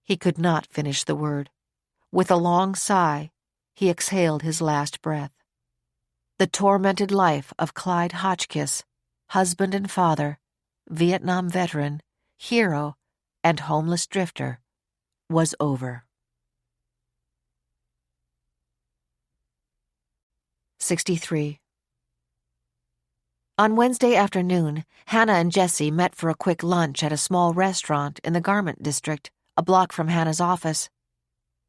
He could not finish the word. With a long sigh, he exhaled his last breath. The tormented life of Clyde Hotchkiss, husband and father, Vietnam veteran, hero, and homeless drifter, was over. 63. On Wednesday afternoon, Hannah and Jessie met for a quick lunch at a small restaurant in the garment district, a block from Hannah's office.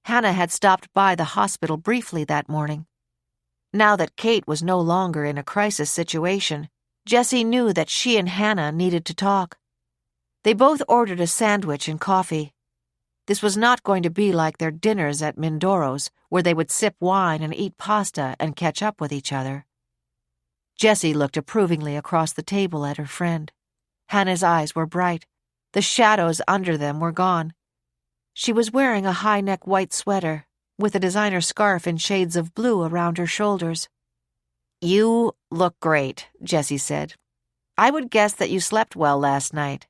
Hannah had stopped by the hospital briefly that morning. Now that Kate was no longer in a crisis situation, Jessie knew that she and Hannah needed to talk. They both ordered a sandwich and coffee. This was not going to be like their dinners at Mindoro's, where they would sip wine and eat pasta and catch up with each other. Jessie looked approvingly across the table at her friend. Hannah's eyes were bright. The shadows under them were gone. She was wearing a high-neck white sweater, with a designer scarf in shades of blue around her shoulders. "You look great," Jessie said. "I would guess that you slept well last night."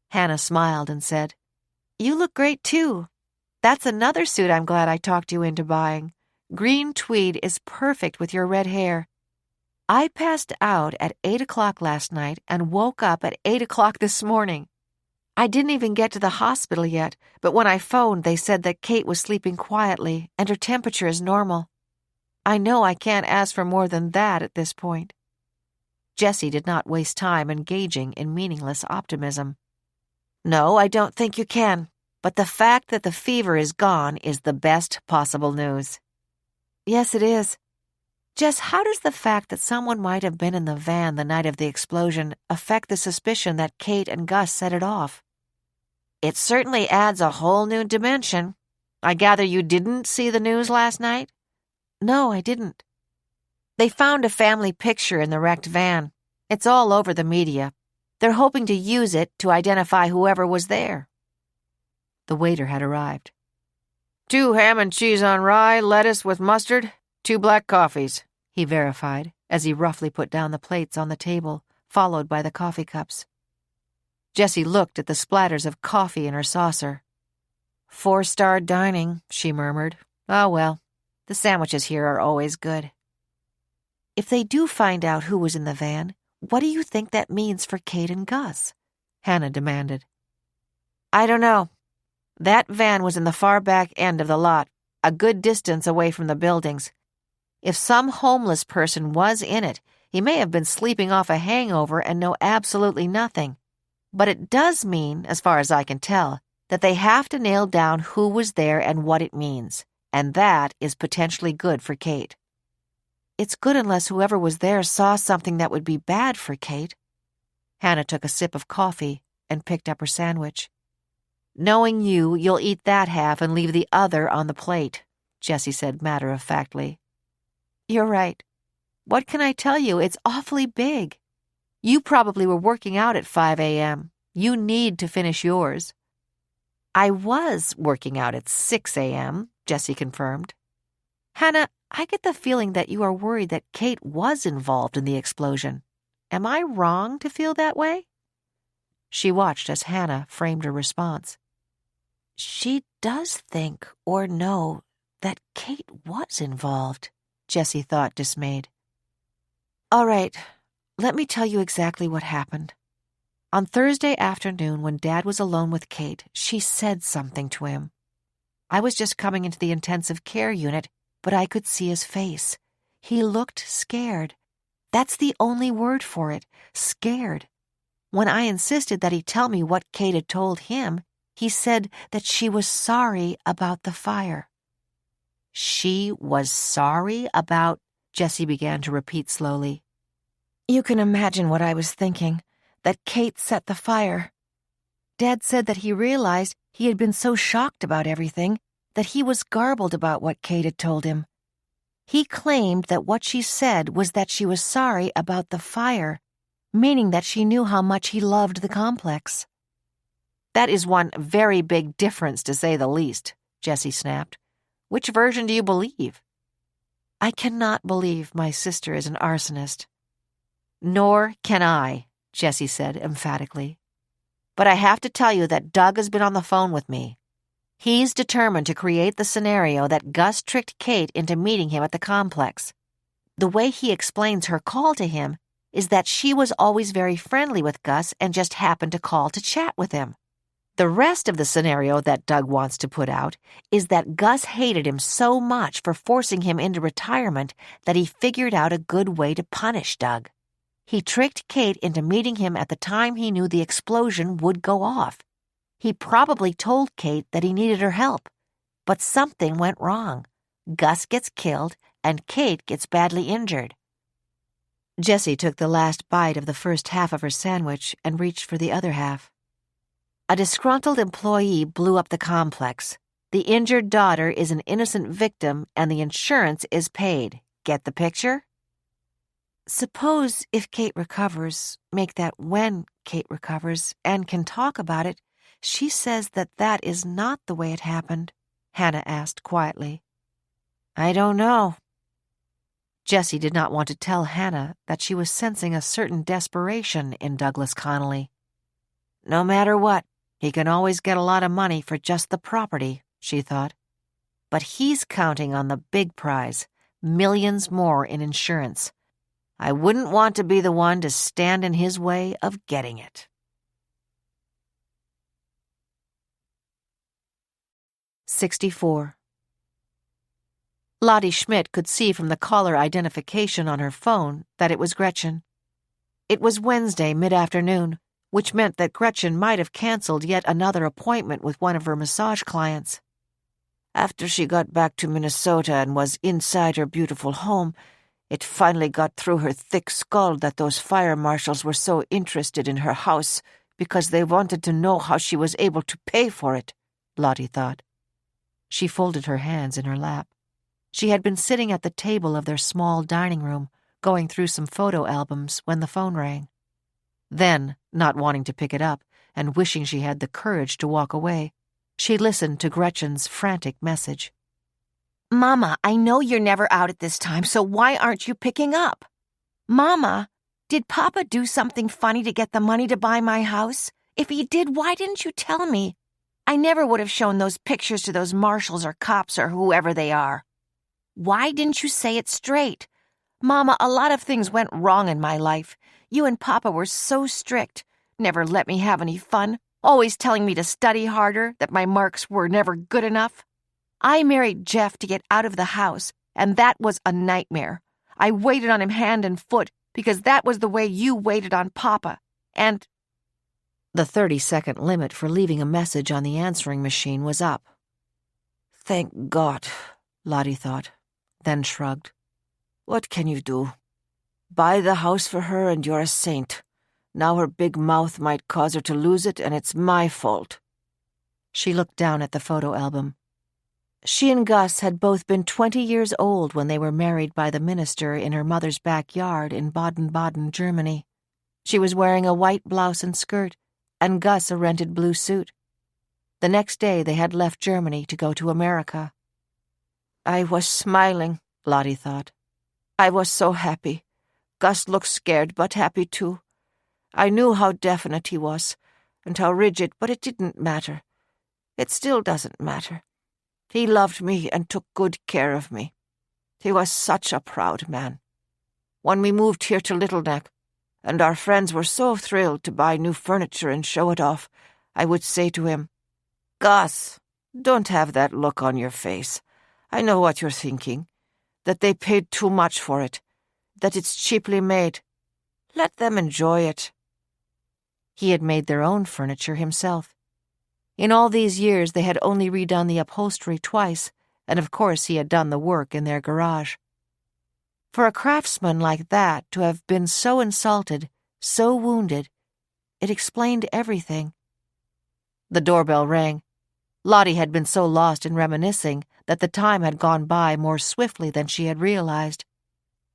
Hannah smiled and said, "You look great too. That's another suit I'm glad I talked you into buying. Green tweed is perfect with your red hair. I passed out at 8 o'clock last night and woke up at 8 o'clock this morning. I didn't even get to the hospital yet, but when I phoned, they said that Kate was sleeping quietly and her temperature is normal. I know I can't ask for more than that at this point." Jessie did not waste time engaging in meaningless optimism. "No, I don't think you can, but the fact that the fever is gone is the best possible news." "Yes, it is. Jess, how does the fact that someone might have been in the van the night of the explosion affect the suspicion that Kate and Gus set it off?" "It certainly adds a whole new dimension. I gather you didn't see the news last night?" "No, I didn't." "They found a family picture in the wrecked van. It's all over the media. They're hoping to use it to identify whoever was there." The waiter had arrived. "2 ham and cheese on rye, lettuce with mustard, 2 black coffees," he verified as he roughly put down the plates on the table, followed by the coffee cups. Jessie looked at the splatters of coffee in her saucer. 4-star dining, she murmured. Oh well, the sandwiches here are always good. If they do find out who was in the van, what do you think that means for Kate and Gus? Hannah demanded. I don't know. That van was in the far back end of the lot, a good distance away from the buildings. If some homeless person was in it, he may have been sleeping off a hangover and know absolutely nothing. But it does mean, as far as I can tell, that they have to nail down who was there and what it means, and that is potentially good for Kate. It's good unless whoever was there saw something that would be bad for Kate. Hannah took a sip of coffee and picked up her sandwich. Knowing you, you'll eat that half and leave the other on the plate, Jessie said matter-of-factly. You're right. What can I tell you? It's awfully big. You probably were working out at 5 a.m. You need to finish yours. I was working out at 6 a.m., Jessie confirmed. Hannah, I get the feeling that you are worried that Kate was involved in the explosion. Am I wrong to feel that way? She watched as Hannah framed her response. She does think or know that Kate was involved, Jessie thought, dismayed. All right, let me tell you exactly what happened. On Thursday afternoon, when Dad was alone with Kate, she said something to him. I was just coming into the intensive care unit, but I could see his face. He looked scared. That's the only word for it, scared. When I insisted that he tell me what Kate had told him, he said that she was sorry about the fire. She was sorry about, Jessie began to repeat slowly. You can imagine what I was thinking, that Kate set the fire. Dad said that he realized he had been so shocked about everything that he was garbled about what Kate had told him. He claimed that what she said was that she was sorry about the fire, meaning that she knew how much he loved the complex. That is one very big difference, to say the least, Jessie snapped. Which version do you believe? I cannot believe my sister is an arsonist. Nor can I, Jessie said emphatically. But I have to tell you that Doug has been on the phone with me. He's determined to create the scenario that Gus tricked Kate into meeting him at the complex. The way he explains her call to him is that she was always very friendly with Gus and just happened to call to chat with him. The rest of the scenario that Doug wants to put out is that Gus hated him so much for forcing him into retirement that he figured out a good way to punish Doug. He tricked Kate into meeting him at the time he knew the explosion would go off. He probably told Kate that he needed her help, but something went wrong. Gus gets killed and Kate gets badly injured. Jessie took the last bite of the first half of her sandwich and reached for the other half. A disgruntled employee blew up the complex. The injured daughter is an innocent victim and the insurance is paid. Get the picture? Suppose if Kate recovers, make that when Kate recovers and can talk about it, she says that that is not the way it happened, Hannah asked quietly. I don't know. Jessie did not want to tell Hannah that she was sensing a certain desperation in Douglas Connolly. No matter what, he can always get a lot of money for just the property, she thought. But he's counting on the big prize, millions more in insurance. I wouldn't want to be the one to stand in his way of getting it. 64. Lottie Schmidt could see from the caller identification on her phone that it was Gretchen. It was Wednesday mid-afternoon, which meant that Gretchen might have canceled yet another appointment with one of her massage clients. After she got back to Minnesota and was inside her beautiful home, it finally got through her thick skull that those fire marshals were so interested in her house because they wanted to know how she was able to pay for it, Lottie thought. She folded her hands in her lap. She had been sitting at the table of their small dining room, going through some photo albums when the phone rang. Then, not wanting to pick it up and wishing she had the courage to walk away, she listened to Gretchen's frantic message. Mama, I know you're never out at this time, so why aren't you picking up? Mama, did Papa do something funny to get the money to buy my house? If he did, why didn't you tell me? I never would have shown those pictures to those marshals or cops or whoever they are. Why didn't you say it straight? Mama, a lot of things went wrong in my life. You and Papa were so strict. Never let me have any fun. Always telling me to study harder, that my marks were never good enough. I married Jeff to get out of the house, and that was a nightmare. I waited on him hand and foot because that was the way you waited on Papa. And The 30-second limit for leaving a message on the answering machine was up. Thank God, Lottie thought, then shrugged. What can you do? Buy the house for her and you're a saint. Now her big mouth might cause her to lose it, and it's my fault. She looked down at the photo album. She and Gus had both been 20 years old when they were married by the minister in her mother's backyard in Baden-Baden, Germany. She was wearing a white blouse and skirt, and Gus a rented blue suit. The next day they had left Germany to go to America. I was smiling, Lottie thought. I was so happy. Gus looked scared but happy too. I knew how definite he was, and how rigid, but it didn't matter. It still doesn't matter. He loved me and took good care of me. He was such a proud man. When we moved here to Little Neck, and our friends were so thrilled to buy new furniture and show it off, I would say to him, Gus, don't have that look on your face. I know what you're thinking, that they paid too much for it, that it's cheaply made. Let them enjoy it. He had made their own furniture himself. In all these years they had only redone the upholstery twice, and of course he had done the work in their garage. For a craftsman like that to have been so insulted, so wounded, it explained everything. The doorbell rang. Lottie had been so lost in reminiscing that the time had gone by more swiftly than she had realized.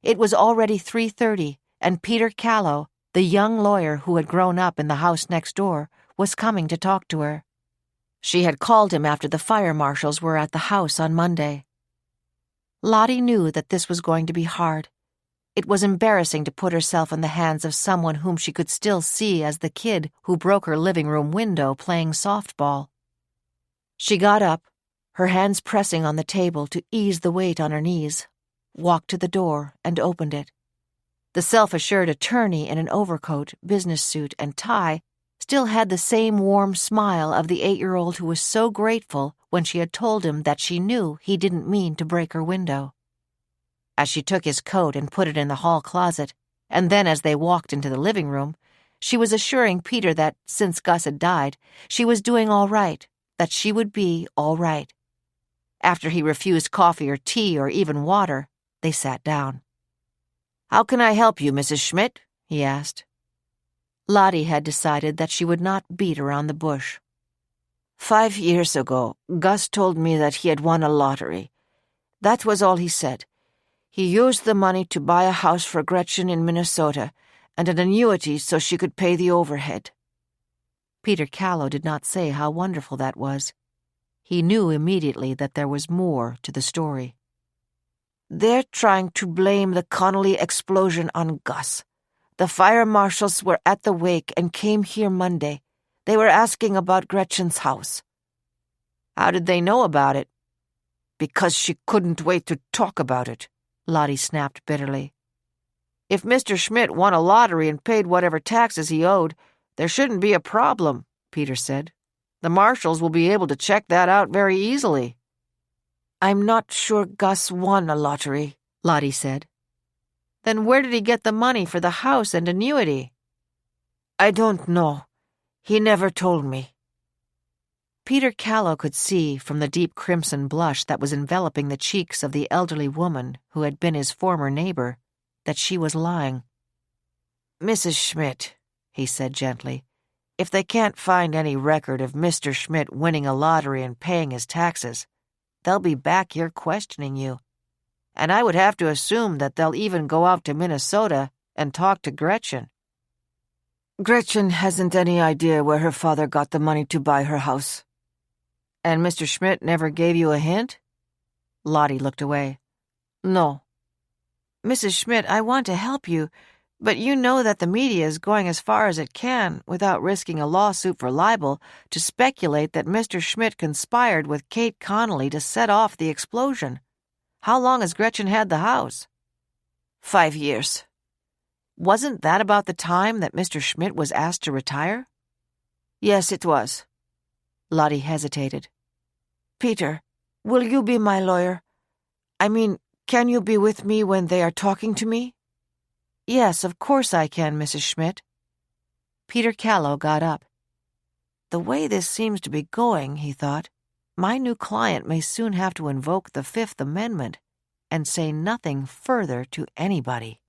It was already 3:30, and Peter Callow, the young lawyer who had grown up in the house next door, was coming to talk to her. She had called him after the fire marshals were at the house on Monday. Lottie knew that this was going to be hard. It was embarrassing to put herself in the hands of someone whom she could still see as the kid who broke her living room window playing softball. She got up, her hands pressing on the table to ease the weight on her knees, walked to the door and opened it. The self-assured attorney in an overcoat, business suit, and tie still had the same warm smile of the 8-year-old who was so grateful when she had told him that she knew he didn't mean to break her window. As she took his coat and put it in the hall closet, and then as they walked into the living room, she was assuring Peter that, since Gus had died, she was doing all right, that she would be all right. After he refused coffee or tea or even water, they sat down. "How can I help you, Mrs. Schmidt?" he asked. Lottie had decided that she would not beat around the bush. 5 years ago, Gus told me that he had won a lottery. That was all he said. He used the money to buy a house for Gretchen in Minnesota and an annuity so she could pay the overhead. Peter Callow did not say how wonderful that was. He knew immediately that there was more to the story. They're trying to blame the Connolly explosion on Gus. The fire marshals were at the wake and came here Monday. They were asking about Gretchen's house. How did they know about it? Because she couldn't wait to talk about it, Lottie snapped bitterly. If Mr. Schmidt won a lottery and paid whatever taxes he owed, there shouldn't be a problem, Peter said. The marshals will be able to check that out very easily. I'm not sure Gus won a lottery, Lottie said. Then where did he get the money for the house and annuity? I don't know. He never told me. Peter Callow could see from the deep crimson blush that was enveloping the cheeks of the elderly woman who had been his former neighbor that she was lying. Mrs. Schmidt, he said gently, if they can't find any record of Mr. Schmidt winning a lottery and paying his taxes, they'll be back here questioning you. And I would have to assume that they'll even go out to Minnesota and talk to Gretchen. Gretchen hasn't any idea where her father got the money to buy her house. And Mr. Schmidt never gave you a hint? Lottie looked away. No. Mrs. Schmidt, I want to help you, But you know that the media is going as far as it can, without risking a lawsuit for libel, to speculate that Mr. Schmidt conspired with Kate Connolly to set off the explosion. How long has Gretchen had the house? 5 years. Wasn't that about the time that Mr. Schmidt was asked to retire? Yes, it was. Lottie hesitated. Peter, will you be my lawyer? I mean, can you be with me when they are talking to me? Yes, of course I can, Mrs. Schmidt. Peter Callow got up. The way this seems to be going, he thought, my new client may soon have to invoke the Fifth Amendment and say nothing further to anybody.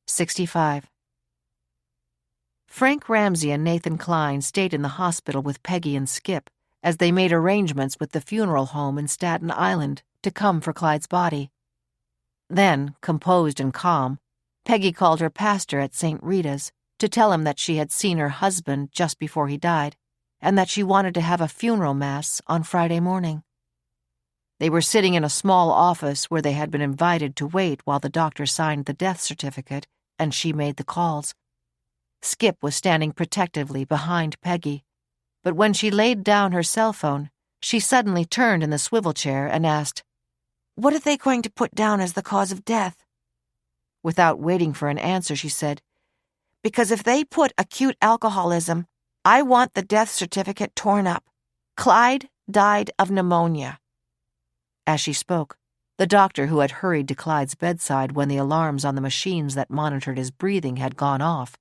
65. Frank Ramsey and Nathan Klein stayed in the hospital with Peggy and Skip as they made arrangements with the funeral home in Staten Island to come for Clyde's body. Then, composed and calm, Peggy called her pastor at St. Rita's to tell him that she had seen her husband just before he died and that she wanted to have a funeral mass on Friday morning. They were sitting in a small office where they had been invited to wait while the doctor signed the death certificate and she made the calls. Skip was standing protectively behind Peggy, but when she laid down her cell phone, she suddenly turned in the swivel chair and asked, "What are they going to put down as the cause of death?" Without waiting for an answer, she said, "Because if they put acute alcoholism, I want the death certificate torn up. Clyde died of pneumonia." As she spoke, the doctor who had hurried to Clyde's bedside when the alarms on the machines that monitored his breathing had gone off,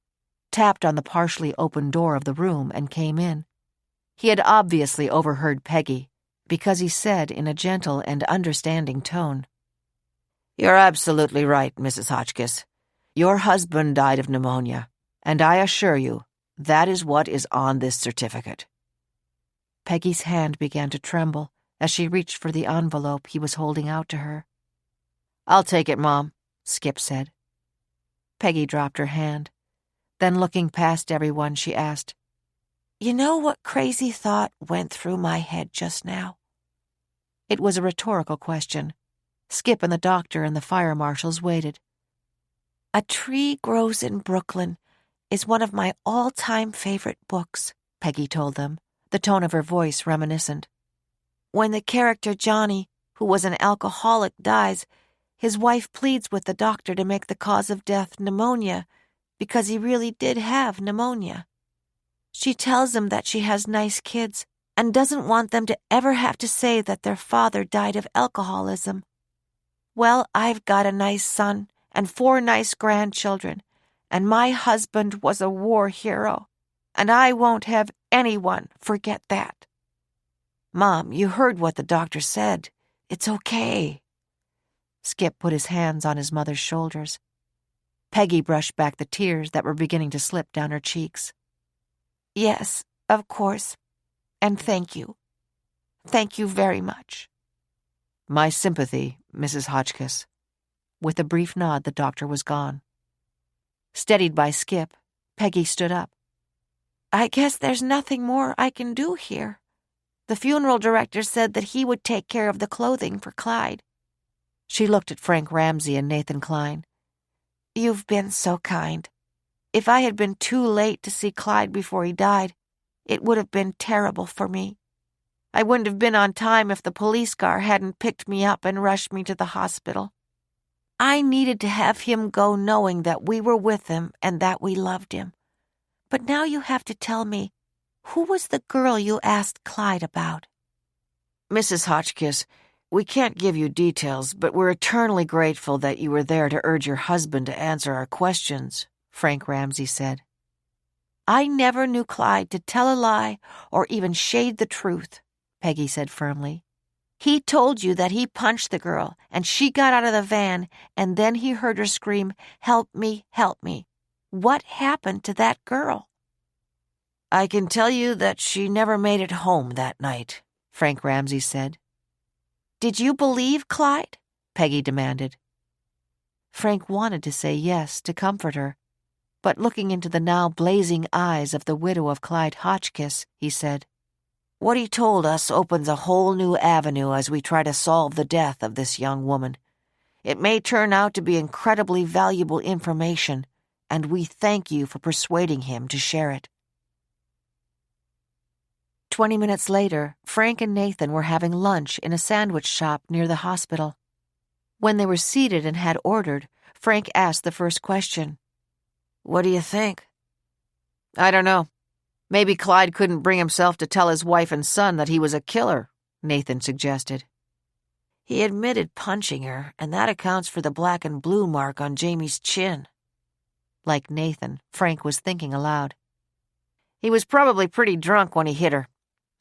tapped on the partially open door of the room and came in. He had obviously overheard Peggy, because he said in a gentle and understanding tone, "You're absolutely right, Mrs. Hotchkiss. Your husband died of pneumonia, and I assure you, that is what is on this certificate." Peggy's hand began to tremble as she reached for the envelope he was holding out to her. "I'll take it, Mom," Skip said. Peggy dropped her hand. Then, looking past everyone, she asked, "You know what crazy thought went through my head just now?" It was a rhetorical question. Skip and the doctor and the fire marshals waited. "A Tree Grows in Brooklyn is one of my all-time favorite books," Peggy told them, the tone of her voice reminiscent. "When the character Johnny, who was an alcoholic, dies, his wife pleads with the doctor to make the cause of death pneumonia, because he really did have pneumonia. She tells him that she has nice kids and doesn't want them to ever have to say that their father died of alcoholism. Well, I've got a nice son and 4 nice grandchildren, and my husband was a war hero, and I won't have anyone forget that. Mom, you heard what the doctor said. It's okay." Skip put his hands on his mother's shoulders. Peggy brushed back the tears that were beginning to slip down her cheeks. "Yes, of course. And thank you. Thank you very much." "My sympathy, Mrs. Hotchkiss." With a brief nod, the doctor was gone. Steadied by Skip, Peggy stood up. "I guess there's nothing more I can do here. The funeral director said that he would take care of the clothing for Clyde." She looked at Frank Ramsey and Nathan Klein. "You've been so kind. If I had been too late to see Clyde before he died, it would have been terrible for me. I wouldn't have been on time if the police car hadn't picked me up and rushed me to the hospital. I needed to have him go knowing that we were with him and that we loved him. But now you have to tell me, who was the girl you asked Clyde about?" "Mrs. Hotchkiss, we can't give you details, but we're eternally grateful that you were there to urge your husband to answer our questions," Frank Ramsey said. "I never knew Clyde to tell a lie or even shade the truth," Peggy said firmly. "He told you that he punched the girl and she got out of the van, and then he heard her scream, 'Help me, help me.' What happened to that girl?" "I can tell you that she never made it home that night," Frank Ramsey said. "Did you believe Clyde?" Peggy demanded. Frank wanted to say yes to comfort her, but looking into the now blazing eyes of the widow of Clyde Hotchkiss, he said, "What he told us opens a whole new avenue as we try to solve the death of this young woman. It may turn out to be incredibly valuable information, and we thank you for persuading him to share it." 20 minutes later, Frank and Nathan were having lunch in a sandwich shop near the hospital. When they were seated and had ordered, Frank asked the first question. "What do you think?" "I don't know. Maybe Clyde couldn't bring himself to tell his wife and son that he was a killer," Nathan suggested. "He admitted punching her, and that accounts for the black and blue mark on Jamie's chin." Like Nathan, Frank was thinking aloud. "He was probably pretty drunk when he hit her.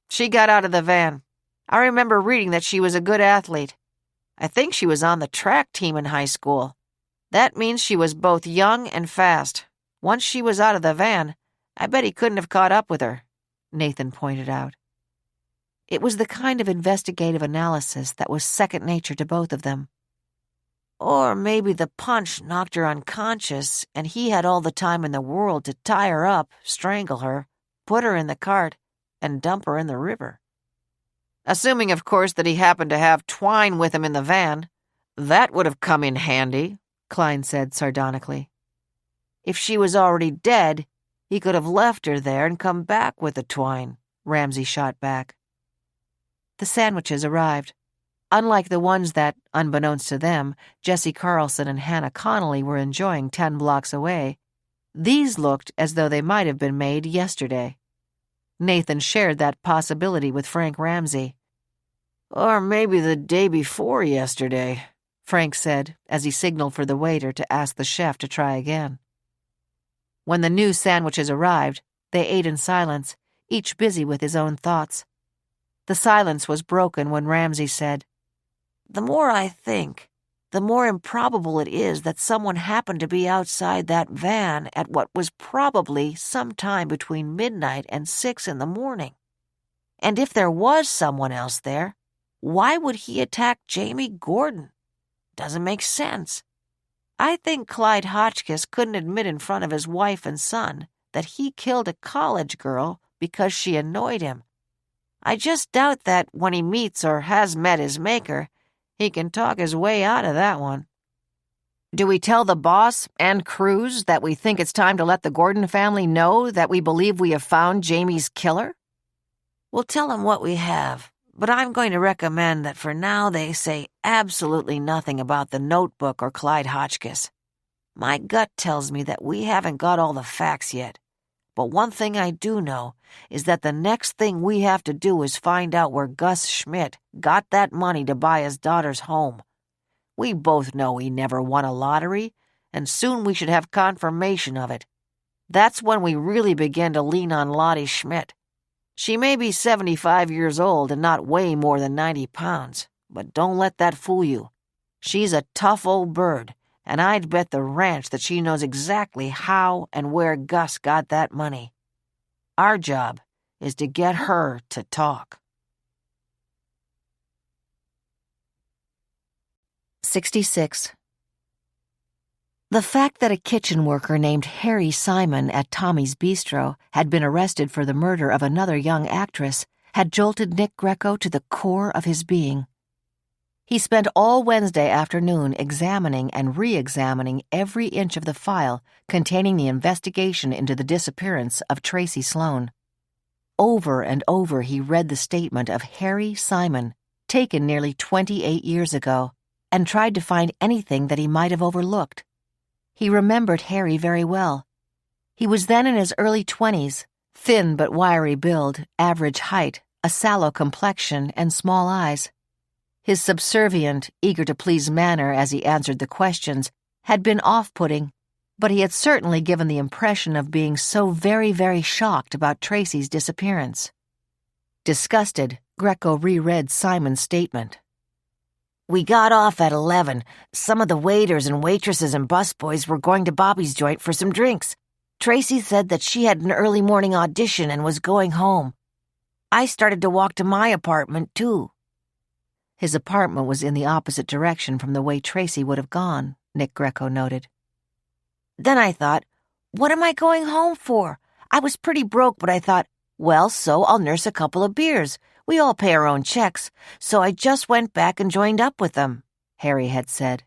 She got out of the van. I remember reading that she was a good athlete. I think she was on the track team in high school. That means she was both young and fast. Once she was out of the van, I bet he couldn't have caught up with her," Nathan pointed out. It was the kind of investigative analysis that was second nature to both of them. "Or maybe the punch knocked her unconscious, and he had all the time in the world to tie her up, strangle her, put her in the cart, and dump her in the river. Assuming, of course, that he happened to have twine with him in the van. That would have come in handy," Klein said sardonically. "If she was already dead, he could have left her there and come back with the twine," Ramsey shot back. The sandwiches arrived. Unlike the ones that, unbeknownst to them, Jesse Carlson and Hannah Connolly were enjoying 10 blocks away, these looked as though they might have been made yesterday. Nathan shared that possibility with Frank Ramsey. "Or maybe the day before yesterday," Frank said as he signaled for the waiter to ask the chef to try again. When the new sandwiches arrived, they ate in silence, each busy with his own thoughts. The silence was broken when Ramsey said, "The more I think, the more improbable it is that someone happened to be outside that van at what was probably some time between midnight and 6 in the morning. And if there was someone else there, why would he attack Jamie Gordon? Doesn't make sense. I think Clyde Hotchkiss couldn't admit in front of his wife and son that he killed a college girl because she annoyed him. I just doubt that when he meets or has met his maker, he can talk his way out of that one." "Do we tell the boss and Cruz that we think it's time to let the Gordon family know that we believe we have found Jamie's killer?" "We'll tell them what we have, but I'm going to recommend that for now they say absolutely nothing about the notebook or Clyde Hotchkiss. My gut tells me that we haven't got all the facts yet. But one thing I do know is that the next thing we have to do is find out where Gus Schmidt got that money to buy his daughter's home. We both know he never won a lottery, and soon we should have confirmation of it. That's when we really begin to lean on Lottie Schmidt. She may be 75 years old and not weigh more than 90 pounds, but don't let that fool you. She's a tough old bird, and I'd bet the ranch that she knows exactly how and where Gus got that money. Our job is to get her to talk." 66. The fact that a kitchen worker named Harry Simon at Tommy's Bistro had been arrested for the murder of another young actress had jolted Nick Greco to the core of his being. He spent all Wednesday afternoon examining and re-examining every inch of the file containing the investigation into the disappearance of Tracy Sloan. Over and over he read the statement of Harry Simon, taken nearly 28 years ago, and tried to find anything that he might have overlooked. He remembered Harry very well. He was then in his early 20s, thin but wiry build, average height, a sallow complexion, and small eyes. His subservient, eager-to-please manner as he answered the questions had been off-putting, but he had certainly given the impression of being so very, very shocked about Tracy's disappearance. Disgusted, Greco reread Simon's statement. "We got off at 11. Some of the waiters and waitresses and busboys were going to Bobby's joint for some drinks. Tracy said that she had an early morning audition and was going home. I started to walk to my apartment, too." His apartment was in the opposite direction from the way Tracy would have gone, Nick Greco noted. "Then I thought, what am I going home for? I was pretty broke, but I thought, well, so I'll nurse a couple of beers. We all pay our own checks, so I just went back and joined up with them," Harry had said.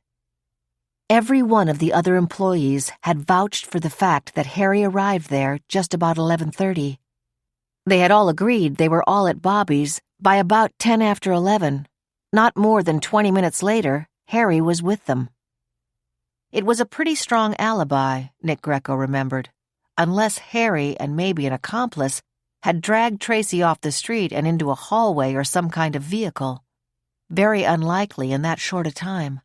Every one of the other employees had vouched for the fact that Harry arrived there just about 11:30. They had all agreed they were all at Bobby's by about 10 after 11. Not more than 20 minutes later, Harry was with them. It was a pretty strong alibi, Nick Greco remembered, unless Harry and maybe an accomplice had dragged Tracy off the street and into a hallway or some kind of vehicle. Very unlikely in that short a time.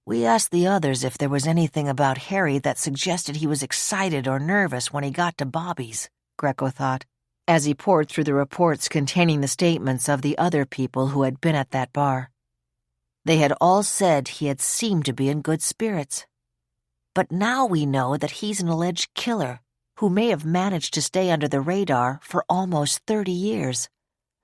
We asked the others if there was anything about Harry that suggested he was excited or nervous when he got to Bobby's, Greco thought, as he pored through the reports containing the statements of the other people who had been at that bar. They had all said he had seemed to be in good spirits. But now we know that he's an alleged killer who may have managed to stay under the radar for almost 30 years.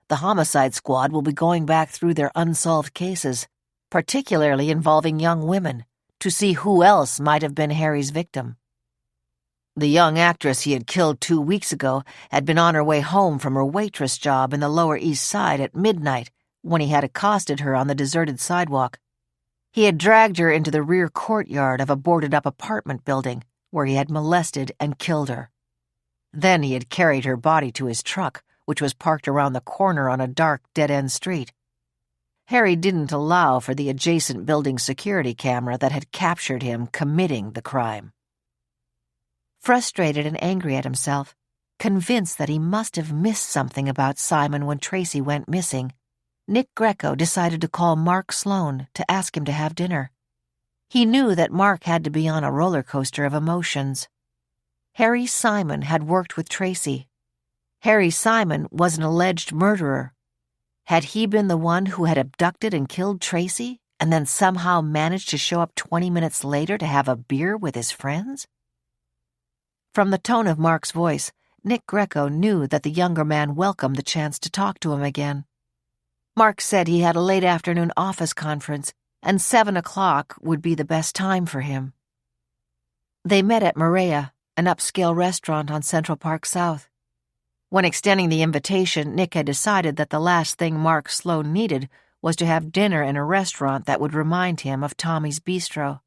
The homicide squad will be going back through their unsolved cases, particularly involving young women, to see who else might have been Harry's victim. The young actress he had killed 2 weeks ago had been on her way home from her waitress job in the Lower East Side at midnight when he had accosted her on the deserted sidewalk. He had dragged her into the rear courtyard of a boarded-up apartment building where he had molested and killed her. Then he had carried her body to his truck, which was parked around the corner on a dark, dead-end street. Harry didn't allow for the adjacent building security camera that had captured him committing the crime. Frustrated and angry at himself, convinced that he must have missed something about Simon when Tracy went missing, Nick Greco decided to call Mark Sloan to ask him to have dinner. He knew that Mark had to be on a roller coaster of emotions. Harry Simon had worked with Tracy. Harry Simon was an alleged murderer. Had he been the one who had abducted and killed Tracy and then somehow managed to show up 20 minutes later to have a beer with his friends? From the tone of Mark's voice, Nick Greco knew that the younger man welcomed the chance to talk to him again. Mark said he had a late afternoon office conference, and 7 o'clock would be the best time for him. They met at Maria, an upscale restaurant on Central Park South. When extending the invitation, Nick had decided that the last thing Mark Sloan needed was to have dinner in a restaurant that would remind him of Tommy's Bistro.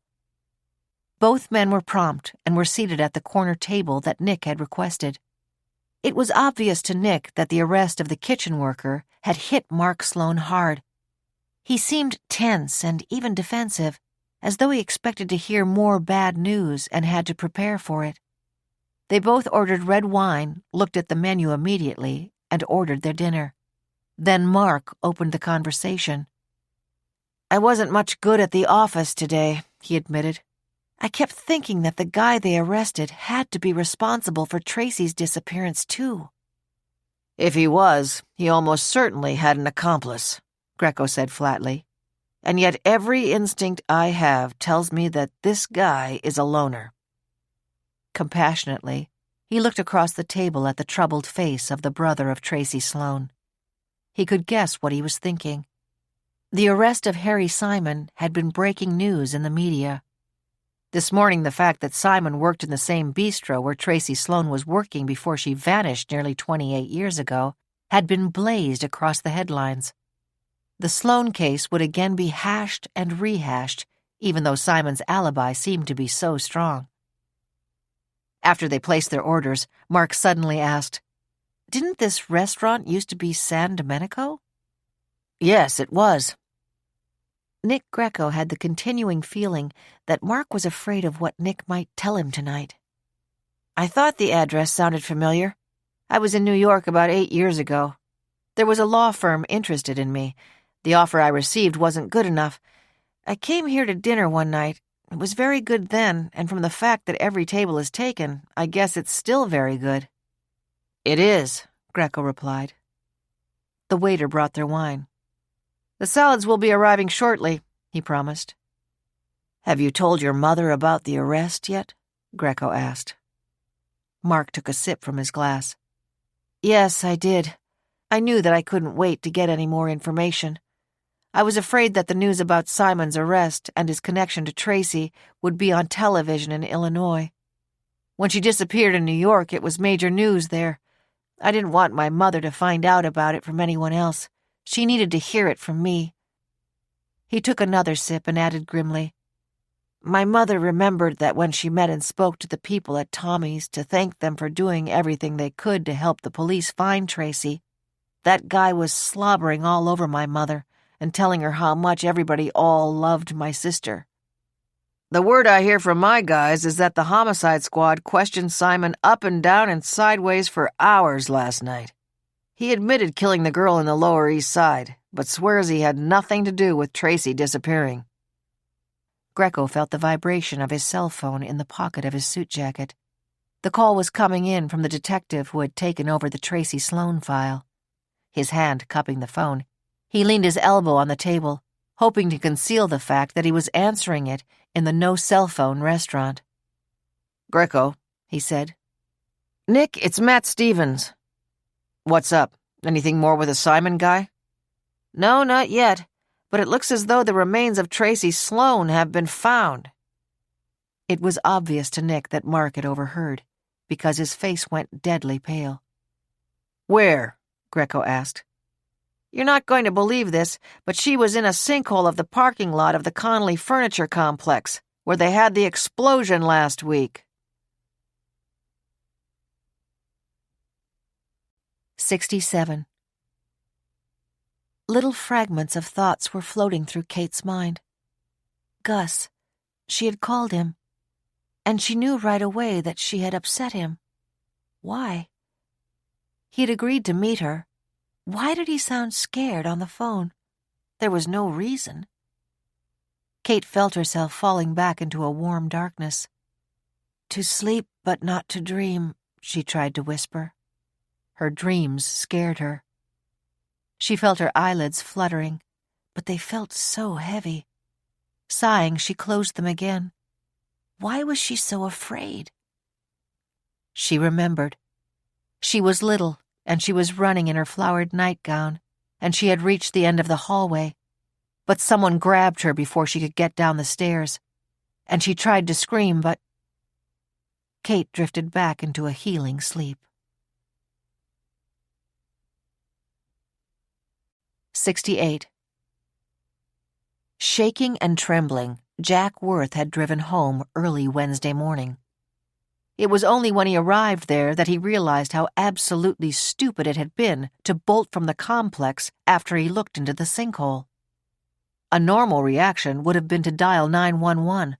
Both men were prompt and were seated at the corner table that Nick had requested. It was obvious to Nick that the arrest of the kitchen worker had hit Mark Sloan hard. He seemed tense and even defensive, as though he expected to hear more bad news and had to prepare for it. They both ordered red wine, looked at the menu immediately, and ordered their dinner. Then Mark opened the conversation. "I wasn't much good at the office today," he admitted. "I kept thinking that the guy they arrested had to be responsible for Tracy's disappearance, too." "If he was, he almost certainly had an accomplice," Greco said flatly. "And yet every instinct I have tells me that this guy is a loner." Compassionately, he looked across the table at the troubled face of the brother of Tracy Sloan. He could guess what he was thinking. The arrest of Harry Simon had been breaking news in the media. This morning, the fact that Simon worked in the same bistro where Tracy Sloan was working before she vanished nearly 28 years ago had been blazed across the headlines. The Sloan case would again be hashed and rehashed, even though Simon's alibi seemed to be so strong. After they placed their orders, Mark suddenly asked, "Didn't this restaurant used to be San Domenico?" "Yes, it was." Nick Greco had the continuing feeling that Mark was afraid of what Nick might tell him tonight. "I thought the address sounded familiar. I was in New York about 8 years ago. There was a law firm interested in me. The offer I received wasn't good enough. I came here to dinner one night. It was very good then, and from the fact that every table is taken, I guess it's still very good." "It is," Greco replied. The waiter brought their wine. "The salads will be arriving shortly," he promised. "Have you told your mother about the arrest yet?" Greco asked. Mark took a sip from his glass. "Yes, I did. I knew that I couldn't wait to get any more information. I was afraid that the news about Simon's arrest and his connection to Tracy would be on television in Illinois. When she disappeared in New York, it was major news there. I didn't want my mother to find out about it from anyone else. She needed to hear it from me." He took another sip and added grimly, My mother remembered that when she met and spoke to the people at Tommy's to thank them for doing everything they could to help the police find Tracy, that guy was slobbering all over my mother and telling her how much everybody all loved my sister. The word I hear from my guys is that the homicide squad questioned Simon up and down and sideways for hours last night. He admitted killing the girl in the Lower East Side, but swears he had nothing to do with Tracy disappearing. Greco felt the vibration of his cell phone in the pocket of his suit jacket. The call was coming in from the detective who had taken over the Tracy Sloan file. His hand cupping the phone, he leaned his elbow on the table, hoping to conceal the fact that he was answering it in the no-cell-phone restaurant. Greco, he said. Nick, it's Matt Stevens. What's up? Anything more with the Simon guy? No, not yet, but it looks as though the remains of Tracy Sloan have been found. It was obvious to Nick that Mark had overheard, because his face went deadly pale. Where? Greco asked. You're not going to believe this, but she was in a sinkhole of the parking lot of the Connolly Furniture Complex, where they had the explosion last week. 67. Little fragments of thoughts were floating through Kate's mind. Gus. She had called him, and she knew right away that she had upset him. Why? He had agreed to meet her. Why did he sound scared on the phone? There was no reason. Kate felt herself falling back into a warm darkness. To sleep but not to dream, she tried to whisper. Her dreams scared her. She felt her eyelids fluttering, but they felt so heavy. Sighing, she closed them again. Why was she so afraid? She remembered. She was little, and she was running in her flowered nightgown, and she had reached the end of the hallway. But someone grabbed her before she could get down the stairs, and she tried to scream, but Kate drifted back into a healing sleep. 68. Shaking and trembling, Jack Worth had driven home early Wednesday morning. It was only when he arrived there that he realized how absolutely stupid it had been to bolt from the complex after he looked into the sinkhole. A normal reaction would have been to dial 911.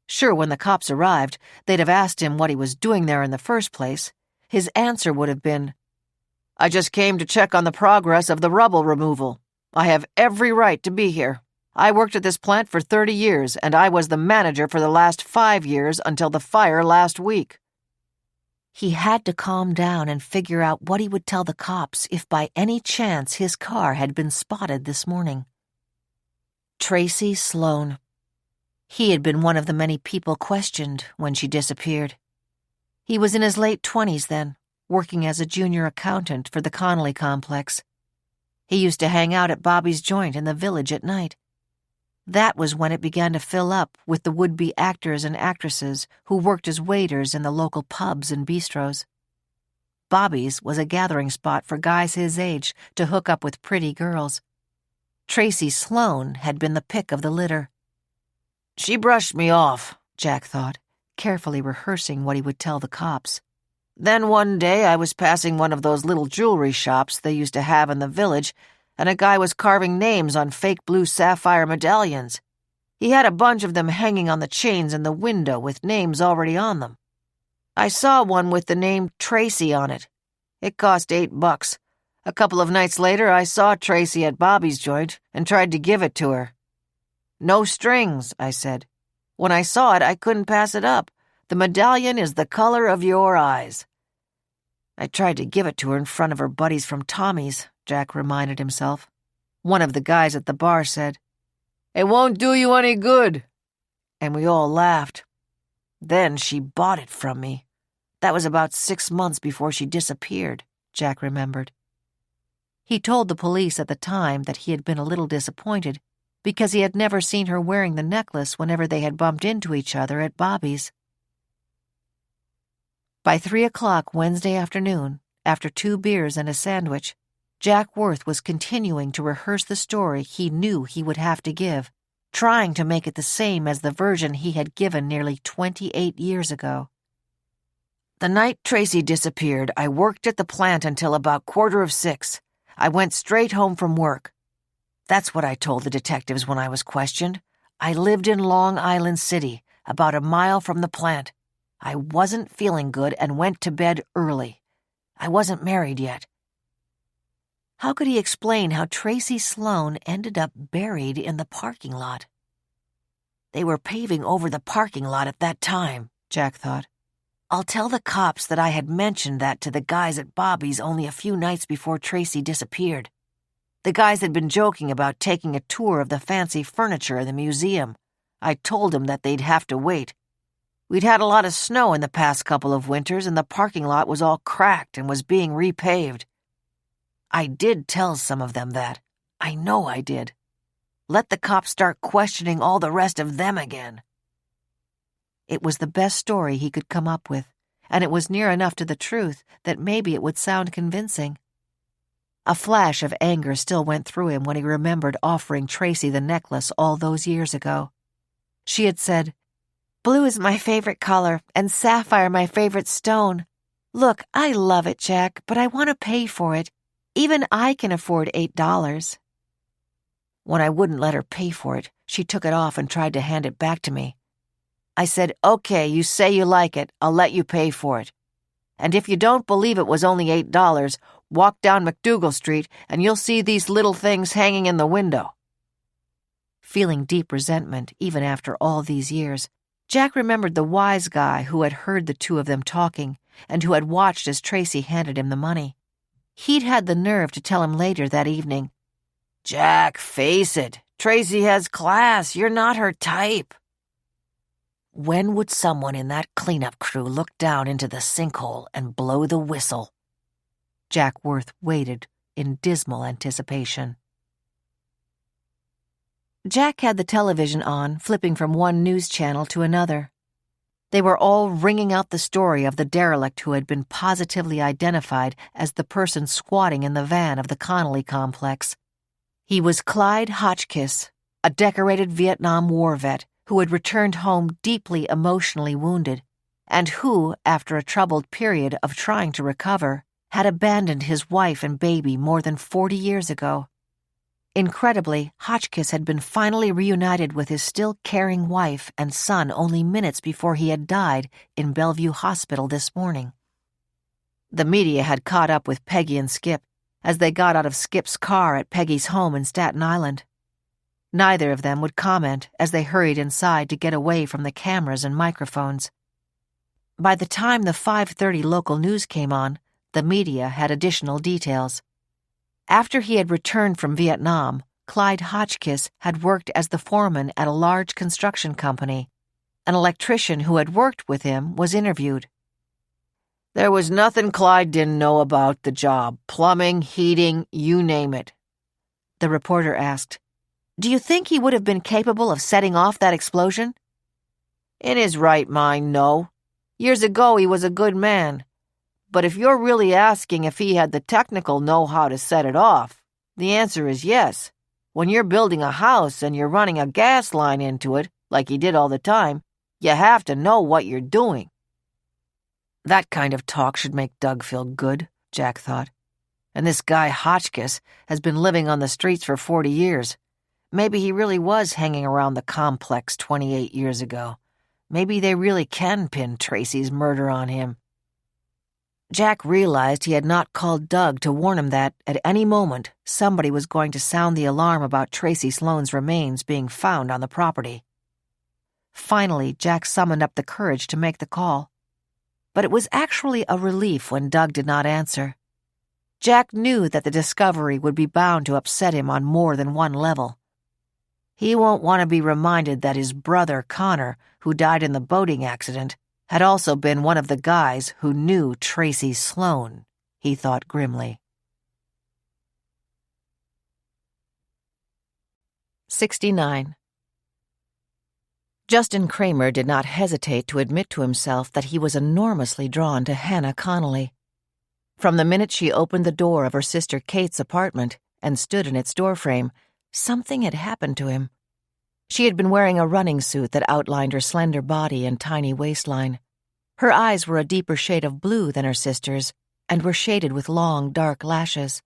Sure, when the cops arrived, they'd have asked him what he was doing there in the first place. His answer would have been, I just came to check on the progress of the rubble removal. I have every right to be here. I worked at this plant for 30 years, and I was the manager for the last 5 years until the fire last week. He had to calm down and figure out what he would tell the cops if by any chance his car had been spotted this morning. Tracy Sloan. He had been one of the many people questioned when she disappeared. He was in his late 20s then, working as a junior accountant for the Connolly complex. He used to hang out at Bobby's joint in the village at night. That was when it began to fill up with the would-be actors and actresses who worked as waiters in the local pubs and bistros. Bobby's was a gathering spot for guys his age to hook up with pretty girls. Tracy Sloan had been the pick of the litter. She brushed me off, Jack thought, carefully rehearsing what he would tell the cops. Then one day I was passing one of those little jewelry shops they used to have in the village, and a guy was carving names on fake blue sapphire medallions. He had a bunch of them hanging on the chains in the window with names already on them. I saw one with the name Tracy on it. It cost $8. A couple of nights later, I saw Tracy at Bobby's joint and tried to give it to her. No strings, I said. When I saw it, I couldn't pass it up. The medallion is the color of your eyes. I tried to give it to her in front of her buddies from Tommy's, Jack reminded himself. One of the guys at the bar said, It won't do you any good. And we all laughed. Then she bought it from me. That was about 6 months before she disappeared, Jack remembered. He told the police at the time that he had been a little disappointed because he had never seen her wearing the necklace whenever they had bumped into each other at Bobby's. By 3 o'clock Wednesday afternoon, after 2 beers and a sandwich, Jack Worth was continuing to rehearse the story he knew he would have to give, trying to make it the same as the version he had given nearly 28 years ago. The night Tracy disappeared, I worked at the plant until about 6:15. I went straight home from work. That's what I told the detectives when I was questioned. I lived in Long Island City, about a mile from the plant. I wasn't feeling good and went to bed early. I wasn't married yet. How could he explain how Tracy Sloane ended up buried in the parking lot? They were paving over the parking lot at that time, Jack thought. I'll tell the cops that I had mentioned that to the guys at Bobby's only a few nights before Tracy disappeared. The guys had been joking about taking a tour of the fancy furniture in the museum. I told them that they'd have to wait. We'd had a lot of snow in the past couple of winters, and the parking lot was all cracked and was being repaved. I did tell some of them that. I know I did. Let the cops start questioning all the rest of them again. It was the best story he could come up with, and it was near enough to the truth that maybe it would sound convincing. A flash of anger still went through him when he remembered offering Tracy the necklace all those years ago. She had said, "Blue is my favorite color, and sapphire my favorite stone. Look, I love it, Jack, but I want to pay for it. Even I can afford $8. When I wouldn't let her pay for it, she took it off and tried to hand it back to me. I said, "Okay, you say you like it, I'll let you pay for it. And if you don't believe it was only $8, walk down McDougal Street and you'll see these little things hanging in the window." Feeling deep resentment even after all these years, Jack remembered the wise guy who had heard the two of them talking and who had watched as Tracy handed him the money. He'd had the nerve to tell him later that evening, "Jack, face it. Tracy has class. You're not her type." When would someone in that cleanup crew look down into the sinkhole and blow the whistle? Jack Worth waited in dismal anticipation. Jack had the television on, flipping from one news channel to another. They were all ringing out the story of the derelict who had been positively identified as the person squatting in the van of the Connolly complex. He was Clyde Hotchkiss, a decorated Vietnam War vet who had returned home deeply emotionally wounded, and who, after a troubled period of trying to recover, had abandoned his wife and baby more than 40 years ago. Incredibly, Hotchkiss had been finally reunited with his still caring wife and son only minutes before he had died in Bellevue Hospital this morning. The media had caught up with Peggy and Skip as they got out of Skip's car at Peggy's home in Staten Island. Neither of them would comment as they hurried inside to get away from the cameras and microphones. By the time the 5:30 local news came on, the media had additional details. After he had returned from Vietnam, Clyde Hotchkiss had worked as the foreman at a large construction company. An electrician who had worked with him was interviewed. "There was nothing Clyde didn't know about the job. Plumbing, heating, you name it." The reporter asked, "Do you think he would have been capable of setting off that explosion?" "In his right mind, no. Years ago he was a good man. But if you're really asking if he had the technical know-how to set it off, the answer is yes. When you're building a house and you're running a gas line into it, like he did all the time, you have to know what you're doing." That kind of talk should make Doug feel good, Jack thought. And this guy Hotchkiss has been living on the streets for 40 years. Maybe he really was hanging around the complex 28 years ago. Maybe they really can pin Tracy's murder on him. Jack realized he had not called Doug to warn him that, at any moment, somebody was going to sound the alarm about Tracy Sloane's remains being found on the property. Finally, Jack summoned up the courage to make the call. But it was actually a relief when Doug did not answer. Jack knew that the discovery would be bound to upset him on more than one level. He won't want to be reminded that his brother, Connor, who died in the boating accident, had also been one of the guys who knew Tracy Sloane, he thought grimly. 69. Justin Kramer did not hesitate to admit to himself that he was enormously drawn to Hannah Connolly. From the minute she opened the door of her sister Kate's apartment and stood in its doorframe, something had happened to him. She had been wearing a running suit that outlined her slender body and tiny waistline. Her eyes were a deeper shade of blue than her sister's and were shaded with long, dark lashes.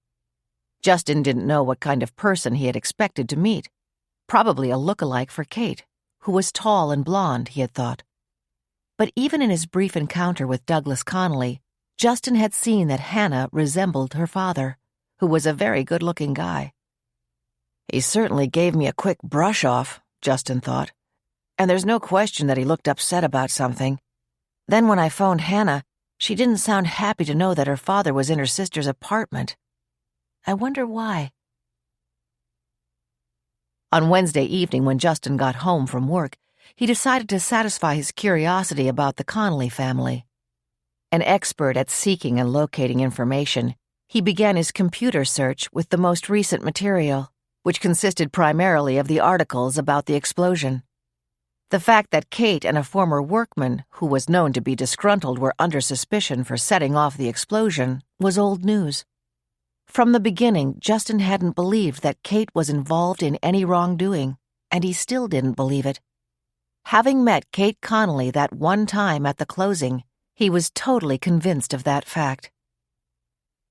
Justin didn't know what kind of person he had expected to meet. Probably a look-alike for Kate, who was tall and blonde, he had thought. But even in his brief encounter with Douglas Connolly, Justin had seen that Hannah resembled her father, who was a very good-looking guy. He certainly gave me a quick brush-off, Justin thought. And there's no question that he looked upset about something. Then when I phoned Hannah, she didn't sound happy to know that her father was in her sister's apartment. I wonder why. On Wednesday evening, when Justin got home from work, he decided to satisfy his curiosity about the Connolly family. An expert at seeking and locating information, he began his computer search with the most recent material, which consisted primarily of the articles about the explosion. The fact that Kate and a former workman, who was known to be disgruntled, were under suspicion for setting off the explosion was old news. From the beginning, Justin hadn't believed that Kate was involved in any wrongdoing, and he still didn't believe it. Having met Kate Connolly that one time at the closing, he was totally convinced of that fact.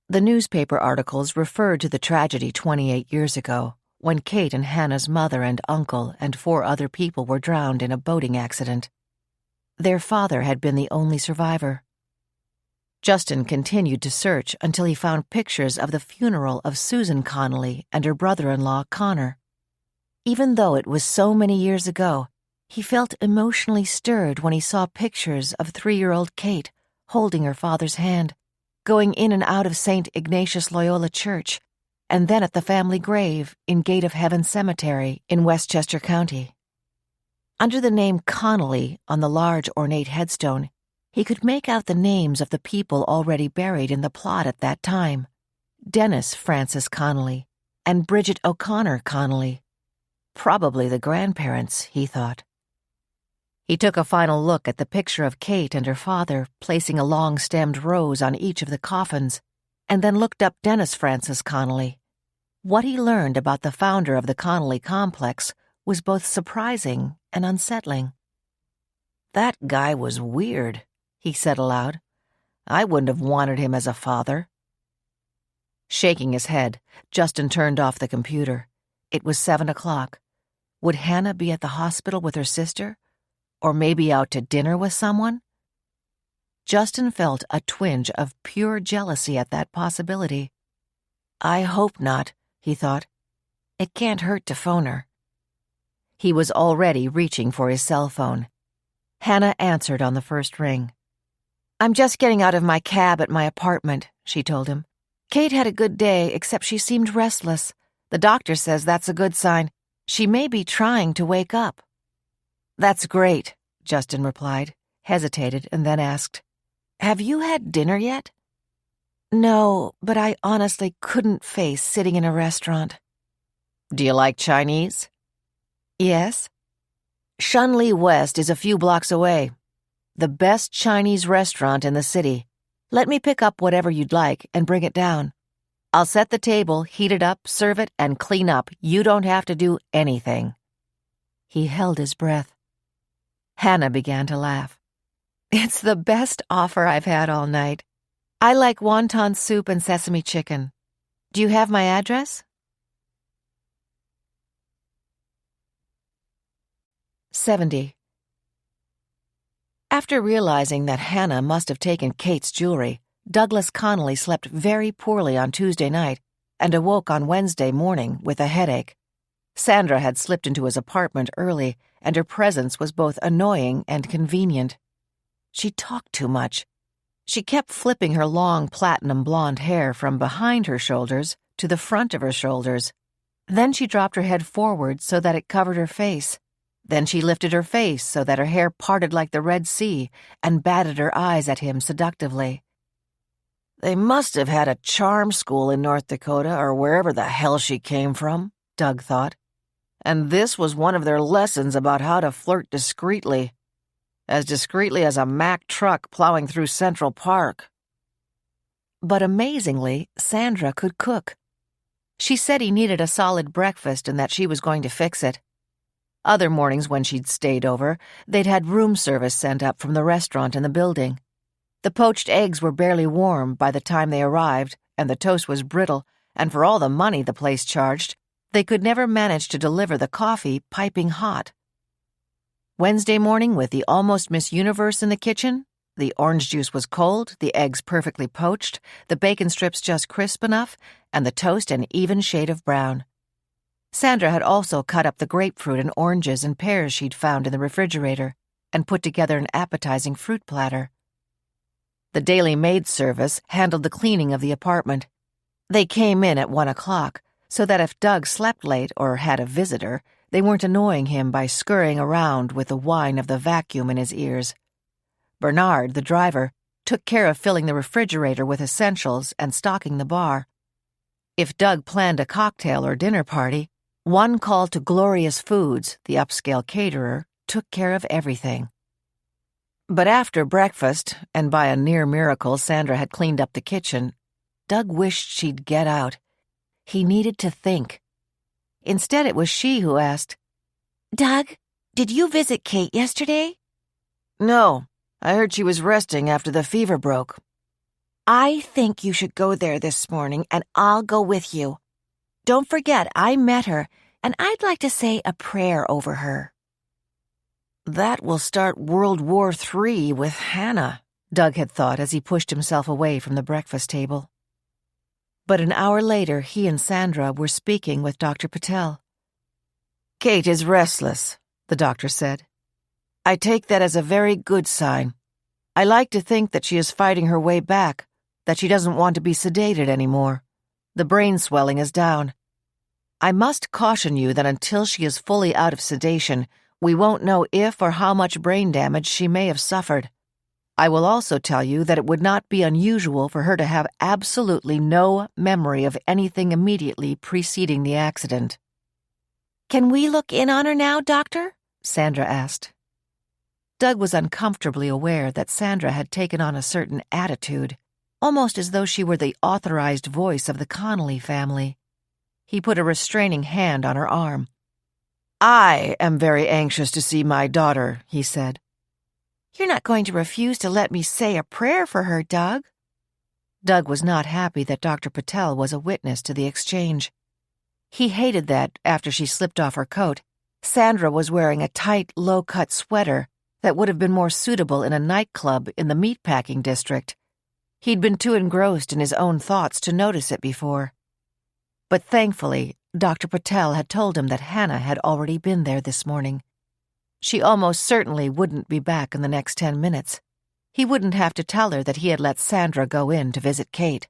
The newspaper articles referred to the tragedy 28 years ago, when Kate and Hannah's mother and uncle and 4 other people were drowned in a boating accident. Their father had been the only survivor. Justin continued to search until he found pictures of the funeral of Susan Connolly and her brother-in-law, Connor. Even though it was so many years ago, he felt emotionally stirred when he saw pictures of 3-year-old Kate holding her father's hand, going in and out of St. Ignatius Loyola Church, and then at the family grave in Gate of Heaven Cemetery in Westchester County. Under the name Connolly on the large ornate headstone, he could make out the names of the people already buried in the plot at that time: Dennis Francis Connolly and Bridget O'Connor Connolly. Probably the grandparents, he thought. He took a final look at the picture of Kate and her father, placing a long-stemmed rose on each of the coffins, and then looked up Dennis Francis Connolly. What he learned about the founder of the Connolly complex was both surprising and unsettling. That guy was weird, he said aloud. I wouldn't have wanted him as a father. Shaking his head, Justin turned off the computer. It was 7 o'clock. Would Hannah be at the hospital with her sister? Or maybe out to dinner with someone? Justin felt a twinge of pure jealousy at that possibility. I hope not, he thought. It can't hurt to phone her. He was already reaching for his cell phone. Hannah answered on the first ring. I'm just getting out of my cab at my apartment, she told him. Kate had a good day, except she seemed restless. The doctor says that's a good sign. She may be trying to wake up. That's great, Justin replied, hesitated, and then asked, Have you had dinner yet? No, but I honestly couldn't face sitting in a restaurant. Do you like Chinese? Yes. Shunli West is a few blocks away. The best Chinese restaurant in the city. Let me pick up whatever you'd like and bring it down. I'll set the table, heat it up, serve it, and clean up. You don't have to do anything. He held his breath. Hannah began to laugh. It's the best offer I've had all night. I like wonton soup and sesame chicken. Do you have my address? 70. After realizing that Hannah must have taken Kate's jewelry, Douglas Connolly slept very poorly on Tuesday night and awoke on Wednesday morning with a headache. Sandra had slipped into his apartment early, and her presence was both annoying and convenient. She talked too much. She kept flipping her long platinum blonde hair from behind her shoulders to the front of her shoulders. Then she dropped her head forward so that it covered her face. Then she lifted her face so that her hair parted like the Red Sea and batted her eyes at him seductively. They must have had a charm school in North Dakota or wherever the hell she came from, Doug thought. And this was one of their lessons about how to flirt discreetly. As discreetly as a Mack truck plowing through Central Park. But amazingly, Sandra could cook. She said he needed a solid breakfast and that she was going to fix it. Other mornings when she'd stayed over, they'd had room service sent up from the restaurant in the building. The poached eggs were barely warm by the time they arrived, and the toast was brittle, and for all the money the place charged, they could never manage to deliver the coffee piping hot. Wednesday morning, with the almost Miss Universe in the kitchen, the orange juice was cold, the eggs perfectly poached, the bacon strips just crisp enough, and the toast an even shade of brown. Sandra had also cut up the grapefruit and oranges and pears she'd found in the refrigerator and put together an appetizing fruit platter. The daily maid service handled the cleaning of the apartment. They came in at 1 o'clock, so that if Doug slept late or had a visitor, they weren't annoying him by scurrying around with the whine of the vacuum in his ears. Bernard, the driver, took care of filling the refrigerator with essentials and stocking the bar. If Doug planned a cocktail or dinner party, one call to Glorious Foods, the upscale caterer, took care of everything. But after breakfast, and by a near miracle Sandra had cleaned up the kitchen, Doug wished she'd get out. He needed to think. Instead, it was she who asked, Doug, did you visit Kate yesterday? "No, I heard she was resting after the fever broke." I think you should go there this morning, and I'll go with you. Don't forget, I met her, and I'd like to say a prayer over her. That will start World War III with Hannah, Doug had thought as he pushed himself away from the breakfast table. But an hour later, he and Sandra were speaking with Dr. Patel. "Kate is restless," the doctor said. "I take that as a very good sign. I like to think that she is fighting her way back, that she doesn't want to be sedated anymore. The brain swelling is down. I must caution you that until she is fully out of sedation, we won't know if or how much brain damage she may have suffered. I will also tell you that it would not be unusual for her to have absolutely no memory of anything immediately preceding the accident." Can we look in on her now, Doctor? Sandra asked. Doug was uncomfortably aware that Sandra had taken on a certain attitude, almost as though she were the authorized voice of the Connolly family. He put a restraining hand on her arm. "I am very anxious to see my daughter," he said. You're not going to refuse to let me say a prayer for her, Doug? Doug was not happy that Dr. Patel was a witness to the exchange. He hated that, after she slipped off her coat, Sandra was wearing a tight, low-cut sweater that would have been more suitable in a nightclub in the meatpacking district. He'd been too engrossed in his own thoughts to notice it before. But thankfully, Dr. Patel had told him that Hannah had already been there this morning. She almost certainly wouldn't be back in the next 10 minutes. He wouldn't have to tell her that he had let Sandra go in to visit Kate.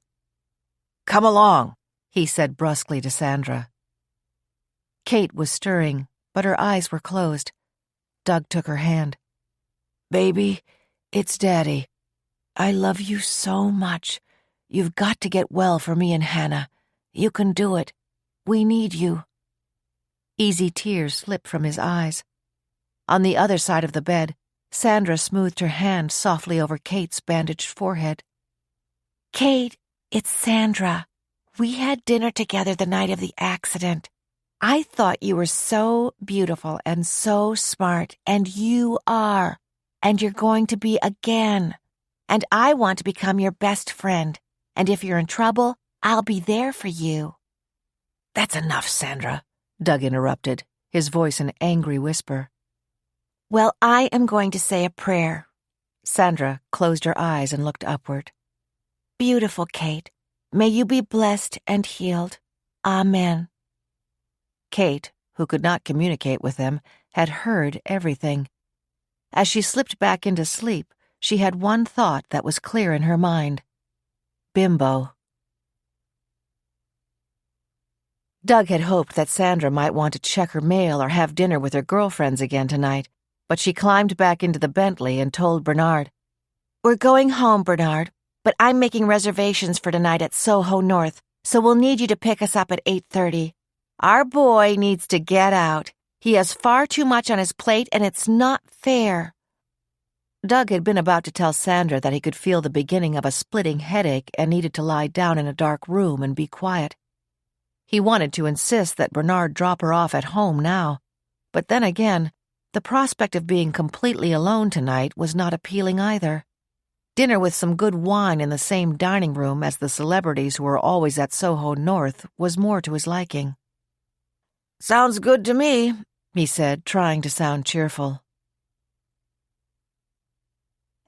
"Come along," he said brusquely to Sandra. Kate was stirring, but her eyes were closed. Doug took her hand. "Baby, it's Daddy. I love you so much. You've got to get well for me and Hannah. You can do it. We need you." Easy tears slipped from his eyes. On the other side of the bed, Sandra smoothed her hand softly over Kate's bandaged forehead. Kate, it's Sandra. We had dinner together the night of the accident. I thought you were so beautiful and so smart, and you are. And you're going to be again. And I want to become your best friend. And if you're in trouble, I'll be there for you. "That's enough, Sandra," Doug interrupted, his voice an angry whisper. Well, I am going to say a prayer. Sandra closed her eyes and looked upward. Beautiful Kate, may you be blessed and healed. Amen. Kate, who could not communicate with them, had heard everything. As she slipped back into sleep, she had one thought that was clear in her mind. Bimbo. Doug had hoped that Sandra might want to check her mail or have dinner with her girlfriends again tonight, but she climbed back into the Bentley and told Bernard, We're going home, Bernard, but I'm making reservations for tonight at Soho North, so we'll need you to pick us up at 8:30. Our boy needs to get out. He has far too much on his plate, and it's not fair. Doug had been about to tell Sandra that he could feel the beginning of a splitting headache and needed to lie down in a dark room and be quiet. He wanted to insist that Bernard drop her off at home now, But then again, the prospect of being completely alone tonight was not appealing either. Dinner with some good wine in the same dining room as the celebrities who were always at Soho North was more to his liking. "Sounds good to me," he said, trying to sound cheerful.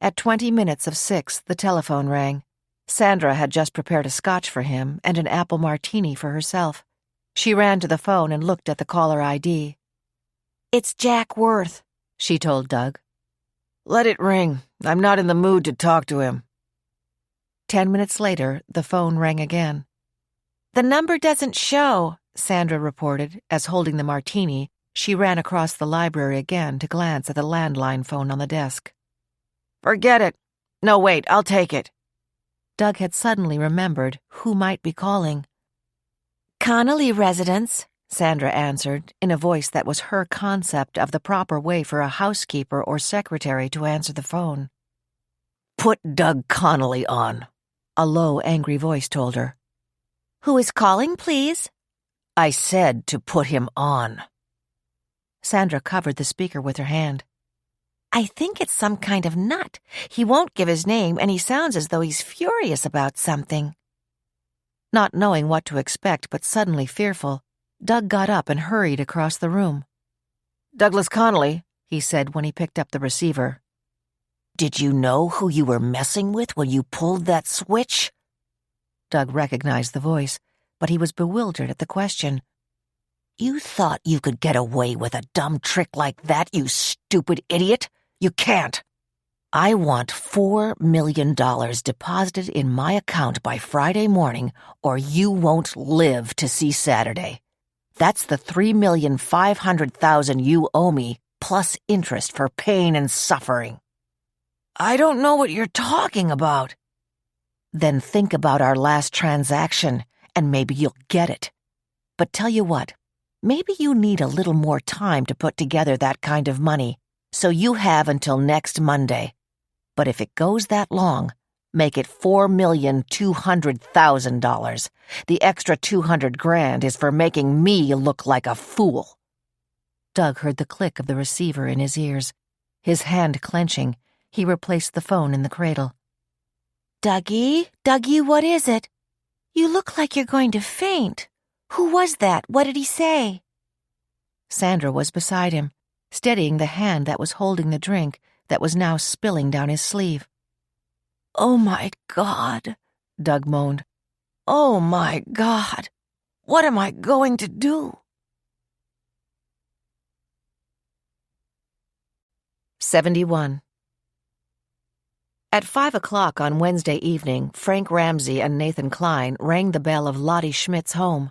At 20 minutes of 6, the telephone rang. Sandra had just prepared a scotch for him and an apple martini for herself. She ran to the phone and looked at the caller ID. "It's Jack Worth," she told Doug. "Let it ring. I'm not in the mood to talk to him." 10 minutes later, the phone rang again. "The number doesn't show," Sandra reported, as holding the martini, she ran across the library again to glance at the landline phone on the desk. "Forget it. No, wait, I'll take it." Doug had suddenly remembered who might be calling. "Connolly residence," Sandra answered, in a voice that was her concept of the proper way for a housekeeper or secretary to answer the phone. "Put Doug Connolly on," a low, angry voice told her. "Who is calling, please?" "I said to put him on." Sandra covered the speaker with her hand. "I think it's some kind of nut. He won't give his name, and he sounds as though he's furious about something." Not knowing what to expect but suddenly fearful, Doug got up and hurried across the room. "Douglas Connolly," he said when he picked up the receiver. "Did you know who you were messing with when you pulled that switch?" Doug recognized the voice, but he was bewildered at the question. "You thought you could get away with a dumb trick like that, you stupid idiot? You can't. I want $4 million deposited in my account by Friday morning, or you won't live to see Saturday. That's the $3,500,000 you owe me, plus interest for pain and suffering." "I don't know what you're talking about." "Then think about our last transaction, and maybe you'll get it. But tell you what, maybe you need a little more time to put together that kind of money, so you have until next Monday. But if it goes that long, make it $4,200,000. The extra $200,000 is for making me look like a fool." Doug heard the click of the receiver in his ears. His hand clenching, he replaced the phone in the cradle. Dougie, what is it? You look like you're going to faint. Who was that? What did he say?" Sandra was beside him, steadying the hand that was holding the drink that was now spilling down his sleeve. "Oh, my God," Doug moaned. "Oh, my God. What am I going to do?" 71. At 5 o'clock on Wednesday evening, Frank Ramsey and Nathan Klein rang the bell of Lottie Schmidt's home.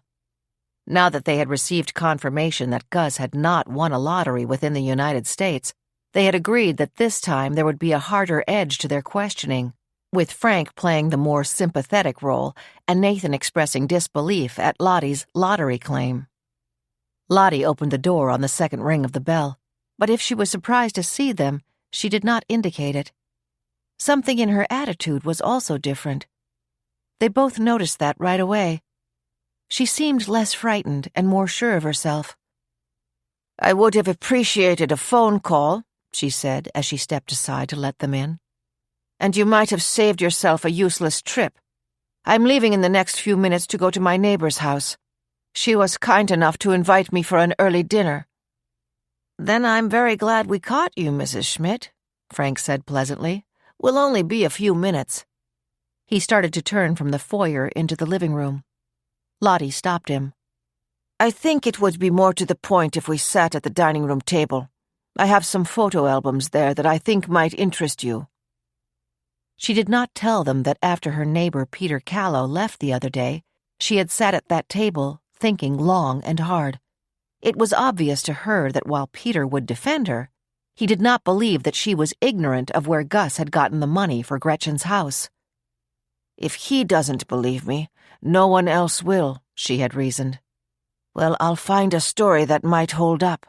Now that they had received confirmation that Gus had not won a lottery within the United States, they had agreed that this time there would be a harder edge to their questioning, with Frank playing the more sympathetic role and Nathan expressing disbelief at Lottie's lottery claim. Lottie opened the door on the second ring of the bell, but if she was surprised to see them, she did not indicate it. Something in her attitude was also different. They both noticed that right away. She seemed less frightened and more sure of herself. "I would have appreciated a phone call," she said as she stepped aside to let them in. "And you might have saved yourself a useless trip. I'm leaving in the next few minutes to go to my neighbor's house. She was kind enough to invite me for an early dinner." "Then I'm very glad we caught you, Mrs. Schmidt," Frank said pleasantly. "We'll only be a few minutes." He started to turn from the foyer into the living room. Lottie stopped him. "I think it would be more to the point if we sat at the dining room table. I have some photo albums there that I think might interest you." She did not tell them that after her neighbor Peter Callow left the other day, she had sat at that table, thinking long and hard. It was obvious to her that while Peter would defend her, he did not believe that she was ignorant of where Gus had gotten the money for Gretchen's house. "If he doesn't believe me, no one else will," she had reasoned. "Well, I'll find a story that might hold up."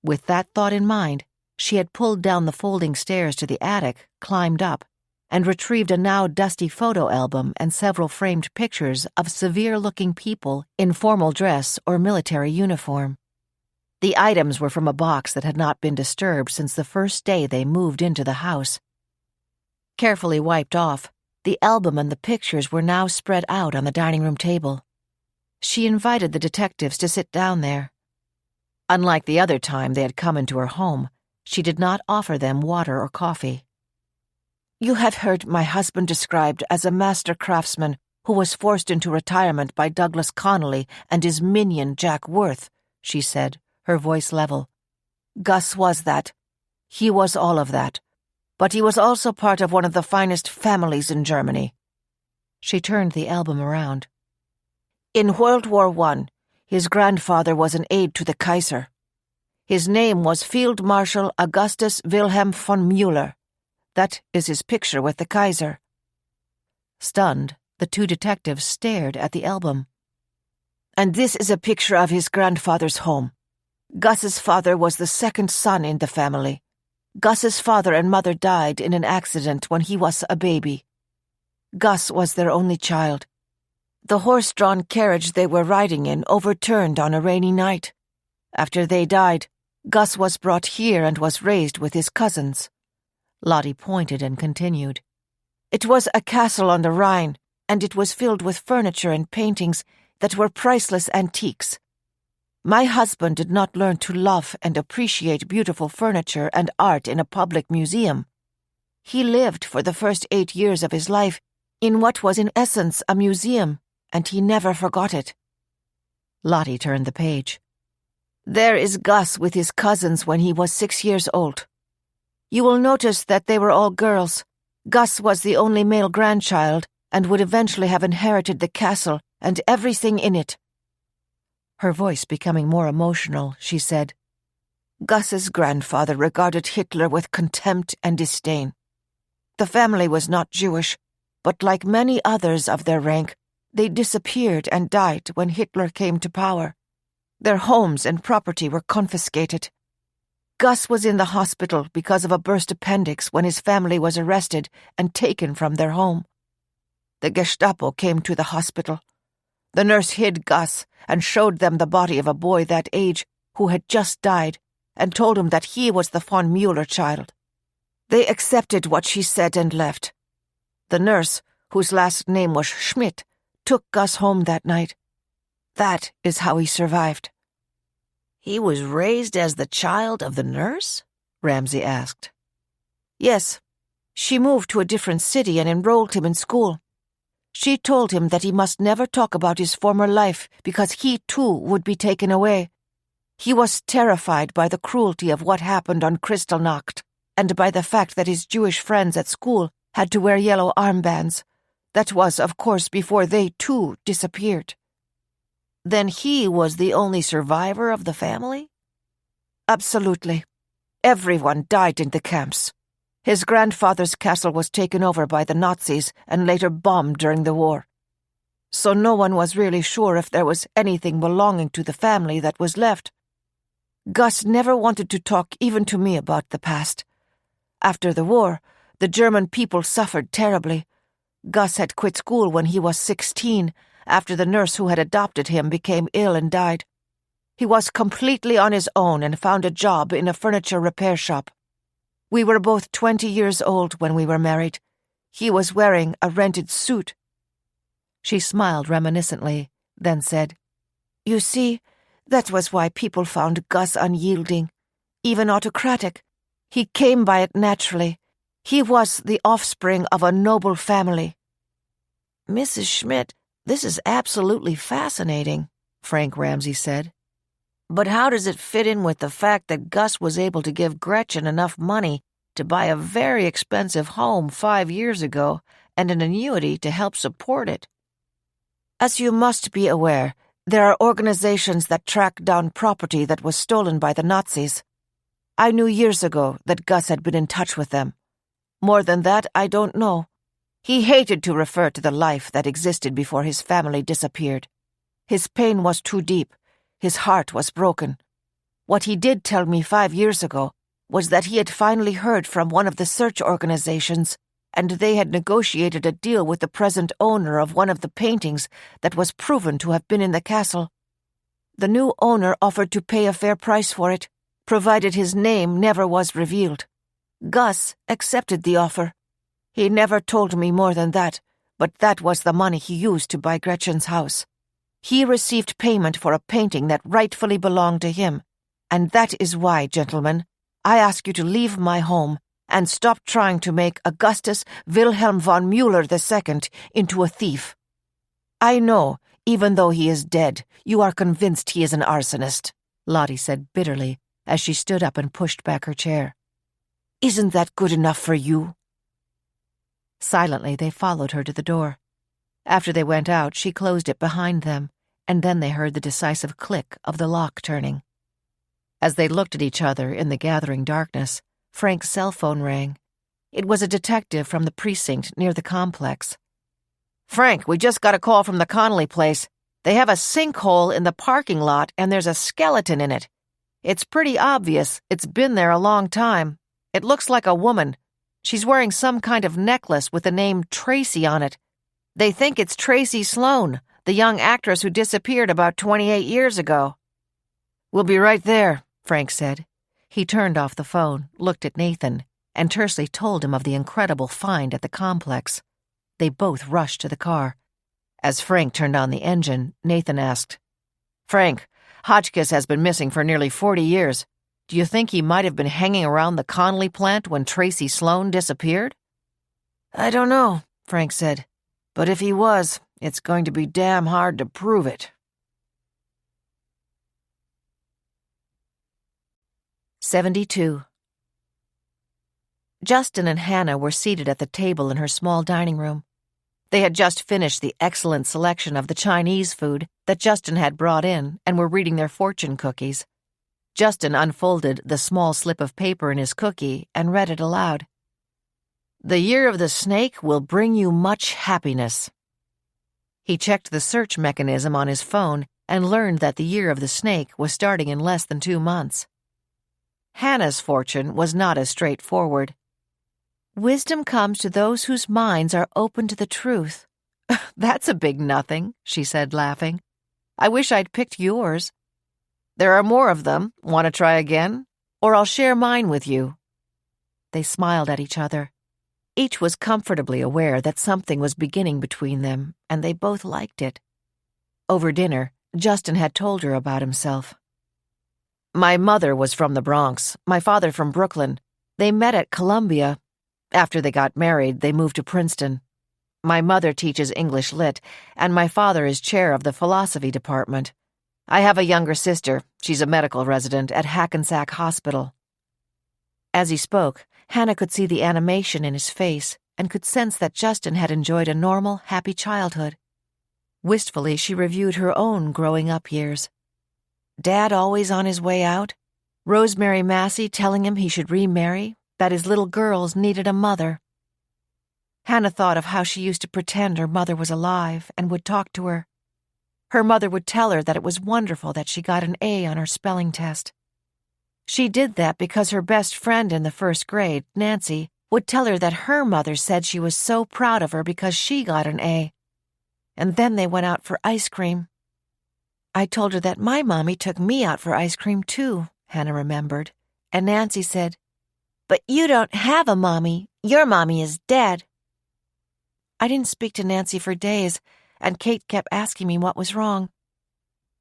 With that thought in mind, she had pulled down the folding stairs to the attic, climbed up, and retrieved a now dusty photo album and several framed pictures of severe-looking people in formal dress or military uniform. The items were from a box that had not been disturbed since the first day they moved into the house. Carefully wiped off, the album and the pictures were now spread out on the dining room table. She invited the detectives to sit down there. Unlike the other time they had come into her home, she did not offer them water or coffee. You have heard my husband described as a master craftsman who was forced into retirement by Douglas Connolly and his minion Jack Worth, she said, her voice level. Gus was that. He was all of that. But he was also part of one of the finest families in Germany. She turned the album around. In World War I, his grandfather was an aide to the Kaiser. His name was Field Marshal Augustus Wilhelm von Müller. That is his picture with the Kaiser. Stunned, the two detectives stared at the album. And this is a picture of his grandfather's home. Gus's father was the second son in the family. Gus's father and mother died in an accident when he was a baby. Gus was their only child. The horse-drawn carriage they were riding in overturned on a rainy night. After they died, Gus was brought here and was raised with his cousins. Lottie pointed and continued. It was a castle on the Rhine, and it was filled with furniture and paintings that were priceless antiques. My husband did not learn to love and appreciate beautiful furniture and art in a public museum. He lived for the first 8 years of his life in what was in essence a museum, and he never forgot it. Lottie turned the page. There is Gus with his cousins when he was 6 years old. You will notice that they were all girls. Gus was the only male grandchild and would eventually have inherited the castle and everything in it. Her voice becoming more emotional, she said, Gus's grandfather regarded Hitler with contempt and disdain. The family was not Jewish, but like many others of their rank, they disappeared and died when Hitler came to power. Their homes and property were confiscated. Gus was in the hospital because of a burst appendix when his family was arrested and taken from their home. The Gestapo came to the hospital. The nurse hid Gus and showed them the body of a boy that age who had just died and told him that he was the von Müller child. They accepted what she said and left. The nurse, whose last name was Schmidt, took Gus home that night. That is how he survived. He was raised as the child of the nurse? Ramsay asked. Yes. She moved to a different city and enrolled him in school. She told him that he must never talk about his former life because he, too, would be taken away. He was terrified by the cruelty of what happened on Kristallnacht and by the fact that his Jewish friends at school had to wear yellow armbands. That was, of course, before they, too, disappeared. Then he was the only survivor of the family? Absolutely. Everyone died in the camps. His grandfather's castle was taken over by the Nazis and later bombed during the war. So no one was really sure if there was anything belonging to the family that was left. Gus never wanted to talk even to me about the past. After the war, the German people suffered terribly. Gus had quit school when he was 16, after the nurse who had adopted him became ill and died. He was completely on his own and found a job in a furniture repair shop. We were both 20 years old when we were married. He was wearing a rented suit. She smiled reminiscently, then said, You see, that was why people found Gus unyielding, even autocratic. He came by it naturally. He was the offspring of a noble family. Mrs. Schmidt, this is absolutely fascinating, Frank Ramsay said. But how does it fit in with the fact that Gus was able to give Gretchen enough money to buy a very expensive home 5 years ago and an annuity to help support it? As you must be aware, there are organizations that track down property that was stolen by the Nazis. I knew years ago that Gus had been in touch with them. More than that, I don't know. He hated to refer to the life that existed before his family disappeared. His pain was too deep. His heart was broken. What he did tell me 5 years ago was that he had finally heard from one of the search organizations, and they had negotiated a deal with the present owner of one of the paintings that was proven to have been in the castle. The new owner offered to pay a fair price for it, provided his name never was revealed. Gus accepted the offer. He never told me more than that, but that was the money he used to buy Gretchen's house. He received payment for a painting that rightfully belonged to him, and that is why, gentlemen, I ask you to leave my home and stop trying to make Augustus Wilhelm von Müller II into a thief. I know, even though he is dead, you are convinced he is an arsonist, Lottie said bitterly as she stood up and pushed back her chair. Isn't that good enough for you? Silently, they followed her to the door. After they went out, she closed it behind them, and then they heard the decisive click of the lock turning. As they looked at each other in the gathering darkness, Frank's cell phone rang. It was a detective from the precinct near the complex. "Frank, we just got a call from the Connolly place. They have a sinkhole in the parking lot and there's a skeleton in it. It's pretty obvious it's been there a long time. It looks like a woman. She's wearing some kind of necklace with the name Tracy on it. They think it's Tracy Sloane, the young actress who disappeared about 28 years ago." "We'll be right there," Frank said. He turned off the phone, looked at Nathan, and tersely told him of the incredible find at the complex. They both rushed to the car. As Frank turned on the engine, Nathan asked, "Frank, Hotchkiss has been missing for nearly 40 years. Do you think he might have been hanging around the Connolly plant when Tracy Sloane disappeared?" "I don't know," Frank said. "But if he was, it's going to be damn hard to prove it." 72. Justin and Hannah were seated at the table in her small dining room. They had just finished the excellent selection of the Chinese food that Justin had brought in and were reading their fortune cookies. Justin unfolded the small slip of paper in his cookie and read it aloud. "The year of the snake will bring you much happiness." He checked the search mechanism on his phone and learned that the year of the snake was starting in less than 2 months. Hannah's fortune was not as straightforward. "Wisdom comes to those whose minds are open to the truth." "That's a big nothing," she said, laughing. "I wish I'd picked yours." "There are more of them. Want to try again? Or I'll share mine with you." They smiled at each other. Each was comfortably aware that something was beginning between them, and they both liked it. Over dinner, Justin had told her about himself. "My mother was from the Bronx, my father from Brooklyn. They met at Columbia. After they got married, they moved to Princeton. My mother teaches English Lit, and my father is chair of the philosophy department. I have a younger sister. She's a medical resident at Hackensack Hospital." As he spoke, Hannah could see the animation in his face and could sense that Justin had enjoyed a normal, happy childhood. Wistfully, she reviewed her own growing-up years. Dad always on his way out? Rosemary Massey telling him he should remarry, that his little girls needed a mother. Hannah thought of how she used to pretend her mother was alive and would talk to her. Her mother would tell her that it was wonderful that she got an A on her spelling test. She did that because her best friend in the 1st grade, Nancy, would tell her that her mother said she was so proud of her because she got an A. And then they went out for ice cream. "I told her that my mommy took me out for ice cream too," Hannah remembered, and Nancy said, "But you don't have a mommy. Your mommy is dead." I didn't speak to Nancy for days, and Kate kept asking me what was wrong.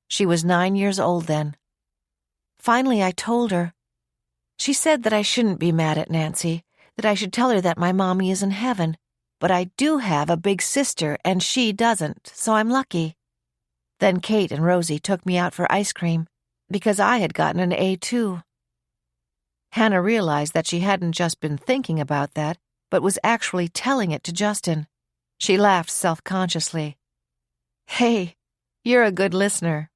She was 9 years old then. Finally, I told her. She said that I shouldn't be mad at Nancy, that I should tell her that my mommy is in heaven, but I do have a big sister and she doesn't, so I'm lucky. Then Kate and Rosie took me out for ice cream, because I had gotten an A too. Hannah realized that she hadn't just been thinking about that, but was actually telling it to Justin. She laughed self-consciously. "Hey, you're a good listener."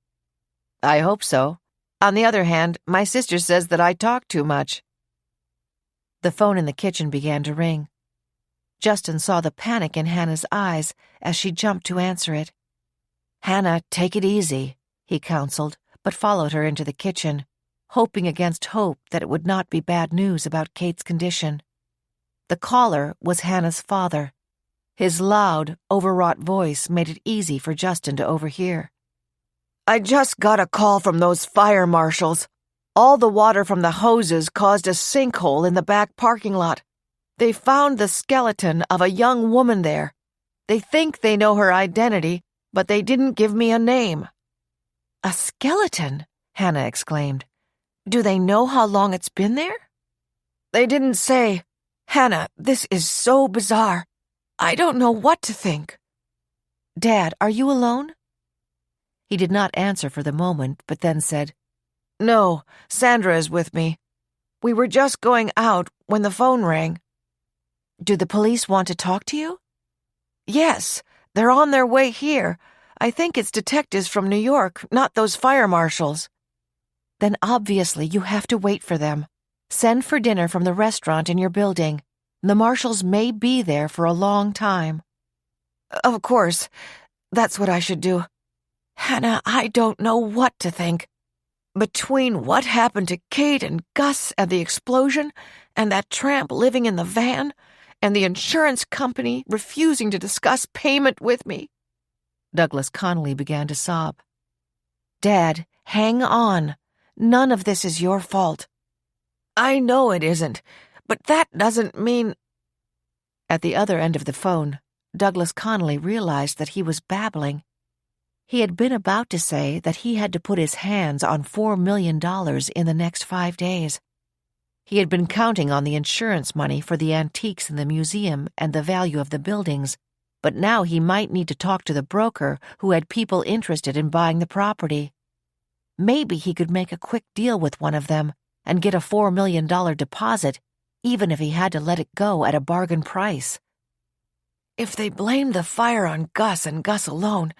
"I hope so. On the other hand, my sister says that I talk too much." The phone in the kitchen began to ring. Justin saw the panic in Hannah's eyes as she jumped to answer it. "Hannah, take it easy," he counseled, but followed her into the kitchen, hoping against hope that it would not be bad news about Kate's condition. The caller was Hannah's father. His loud, overwrought voice made it easy for Justin to overhear. I just got a call from those fire marshals. All the water from the hoses caused a sinkhole in the back parking lot. They found the skeleton of a young woman there. They think they know her identity, but they didn't give me a name." "A skeleton?" Hannah exclaimed. "Do they know how long it's been there?" "They didn't say. Hannah, this is so bizarre. I don't know what to think." "Dad, are you alone?" He did not answer for the moment, but then said, "No, Sandra is with me. We were just going out when the phone rang." "Do the police want to talk to you?" "Yes, they're on their way here. I think it's detectives from New York, not those fire marshals." "Then obviously you have to wait for them. Send for dinner from the restaurant in your building. The marshals may be there for a long time." "Of course. That's what I should do. Hannah, I don't know what to think. Between what happened to Kate and Gus and the explosion, and that tramp living in the van, and the insurance company refusing to discuss payment with me." Douglas Connolly began to sob. "Dad, hang on. None of this is your fault." "I know it isn't, but that doesn't mean—" At the other end of the phone, Douglas Connolly realized that he was babbling. He had been about to say that he had to put his hands on $4 million in the next 5 days. He had been counting on the insurance money for the antiques in the museum and the value of the buildings, but now he might need to talk to the broker who had people interested in buying the property. Maybe he could make a quick deal with one of them and get a $4 million deposit, even if he had to let it go at a bargain price. If they blamed the fire on Gus and Gus alone,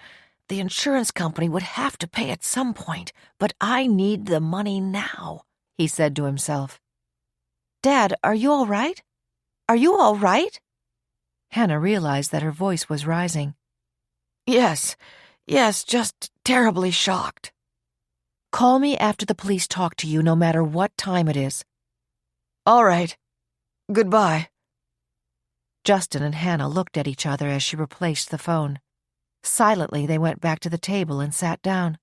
the insurance company would have to pay at some point, but I need the money now, he said to himself. "Dad, are you all right? Are you all right?" Hannah realized that her voice was rising. Yes, just terribly shocked." "Call me after the police talk to you, no matter what time it is." "All right. Goodbye." Justin and Hannah looked at each other as she replaced the phone. Silently, they went back to the table and sat down.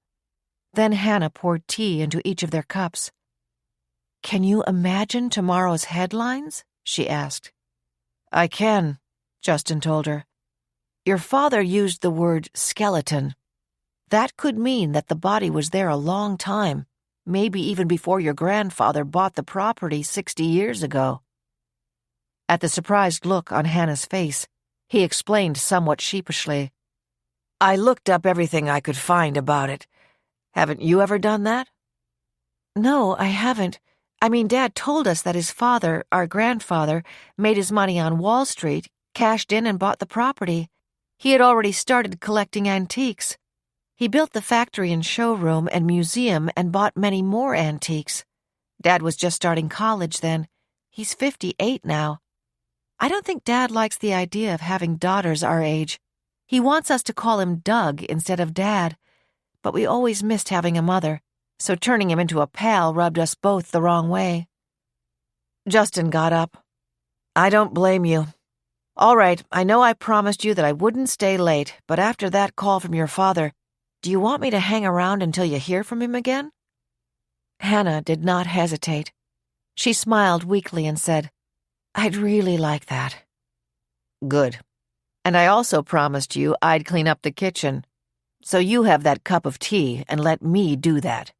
Then Hannah poured tea into each of their cups. "Can you imagine tomorrow's headlines?" she asked. "I can," Justin told her. "Your father used the word skeleton. That could mean that the body was there a long time, maybe even before your grandfather bought the property 60 years ago." At the surprised look on Hannah's face, he explained somewhat sheepishly, "I looked up everything I could find about it. Haven't you ever done that?" "No, I haven't. I mean, Dad told us that his father, our grandfather, made his money on Wall Street, cashed in and bought the property. He had already started collecting antiques. He built the factory and showroom and museum and bought many more antiques. Dad was just starting college then. He's 58 now. I don't think Dad likes the idea of having daughters our age. He wants us to call him Doug instead of Dad, but we always missed having a mother, so turning him into a pal rubbed us both the wrong way." Justin got up. "I don't blame you. All right, I know I promised you that I wouldn't stay late, but after that call from your father, do you want me to hang around until you hear from him again?" Hannah did not hesitate. She smiled weakly and said, "I'd really like that." "Good. And I also promised you I'd clean up the kitchen. So you have that cup of tea and let me do that."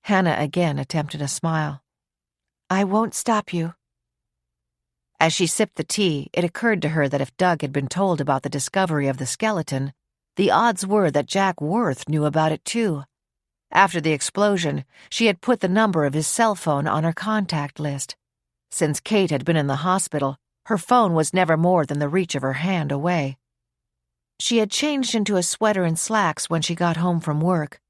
Hannah again attempted a smile. "I won't stop you." As she sipped the tea, it occurred to her that if Doug had been told about the discovery of the skeleton, the odds were that Jack Worth knew about it too. After the explosion, she had put the number of his cell phone on her contact list. Since Kate had been in the hospital, her phone was never more than the reach of her hand away. She had changed into a sweater and slacks when she got home from work.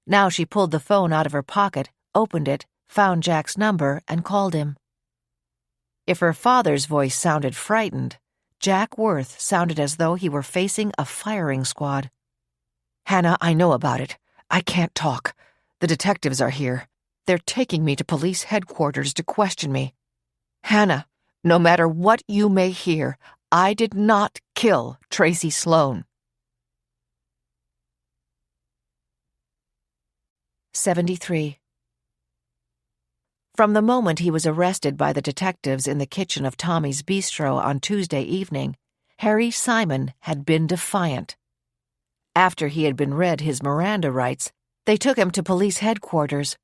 Now she pulled the phone out of her pocket, opened it, found Jack's number, and called him. If her father's voice sounded frightened, Jack Worth sounded as though he were facing a firing squad. "Hannah, I know about it. I can't talk. The detectives are here. They're taking me to police headquarters to question me. Hannah, no matter what you may hear, I did not kill Tracy Sloan." 73. From the moment he was arrested by the detectives in the kitchen of Tommy's Bistro on Tuesday evening, Harry Simon had been defiant. After he had been read his Miranda rights, they took him to police headquarters.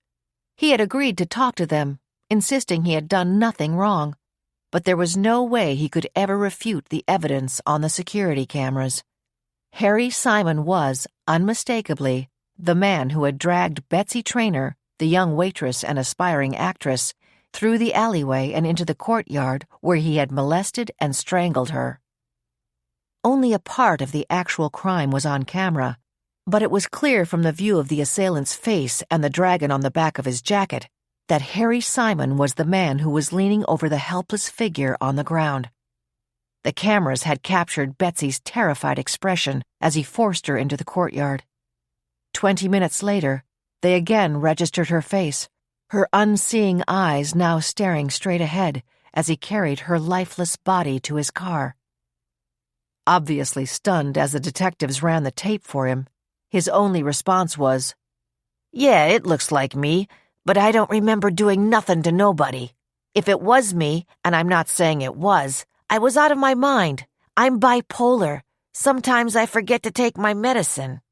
He had agreed to talk to them, insisting he had done nothing wrong, but there was no way he could ever refute the evidence on the security cameras. Harry Simon was, unmistakably, the man who had dragged Betsy Traynor, the young waitress and aspiring actress, through the alleyway and into the courtyard where he had molested and strangled her. Only a part of the actual crime was on camera, but it was clear from the view of the assailant's face and the dragon on the back of his jacket that Harry Simon was the man who was leaning over the helpless figure on the ground. The cameras had captured Betsy's terrified expression as he forced her into the courtyard. 20 minutes later, they again registered her face, her unseeing eyes now staring straight ahead as he carried her lifeless body to his car. Obviously stunned as the detectives ran the tape for him, his only response was, "Yeah, it looks like me, but I don't remember doing nothing to nobody. If it was me, and I'm not saying it was, I was out of my mind. I'm bipolar. Sometimes I forget to take my medicine."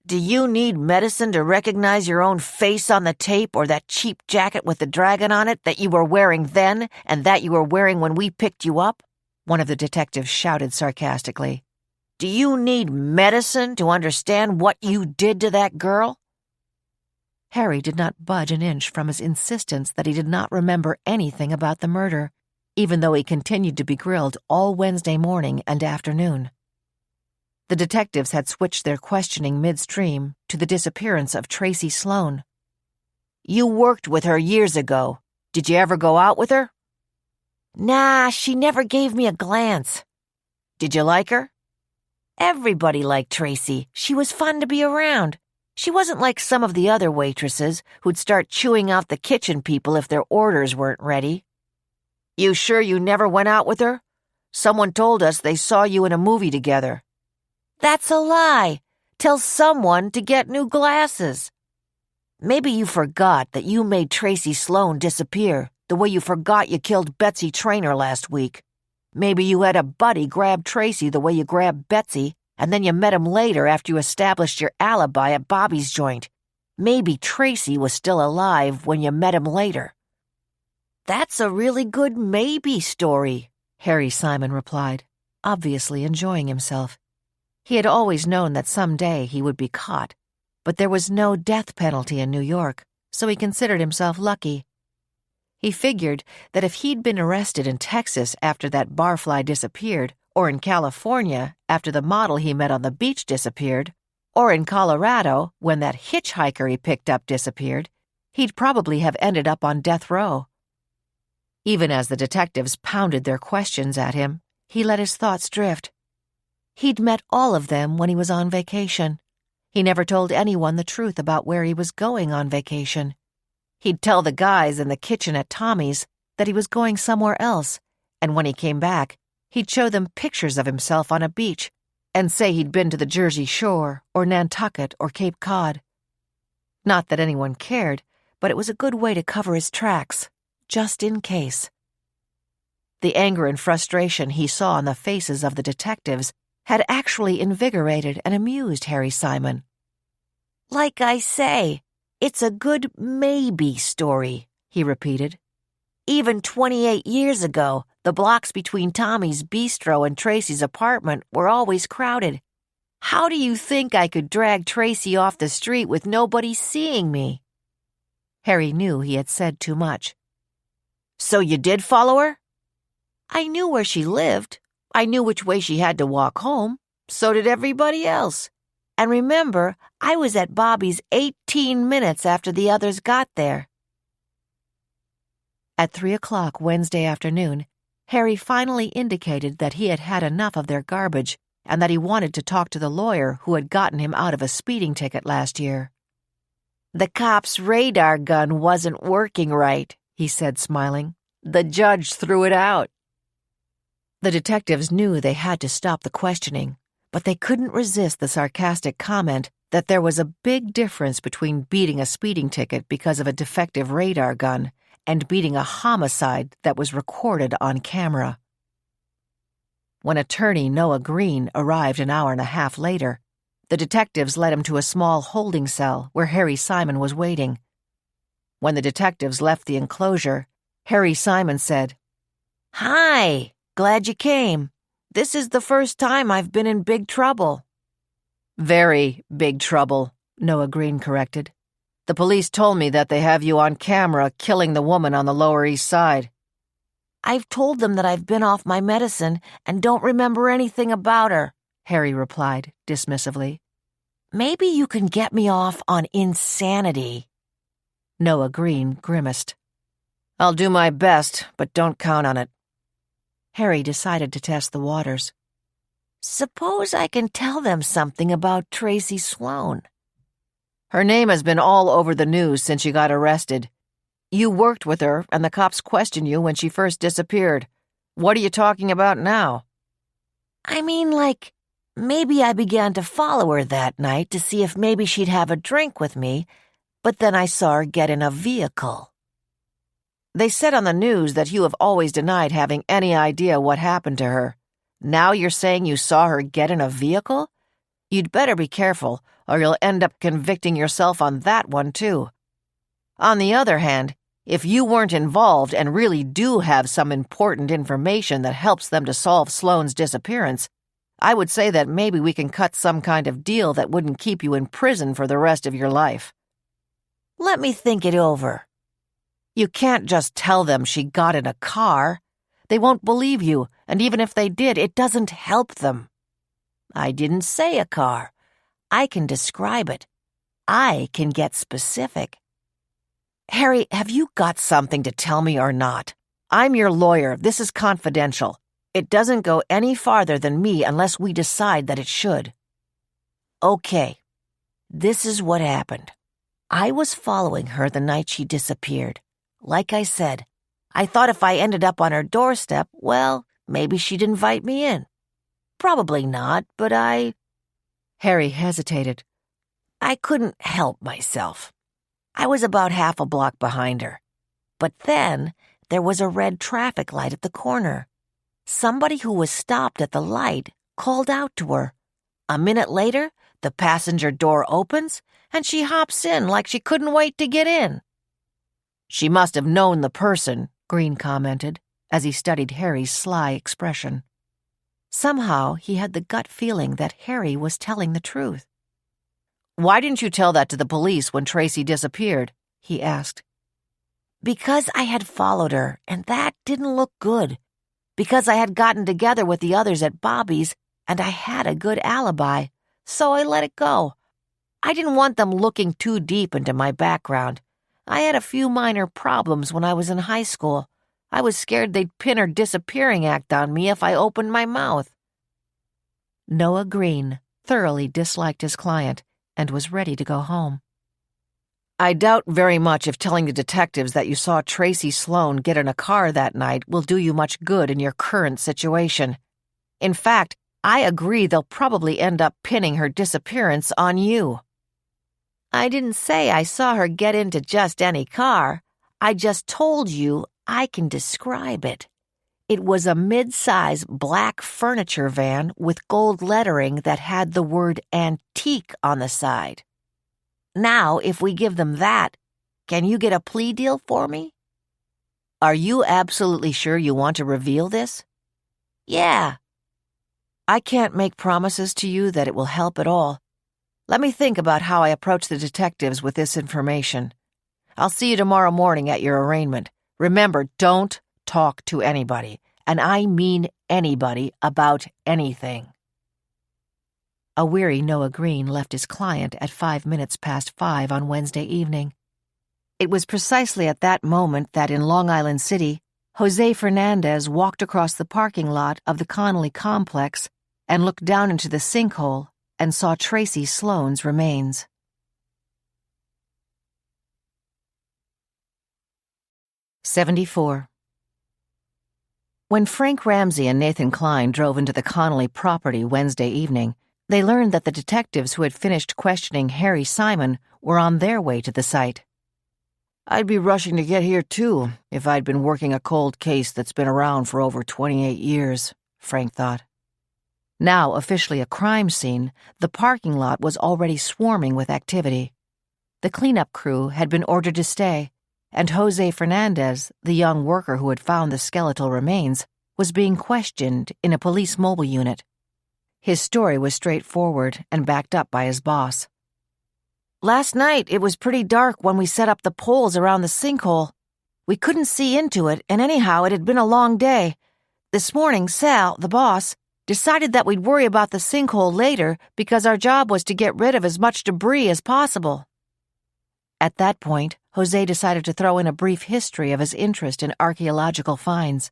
"Do you need medicine to recognize your own face on the tape or that cheap jacket with the dragon on it that you were wearing then and that you were wearing when we picked you up?" one of the detectives shouted sarcastically. "Do you need medicine to understand what you did to that girl?" Harry did not budge an inch from his insistence that he did not remember anything about the murder, even though he continued to be grilled all Wednesday morning and afternoon. The detectives had switched their questioning midstream to the disappearance of Tracy Sloane. "You worked with her years ago. Did you ever go out with her?" "Nah, she never gave me a glance." "Did you like her?" "Everybody liked Tracy. She was fun to be around. She wasn't like some of the other waitresses who'd start chewing out the kitchen people if their orders weren't ready." "You sure you never went out with her? Someone told us they saw you in a movie together." "That's a lie. Tell someone to get new glasses." "Maybe you forgot that you made Tracy Sloane disappear, the way you forgot you killed Betsy Traynor last week. Maybe you had a buddy grab Tracy the way you grabbed Betsy, and then you met him later after you established your alibi at Bobby's joint. Maybe Tracy was still alive when you met him later." "That's a really good maybe story," Harry Simon replied, obviously enjoying himself. He had always known that someday he would be caught, but there was no death penalty in New York, so he considered himself lucky. He figured that if he'd been arrested in Texas after that barfly disappeared, or in California after the model he met on the beach disappeared, or in Colorado when that hitchhiker he picked up disappeared, he'd probably have ended up on death row. Even as the detectives pounded their questions at him, he let his thoughts drift. He'd met all of them when he was on vacation. He never told anyone the truth about where he was going on vacation. He'd tell the guys in the kitchen at Tommy's that he was going somewhere else, and when he came back, he'd show them pictures of himself on a beach and say he'd been to the Jersey Shore or Nantucket or Cape Cod. Not that anyone cared, but it was a good way to cover his tracks, just in case. The anger and frustration he saw on the faces of the detectives had actually invigorated and amused Harry Simon. "Like I say, it's a good maybe story," he repeated. "Even 28 years ago, the blocks between Tommy's Bistro and Tracy's apartment were always crowded. How do you think I could drag Tracy off the street with nobody seeing me?" Harry knew he had said too much. "So you did follow her?" "I knew where she lived. I knew which way she had to walk home. So did everybody else. And remember, I was at Bobby's 18 minutes after the others got there." At 3:00 Wednesday afternoon, Harry finally indicated that he had had enough of their garbage and that he wanted to talk to the lawyer who had gotten him out of a speeding ticket last year. "The cop's radar gun wasn't working right," he said, smiling. "The judge threw it out." The detectives knew they had to stop the questioning, but they couldn't resist the sarcastic comment that there was a big difference between beating a speeding ticket because of a defective radar gun and beating a homicide that was recorded on camera. When attorney Noah Green arrived an hour and a half later, the detectives led him to a small holding cell where Harry Simon was waiting. When the detectives left the enclosure, Harry Simon said, "Hi, glad you came. This is the first time I've been in big trouble." "Very big trouble," Noah Green corrected. "The police told me that they have you on camera killing the woman on the Lower East Side." "I've told them that I've been off my medicine and don't remember anything about her," Harry replied dismissively. "Maybe you can get me off on insanity." Noah Green grimaced. "I'll do my best, but don't count on it." Harry decided to test the waters. "Suppose I can tell them something about Tracy Sloane." "Her name has been all over the news since she got arrested. You worked with her, and the cops questioned you when she first disappeared. What are you talking about now?" "I mean, like, maybe I began to follow her that night to see if maybe she'd have a drink with me, but then I saw her get in a vehicle." "They said on the news that you have always denied having any idea what happened to her. Now you're saying you saw her get in a vehicle? You'd better be careful, or you'll end up convicting yourself on that one, too. On the other hand, if you weren't involved and really do have some important information that helps them to solve Sloane's disappearance, I would say that maybe we can cut some kind of deal that wouldn't keep you in prison for the rest of your life." "Let me think it over." "You can't just tell them she got in a car. They won't believe you, and even if they did, it doesn't help them." "I didn't say a car. I can describe it. I can get specific." "Harry, have you got something to tell me or not? I'm your lawyer. This is confidential. It doesn't go any farther than me unless we decide that it should." "Okay, this is what happened. I was following her the night she disappeared. Like I said, I thought if I ended up on her doorstep, well, maybe she'd invite me in. Probably not, but Harry hesitated. I couldn't help myself. I was about half a block behind her. But then there was a red traffic light at the corner. Somebody who was stopped at the light called out to her. A minute later, the passenger door opens, and she hops in like she couldn't wait to get in." "She must have known the person," Green commented, as he studied Harry's sly expression. Somehow he had the gut feeling that Harry was telling the truth. "Why didn't you tell that to the police when Tracy disappeared?" he asked. "Because I had followed her, and that didn't look good. Because I had gotten together with the others at Bobby's, and I had a good alibi, so I let it go. I didn't want them looking too deep into my background. I had a few minor problems when I was in high school. I was scared they'd pin her disappearing act on me if I opened my mouth." Noah Green thoroughly disliked his client and was ready to go home. "I doubt very much if telling the detectives that you saw Tracy Sloane get in a car that night will do you much good in your current situation. In fact, I agree they'll probably end up pinning her disappearance on you." "I didn't say I saw her get into just any car. I just told you I can describe it. It was a mid-size black furniture van with gold lettering that had the word antique on the side. Now, if we give them that, can you get a plea deal for me?" "Are you absolutely sure you want to reveal this?" "Yeah." "I can't make promises to you that it will help at all. Let me think about how I approach the detectives with this information. I'll see you tomorrow morning at your arraignment. Remember, don't talk to anybody, and I mean anybody, about anything." A weary Noah Green left his client at 5 minutes past 5 on Wednesday evening. It was precisely at that moment that in Long Island City, Jose Fernandez walked across the parking lot of the Connolly complex and looked down into the sinkhole and saw Tracy Sloane's remains. '74. When Frank Ramsey and Nathan Klein drove into the Connolly property Wednesday evening, They learned that the detectives who had finished questioning Harry Simon were on their way to the site. I'd be rushing to get here, too, if I'd been working a cold case that's been around for over 28 years, Frank thought. Now officially a crime scene, the parking lot was already swarming with activity. The cleanup crew had been ordered to stay, and Jose Fernandez, the young worker who had found the skeletal remains, was being questioned in a police mobile unit. His story was straightforward and backed up by his boss. Last night, it was pretty dark when we set up the poles around the sinkhole. We couldn't see into it, and anyhow, it had been a long day. This morning, Sal, the boss, decided that we'd worry about the sinkhole later because our job was to get rid of as much debris as possible. At that point, Jose decided to throw in a brief history of his interest in archaeological finds.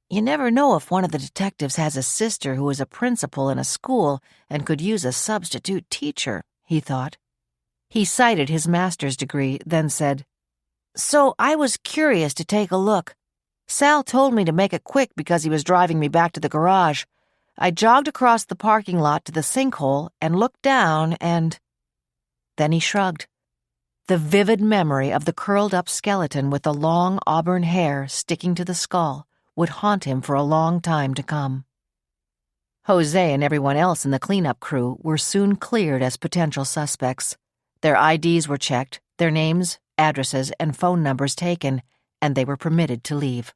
You never know if one of the detectives has a sister who is a principal in a school and could use a substitute teacher, he thought. He cited his master's degree, then said, So I was curious to take a look. Sal told me to make it quick because he was driving me back to the garage. I jogged across the parking lot to the sinkhole and looked down and... Then he shrugged. The vivid memory of the curled-up skeleton with the long auburn hair sticking to the skull would haunt him for a long time to come. Jose and everyone else in the cleanup crew were soon cleared as potential suspects. Their IDs were checked, their names, addresses, and phone numbers taken, and they were permitted to leave.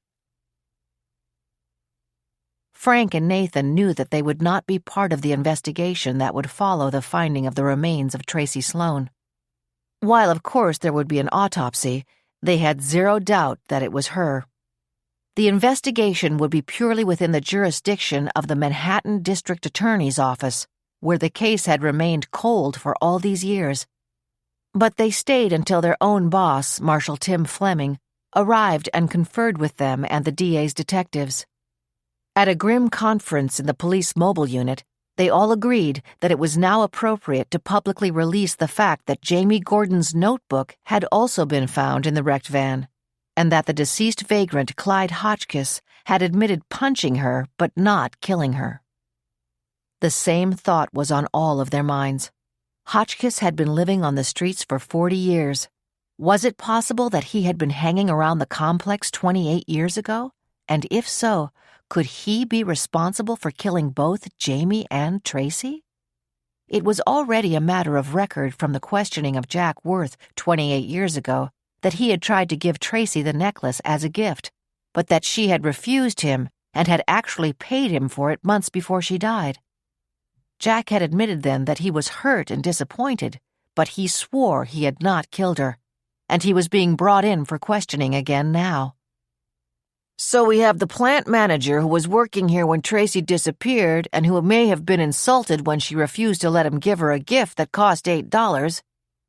Frank and Nathan knew that they would not be part of the investigation that would follow the finding of the remains of Tracy Sloane. While, of course, there would be an autopsy, they had zero doubt that it was her. The investigation would be purely within the jurisdiction of the Manhattan District Attorney's Office, where the case had remained cold for all these years. But they stayed until their own boss, Marshal Tim Fleming, arrived and conferred with them and the DA's detectives. At a grim conference in the police mobile unit, they all agreed that it was now appropriate to publicly release the fact that Jamie Gordon's notebook had also been found in the wrecked van, and that the deceased vagrant Clyde Hotchkiss had admitted punching her but not killing her. The same thought was on all of their minds. Hotchkiss had been living on the streets for 40 years. Was it possible that he had been hanging around the complex 28 years ago? And if so, could he be responsible for killing both Jamie and Tracy? It was already a matter of record from the questioning of Jack Worth 28 years ago that he had tried to give Tracy the necklace as a gift, but that she had refused him and had actually paid him for it months before she died. Jack had admitted then that he was hurt and disappointed, but he swore he had not killed her, and he was being brought in for questioning again now. So we have the plant manager who was working here when Tracy disappeared and who may have been insulted when she refused to let him give her a gift that cost $8.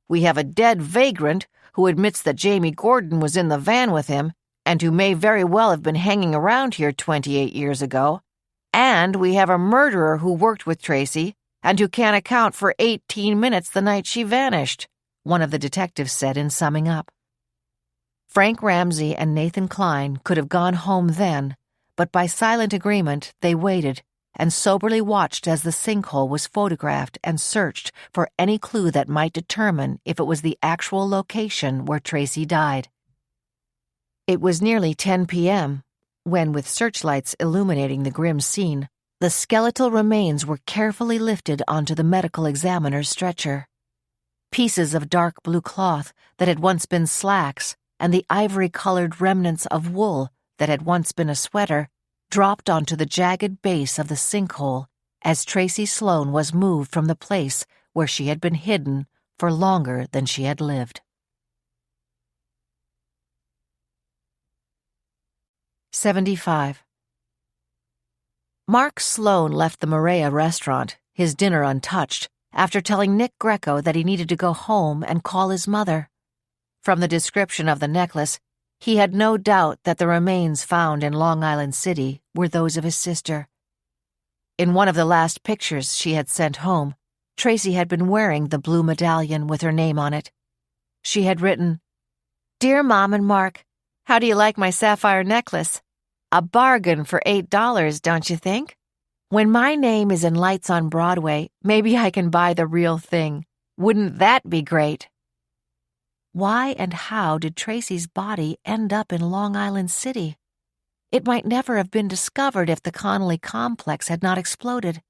We have a dead vagrant who admits that Jamie Gordon was in the van with him and who may very well have been hanging around here 28 years ago. And we have a murderer who worked with Tracy and who can't account for 18 minutes the night she vanished, one of the detectives said in summing up. Frank Ramsey and Nathan Klein could have gone home then, but by silent agreement they waited and soberly watched as the sinkhole was photographed and searched for any clue that might determine if it was the actual location where Tracy died. It was nearly 10 p.m. when, with searchlights illuminating the grim scene, the skeletal remains were carefully lifted onto the medical examiner's stretcher. Pieces of dark blue cloth that had once been slacks and the ivory-colored remnants of wool that had once been a sweater dropped onto the jagged base of the sinkhole as Tracy Sloane was moved from the place where she had been hidden for longer than she had lived. 75. Mark Sloane left the Maria restaurant, his dinner untouched, after telling Nick Greco that he needed to go home and call his mother. From the description of the necklace, he had no doubt that the remains found in Long Island City were those of his sister. In one of the last pictures she had sent home, Tracy had been wearing the blue medallion with her name on it. She had written, "Dear Mom and Mark, how do you like my sapphire necklace? A bargain for $8, don't you think? When my name is in lights on Broadway, maybe I can buy the real thing. Wouldn't that be great? Why and how did Tracy's body end up in Long Island City? It might never have been discovered if the Connolly complex had not exploded.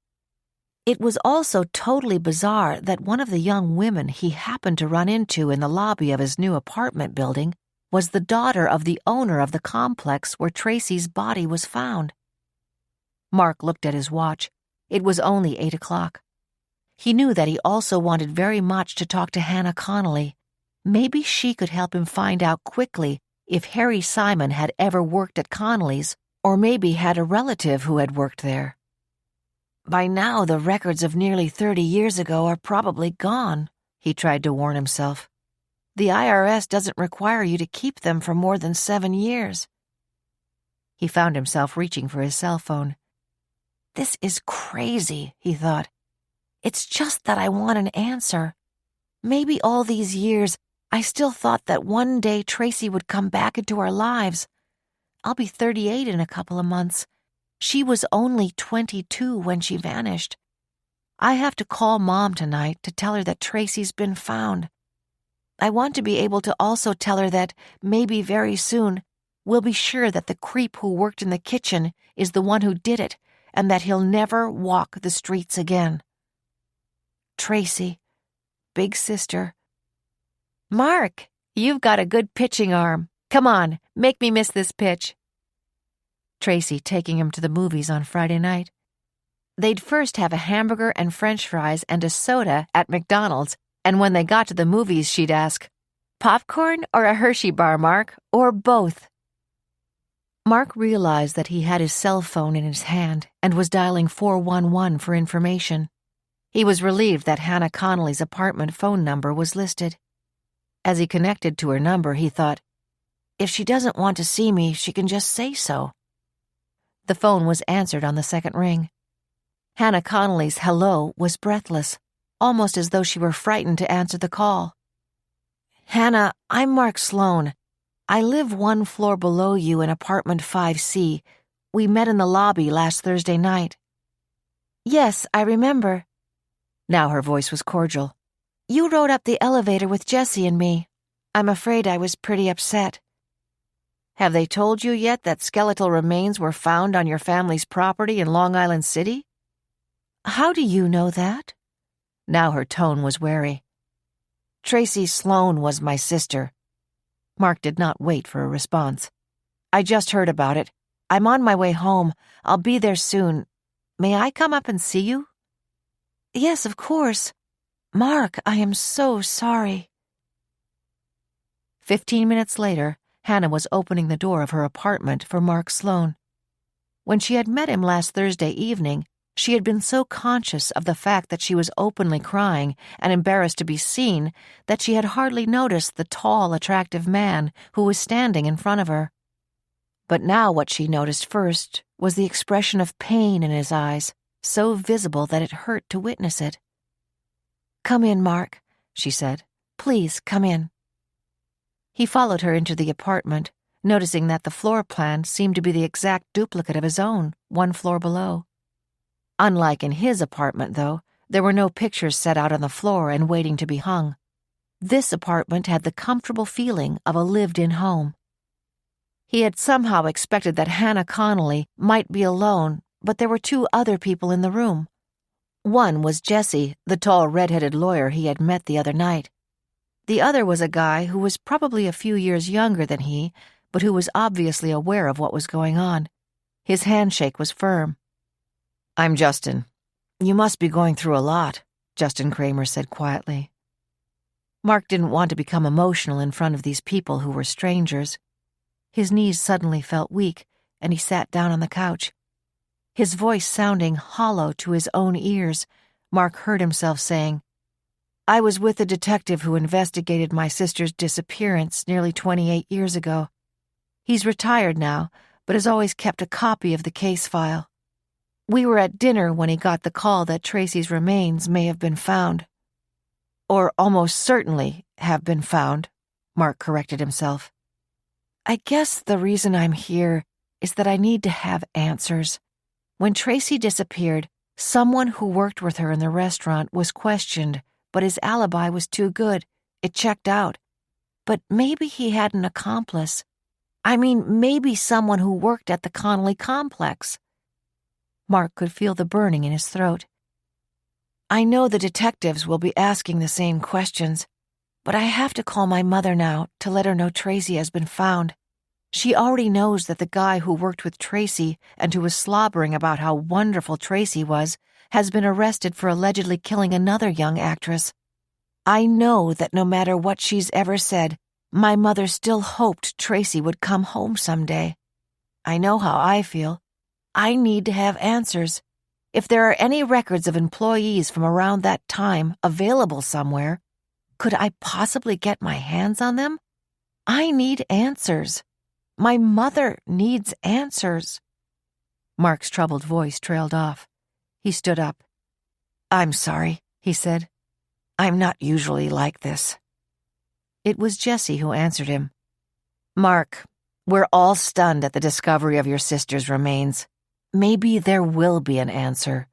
It was also totally bizarre that one of the young women he happened to run into in the lobby of his new apartment building was the daughter of the owner of the complex where Tracy's body was found. Mark looked at his watch. It was only 8 o'clock. He knew that he also wanted very much to talk to Hannah Connolly. Maybe she could help him find out quickly if Harry Simon had ever worked at Connolly's, or maybe had a relative who had worked there. By now, the records of nearly 30 years ago are probably gone, he tried to warn himself. The IRS doesn't require you to keep them for more than 7 years. He found himself reaching for his cell phone. This is crazy, he thought. It's just that I want an answer. Maybe all these years, I still thought that one day Tracy would come back into our lives. I'll be 38 in a couple of months. She was only 22 when she vanished. I have to call Mom tonight to tell her that Tracy's been found. I want to be able to also tell her that, maybe very soon, we'll be sure that the creep who worked in the kitchen is the one who did it, and that he'll never walk the streets again. Tracy, big sister. Mark, you've got a good pitching arm. Come on, make me miss this pitch. Tracy taking him to the movies on Friday night. They'd first have a hamburger and French fries and a soda at McDonald's, and when they got to the movies, she'd ask, "Popcorn or a Hershey bar, Mark, or both?" Mark realized that he had his cell phone in his hand and was dialing 411 for information. He was relieved that Hannah Connolly's apartment phone number was listed. As he connected to her number, he thought, if she doesn't want to see me, she can just say so. The phone was answered on the second ring. Hannah Connolly's hello was breathless, almost as though she were frightened to answer the call. Hannah, I'm Mark Sloan. I live 1 floor below you in apartment 5C. We met in the lobby last Thursday night. Yes, I remember. Now her voice was cordial. You rode up the elevator with Jessie and me. I'm afraid I was pretty upset. Have they told you yet that skeletal remains were found on your family's property in Long Island City? How do you know that? Now her tone was wary. Tracy Sloan was my sister. Mark did not wait for a response. I just heard about it. I'm on my way home. I'll be there soon. May I come up and see you? Yes, of course. Mark, I am so sorry. 15 minutes later, Hannah was opening the door of her apartment for Mark Sloan. When she had met him last Thursday evening, she had been so conscious of the fact that she was openly crying and embarrassed to be seen that she had hardly noticed the tall, attractive man who was standing in front of her. But now what she noticed first was the expression of pain in his eyes, so visible that it hurt to witness it. Come in, Mark, she said. Please, come in. He followed her into the apartment, noticing that the floor plan seemed to be the exact duplicate of his own, 1 floor below. Unlike in his apartment, though, there were no pictures set out on the floor and waiting to be hung. This apartment had the comfortable feeling of a lived-in home. He had somehow expected that Hannah Connolly might be alone, but there were 2 other people in the room. One was Jessie, the tall red-headed lawyer he had met the other night. The other was a guy who was probably a few years younger than he, but who was obviously aware of what was going on. His handshake was firm. I'm Justin. You must be going through a lot, Justin Kramer said quietly. Mark didn't want to become emotional in front of these people who were strangers. His knees suddenly felt weak, and he sat down on the couch. His voice sounding hollow to his own ears, Mark heard himself saying, I was with the detective who investigated my sister's disappearance nearly 28 years ago. He's retired now, but has always kept a copy of the case file. We were at dinner when he got the call that Tracy's remains may have been found. Or almost certainly have been found, Mark corrected himself. I guess the reason I'm here is that I need to have answers. When Tracy disappeared, someone who worked with her in the restaurant was questioned, but his alibi was too good. It checked out. But maybe he had an accomplice. I mean, maybe someone who worked at the Connolly complex. Mark could feel the burning in his throat. I know the detectives will be asking the same questions, but I have to call my mother now to let her know Tracy has been found. She already knows that the guy who worked with Tracy and who was slobbering about how wonderful Tracy was has been arrested for allegedly killing another young actress. I know that no matter what she's ever said, my mother still hoped Tracy would come home someday. I know how I feel. I need to have answers. If there are any records of employees from around that time available somewhere, could I possibly get my hands on them? I need answers. My mother needs answers. Mark's troubled voice trailed off. He stood up. I'm sorry, he said. I'm not usually like this. It was Jessie who answered him. Mark, we're all stunned at the discovery of your sister's remains. Maybe there will be an answer.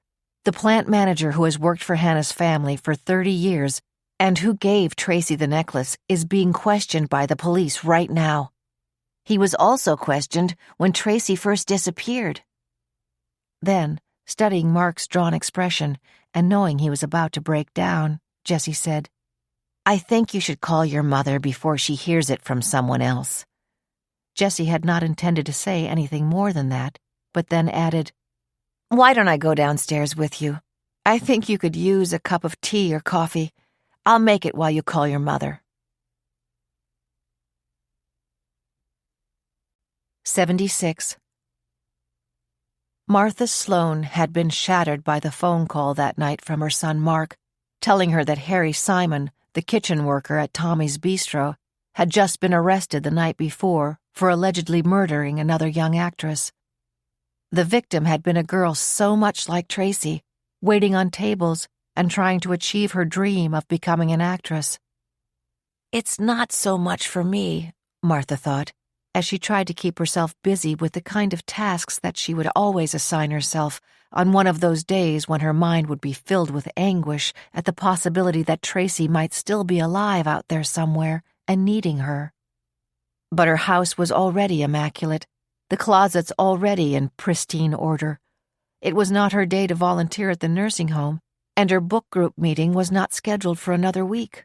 The plant manager who has worked for Hannah's family for 30 years and who gave Tracy the necklace is being questioned by the police right now. He was also questioned when Tracy first disappeared. Then, studying Mark's drawn expression and knowing he was about to break down, Jessie said, I think you should call your mother before she hears it from someone else. Jessie had not intended to say anything more than that, but then added, Why don't I go downstairs with you? I think you could use a cup of tea or coffee. I'll make it while you call your mother. 76. Martha Sloane had been shattered by the phone call that night from her son Mark, telling her that Harry Simon, the kitchen worker at Tommy's Bistro, had just been arrested the night before for allegedly murdering another young actress. The victim had been a girl so much like Tracy, waiting on tables and trying to achieve her dream of becoming an actress. It's not so much for me, Martha thought, as she tried to keep herself busy with the kind of tasks that she would always assign herself on one of those days when her mind would be filled with anguish at the possibility that Tracy might still be alive out there somewhere and needing her. But her house was already immaculate, the closets already in pristine order. It was not her day to volunteer at the nursing home, and her book group meeting was not scheduled for another week.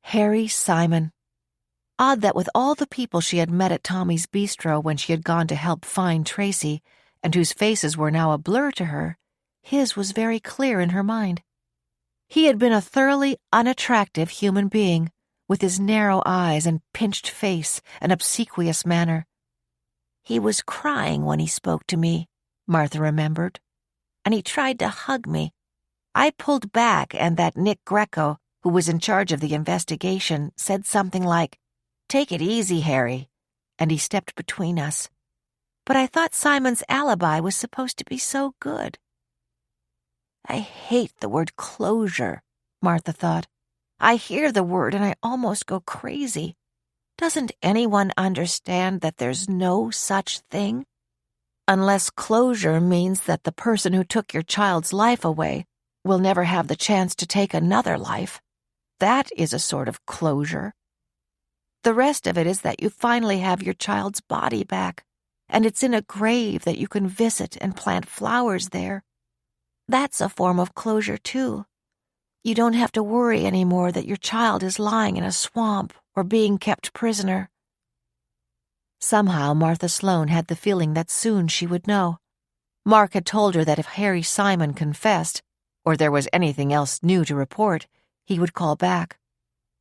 Harry Simon. Odd that with all the people she had met at Tommy's Bistro when she had gone to help find Tracy, and whose faces were now a blur to her, his was very clear in her mind. He had been a thoroughly unattractive human being, with his narrow eyes and pinched face and obsequious manner. He was crying when he spoke to me, Martha remembered, and he tried to hug me. I pulled back, and that Nick Greco, who was in charge of the investigation, said something like, "Take it easy, Harry," and he stepped between us. But I thought Simon's alibi was supposed to be so good. I hate the word closure, Martha thought. I hear the word and I almost go crazy. Doesn't anyone understand that there's no such thing? Unless closure means that the person who took your child's life away will never have the chance to take another life. That is a sort of closure. The rest of it is that you finally have your child's body back, and it's in a grave that you can visit and plant flowers there. That's a form of closure, too. You don't have to worry anymore that your child is lying in a swamp or being kept prisoner. Somehow Martha Sloane had the feeling that soon she would know. Mark had told her that if Harry Simon confessed, or there was anything else new to report, he would call back.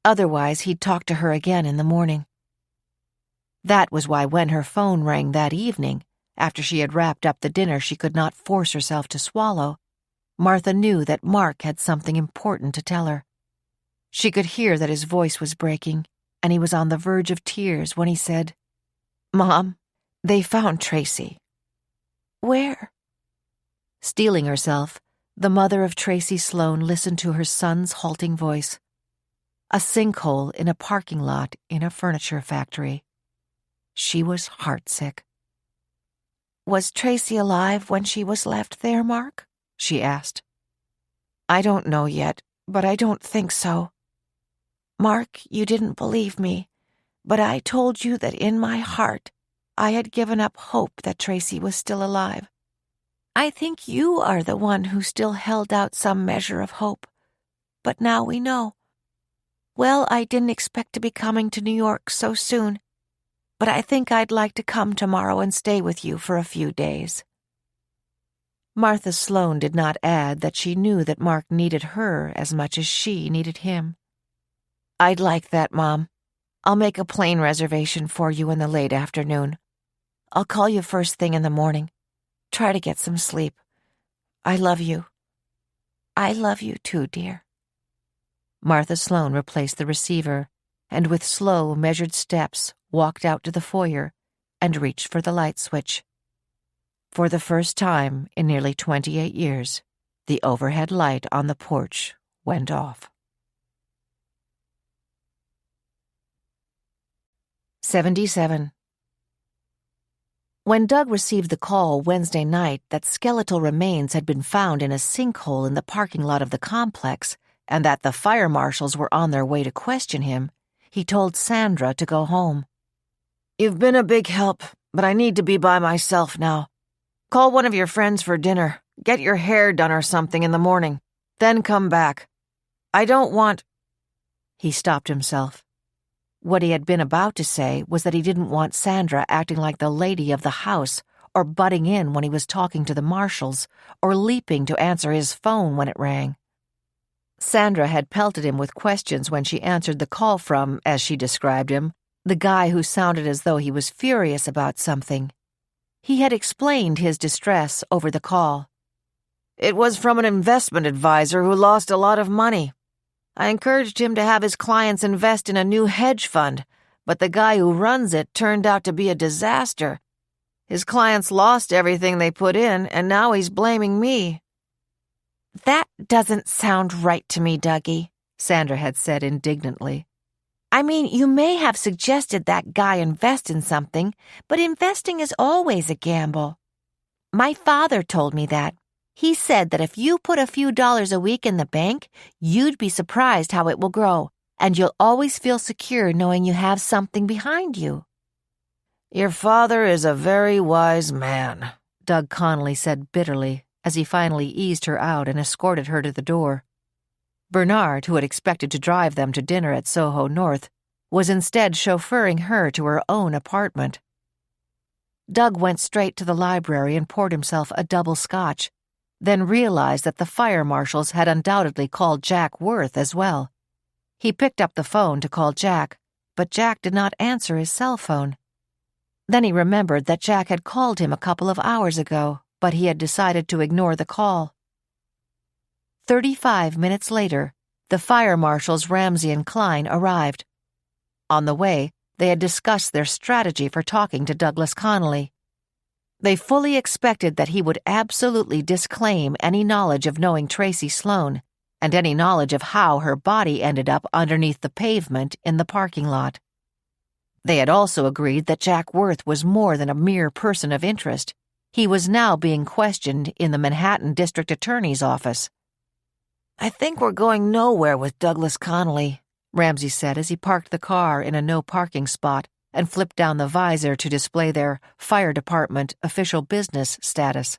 Otherwise, he'd talk to her again in the morning. That was why when her phone rang that evening, after she had wrapped up the dinner she could not force herself to swallow, Martha knew that Mark had something important to tell her. She could hear that his voice was breaking, and he was on the verge of tears when he said, "Mom, they found Tracy." "Where?" Steeling herself, the mother of Tracy Sloane listened to her son's halting voice. A sinkhole in a parking lot in a furniture factory. She was heartsick. Was Tracy alive when she was left there, Mark? She asked. I don't know yet, but I don't think so. Mark, you didn't believe me, but I told you that in my heart I had given up hope that Tracy was still alive. I think you are the one who still held out some measure of hope. But now we know. Well, I didn't expect to be coming to New York so soon, but I think I'd like to come tomorrow and stay with you for a few days. Martha Sloane did not add that she knew that Mark needed her as much as she needed him. I'd like that, Mom. I'll make a plane reservation for you in the late afternoon. I'll call you first thing in the morning. Try to get some sleep. I love you. I love you too, dear. Martha Sloane replaced the receiver and with slow, measured steps walked out to the foyer and reached for the light switch. For the first time in nearly 28 years, the overhead light on the porch went off. 77. When Doug received the call Wednesday night that skeletal remains had been found in a sinkhole in the parking lot of the complex and that the fire marshals were on their way to question him, he told Sandra to go home. You've been a big help, but I need to be by myself now. Call one of your friends for dinner. Get your hair done or something in the morning. Then come back. I don't want... He stopped himself. What he had been about to say was that he didn't want Sandra acting like the lady of the house, or butting in when he was talking to the marshals, or leaping to answer his phone when it rang. Sandra had pelted him with questions when she answered the call from, as she described him, the guy who sounded as though he was furious about something. He had explained his distress over the call. It was from an investment advisor who lost a lot of money. I encouraged him to have his clients invest in a new hedge fund, but the guy who runs it turned out to be a disaster. His clients lost everything they put in, and now he's blaming me. That doesn't sound right to me, Dougie, Sandra had said indignantly. I mean, you may have suggested that guy invest in something, but investing is always a gamble. My father told me that. He said that if you put a few dollars a week in the bank, you'd be surprised how it will grow, and you'll always feel secure knowing you have something behind you. Your father is a very wise man, Doug Connolly said bitterly as he finally eased her out and escorted her to the door. Bernard, who had expected to drive them to dinner at Soho North, was instead chauffeuring her to her own apartment. Doug went straight to the library and poured himself a double scotch, then realized that the fire marshals had undoubtedly called Jack Worth as well. He picked up the phone to call Jack, but Jack did not answer his cell phone. Then he remembered that Jack had called him a couple of hours ago, but he had decided to ignore the call. 35 minutes later, the fire marshals Ramsey and Klein arrived. On the way, they had discussed their strategy for talking to Douglas Connolly. They fully expected that he would absolutely disclaim any knowledge of knowing Tracy Sloane and any knowledge of how her body ended up underneath the pavement in the parking lot. They had also agreed that Jack Worth was more than a mere person of interest. He was now being questioned in the Manhattan District Attorney's office. I think we're going nowhere with Douglas Connolly, Ramsey said as he parked the car in a no-parking spot and flipped down the visor to display their fire department official business status.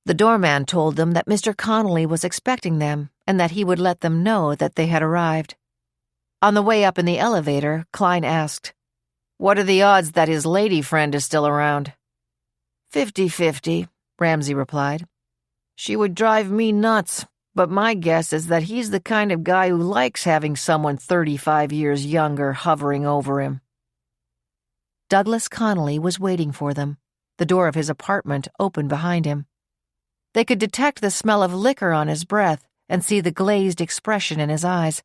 The doorman told them that Mr. Connolly was expecting them and that he would let them know that they had arrived. On the way up in the elevator, Klein asked, "What are the odds that his lady friend is still around?" 50-50, Ramsey replied. She would drive me nuts, but my guess is that he's the kind of guy who likes having someone 35 years younger hovering over him. Douglas Connolly was waiting for them. The door of his apartment opened behind him. They could detect the smell of liquor on his breath and see the glazed expression in his eyes.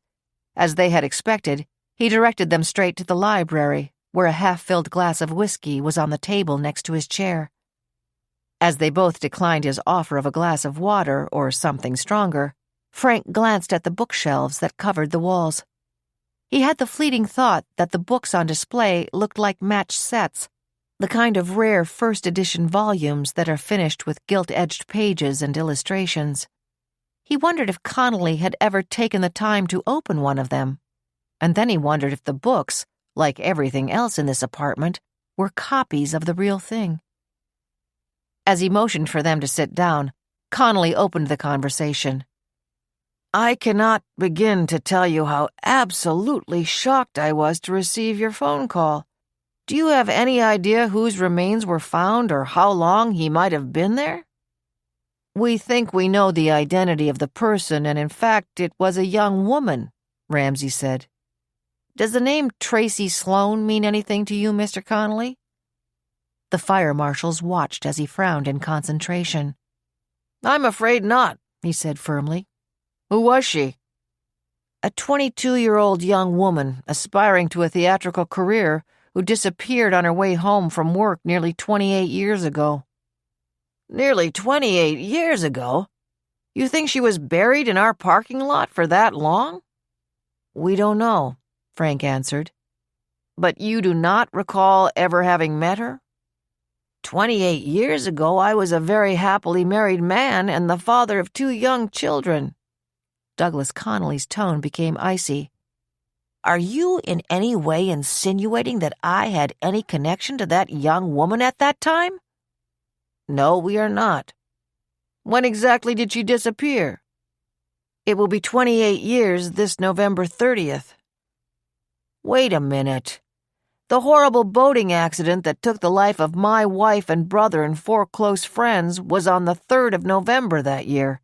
As they had expected, he directed them straight to the library, where a half-filled glass of whiskey was on the table next to his chair. As they both declined his offer of a glass of water or something stronger, Frank glanced at the bookshelves that covered the walls. He had the fleeting thought that the books on display looked like matched sets, the kind of rare first-edition volumes that are finished with gilt-edged pages and illustrations. He wondered if Connolly had ever taken the time to open one of them, and then he wondered if the books, like everything else in this apartment, were copies of the real thing. As he motioned for them to sit down, Connolly opened the conversation. I cannot begin to tell you how absolutely shocked I was to receive your phone call. Do you have any idea whose remains were found or how long he might have been there? We think we know the identity of the person, and in fact it was a young woman, Ramsay said. Does the name Tracy Sloane mean anything to you, Mr. Connolly? The fire marshals watched as he frowned in concentration. I'm afraid not, he said firmly. Who was she? A 22-year-old young woman aspiring to a theatrical career who disappeared on her way home from work nearly 28 years ago. Nearly 28 years ago? You think she was buried in our parking lot for that long? We don't know, Frank answered. But you do not recall ever having met her? 28 years ago, I was a very happily married man and the father of 2 young children. Douglas Connolly's tone became icy. Are you in any way insinuating that I had any connection to that young woman at that time? No, we are not. When exactly did she disappear? It will be 28 years this November 30th. Wait a minute. The horrible boating accident that took the life of my wife and brother and 4 close friends was on the 3rd of November that year.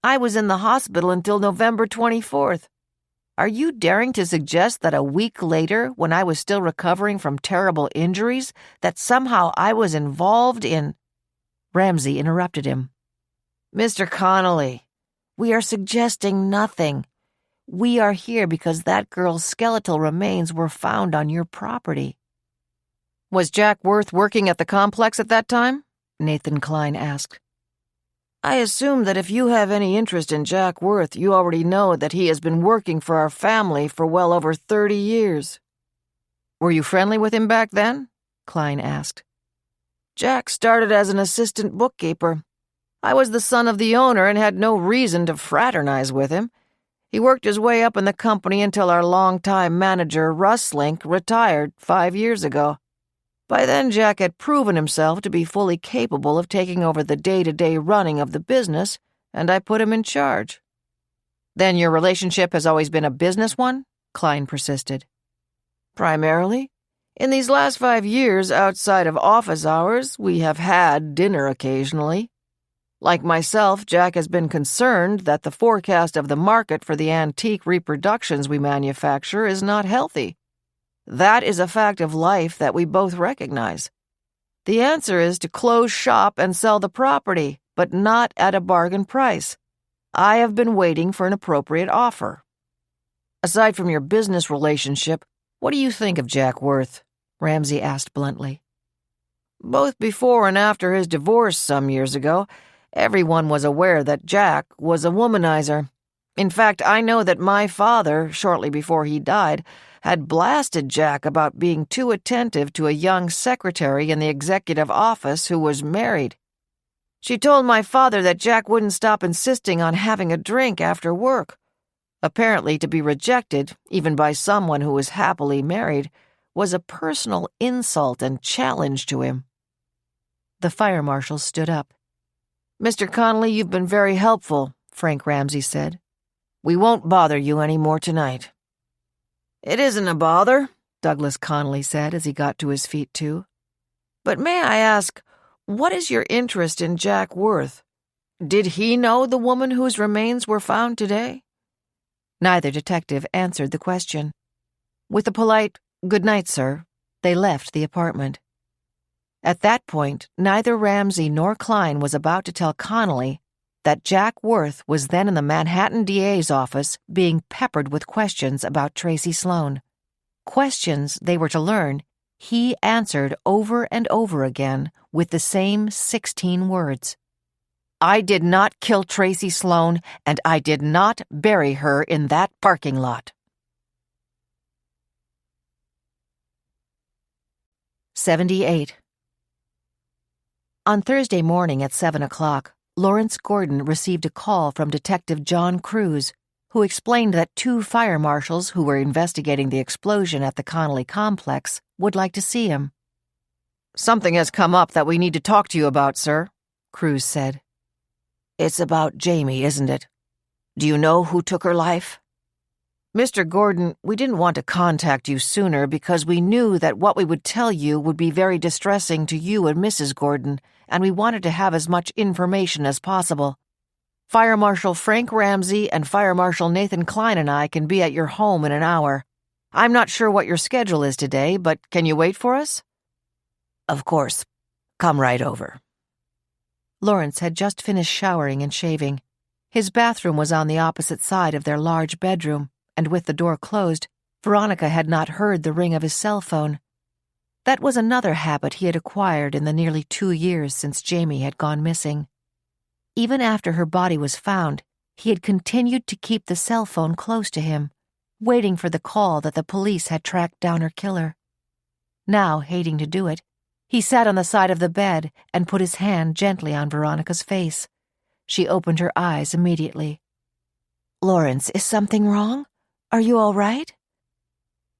I was in the hospital until November 24th. Are you daring to suggest that a week later, when I was still recovering from terrible injuries, that somehow I was involved in— Ramsay interrupted him. Mr. Connolly, we are suggesting nothing. We are here because that girl's skeletal remains were found on your property. Was Jack Worth working at the complex at that time? Nathan Klein asked. I assume that if you have any interest in Jack Worth, you already know that he has been working for our family for well over 30 years. Were you friendly with him back then? Klein asked. Jack started as an assistant bookkeeper. I was the son of the owner and had no reason to fraternize with him. He worked his way up in the company until our longtime manager, Russ Link, retired 5 years ago. By then, Jack had proven himself to be fully capable of taking over the day-to-day running of the business, and I put him in charge. Then your relationship has always been a business one? Klein persisted. Primarily. In these last 5 years, outside of office hours, we have had dinner occasionally. Like myself, Jack has been concerned that the forecast of the market for the antique reproductions we manufacture is not healthy. That is a fact of life that we both recognize. The answer is to close shop and sell the property, but not at a bargain price. I have been waiting for an appropriate offer. Aside from your business relationship, what do you think of Jack Worth? Ramsay asked bluntly. Both before and after his divorce some years ago, everyone was aware that Jack was a womanizer. In fact, I know that my father, shortly before he died, had blasted Jack about being too attentive to a young secretary in the executive office who was married. She told my father that Jack wouldn't stop insisting on having a drink after work. Apparently, to be rejected, even by someone who was happily married, was a personal insult and challenge to him. The fire marshal stood up. Mr. Connolly, you've been very helpful, Frank Ramsay said. We won't bother you any more tonight. It isn't a bother, Douglas Connolly said as he got to his feet too. But may I ask, what is your interest in Jack Worth? Did he know the woman whose remains were found today? Neither detective answered the question. With a polite, "Good night, sir," they left the apartment. At that point, neither Ramsay nor Klein was about to tell Connolly that Jack Worth was then in the Manhattan DA's office being peppered with questions about Tracy Sloane. Questions, they were to learn, he answered over and over again with the same 16 words. "I did not kill Tracy Sloane, and I did not bury her in that parking lot." 78. On Thursday morning at 7 o'clock, Lawrence Gordon received a call from Detective John Cruz, who explained that 2 fire marshals who were investigating the explosion at the Connolly complex would like to see him. "Something has come up that we need to talk to you about, sir," Cruz said. It's about Jamie, isn't it? Do you know who took her life? "Mr. Gordon, we didn't want to contact you sooner because we knew that what we would tell you would be very distressing to you and Mrs. Gordon, and we wanted to have as much information as possible. Fire Marshal Frank Ramsey and Fire Marshal Nathan Klein and I can be at your home in an hour. I'm not sure what your schedule is today, but can you wait for us?" Of course. Come right over. Lawrence had just finished showering and shaving. His bathroom was on the opposite side of their large bedroom, and with the door closed, Veronica had not heard the ring of his cell phone. That was another habit he had acquired in the nearly 2 years since Jamie had gone missing. Even after her body was found, he had continued to keep the cell phone close to him, waiting for the call that the police had tracked down her killer. Now, hating to do it, he sat on the side of the bed and put his hand gently on Veronica's face. She opened her eyes immediately. "Lawrence, is something wrong? Are you all right?"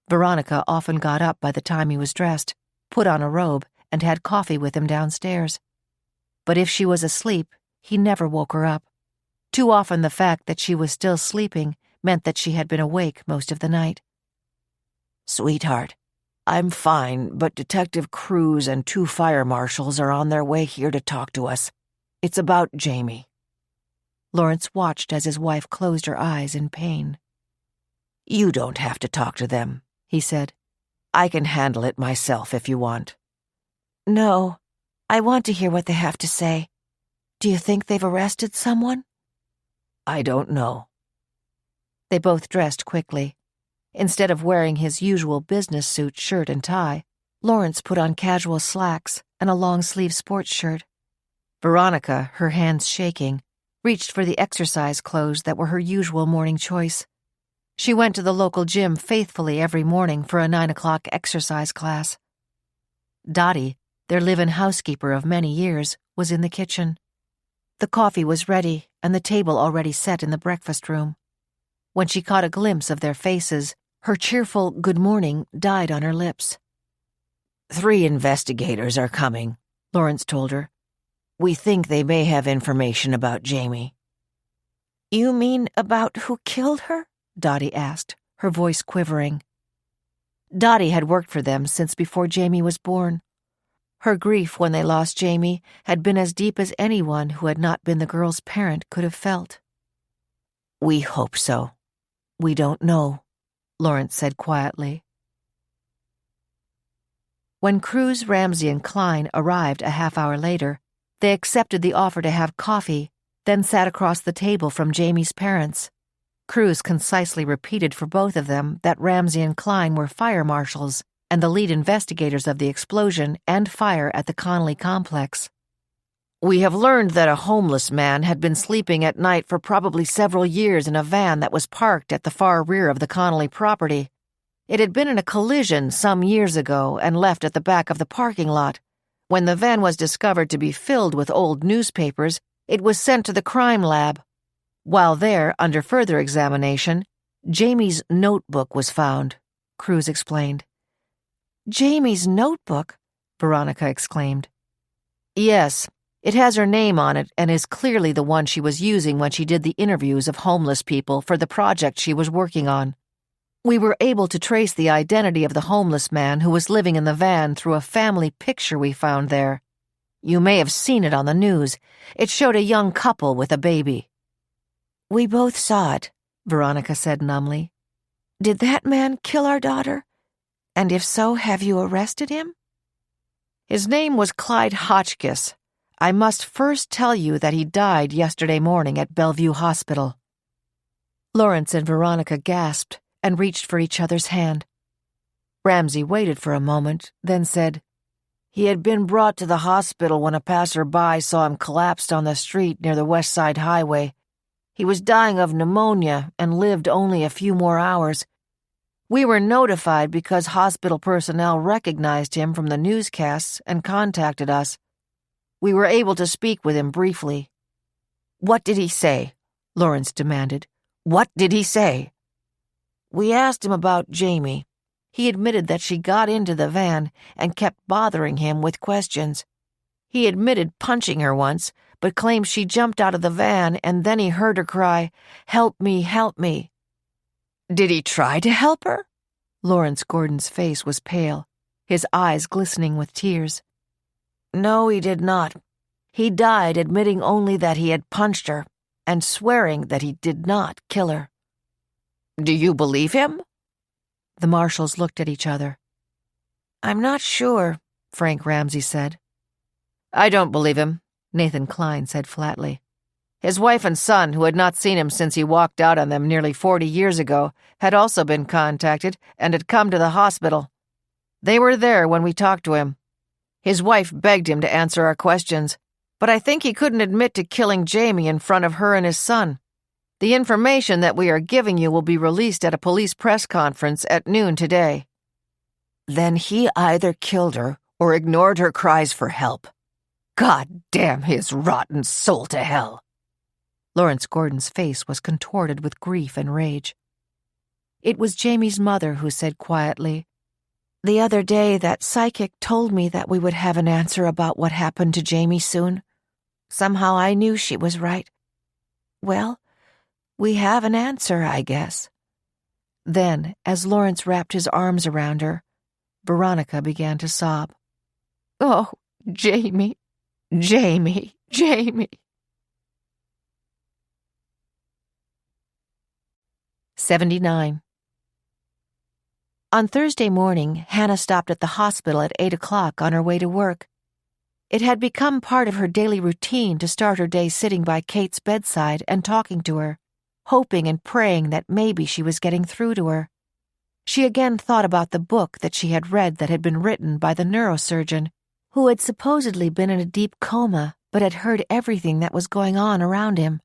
Veronica often got up by the time he was dressed, put on a robe, and had coffee with him downstairs. But if she was asleep, he never woke her up. Too often the fact that she was still sleeping meant that she had been awake most of the night. Sweetheart, I'm fine, but Detective Cruz and 2 fire marshals are on their way here to talk to us. It's about Jamie. Lawrence watched as his wife closed her eyes in pain. You don't have to talk to them, he said. I can handle it myself if you want. No, I want to hear what they have to say. Do you think they've arrested someone? I don't know. They both dressed quickly. Instead of wearing his usual business suit shirt and tie, Lawrence put on casual slacks and a long-sleeve sports shirt. Veronica, her hands shaking, reached for the exercise clothes that were her usual morning choice. She went to the local gym faithfully every morning for a 9 o'clock exercise class. Dottie, their live-in housekeeper of many years, was in the kitchen. The coffee was ready and the table already set in the breakfast room. When she caught a glimpse of their faces, her cheerful good morning died on her lips. 3 investigators are coming, Lawrence told her. We think they may have information about Jamie. You mean about who killed her? Dottie asked, her voice quivering. Dottie had worked for them since before Jamie was born. Her grief when they lost Jamie had been as deep as anyone who had not been the girl's parent could have felt. We hope so. We don't know, Lawrence said quietly. When Cruz, Ramsey, and Klein arrived a half-hour later, they accepted the offer to have coffee, then sat across the table from Jamie's parents. Cruz concisely repeated for both of them that Ramsey and Klein were fire marshals and the lead investigators of the explosion and fire at the Connolly complex. We have learned that a homeless man had been sleeping at night for probably several years in a van that was parked at the far rear of the Connolly property. It had been in a collision some years ago and left at the back of the parking lot. When the van was discovered to be filled with old newspapers, it was sent to the crime lab. While there, under further examination, Jamie's notebook was found, Cruz explained. Jamie's notebook? Veronica exclaimed. Yes, it has her name on it and is clearly the one she was using when she did the interviews of homeless people for the project she was working on. We were able to trace the identity of the homeless man who was living in the van through a family picture we found there. You may have seen it on the news. It showed a young couple with a baby. We both saw it, Veronica said numbly. Did that man kill our daughter? And if so, have you arrested him? His name was Clyde Hotchkiss. I must first tell you that he died yesterday morning at Bellevue Hospital. Lawrence and Veronica gasped and reached for each other's hand. Ramsey waited for a moment, then said, He had been brought to the hospital when a passerby saw him collapsed on the street near the West Side Highway. He was dying of pneumonia and lived only a few more hours. We were notified because hospital personnel recognized him from the newscasts and contacted us. We were able to speak with him briefly. What did he say? Lawrence demanded. What did he say? We asked him about Jamie. He admitted that she got into the van and kept bothering him with questions. He admitted punching her once, but claimed she jumped out of the van and then he heard her cry, "Help me, help me." Did he try to help her? Lawrence Gordon's face was pale, his eyes glistening with tears. No, he did not. He died admitting only that he had punched her and swearing that he did not kill her. Do you believe him? The marshals looked at each other. I'm not sure, Frank Ramsey said. I don't believe him, Nathan Klein said flatly. His wife and son, who had not seen him since he walked out on them nearly 40 years ago, had also been contacted and had come to the hospital. They were there when we talked to him. His wife begged him to answer our questions, but I think he couldn't admit to killing Jamie in front of her and his son. The information that we are giving you will be released at a police press conference at noon today. Then he either killed her or ignored her cries for help. God damn his rotten soul to hell. Lawrence Gordon's face was contorted with grief and rage. It was Jamie's mother who said quietly, "The other day that psychic told me that we would have an answer about what happened to Jamie soon. Somehow I knew she was right. Well, we have an answer, I guess." Then, as Lawrence wrapped his arms around her, Veronica began to sob. "Oh, Jamie, Jamie, Jamie." 79. On Thursday morning, Hannah stopped at the hospital at 8 o'clock on her way to work. It had become part of her daily routine to start her day sitting by Kate's bedside and talking to her, hoping and praying that maybe she was getting through to her. She again thought about the book that she had read that had been written by the neurosurgeon, who had supposedly been in a deep coma but had heard everything that was going on around him.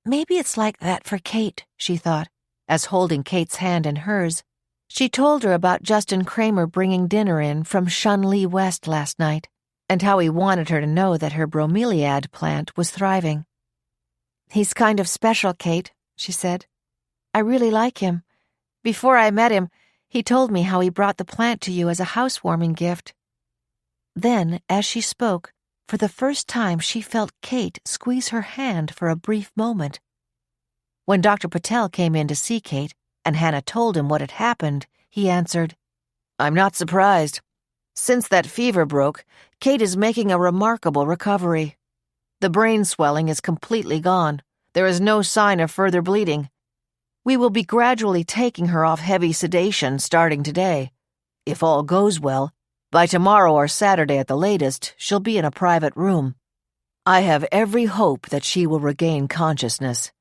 Maybe it's like that for Kate, she thought, as holding Kate's hand in hers, she told her about Justin Kramer bringing dinner in from Shun Lee West last night, and how he wanted her to know that her bromeliad plant was thriving. "He's kind of special, Kate," she said. "I really like him. Before I met him, he told me how he brought the plant to you as a housewarming gift." Then, as she spoke, for the first time she felt Kate squeeze her hand for a brief moment. When Dr. Patel came in to see Kate, and Hannah told him what had happened, he answered, "I'm not surprised. Since that fever broke, Kate is making a remarkable recovery. The brain swelling is completely gone. There is no sign of further bleeding. We will be gradually taking her off heavy sedation starting today. If all goes well, by tomorrow or Saturday at the latest, she'll be in a private room. I have every hope that she will regain consciousness.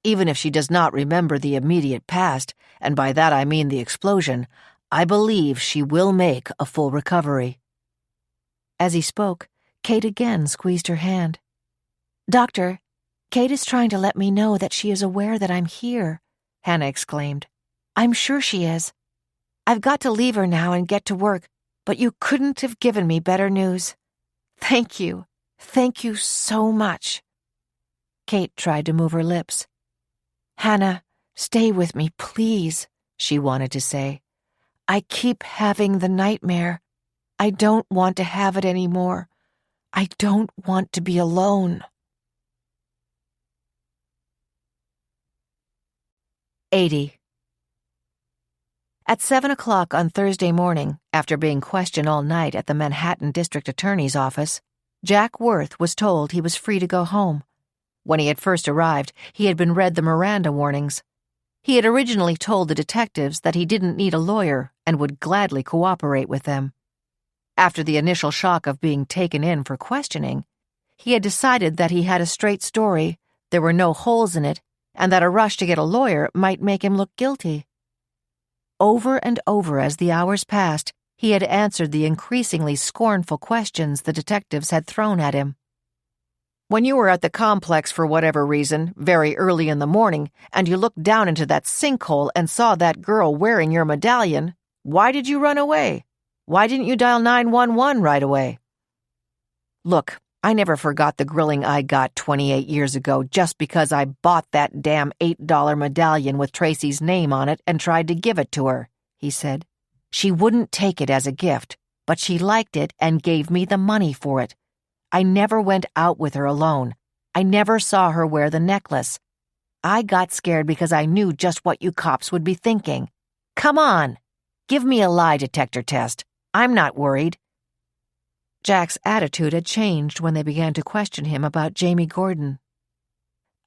Even if she does not remember the immediate past, and by that I mean the explosion, I believe she will make a full recovery." As he spoke, Kate again squeezed her hand. "Doctor, Kate is trying to let me know that she is aware that I'm here," Hannah exclaimed. "I'm sure she is. I've got to leave her now and get to work, but you couldn't have given me better news. Thank you. Thank you so much." Kate tried to move her lips. "Hannah, stay with me, please," she wanted to say. "I keep having the nightmare. I don't want to have it anymore. I don't want to be alone." 80. At 7 o'clock on Thursday morning, after being questioned all night at the Manhattan District Attorney's office, Jack Worth was told he was free to go home. When he had first arrived, he had been read the Miranda warnings. He had originally told the detectives that he didn't need a lawyer and would gladly cooperate with them. After the initial shock of being taken in for questioning, he had decided that he had a straight story, there were no holes in it, and that a rush to get a lawyer might make him look guilty. Over and over as the hours passed, he had answered the increasingly scornful questions the detectives had thrown at him. "When you were at the complex for whatever reason, very early in the morning, and you looked down into that sinkhole and saw that girl wearing your medallion, why did you run away? Why didn't you dial 911 right away?" "Look, I never forgot the grilling I got 28 years ago just because I bought that damn $8 medallion with Tracy's name on it and tried to give it to her," he said. "She wouldn't take it as a gift, but she liked it and gave me the money for it. I never went out with her alone. I never saw her wear the necklace. I got scared because I knew just what you cops would be thinking. Come on, give me a lie detector test. I'm not worried." Jack's attitude had changed when they began to question him about Jamie Gordon.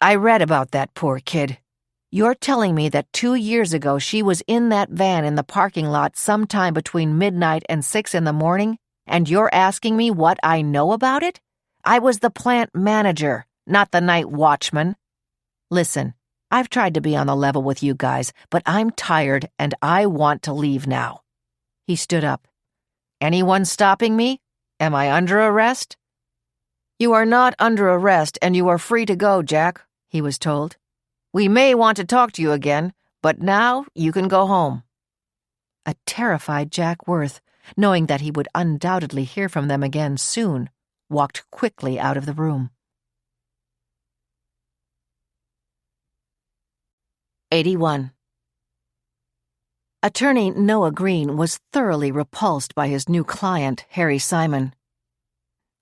"I read about that poor kid. You're telling me that 2 years ago she was in that van in the parking lot sometime between midnight and 6 in the morning, and you're asking me what I know about it? I was the plant manager, not the night watchman. Listen, I've tried to be on the level with you guys, but I'm tired and I want to leave now." He stood up. "Anyone stopping me? Am I under arrest?" "You are not under arrest and you are free to go, Jack," he was told. "We may want to talk to you again, but now you can go home." A terrified Jack Worth, knowing that he would undoubtedly hear from them again soon, walked quickly out of the room. 81. Attorney Noah Green was thoroughly repulsed by his new client, Harry Simon.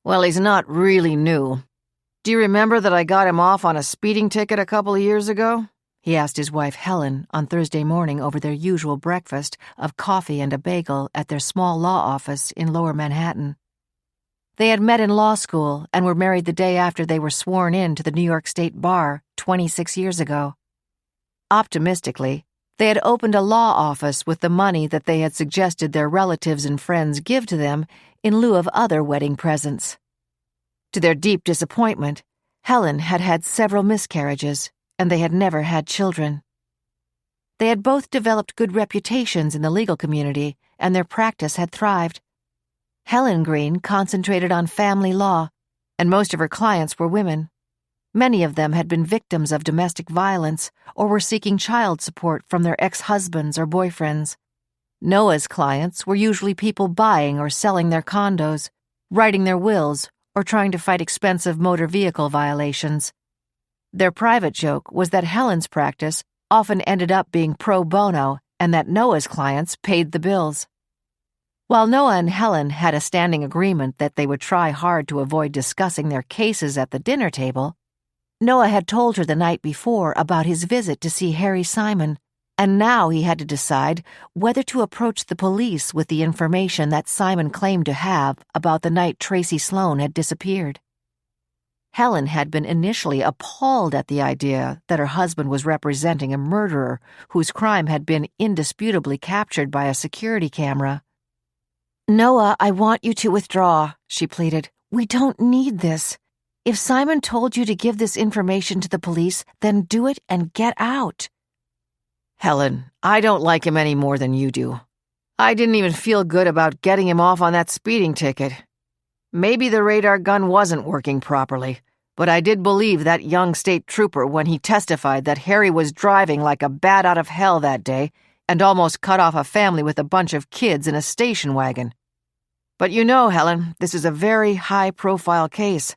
"Well, he's not really new. Do you remember that I got him off on a speeding ticket a couple of years ago?" he asked his wife Helen on Thursday morning over their usual breakfast of coffee and a bagel at their small law office in Lower Manhattan. They had met in law school and were married the day after they were sworn in to the New York State Bar 26 years ago. Optimistically, they had opened a law office with the money that they had suggested their relatives and friends give to them in lieu of other wedding presents. To their deep disappointment, Helen had had several miscarriages, and they had never had children. They had both developed good reputations in the legal community, and their practice had thrived. Helen Green concentrated on family law, and most of her clients were women. Many of them had been victims of domestic violence or were seeking child support from their ex-husbands or boyfriends. Noah's clients were usually people buying or selling their condos, writing their wills, or trying to fight expensive motor vehicle violations. Their private joke was that Helen's practice often ended up being pro bono and that Noah's clients paid the bills. While Noah and Helen had a standing agreement that they would try hard to avoid discussing their cases at the dinner table, Noah had told her the night before about his visit to see Harry Simon, and now he had to decide whether to approach the police with the information that Simon claimed to have about the night Tracy Sloane had disappeared. Helen had been initially appalled at the idea that her husband was representing a murderer whose crime had been indisputably captured by a security camera. "Noah, I want you to withdraw," she pleaded. "We don't need this. If Simon told you to give this information to the police, then do it and get out." "Helen, I don't like him any more than you do. I didn't even feel good about getting him off on that speeding ticket. Maybe the radar gun wasn't working properly, but I did believe that young state trooper when he testified that Harry was driving like a bat out of hell that day and almost cut off a family with a bunch of kids in a station wagon. But you know, Helen, this is a very high-profile case.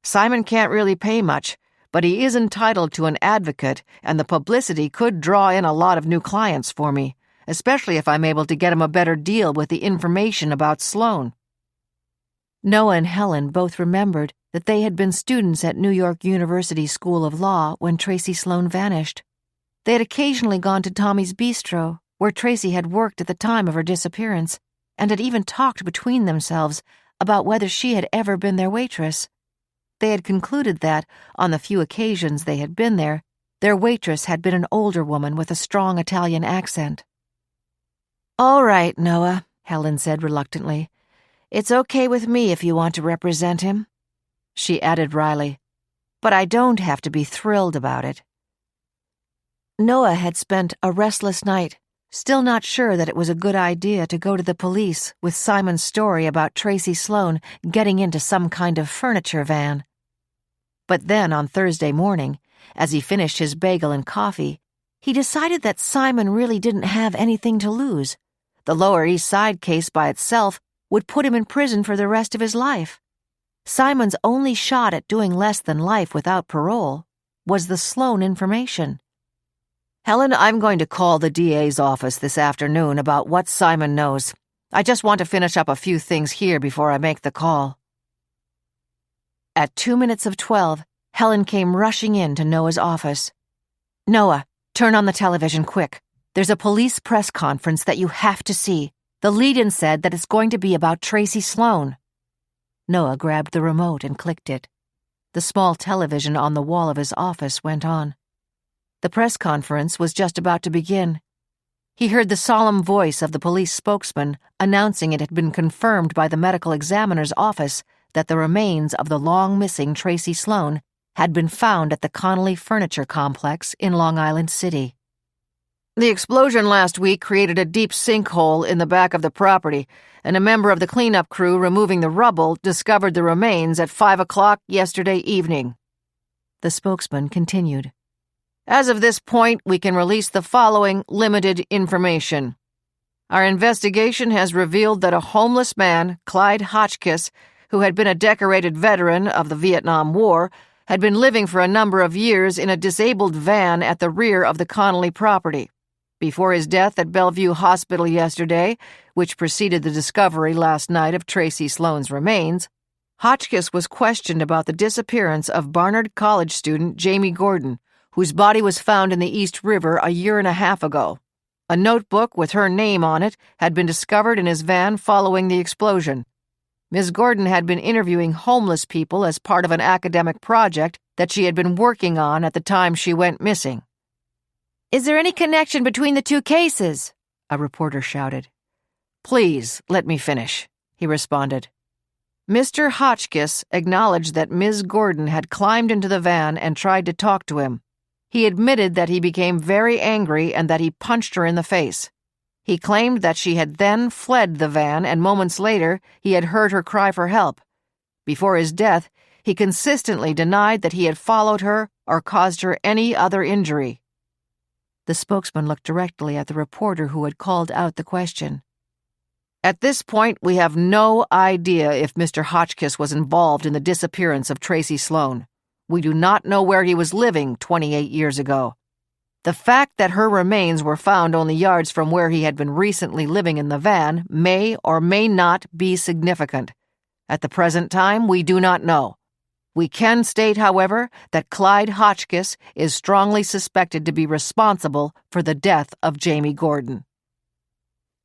Simon can't really pay much, but he is entitled to an advocate, and the publicity could draw in a lot of new clients for me, especially if I'm able to get him a better deal with the information about Sloane." Noah and Helen both remembered that they had been students at New York University School of Law when Tracy Sloane vanished. They had occasionally gone to Tommy's Bistro, where Tracy had worked at the time of her disappearance, and had even talked between themselves about whether she had ever been their waitress. They had concluded that, on the few occasions they had been there, their waitress had been an older woman with a strong Italian accent. "All right, Noah," Helen said reluctantly. "It's okay with me if you want to represent him." She added wryly, "But I don't have to be thrilled about it." Noah had spent a restless night, still not sure that it was a good idea to go to the police with Simon's story about Tracy Sloane getting into some kind of furniture van. But then on Thursday morning, as he finished his bagel and coffee, he decided that Simon really didn't have anything to lose. The Lower East Side case by itself would put him in prison for the rest of his life. Simon's only shot at doing less than life without parole was the Sloan information. Helen, I'm going to call the DA's office this afternoon about what Simon knows. I just want to finish up a few things here before I make the call. At 12:02, Helen came rushing in to Noah's office. "Noah, turn on the television quick. There's a police press conference that you have to see. The lead-in said that it's going to be about Tracy Sloan." Noah grabbed the remote and clicked it. The small television on the wall of his office went on. The press conference was just about to begin. He heard the solemn voice of the police spokesman announcing it had been confirmed by the medical examiner's office that the remains of the long-missing Tracy Sloan had been found at the Connolly Furniture Complex in Long Island City. The explosion last week created a deep sinkhole in the back of the property, and a member of the cleanup crew removing the rubble discovered the remains at 5 o'clock yesterday evening. The spokesman continued. As of this point, we can release the following limited information. Our investigation has revealed that a homeless man, Clyde Hotchkiss, who had been a decorated veteran of the Vietnam War, had been living for a number of years in a disabled van at the rear of the Connolly property. Before his death at Bellevue Hospital yesterday, which preceded the discovery last night of Tracy Sloan's remains, Hotchkiss was questioned about the disappearance of Barnard College student Jamie Gordon, whose body was found in the East River a year and a half ago. A notebook with her name on it had been discovered in his van following the explosion. Ms. Gordon had been interviewing homeless people as part of an academic project that she had been working on at the time she went missing. "Is there any connection between the two cases?" a reporter shouted. "Please, let me finish," he responded. Mr. Hotchkiss acknowledged that Ms. Gordon had climbed into the van and tried to talk to him. He admitted that he became very angry and that he punched her in the face. He claimed that she had then fled the van and moments later he had heard her cry for help. Before his death, he consistently denied that he had followed her or caused her any other injury. The spokesman looked directly at the reporter who had called out the question. At this point, we have no idea if Mr. Hotchkiss was involved in the disappearance of Tracy Sloan. We do not know where he was living 28 years ago. The fact that her remains were found only yards from where he had been recently living in the van may or may not be significant. At the present time, we do not know. We can state, however, that Clyde Hotchkiss is strongly suspected to be responsible for the death of Jamie Gordon.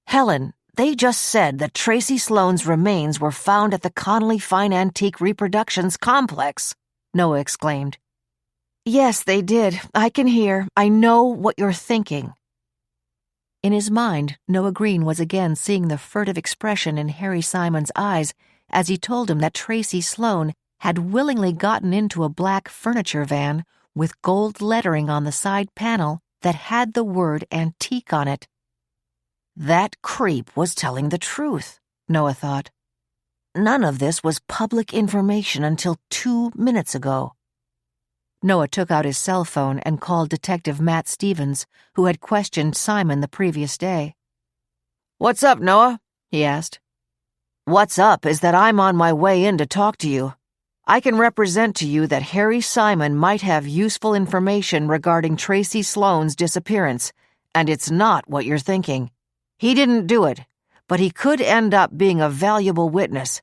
"Helen, they just said that Tracy Sloan's remains were found at the Connolly Fine Antique Reproductions Complex," Noah exclaimed. "Yes, they did. I can hear. I know what you're thinking." In his mind, Noah Green was again seeing the furtive expression in Harry Simon's eyes as he told him that Tracy Sloan had willingly gotten into a black furniture van with gold lettering on the side panel that had the word antique on it. That creep was telling the truth, Noah thought. None of this was public information until 2 minutes ago. Noah took out his cell phone and called Detective Matt Stevens, who had questioned Simon the previous day. "What's up, Noah?" he asked. "What's up is that I'm on my way in to talk to you. I can represent to you that Harry Simon might have useful information regarding Tracy Sloan's disappearance, and it's not what you're thinking. He didn't do it, but he could end up being a valuable witness.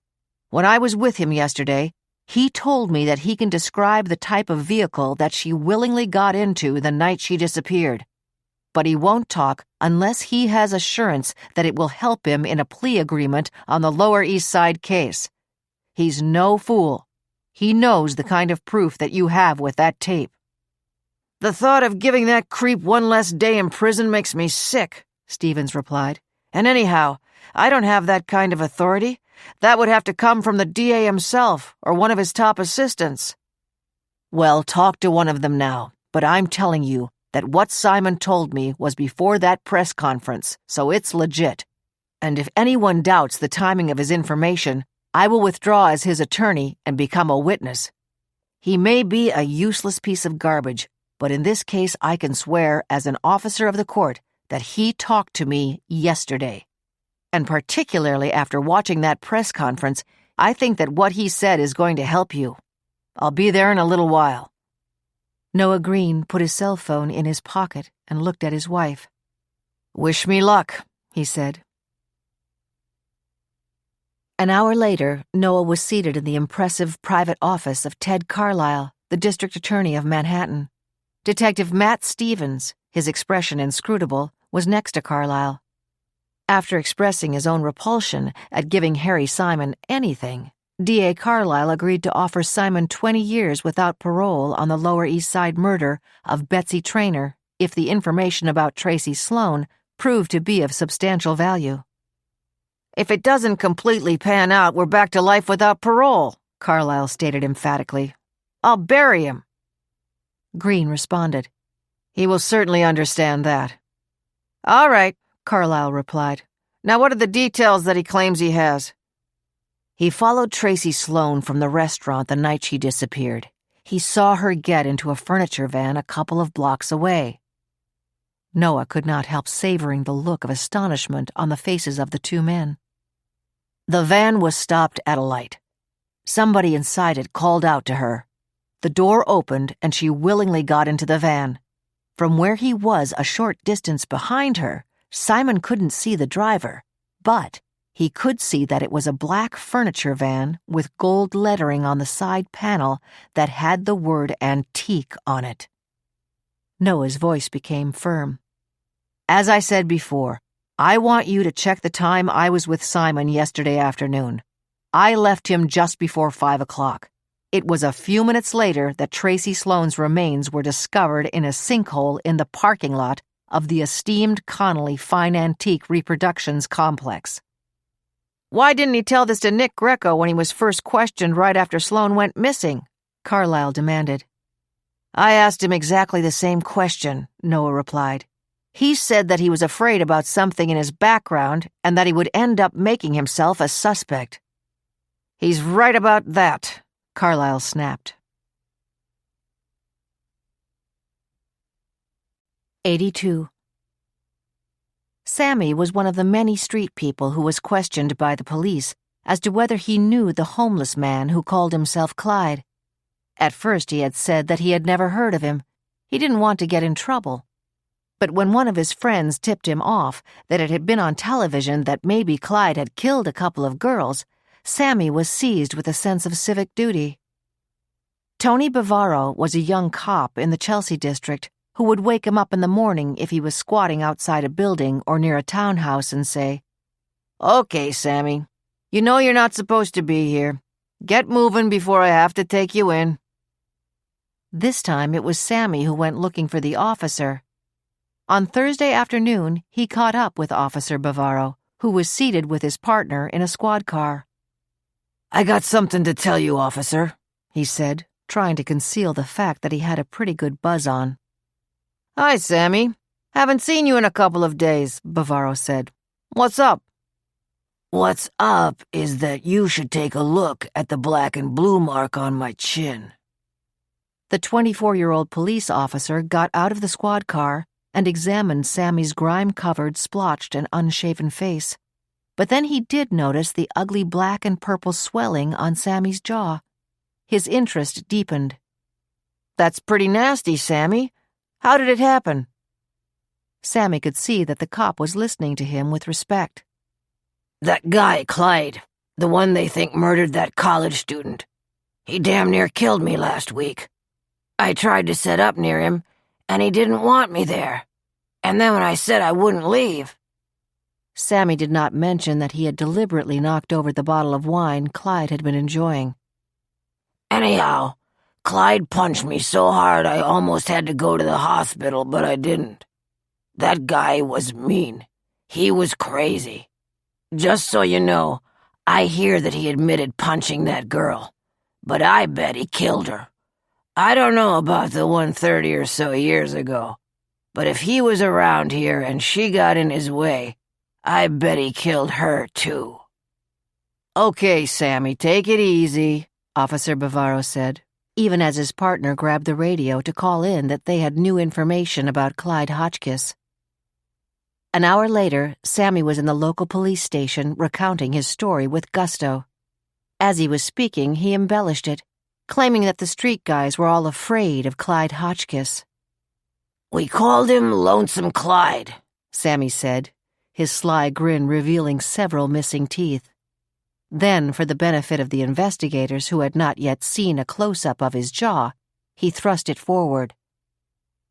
When I was with him yesterday, he told me that he can describe the type of vehicle that she willingly got into the night she disappeared. But he won't talk unless he has assurance that it will help him in a plea agreement on the Lower East Side case. He's no fool. He knows the kind of proof that you have with that tape." "The thought of giving that creep one less day in prison makes me sick," Stevens replied. "And anyhow, I don't have that kind of authority. That would have to come from the DA himself or one of his top assistants." "Well, talk to one of them now, but I'm telling you that what Simon told me was before that press conference, so it's legit. And if anyone doubts the timing of his information, I will withdraw as his attorney and become a witness. He may be a useless piece of garbage, but in this case I can swear as an officer of the court that he talked to me yesterday. And particularly after watching that press conference, I think that what he said is going to help you. I'll be there in a little while." Noah Green put his cell phone in his pocket and looked at his wife. "Wish me luck," he said. An hour later, Noah was seated in the impressive private office of Ted Carlyle, the district attorney of Manhattan. Detective Matt Stevens, his expression inscrutable, was next to Carlyle. After expressing his own repulsion at giving Harry Simon anything, D.A. Carlyle agreed to offer Simon 20 years without parole on the Lower East Side murder of Betsy Traynor if the information about Tracy Sloan proved to be of substantial value. "If it doesn't completely pan out, we're back to life without parole," Carlyle stated emphatically. "I'll bury him." Green responded. "He will certainly understand that." "All right," Carlyle replied. "Now what are the details that he claims he has?" He followed Tracy Sloan from the restaurant the night she disappeared. He saw her get into a furniture van a couple of blocks away. Noah could not help savoring the look of astonishment on the faces of the two men. The van was stopped at a light. Somebody inside it called out to her. The door opened and she willingly got into the van. From where he was a short distance behind her, Simon couldn't see the driver, but he could see that it was a black furniture van with gold lettering on the side panel that had the word antique on it. Noah's voice became firm. "As I said before, I want you to check the time I was with Simon yesterday afternoon. I left him just before 5 o'clock. It was a few minutes later that Tracy Sloan's remains were discovered in a sinkhole in the parking lot of the esteemed Connolly Fine Antique Reproductions Complex." "Why didn't he tell this to Nick Greco when he was first questioned right after Sloan went missing?" Carlyle demanded. "I asked him exactly the same question," Noah replied. "He said that he was afraid about something in his background and that he would end up making himself a suspect." "He's right about that," Carlyle snapped. 82. Sammy was one of the many street people who was questioned by the police as to whether he knew the homeless man who called himself Clyde. At first he had said that he had never heard of him. He didn't want to get in trouble. But when one of his friends tipped him off that it had been on television that maybe Clyde had killed a couple of girls, Sammy was seized with a sense of civic duty. Tony Bavaro was a young cop in the Chelsea district who would wake him up in the morning if he was squatting outside a building or near a townhouse and say, "Okay, Sammy, you know you're not supposed to be here. Get moving before I have to take you in." This time it was Sammy who went looking for the officer. On Thursday afternoon, he caught up with Officer Bavaro, who was seated with his partner in a squad car. "I got something to tell you, officer," he said, trying to conceal the fact that he had a pretty good buzz on. "Hi, Sammy. Haven't seen you in a couple of days," Bavaro said. "What's up?" "What's up is that you should take a look at the black and blue mark on my chin." The 24-year-old police officer got out of the squad car and examined Sammy's grime-covered, splotched, and unshaven face. But then he did notice the ugly black and purple swelling on Sammy's jaw. His interest deepened. "That's pretty nasty, Sammy. How did it happen?" Sammy could see that the cop was listening to him with respect. "That guy, Clyde, the one they think murdered that college student. He damn near killed me last week. I tried to set up near him, and he didn't want me there. And then when I said I wouldn't leave..." Sammy did not mention that he had deliberately knocked over the bottle of wine Clyde had been enjoying. "Anyhow, Clyde punched me so hard I almost had to go to the hospital, but I didn't. That guy was mean. He was crazy. Just so you know, I hear that he admitted punching that girl, but I bet he killed her. I don't know about the 130 or so years ago, but if he was around here and she got in his way, I bet he killed her too." "Okay, Sammy, take it easy," Officer Bavaro said, even as his partner grabbed the radio to call in that they had new information about Clyde Hotchkiss. An hour later, Sammy was in the local police station recounting his story with gusto. As he was speaking, he embellished it, claiming that the street guys were all afraid of Clyde Hotchkiss. "We called him Lonesome Clyde," Sammy said, his sly grin revealing several missing teeth. Then, for the benefit of the investigators who had not yet seen a close-up of his jaw, he thrust it forward.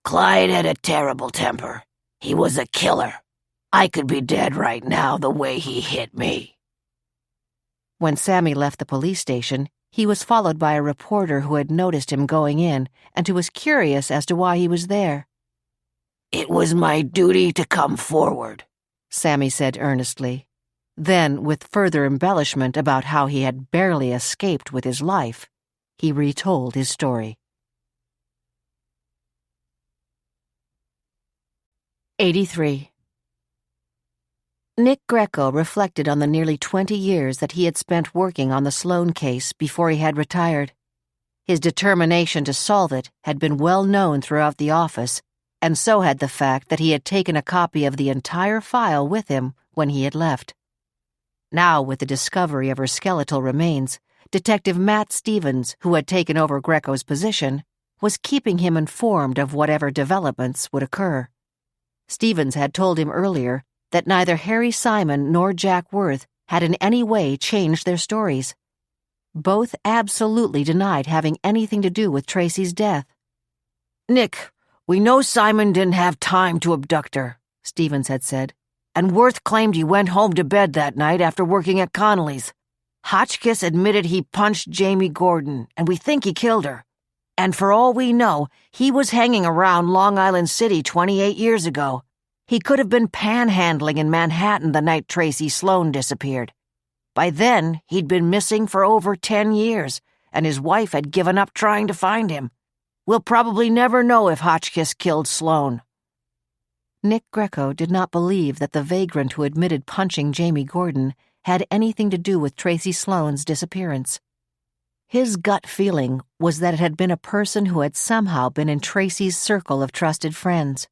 "Clyde had a terrible temper. He was a killer. I could be dead right now the way he hit me." When Sammy left the police station, he was followed by a reporter who had noticed him going in and who was curious as to why he was there. "It was my duty to come forward," Sammy said earnestly. Then, with further embellishment about how he had barely escaped with his life, he retold his story. 83. Nick Greco reflected on the nearly 20 years that he had spent working on the Sloan case before he had retired. His determination to solve it had been well known throughout the office, and so had the fact that he had taken a copy of the entire file with him when he had left. Now, with the discovery of her skeletal remains, Detective Matt Stevens, who had taken over Greco's position, was keeping him informed of whatever developments would occur. Stevens had told him earlier that neither Harry Simon nor Jack Worth had in any way changed their stories. Both absolutely denied having anything to do with Tracy's death. "Nick, we know Simon didn't have time to abduct her," Stevens had said, "and Worth claimed he went home to bed that night after working at Connolly's. Hotchkiss admitted he punched Jamie Gordon, and we think he killed her. And for all we know, he was hanging around Long Island City 28 years ago. He could have been panhandling in Manhattan the night Tracy Sloan disappeared. By then, he'd been missing for over 10 years, and his wife had given up trying to find him. We'll probably never know if Hotchkiss killed Sloan." Nick Greco did not believe that the vagrant who admitted punching Jamie Gordon had anything to do with Tracy Sloan's disappearance. His gut feeling was that it had been a person who had somehow been in Tracy's circle of trusted friends.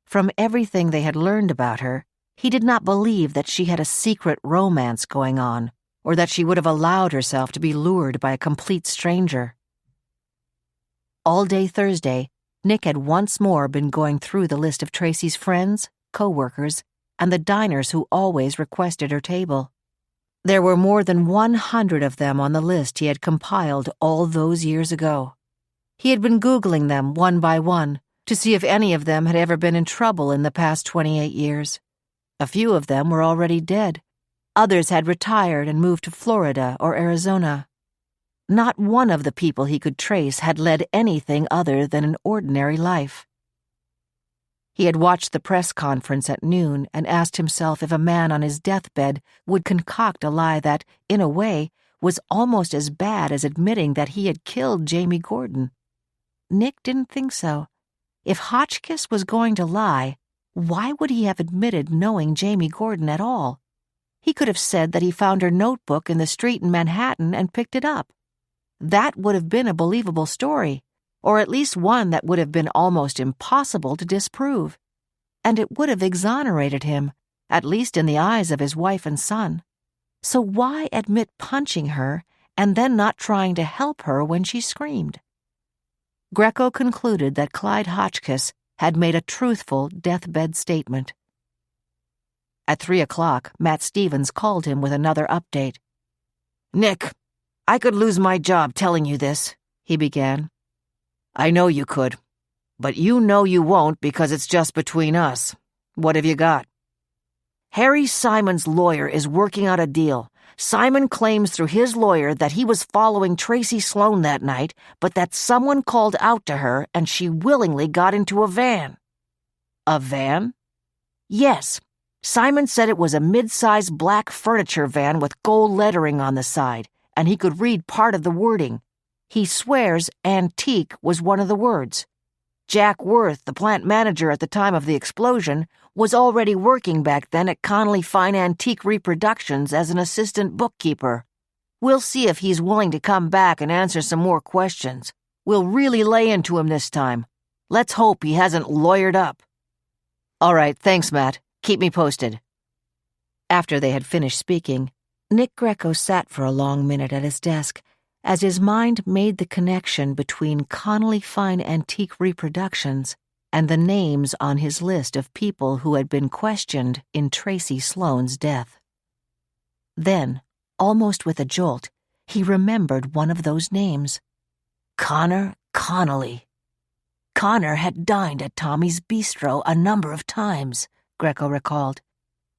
From everything they had learned about her, he did not believe that she had a secret romance going on, or that she would have allowed herself to be lured by a complete stranger. All day Thursday, Nick had once more been going through the list of Tracy's friends, co-workers, and the diners who always requested her table. There were more than 100 of them on the list he had compiled all those years ago. He had been Googling them one by one to see if any of them had ever been in trouble in the past 28 years. A few of them were already dead. Others had retired and moved to Florida or Arizona. Not one of the people he could trace had led anything other than an ordinary life. He had watched the press conference at noon and asked himself if a man on his deathbed would concoct a lie that, in a way, was almost as bad as admitting that he had killed Jamie Gordon. Nick didn't think so. If Hotchkiss was going to lie, why would he have admitted knowing Jamie Gordon at all? He could have said that he found her notebook in the street in Manhattan and picked it up. That would have been a believable story, or at least one that would have been almost impossible to disprove. And it would have exonerated him, at least in the eyes of his wife and son. So why admit punching her and then not trying to help her when she screamed? Greco concluded that Clyde Hotchkiss had made a truthful deathbed statement. At 3 o'clock, Matt Stevens called him with another update. "Nick, I could lose my job telling you this," he began. "I know you could, but you know you won't because it's just between us. What have you got?" "Harry Simon's lawyer is working out a deal. Simon claims through his lawyer that he was following Tracy Sloan that night, but that someone called out to her and she willingly got into a van." "A van?" "Yes. Simon said it was a mid-sized black furniture van with gold lettering on the side, and he could read part of the wording. He swears antique was one of the words. Jack Worth, the plant manager at the time of the explosion, was already working back then at Connolly Fine Antique Reproductions as an assistant bookkeeper. We'll see if he's willing to come back and answer some more questions. We'll really lay into him this time. Let's hope he hasn't lawyered up." "All right, thanks, Matt. Keep me posted." After they had finished speaking, Nick Greco sat for a long minute at his desk as his mind made the connection between Connolly Fine Antique Reproductions and the names on his list of people who had been questioned in Tracy Sloane's death. Then, almost with a jolt, he remembered one of those names. Connor Connolly. Connor had dined at Tommy's Bistro a number of times, Greco recalled.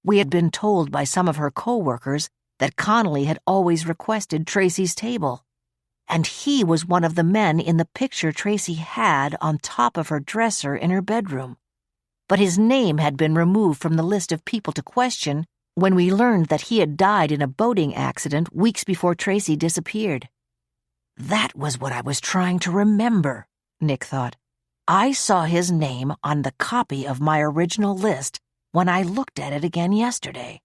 We had been told by some of her co-workers that Connolly had always requested Tracy's table. And he was one of the men in the picture Tracy had on top of her dresser in her bedroom. But his name had been removed from the list of people to question when we learned that he had died in a boating accident weeks before Tracy disappeared. That was what I was trying to remember, Nick thought. I saw his name on the copy of my original list when I looked at it again yesterday.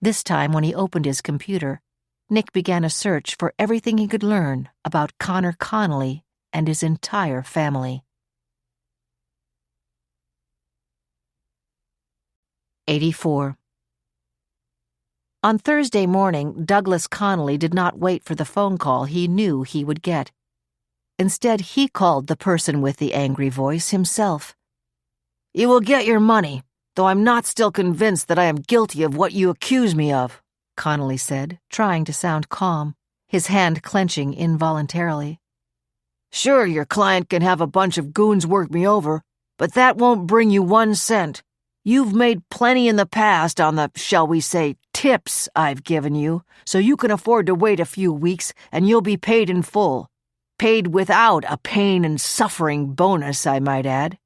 This time, when he opened his computer, Nick began a search for everything he could learn about Connor Connolly and his entire family. 84. On Thursday morning, Douglas Connolly did not wait for the phone call he knew he would get. Instead, he called the person with the angry voice himself. "You will get your money, though I'm not still convinced that I am guilty of what you accuse me of," Connolly said, trying to sound calm, his hand clenching involuntarily. "Sure, your client can have a bunch of goons work me over, but that won't bring you 1 cent. You've made plenty in the past on the, shall we say, tips I've given you, so you can afford to wait a few weeks and you'll be paid in full. Paid without a pain and suffering bonus, I might add."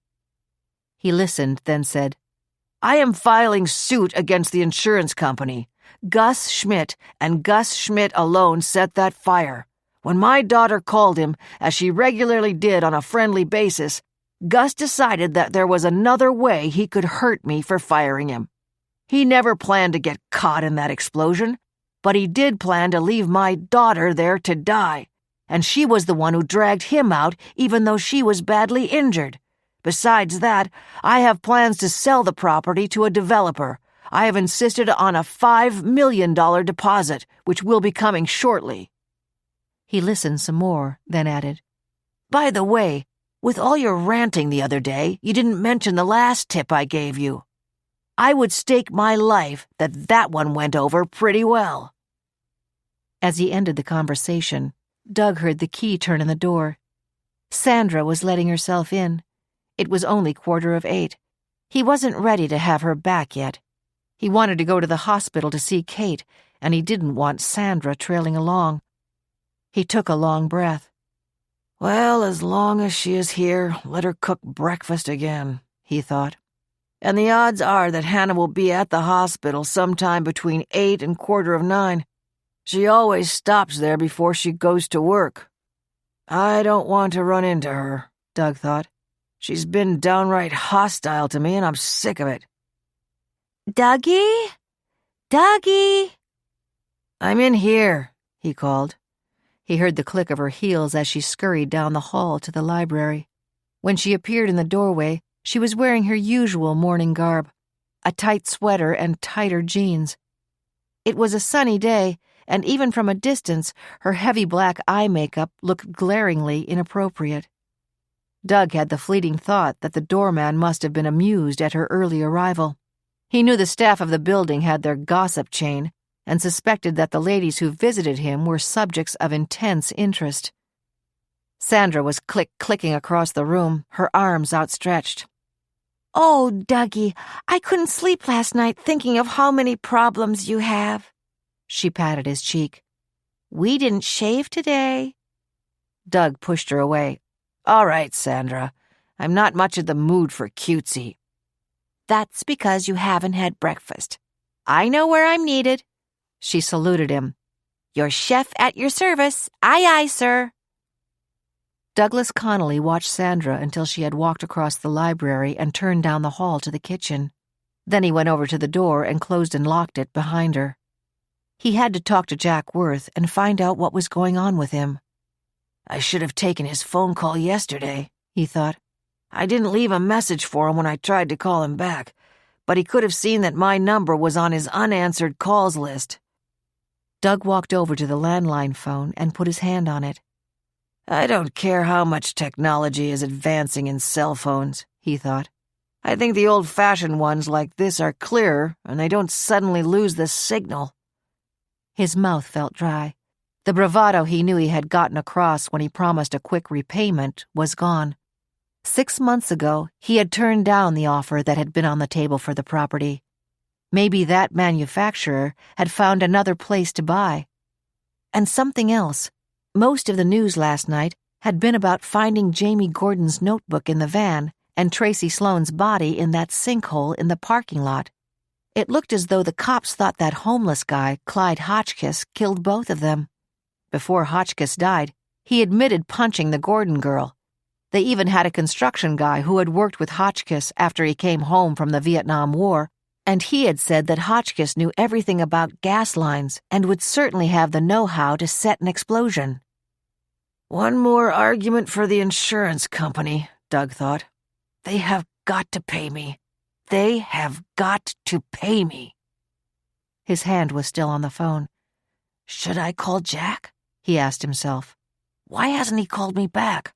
He listened, then said, "I am filing suit against the insurance company. Gus Schmidt and Gus Schmidt alone set that fire. When my daughter called him, as she regularly did on a friendly basis, Gus decided that there was another way he could hurt me for firing him. He never planned to get caught in that explosion, but he did plan to leave my daughter there to die, and she was the one who dragged him out even though she was badly injured. Besides that, I have plans to sell the property to a developer. I have insisted on a $5 million deposit, which will be coming shortly." He listened some more, then added, "By the way, with all your ranting the other day, you didn't mention the last tip I gave you. I would stake my life that that one went over pretty well." As he ended the conversation, Doug heard the key turn in the door. Sandra was letting herself in. It was only 7:45. He wasn't ready to have her back yet. He wanted to go to the hospital to see Kate, and he didn't want Sandra trailing along. He took a long breath. "Well, as long as she is here, let her cook breakfast again," he thought. "And the odds are that Hannah will be at the hospital sometime between 8 and 9:15. She always stops there before she goes to work. I don't want to run into her," Doug thought. "She's been downright hostile to me, and I'm sick of it." "Dougie? Dougie?" "I'm in here," he called. He heard the click of her heels as she scurried down the hall to the library. When she appeared in the doorway, she was wearing her usual morning garb, a tight sweater and tighter jeans. It was a sunny day, and even from a distance, her heavy black eye makeup looked glaringly inappropriate. Doug had the fleeting thought that the doorman must have been amused at her early arrival. He knew the staff of the building had their gossip chain, and suspected that the ladies who visited him were subjects of intense interest. Sandra was clicking across the room, her arms outstretched. "Oh, Dougie, I couldn't sleep last night thinking of how many problems you have." She patted his cheek. "We didn't shave today." Doug pushed her away. "All right, Sandra. I'm not much in the mood for cutesy." "That's because you haven't had breakfast. I know where I'm needed." She saluted him. "Your chef at your service. Aye, aye, sir." Douglas Connolly watched Sandra until she had walked across the library and turned down the hall to the kitchen. Then he went over to the door and closed and locked it behind her. He had to talk to Jack Worth and find out what was going on with him. "I should have taken his phone call yesterday," he thought. "I didn't leave a message for him when I tried to call him back, but he could have seen that my number was on his unanswered calls list. Doug walked over to the landline phone and put his hand on it. I don't care how much technology is advancing in cell phones, he thought. I think the old-fashioned ones like this are clearer, and they don't suddenly lose the signal. His mouth felt dry. The bravado he knew he had gotten across when he promised a quick repayment was gone. 6 months ago, he had turned down the offer that had been on the table for the property. Maybe that manufacturer had found another place to buy. And something else. Most of the news last night had been about finding Jamie Gordon's notebook in the van and Tracy Sloane's body in that sinkhole in the parking lot. It looked as though the cops thought that homeless guy, Clyde Hotchkiss, killed both of them. Before Hotchkiss died, he admitted punching the Gordon girl. They even had a construction guy who had worked with Hotchkiss after he came home from the Vietnam War, and he had said that Hotchkiss knew everything about gas lines and would certainly have the know-how to set an explosion. One more argument for the insurance company, Doug thought. They have got to pay me. They have got to pay me. His hand was still on the phone. Should I call Jack? He asked himself. Why hasn't he called me back?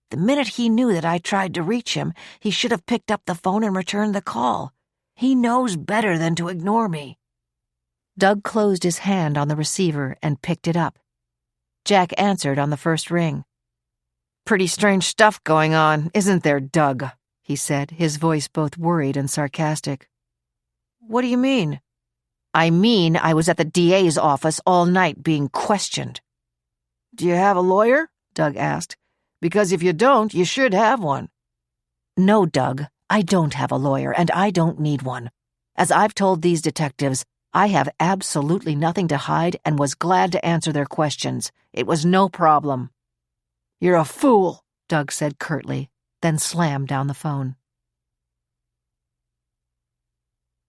The minute he knew that I tried to reach him, he should have picked up the phone and returned the call. He knows better than to ignore me. Doug closed his hand on the receiver and picked it up. Jack answered on the first ring. Pretty strange stuff going on, isn't there, Doug? He said, his voice both worried and sarcastic. What do you mean? I mean I was at the DA's office all night being questioned. Do you have a lawyer? Doug asked. Because if you don't, you should have one. No, Doug, I don't have a lawyer, and I don't need one. As I've told these detectives, I have absolutely nothing to hide and was glad to answer their questions. It was no problem. You're a fool, Doug said curtly, then slammed down the phone.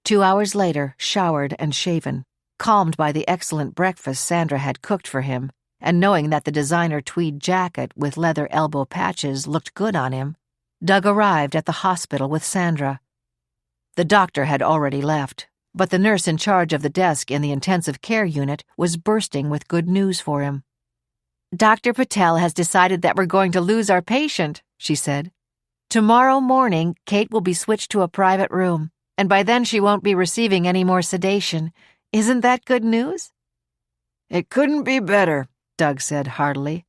2 hours later, showered and shaven, calmed by the excellent breakfast Sandra had cooked for him, and knowing that the designer tweed jacket with leather elbow patches looked good on him, Doug arrived at the hospital with Sandra. The doctor had already left, but the nurse in charge of the desk in the intensive care unit was bursting with good news for him. Dr. Patel has decided that we're going to lose our patient, she said. Tomorrow morning, Kate will be switched to a private room, and by then she won't be receiving any more sedation. Isn't that good news? It couldn't be better, Doug said heartily.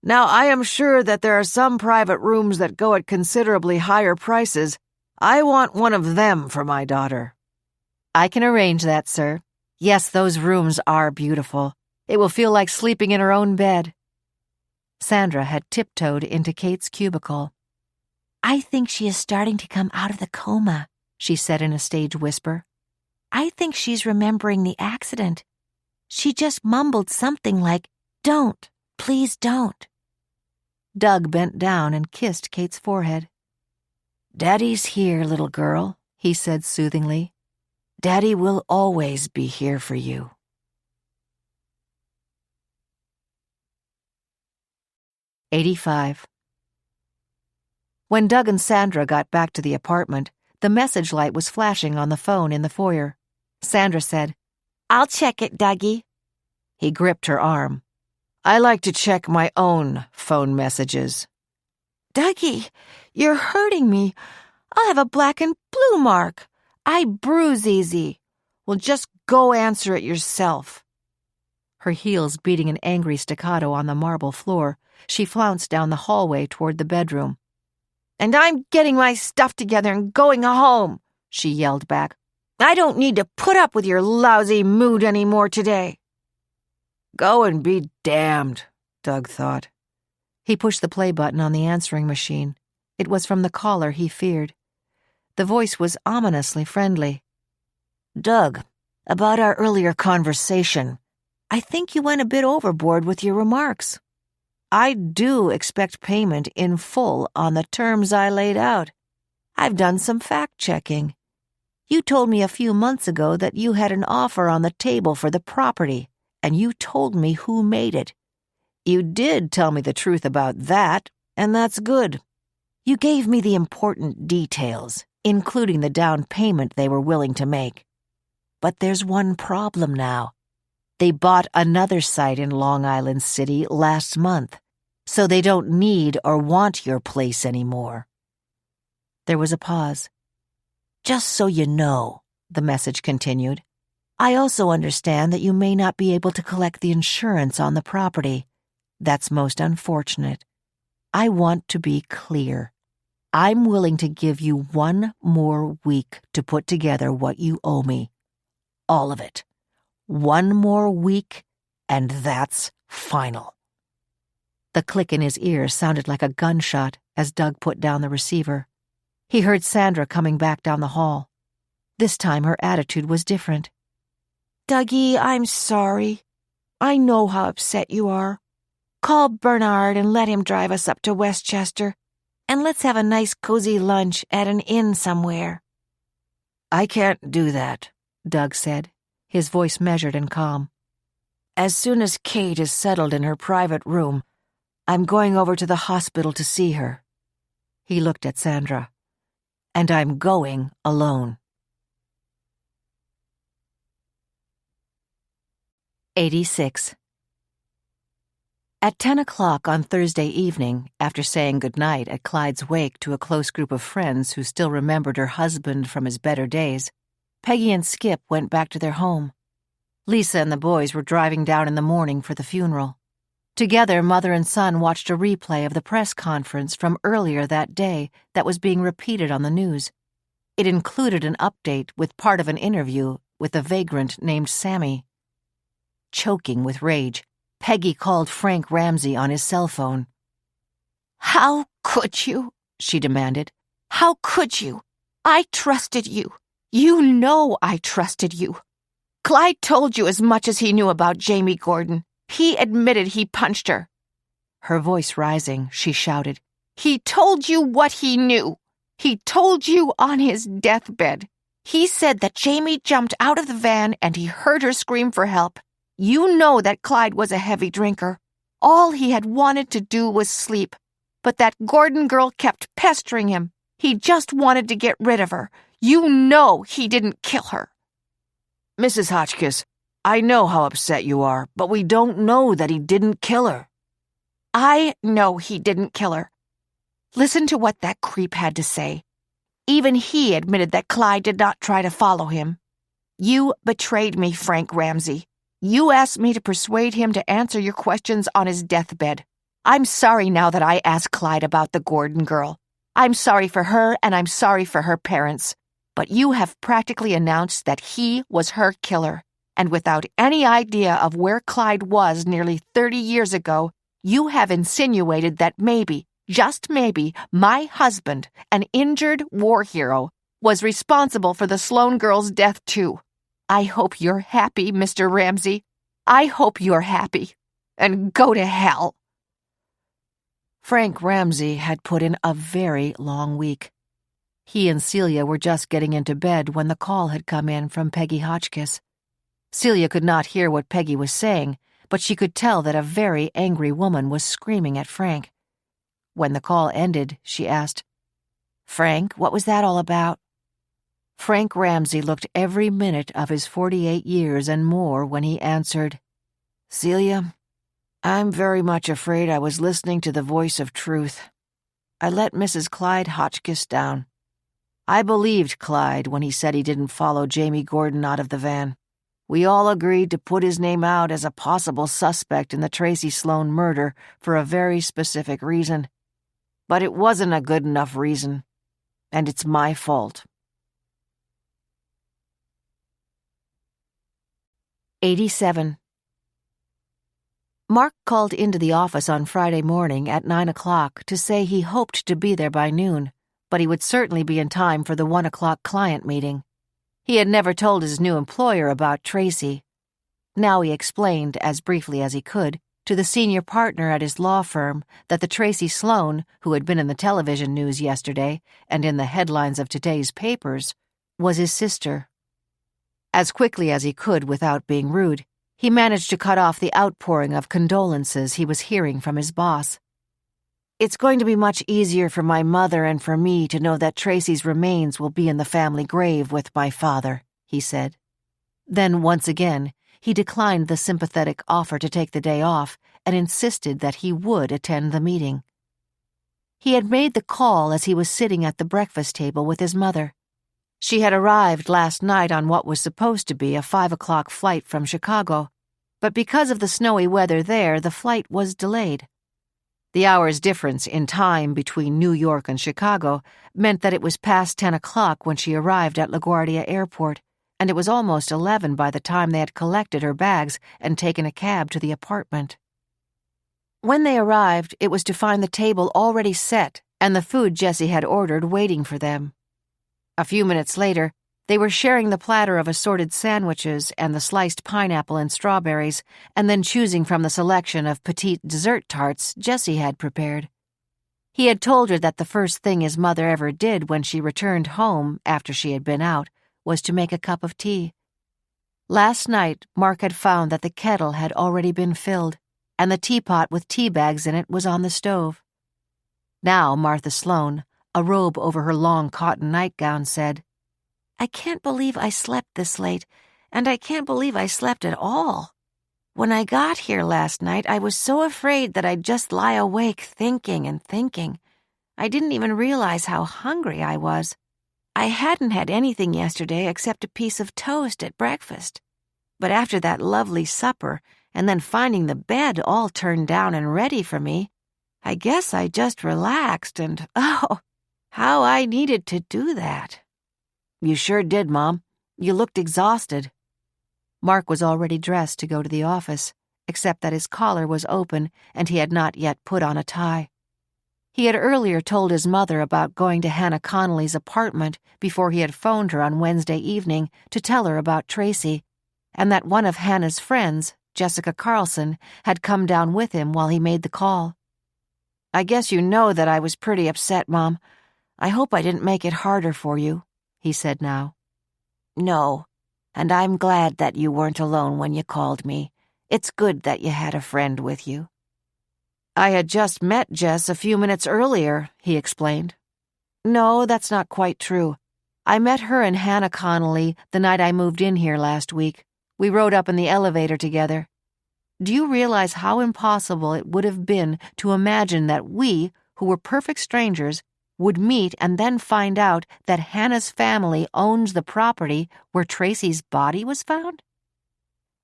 Now, I am sure that there are some private rooms that go at considerably higher prices. I want one of them for my daughter. I can arrange that, sir. Yes, those rooms are beautiful. It will feel like sleeping in her own bed. Sandra had tiptoed into Kate's cubicle. I think she is starting to come out of the coma, she said in a stage whisper. I think she's remembering the accident. She just mumbled something like, "Don't, please don't." Doug bent down and kissed Kate's forehead. Daddy's here, little girl, he said soothingly. Daddy will always be here for you. 85. When Doug and Sandra got back to the apartment, the message light was flashing on the phone in the foyer. Sandra said, "I'll check it, Dougie." He gripped her arm. I like to check my own phone messages. Dougie, you're hurting me. I'll have a black and blue mark. I bruise easy. Well, just go answer it yourself. Her heels beating an angry staccato on the marble floor, she flounced down the hallway toward the bedroom. And I'm getting my stuff together and going home, she yelled back. I don't need to put up with your lousy mood anymore today. Go and be damned, Doug thought. He pushed the play button on the answering machine. It was from the caller he feared. The voice was ominously friendly. Doug, about our earlier conversation, I think you went a bit overboard with your remarks. I do expect payment in full on the terms I laid out. I've done some fact-checking. You told me a few months ago that you had an offer on the table for the property, and you told me who made it. You did tell me the truth about that, and that's good. You gave me the important details, including the down payment they were willing to make. But there's one problem now. They bought another site in Long Island City last month, so they don't need or want your place anymore." There was a pause. "Just so you know," the message continued, "I also understand that you may not be able to collect the insurance on the property. That's most unfortunate. I want to be clear. I'm willing to give you 1 more week to put together what you owe me. All of it. 1 more week, and that's final." The click in his ear sounded like a gunshot as Doug put down the receiver. He heard Sandra coming back down the hall. This time her attitude was different. "Dougie, I'm sorry. I know how upset you are. Call Bernard and let him drive us up to Westchester, and let's have a nice cozy lunch at an inn somewhere." "I can't do that," Doug said, his voice measured and calm. "As soon as Kate is settled in her private room, I'm going over to the hospital to see her." He looked at Sandra. "And I'm going alone." 86. At 10 o'clock on Thursday evening, after saying goodnight at Clyde's wake to a close group of friends who still remembered her husband from his better days, Peggy and Skip went back to their home. Lisa and the boys were driving down in the morning for the funeral. Together, mother and son watched a replay of the press conference from earlier that day that was being repeated on the news. It included an update with part of an interview with a vagrant named Sammy. Choking with rage, Peggy called Frank Ramsey on his cell phone. "How could you?" she demanded. "How could you? I trusted you. You know I trusted you. Clyde told you as much as he knew about Jamie Gordon. He admitted he punched her." Her voice rising, she shouted, "He told you what he knew. He told you on his deathbed. He said that Jamie jumped out of the van and he heard her scream for help. You know that Clyde was a heavy drinker. All he had wanted to do was sleep. But that Gordon girl kept pestering him. He just wanted to get rid of her. You know he didn't kill her." "Mrs. Hotchkiss, I know how upset you are, but we don't know that he didn't kill her." "I know he didn't kill her. Listen to what that creep had to say. Even he admitted that Clyde did not try to follow him. You betrayed me, Frank Ramsey. You asked me to persuade him to answer your questions on his deathbed. I'm sorry now that I asked Clyde about the Gordon girl. I'm sorry for her and I'm sorry for her parents. But you have practically announced that he was her killer. And without any idea of where Clyde was nearly 30 years ago, you have insinuated that maybe, just maybe, my husband, an injured war hero, was responsible for the Sloan girl's death too. I hope you're happy, Mr. Ramsey. I hope you're happy. And go to hell." Frank Ramsey had put in a very long week. He and Celia were just getting into bed when the call had come in from Peggy Hotchkiss. Celia could not hear what Peggy was saying, but she could tell that a very angry woman was screaming at Frank. When the call ended, she asked, "Frank, what was that all about?" Frank Ramsey looked every minute of his 48 years and more when he answered, "Celia, I'm very much afraid I was listening to the voice of truth. I let Mrs. Clyde Hotchkiss down. I believed Clyde when he said he didn't follow Jamie Gordon out of the van. We all agreed to put his name out as a possible suspect in the Tracy Sloan murder for a very specific reason. But it wasn't a good enough reason, and it's my fault." 87. Mark called into the office on Friday morning at 9 o'clock to say he hoped to be there by noon, but he would certainly be in time for the 1 o'clock client meeting. He had never told his new employer about Tracy. Now he explained, as briefly as he could, to the senior partner at his law firm that the Tracy Sloan, who had been in the television news yesterday and in the headlines of today's papers, was his sister. As quickly as he could without being rude, he managed to cut off the outpouring of condolences he was hearing from his boss. "It's going to be much easier for my mother and for me to know that Tracy's remains will be in the family grave with my father," he said. Then, once again, he declined the sympathetic offer to take the day off and insisted that he would attend the meeting. He had made the call as he was sitting at the breakfast table with his mother. She had arrived last night on what was supposed to be a 5 o'clock flight from Chicago, but because of the snowy weather there, the flight was delayed. The hour's difference in time between New York and Chicago meant that it was past 10 o'clock when she arrived at LaGuardia Airport, and it was almost 11 by the time they had collected her bags and taken a cab to the apartment. When they arrived, it was to find the table already set and the food Jessie had ordered waiting for them. A few minutes later, they were sharing the platter of assorted sandwiches and the sliced pineapple and strawberries, and then choosing from the selection of petite dessert tarts Jessie had prepared. He had told her that the first thing his mother ever did when she returned home after she had been out was to make a cup of tea. Last night, Mark had found that the kettle had already been filled, and the teapot with tea bags in it was on the stove. Now Martha Sloane, a robe over her long cotton nightgown, said, "I can't believe I slept this late, and I can't believe I slept at all. When I got here last night, I was so afraid that I'd just lie awake thinking and thinking. I didn't even realize how hungry I was. I hadn't had anything yesterday except a piece of toast at breakfast. But after that lovely supper, and then finding the bed all turned down and ready for me, I guess I just relaxed and, oh, how I needed to do that." "You sure did, Mom. You looked exhausted." Mark was already dressed to go to the office, except that his collar was open and he had not yet put on a tie. He had earlier told his mother about going to Hannah Connolly's apartment before he had phoned her on Wednesday evening to tell her about Tracy, and that one of Hannah's friends, Jessica Carlson, had come down with him while he made the call. "I guess you know that I was pretty upset, Mom. I hope I didn't make it harder for you," he said now. "No, and I'm glad that you weren't alone when you called me. It's good that you had a friend with you." "I had just met Jess a few minutes earlier," he explained. "No, that's not quite true. I met her and Hannah Connolly the night I moved in here last week. We rode up in the elevator together. Do you realize how impossible it would have been to imagine that we, who were perfect strangers, would meet and then find out that Hannah's family owns the property where Tracy's body was found?"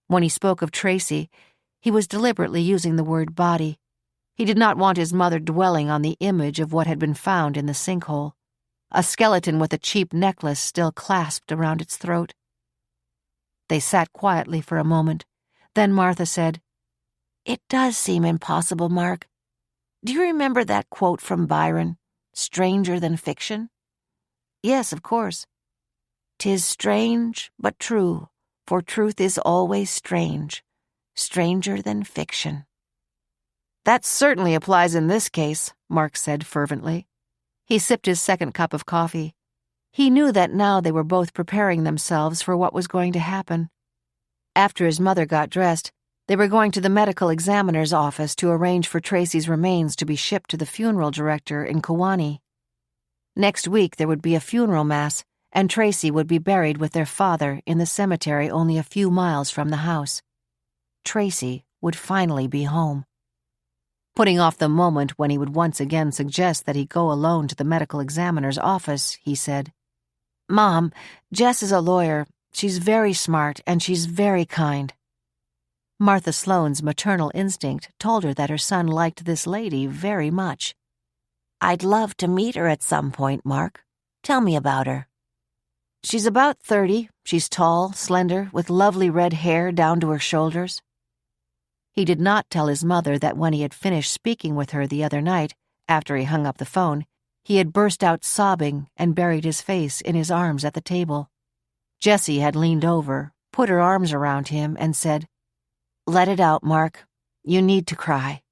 When he spoke of Tracy, he was deliberately using the word body. He did not want his mother dwelling on the image of what had been found in the sinkhole, a skeleton with a cheap necklace still clasped around its throat. They sat quietly for a moment. Then Martha said, "It does seem impossible, Mark. Do you remember that quote from Byron, 'Stranger than fiction'?" "Yes, of course." "'Tis strange, but true, for truth is always strange, stranger than fiction.'" "That certainly applies in this case," Mark said fervently. He sipped his second cup of coffee. He knew that now they were both preparing themselves for what was going to happen. After his mother got dressed, they were going to the medical examiner's office to arrange for Tracy's remains to be shipped to the funeral director in Kewanee. Next week there would be a funeral mass, and Tracy would be buried with their father in the cemetery only a few miles from the house. Tracy would finally be home. Putting off the moment when he would once again suggest that he go alone to the medical examiner's office, he said, "Mom, Jess is a lawyer. She's very smart, and she's very kind." Martha Sloane's maternal instinct told her that her son liked this lady very much. "I'd love to meet her at some point, Mark. Tell me about her." "She's about 30. She's tall, slender, with lovely red hair down to her shoulders." He did not tell his mother that when he had finished speaking with her the other night, after he hung up the phone, he had burst out sobbing and buried his face in his arms at the table. Jessie had leaned over, put her arms around him, and said, "Let it out, Mark. You need to cry."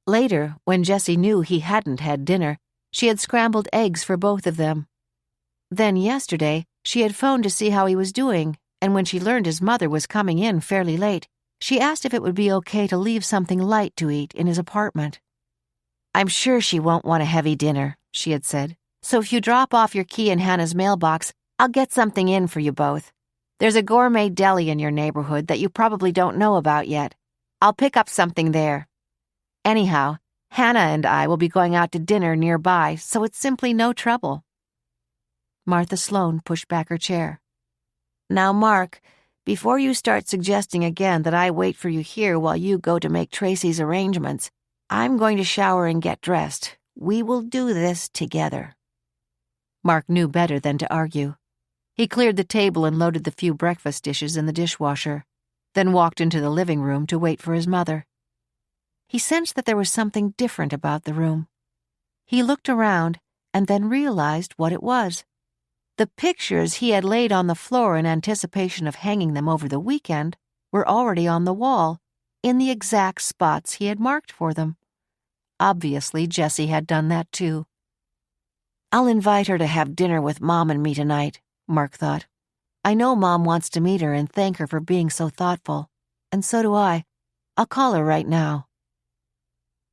Later, when Jessie knew he hadn't had dinner, she had scrambled eggs for both of them. Then yesterday, she had phoned to see how he was doing, and when she learned his mother was coming in fairly late, she asked if it would be okay to leave something light to eat in his apartment. "I'm sure she won't want a heavy dinner," she had said, "so if you drop off your key in Hannah's mailbox, I'll get something in for you both. There's a gourmet deli in your neighborhood that you probably don't know about yet. I'll pick up something there. Anyhow, Hannah and I will be going out to dinner nearby, so it's simply no trouble." Martha Sloane pushed back her chair. "Now, Mark, before you start suggesting again that I wait for you here while you go to make Tracy's arrangements, I'm going to shower and get dressed. We will do this together." Mark knew better than to argue. He cleared the table and loaded the few breakfast dishes in the dishwasher, then walked into the living room to wait for his mother. He sensed that there was something different about the room. He looked around and then realized what it was. The pictures he had laid on the floor in anticipation of hanging them over the weekend were already on the wall, in the exact spots he had marked for them. Obviously, Jessie had done that too. "I'll invite her to have dinner with Mom and me tonight," Mark thought. "I know Mom wants to meet her and thank her for being so thoughtful, and so do I. I'll call her right now."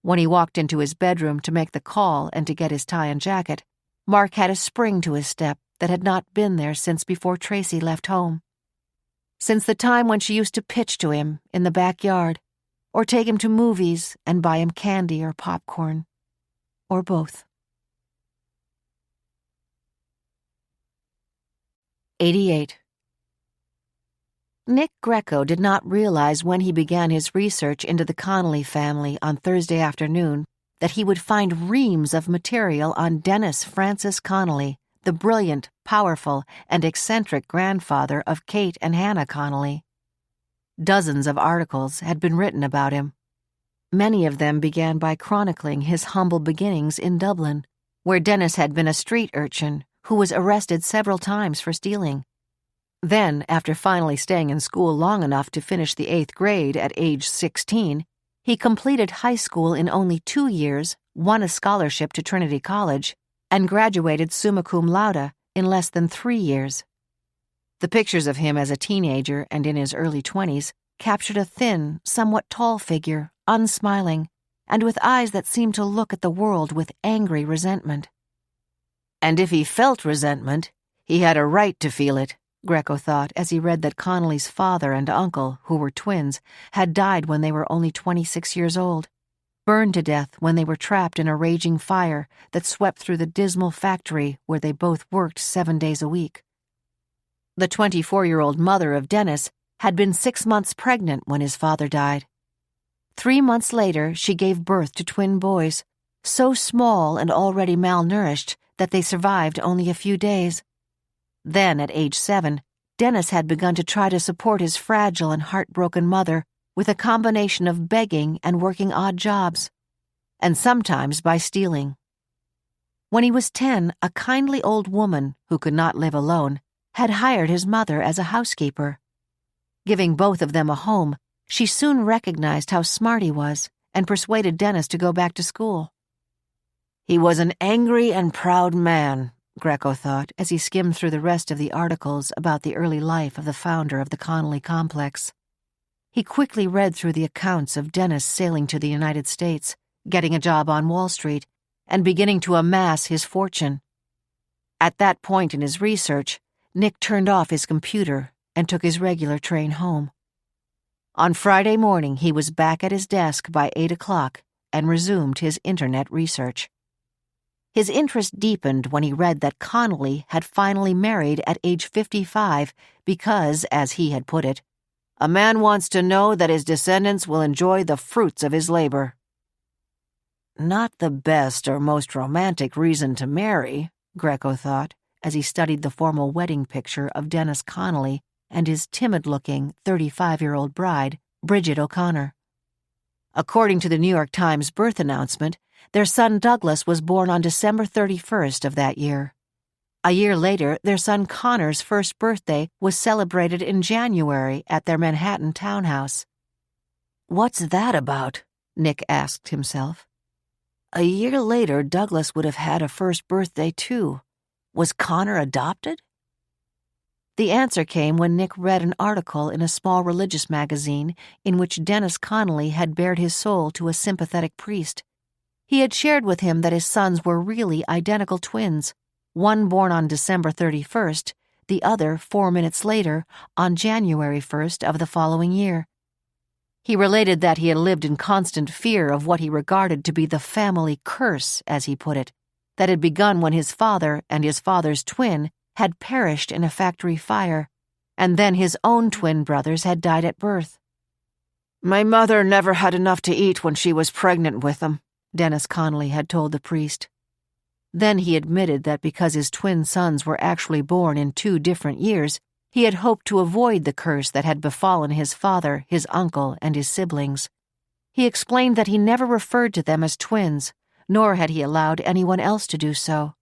When he walked into his bedroom to make the call and to get his tie and jacket, Mark had a spring to his step that had not been there since before Tracy left home. Since the time when she used to pitch to him in the backyard, or take him to movies and buy him candy or popcorn, or both. 88. Nick Greco did not realize when he began his research into the Connolly family on Thursday afternoon that he would find reams of material on Dennis Francis Connolly, the brilliant, powerful, and eccentric grandfather of Kate and Hannah Connolly. Dozens of articles had been written about him. Many of them began by chronicling his humble beginnings in Dublin, where Dennis had been a street urchin who was arrested several times for stealing. Then, after finally staying in school long enough to finish the 8th grade at age 16, he completed high school in only 2 years, won a scholarship to Trinity College, and graduated summa cum laude in less than 3 years. The pictures of him as a teenager and in his early 20s captured a thin, somewhat tall figure, unsmiling, and with eyes that seemed to look at the world with angry resentment. And if he felt resentment, he had a right to feel it, Greco thought as he read that Connolly's father and uncle, who were twins, had died when they were only 26 years old, burned to death when they were trapped in a raging fire that swept through the dismal factory where they both worked 7 days a week. The 24-year-old mother of Dennis had been 6 months pregnant when his father died. 3 months later, she gave birth to twin boys, so small and already malnourished that they survived only a few days. Then, at age 7, Dennis had begun to try to support his fragile and heartbroken mother with a combination of begging and working odd jobs, and sometimes by stealing. When he was 10, a kindly old woman, who could not live alone, had hired his mother as a housekeeper. Giving both of them a home, she soon recognized how smart he was and persuaded Dennis to go back to school. He was an angry and proud man, Greco thought as he skimmed through the rest of the articles about the early life of the founder of the Connolly complex. He quickly read through the accounts of Dennis sailing to the United States, getting a job on Wall Street, and beginning to amass his fortune. At that point in his research, Nick turned off his computer and took his regular train home. On Friday morning, he was back at his desk by 8 o'clock and resumed his internet research. His interest deepened when he read that Connolly had finally married at age 55 because, as he had put it, a man wants to know that his descendants will enjoy the fruits of his labor. Not the best or most romantic reason to marry, Greco thought, as he studied the formal wedding picture of Dennis Connolly and his timid-looking 35-year-old bride, Bridget O'Connor. According to the New York Times birth announcement, their son Douglas was born on December 31st of that year. A year later, their son Connor's first birthday was celebrated in January at their Manhattan townhouse. What's that about? Nick asked himself. A year later, Douglas would have had a first birthday too. Was Connor adopted? The answer came when Nick read an article in a small religious magazine in which Dennis Connolly had bared his soul to a sympathetic priest. He had shared with him that his sons were really identical twins, one born on December 31st, the other 4 minutes later, on January 1st of the following year. He related that he had lived in constant fear of what he regarded to be the family curse, as he put it, that had begun when his father and his father's twin had perished in a factory fire, and then his own twin brothers had died at birth. "My mother never had enough to eat when she was pregnant with them," Dennis Connolly had told the priest. Then he admitted that because his twin sons were actually born in 2 different years, he had hoped to avoid the curse that had befallen his father, his uncle, and his siblings. He explained that he never referred to them as twins, nor had he allowed anyone else to do so.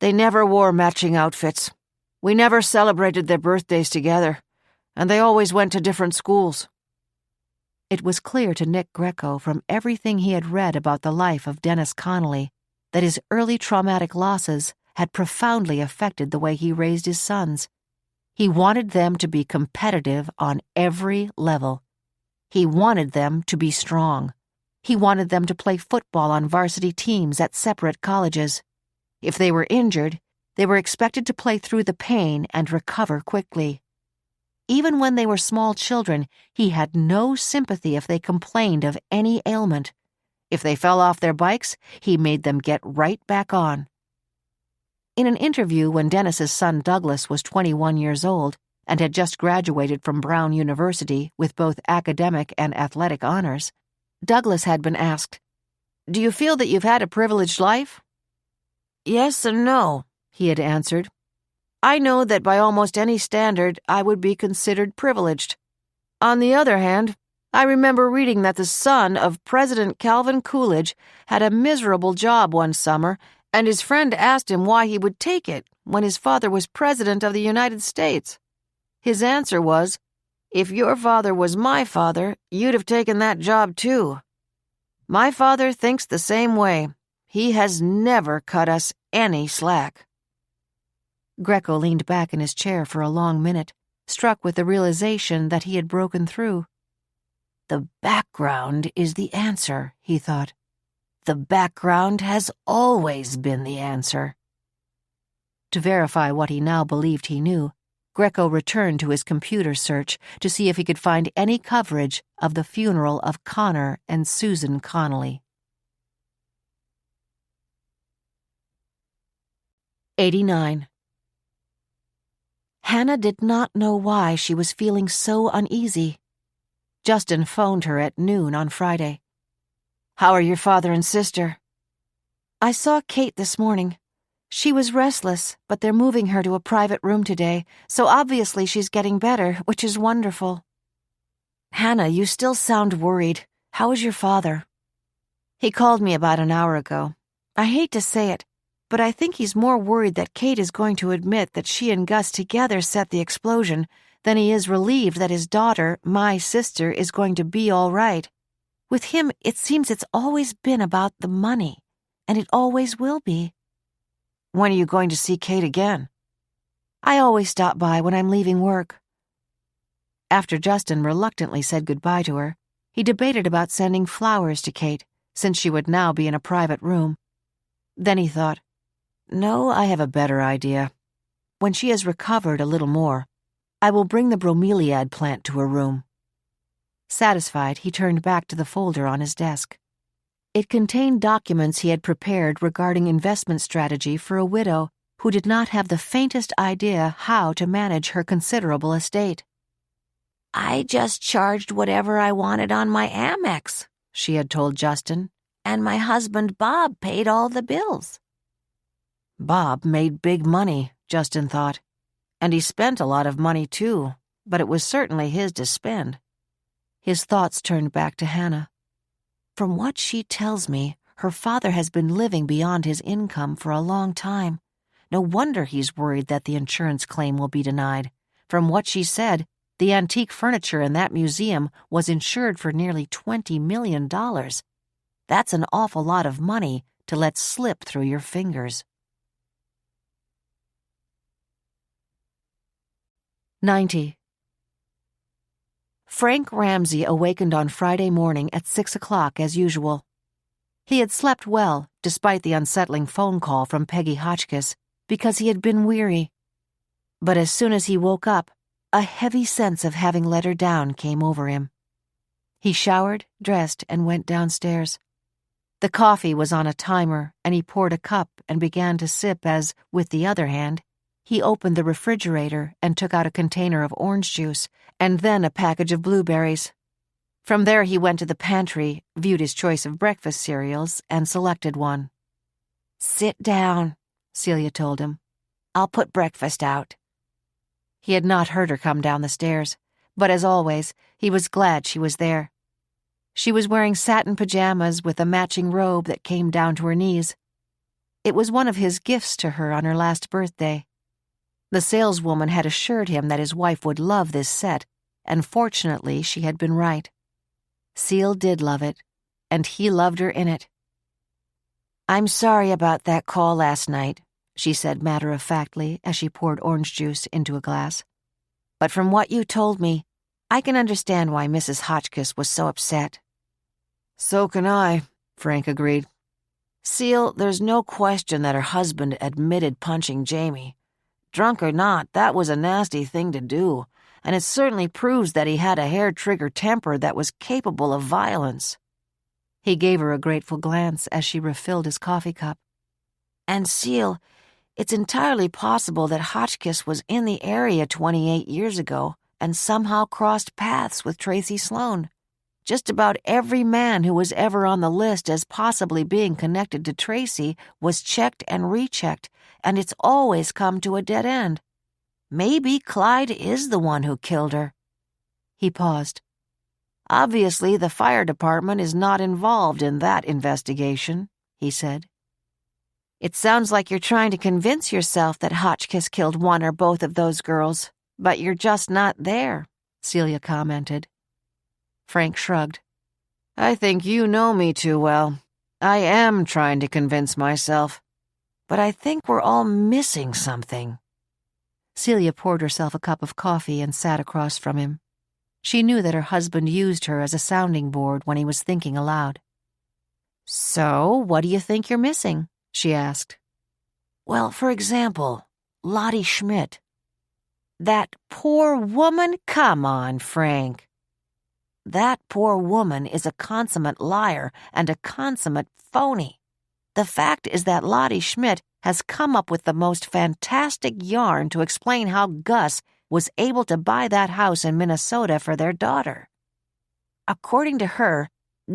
"They never wore matching outfits. We never celebrated their birthdays together, and they always went to different schools." It was clear to Nick Greco from everything he had read about the life of Dennis Connolly that his early traumatic losses had profoundly affected the way he raised his sons. He wanted them to be competitive on every level. He wanted them to be strong. He wanted them to play football on varsity teams at separate colleges. If they were injured, they were expected to play through the pain and recover quickly. Even when they were small children, he had no sympathy if they complained of any ailment. If they fell off their bikes, he made them get right back on. In an interview when Dennis's son Douglas was 21 years old and had just graduated from Brown University with both academic and athletic honors, Douglas had been asked, "Do you feel that you've had a privileged life?" "Yes and no," he had answered. "I know that by almost any standard I would be considered privileged. On the other hand, I remember reading that the son of President Calvin Coolidge had a miserable job one summer, and his friend asked him why he would take it when his father was President of the United States. His answer was, 'If your father was my father, you'd have taken that job too.' My father thinks the same way. He has never cut us any slack." Greco leaned back in his chair for a long minute, struck with the realization that he had broken through. The background is the answer, he thought. The background has always been the answer. To verify what he now believed he knew, Greco returned to his computer search to see if he could find any coverage of the funeral of Connor and Susan Connolly. 89. Hannah did not know why she was feeling so uneasy. Justin phoned her at noon on Friday. "How are your father and sister?" "I saw Kate this morning. She was restless, but they're moving her to a private room today, so obviously she's getting better, which is wonderful." "Hannah, you still sound worried. How is your father?" "He called me about an hour ago. I hate to say it, but I think he's more worried that Kate is going to admit that she and Gus together set the explosion than he is relieved that his daughter, my sister, is going to be all right. With him, it seems it's always been about the money, and it always will be." "When are you going to see Kate again?" "I always stop by when I'm leaving work." After Justin reluctantly said goodbye to her, he debated about sending flowers to Kate, since she would now be in a private room. Then he thought, "No, I have a better idea. When she has recovered a little more, I will bring the bromeliad plant to her room." Satisfied, he turned back to the folder on his desk. It contained documents he had prepared regarding investment strategy for a widow who did not have the faintest idea how to manage her considerable estate. "I just charged whatever I wanted on my Amex," she had told Justin, "and my husband Bob paid all the bills." Bob made big money, Justin thought. And he spent a lot of money too, but it was certainly his to spend. His thoughts turned back to Hannah. From what she tells me, her father has been living beyond his income for a long time. No wonder he's worried that the insurance claim will be denied. From what she said, the antique furniture in that museum was insured for nearly $20 million. That's an awful lot of money to let slip through your fingers. 90. Frank Ramsey awakened on Friday morning at 6 o'clock as usual. He had slept well, despite the unsettling phone call from Peggy Hotchkiss, because he had been weary. But as soon as he woke up, a heavy sense of having let her down came over him. He showered, dressed, and went downstairs. The coffee was on a timer, and he poured a cup and began to sip as, with the other hand, he opened the refrigerator and took out a container of orange juice, and then a package of blueberries. From there he went to the pantry, viewed his choice of breakfast cereals, and selected one. "Sit down," Celia told him. "I'll put breakfast out." He had not heard her come down the stairs, but as always, he was glad she was there. She was wearing satin pajamas with a matching robe that came down to her knees. It was one of his gifts to her on her last birthday. The saleswoman had assured him that his wife would love this set, and fortunately she had been right. Seal did love it, and he loved her in it. "I'm sorry about that call last night," she said matter-of-factly as she poured orange juice into a glass. "But from what you told me, I can understand why Mrs. Hotchkiss was so upset." "So can I," Frank agreed. "Seal, there's no question that her husband admitted punching Jamie. Drunk or not, that was a nasty thing to do, and it certainly proves that he had a hair-trigger temper that was capable of violence." He gave her a grateful glance as she refilled his coffee cup. "And Seal, it's entirely possible that Hotchkiss was in the area 28 years ago and somehow crossed paths with Tracy Sloane. Just about every man who was ever on the list as possibly being connected to Tracy was checked and rechecked, and it's always come to a dead end. Maybe Clyde is the one who killed her." He paused. "Obviously, the fire department is not involved in that investigation," he said. "It sounds like you're trying to convince yourself that Hotchkiss killed one or both of those girls, but you're just not there," Celia commented. Frank shrugged. "I think you know me too well. I am trying to convince myself, but I think we're all missing something." Celia poured herself a cup of coffee and sat across from him. She knew that her husband used her as a sounding board when he was thinking aloud. "So, what do you think you're missing?" she asked. "Well, for example, Lottie Schmidt." "That poor woman? Come on, Frank." "That poor woman is a consummate liar and a consummate phony. The fact is that Lottie Schmidt has come up with the most fantastic yarn to explain how Gus was able to buy that house in Minnesota for their daughter. According to her,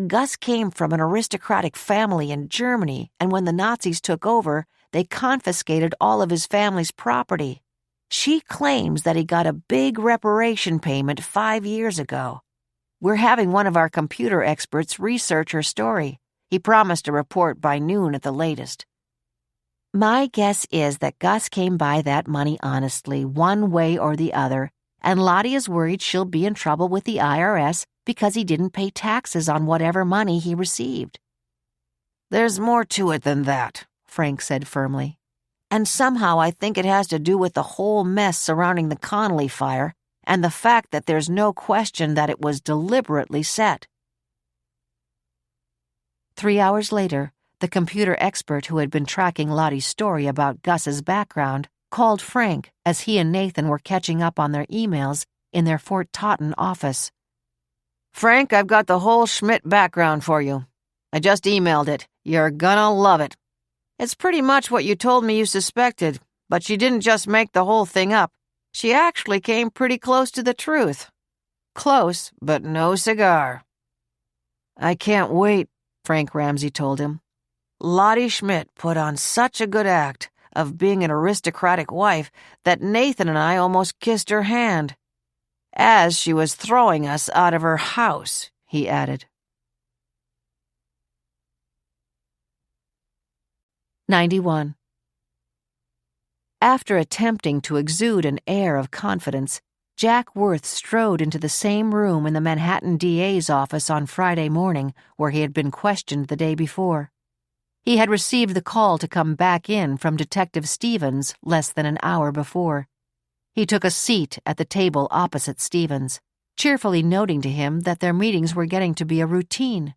Gus came from an aristocratic family in Germany, and when the Nazis took over, they confiscated all of his family's property. She claims that he got a big reparation payment 5 years ago. We're having one of our computer experts research her story. He promised a report by noon at the latest." "My guess is that Gus came by that money honestly, one way or the other, and Lottie is worried she'll be in trouble with the IRS because he didn't pay taxes on whatever money he received." "There's more to it than that," Frank said firmly. "And somehow I think it has to do with the whole mess surrounding the Connolly fire and the fact that there's no question that it was deliberately set." 3 hours later, the computer expert who had been tracking Lottie's story about Gus's background called Frank as he and Nathan were catching up on their emails in their Fort Totten office. "Frank, I've got the whole Schmidt background for you. I just emailed it. You're gonna love it. It's pretty much what you told me you suspected, but she didn't just make the whole thing up. She actually came pretty close to the truth. Close, but no cigar." "I can't wait," Frank Ramsey told him. "Lottie Schmidt put on such a good act of being an aristocratic wife that Nathan and I almost kissed her hand. As she was throwing us out of her house," he added. 91. After attempting to exude an air of confidence, Jack Worth strode into the same room in the Manhattan DA's office on Friday morning where he had been questioned the day before. He had received the call to come back in from Detective Stevens less than an hour before. He took a seat at the table opposite Stevens, cheerfully noting to him that their meetings were getting to be a routine.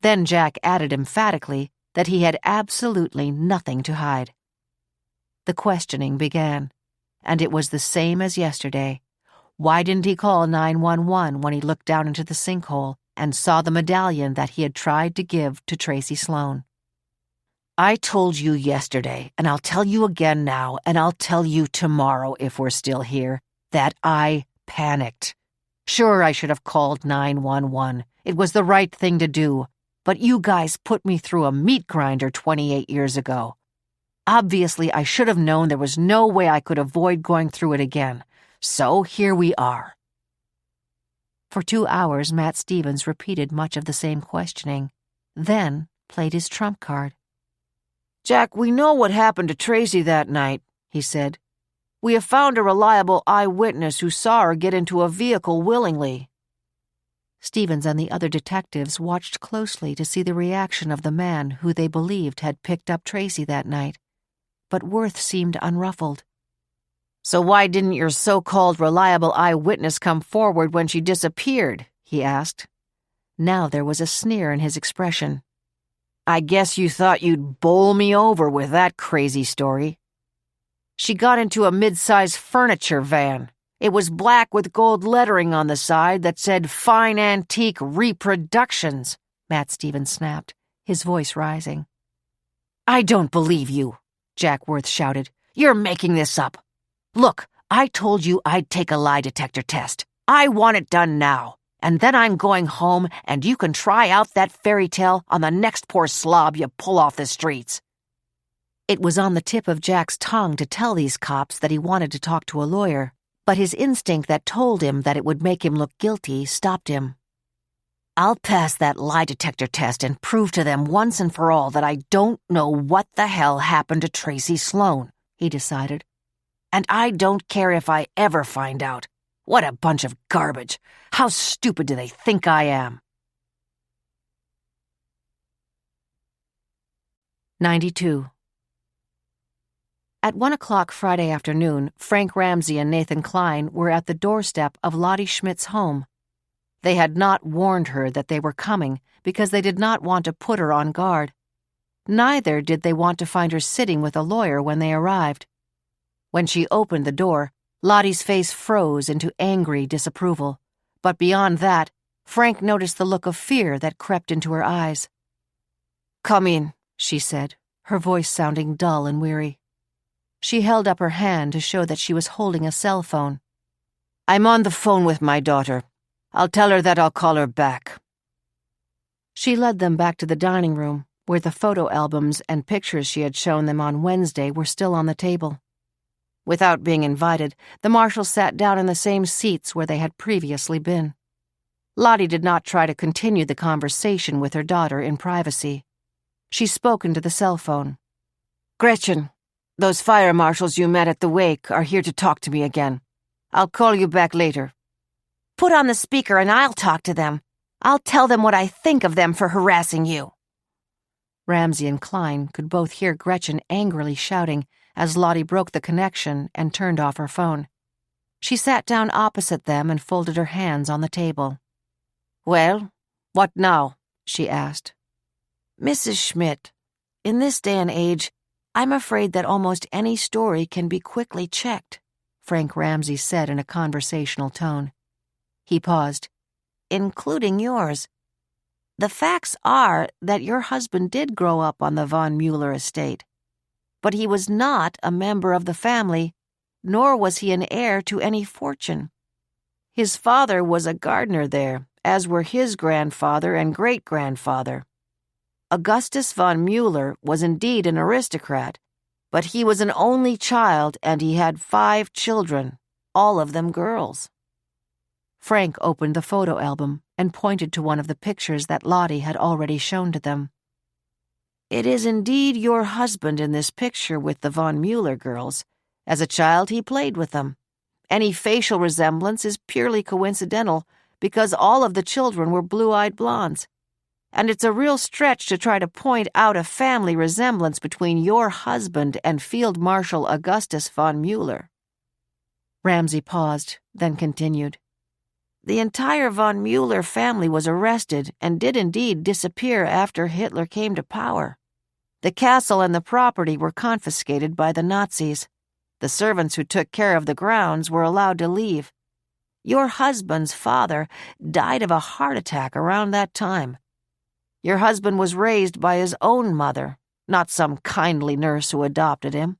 Then Jack added emphatically that he had absolutely nothing to hide. The questioning began, and it was the same as yesterday. Why didn't he call 911 when he looked down into the sinkhole and saw the medallion that he had tried to give to Tracy Sloane? I told you yesterday, and I'll tell you again now, and I'll tell you tomorrow if we're still here, that I panicked. Sure, I should have called 911. It was the right thing to do, but you guys put me through a meat grinder 28 years ago. Obviously, I should have known there was no way I could avoid going through it again. So here we are. For 2 hours, Matt Stevens repeated much of the same questioning, then played his trump card. Jack, we know what happened to Tracy that night, he said. We have found a reliable eyewitness who saw her get into a vehicle willingly. Stevens and the other detectives watched closely to see the reaction of the man who they believed had picked up Tracy that night, but Worth seemed unruffled. So why didn't your so-called reliable eyewitness come forward when she disappeared? He asked. Now there was a sneer in his expression. I guess you thought you'd bowl me over with that crazy story. She got into a mid-size furniture van. It was black with gold lettering on the side that said Fine Antique Reproductions, Matt Stevens snapped, his voice rising. I don't believe you, Jack Worth shouted. You're making this up. Look, I told you I'd take a lie detector test. I want it done now. And then I'm going home, and you can try out that fairy tale on the next poor slob you pull off the streets. It was on the tip of Jack's tongue to tell these cops that he wanted to talk to a lawyer, but his instinct that told him that it would make him look guilty stopped him. I'll pass that lie detector test and prove to them once and for all that I don't know what the hell happened to Tracy Sloane, he decided. And I don't care if I ever find out. What a bunch of garbage. How stupid do they think I am? 92. At 1 o'clock Friday afternoon, Frank Ramsey and Nathan Klein were at the doorstep of Lottie Schmidt's home. They had not warned her that they were coming because they did not want to put her on guard. Neither did they want to find her sitting with a lawyer when they arrived. When she opened the door, Lottie's face froze into angry disapproval, but beyond that, Frank noticed the look of fear that crept into her eyes. Come in, she said, her voice sounding dull and weary. She held up her hand to show that she was holding a cell phone. I'm on the phone with my daughter. I'll tell her that I'll call her back. She led them back to the dining room, where the photo albums and pictures she had shown them on Wednesday were still on the table. Without being invited, the marshals sat down in the same seats where they had previously been. Lottie did not try to continue the conversation with her daughter in privacy. She spoke into the cell phone. Gretchen, those fire marshals you met at the wake are here to talk to me again. I'll call you back later. Put on the speaker and I'll talk to them. I'll tell them what I think of them for harassing you. Ramsey and Klein could both hear Gretchen angrily shouting as Lottie broke the connection and turned off her phone. She sat down opposite them and folded her hands on the table. Well, what now? She asked. Mrs. Schmidt, in this day and age, I'm afraid that almost any story can be quickly checked, Frank Ramsey said in a conversational tone. He paused. Including yours. The facts are that your husband did grow up on the von Mueller estate, but he was not a member of the family, nor was he an heir to any fortune. His father was a gardener there, as were his grandfather and great-grandfather. Augustus von Mueller was indeed an aristocrat, but he was an only child and he had 5 children, all of them girls. Frank opened the photo album and pointed to one of the pictures that Lottie had already shown to them. It is indeed your husband in this picture with the von Mueller girls. As a child, he played with them. Any facial resemblance is purely coincidental because all of the children were blue-eyed blondes. And it's a real stretch to try to point out a family resemblance between your husband and Field Marshal Augustus von Mueller. Ramsey paused, then continued. The entire von Mueller family was arrested and did indeed disappear after Hitler came to power. The castle and the property were confiscated by the Nazis. The servants who took care of the grounds were allowed to leave. Your husband's father died of a heart attack around that time. Your husband was raised by his own mother, not some kindly nurse who adopted him.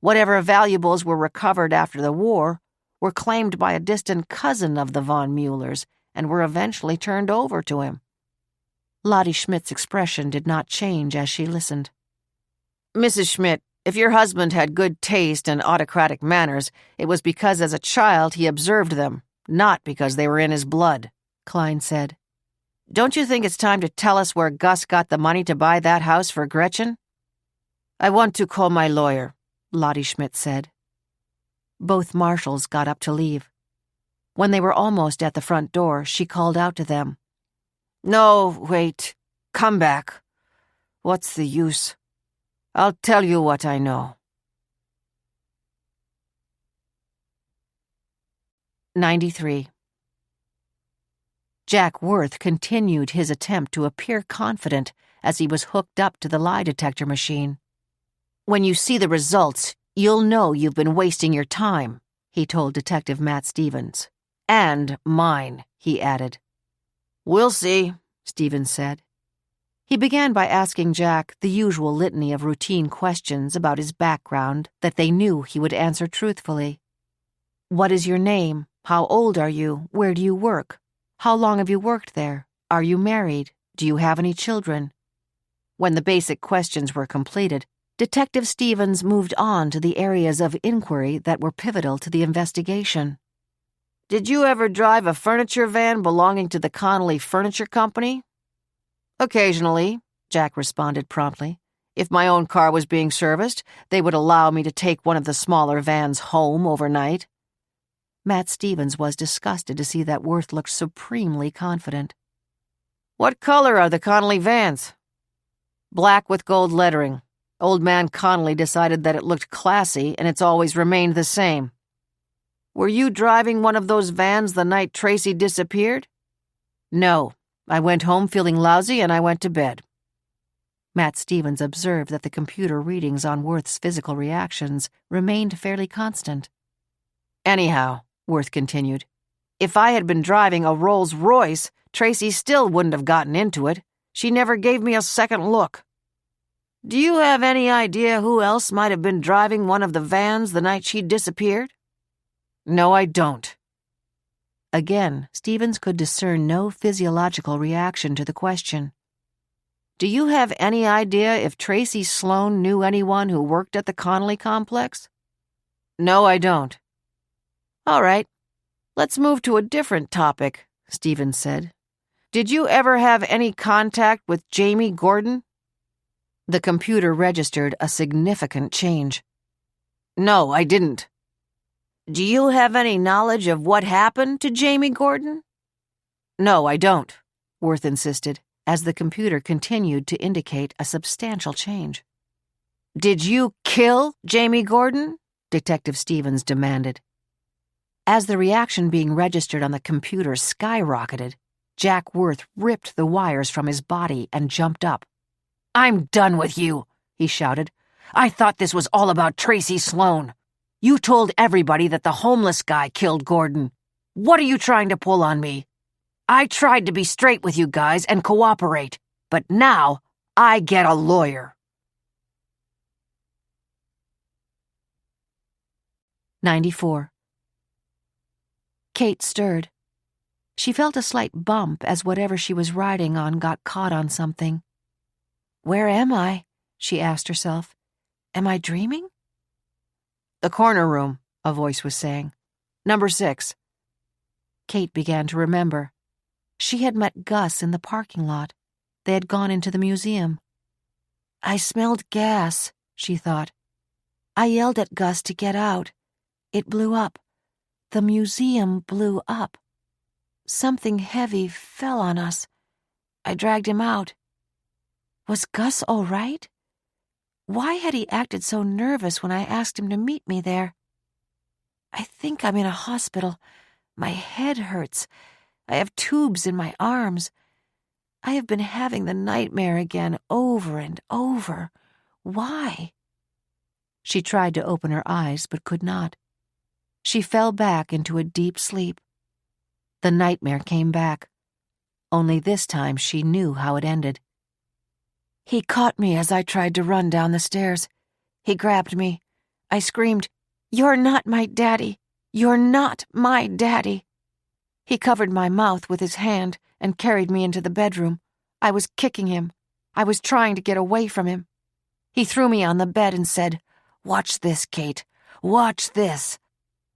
Whatever valuables were recovered after the war were claimed by a distant cousin of the von Muellers and were eventually turned over to him. Lottie Schmidt's expression did not change as she listened. Mrs. Schmidt, if your husband had good taste and autocratic manners, it was because as a child he observed them, not because they were in his blood, Klein said. Don't you think it's time to tell us where Gus got the money to buy that house for Gretchen? I want to call my lawyer, Lottie Schmidt said. Both marshals got up to leave. When they were almost at the front door, she called out to them. No, wait. Come back. What's the use? I'll tell you what I know. 93. Jack Worth continued his attempt to appear confident as he was hooked up to the lie detector machine. When you see the results, you'll know you've been wasting your time, he told Detective Matt Stevens. And mine, he added. We'll see, Stevens said. He began by asking Jack the usual litany of routine questions about his background that they knew he would answer truthfully. What is your name? How old are you? Where do you work? How long have you worked there? Are you married? Do you have any children? When the basic questions were completed, Detective Stevens moved on to the areas of inquiry that were pivotal to the investigation. Did you ever drive a furniture van belonging to the Connolly Furniture Company? Occasionally, Jack responded promptly. If my own car was being serviced, they would allow me to take one of the smaller vans home overnight. Matt Stevens was disgusted to see that Worth looked supremely confident. What color are the Connolly vans? Black with gold lettering. Old man Connolly decided that it looked classy, and it's always remained the same. Were you driving one of those vans the night Tracy disappeared? No. I went home feeling lousy, and I went to bed. Matt Stevens observed that the computer readings on Worth's physical reactions remained fairly constant. Anyhow, Worth continued, if I had been driving a Rolls-Royce, Tracy still wouldn't have gotten into it. She never gave me a second look. Do you have any idea who else might have been driving one of the vans the night she disappeared? No, I don't. Again, Stevens could discern no physiological reaction to the question. Do you have any idea if Tracy Sloan knew anyone who worked at the Connolly complex? No, I don't. All right, let's move to a different topic, Stevens said. Did you ever have any contact with Jamie Gordon? The computer registered a significant change. No, I didn't. Do you have any knowledge of what happened to Jamie Gordon? No, I don't, Worth insisted, as the computer continued to indicate a substantial change. Did you kill Jamie Gordon? Detective Stevens demanded. As the reaction being registered on the computer skyrocketed, Jack Worth ripped the wires from his body and jumped up. I'm done with you, he shouted. I thought this was all about Tracy Sloan. You told everybody that the homeless guy killed Gordon. What are you trying to pull on me? I tried to be straight with you guys and cooperate, but now I get a lawyer. 94. Kate stirred. She felt a slight bump as whatever she was riding on got caught on something. Where am I? She asked herself. Am I dreaming? The corner room, a voice was saying. Number 6. Kate began to remember. She had met Gus in the parking lot. They had gone into the museum. I smelled gas, she thought. I yelled at Gus to get out. It blew up. The museum blew up. Something heavy fell on us. I dragged him out. Was Gus all right? Why had he acted so nervous when I asked him to meet me there? I think I'm in a hospital. My head hurts. I have tubes in my arms. I have been having the nightmare again over and over. Why? She tried to open her eyes but could not. She fell back into a deep sleep. The nightmare came back. Only this time she knew how it ended. He caught me as I tried to run down the stairs. He grabbed me. I screamed, "You're not my daddy! You're not my daddy!" He covered my mouth with his hand and carried me into the bedroom. I was kicking him. I was trying to get away from him. He threw me on the bed and said, "Watch this, Kate. Watch this."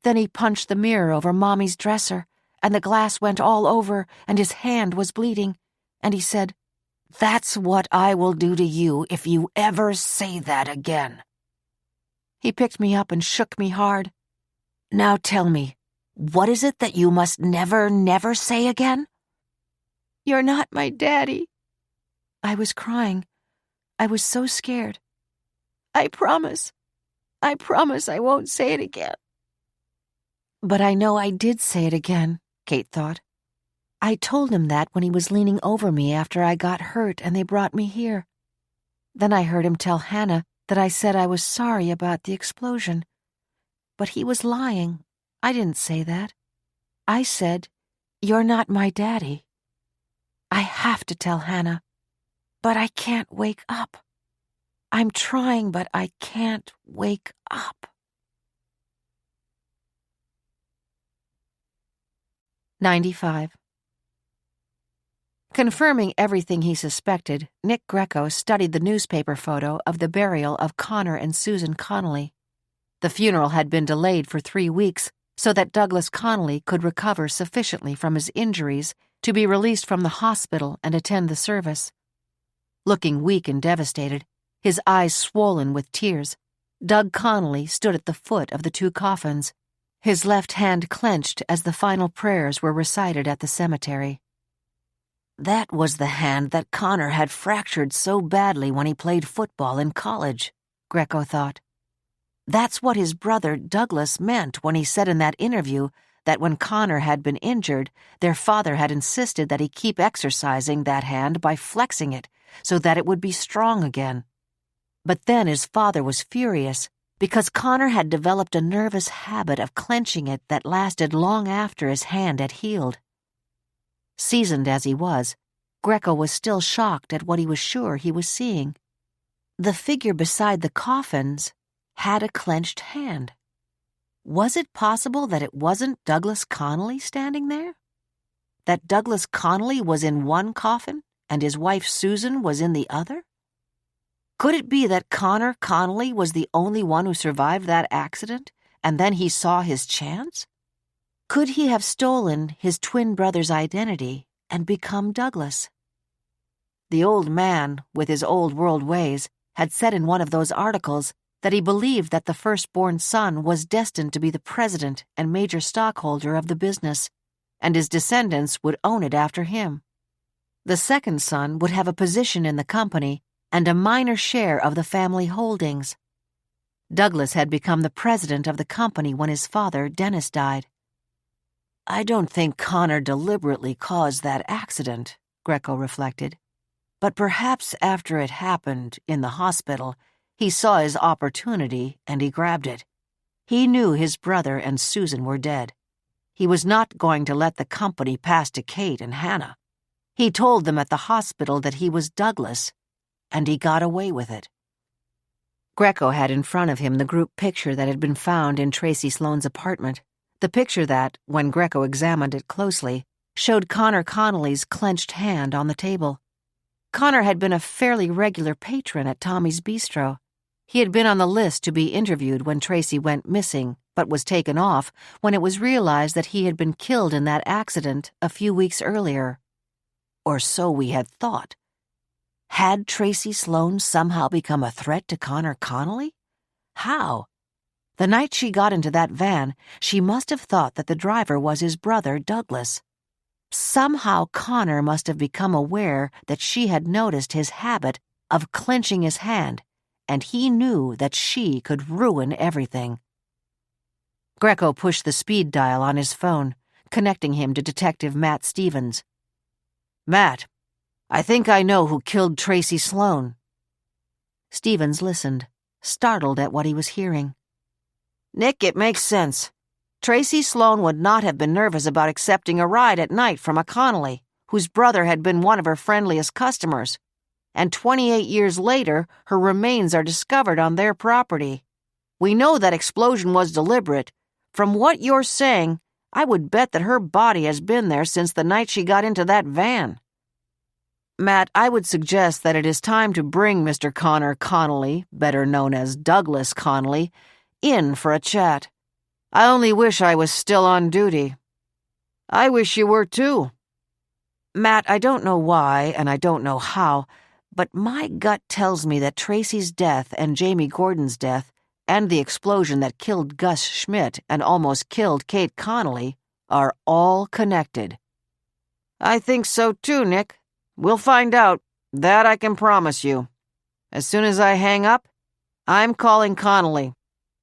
Then he punched the mirror over Mommy's dresser, and the glass went all over, and his hand was bleeding. And he said, "That's what I will do to you if you ever say that again." He picked me up and shook me hard. "Now tell me, what is it that you must never, never say again?" "You're not my daddy." I was crying. I was so scared. I promise I won't say it again." But I know I did say it again, Kate thought. I told him that when he was leaning over me after I got hurt and they brought me here. Then I heard him tell Hannah that I said I was sorry about the explosion. But he was lying. I didn't say that. I said, "You're not my daddy." I have to tell Hannah, but I can't wake up. I'm trying, but I can't wake up. 95. Confirming everything he suspected, Nick Greco studied the newspaper photo of the burial of Connor and Susan Connolly. The funeral had been delayed for 3 weeks so that Douglas Connolly could recover sufficiently from his injuries to be released from the hospital and attend the service. Looking weak and devastated, his eyes swollen with tears, Doug Connolly stood at the foot of the 2 coffins, his left hand clenched as the final prayers were recited at the cemetery. That was the hand that Connor had fractured so badly when he played football in college, Greco thought. That's what his brother Douglas meant when he said in that interview that when Connor had been injured, their father had insisted that he keep exercising that hand by flexing it so that it would be strong again. But then his father was furious because Connor had developed a nervous habit of clenching it that lasted long after his hand had healed. Seasoned as he was, Greco was still shocked at what he was sure he was seeing. The figure beside the coffins had a clenched hand. Was it possible that it wasn't Douglas Connolly standing there? That Douglas Connolly was in one coffin and his wife Susan was in the other? Could it be that Connor Connolly was the only one who survived that accident, and then he saw his chance? Could he have stolen his twin brother's identity and become Douglas? The old man, with his old world ways, had said in one of those articles that he believed that the firstborn son was destined to be the president and major stockholder of the business, and his descendants would own it after him. The second son would have a position in the company and a minor share of the family holdings. Douglas had become the president of the company when his father, Dennis, died. I don't think Connor deliberately caused that accident, Greco reflected. But perhaps after it happened in the hospital, he saw his opportunity and he grabbed it. He knew his brother and Susan were dead. He was not going to let the company pass to Kate and Hannah. He told them at the hospital that he was Douglas, and he got away with it. Greco had in front of him the group picture that had been found in Tracy Sloane's apartment, the picture that, when Greco examined it closely, showed Connor Connolly's clenched hand on the table. Connor had been a fairly regular patron at Tommy's Bistro. He had been on the list to be interviewed when Tracy went missing, but was taken off when it was realized that he had been killed in that accident a few weeks earlier. Or so we had thought. Had Tracy Sloane somehow become a threat to Connor Connolly? How? The night she got into that van, she must have thought that the driver was his brother, Douglas. Somehow Connor must have become aware that she had noticed his habit of clenching his hand, and he knew that she could ruin everything. Greco pushed the speed dial on his phone, connecting him to Detective Matt Stevens. "Matt, I think I know who killed Tracy Sloane." Stevens listened. startled at what he was hearing. "Nick, it makes sense. Tracy Sloane would not have been nervous about accepting a ride at night from a Connolly, whose brother had been one of her friendliest customers. And 28 years later, her remains are discovered on their property. We know that explosion was deliberate. From what you're saying, I would bet that her body has been there since the night she got into that van. Matt, I would suggest that it is time to bring Mr. Connor Connolly, better known as Douglas Connolly, in for a chat. I only wish I was still on duty." "I wish you were too." "Matt, I don't know why, and I don't know how, but my gut tells me that Tracy's death and Jamie Gordon's death, and the explosion that killed Gus Schmidt and almost killed Kate Connolly, are all connected." "I think so too, Nick. We'll find out. That I can promise you. As soon as I hang up, I'm calling Connolly.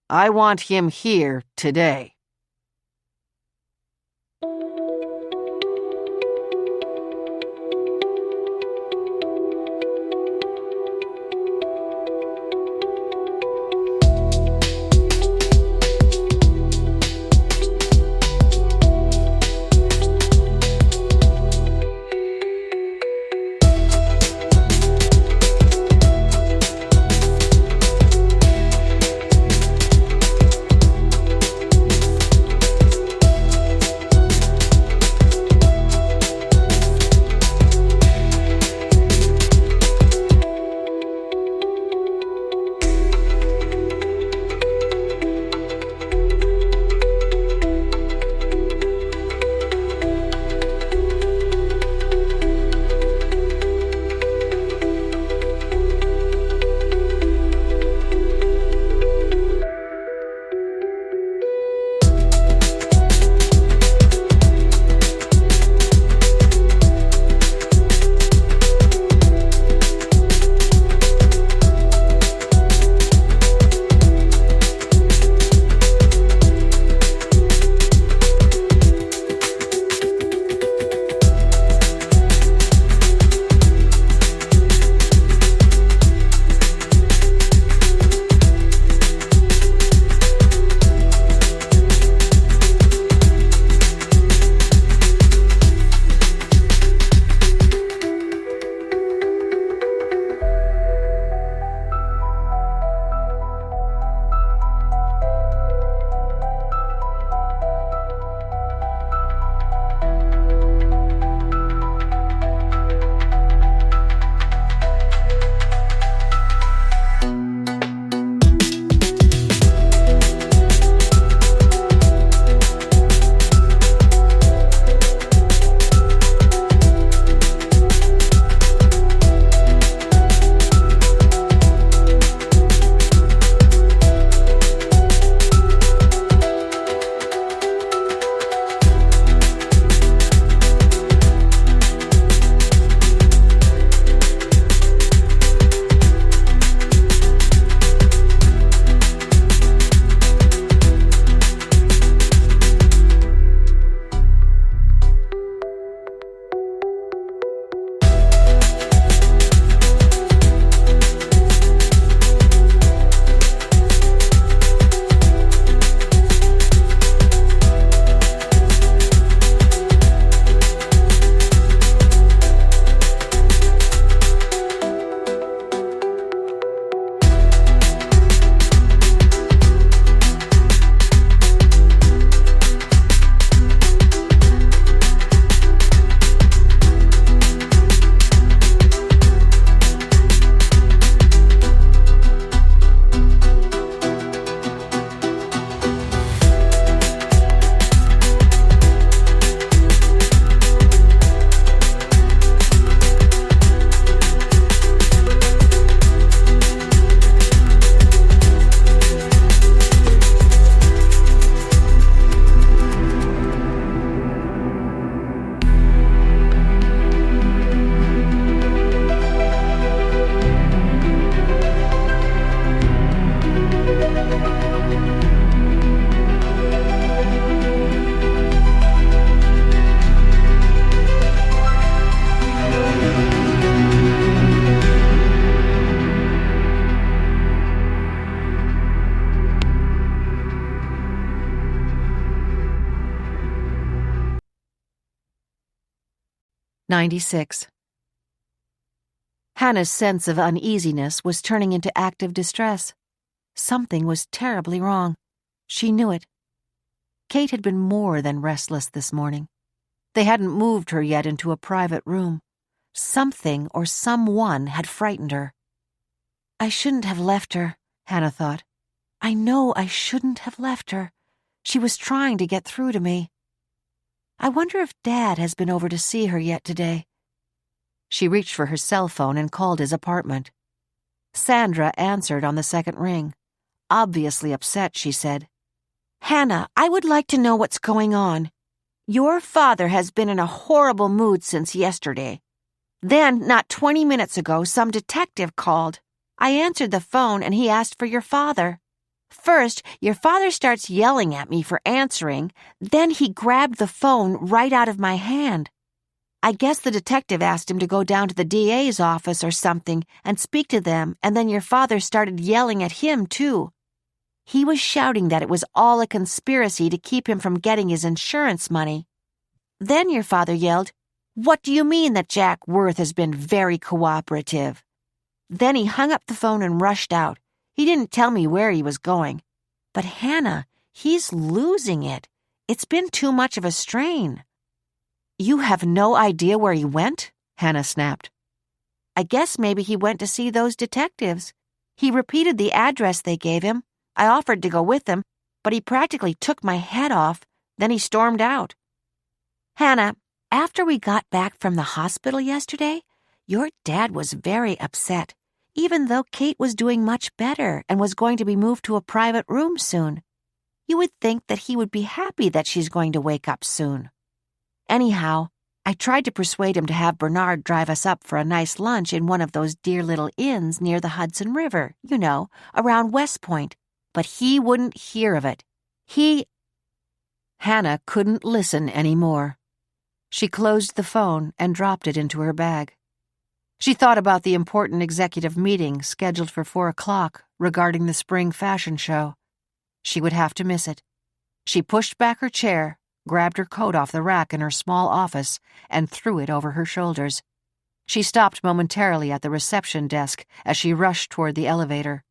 I want him here today." 96. Hannah's sense of uneasiness was turning into active distress. Something was terribly wrong. She knew it. Kate had been more than restless this morning. They hadn't moved her yet into a private room. Something or someone had frightened her. I shouldn't have left her, Hannah thought. I know I shouldn't have left her. She was trying to get through to me. I wonder if Dad has been over to see her yet today. She reached for her cell phone and called his apartment. Sandra answered on the second ring. Obviously upset, she said, Hannah, I would like to know what's going on. Your father has been in a horrible mood since yesterday. Then, not 20 minutes ago, some detective called. I answered the phone and he asked for your father. First, your father starts yelling at me for answering. Then he grabbed the phone right out of my hand. I guess the detective asked him to go down to the DA's office or something and speak to them, and then your father started yelling at him, too. He was shouting that it was all a conspiracy to keep him from getting his insurance money. Then your father yelled, What do you mean that Jack Worth has been very cooperative? Then he hung up the phone and rushed out. He didn't tell me where he was going. But Hannah, he's losing it. It's been too much of a strain. You have no idea where he went? Hannah snapped. I guess maybe he went to see those detectives. He repeated the address they gave him. I offered to go with him, but he practically took my head off. Then he stormed out. Hannah, after we got back from the hospital yesterday, your dad was very upset, even though Kate was doing much better and was going to be moved to a private room soon. You would think that he would be happy that she's going to wake up soon. Anyhow, I tried to persuade him to have Bernard drive us up for a nice lunch in one of those dear little inns near the Hudson River, you know, around West Point, but he wouldn't hear of it. Hannah couldn't listen anymore. She closed the phone and dropped it into her bag. She thought about the important executive meeting scheduled for 4 o'clock regarding the spring fashion show. She would have to miss it. She pushed back her chair, grabbed her coat off the rack in her small office, and threw it over her shoulders. She stopped momentarily at the reception desk as she rushed toward the elevator.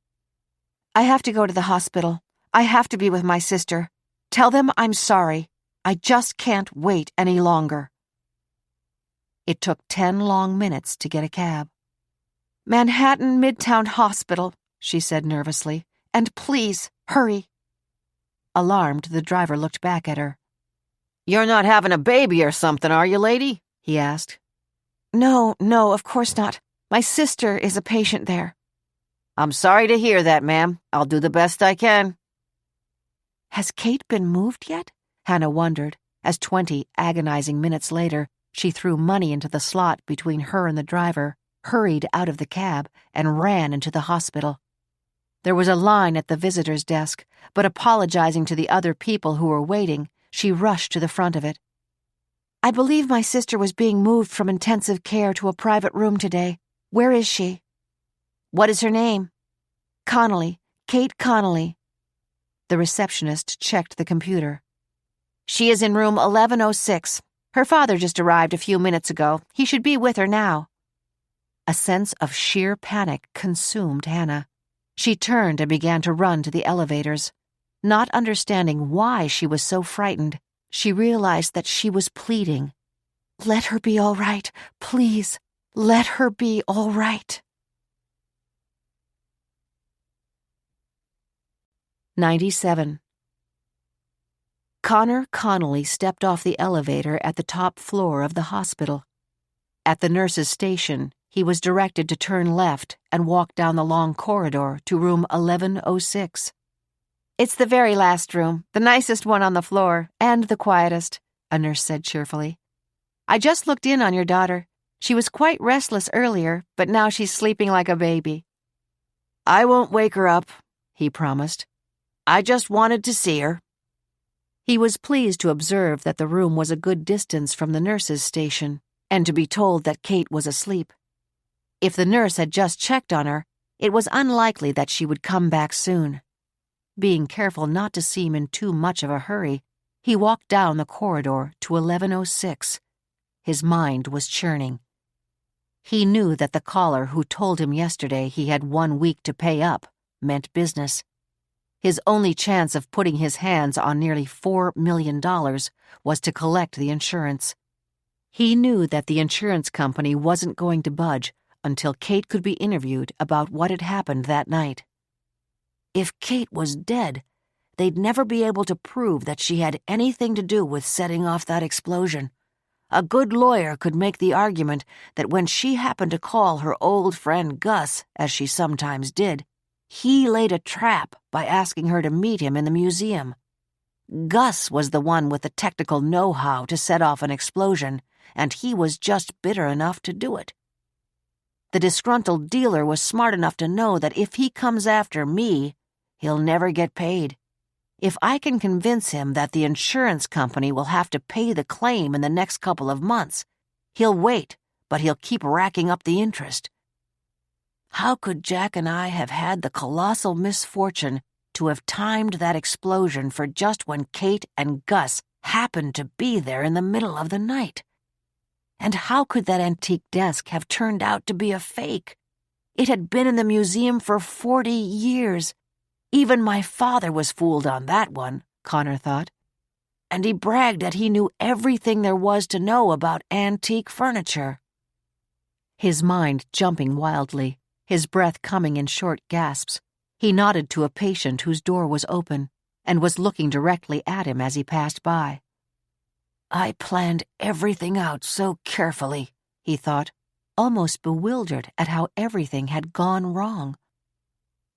I have to go to the hospital. I have to be with my sister. Tell them I'm sorry. I just can't wait any longer. It took 10 long minutes to get a cab. Manhattan Midtown Hospital, she said nervously. And please, hurry. Alarmed, the driver looked back at her. You're not having a baby or something, are you, lady? He asked. No, of course not. My sister is a patient there. I'm sorry to hear that, ma'am. I'll do the best I can. Has Kate been moved yet? Hannah wondered, as 20 agonizing minutes later, she threw money into the slot between her and the driver, hurried out of the cab, and ran into the hospital. There was a line at the visitor's desk, but apologizing to the other people who were waiting, she rushed to the front of it. I believe my sister was being moved from intensive care to a private room today. Where is she? What is her name? Connolly. Kate Connolly. The receptionist checked the computer. She is in room 1106. Her father just arrived a few minutes ago. He should be with her now. A sense of sheer panic consumed Hannah. She turned and began to run to the elevators. Not understanding why she was so frightened, she realized that she was pleading. Let her be all right, please. Let her be all right. 97. Connor Connolly stepped off the elevator at the top floor of the hospital. At the nurse's station, he was directed to turn left and walk down the long corridor to room 1106. It's the very last room, the nicest one on the floor, and the quietest, a nurse said cheerfully. I just looked in on your daughter. She was quite restless earlier, but now she's sleeping like a baby. I won't wake her up, he promised. I just wanted to see her. He was pleased to observe that the room was a good distance from the nurse's station, and to be told that Kate was asleep. If the nurse had just checked on her, it was unlikely that she would come back soon. Being careful not to seem in too much of a hurry, he walked down the corridor to 1106. His mind was churning. He knew that the caller who told him yesterday he had 1 week to pay up meant business. His only chance of putting his hands on nearly $4 million was to collect the insurance. He knew that the insurance company wasn't going to budge until Kate could be interviewed about what had happened that night. If Kate was dead, they'd never be able to prove that she had anything to do with setting off that explosion. A good lawyer could make the argument that when she happened to call her old friend Gus, as she sometimes did, he laid a trap by asking her to meet him in the museum. Gus was the one with the technical know-how to set off an explosion, and he was just bitter enough to do it. The disgruntled dealer was smart enough to know that if he comes after me, he'll never get paid. If I can convince him that the insurance company will have to pay the claim in the next couple of months, he'll wait, but he'll keep racking up the interest. How could Jack and I have had the colossal misfortune to have timed that explosion for just when Kate and Gus happened to be there in the middle of the night? And how could that antique desk have turned out to be a fake? It had been in the museum for 40 years. Even my father was fooled on that one, Connor thought. And he bragged that he knew everything there was to know about antique furniture. His mind jumping wildly, his breath coming in short gasps, he nodded to a patient whose door was open and was looking directly at him as he passed by. I planned everything out so carefully, he thought, almost bewildered at how everything had gone wrong.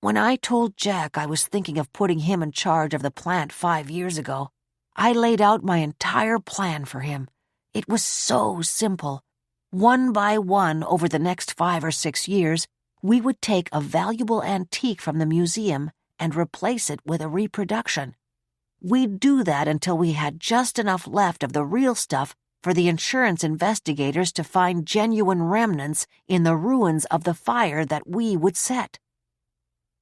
When I told Jack I was thinking of putting him in charge of the plant 5 years ago, I laid out my entire plan for him. It was so simple. One by one, over the next 5 or 6 years, we would take a valuable antique from the museum and replace it with a reproduction. We'd do that until we had just enough left of the real stuff for the insurance investigators to find genuine remnants in the ruins of the fire that we would set.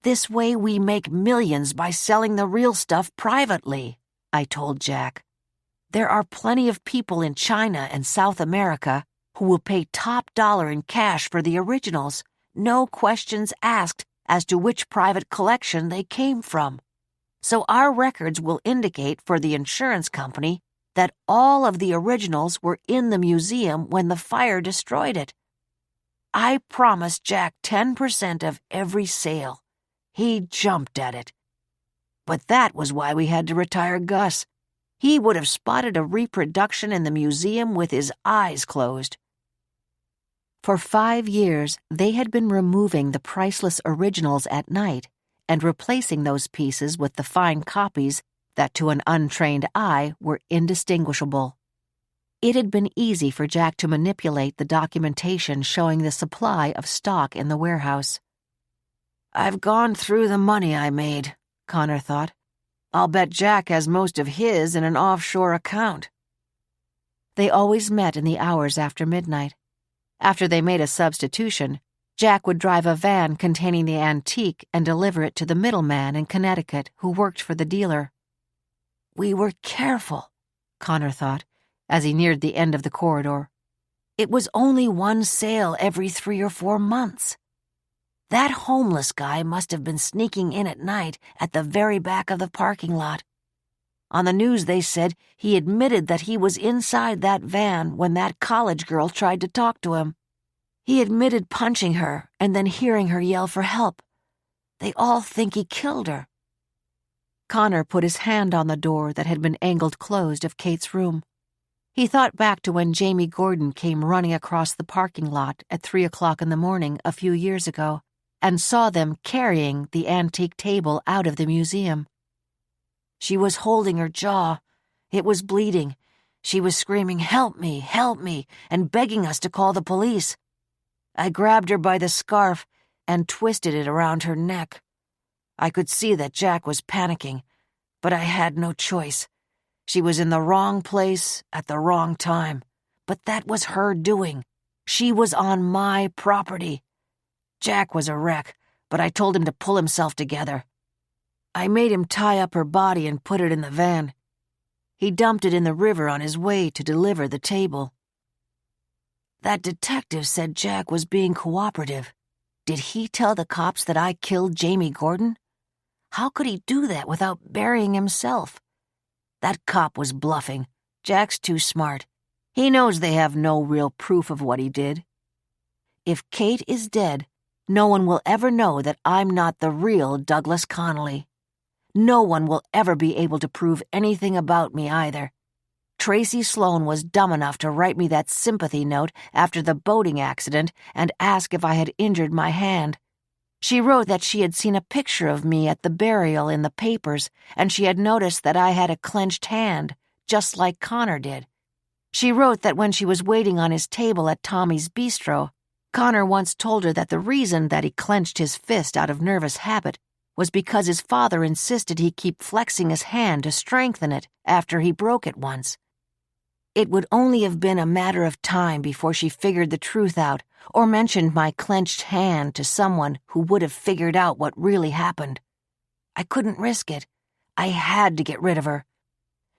This way we make millions by selling the real stuff privately, I told Jack. There are plenty of people in China and South America who will pay top dollar in cash for the originals, no questions asked as to which private collection they came from. So our records will indicate for the insurance company that all of the originals were in the museum when the fire destroyed it. I promised Jack 10% of every sale. He jumped at it. But that was why we had to retire Gus. He would have spotted a reproduction in the museum with his eyes closed. For 5 years, they had been removing the priceless originals at night and replacing those pieces with the fine copies that to an untrained eye were indistinguishable. It had been easy for Jack to manipulate the documentation showing the supply of stock in the warehouse. I've gone through the money I made, Connor thought. I'll bet Jack has most of his in an offshore account. They always met in the hours after midnight. After they made a substitution, Jack would drive a van containing the antique and deliver it to the middleman in Connecticut who worked for the dealer. We were careful, Connor thought, as he neared the end of the corridor. It was only one sale every 3 or 4 months. That homeless guy must have been sneaking in at night at the very back of the parking lot. On the news they said he admitted that he was inside that van when that college girl tried to talk to him. He admitted punching her and then hearing her yell for help. They all think he killed her. Connor put his hand on the door that had been angled closed of Kate's room. He thought back to when Jamie Gordon came running across the parking lot at 3 o'clock in the morning a few years ago and saw them carrying the antique table out of the museum. She was holding her jaw. It was bleeding. She was screaming, help me, and begging us to call the police. I grabbed her by the scarf and twisted it around her neck. I could see that Jack was panicking, but I had no choice. She was in the wrong place at the wrong time, but that was her doing. She was on my property. Jack was a wreck, but I told him to pull himself together. I made him tie up her body and put it in the van. He dumped it in the river on his way to deliver the table. That detective said Jack was being cooperative. Did he tell the cops that I killed Jamie Gordon? How could he do that without burying himself? That cop was bluffing. Jack's too smart. He knows they have no real proof of what he did. If Kate is dead, no one will ever know that I'm not the real Douglas Connolly. No one will ever be able to prove anything about me either. Tracy Sloane was dumb enough to write me that sympathy note after the boating accident and ask if I had injured my hand. She wrote that she had seen a picture of me at the burial in the papers, and she had noticed that I had a clenched hand, just like Connor did. She wrote that when she was waiting on his table at Tommy's Bistro, Connor once told her that the reason that he clenched his fist out of nervous habit was because his father insisted he keep flexing his hand to strengthen it after he broke it once. It would only have been a matter of time before she figured the truth out or mentioned my clenched hand to someone who would have figured out what really happened. I couldn't risk it. I had to get rid of her.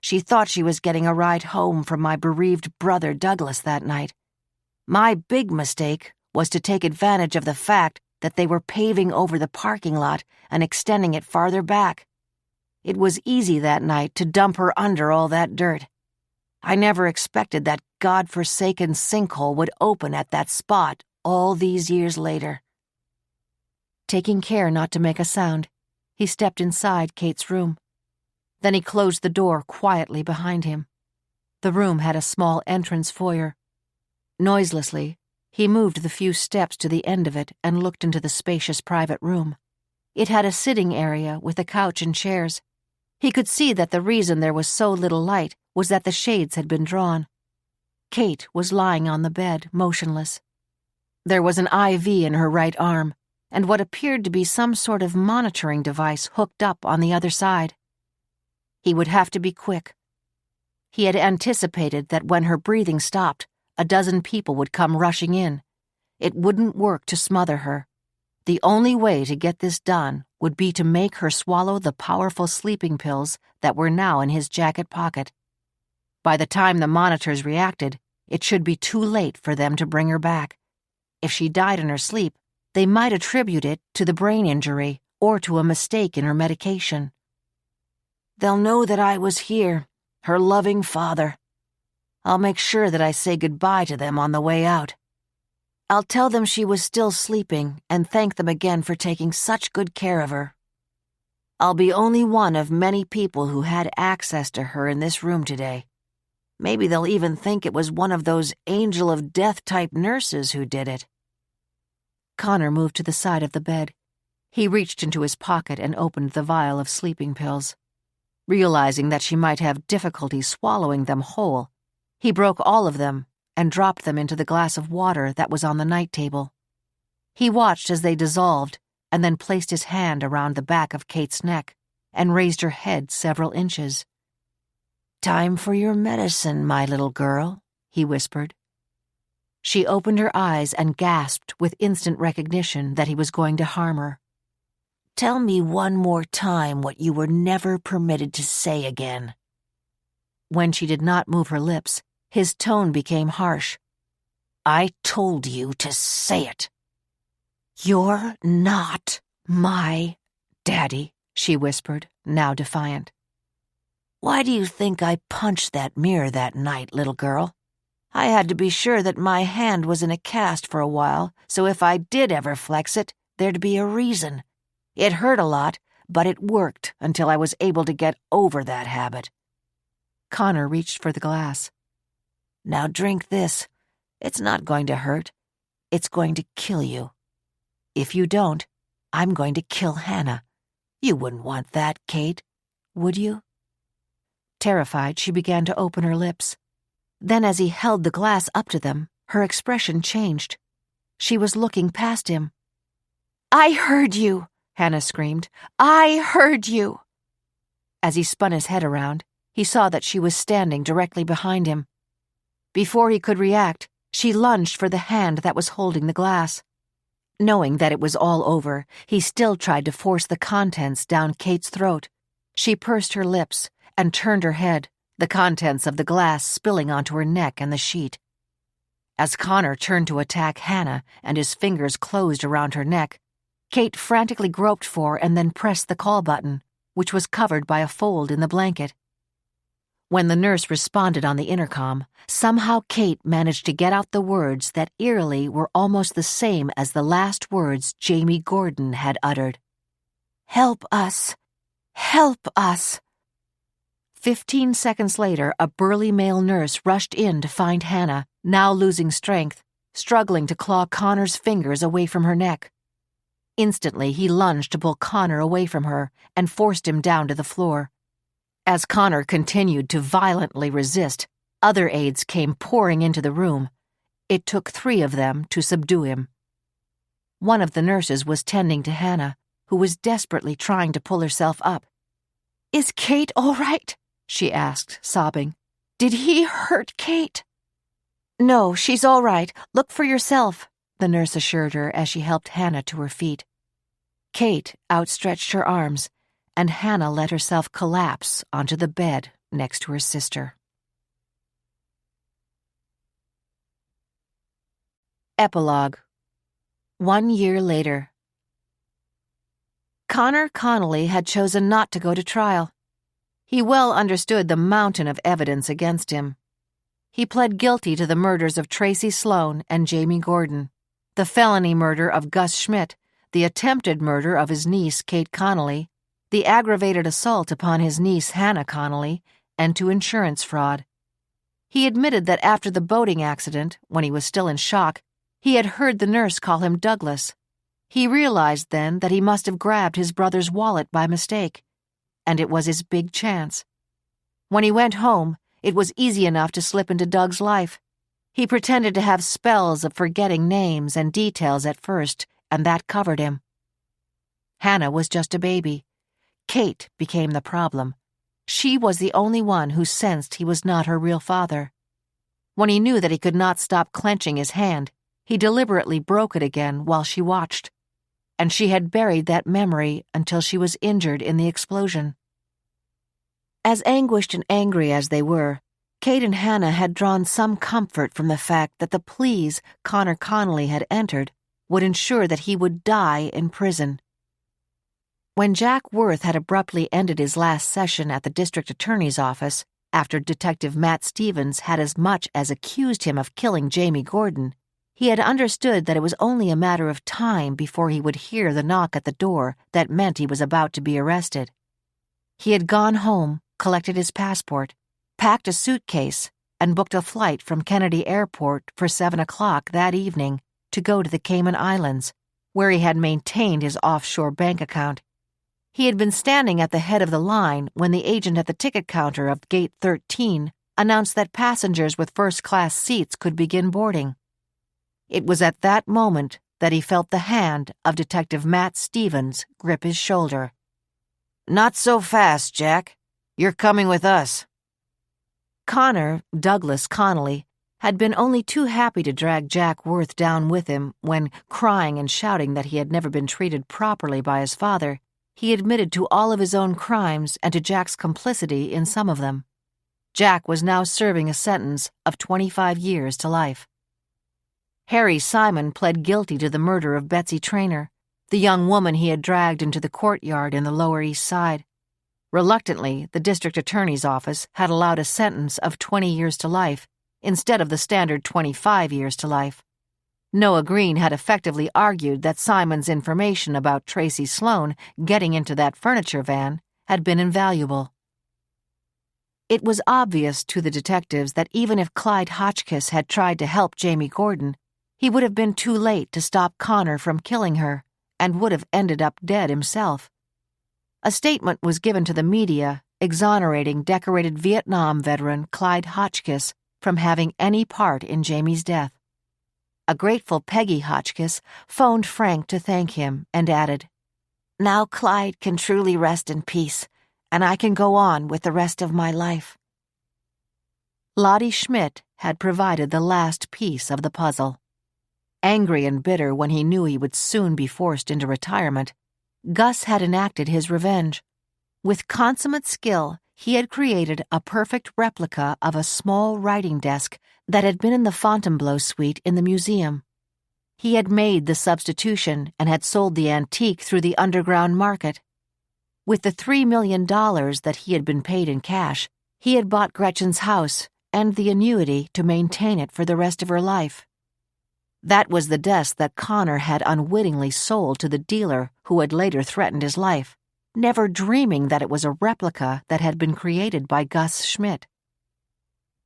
She thought she was getting a ride home from my bereaved brother Douglas that night. My big mistake was to take advantage of the fact that they were paving over the parking lot and extending it farther back. It was easy that night to dump her under all that dirt. I never expected that God-forsaken sinkhole would open at that spot all these years later. Taking care not to make a sound, he stepped inside Kate's room. Then he closed the door quietly behind him. The room had a small entrance foyer. Noiselessly, he moved the few steps to the end of it and looked into the spacious private room. It had a sitting area with a couch and chairs. He could see that the reason there was so little light was that the shades had been drawn. Kate was lying on the bed, motionless. There was an IV in her right arm, and what appeared to be some sort of monitoring device hooked up on the other side. He would have to be quick. He had anticipated that when her breathing stopped, a dozen people would come rushing in. It wouldn't work to smother her. The only way to get this done would be to make her swallow the powerful sleeping pills that were now in his jacket pocket. By the time the monitors reacted, it should be too late for them to bring her back. If she died in her sleep, they might attribute it to the brain injury or to a mistake in her medication. They'll know that I was here, her loving father. I'll make sure that I say goodbye to them on the way out. I'll tell them she was still sleeping and thank them again for taking such good care of her. I'll be only one of many people who had access to her in this room today. Maybe they'll even think it was one of those angel of death type nurses who did it. Connor moved to the side of the bed. He reached into his pocket and opened the vial of sleeping pills. Realizing that she might have difficulty swallowing them whole, he broke all of them and dropped them into the glass of water that was on the night table. He watched as they dissolved and then placed his hand around the back of Kate's neck and raised her head several inches. "Time for your medicine, my little girl," he whispered. She opened her eyes and gasped with instant recognition that he was going to harm her. "Tell me one more time what you were never permitted to say again." When she did not move her lips, his tone became harsh. "I told you to say it." "You're not my daddy," she whispered, now defiant. "Why do you think I punched that mirror that night, little girl? I had to be sure that my hand was in a cast for a while, so if I did ever flex it, there'd be a reason. It hurt a lot, but it worked until I was able to get over that habit." Connor reached for the glass. "Now drink this. It's not going to hurt. It's going to kill you. If you don't, I'm going to kill Hannah. You wouldn't want that, Kate, would you?" Terrified, she began to open her lips. Then as he held the glass up to them, her expression changed. She was looking past him. "I heard you!" Hannah screamed. "I heard you!" As he spun his head around, he saw that she was standing directly behind him. Before he could react, she lunged for the hand that was holding the glass. Knowing that it was all over, he still tried to force the contents down Kate's throat. She pursed her lips and turned her head, the contents of the glass spilling onto her neck and the sheet. As Connor turned to attack Hannah and his fingers closed around her neck, Kate frantically groped for and then pressed the call button, which was covered by a fold in the blanket. When the nurse responded on the intercom, somehow Kate managed to get out the words that eerily were almost the same as the last words Jamie Gordon had uttered. "Help us! Help us!" 15 seconds later, a burly male nurse rushed in to find Hannah, now losing strength, struggling to claw Connor's fingers away from her neck. Instantly, he lunged to pull Connor away from her and forced him down to the floor. As Connor continued to violently resist, other aides came pouring into the room. It took 3 of them to subdue him. One of the nurses was tending to Hannah, who was desperately trying to pull herself up. "Is Kate all right?" she asked, sobbing. "Did he hurt Kate?" "No, she's all right. Look for yourself," the nurse assured her as she helped Hannah to her feet. Kate outstretched her arms, and Hannah let herself collapse onto the bed next to her sister. Epilogue. 1 year later. Connor Connolly had chosen not to go to trial. He well understood the mountain of evidence against him. He pled guilty to the murders of Tracy Sloan and Jamie Gordon, the felony murder of Gus Schmidt, the attempted murder of his niece Kate Connolly, the aggravated assault upon his niece Hannah Connolly, and to insurance fraud. He admitted that after the boating accident, when he was still in shock, he had heard the nurse call him Douglas. He realized then that he must have grabbed his brother's wallet by mistake, and it was his big chance. When he went home, it was easy enough to slip into Doug's life. He pretended to have spells of forgetting names and details at first, and that covered him. Hannah was just a baby. Kate became the problem. She was the only one who sensed he was not her real father. When he knew that he could not stop clenching his hand, he deliberately broke it again while she watched. And she had buried that memory until she was injured in the explosion. As anguished and angry as they were, Kate and Hannah had drawn some comfort from the fact that the pleas Connor Connolly had entered would ensure that he would die in prison. When Jack Worth had abruptly ended his last session at the district attorney's office, after Detective Matt Stevens had as much as accused him of killing Jamie Gordon, he had understood that it was only a matter of time before he would hear the knock at the door that meant he was about to be arrested. He had gone home, collected his passport, packed a suitcase, and booked a flight from Kennedy Airport for 7 o'clock that evening to go to the Cayman Islands, where he had maintained his offshore bank account. He had been standing at the head of the line when the agent at the ticket counter of Gate 13 announced that passengers with first-class seats could begin boarding. It was at that moment that he felt the hand of Detective Matt Stevens grip his shoulder. "Not so fast, Jack. You're coming with us." Connor, Douglas Connolly, had been only too happy to drag Jack Worth down with him when, crying and shouting that he had never been treated properly by his father, he admitted to all of his own crimes and to Jack's complicity in some of them. Jack was now serving a sentence of 25 years to life. Harry Simon pled guilty to the murder of Betsy Traynor, the young woman he had dragged into the courtyard in the Lower East Side. Reluctantly, the district attorney's office had allowed a sentence of 20 years to life instead of the standard 25 years to life. Noah Green had effectively argued that Simon's information about Tracy Sloan getting into that furniture van had been invaluable. It was obvious to the detectives that even if Clyde Hotchkiss had tried to help Jamie Gordon, he would have been too late to stop Connor from killing her and would have ended up dead himself. A statement was given to the media exonerating decorated Vietnam veteran Clyde Hotchkiss from having any part in Jamie's death. A grateful Peggy Hotchkiss phoned Frank to thank him and added, "Now Clyde can truly rest in peace, and I can go on with the rest of my life." Lottie Schmidt had provided the last piece of the puzzle. Angry and bitter when he knew he would soon be forced into retirement, Gus had enacted his revenge. With consummate skill, he had created a perfect replica of a small writing desk that had been in the Fontainebleau suite in the museum. He had made the substitution and had sold the antique through the underground market. With the $3 million that he had been paid in cash, he had bought Gretchen's house and the annuity to maintain it for the rest of her life. That was the desk that Connor had unwittingly sold to the dealer who had later threatened his life, never dreaming that it was a replica that had been created by Gus Schmidt.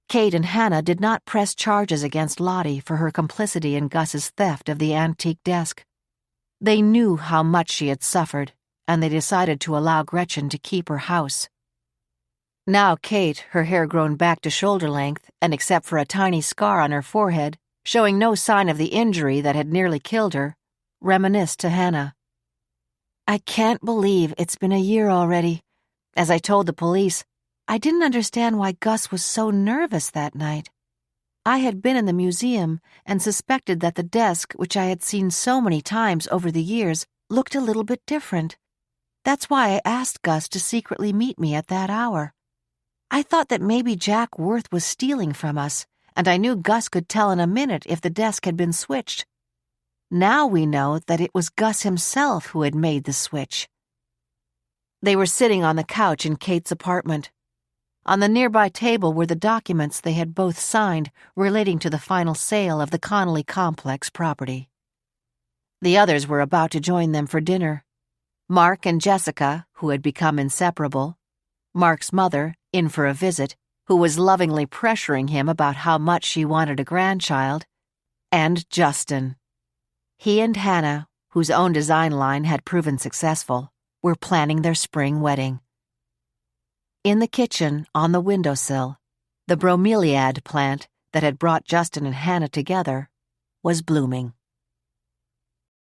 Kate and Hannah did not press charges against Lottie for her complicity in Gus's theft of the antique desk. They knew how much she had suffered, and they decided to allow Gretchen to keep her house. Now Kate, her hair grown back to shoulder length, and except for a tiny scar on her forehead, showing no sign of the injury that had nearly killed her, reminisced to Hannah. I can't believe it's been a year already. As I told the police, I didn't understand why Gus was so nervous that night. I had been in the museum and suspected that the desk, which I had seen so many times over the years, looked a little bit different. That's why I asked Gus to secretly meet me at that hour. I thought that maybe Jack Worth was stealing from us, and I knew Gus could tell in a minute if the desk had been switched. Now we know that it was Gus himself who had made the switch. They were sitting on the couch in Kate's apartment. On the nearby table were the documents they had both signed relating to the final sale of the Connolly Complex property. The others were about to join them for dinner. Mark and Jessica, who had become inseparable, Mark's mother, in for a visit, who was lovingly pressuring him about how much she wanted a grandchild, and Justin. He and Hannah, whose own design line had proven successful, were planning their spring wedding. In the kitchen, on the windowsill, the bromeliad plant that had brought Justin and Hannah together was blooming.